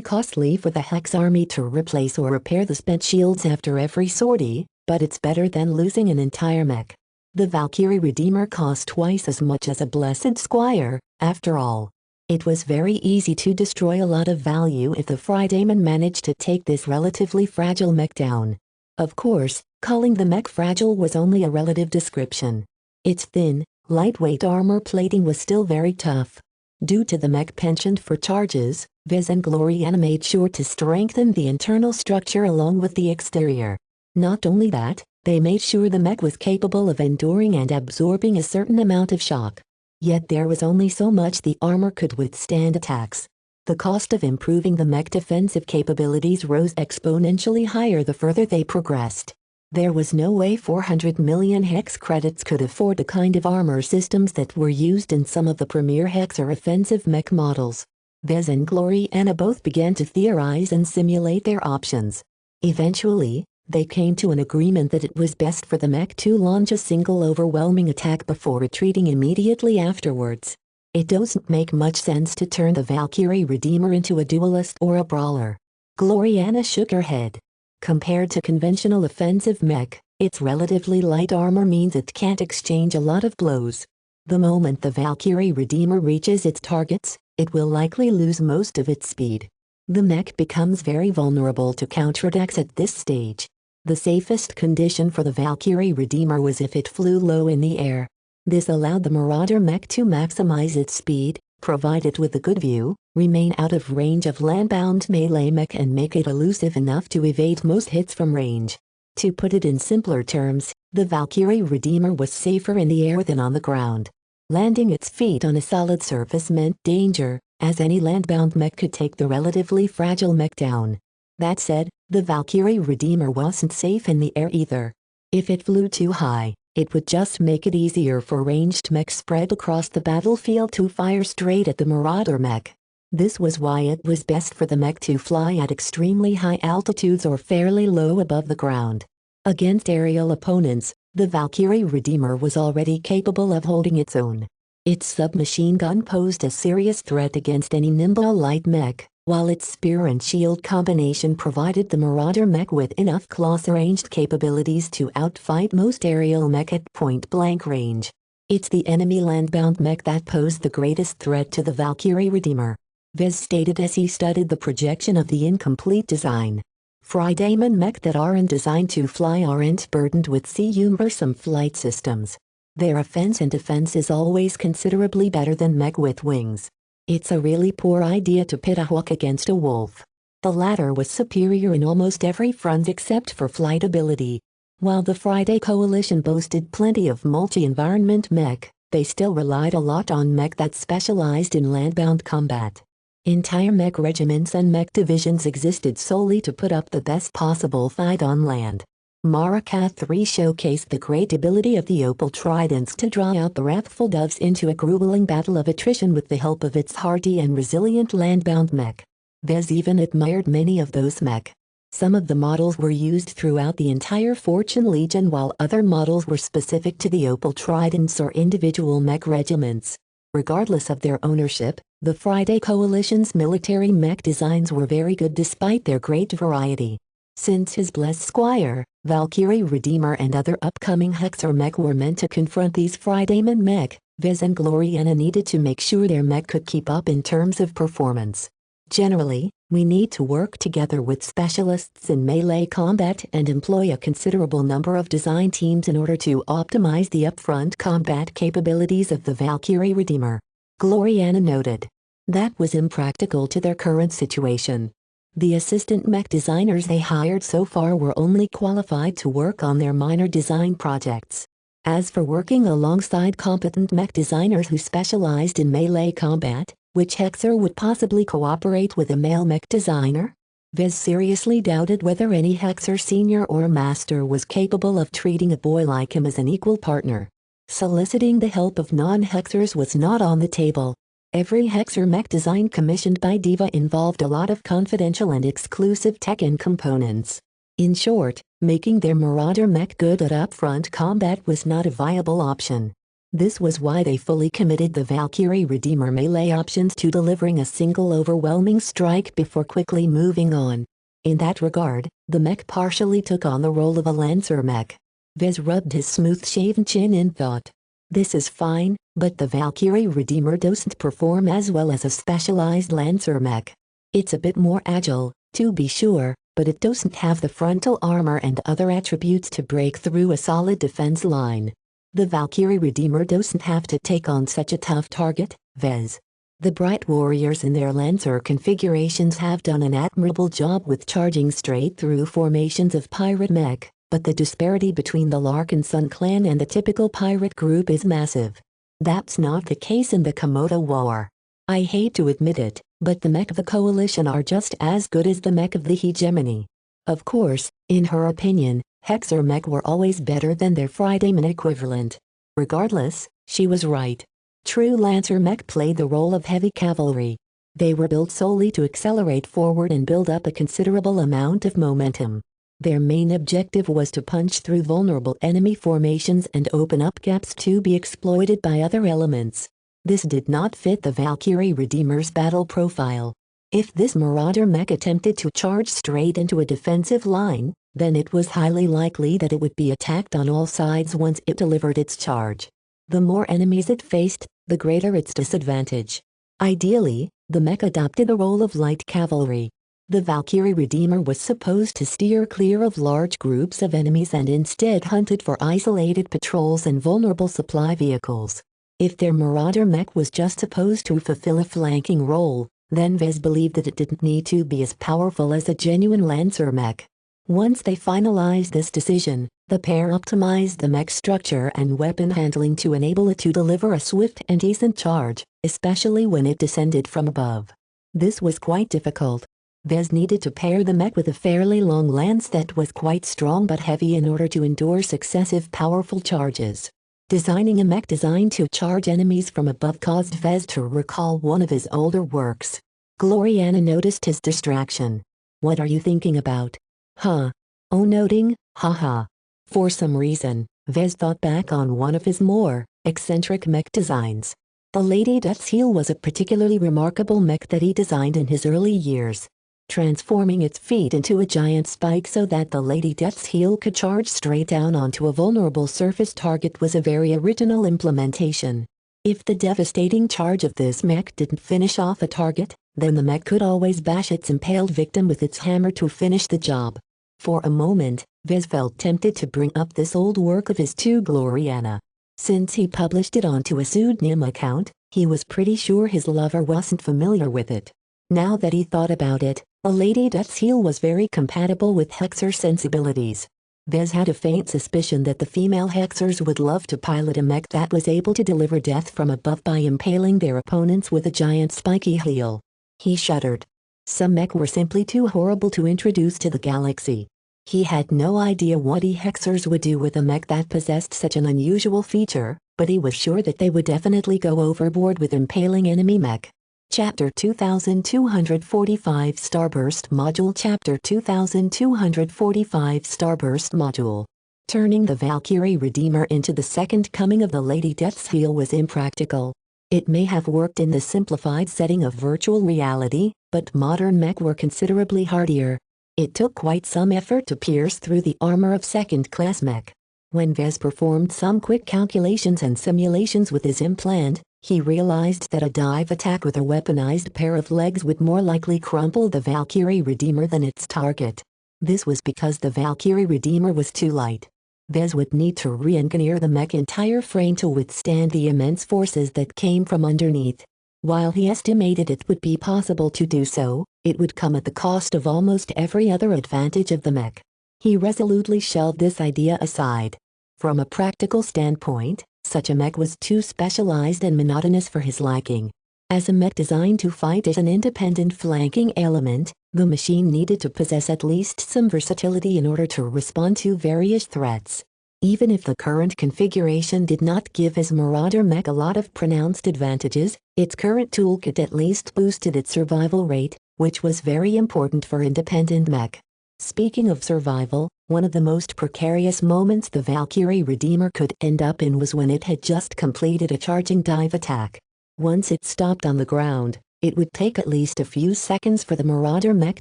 costly for the Hex army to replace or repair the spent shields after every sortie, but it's better than losing an entire mech. The Valkyrie Redeemer cost twice as much as a Blessed Squire, after all. It was very easy to destroy a lot of value if the Fridayman managed to take this relatively fragile mech down. Of course, calling the mech fragile was only a relative description. Its thin, lightweight armor plating was still very tough. Due to the mech penchant for charges, Vez and Gloriana made sure to strengthen the internal structure along with the exterior. Not only that, they made sure the mech was capable of enduring and absorbing a certain amount of shock. Yet there was only so much the armor could withstand attacks. The cost of improving the mech defensive capabilities rose exponentially higher the further they progressed. There was no way 400 million hex credits could afford the kind of armor systems that were used in some of the premier hex or offensive mech models. Vez and Gloriana both began to theorize and simulate their options. Eventually, they came to an agreement that it was best for the mech to launch a single overwhelming attack before retreating immediately afterwards. It doesn't make much sense to turn the Valkyrie Redeemer into a duelist or a brawler. Gloriana shook her head. Compared to conventional offensive mech, its relatively light armor means it can't exchange a lot of blows. The moment the Valkyrie Redeemer reaches its targets, it will likely lose most of its speed. The mech becomes very vulnerable to counterattacks at this stage. The safest condition for the Valkyrie Redeemer was if it flew low in the air. This allowed the Marauder mech to maximize its speed, provide it with a good view, remain out of range of landbound melee mech and make it elusive enough to evade most hits from range. To put it in simpler terms, the Valkyrie Redeemer was safer in the air than on the ground. Landing its feet on a solid surface meant danger, as any landbound mech could take the relatively fragile mech down. That said, the Valkyrie Redeemer wasn't safe in the air either. If it flew too high, it would just make it easier for ranged mechs spread across the battlefield to fire straight at the Marauder mech. This was why it was best for the mech to fly at extremely high altitudes or fairly low above the ground. Against aerial opponents, the Valkyrie Redeemer was already capable of holding its own. Its submachine gun posed a serious threat against any nimble light mech, while its spear and shield combination provided the Marauder mech with enough close-ranged capabilities to outfight most aerial mech at point-blank range. It's the enemy landbound mech that posed the greatest threat to the Valkyrie Redeemer, Vez stated as he studied the projection of the incomplete design. Friedemann mech that aren't designed to fly aren't burdened with cumbersome flight systems. Their offense and defense is always considerably better than mech with wings. It's a really poor idea to pit a hawk against a wolf. The latter was superior in almost every front except for flight ability. While the Friday Coalition boasted plenty of multi-environment mech, they still relied a lot on mech that specialized in landbound combat. Entire mech regiments and mech divisions existed solely to put up the best possible fight on land. Maraka 3 showcased the great ability of the Opal Tridents to draw out the wrathful doves into a grueling battle of attrition with the help of its hardy and resilient landbound mech. Vez even admired many of those mech. Some of the models were used throughout the entire Fortune Legion while other models were specific to the Opal Tridents or individual mech regiments. Regardless of their ownership, the Friday Coalition's military mech designs were very good despite their great variety. Since his blessed squire, Valkyrie Redeemer and other upcoming Hexer mech were meant to confront these Friedemann mech, Vez and Gloriana needed to make sure their mech could keep up in terms of performance. Generally, we need to work together with specialists in melee combat and employ a considerable number of design teams in order to optimize the upfront combat capabilities of the Valkyrie Redeemer. Gloriana noted. That was impractical to their current situation. The assistant mech designers they hired so far were only qualified to work on their minor design projects. As for working alongside competent mech designers who specialized in melee combat, which Hexer would possibly cooperate with a male mech designer? Vez seriously doubted whether any Hexer senior or master was capable of treating a boy like him as an equal partner. Soliciting the help of non-Hexers was not on the table. Every Hexer mech design commissioned by Diva involved a lot of confidential and exclusive tech and components. In short, making their Marauder mech good at upfront combat was not a viable option. This was why they fully committed the Valkyrie Redeemer melee options to delivering a single overwhelming strike before quickly moving on. In that regard, the mech partially took on the role of a Lancer mech. Vez rubbed his smooth-shaven chin in thought. This is fine, but the Valkyrie Redeemer doesn't perform as well as a specialized Lancer mech. It's a bit more agile, to be sure, but it doesn't have the frontal armor and other attributes to break through a solid defense line. The Valkyrie Redeemer doesn't have to take on such a tough target, Vez. The Bright Warriors in their Lancer configurations have done an admirable job with charging straight through formations of pirate mech, but the disparity between the Larkin Sun clan and the typical pirate group is massive. That's not the case in the Komodo War. I hate to admit it, but the mech of the Coalition are just as good as the mech of the Hegemony. Of course, in her opinion, Hexer mech were always better than their Friedemann equivalent. Regardless, she was right. True Lancer mech played the role of heavy cavalry. They were built solely to accelerate forward and build up a considerable amount of momentum. Their main objective was to punch through vulnerable enemy formations and open up gaps to be exploited by other elements. This did not fit the Valkyrie Redeemer's battle profile. If this Marauder mech attempted to charge straight into a defensive line, then it was highly likely that it would be attacked on all sides once it delivered its charge. The more enemies it faced, the greater its disadvantage. Ideally, the mech adopted the role of light cavalry. The Valkyrie Redeemer was supposed to steer clear of large groups of enemies and instead hunted for isolated patrols and vulnerable supply vehicles. If their Marauder mech was just supposed to fulfill a flanking role, then Vez believed that it didn't need to be as powerful as a genuine Lancer mech. Once they finalized this decision, the pair optimized the mech structure and weapon handling to enable it to deliver a swift and decent charge, especially when it descended from above. This was quite difficult. Vez needed to pair the mech with a fairly long lance that was quite strong but heavy in order to endure successive powerful charges. Designing a mech designed to charge enemies from above caused Vez to recall one of his older works. Gloriana noticed his distraction. "What are you thinking about?" "Huh. Oh, noting, haha." For some reason, Vez thought back on one of his more eccentric mech designs. The Lady Death's Heel was a particularly remarkable mech that he designed in his early years. Transforming its feet into a giant spike so that the Lady Death's Heel could charge straight down onto a vulnerable surface target was a very original implementation. If the devastating charge of this mech didn't finish off a target, then the mech could always bash its impaled victim with its hammer to finish the job. For a moment, Vez felt tempted to bring up this old work of his to Gloriana. Since he published it onto a pseudonym account, he was pretty sure his lover wasn't familiar with it. Now that he thought about it, a Lady Death's Heel was very compatible with Hexer sensibilities. Vez had a faint suspicion that the female Hexers would love to pilot a mech that was able to deliver death from above by impaling their opponents with a giant spiky heel. He shuddered. Some mech were simply too horrible to introduce to the galaxy. He had no idea what Hexers would do with a mech that possessed such an unusual feature, but he was sure that they would definitely go overboard with impaling enemy mech. Chapter 2245 Starburst Module Chapter 2245 Starburst Module. Turning the Valkyrie Redeemer into the second coming of the Lady Death's Heel was impractical. It may have worked in the simplified setting of virtual reality, but modern mech were considerably hardier. It took quite some effort to pierce through the armor of second-class mech. When Vez performed some quick calculations and simulations with his implant, he realized that a dive attack with a weaponized pair of legs would more likely crumple the Valkyrie Redeemer than its target. This was because the Valkyrie Redeemer was too light. Vez would need to re-engineer the mech's entire frame to withstand the immense forces that came from underneath. While he estimated it would be possible to do so, it would come at the cost of almost every other advantage of the mech. He resolutely shelved this idea aside. From a practical standpoint, such a mech was too specialized and monotonous for his liking. As a mech designed to fight as an independent flanking element, the machine needed to possess at least some versatility in order to respond to various threats. Even if the current configuration did not give his Marauder mech a lot of pronounced advantages, its current toolkit at least boosted its survival rate, which was very important for independent mech. Speaking of survival, one of the most precarious moments the Valkyrie Redeemer could end up in was when it had just completed a charging dive attack. Once it stopped on the ground, it would take at least a few seconds for the Marauder mech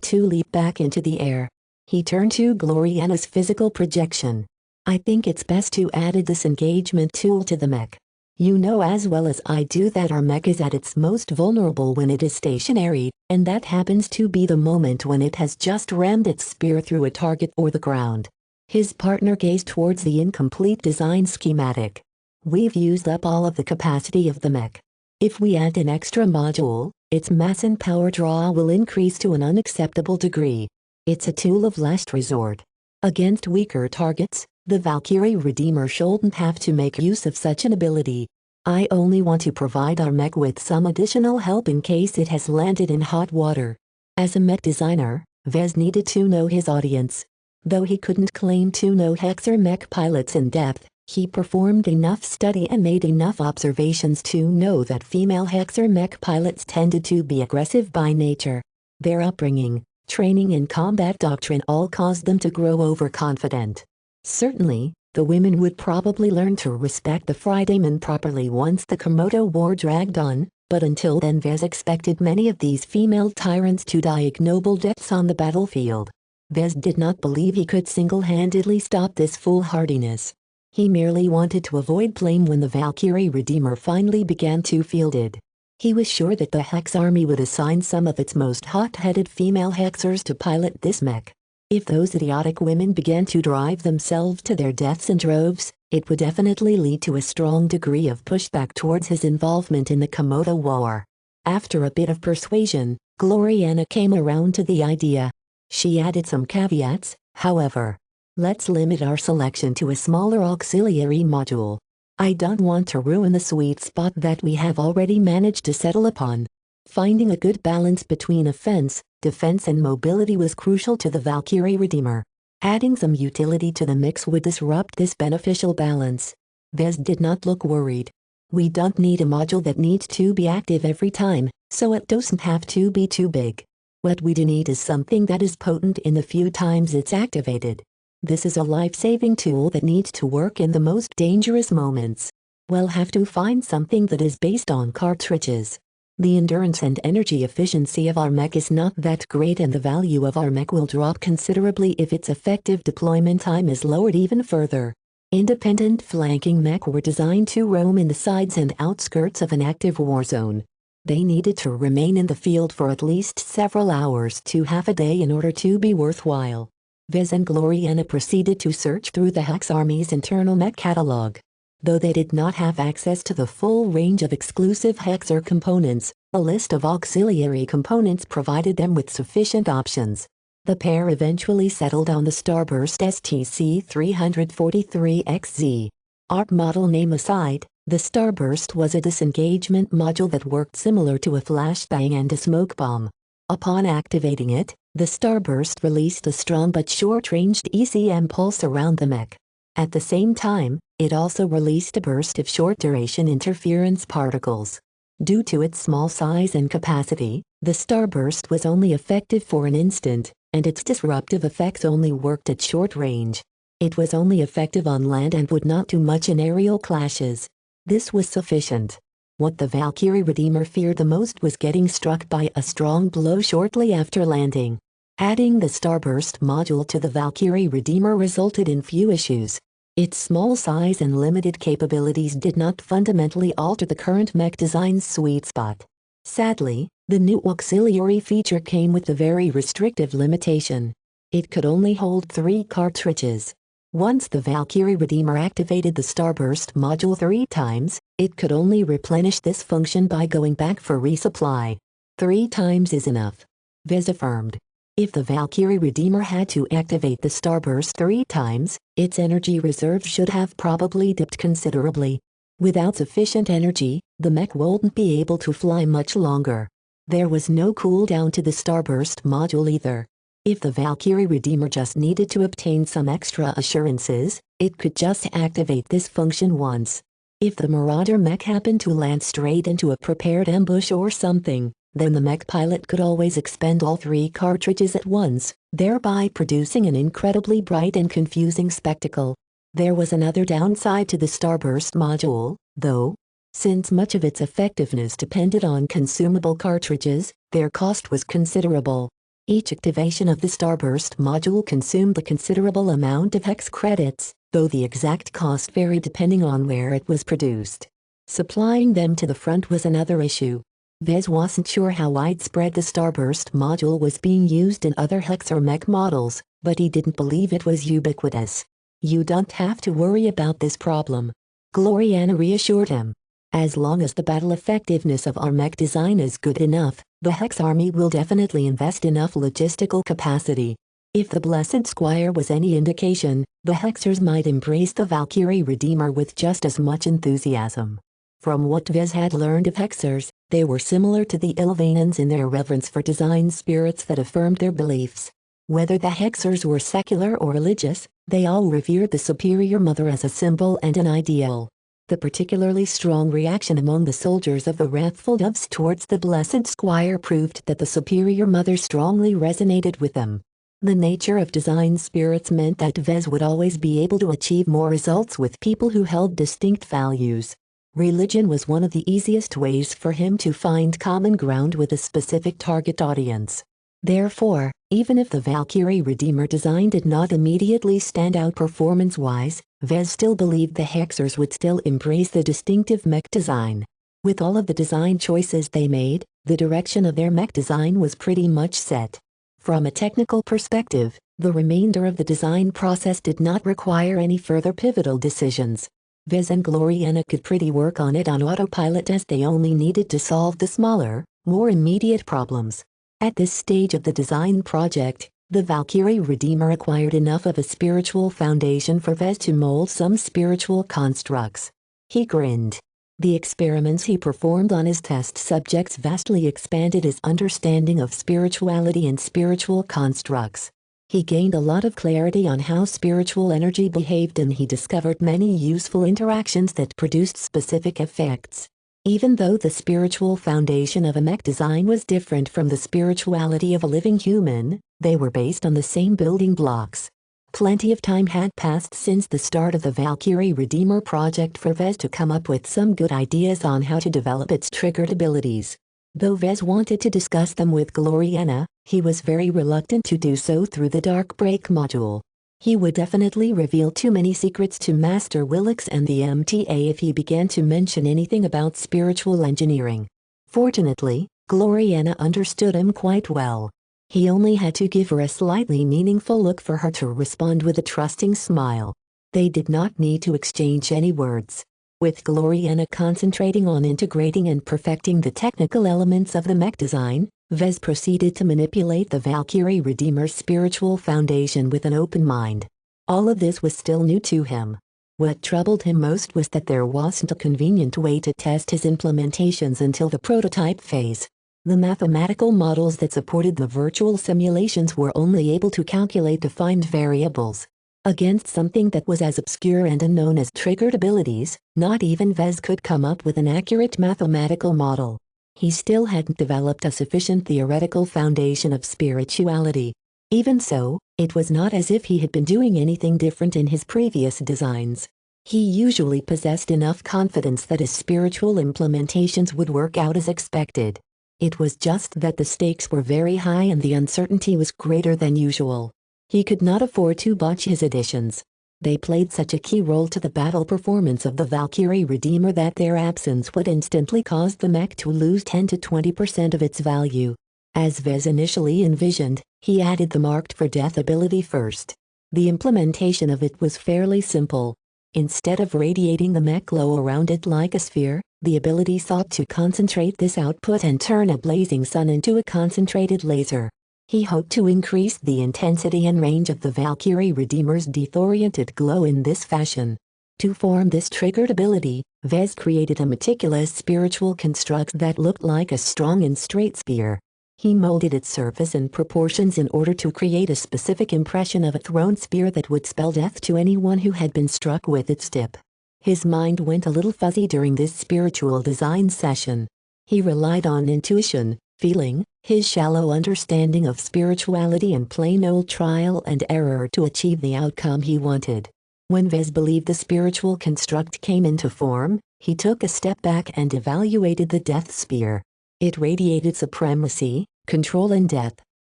to leap back into the air. He turned to Gloriana's physical projection. "I think it's best to add a disengagement tool to the mech. You know as well as I do that our mech is at its most vulnerable when it is stationary, and that happens to be the moment when it has just rammed its spear through a target or the ground." His partner gazed towards the incomplete design schematic. "We've used up all of the capacity of the mech. If we add an extra module, its mass and power draw will increase to an unacceptable degree. It's a tool of last resort. Against weaker targets, the Valkyrie Redeemer shouldn't have to make use of such an ability. I only want to provide our mech with some additional help in case it has landed in hot water." As a mech designer, Vez needed to know his audience. Though he couldn't claim to know Hexer mech pilots in depth, he performed enough study and made enough observations to know that female Hexer mech pilots tended to be aggressive by nature. Their upbringing, training and combat doctrine all caused them to grow overconfident. Certainly, the women would probably learn to respect the Fridayman properly once the Komodo War dragged on, but until then Vez expected many of these female tyrants to die ignoble deaths on the battlefield. Vez did not believe he could single-handedly stop this foolhardiness. He merely wanted to avoid blame when the Valkyrie Redeemer finally began to fielded. He was sure that the Hex Army would assign some of its most hot-headed female hexers to pilot this mech. If those idiotic women began to drive themselves to their deaths in droves, it would definitely lead to a strong degree of pushback towards his involvement in the Komodo War. After a bit of persuasion, Gloriana came around to the idea. She added some caveats, however. Let's limit our selection to a smaller auxiliary module. I don't want to ruin the sweet spot that we have already managed to settle upon. Finding a good balance between offense, defense and mobility was crucial to the Valkyrie Redeemer. Adding some utility to the mix would disrupt this beneficial balance. Vez did not look worried. We don't need a module that needs to be active every time, so it doesn't have to be too big. What we do need is something that is potent in the few times it's activated. This is a life-saving tool that needs to work in the most dangerous moments. We'll have to find something that is based on cartridges. The endurance and energy efficiency of our mech is not that great, and the value of our mech will drop considerably if its effective deployment time is lowered even further. Independent flanking mech were designed to roam in the sides and outskirts of an active war zone. They needed to remain in the field for at least several hours to half a day in order to be worthwhile. Vez and Gloriana proceeded to search through the Hex Army's internal mech catalog. Though they did not have access to the full range of exclusive Hexer components, a list of auxiliary components provided them with sufficient options. The pair eventually settled on the Starburst STC-343XZ. Art model name aside, the Starburst was a disengagement module that worked similar to a flashbang and a smoke bomb. Upon activating it, the Starburst released a strong but short-ranged ECM pulse around the mech. At the same time, it also released a burst of short-duration interference particles. Due to its small size and capacity, the Starburst was only effective for an instant, and its disruptive effects only worked at short range. It was only effective on land and would not do much in aerial clashes. This was sufficient. What the Valkyrie Redeemer feared the most was getting struck by a strong blow shortly after landing. Adding the Starburst module to the Valkyrie Redeemer resulted in few issues. Its small size and limited capabilities did not fundamentally alter the current mech design's sweet spot. Sadly, the new auxiliary feature came with a very restrictive limitation. It could only hold 3 cartridges. Once the Valkyrie Redeemer activated the Starburst module 3 times, it could only replenish this function by going back for resupply. 3 times is enough. Vez affirmed. If the Valkyrie Redeemer had to activate the Starburst 3 times, its energy reserve should have probably dipped considerably. Without sufficient energy, the mech wouldn't be able to fly much longer. There was no cooldown to the Starburst module either. If the Valkyrie Redeemer just needed to obtain some extra assurances, it could just activate this function once. If the Marauder mech happened to land straight into a prepared ambush or something, then the mech pilot could always expend all 3 cartridges at once, thereby producing an incredibly bright and confusing spectacle. There was another downside to the Starburst module, though. Since much of its effectiveness depended on consumable cartridges, their cost was considerable. Each activation of the Starburst module consumed a considerable amount of hex credits, though the exact cost varied depending on where it was produced. Supplying them to the front was another issue. Vez wasn't sure how widespread the Starburst module was being used in other Hexer mech models, but he didn't believe it was ubiquitous. You don't have to worry about this problem. Gloriana reassured him. As long as the battle effectiveness of our mech design is good enough, the Hex Army will definitely invest enough logistical capacity. If the Blessed Squire was any indication, the Hexers might embrace the Valkyrie Redeemer with just as much enthusiasm. From what Vez had learned of Hexers, they were similar to the Ilvanans in their reverence for design spirits that affirmed their beliefs. Whether the Hexers were secular or religious, they all revered the Superior Mother as a symbol and an ideal. The particularly strong reaction among the soldiers of the Wrathful Doves towards the Blessed Squire proved that the Superior Mother strongly resonated with them. The nature of design spirits meant that Vez would always be able to achieve more results with people who held distinct values. Religion was one of the easiest ways for him to find common ground with a specific target audience. Therefore, even if the Valkyrie Redeemer design did not immediately stand out performance-wise, Vez still believed the Hexers would still embrace the distinctive mech design. With all of the design choices they made, the direction of their mech design was pretty much set. From a technical perspective, the remainder of the design process did not require any further pivotal decisions. Vez and Gloriana could pretty work on it on autopilot as they only needed to solve the smaller, more immediate problems. At this stage of the design project, the Valkyrie Redeemer acquired enough of a spiritual foundation for Vez to mold some spiritual constructs. He grinned. The experiments he performed on his test subjects vastly expanded his understanding of spirituality and spiritual constructs. He gained a lot of clarity on how spiritual energy behaved, and he discovered many useful interactions that produced specific effects. Even though the spiritual foundation of a mech design was different from the spirituality of a living human, they were based on the same building blocks. Plenty of time had passed since the start of the Valkyrie Redeemer project for Vez to come up with some good ideas on how to develop its triggered abilities. Though Vez wanted to discuss them with Gloriana, he was very reluctant to do so through the Dark Break module. He would definitely reveal too many secrets to Master Willix and the MTA if he began to mention anything about spiritual engineering. Fortunately, Gloriana understood him quite well. He only had to give her a slightly meaningful look for her to respond with a trusting smile. They did not need to exchange any words. With Gloriana concentrating on integrating and perfecting the technical elements of the mech design, Vez proceeded to manipulate the Valkyrie Redeemer's spiritual foundation with an open mind. All of this was still new to him. What troubled him most was that there wasn't a convenient way to test his implementations until the prototype phase. The mathematical models that supported the virtual simulations were only able to calculate defined variables. Against something that was as obscure and unknown as triggered abilities, not even Vez could come up with an accurate mathematical model. He still hadn't developed a sufficient theoretical foundation of spirituality. Even so, it was not as if he had been doing anything different in his previous designs. He usually possessed enough confidence that his spiritual implementations would work out as expected. It was just that the stakes were very high and the uncertainty was greater than usual. He could not afford to botch his additions. They played such a key role to the battle performance of the Valkyrie Redeemer that their absence would instantly cause the mech to lose 10 to 20% of its value. As Vez initially envisioned, he added the Marked for Death ability first. The implementation of it was fairly simple. Instead of radiating the mech glow around it like a sphere, the ability sought to concentrate this output and turn a blazing sun into a concentrated laser. He hoped to increase the intensity and range of the Valkyrie Redeemer's death-oriented glow in this fashion. To form this triggered ability, Vez created a meticulous spiritual construct that looked like a strong and straight spear. He molded its surface and proportions in order to create a specific impression of a thrown spear that would spell death to anyone who had been struck with its tip. His mind went a little fuzzy during this spiritual design session. He relied on intuition, feeling, his shallow understanding of spirituality and plain old trial and error to achieve the outcome he wanted. When Vez believed the spiritual construct came into form, he took a step back and evaluated the death spear. It radiated supremacy, control and death.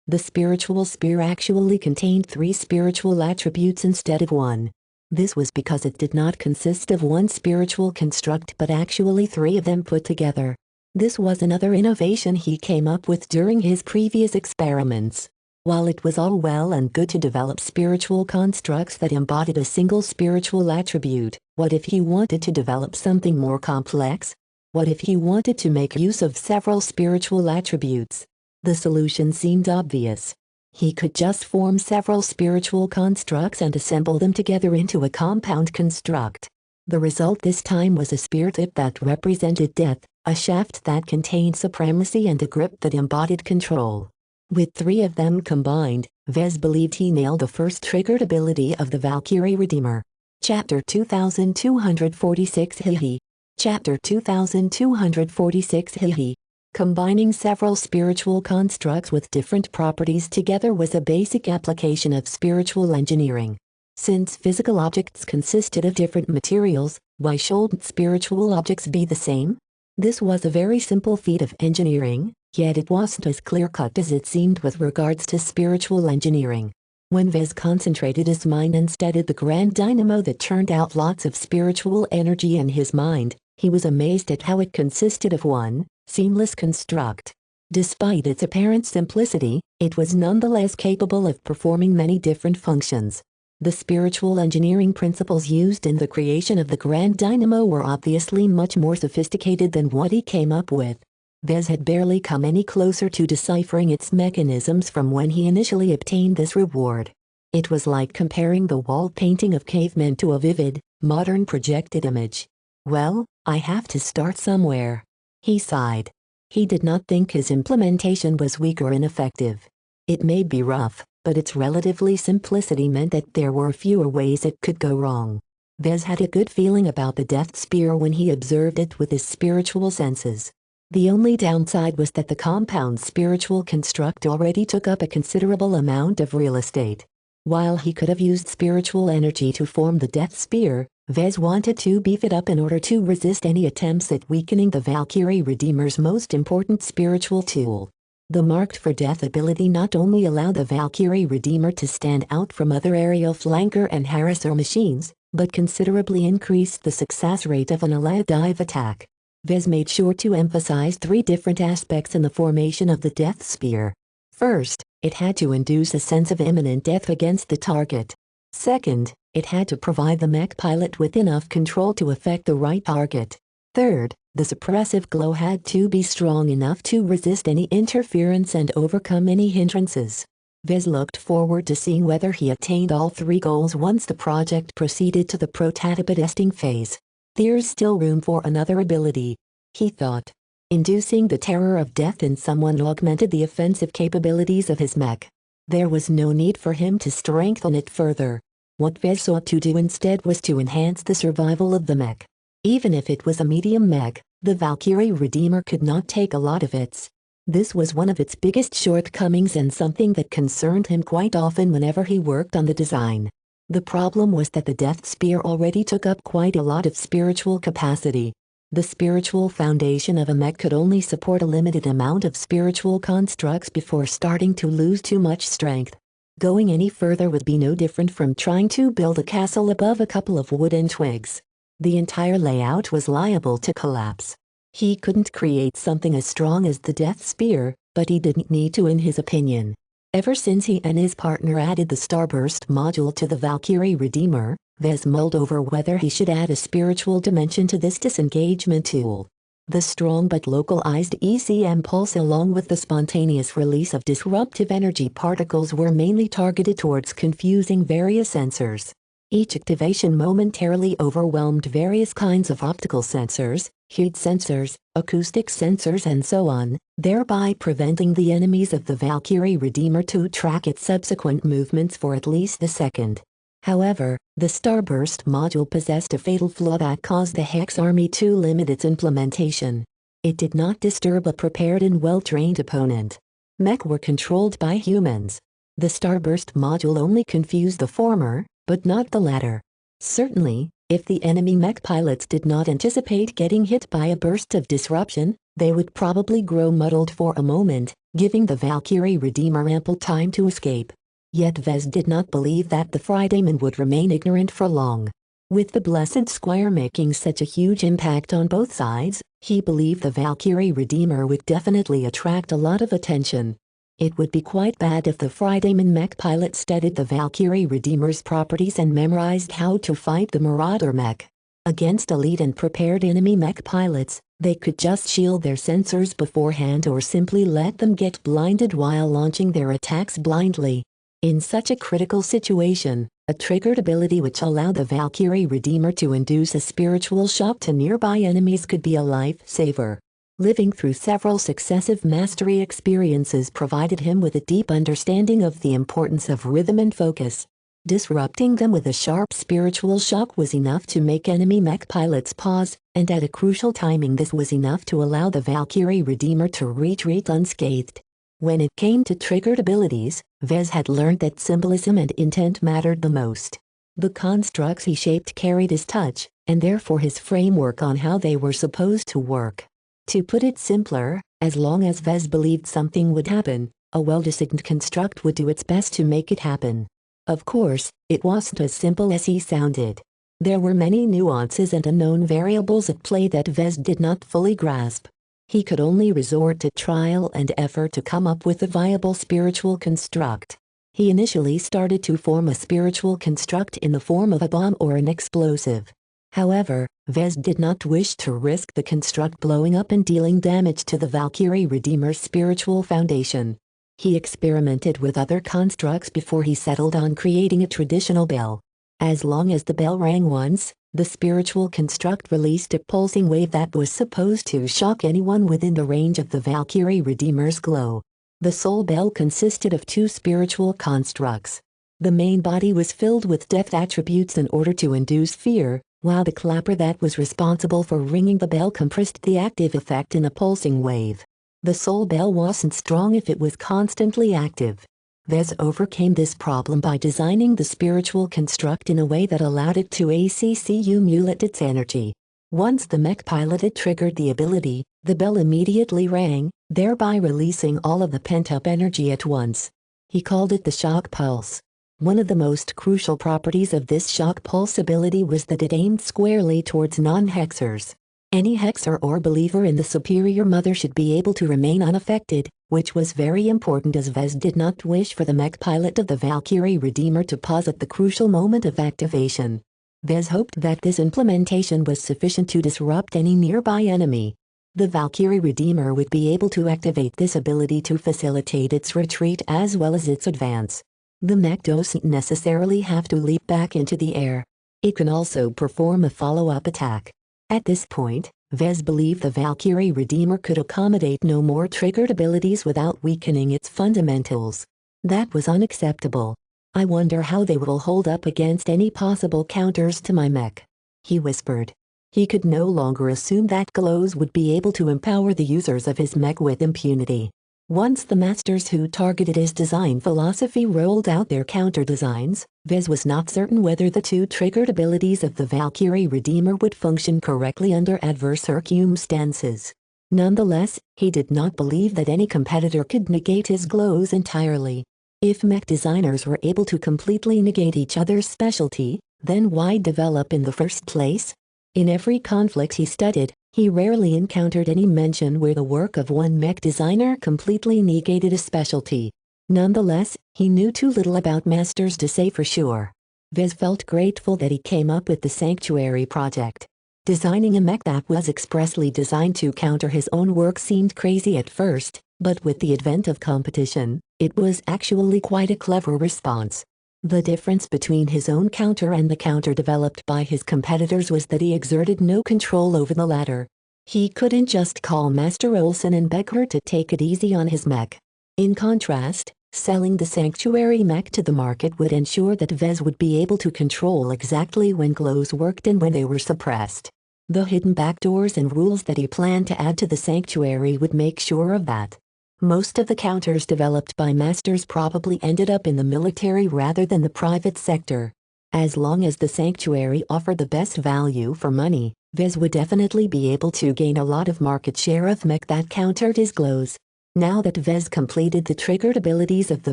The spiritual spear actually contained 3 spiritual attributes instead of 1. This was because it did not consist of one spiritual construct but actually 3 of them put together. This was another innovation he came up with during his previous experiments. While it was all well and good to develop spiritual constructs that embodied a single spiritual attribute, what if he wanted to develop something more complex? What if he wanted to make use of several spiritual attributes? The solution seemed obvious. He could just form several spiritual constructs and assemble them together into a compound construct. The result this time was a spear tip that represented death, a shaft that contained supremacy and a grip that embodied control. With 3 of them combined, Vez believed he nailed the first triggered ability of the Valkyrie Redeemer. Chapter 2246 Hihi. Chapter 2246 Hihi. Combining several spiritual constructs with different properties together was a basic application of spiritual engineering. Since physical objects consisted of different materials, why shouldn't spiritual objects be the same? This was a very simple feat of engineering, yet it wasn't as clear-cut as it seemed with regards to spiritual engineering. When Vez concentrated his mind and steadied the grand dynamo that churned out lots of spiritual energy in his mind, He was amazed at how it consisted of one seamless construct. Despite its apparent simplicity, it was nonetheless capable of performing many different functions. The spiritual engineering principles used in the creation of the Grand Dynamo were obviously much more sophisticated than what he came up with. Vez had barely come any closer to deciphering its mechanisms from when he initially obtained this reward. It was like comparing the wall painting of cavemen to a vivid, modern projected image. Well, I have to start somewhere. He sighed. He did not think his implementation was weak or ineffective. It may be rough, but its relatively simplicity meant that there were fewer ways it could go wrong. Vez had a good feeling about the Death Spear when he observed it with his spiritual senses. The only downside was that the compound spiritual construct already took up a considerable amount of real estate. While he could have used spiritual energy to form the Death Spear, Vez wanted to beef it up in order to resist any attempts at weakening the Valkyrie Redeemer's most important spiritual tool. The Marked for Death ability not only allowed the Valkyrie Redeemer to stand out from other aerial flanker and harasser machines, but considerably increased the success rate of an allied dive attack. Vez made sure to emphasize 3 different aspects in the formation of the Death Spear. First, it had to induce a sense of imminent death against the target. Second, it had to provide the mech pilot with enough control to affect the right target. Third, the suppressive glow had to be strong enough to resist any interference and overcome any hindrances. Vez looked forward to seeing whether he attained all 3 goals once the project proceeded to the prototype testing phase. There's still room for another ability, he thought. Inducing the terror of death in someone augmented the offensive capabilities of his mech. There was no need for him to strengthen it further. What Vez sought to do instead was to enhance the survival of the mech. Even if it was a medium mech, the Valkyrie Redeemer could not take a lot of hits. This was one of its biggest shortcomings and something that concerned him quite often whenever he worked on the design. The problem was that the Death Spear already took up quite a lot of spiritual capacity. The spiritual foundation of a mech could only support a limited amount of spiritual constructs before starting to lose too much strength. Going any further would be no different from trying to build a castle above a couple of wooden twigs. The entire layout was liable to collapse. He couldn't create something as strong as the Death Spear, but he didn't need to in his opinion. Ever since he and his partner added the Starburst module to the Valkyrie Redeemer, Vez mulled over whether he should add a spiritual dimension to this disengagement tool. The strong but localized ECM pulse along with the spontaneous release of disruptive energy particles were mainly targeted towards confusing various sensors. Each activation momentarily overwhelmed various kinds of optical sensors, heat sensors, acoustic sensors and so on, thereby preventing the enemies of the Valkyrie Redeemer to track its subsequent movements for at least a second. However, the Starburst module possessed a fatal flaw that caused the Hex Army to limit its implementation. It did not disturb a prepared and well-trained opponent. Mech were controlled by humans. The Starburst module only confused the former, but not the latter. Certainly, if the enemy mech pilots did not anticipate getting hit by a burst of disruption, they would probably grow muddled for a moment, giving the Valkyrie Redeemer ample time to escape. Yet Vez did not believe that the Fridayman would remain ignorant for long. With the Blessed Squire making such a huge impact on both sides, he believed the Valkyrie Redeemer would definitely attract a lot of attention. It would be quite bad if the Fridayman mech pilot studied the Valkyrie Redeemer's properties and memorized how to fight the Marauder mech. Against elite and prepared enemy mech pilots, they could just shield their sensors beforehand or simply let them get blinded while launching their attacks blindly. In such a critical situation, a triggered ability which allowed the Valkyrie Redeemer to induce a spiritual shock to nearby enemies could be a lifesaver. Living through several successive mastery experiences provided him with a deep understanding of the importance of rhythm and focus. Disrupting them with a sharp spiritual shock was enough to make enemy mech pilots pause, and at a crucial timing this was enough to allow the Valkyrie Redeemer to retreat unscathed. When it came to triggered abilities, Vez had learned that symbolism and intent mattered the most. The constructs he shaped carried his touch, and therefore his framework on how they were supposed to work. To put it simpler, as long as Vez believed something would happen, a well-designed construct would do its best to make it happen. Of course, it wasn't as simple as he sounded. There were many nuances and unknown variables at play that Vez did not fully grasp. He could only resort to trial and effort to come up with a viable spiritual construct. He initially started to form a spiritual construct in the form of a bomb or an explosive. However, Vez did not wish to risk the construct blowing up and dealing damage to the Valkyrie Redeemer's spiritual foundation. He experimented with other constructs before he settled on creating a traditional bell. As long as the bell rang once, the spiritual construct released a pulsing wave that was supposed to shock anyone within the range of the Valkyrie Redeemer's glow. The soul bell consisted of two spiritual constructs. The main body was filled with death attributes in order to induce fear, while the clapper that was responsible for ringing the bell compressed the active effect in a pulsing wave. The soul bell wasn't strong if it was constantly active. Vez overcame this problem by designing the spiritual construct in a way that allowed it to accumulate its energy. Once the mech pilot had triggered the ability, the bell immediately rang, thereby releasing all of the pent-up energy at once. He called it the shock pulse. One of the most crucial properties of this shock pulse ability was that it aimed squarely towards non-hexers. Any hexer or believer in the superior mother should be able to remain unaffected, which was very important as Vez did not wish for the mech pilot of the Valkyrie Redeemer to pause at the crucial moment of activation. Vez hoped that this implementation was sufficient to disrupt any nearby enemy. The Valkyrie Redeemer would be able to activate this ability to facilitate its retreat as well as its advance. The mech doesn't necessarily have to leap back into the air. It can also perform a follow-up attack. At this point, Vez believed the Valkyrie Redeemer could accommodate no more triggered abilities without weakening its fundamentals. That was unacceptable. I wonder how they will hold up against any possible counters to my mech, he whispered. He could no longer assume that Glows would be able to empower the users of his mech with impunity. Once the masters who targeted his design philosophy rolled out their counter designs, Vez was not certain whether the two triggered abilities of the Valkyrie Redeemer would function correctly under adverse circumstances. Nonetheless, he did not believe that any competitor could negate his glows entirely. If mech designers were able to completely negate each other's specialty, then why develop in the first place? In every conflict he studied, he rarely encountered any mention where the work of one mech designer completely negated a specialty. Nonetheless, he knew too little about masters to say for sure. Vez felt grateful that he came up with the Sanctuary project. Designing a mech that was expressly designed to counter his own work seemed crazy at first, but with the advent of competition, it was actually quite a clever response. The difference between his own counter and the counter developed by his competitors was that he exerted no control over the latter. He couldn't just call Master Olsen and beg her to take it easy on his mech. In contrast, selling the Sanctuary mech to the market would ensure that Vez would be able to control exactly when glows worked and when they were suppressed. The hidden backdoors and rules that he planned to add to the Sanctuary would make sure of that. Most of the counters developed by masters probably ended up in the military rather than the private sector. As long as the Sanctuary offered the best value for money, Vez would definitely be able to gain a lot of market share of mech that countered his glows. Now that Vez completed the triggered abilities of the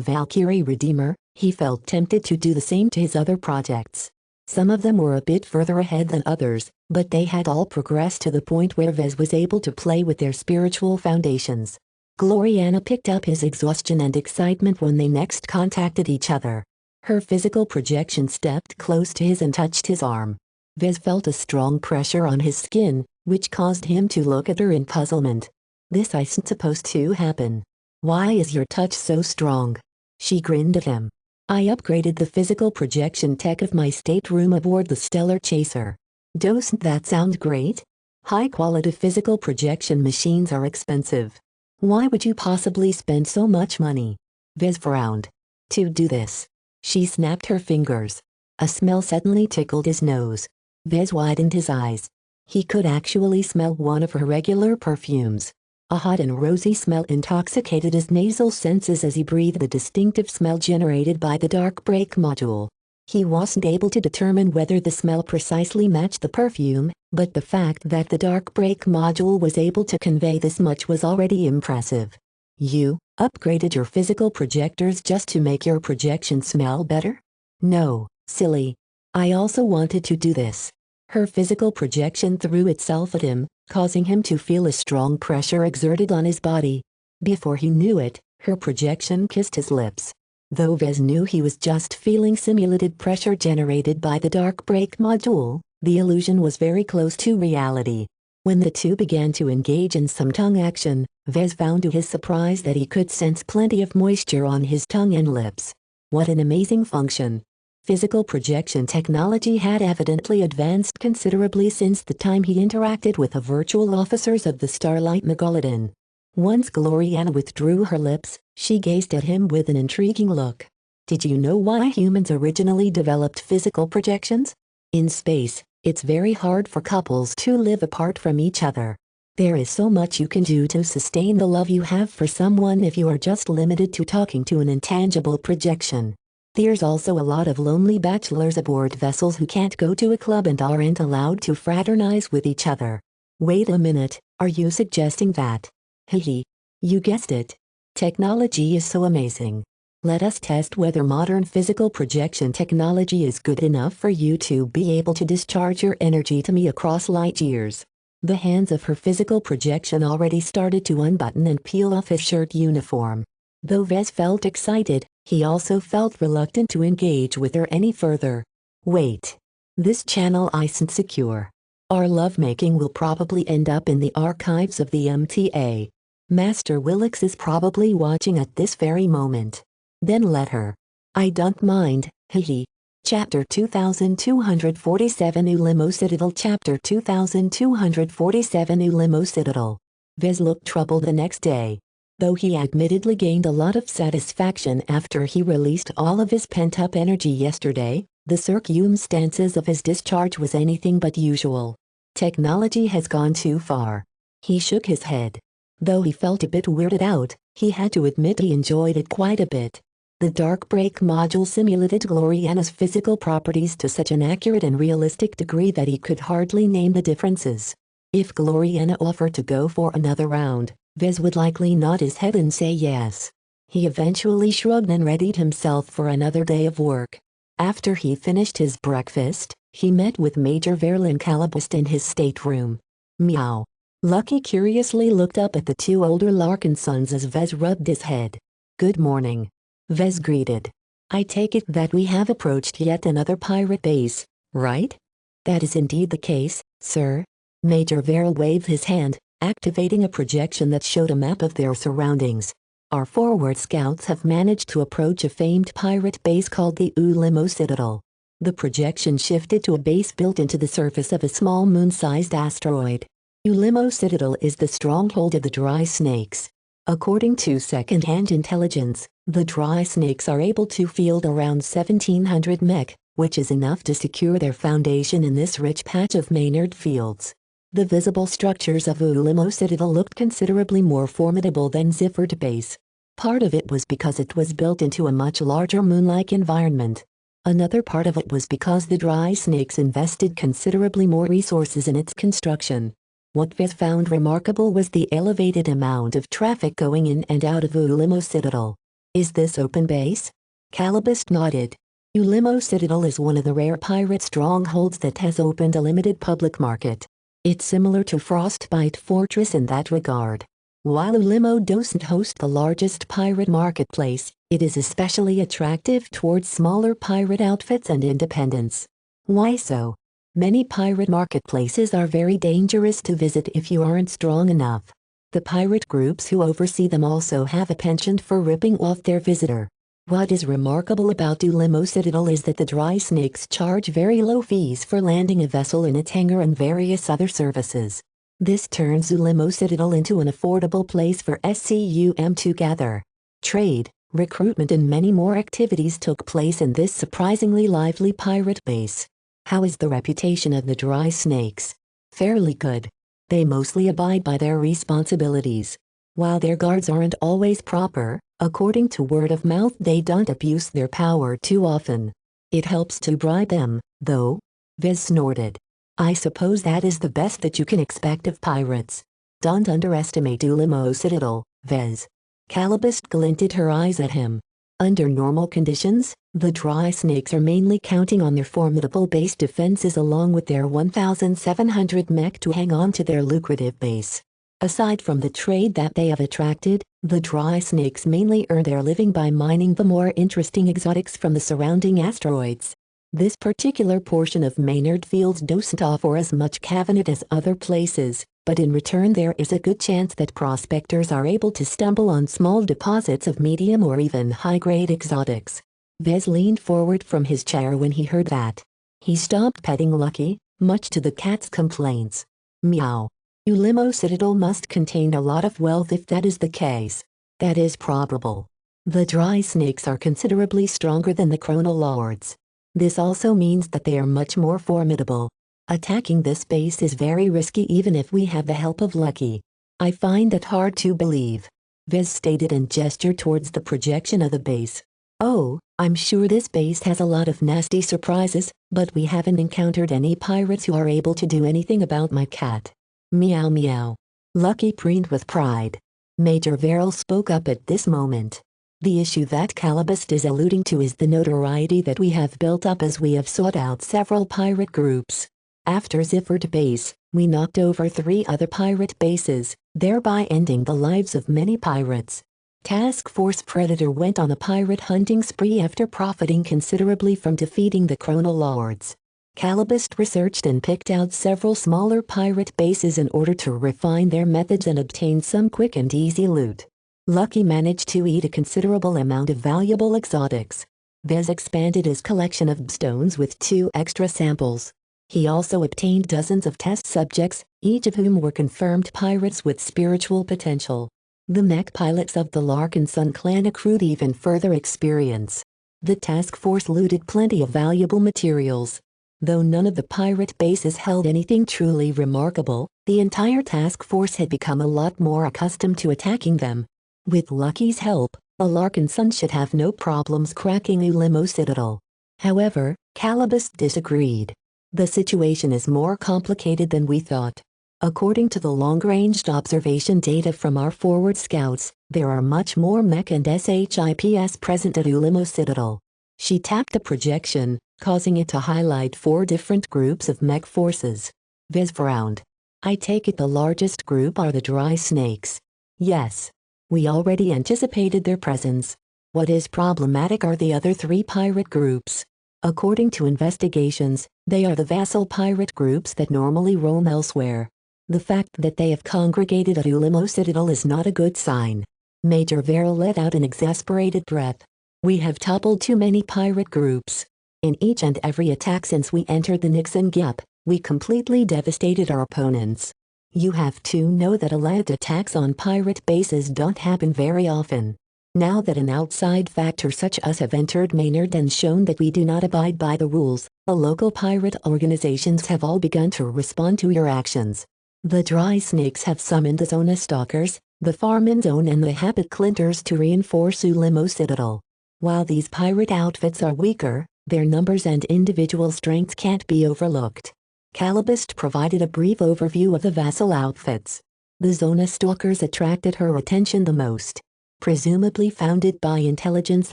Valkyrie Redeemer, he felt tempted to do the same to his other projects. Some of them were a bit further ahead than others, but they had all progressed to the point where Vez was able to play with their spiritual foundations. Gloriana picked up his exhaustion and excitement when they next contacted each other. Her physical projection stepped close to his and touched his arm. Vez felt a strong pressure on his skin, which caused him to look at her in puzzlement. This isn't supposed to happen. Why is your touch so strong? She grinned at him. I upgraded the physical projection tech of my stateroom aboard the Stellar Chaser. Doesn't that sound great? High-quality physical projection machines are expensive. Why would you possibly spend so much money? Vez frowned. To do this. She snapped her fingers. A smell suddenly tickled his nose. Vez widened his eyes. He could actually smell one of her regular perfumes. A hot and rosy smell intoxicated his nasal senses as he breathed the distinctive smell generated by the dark brake module. He wasn't able to determine whether the smell precisely matched the perfume, but the fact that the dark brake module was able to convey this much was already impressive. You upgraded your physical projectors just to make your projection smell better? No, silly. I also wanted to do this. Her physical projection threw itself at him, causing him to feel a strong pressure exerted on his body. Before he knew it, her projection kissed his lips. Though Vez knew he was just feeling simulated pressure generated by the dark break module, the illusion was very close to reality. When the two began to engage in some tongue action, Vez found to his surprise that he could sense plenty of moisture on his tongue and lips. What an amazing function! Physical projection technology had evidently advanced considerably since the time he interacted with the virtual officers of the Starlight Megalodon. Once Gloriana withdrew her lips, she gazed at him with an intriguing look. Did you know why humans originally developed physical projections? In space, it's very hard for couples to live apart from each other. There is so much you can do to sustain the love you have for someone if you are just limited to talking to an intangible projection. There's also a lot of lonely bachelors aboard vessels who can't go to a club and aren't allowed to fraternize with each other. Wait a minute, are you suggesting that? Hehe. You guessed it. Technology is so amazing. Let us test whether modern physical projection technology is good enough for you to be able to discharge your energy to me across light years. The hands of her physical projection already started to unbutton and peel off his shirt uniform. Though Vez felt excited, he also felt reluctant to engage with her any further. Wait. This channel isn't secure. Our lovemaking will probably end up in the archives of the MTA. Master Willix is probably watching at this very moment. Then let her. I don't mind, hehe. Chapter 2247 Ulimo Citadel Chapter 2247 Ulimo Citadel. Vez looked troubled the next day. Though he admittedly gained a lot of satisfaction after he released all of his pent-up energy yesterday, the circumstances of his discharge was anything but usual. Technology has gone too far. He shook his head. Though he felt a bit weirded out, he had to admit he enjoyed it quite a bit. The dark break module simulated Gloriana's physical properties to such an accurate and realistic degree that he could hardly name the differences. If Gloriana offered to go for another round, Vez would likely nod his head and say yes. He eventually shrugged and readied himself for another day of work. After he finished his breakfast, he met with Major Verlin Calabust in his stateroom. Meow. Lucky curiously looked up at the two older Larkin sons as Vez rubbed his head. Good morning. Vez greeted. I take it that we have approached yet another pirate base, right? That is indeed the case, sir. Major Verl waved his hand, activating a projection that showed a map of their surroundings. Our forward scouts have managed to approach a famed pirate base called the Ulimo Citadel. The projection shifted to a base built into the surface of a small moon-sized asteroid. Ulimo Citadel is the stronghold of the Dry Snakes. According to second-hand intelligence, the Dry Snakes are able to field around 1,700 mech, which is enough to secure their foundation in this rich patch of Maynard fields. The visible structures of Ulimo Citadel looked considerably more formidable than Ziffert Base. Part of it was because it was built into a much larger moon-like environment. Another part of it was because the Dry Snakes invested considerably more resources in its construction. What Vez found remarkable was the elevated amount of traffic going in and out of Ulimo Citadel. Is this open base? Calabust nodded. Ulimo Citadel is one of the rare pirate strongholds that has opened a limited public market. It's similar to Frostbite Fortress in that regard. While Ulimo doesn't host the largest pirate marketplace, it is especially attractive towards smaller pirate outfits and independents. Why so? Many pirate marketplaces are very dangerous to visit if you aren't strong enough. The pirate groups who oversee them also have a penchant for ripping off their visitor. What is remarkable about Ulimo Citadel is that the Dry Snakes charge very low fees for landing a vessel in its hangar and various other services. This turns Ulimo Citadel into an affordable place for SCUM to gather. Trade, recruitment and many more activities took place in this surprisingly lively pirate base. How is the reputation of the Dry Snakes? Fairly good. They mostly abide by their responsibilities. While their guards aren't always proper, according to word of mouth they don't abuse their power too often. It helps to bribe them, though. Vez snorted. I suppose that is the best that you can expect of pirates. Don't underestimate Ulimo Citadel, Vez. Calabust glinted her eyes at him. Under normal conditions, the dry snakes are mainly counting on their formidable base defenses along with their 1,700 mech to hang on to their lucrative base. Aside from the trade that they have attracted, the dry snakes mainly earn their living by mining the more interesting exotics from the surrounding asteroids. This particular portion of Maynard Field doesn't offer as much cabinet as other places, but in return there is a good chance that prospectors are able to stumble on small deposits of medium or even high-grade exotics. Vez leaned forward from his chair when he heard that. He stopped petting Lucky, much to the cat's complaints. Meow. Ulimo Citadel must contain a lot of wealth if that is the case. That is probable. The dry snakes are considerably stronger than the Chronal Lords. This also means that they are much more formidable. Attacking this base is very risky even if we have the help of Lucky. I find that hard to believe. Vez stated and gestured towards the projection of the base. Oh, I'm sure this base has a lot of nasty surprises, but we haven't encountered any pirates who are able to do anything about my cat. Meow meow. Lucky preened with pride. Major Verrill spoke up at this moment. The issue that Calabast is alluding to is the notoriety that we have built up as we have sought out several pirate groups. After Ziffert Base, we knocked over 3 other pirate bases, thereby ending the lives of many pirates. Task Force Predator went on a pirate hunting spree after profiting considerably from defeating the Chronal Lords. Calabast researched and picked out several smaller pirate bases in order to refine their methods and obtain some quick and easy loot. Lucky managed to eat a considerable amount of valuable exotics. Vez expanded his collection of stones with 2 extra samples. He also obtained dozens of test subjects, each of whom were confirmed pirates with spiritual potential. The mech pilots of the Larkin Sun clan accrued even further experience. The task force looted plenty of valuable materials. Though none of the pirate bases held anything truly remarkable, the entire task force had become a lot more accustomed to attacking them. With Lucky's help, the Larkin Sun should have no problems cracking Ulimo Citadel. However, Calabast disagreed. The situation is more complicated than we thought. According to the long-ranged observation data from our forward scouts, there are much more mech and SHIPs present at Ulimo Citadel. She tapped the projection, causing it to highlight 4 different groups of mech forces. Vez frowned. I take it the largest group are the dry snakes. Yes. We already anticipated their presence. What is problematic are the other 3 pirate groups. According to investigations, they are the vassal pirate groups that normally roam elsewhere. The fact that they have congregated at Ulimo Citadel is not a good sign. Major Verrill let out an exasperated breath. We have toppled too many pirate groups. In each and every attack since we entered the Nixon Gap, we completely devastated our opponents. You have to know that allied attacks on pirate bases don't happen very often. Now that an outside factor such as have entered Maynard and shown that we do not abide by the rules, the local pirate organizations have all begun to respond to your actions. The dry snakes have summoned the Zona Stalkers, the Farman Zone and the Habit Clinters to reinforce Ulimo Citadel. While these pirate outfits are weaker, their numbers and individual strength can't be overlooked. Calabast provided a brief overview of the vassal outfits. The Zona Stalkers attracted her attention the most. Presumably founded by intelligence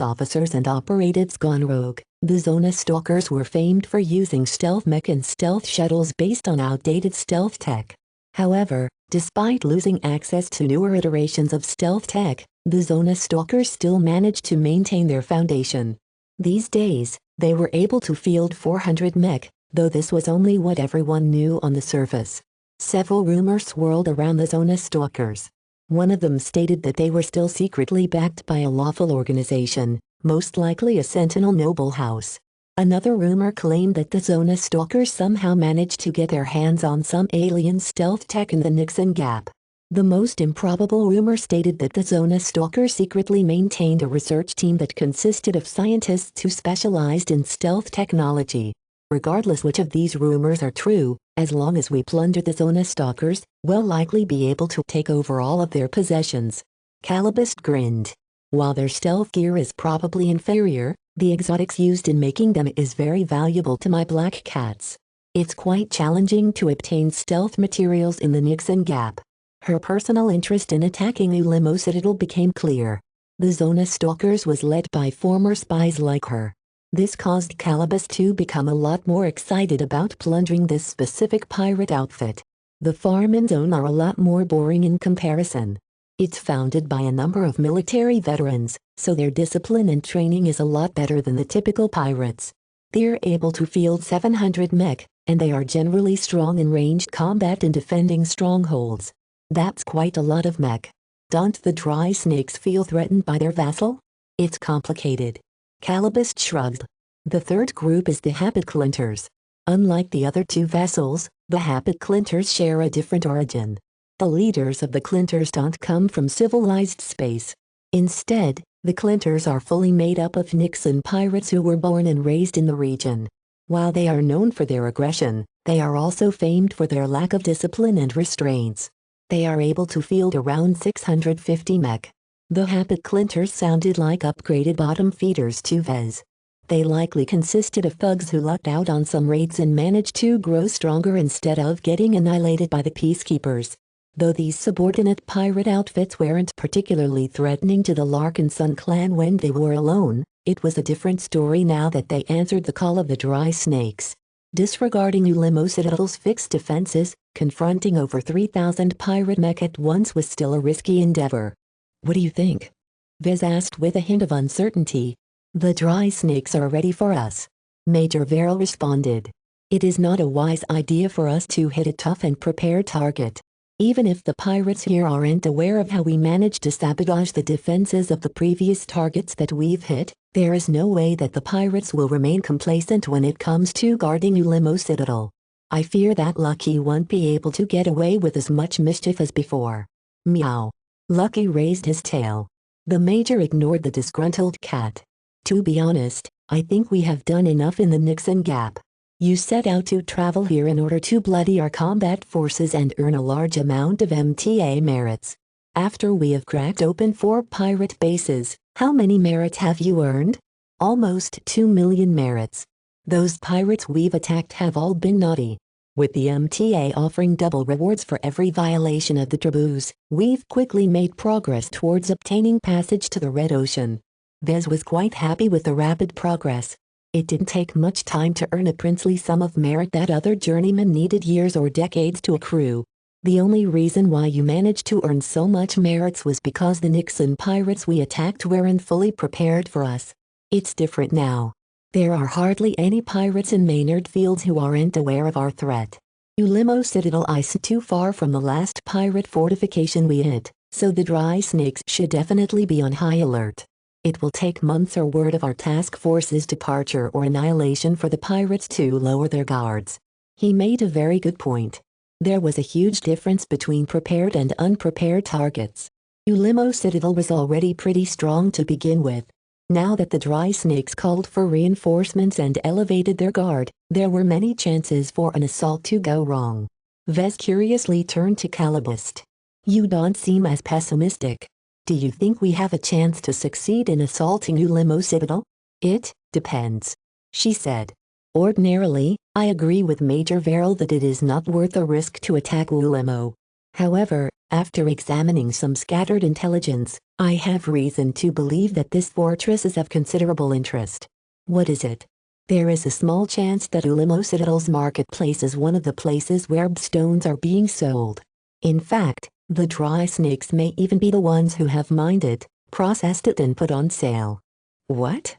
officers and operatives gone rogue, the Zona Stalkers were famed for using stealth mech and stealth shuttles based on outdated stealth tech. However, despite losing access to newer iterations of stealth tech, the Zona Stalkers still managed to maintain their foundation. These days, they were able to field 400 mech, though this was only what everyone knew on the surface. Several rumors swirled around the Zona Stalkers. One of them stated that they were still secretly backed by a lawful organization, most likely a Sentinel noble house. Another rumor claimed that the Zona Stalkers somehow managed to get their hands on some alien stealth tech in the Nixon Gap. The most improbable rumor stated that the Zona Stalkers secretly maintained a research team that consisted of scientists who specialized in stealth technology. Regardless which of these rumors are true, as long as we plunder the Zona Stalkers, we'll likely be able to take over all of their possessions. Calabast grinned. While their stealth gear is probably inferior, the exotics used in making them is very valuable to my black cats. It's quite challenging to obtain stealth materials in the Nixon Gap. Her personal interest in attacking Ulimo Citadel became clear. The zone of stalkers was led by former spies like her. This caused Calibus to become a lot more excited about plundering this specific pirate outfit. The farm and zone are a lot more boring in comparison. It's founded by a number of military veterans, so their discipline and training is a lot better than the typical pirates. They're able to field 700 mech, and they are generally strong in ranged combat and defending strongholds. That's quite a lot of mech. Don't the dry snakes feel threatened by their vassal? It's complicated. Calibus shrugged. The third group is the habit clinters. Unlike the other two vassals, the habit clinters share a different origin. The leaders of the clinters don't come from civilized space. Instead, the clinters are fully made up of Nixon pirates who were born and raised in the region. While they are known for their aggression, they are also famed for their lack of discipline and restraints. They are able to field around 650 mech. The habit clinters sounded like upgraded bottom feeders to Vez. They likely consisted of thugs who lucked out on some raids and managed to grow stronger instead of getting annihilated by the peacekeepers. Though these subordinate pirate outfits weren't particularly threatening to the Larkinson clan when they were alone, it was a different story now that they answered the call of the dry snakes. Disregarding Ulimo Citadel's fixed defenses, confronting over 3,000 pirate mech at once was still a risky endeavor. What do you think? Vez asked with a hint of uncertainty. The dry snakes are ready for us. Major Verrill responded. It is not a wise idea for us to hit a tough and prepared target. Even if the pirates here aren't aware of how we managed to sabotage the defenses of the previous targets that we've hit, there is no way that the pirates will remain complacent when it comes to guarding Ulimo Citadel. I fear that Lucky won't be able to get away with as much mischief as before. Meow. Lucky raised his tail. The major ignored the disgruntled cat. To be honest, I think we have done enough in the Nixon Gap. You set out to travel here in order to bloody our combat forces and earn a large amount of MTA merits. After we have cracked open 4 pirate bases, how many merits have you earned? Almost 2 million merits. Those pirates we've attacked have all been naughty. With the MTA offering double rewards for every violation of the taboos, we've quickly made progress towards obtaining passage to the Red Ocean. Vez was quite happy with the rapid progress. It didn't take much time to earn a princely sum of merit that other journeymen needed years or decades to accrue. The only reason why you managed to earn so much merits was because the Nixon pirates we attacked weren't fully prepared for us. It's different now. There are hardly any pirates in Maynard Fields who aren't aware of our threat. Ulimo Citadel isn't too far from the last pirate fortification we hit, so the dry snakes should definitely be on high alert. It will take months or word of our task force's departure or annihilation for the pirates to lower their guards. He made a very good point. There was a huge difference between prepared and unprepared targets. Ulimo Citadel was already pretty strong to begin with. Now that the dry snakes called for reinforcements and elevated their guard, there were many chances for an assault to go wrong. Vez curiously turned to Calibust. You don't seem as pessimistic. Do you think we have a chance to succeed in assaulting Ulimo Citadel? It depends, she said. Ordinarily, I agree with Major Verrill that it is not worth the risk to attack Ulimo. However, after examining some scattered intelligence, I have reason to believe that this fortress is of considerable interest. What is it? There is a small chance that Ulimo Citadel's marketplace is one of the places where stones are being sold. In fact, the dry snakes may even be the ones who have mined it, processed it and put on sale. What?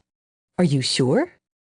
Are you sure?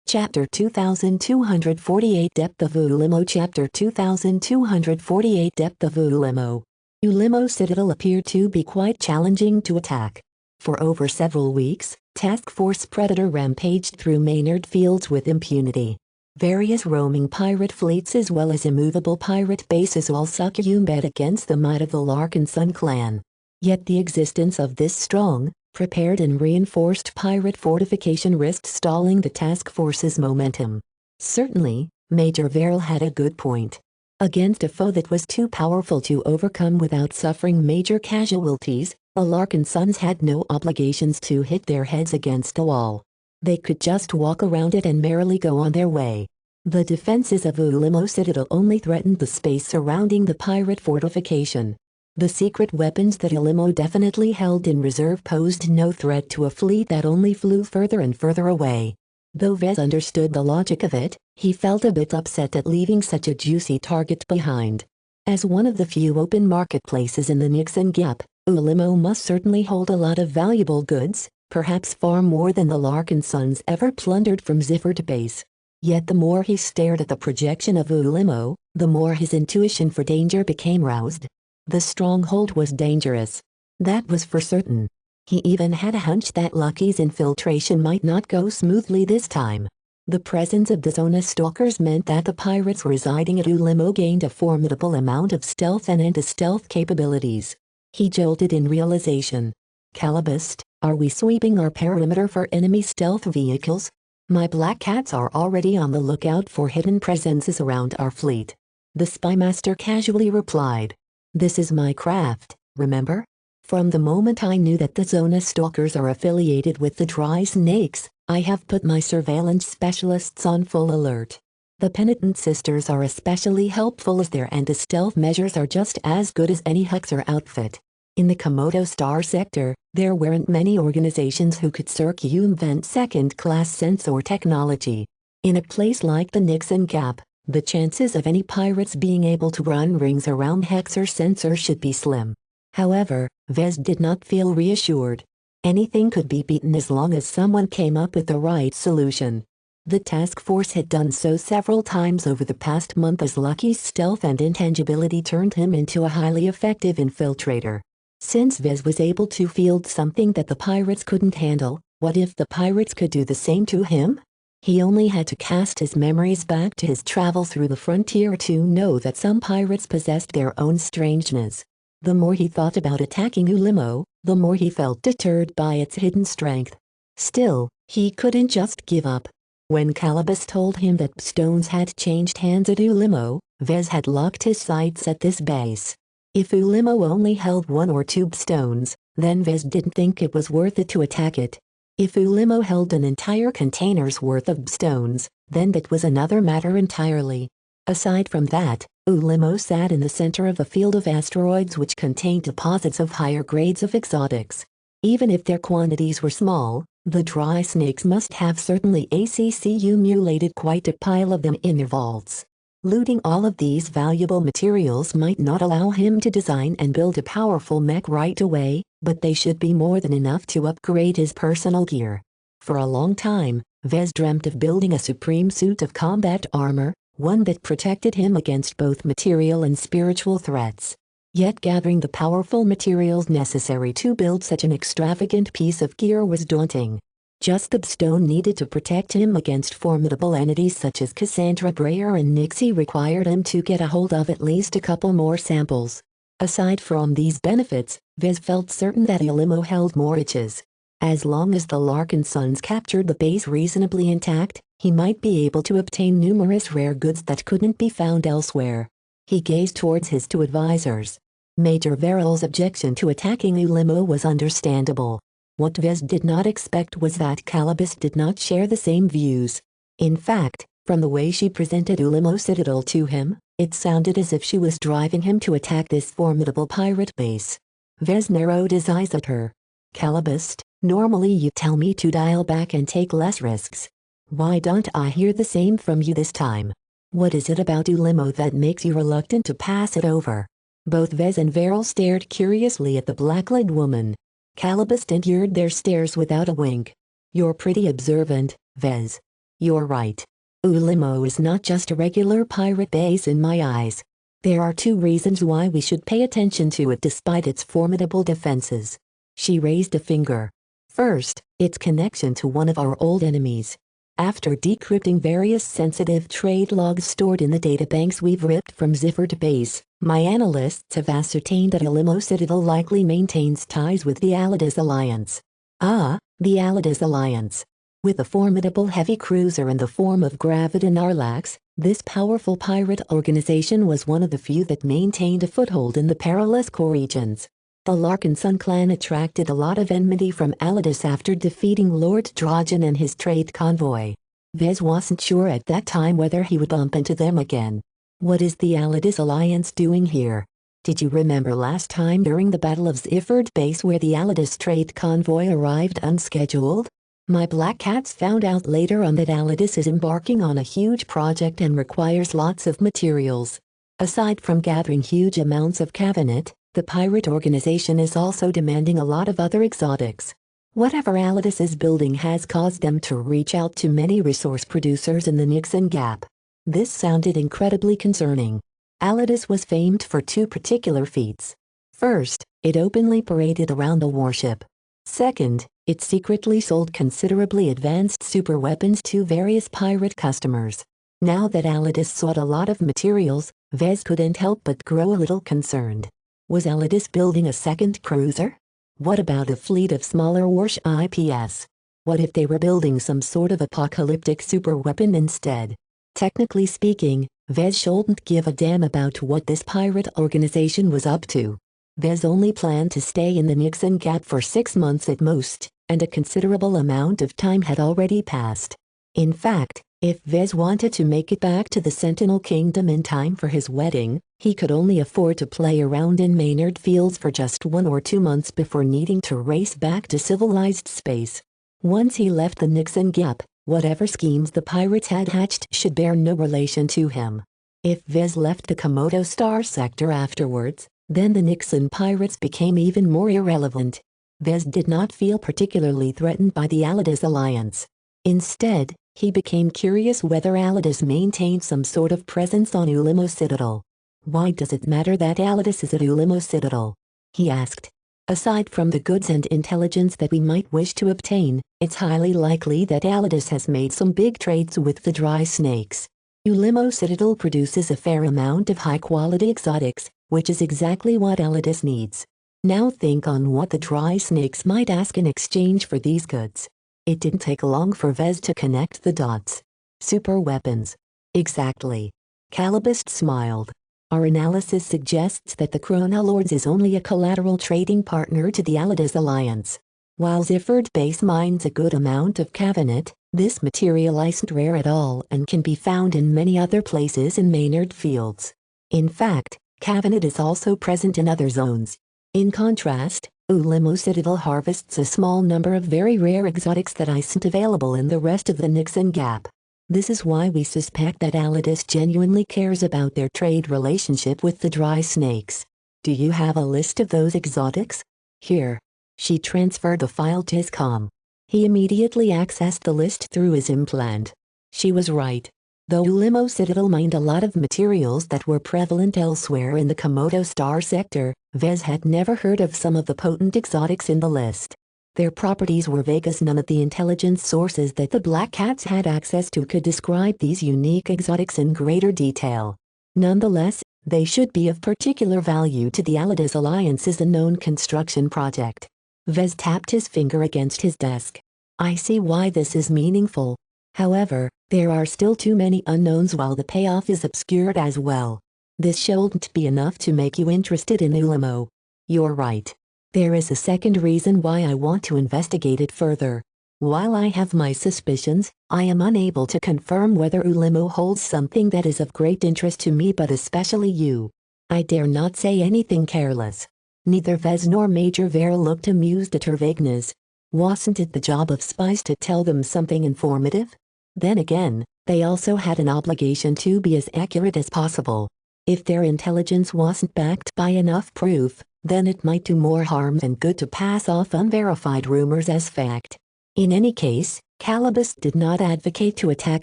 Chapter 2248 Depth of Ulimo Chapter 2248 Depth of Ulimo. Ulimo Citadel appeared to be quite challenging to attack. For over several weeks, Task Force Predator rampaged through Maynard Fields with impunity. Various roaming pirate fleets as well as immovable pirate bases all succumbed against the might of the Larkinson clan. Yet the existence of this strong, prepared and reinforced pirate fortification risked stalling the task force's momentum. Certainly, Major Verrill had a good point. Against a foe that was too powerful to overcome without suffering major casualties, the Larkinsons had no obligations to hit their heads against a wall. They could just walk around it and merrily go on their way. The defenses of Ulimo Citadel only threatened the space surrounding the pirate fortification. The secret weapons that Ilimo definitely held in reserve posed no threat to a fleet that only flew further and further away. Though Vez understood the logic of it, he felt a bit upset at leaving such a juicy target behind. As one of the few open marketplaces in the Nixon Gap, Ulimo must certainly hold a lot of valuable goods, perhaps far more than the Larkin sons ever plundered from Ziffert Base. Yet the more he stared at the projection of Ulimo, the more his intuition for danger became roused. The stronghold was dangerous. That was for certain. He even had a hunch that Lucky's infiltration might not go smoothly this time. The presence of the Zona stalkers meant that the pirates residing at Ulimo gained a formidable amount of stealth and anti-stealth capabilities. He jolted in realization. Calabist, are we sweeping our perimeter for enemy stealth vehicles? My black cats are already on the lookout for hidden presences around our fleet. The spymaster casually replied. This is my craft, remember? From the moment I knew that the Zona stalkers are affiliated with the Dry Snakes, I have put my surveillance specialists on full alert. The Penitent Sisters are especially helpful as their anti-stealth measures are just as good as any Hexer outfit. In the Komodo Star sector, there weren't many organizations who could circumvent second-class sensor technology. In a place like the Nixon Gap, the chances of any pirates being able to run rings around Hexer sensors should be slim. However, Vez did not feel reassured. Anything could be beaten as long as someone came up with the right solution. The task force had done so several times over the past month as Lucky's stealth and intangibility turned him into a highly effective infiltrator. Since Vez was able to field something that the pirates couldn't handle, what if the pirates could do the same to him? He only had to cast his memories back to his travel through the frontier to know that some pirates possessed their own strangeness. The more he thought about attacking Ulimo, the more he felt deterred by its hidden strength. Still, he couldn't just give up. When Calabas told him that stones had changed hands at Ulimo, Vez had locked his sights at this base. If Ulimo only held one or two stones, then Vez didn't think it was worth it to attack it. If Ulimo held an entire container's worth of stones, then that was another matter entirely. Aside from that, Ulimo sat in the center of a field of asteroids which contained deposits of higher grades of exotics. Even if their quantities were small, the Dry Snakes must have certainly accumulated quite a pile of them in their vaults. Looting all of these valuable materials might not allow him to design and build a powerful mech right away, but they should be more than enough to upgrade his personal gear. For a long time, Vez dreamt of building a supreme suit of combat armor, one that protected him against both material and spiritual threats. Yet gathering the powerful materials necessary to build such an extravagant piece of gear was daunting. Just the stone needed to protect him against formidable entities such as Cassandra Breyer and Nixie required him to get a hold of at least a couple more samples. Aside from these benefits, Vez felt certain that Ulimo held more riches. As long as the Larkin sons captured the base reasonably intact, he might be able to obtain numerous rare goods that couldn't be found elsewhere. He gazed towards his two advisors. Major Verrill's objection to attacking Ulimo was understandable. What Vez did not expect was that Calabas did not share the same views. In fact, from the way she presented Ulimo Citadel to him, it sounded as if she was driving him to attack this formidable pirate base. Vez narrowed his eyes at her. Calabas, normally you tell me to dial back and take less risks. Why don't I hear the same from you this time? What is it about Ulimo that makes you reluctant to pass it over? Both Vez and Verrill stared curiously at the black-eyed woman. Calabas endured their stares without a wink. You're pretty observant, Vez. You're right. Ulimo is not just a regular pirate base in my eyes. There are two reasons why we should pay attention to it despite its formidable defenses. She raised a finger. First, its connection to one of our old enemies. After decrypting various sensitive trade logs stored in the databanks we've ripped from Ziffert Base, my analysts have ascertained that Ulimo Citadel likely maintains ties with the Allidas Alliance. Ah, the Allidas Alliance. With a formidable heavy cruiser in the form of Gravid and Arlax, this powerful pirate organization was one of the few that maintained a foothold in the perilous core regions. The Larkin Sun clan attracted a lot of enmity from Allidas after defeating Lord Drogon and his trade convoy. Vez wasn't sure at that time whether he would bump into them again. What is the Allidas Alliance doing here? Did you remember last time during the Battle of Zifford Base where the Alidus trade convoy arrived unscheduled? My black cats found out later on that Alidus is embarking on a huge project and requires lots of materials. Aside from gathering huge amounts of cabinet, the pirate organization is also demanding a lot of other exotics. Whatever Alidus is building has caused them to reach out to many resource producers in the Nixon Gap. This sounded incredibly concerning. Alidus was famed for two particular feats. First, it openly paraded around the warship. Second, it secretly sold considerably advanced superweapons to various pirate customers. Now that Alidus sought a lot of materials, Vez couldn't help but grow a little concerned. Was Alidus building a second cruiser? What about a fleet of smaller warships? What if they were building some sort of apocalyptic superweapon instead? Technically speaking, Vez shouldn't give a damn about what this pirate organization was up to. Vez only planned to stay in the Nixon Gap for 6 months at most, and a considerable amount of time had already passed. In fact, if Vez wanted to make it back to the Sentinel Kingdom in time for his wedding, he could only afford to play around in Maynard Fields for just 1 or 2 months before needing to race back to civilized space. Once he left the Nixon Gap, whatever schemes the pirates had hatched should bear no relation to him. If Vez left the Komodo Star sector afterwards, then the Nixon pirates became even more irrelevant. Vez did not feel particularly threatened by the Alidus alliance. Instead, he became curious whether Alidus maintained some sort of presence on Ulimo Citadel. Why does it matter that Alidus is at Ulimo Citadel? He asked. Aside from the goods and intelligence that we might wish to obtain, it's highly likely that Alidus has made some big trades with the dry snakes. Ulimo Citadel produces a fair amount of high-quality exotics, which is exactly what Alidus needs. Now think on what the dry snakes might ask in exchange for these goods. It didn't take long for Vez to connect the dots. Super weapons. Exactly. Calibust smiled. Our analysis suggests that the Chronolords is only a collateral trading partner to the Alidus alliance. While Zifford Base mines a good amount of cabinet, this material isn't rare at all and can be found in many other places in Maynard Fields. In fact, cabinet is also present in other zones. In contrast, Ulimo Citadel harvests a small number of very rare exotics that isn't available in the rest of the Nixon Gap. This is why we suspect that Alidus genuinely cares about their trade relationship with the dry snakes. Do you have a list of those exotics? Here. She transferred the file to his comm. He immediately accessed the list through his implant. She was right. Though Ulimo Citadel mined a lot of materials that were prevalent elsewhere in the Komodo Star sector, Vez had never heard of some of the potent exotics in the list. Their properties were vague as none of the intelligence sources that the Black Cats had access to could describe these unique exotics in greater detail. Nonetheless, they should be of particular value to the Alidus Alliance as a known construction project. Vez tapped his finger against his desk. I see why this is meaningful. However, there are still too many unknowns while the payoff is obscured as well. This shouldn't be enough to make you interested in Ulimo. You're right. There is a second reason why I want to investigate it further. While I have my suspicions, I am unable to confirm whether Ulimo holds something that is of great interest to me but especially you. I dare not say anything careless. Neither Vez nor Major Vera looked amused at her vagueness. Wasn't it the job of spies to tell them something informative? Then again, they also had an obligation to be as accurate as possible. If their intelligence wasn't backed by enough proof, then it might do more harm than good to pass off unverified rumors as fact. In any case, Calibust did not advocate to attack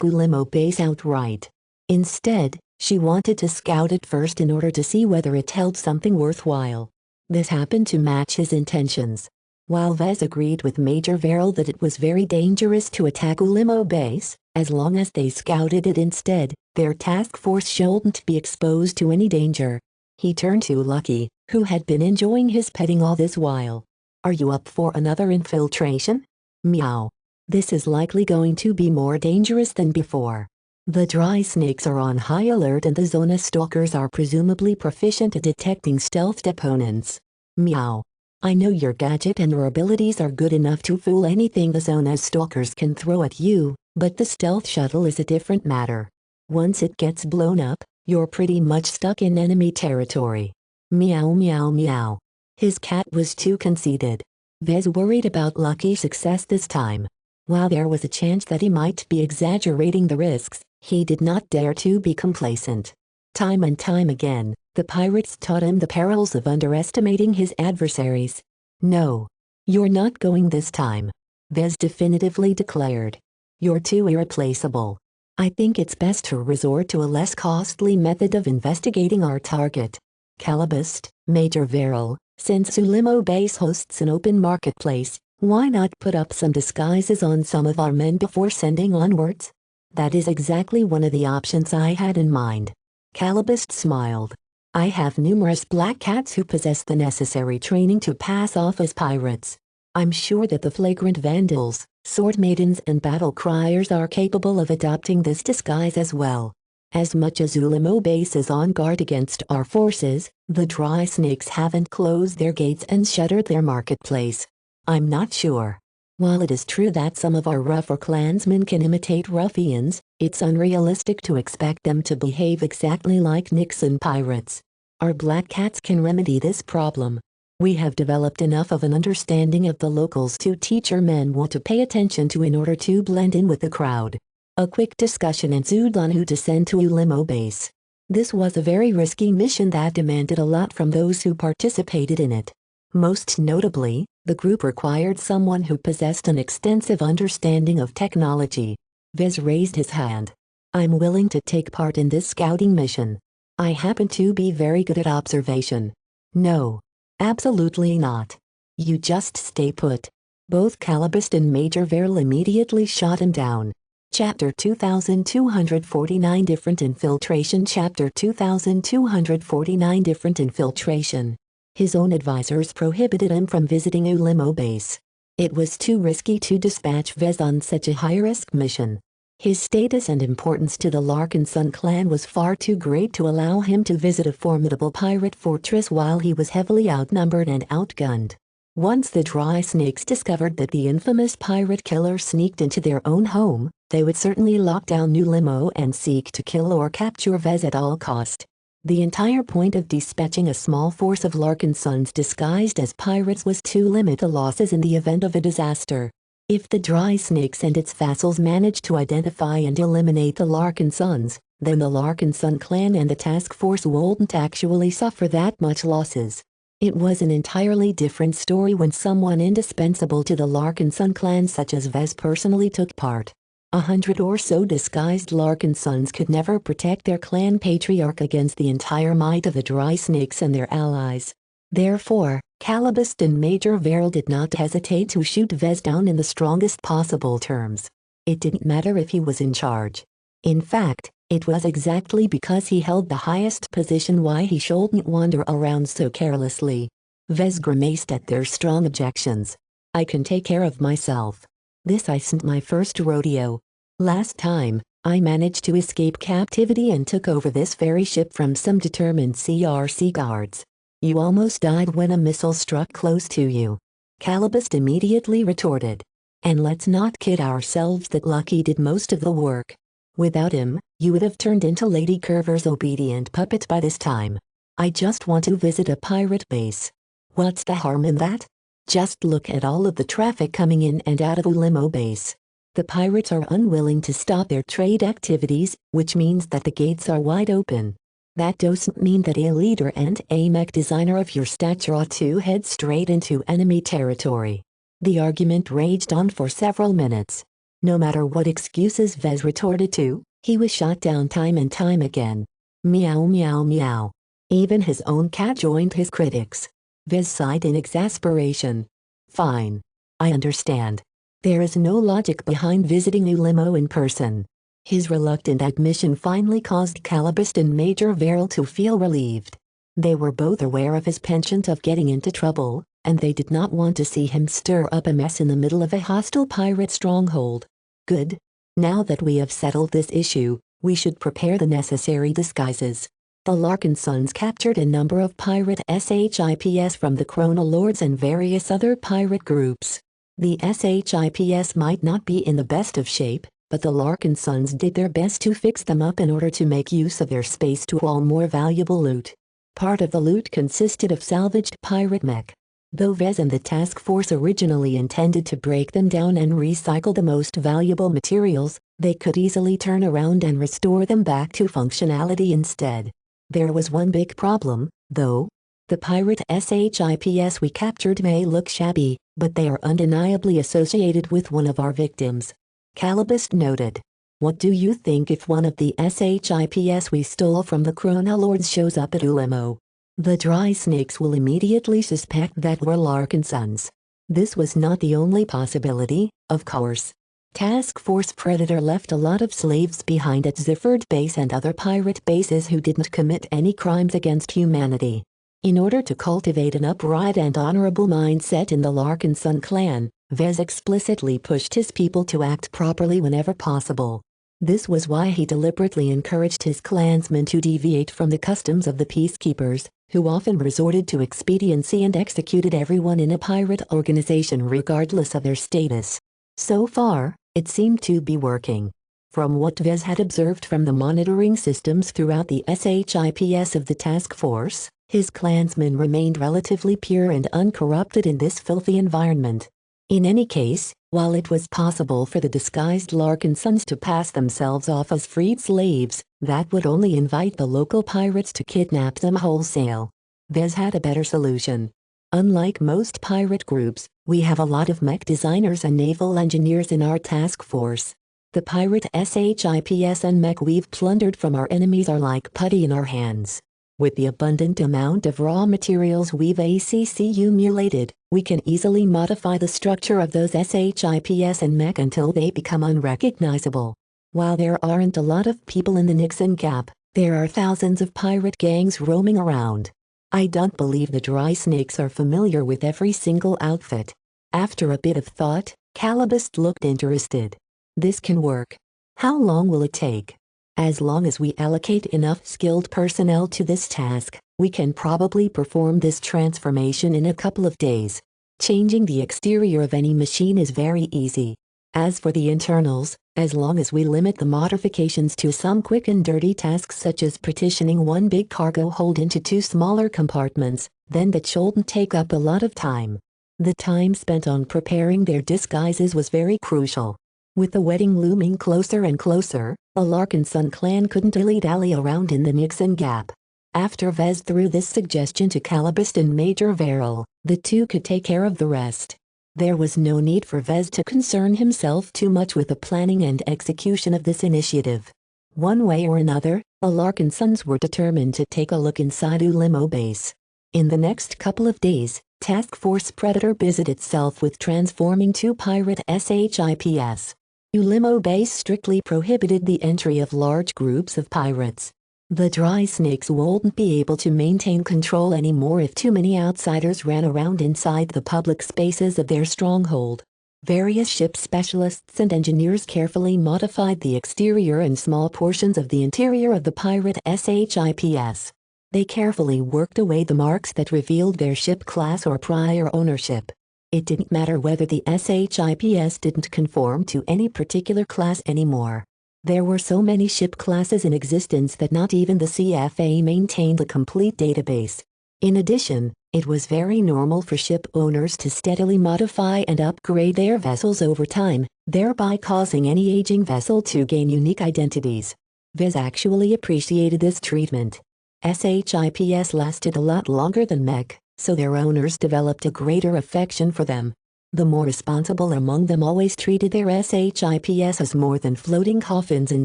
Ulimo Base outright. Instead, she wanted to scout it first in order to see whether it held something worthwhile. This happened to match his intentions. While Vez agreed with Major Verrill that it was very dangerous to attack Ulimo Base, as long as they scouted it instead, their task force shouldn't be exposed to any danger. He turned to Lucky, who had been enjoying his petting all this while. Are you up for another infiltration? Meow. This is likely going to be more dangerous than before. The dry snakes are on high alert and the Zona stalkers are presumably proficient at detecting stealthed opponents. Meow. I know your gadget and your abilities are good enough to fool anything the Zona stalkers can throw at you, but the stealth shuttle is a different matter. Once it gets blown up, you're pretty much stuck in enemy territory. Meow meow meow. His cat was too conceited. Vez worried about Lucky's success this time. While there was a chance that he might be exaggerating the risks, he did not dare to be complacent. Time and time again, the pirates taught him the perils of underestimating his adversaries. "No. You're not going this time," Vez definitively declared. "You're too irreplaceable. I think it's best to resort to a less costly method of investigating our target. Calabist, Major Verrill, since Ulimo Base hosts an open marketplace, why not put up some disguises on some of our men before sending onwards?" "That is exactly one of the options I had in mind." Calabist smiled. "I have numerous black cats who possess the necessary training to pass off as pirates. I'm sure that the flagrant vandals, sword maidens and battle criers are capable of adopting this disguise as well. As much as Ulimo Base is on guard against our forces, the dry snakes haven't closed their gates and shuttered their marketplace. I'm not sure. While it is true that some of our rougher clansmen can imitate ruffians, it's unrealistic to expect them to behave exactly like Nixon pirates. Our black cats can remedy this problem. We have developed enough of an understanding of the locals to teach our men what to pay attention to in order to blend in with the crowd." A quick discussion ensued on who to send to Ulimo Base. This was a very risky mission that demanded a lot from those who participated in it. Most notably, the group required someone who possessed an extensive understanding of technology. Vez raised his hand. "I'm willing to take part in this scouting mission. I happen to be very good at observation." "No. Absolutely not. You just stay put." Both Calabist and Major Verrill immediately shot him down. Chapter 2249 Different Infiltration Chapter 2249 Different Infiltration. His own advisors prohibited him from visiting Ulimo Base. It was too risky to dispatch Vez on such a high-risk mission. His status and importance to the Larkinson clan was far too great to allow him to visit a formidable pirate fortress while he was heavily outnumbered and outgunned. Once the dry snakes discovered that the infamous pirate killer sneaked into their own home, they would certainly lock down Ulimo and seek to kill or capture Vez at all cost. The entire point of dispatching a small force of Larkinsons disguised as pirates was to limit the losses in the event of a disaster. If the dry snakes and its vassals managed to identify and eliminate the Larkinsons, then the Larkinson clan and the task force wouldn't actually suffer that much losses. It was an entirely different story when someone indispensable to the Larkinson clan such as Vez personally took part. 100 or so disguised Larkinsons could never protect their clan patriarch against the entire might of the dry snakes and their allies. Therefore, Calabist and Major Verrill did not hesitate to shoot Vez down in the strongest possible terms. It didn't matter if he was in charge. In fact, it was exactly because he held the highest position why he shouldn't wander around so carelessly. Vez grimaced at their strong objections. "I can take care of myself. This isn't my first rodeo. Last time, I managed to escape captivity and took over this very ship from some determined CRC guards. You almost died when a missile struck close to you," Calabist immediately retorted. "And let's not kid ourselves that Lucky did most of the work. Without him, you would have turned into Lady Curver's obedient puppet by this time. I just want to visit a pirate base. What's the harm in that? Just look at all of the traffic coming in and out of Ulimo Base. The pirates are unwilling to stop their trade activities, which means that the gates are wide open. That doesn't mean that a leader and a mech designer of your stature ought to head straight into enemy territory." The argument raged on for several minutes. No matter what excuses Vez retorted to, he was shot down time and time again. Meow meow meow. Even his own cat joined his critics. Vez sighed in exasperation. "Fine. I understand. There is no logic behind visiting Ulimo in person." His reluctant admission finally caused Calabist and Major Verrill to feel relieved. They were both aware of his penchant of getting into trouble, and they did not want to see him stir up a mess in the middle of a hostile pirate stronghold. "Good. Now that we have settled this issue, we should prepare the necessary disguises." The Larkinsons captured a number of pirate SHIPs from the Chrono Lords and various other pirate groups. The SHIPs might not be in the best of shape, but the Larkinsons did their best to fix them up in order to make use of their space to haul more valuable loot. Part of the loot consisted of salvaged pirate mech. Though Vez and the task force originally intended to break them down and recycle the most valuable materials, they could easily turn around and restore them back to functionality instead. There was one big problem, though. The pirate SHIPs we captured may look shabby, but they are undeniably associated with one of our victims. Calibust noted. What do you think if one of the SHIPs we stole from the Chronolords shows up at Ulimo? The dry snakes will immediately suspect that we're Larkin Sons. This was not the only possibility, of course. Task Force Predator left a lot of slaves behind at Zifford Base and other pirate bases who didn't commit any crimes against humanity. In order to cultivate an upright and honorable mindset in the Larkin Son clan, Vez explicitly pushed his people to act properly whenever possible. This was why he deliberately encouraged his clansmen to deviate from the customs of the peacekeepers, who often resorted to expediency and executed everyone in a pirate organization regardless of their status. So far, it seemed to be working. From what Vez had observed from the monitoring systems throughout the SHIPs of the task force, his clansmen remained relatively pure and uncorrupted in this filthy environment. In any case, while it was possible for the disguised Larkin Sons to pass themselves off as freed slaves, that would only invite the local pirates to kidnap them wholesale. Vez had a better solution. Unlike most pirate groups, we have a lot of mech designers and naval engineers in our task force. The pirate SHIPs and mech we've plundered from our enemies are like putty in our hands. With the abundant amount of raw materials we've accumulated, we can easily modify the structure of those SHIPs and mech until they become unrecognizable. While there aren't a lot of people in the Nixon Gap, there are thousands of pirate gangs roaming around. I don't believe the dry snakes are familiar with every single outfit. After a bit of thought, Calibust looked interested. This can work. How long will it take? As long as we allocate enough skilled personnel to this task, we can probably perform this transformation in a couple of days. Changing the exterior of any machine is very easy. As for the internals, as long as we limit the modifications to some quick and dirty tasks such as partitioning one big cargo hold into two smaller compartments, then that shouldn't take up a lot of time. The time spent on preparing their disguises was very crucial. With the wedding looming closer and closer, the Larkin Son clan couldn't dilly-dally around in the Nixon Gap. After Vez threw this suggestion to Calibust and Major Verrill, the two could take care of the rest. There was no need for Vez to concern himself too much with the planning and execution of this initiative. One way or another, the Larkin Sons were determined to take a look inside Ulimo Base. In the next couple of days, Task Force Predator busied itself with transforming two pirate SHIPs. Ulimo Base strictly prohibited the entry of large groups of pirates. The dry snakes wouldn't be able to maintain control anymore if too many outsiders ran around inside the public spaces of their stronghold. Various ship specialists and engineers carefully modified the exterior and small portions of the interior of the pirate SHIPs. They carefully worked away the marks that revealed their ship class or prior ownership. It didn't matter whether the SHIPs didn't conform to any particular class anymore. There were so many ship classes in existence that not even the CFA maintained a complete database. In addition, it was very normal for ship owners to steadily modify and upgrade their vessels over time, thereby causing any aging vessel to gain unique identities. Vez actually appreciated this treatment. SHIPs lasted a lot longer than mech, so their owners developed a greater affection for them. The more responsible among them always treated their SHIPs as more than floating coffins in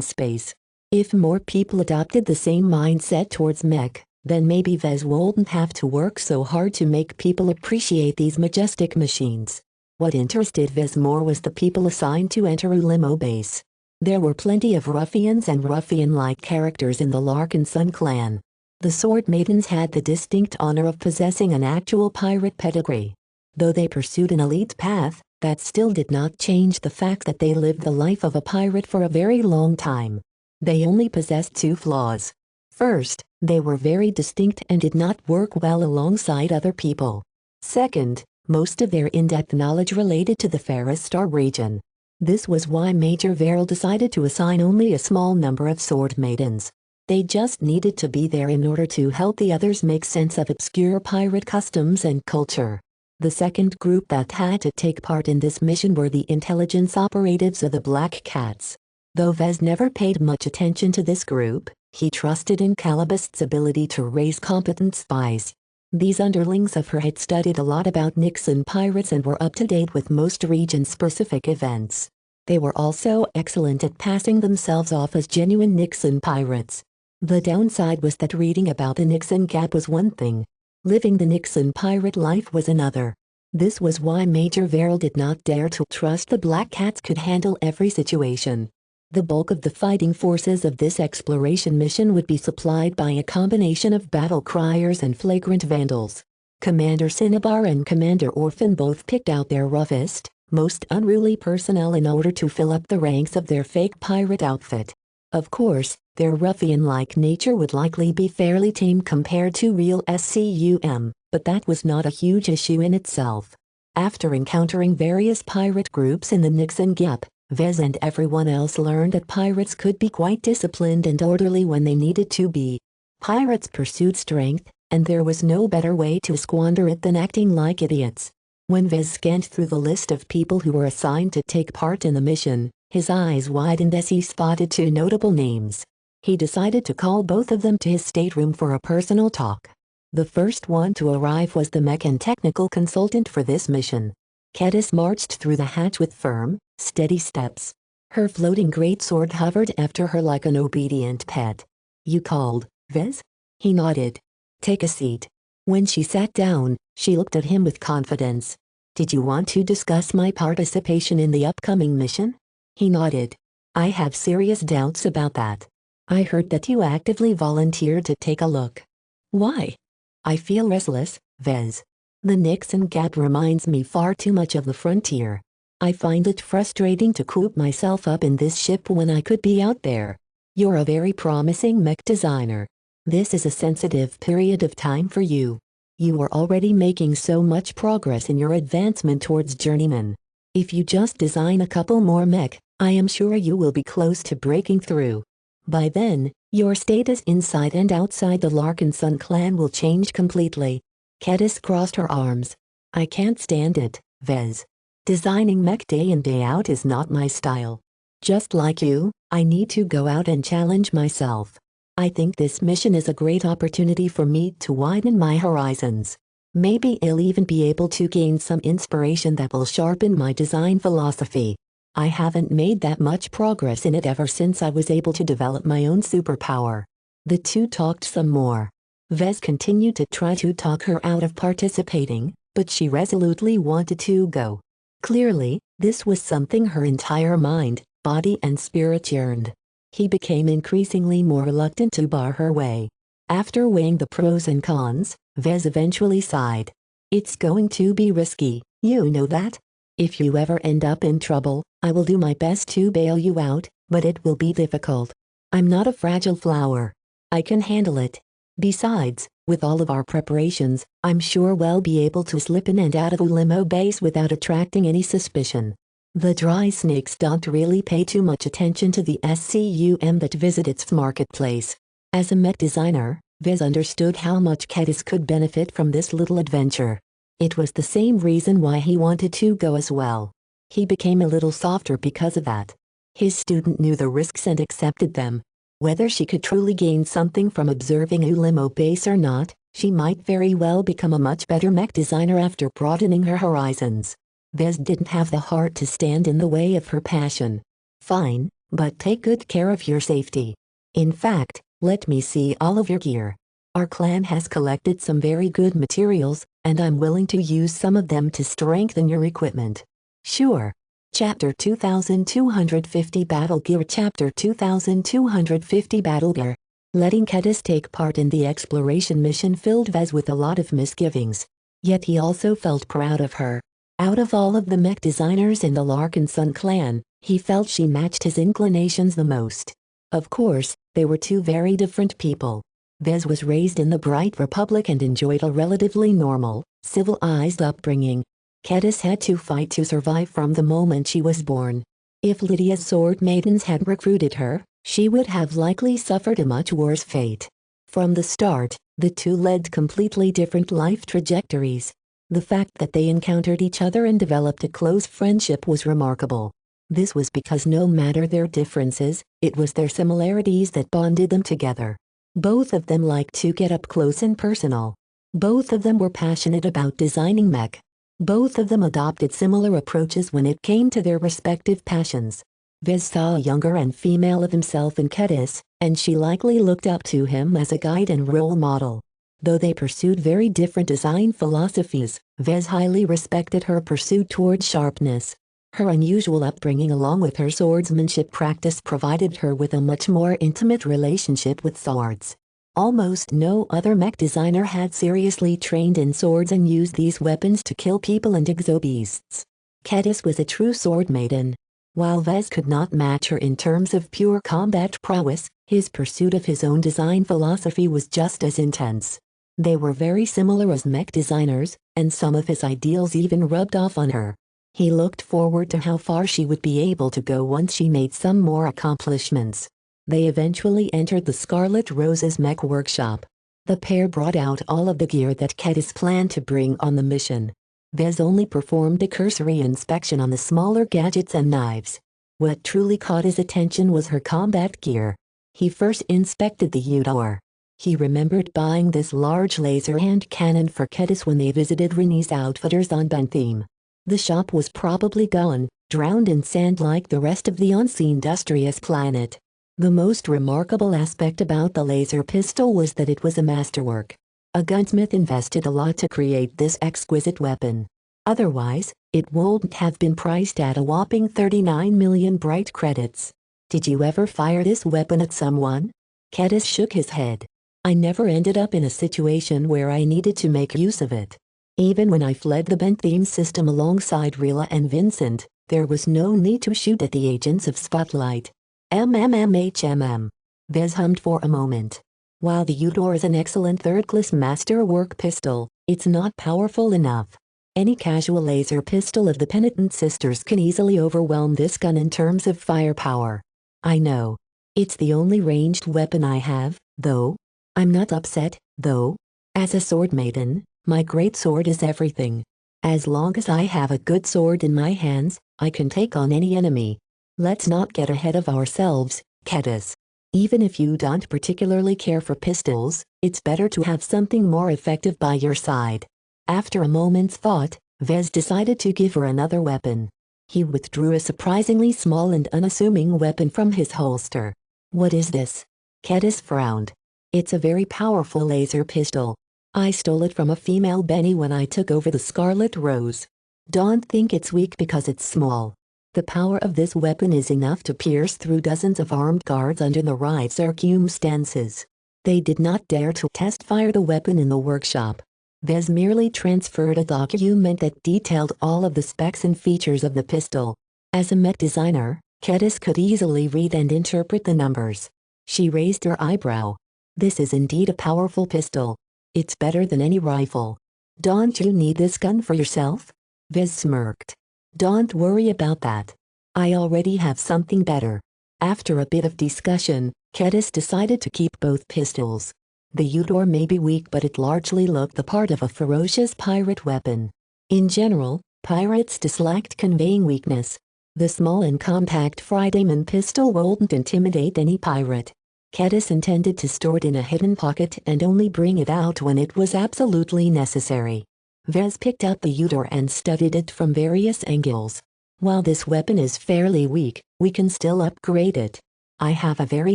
space. If more people adopted the same mindset towards mech, then maybe Vez wouldn't have to work so hard to make people appreciate these majestic machines. What interested Vez more was the people assigned to enter Ulimo Base. There were plenty of ruffians and ruffian-like characters in the Larkin Son clan. The Sword Maidens had the distinct honor of possessing an actual pirate pedigree. Though they pursued an elite path, that still did not change the fact that they lived the life of a pirate for a very long time. They only possessed two flaws. First, they were very distinct and did not work well alongside other people. Second, most of their in-depth knowledge related to the Ferris Star region. This was why Major Verrill decided to assign only a small number of Sword Maidens. They just needed to be there in order to help the others make sense of obscure pirate customs and culture. The second group that had to take part in this mission were the intelligence operatives of the Black Cats. Though Vez never paid much attention to this group, he trusted in Calabast's ability to raise competent spies. These underlings of her had studied a lot about Nixon pirates and were up to date with most region-specific events. They were also excellent at passing themselves off as genuine Nixon pirates. The downside was that reading about the Nixon Gap was one thing. Living the Nixon pirate life was another. This was why Major Verrill did not dare to trust the Black Cats could handle every situation. The bulk of the fighting forces of this exploration mission would be supplied by a combination of battle criers and flagrant vandals. Commander Cinnabar and Commander Orphan both picked out their roughest, most unruly personnel in order to fill up the ranks of their fake pirate outfit. Of course, their ruffian-like nature would likely be fairly tame compared to real SCUM, but that was not a huge issue in itself. After encountering various pirate groups in the Nixon Gap, Vez and everyone else learned that pirates could be quite disciplined and orderly when they needed to be. Pirates pursued strength, and there was no better way to squander it than acting like idiots. When Vez scanned through the list of people who were assigned to take part in the mission, his eyes widened as he spotted two notable names. He decided to call both of them to his stateroom for a personal talk. The first one to arrive was the mech and technical consultant for this mission. Kedis marched through the hatch with firm, steady steps. Her floating greatsword hovered after her like an obedient pet. "You called, Vez?" He nodded. "Take a seat." When she sat down, she looked at him with confidence. "Did you want to discuss my participation in the upcoming mission?" He nodded. "I have serious doubts about that. I heard that you actively volunteered to take a look." "Why?" "I feel restless, Vez. The Nixon Gap reminds me far too much of the frontier. I find it frustrating to coop myself up in this ship when I could be out there. You're a very promising mech designer. This is a sensitive period of time for you. You are already making so much progress in your advancement towards journeyman. If you just design a couple more mech, I am sure you will be close to breaking through. By then, your status inside and outside the Larkinson clan will change completely." Kedis crossed her arms. "I can't stand it, Vez. Designing mech day in day out is not my style. Just like you, I need to go out and challenge myself. I think this mission is a great opportunity for me to widen my horizons. Maybe I'll even be able to gain some inspiration that will sharpen my design philosophy. I haven't made that much progress in it ever since I was able to develop my own superpower." The two talked some more. Vez continued to try to talk her out of participating, but she resolutely wanted to go. Clearly, this was something her entire mind, body and spirit yearned. He became increasingly more reluctant to bar her way. After weighing the pros and cons, Vez eventually sighed. "It's going to be risky, you know that? If you ever end up in trouble, I will do my best to bail you out, but it will be difficult. I'm not a fragile flower. I can handle it. Besides, with all of our preparations, I'm sure we'll be able to slip in and out of a limo base without attracting any suspicion. The dry snakes don't really pay too much attention to the SCUM that visit its marketplace." As a mech designer, Vez understood how much Kedis could benefit from this little adventure. It was the same reason why he wanted to go as well. He became a little softer because of that. His student knew the risks and accepted them. Whether she could truly gain something from observing a limo base or not, she might very well become a much better mech designer after broadening her horizons. Vez didn't have the heart to stand in the way of her passion. "Fine, but take good care of your safety. In fact, let me see all of your gear. Our clan has collected some very good materials, and I'm willing to use some of them to strengthen your equipment." "Sure." Chapter 2250 Battle Gear. Chapter 2250 Battle Gear. Letting Kedis take part in the exploration mission filled Vez with a lot of misgivings. Yet he also felt proud of her. Out of all of the mech designers in the Larkinson clan, he felt she matched his inclinations the most. Of course, they were two very different people. Vez was raised in the Bright Republic and enjoyed a relatively normal, civilized upbringing. Kedis had to fight to survive from the moment she was born. If Lydia's sword maidens had recruited her, she would have likely suffered a much worse fate. From the start, the two led completely different life trajectories. The fact that they encountered each other and developed a close friendship was remarkable. This was because no matter their differences, it was their similarities that bonded them together. Both of them liked to get up close and personal. Both of them were passionate about designing mech. Both of them adopted similar approaches when it came to their respective passions. Vez saw a younger and female of himself in Kedis, and she likely looked up to him as a guide and role model. Though they pursued very different design philosophies, Vez highly respected her pursuit toward sharpness. Her unusual upbringing along with her swordsmanship practice provided her with a much more intimate relationship with swords. Almost no other mech designer had seriously trained in swords and used these weapons to kill people and exobeasts. Kedis was a true sword maiden. While Vez could not match her in terms of pure combat prowess, his pursuit of his own design philosophy was just as intense. They were very similar as mech designers, and some of his ideals even rubbed off on her. He looked forward to how far she would be able to go once she made some more accomplishments. They eventually entered the Scarlet Rose's mech workshop. The pair brought out all of the gear that Kedis planned to bring on the mission. Vez only performed a cursory inspection on the smaller gadgets and knives. What truly caught his attention was her combat gear. He first inspected the Udor. He remembered buying this large laser hand cannon for Kedis when they visited Renee's outfitters on Bentheme. The shop was probably gone, drowned in sand like the rest of the unseen-industrious planet. The most remarkable aspect about the laser pistol was that it was a masterwork. A gunsmith invested a lot to create this exquisite weapon. Otherwise, it wouldn't have been priced at a whopping 39 million bright credits. Did you ever fire this weapon at someone? Kedis shook his head. I never ended up in a situation where I needed to make use of it. Even when I fled the Bentheme system alongside Rila and Vincent, there was no need to shoot at the agents of Spotlight. MMMHMM. Vez hummed for a moment. While the Udor is an excellent third-class masterwork pistol, it's not powerful enough. Any casual laser pistol of the Penitent Sisters can easily overwhelm this gun in terms of firepower. I know. It's the only ranged weapon I have, though. I'm not upset, though. As a sword maiden, my great sword is everything. As long as I have a good sword in my hands, I can take on any enemy. Let's not get ahead of ourselves, Kedis. Even if you don't particularly care for pistols, it's better to have something more effective by your side. After a moment's thought, Vez decided to give her another weapon. He withdrew a surprisingly small and unassuming weapon from his holster. What is this? Kedis frowned. It's a very powerful laser pistol. I stole it from a female Benny when I took over the Scarlet Rose. Don't think it's weak because it's small. The power of this weapon is enough to pierce through dozens of armed guards under the right circumstances. They did not dare to test-fire the weapon in the workshop. Vez merely transferred a document that detailed all of the specs and features of the pistol. As a mech designer, Kedis could easily read and interpret the numbers. She raised her eyebrow. This is indeed a powerful pistol. It's better than any rifle. Don't you need this gun for yourself? Vez smirked. Don't worry about that. I already have something better. After a bit of discussion, Kedis decided to keep both pistols. The Udor may be weak, but it largely looked the part of a ferocious pirate weapon. In general, pirates disliked conveying weakness. The small and compact Fridayman pistol wouldn't intimidate any pirate. Kedis intended to store it in a hidden pocket and only bring it out when it was absolutely necessary. Vez picked up the Udor and studied it from various angles. While this weapon is fairly weak, we can still upgrade it. I have a very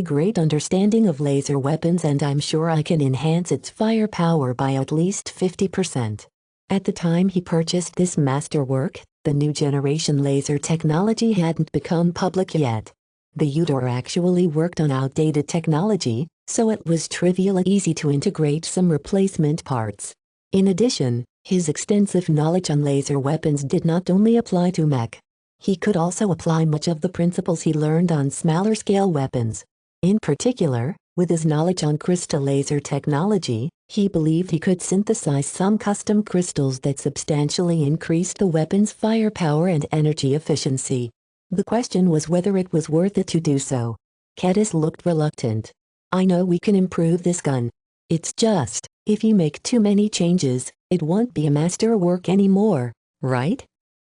great understanding of laser weapons and I'm sure I can enhance its firepower by at least 50%. At the time he purchased this masterwork, the new generation laser technology hadn't become public yet. The Udor actually worked on outdated technology, so it was trivial and easy to integrate some replacement parts. In addition, his extensive knowledge on laser weapons did not only apply to mech. He could also apply much of the principles he learned on smaller-scale weapons. In particular, with his knowledge on crystal laser technology, he believed he could synthesize some custom crystals that substantially increased the weapon's firepower and energy efficiency. The question was whether it was worth it to do so. Kedis looked reluctant. I know we can improve this gun. It's just, if you make too many changes, it won't be a masterwork anymore, right?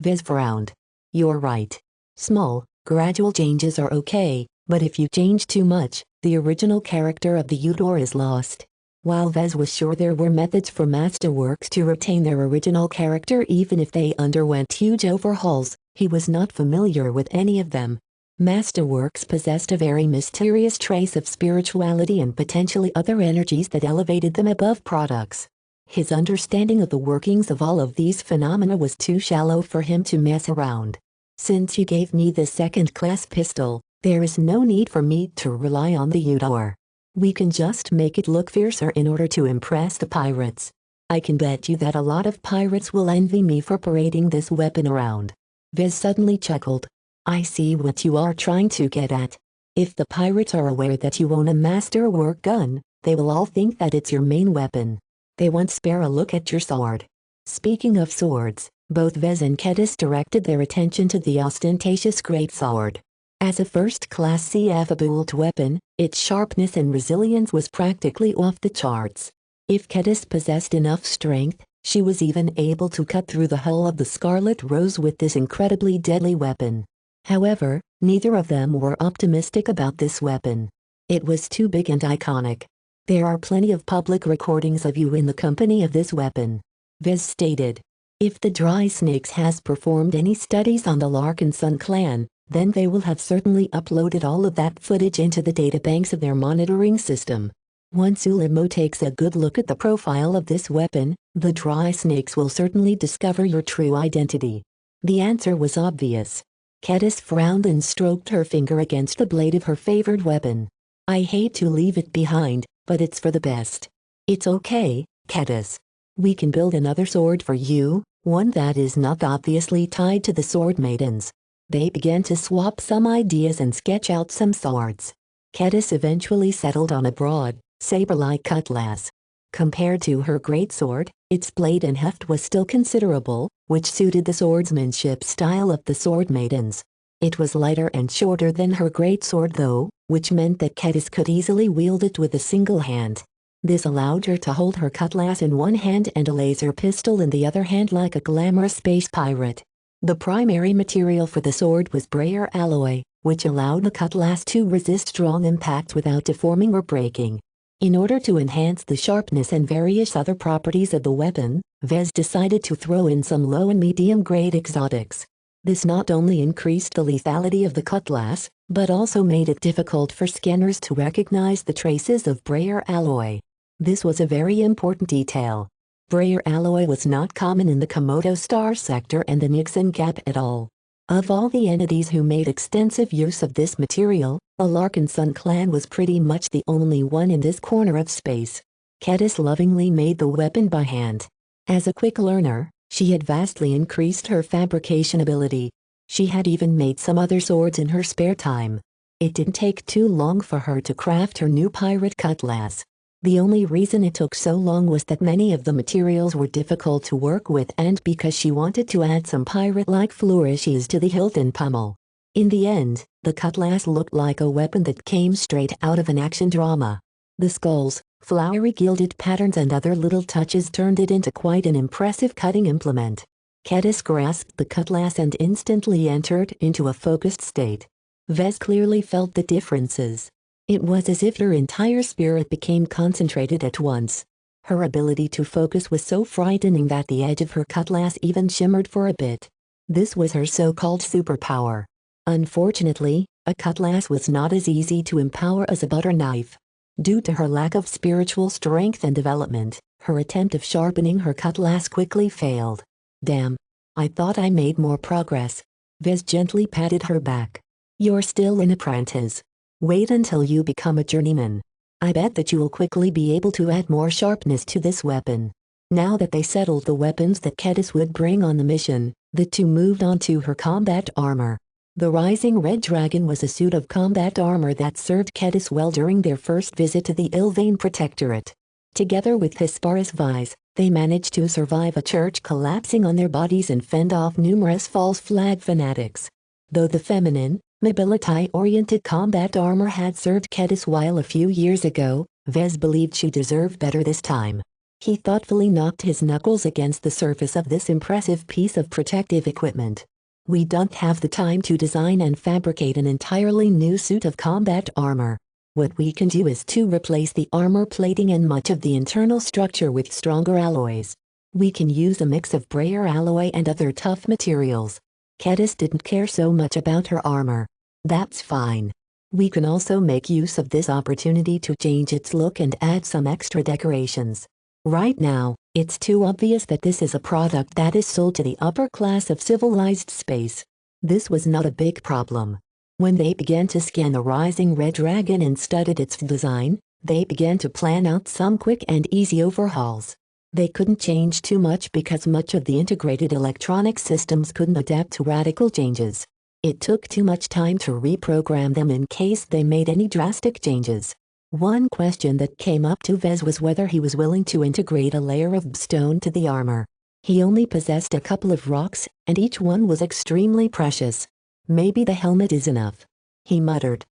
Vez frowned. You're right. Small, gradual changes are okay, but if you change too much, the original character of the Udor is lost. While Vez was sure there were methods for masterworks to retain their original character even if they underwent huge overhauls, he was not familiar with any of them. Masterworks possessed a very mysterious trace of spirituality and potentially other energies that elevated them above products. His understanding of the workings of all of these phenomena was too shallow for him to mess around. Since you gave me this second-class pistol, there is no need for me to rely on the Udor. We can just make it look fiercer in order to impress the pirates. I can bet you that a lot of pirates will envy me for parading this weapon around. Vez suddenly chuckled. I see what you are trying to get at. If the pirates are aware that you own a masterwork gun, they will all think that it's your main weapon. They won't spare a look at your sword. Speaking of swords, both Vez and Kedis directed their attention to the ostentatious greatsword. As a first-class CF-built weapon, its sharpness and resilience was practically off the charts. If Kedis possessed enough strength, she was even able to cut through the hull of the Scarlet Rose with this incredibly deadly weapon. However, neither of them were optimistic about this weapon. It was too big and iconic. There are plenty of public recordings of you in the company of this weapon. Vez stated. If the Dry Snakes has performed any studies on the Larkin Sun clan, then they will have certainly uploaded all of that footage into the databanks of their monitoring system. Once Ulimo takes a good look at the profile of this weapon, the Dry Snakes will certainly discover your true identity. The answer was obvious. Kedis frowned and stroked her finger against the blade of her favored weapon. I hate to leave it behind, but it's for the best. It's okay, Kedis. We can build another sword for you, one that is not obviously tied to the Sword Maidens. They began to swap some ideas and sketch out some swords. Kedis eventually settled on a broad, saber-like cutlass. Compared to her greatsword, its blade and heft was still considerable, which suited the swordsmanship style of the Sword Maidens. It was lighter and shorter than her greatsword though, which meant that Kedis could easily wield it with a single hand. This allowed her to hold her cutlass in one hand and a laser pistol in the other hand like a glamorous space pirate. The primary material for the sword was brayer alloy, which allowed the cutlass to resist strong impacts without deforming or breaking. In order to enhance the sharpness and various other properties of the weapon, Vez decided to throw in some low and medium-grade exotics. This not only increased the lethality of the cutlass, but also made it difficult for scanners to recognize the traces of brayer alloy. This was a very important detail. Brayer alloy was not common in the Komodo Star sector and the Nixon Gap at all. Of all the entities who made extensive use of this material, the Larkin Sun clan was pretty much the only one in this corner of space. Kedis lovingly made the weapon by hand. As a quick learner, she had vastly increased her fabrication ability. She had even made some other swords in her spare time. It didn't take too long for her to craft her new pirate cutlass. The only reason it took so long was that many of the materials were difficult to work with and because she wanted to add some pirate-like flourishes to the hilt and pommel. In the end, the cutlass looked like a weapon that came straight out of an action drama. The skulls, flowery gilded patterns and other little touches turned it into quite an impressive cutting implement. Kedis grasped the cutlass and instantly entered into a focused state. Vez clearly felt the differences. It was as if her entire spirit became concentrated at once. Her ability to focus was so frightening that the edge of her cutlass even shimmered for a bit. This was her so-called superpower. Unfortunately, a cutlass was not as easy to empower as a butter knife. Due to her lack of spiritual strength and development, her attempt of sharpening her cutlass quickly failed. Damn. I thought I made more progress. Vez gently patted her back. You're still an apprentice. Wait until you become a journeyman. I bet that you will quickly be able to add more sharpness to this weapon. Now that they settled the weapons that Kedis would bring on the mission, the two moved on to her combat armor. The Rising Red Dragon was a suit of combat armor that served Kedis well during their first visit to the Ilvain Protectorate. Together with Hesperus Vise, they managed to survive a church collapsing on their bodies and fend off numerous false flag fanatics. Though the feminine, Mobility-oriented combat armor had served Kedis while a few years ago, Vez believed she deserved better this time. He thoughtfully knocked his knuckles against the surface of this impressive piece of protective equipment. We don't have the time to design and fabricate an entirely new suit of combat armor. What we can do is to replace the armor plating and much of the internal structure with stronger alloys. We can use a mix of brayer alloy and other tough materials. Kedis didn't care so much about her armor. That's fine. We can also make use of this opportunity to change its look and add some extra decorations. Right now, it's too obvious that this is a product that is sold to the upper class of civilized space. This was not a big problem. When they began to scan the rising red dragon and studied its design, they began to plan out some quick and easy overhauls. They couldn't change too much because much of the integrated electronic systems couldn't adapt to radical changes. It took too much time to reprogram them in case they made any drastic changes. One question that came up to Vez was whether he was willing to integrate a layer of stone to the armor. He only possessed a couple of rocks, and each one was extremely precious. Maybe the helmet is enough, he muttered.